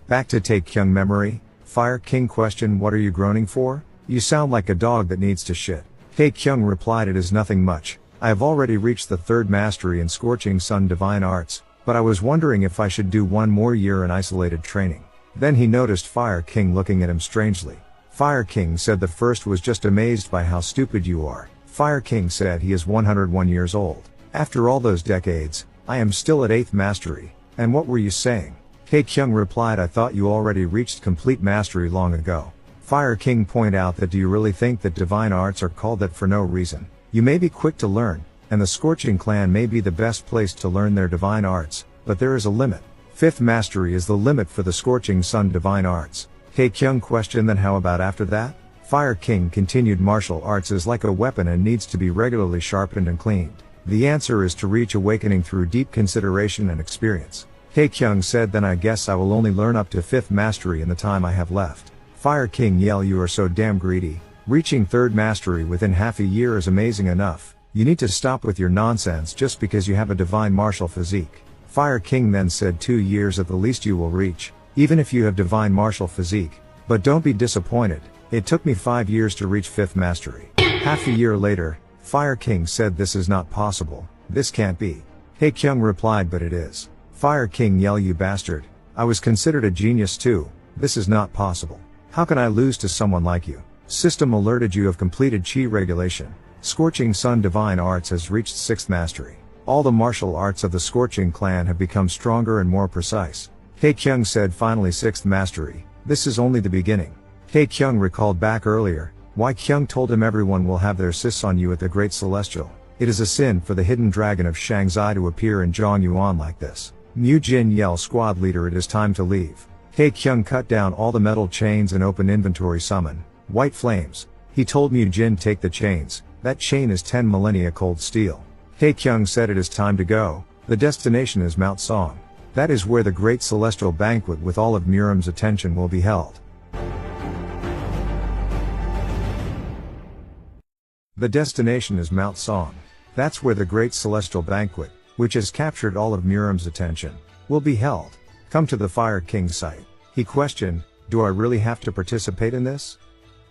A: Back to Tae-Kyung memory. Fire King questioned, what are you groaning for? You sound like a dog that needs to shit. Tae-Kyung replied, it is nothing much. I have already reached the 3rd mastery in Scorching Sun Divine Arts, but I was wondering if I should do 1 more year in isolated training. Then he noticed Fire King looking at him strangely. Fire King said, the first was just amazed by how stupid you are. Fire King said he is 101 years old. After all those decades, I am still at 8th mastery, and what were you saying? Tae-Kyung replied, I thought you already reached complete mastery long ago. Fire King pointed out that, do you really think that divine arts are called that for no reason? You may be quick to learn, and the Scorching clan may be the best place to learn their divine arts, but there is a limit. 5th mastery is the limit for the Scorching Sun divine arts. Tae-Kyung questioned, then how about after that? Fire King continued, martial arts is like a weapon and needs to be regularly sharpened and cleaned. The answer is to reach awakening through deep consideration and experience. Tae-Kyung said, then I guess I will only learn up to 5th mastery in the time I have left. Fire King yelled, you are so damn greedy. Reaching 3rd mastery within half a year is amazing enough. You need to stop with your nonsense just because you have a divine martial physique. Fire King then said, 2 years at the least you will reach, even if you have divine martial physique. But don't be disappointed, it took me 5 years to reach 5th mastery. Half a year later, Fire King said, this is not possible, this can't be. Tae-Kyung replied, but it is. Fire King yelled, you bastard, I was considered a genius too, this is not possible. How can I lose to someone like you? System alerted, you have completed Chi regulation. Scorching Sun Divine Arts has reached 6th mastery. All the martial arts of the Scorching clan have become stronger and more precise. Tae-Kyung said, finally 6th mastery, this is only the beginning. Tae-Kyung recalled back earlier, Kyung told him everyone will have their sis on you at the Great Celestial. It is a sin for the hidden dragon of Shanghai to appear in Zhongyuan like this. Mu-jin yelled, squad leader, it is time to leave. Tae-Kyung cut down all the metal chains and open inventory summon white flames. He told Mu-jin, take the chains, that chain is 10 millennia cold steel. Tae-Kyung said, it is time to go, the destination is Mount Song. That is where the great celestial banquet with all of Murim's attention will be held. The destination is Mount Song. That's where the Great Celestial Banquet, which has captured all of Murim's attention, will be held. Come to the Fire King's site. He questioned, do I really have to participate in this?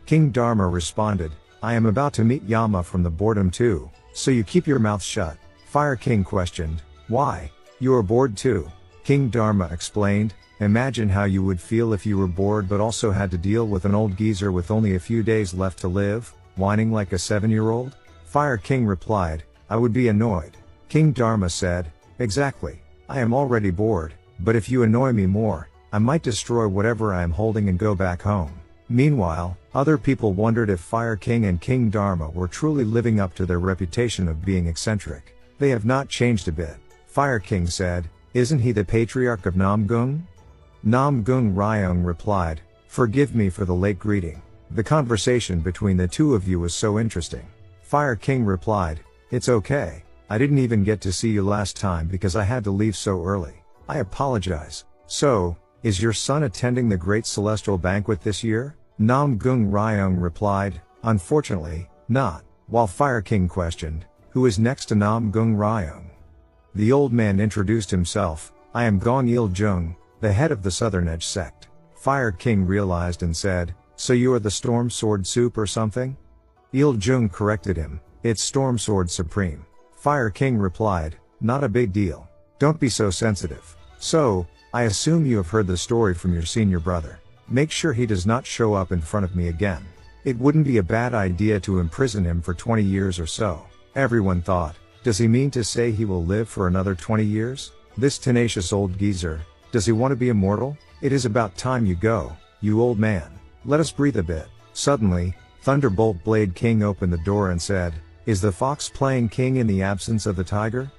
A: King Dharma responded, I am about to meet Yama from the boredom too, so you keep your mouth shut. Fire King questioned, why? You are bored too. King Dharma explained, imagine how you would feel if you were bored but also had to deal with an old geezer with only a few days left to live, whining like a 7-year-old? Fire King replied, I would be annoyed. King Dharma said, exactly. I am already bored, but if you annoy me more, I might destroy whatever I am holding and go back home. Meanwhile, other people wondered if Fire King and King Dharma were truly living up to their reputation of being eccentric. They have not changed a bit. Fire King said, isn't he the patriarch of Namgung? Namgung Ryung replied, forgive me for the late greeting. The conversation between the two of you was so interesting. Fire King replied, it's okay. I didn't even get to see you last time because I had to leave so early. I apologize. So, is your son attending the Great Celestial Banquet this year? Namgung Ryung replied, unfortunately, not. While Fire King questioned, who is next to Namgung Ryung? The old man introduced himself, I am Gong Il Jung, the head of the Southern Edge sect. Fire King realized and said, so you are the Storm Sword Soup or something? Il Jung corrected him, it's Storm Sword Supreme. Fire King replied, not a big deal. Don't be so sensitive. So, I assume you have heard the story from your senior brother. Make sure he does not show up in front of me again. It wouldn't be a bad idea to imprison him for 20 years or so. Everyone thought, does he mean to say he will live for another 20 years? This tenacious old geezer, does he want to be immortal? It is about time you go, you old man. Let us breathe a bit. Suddenly, Thunderbolt Blade King opened the door and said, is the fox playing king in the absence of the tiger?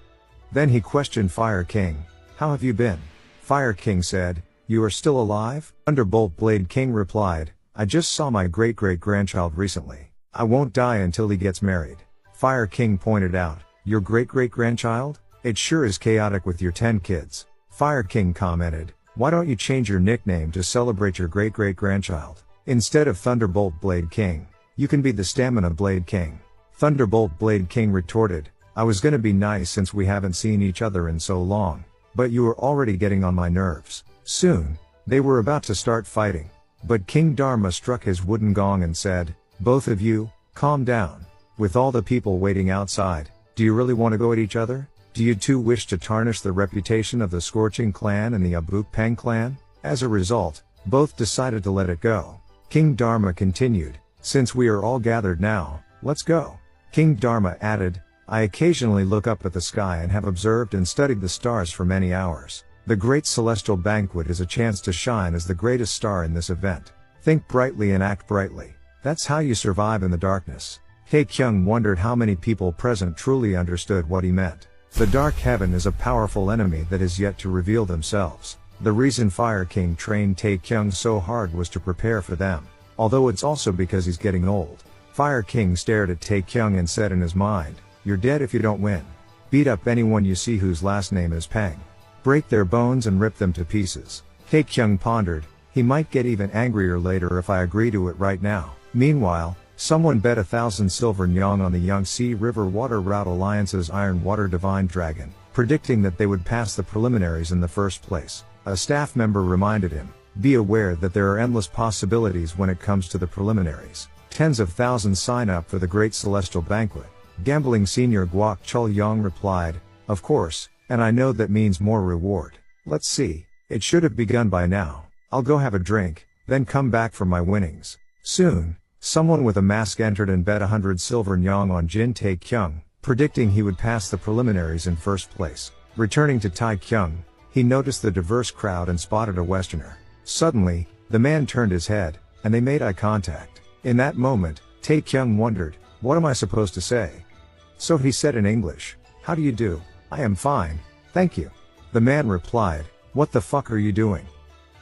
A: Then he questioned Fire King, how have you been? Fire King said, you are still alive? Thunderbolt Blade King replied, I just saw my great-great-grandchild recently. I won't die until he gets married. Fire King pointed out, your great-great-grandchild? It sure is chaotic with your 10 kids. Fire King commented, why don't you change your nickname to celebrate your great-great-grandchild? Instead of Thunderbolt Blade King, you can be the Stamina Blade King. Thunderbolt Blade King retorted, I was gonna be nice since we haven't seen each other in so long, but you are already getting on my nerves. Soon, they were about to start fighting, but King Dharma struck his wooden gong and said, both of you, calm down. With all the people waiting outside, do you really want to go at each other? Do you two wish to tarnish the reputation of the Scorching clan and the Abuk Peng clan? As a result, both decided to let it go. King Dharma continued, since we are all gathered now, let's go. King Dharma added, I occasionally look up at the sky and have observed and studied the stars for many hours. The Great Celestial Banquet is a chance to shine as the greatest star in this event. Think brightly and act brightly. That's how you survive in the darkness. Tae-Kyung wondered how many people present truly understood what he meant. The dark heaven is a powerful enemy that is yet to reveal themselves. The reason Fire King trained Tae-Kyung so hard was to prepare for them. Although it's also because he's getting old. Fire King stared at Tae-Kyung and said in his mind, you're dead if you don't win. Beat up anyone you see whose last name is Peng. Break their bones and rip them to pieces. Tae-Kyung pondered, he might get even angrier later if I agree to it right now. Meanwhile, someone bet 1,000 silver nyong on the Yangtze River Water Route Alliance's Iron Water Divine Dragon, predicting that they would pass the preliminaries in the first place. A staff member reminded him, be aware that there are endless possibilities when it comes to the preliminaries. Tens of thousands sign up for the Great Celestial Banquet. Gambling senior Guok Chul Yong replied, of course, and I know that means more reward. Let's see, it should have begun by now. I'll go have a drink, then come back for my winnings. Soon, someone with a mask entered and bet 100 silver nyong on Jin Tae-Kyung, predicting he would pass the preliminaries in first place. Returning to Tae-Kyung, he noticed the diverse crowd and spotted a Westerner. Suddenly, the man turned his head, and they made eye contact. In that moment, Tae-Kyung wondered, what am I supposed to say? So he said in English, how do you do? I am fine, thank you. The man replied, what the fuck are you doing?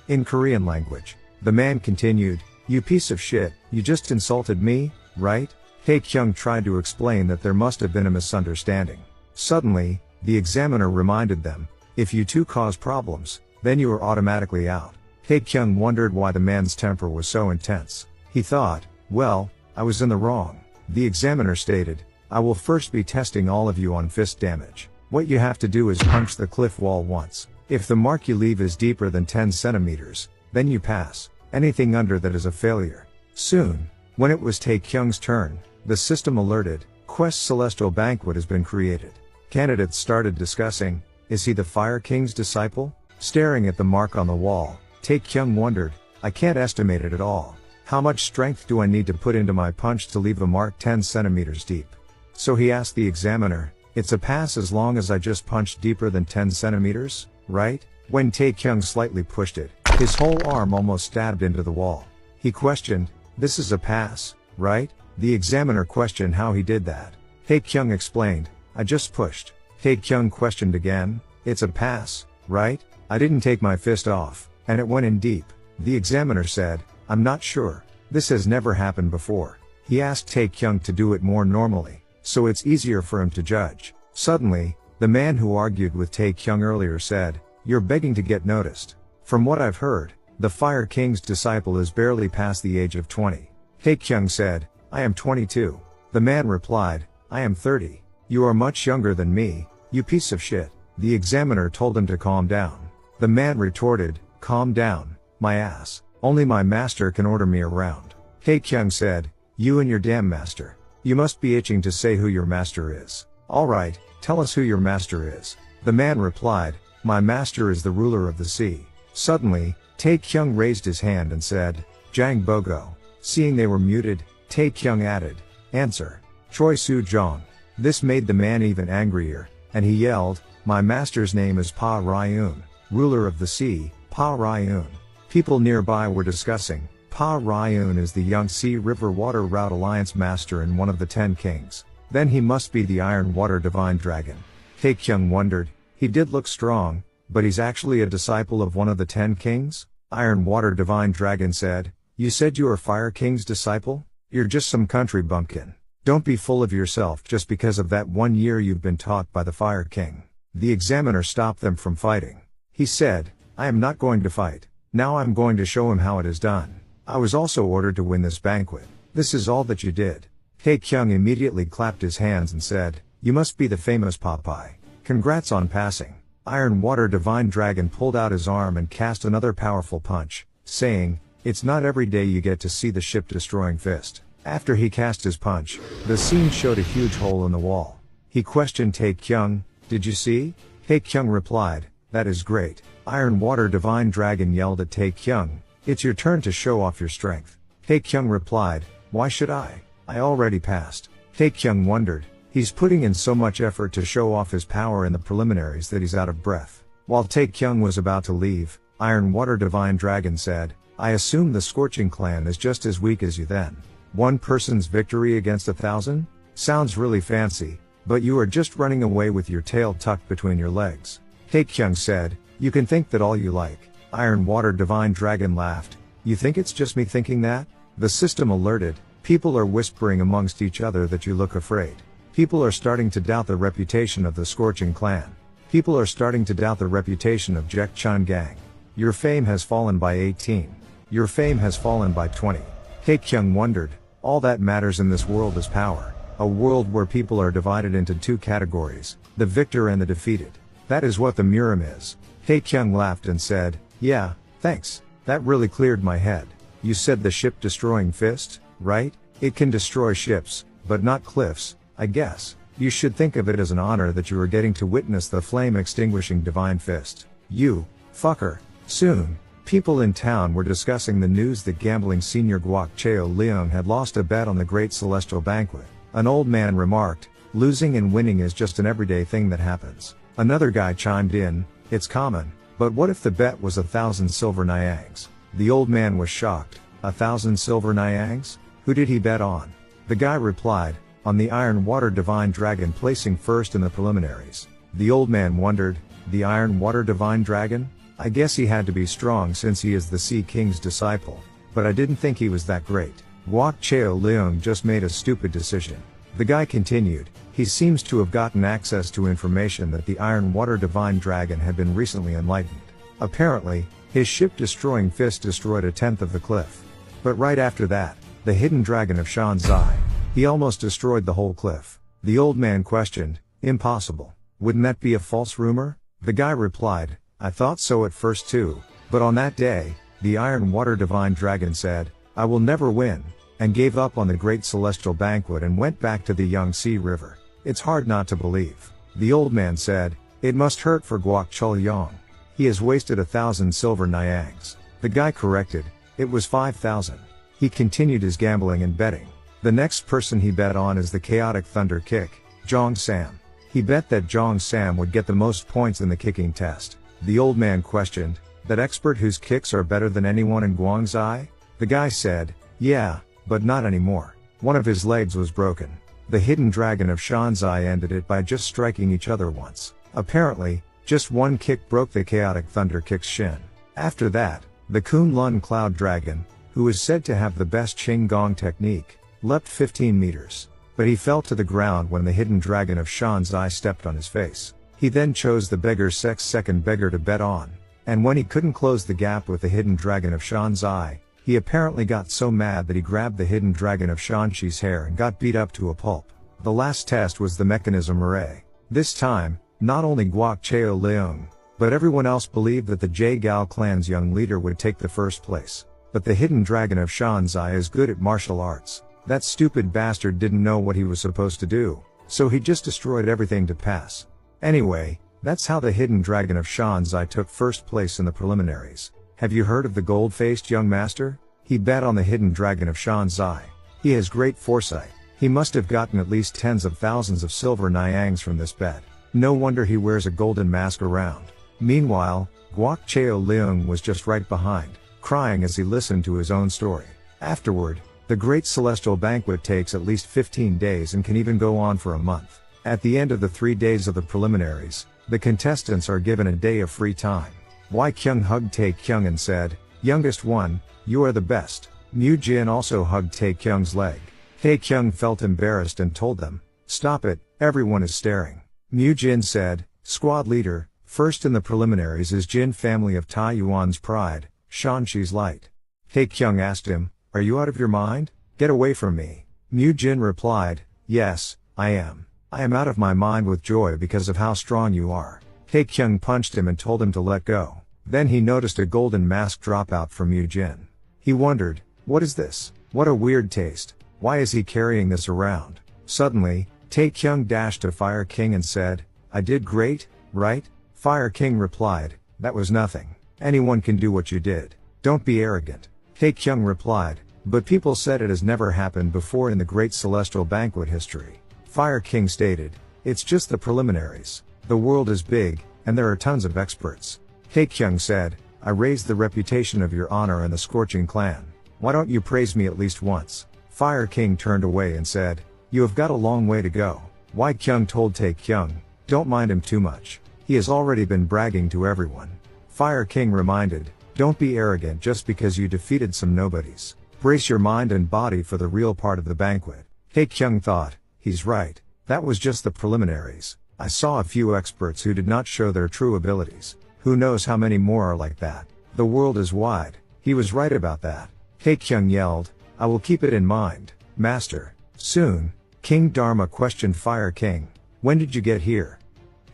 A: In Korean language, the man continued, you piece of shit, you just insulted me, right? Tae-Kyung tried to explain that there must have been a misunderstanding. Suddenly, the examiner reminded them, if you two cause problems, then you are automatically out. Tae-Kyung wondered why the man's temper was so intense. He thought, well, I was in the wrong. The examiner stated, I will first be testing all of you on fist damage. What you have to do is punch the cliff wall once. If the mark you leave is deeper than 10 centimeters, then you pass. Anything under that is a failure. Soon, when it was Tae-Kyung's turn, the system alerted, Quest Celestial Banquet has been created. Candidates started discussing, is he the Fire King's disciple? Staring at the mark on the wall, Tae-Kyung wondered, I can't estimate it at all. How much strength do I need to put into my punch to leave a mark 10 centimeters deep? So he asked the examiner, it's a pass as long as I just punched deeper than 10 centimeters, right? When Tae-Kyung slightly pushed it, his whole arm almost stabbed into the wall. He questioned, this is a pass, right? The examiner questioned how he did that. Tae-Kyung explained, I just pushed. Tae-Kyung questioned again, it's a pass, right? I didn't take my fist off, and it went in deep. The examiner said, I'm not sure. This has never happened before. He asked Tae-Kyung to do it more normally, so it's easier for him to judge. Suddenly, the man who argued with Tae-Kyung earlier said, you're begging to get noticed. From what I've heard, the Fire King's disciple is barely past the age of 20. Tae-Kyung said, I am 22. The man replied, I am 30. You are much younger than me, you piece of shit. The examiner told him to calm down. The man retorted, calm down, my ass. Only my master can order me around. Tae-Kyung said, you and your damn master. You must be itching to say who your master is. Alright, tell us who your master is. The man replied, my master is the ruler of the sea. Suddenly, Tae-Kyung raised his hand and said, Jang Bogo. Seeing they were muted, Tae-Kyung added, answer. Choi Soo-jong. This made the man even angrier, and he yelled, my master's name is Pa Ryun, ruler of the sea, Pa Ryun. People nearby were discussing, Pa Ryun is the Yangtze River Water Route Alliance master and one of the 10 kings. Then he must be the Iron Water Divine Dragon. Tae-Kyung wondered, he did look strong, but he's actually a disciple of one of the 10 kings? Iron Water Divine Dragon said, you said you are Fire King's disciple? You're just some country bumpkin. Don't be full of yourself just because of that 1 year you've been taught by the Fire King. The examiner stopped them from fighting. He said, I am not going to fight. Now I'm going to show him how it is done. I was also ordered to win this banquet. This is all that you did. Tae-Kyung immediately clapped his hands and said, you must be the famous Popeye. Congrats on passing. Iron Water Divine Dragon pulled out his arm and cast another powerful punch, saying, it's not every day you get to see the ship-destroying fist. After he cast his punch, the scene showed a huge hole in the wall. He questioned Tae-Kyung, did you see? Tae-Kyung replied, that is great. Iron Water Divine Dragon yelled at Tae-Kyung, it's your turn to show off your strength. Tae-Kyung replied, why should I? I already passed. Tae-Kyung wondered, he's putting in so much effort to show off his power in the preliminaries that he's out of breath. While Tae-Kyung was about to leave, Iron Water Divine Dragon said, I assume the Scorching Clan is just as weak as you then. One person's victory against 1,000? Sounds really fancy, but you are just running away with your tail tucked between your legs. Tae-Kyung said, you can think that all you like. Iron Water Divine Dragon laughed, you think it's just me thinking that? The system alerted, people are whispering amongst each other that you look afraid. People are starting to doubt the reputation of the Scorching Clan. People are starting to doubt the reputation of Jek Chun Gang. Your fame has fallen by 18. Your fame has fallen by 20. Tae-Kyung wondered, all that matters in this world is power. A world where people are divided into two categories, the victor and the defeated. That is what the Murim is. Tae-Kyung laughed and said, yeah, thanks. That really cleared my head. You said the ship-destroying fist, right? It can destroy ships, but not cliffs, I guess. You should think of it as an honor that you are getting to witness the flame-extinguishing divine fist. You, fucker. Soon, people in town were discussing the news that gambling senior Guok Cheo Leung had lost a bet on the Great Celestial Banquet. An old man remarked, losing and winning is just an everyday thing that happens. Another guy chimed in, it's common, but what if the bet was 1,000 silver nyangs? The old man was shocked, 1,000 silver nyangs? Who did he bet on? The guy replied, on the Iron Water Divine Dragon placing first in the preliminaries. The old man wondered, the Iron Water Divine Dragon? I guess he had to be strong since he is the Sea King's disciple, but I didn't think he was that great. Guok Cheo Leung just made a stupid decision. The guy continued, he seems to have gotten access to information that the Iron Water Divine Dragon had been recently enlightened. Apparently, his ship-destroying fist destroyed 1/10 of the cliff. But right after that, the hidden dragon of Shanzai, he almost destroyed the whole cliff. The old man questioned, impossible. Wouldn't that be a false rumor? The guy replied, I thought so at first too, but on that day, the Iron Water Divine Dragon said, I will never win, and gave up on the great celestial banquet and went back to the Yangtze River. It's hard not to believe. The old man said, it must hurt for Guok Chul Yong. He has wasted 1,000 silver nyangs. The guy corrected, it was 5,000. He continued his gambling and betting. The next person he bet on is the Chaotic Thunder Kick, Jong Sam. He bet that Jong Sam would get the most points in the kicking test. The old man questioned, that expert whose kicks are better than anyone in Guangzhou? The guy said, yeah, but not anymore. One of his legs was broken. The hidden dragon of Shanzai ended it by just striking each other once. Apparently, just one kick broke the Chaotic Thunder Kick's shin. After that, the Kunlun Cloud Dragon, who is said to have the best Qing Gong technique, leapt 15 meters. But he fell to the ground when the hidden dragon of Shanzai stepped on his face. He then chose the beggar's second beggar to bet on, and when he couldn't close the gap with the hidden dragon of Shanzai, he apparently got so mad that he grabbed the hidden dragon of Shanxi's hair and got beat up to a pulp. The last test was the mechanism array. This time, not only Guok Cheo Leung, but everyone else believed that the J-Gao clan's young leader would take the first place. But the hidden dragon of Shanzai is good at martial arts. That stupid bastard didn't know what he was supposed to do, so he just destroyed everything to pass. Anyway, that's how the hidden dragon of Shanzai took first place in the preliminaries. Have you heard of the gold-faced young master? He bet on the hidden dragon of Shanzai. He has great foresight. He must have gotten at least tens of thousands of silver nyangs from this bet. No wonder he wears a golden mask around. Meanwhile, Guok Cheo Leung was just right behind, crying as he listened to his own story. Afterward, the Great Celestial Banquet takes at least 15 days and can even go on for a month. At the end of the 3 days of the preliminaries, the contestants are given a day of free time. Wai Kyung hugged Tae-Kyung and said, youngest one, you are the best. Mu Jin also hugged Tae-Kyung's leg. Tae-Kyung felt embarrassed and told them, stop it, everyone is staring. Mu Jin said, squad leader, first in the preliminaries is Jin family of Taiyuan's pride, Shanxi's light. Tae-Kyung asked him, are you out of your mind? Get away from me. Mu Jin replied, yes, I am. I am out of my mind with joy because of how strong you are. Tae-Kyung punched him and told him to let go. Then he noticed a golden mask drop out from Mu Jin. He wondered, what is this? What a weird taste. Why is he carrying this around? Suddenly, Tae-Kyung dashed to Fire King and said, I did great, right? Fire King replied, that was nothing. Anyone can do what you did. Don't be arrogant. Tae-Kyung replied, but people said it has never happened before in the Great Celestial Banquet history. Fire King stated, it's just the preliminaries. The world is big, and there are tons of experts. Tae-Kyung said, I raised the reputation of your honor and the Scorching Clan. Why don't you praise me at least once? Fire King turned away and said, you have got a long way to go. Wai Kyung told Tae-Kyung, don't mind him too much. He has already been bragging to everyone. Fire King reminded, don't be arrogant just because you defeated some nobodies. Brace your mind and body for the real part of the banquet. Tae-Kyung thought, he's right. That was just the preliminaries. I saw a few experts who did not show their true abilities. Who knows how many more are like that? The world is wide. He was right about that. Tae-Kyung yelled, I will keep it in mind, master. Soon, King Dharma questioned Fire King, when did you get here?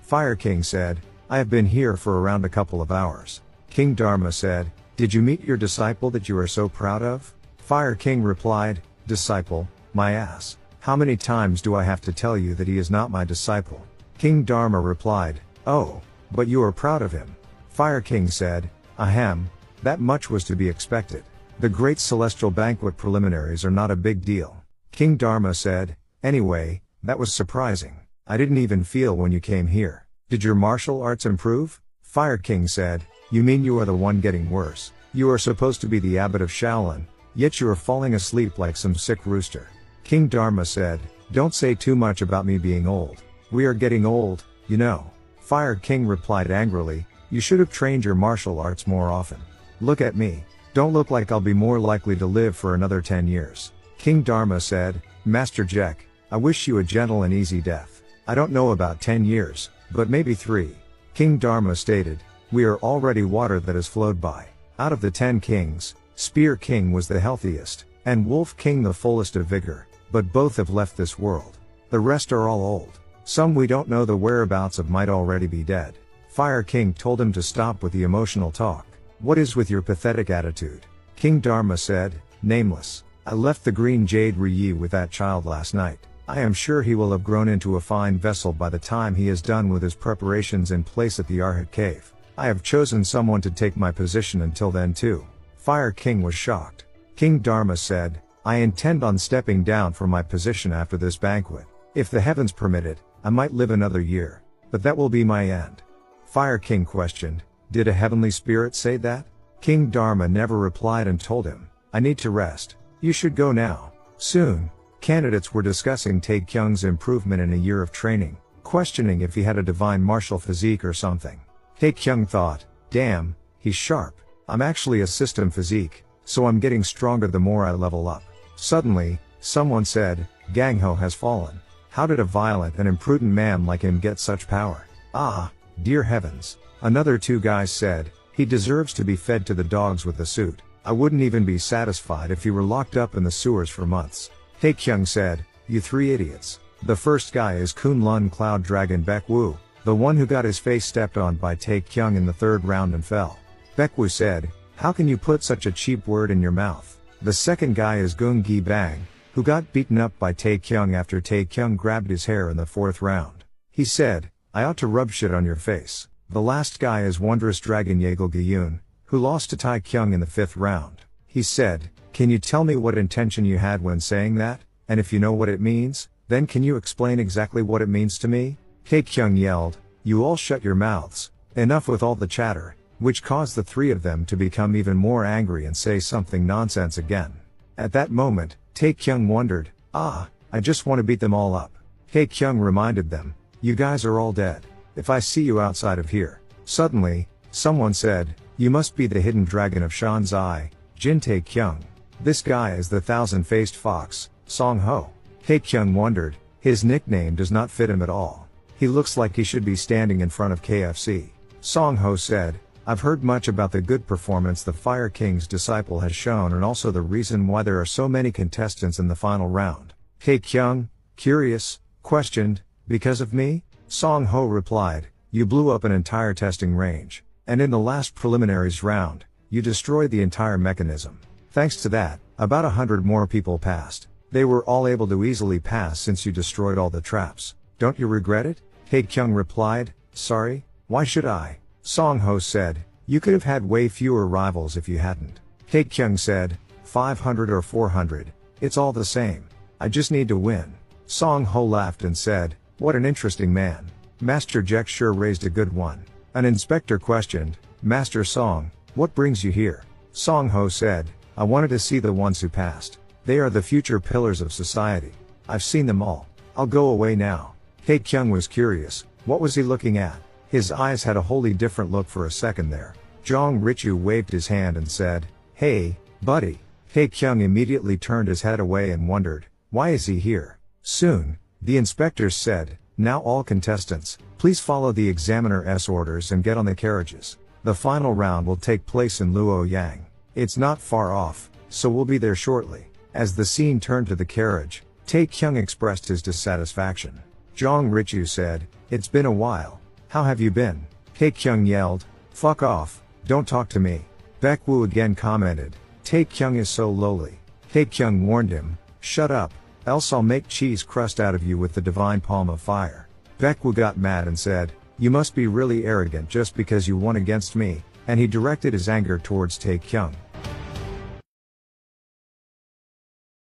A: Fire King said, I have been here for around a couple of hours. King Dharma said, did you meet your disciple that you are so proud of? Fire King replied, disciple, my ass. How many times do I have to tell you that he is not my disciple? King Dharma replied, oh, but you are proud of him. Fire King said, ahem, that much was to be expected. The Great Celestial Banquet preliminaries are not a big deal. King Dharma said, anyway, that was surprising. I didn't even feel when you came here. Did your martial arts improve? Fire King said, you mean you are the one getting worse? You are supposed to be the abbot of Shaolin, yet you are falling asleep like some sick rooster. King Dharma said, don't say too much about me being old. We are getting old, you know. Fire King replied angrily, you should have trained your martial arts more often. Look at me. Don't look like I'll be more likely to live for another 10 years. King Dharma said, Master Jek, I wish you a gentle and easy death. I don't know about 10 years, but maybe 3. King Dharma stated, we are already water that has flowed by. Out of the 10 kings, Spear King was the healthiest, and Wolf King the fullest of vigor, but both have left this world. The rest are all old. Some we don't know the whereabouts of might already be dead. Fire King told him to stop with the emotional talk. What is with your pathetic attitude? King Dharma said, nameless. I left the green jade Riyi with that child last night. I am sure he will have grown into a fine vessel by the time he is done with his preparations in place at the Arhat cave. I have chosen someone to take my position until then too. Fire King was shocked. King Dharma said, I intend on stepping down from my position after this banquet. If the heavens permit it, I might live another year. But that will be my end. Fire King questioned, did a heavenly spirit say that? King Dharma never replied and told him, I need to rest. You should go now. Soon, candidates were discussing Tae-Kyung's improvement in a year of training, questioning if he had a divine martial physique or something. Tae-Kyung thought, damn, he's sharp. I'm actually a system physique, so I'm getting stronger the more I level up. Suddenly, someone said, Gangho has fallen. How did a violent and imprudent man like him get such power? Ah, dear heavens. Another two guys said, he deserves to be fed to the dogs with the suit. I wouldn't even be satisfied if he were locked up in the sewers for months. Tae-Kyung said, you three idiots. The first guy is Kunlun Cloud Dragon Baek-woo, the one who got his face stepped on by Tae-Kyung in the third round and fell. Baek-woo said, how can you put such a cheap word in your mouth? The second guy is Gung Gi-bang, who got beaten up by Tae-Kyung after Tae-Kyung grabbed his hair in the fourth round. He said, I ought to rub shit on your face. The last guy is Wondrous Dragon Yeagle Gyun, who lost to Tae-Kyung in the fifth round. He said, can you tell me what intention you had when saying that? And if you know what it means, then can you explain exactly what it means to me? Tae-Kyung yelled, you all shut your mouths. Enough with all the chatter, which caused the three of them to become even more angry and say something nonsense again. At that moment, Tae-Kyung wondered, I just want to beat them all up. Tae-Kyung reminded them, you guys are all dead. If I see you outside of here. Suddenly, someone said, you must be the hidden dragon of Shanzai, Jin Tae-Kyung. This guy is the thousand-faced fox, Song Ho. Tae-Kyung wondered, his nickname does not fit him at all. He looks like he should be standing in front of KFC. Song Ho said, I've heard much about the good performance the Fire King's disciple has shown and also the reason why there are so many contestants in the final round. Tae-Kyung, curious, questioned, because of me? Song Ho replied, you blew up an entire testing range. And in the last preliminaries round, you destroyed the entire mechanism. Thanks to that, about 100 more people passed. They were all able to easily pass since you destroyed all the traps. Don't you regret it? Tae-Kyung replied, sorry, why should I? Song Ho said, you could have had way fewer rivals if you hadn't. Tae-Kyung said, 500 or 400, it's all the same. I just need to win. Song Ho laughed and said, what an interesting man. Master Jack sure raised a good one. An inspector questioned, Master Song, what brings you here? Song Ho said, I wanted to see the ones who passed. They are the future pillars of society. I've seen them all. I'll go away now. Tae-Kyung was curious, what was he looking at? His eyes had a wholly different look for a second there. Jong Richu waved his hand and said, hey, buddy. Tae-Kyung immediately turned his head away and wondered, why is he here? Soon, the inspectors said, now all contestants, please follow the examiner's orders and get on the carriages. The final round will take place in Luoyang. It's not far off, so we'll be there shortly. As the scene turned to the carriage, Tae-Kyung expressed his dissatisfaction. Jong Richu said, it's been a while. How have you been? Tae-Kyung yelled, fuck off, don't talk to me. Baek-woo again commented, Tae-Kyung is so lowly. Tae-Kyung warned him, shut up, else I'll make cheese crust out of you with the divine palm of fire. Baek-woo got mad and said, you must be really arrogant just because you won against me, and he directed his anger towards Tae-Kyung.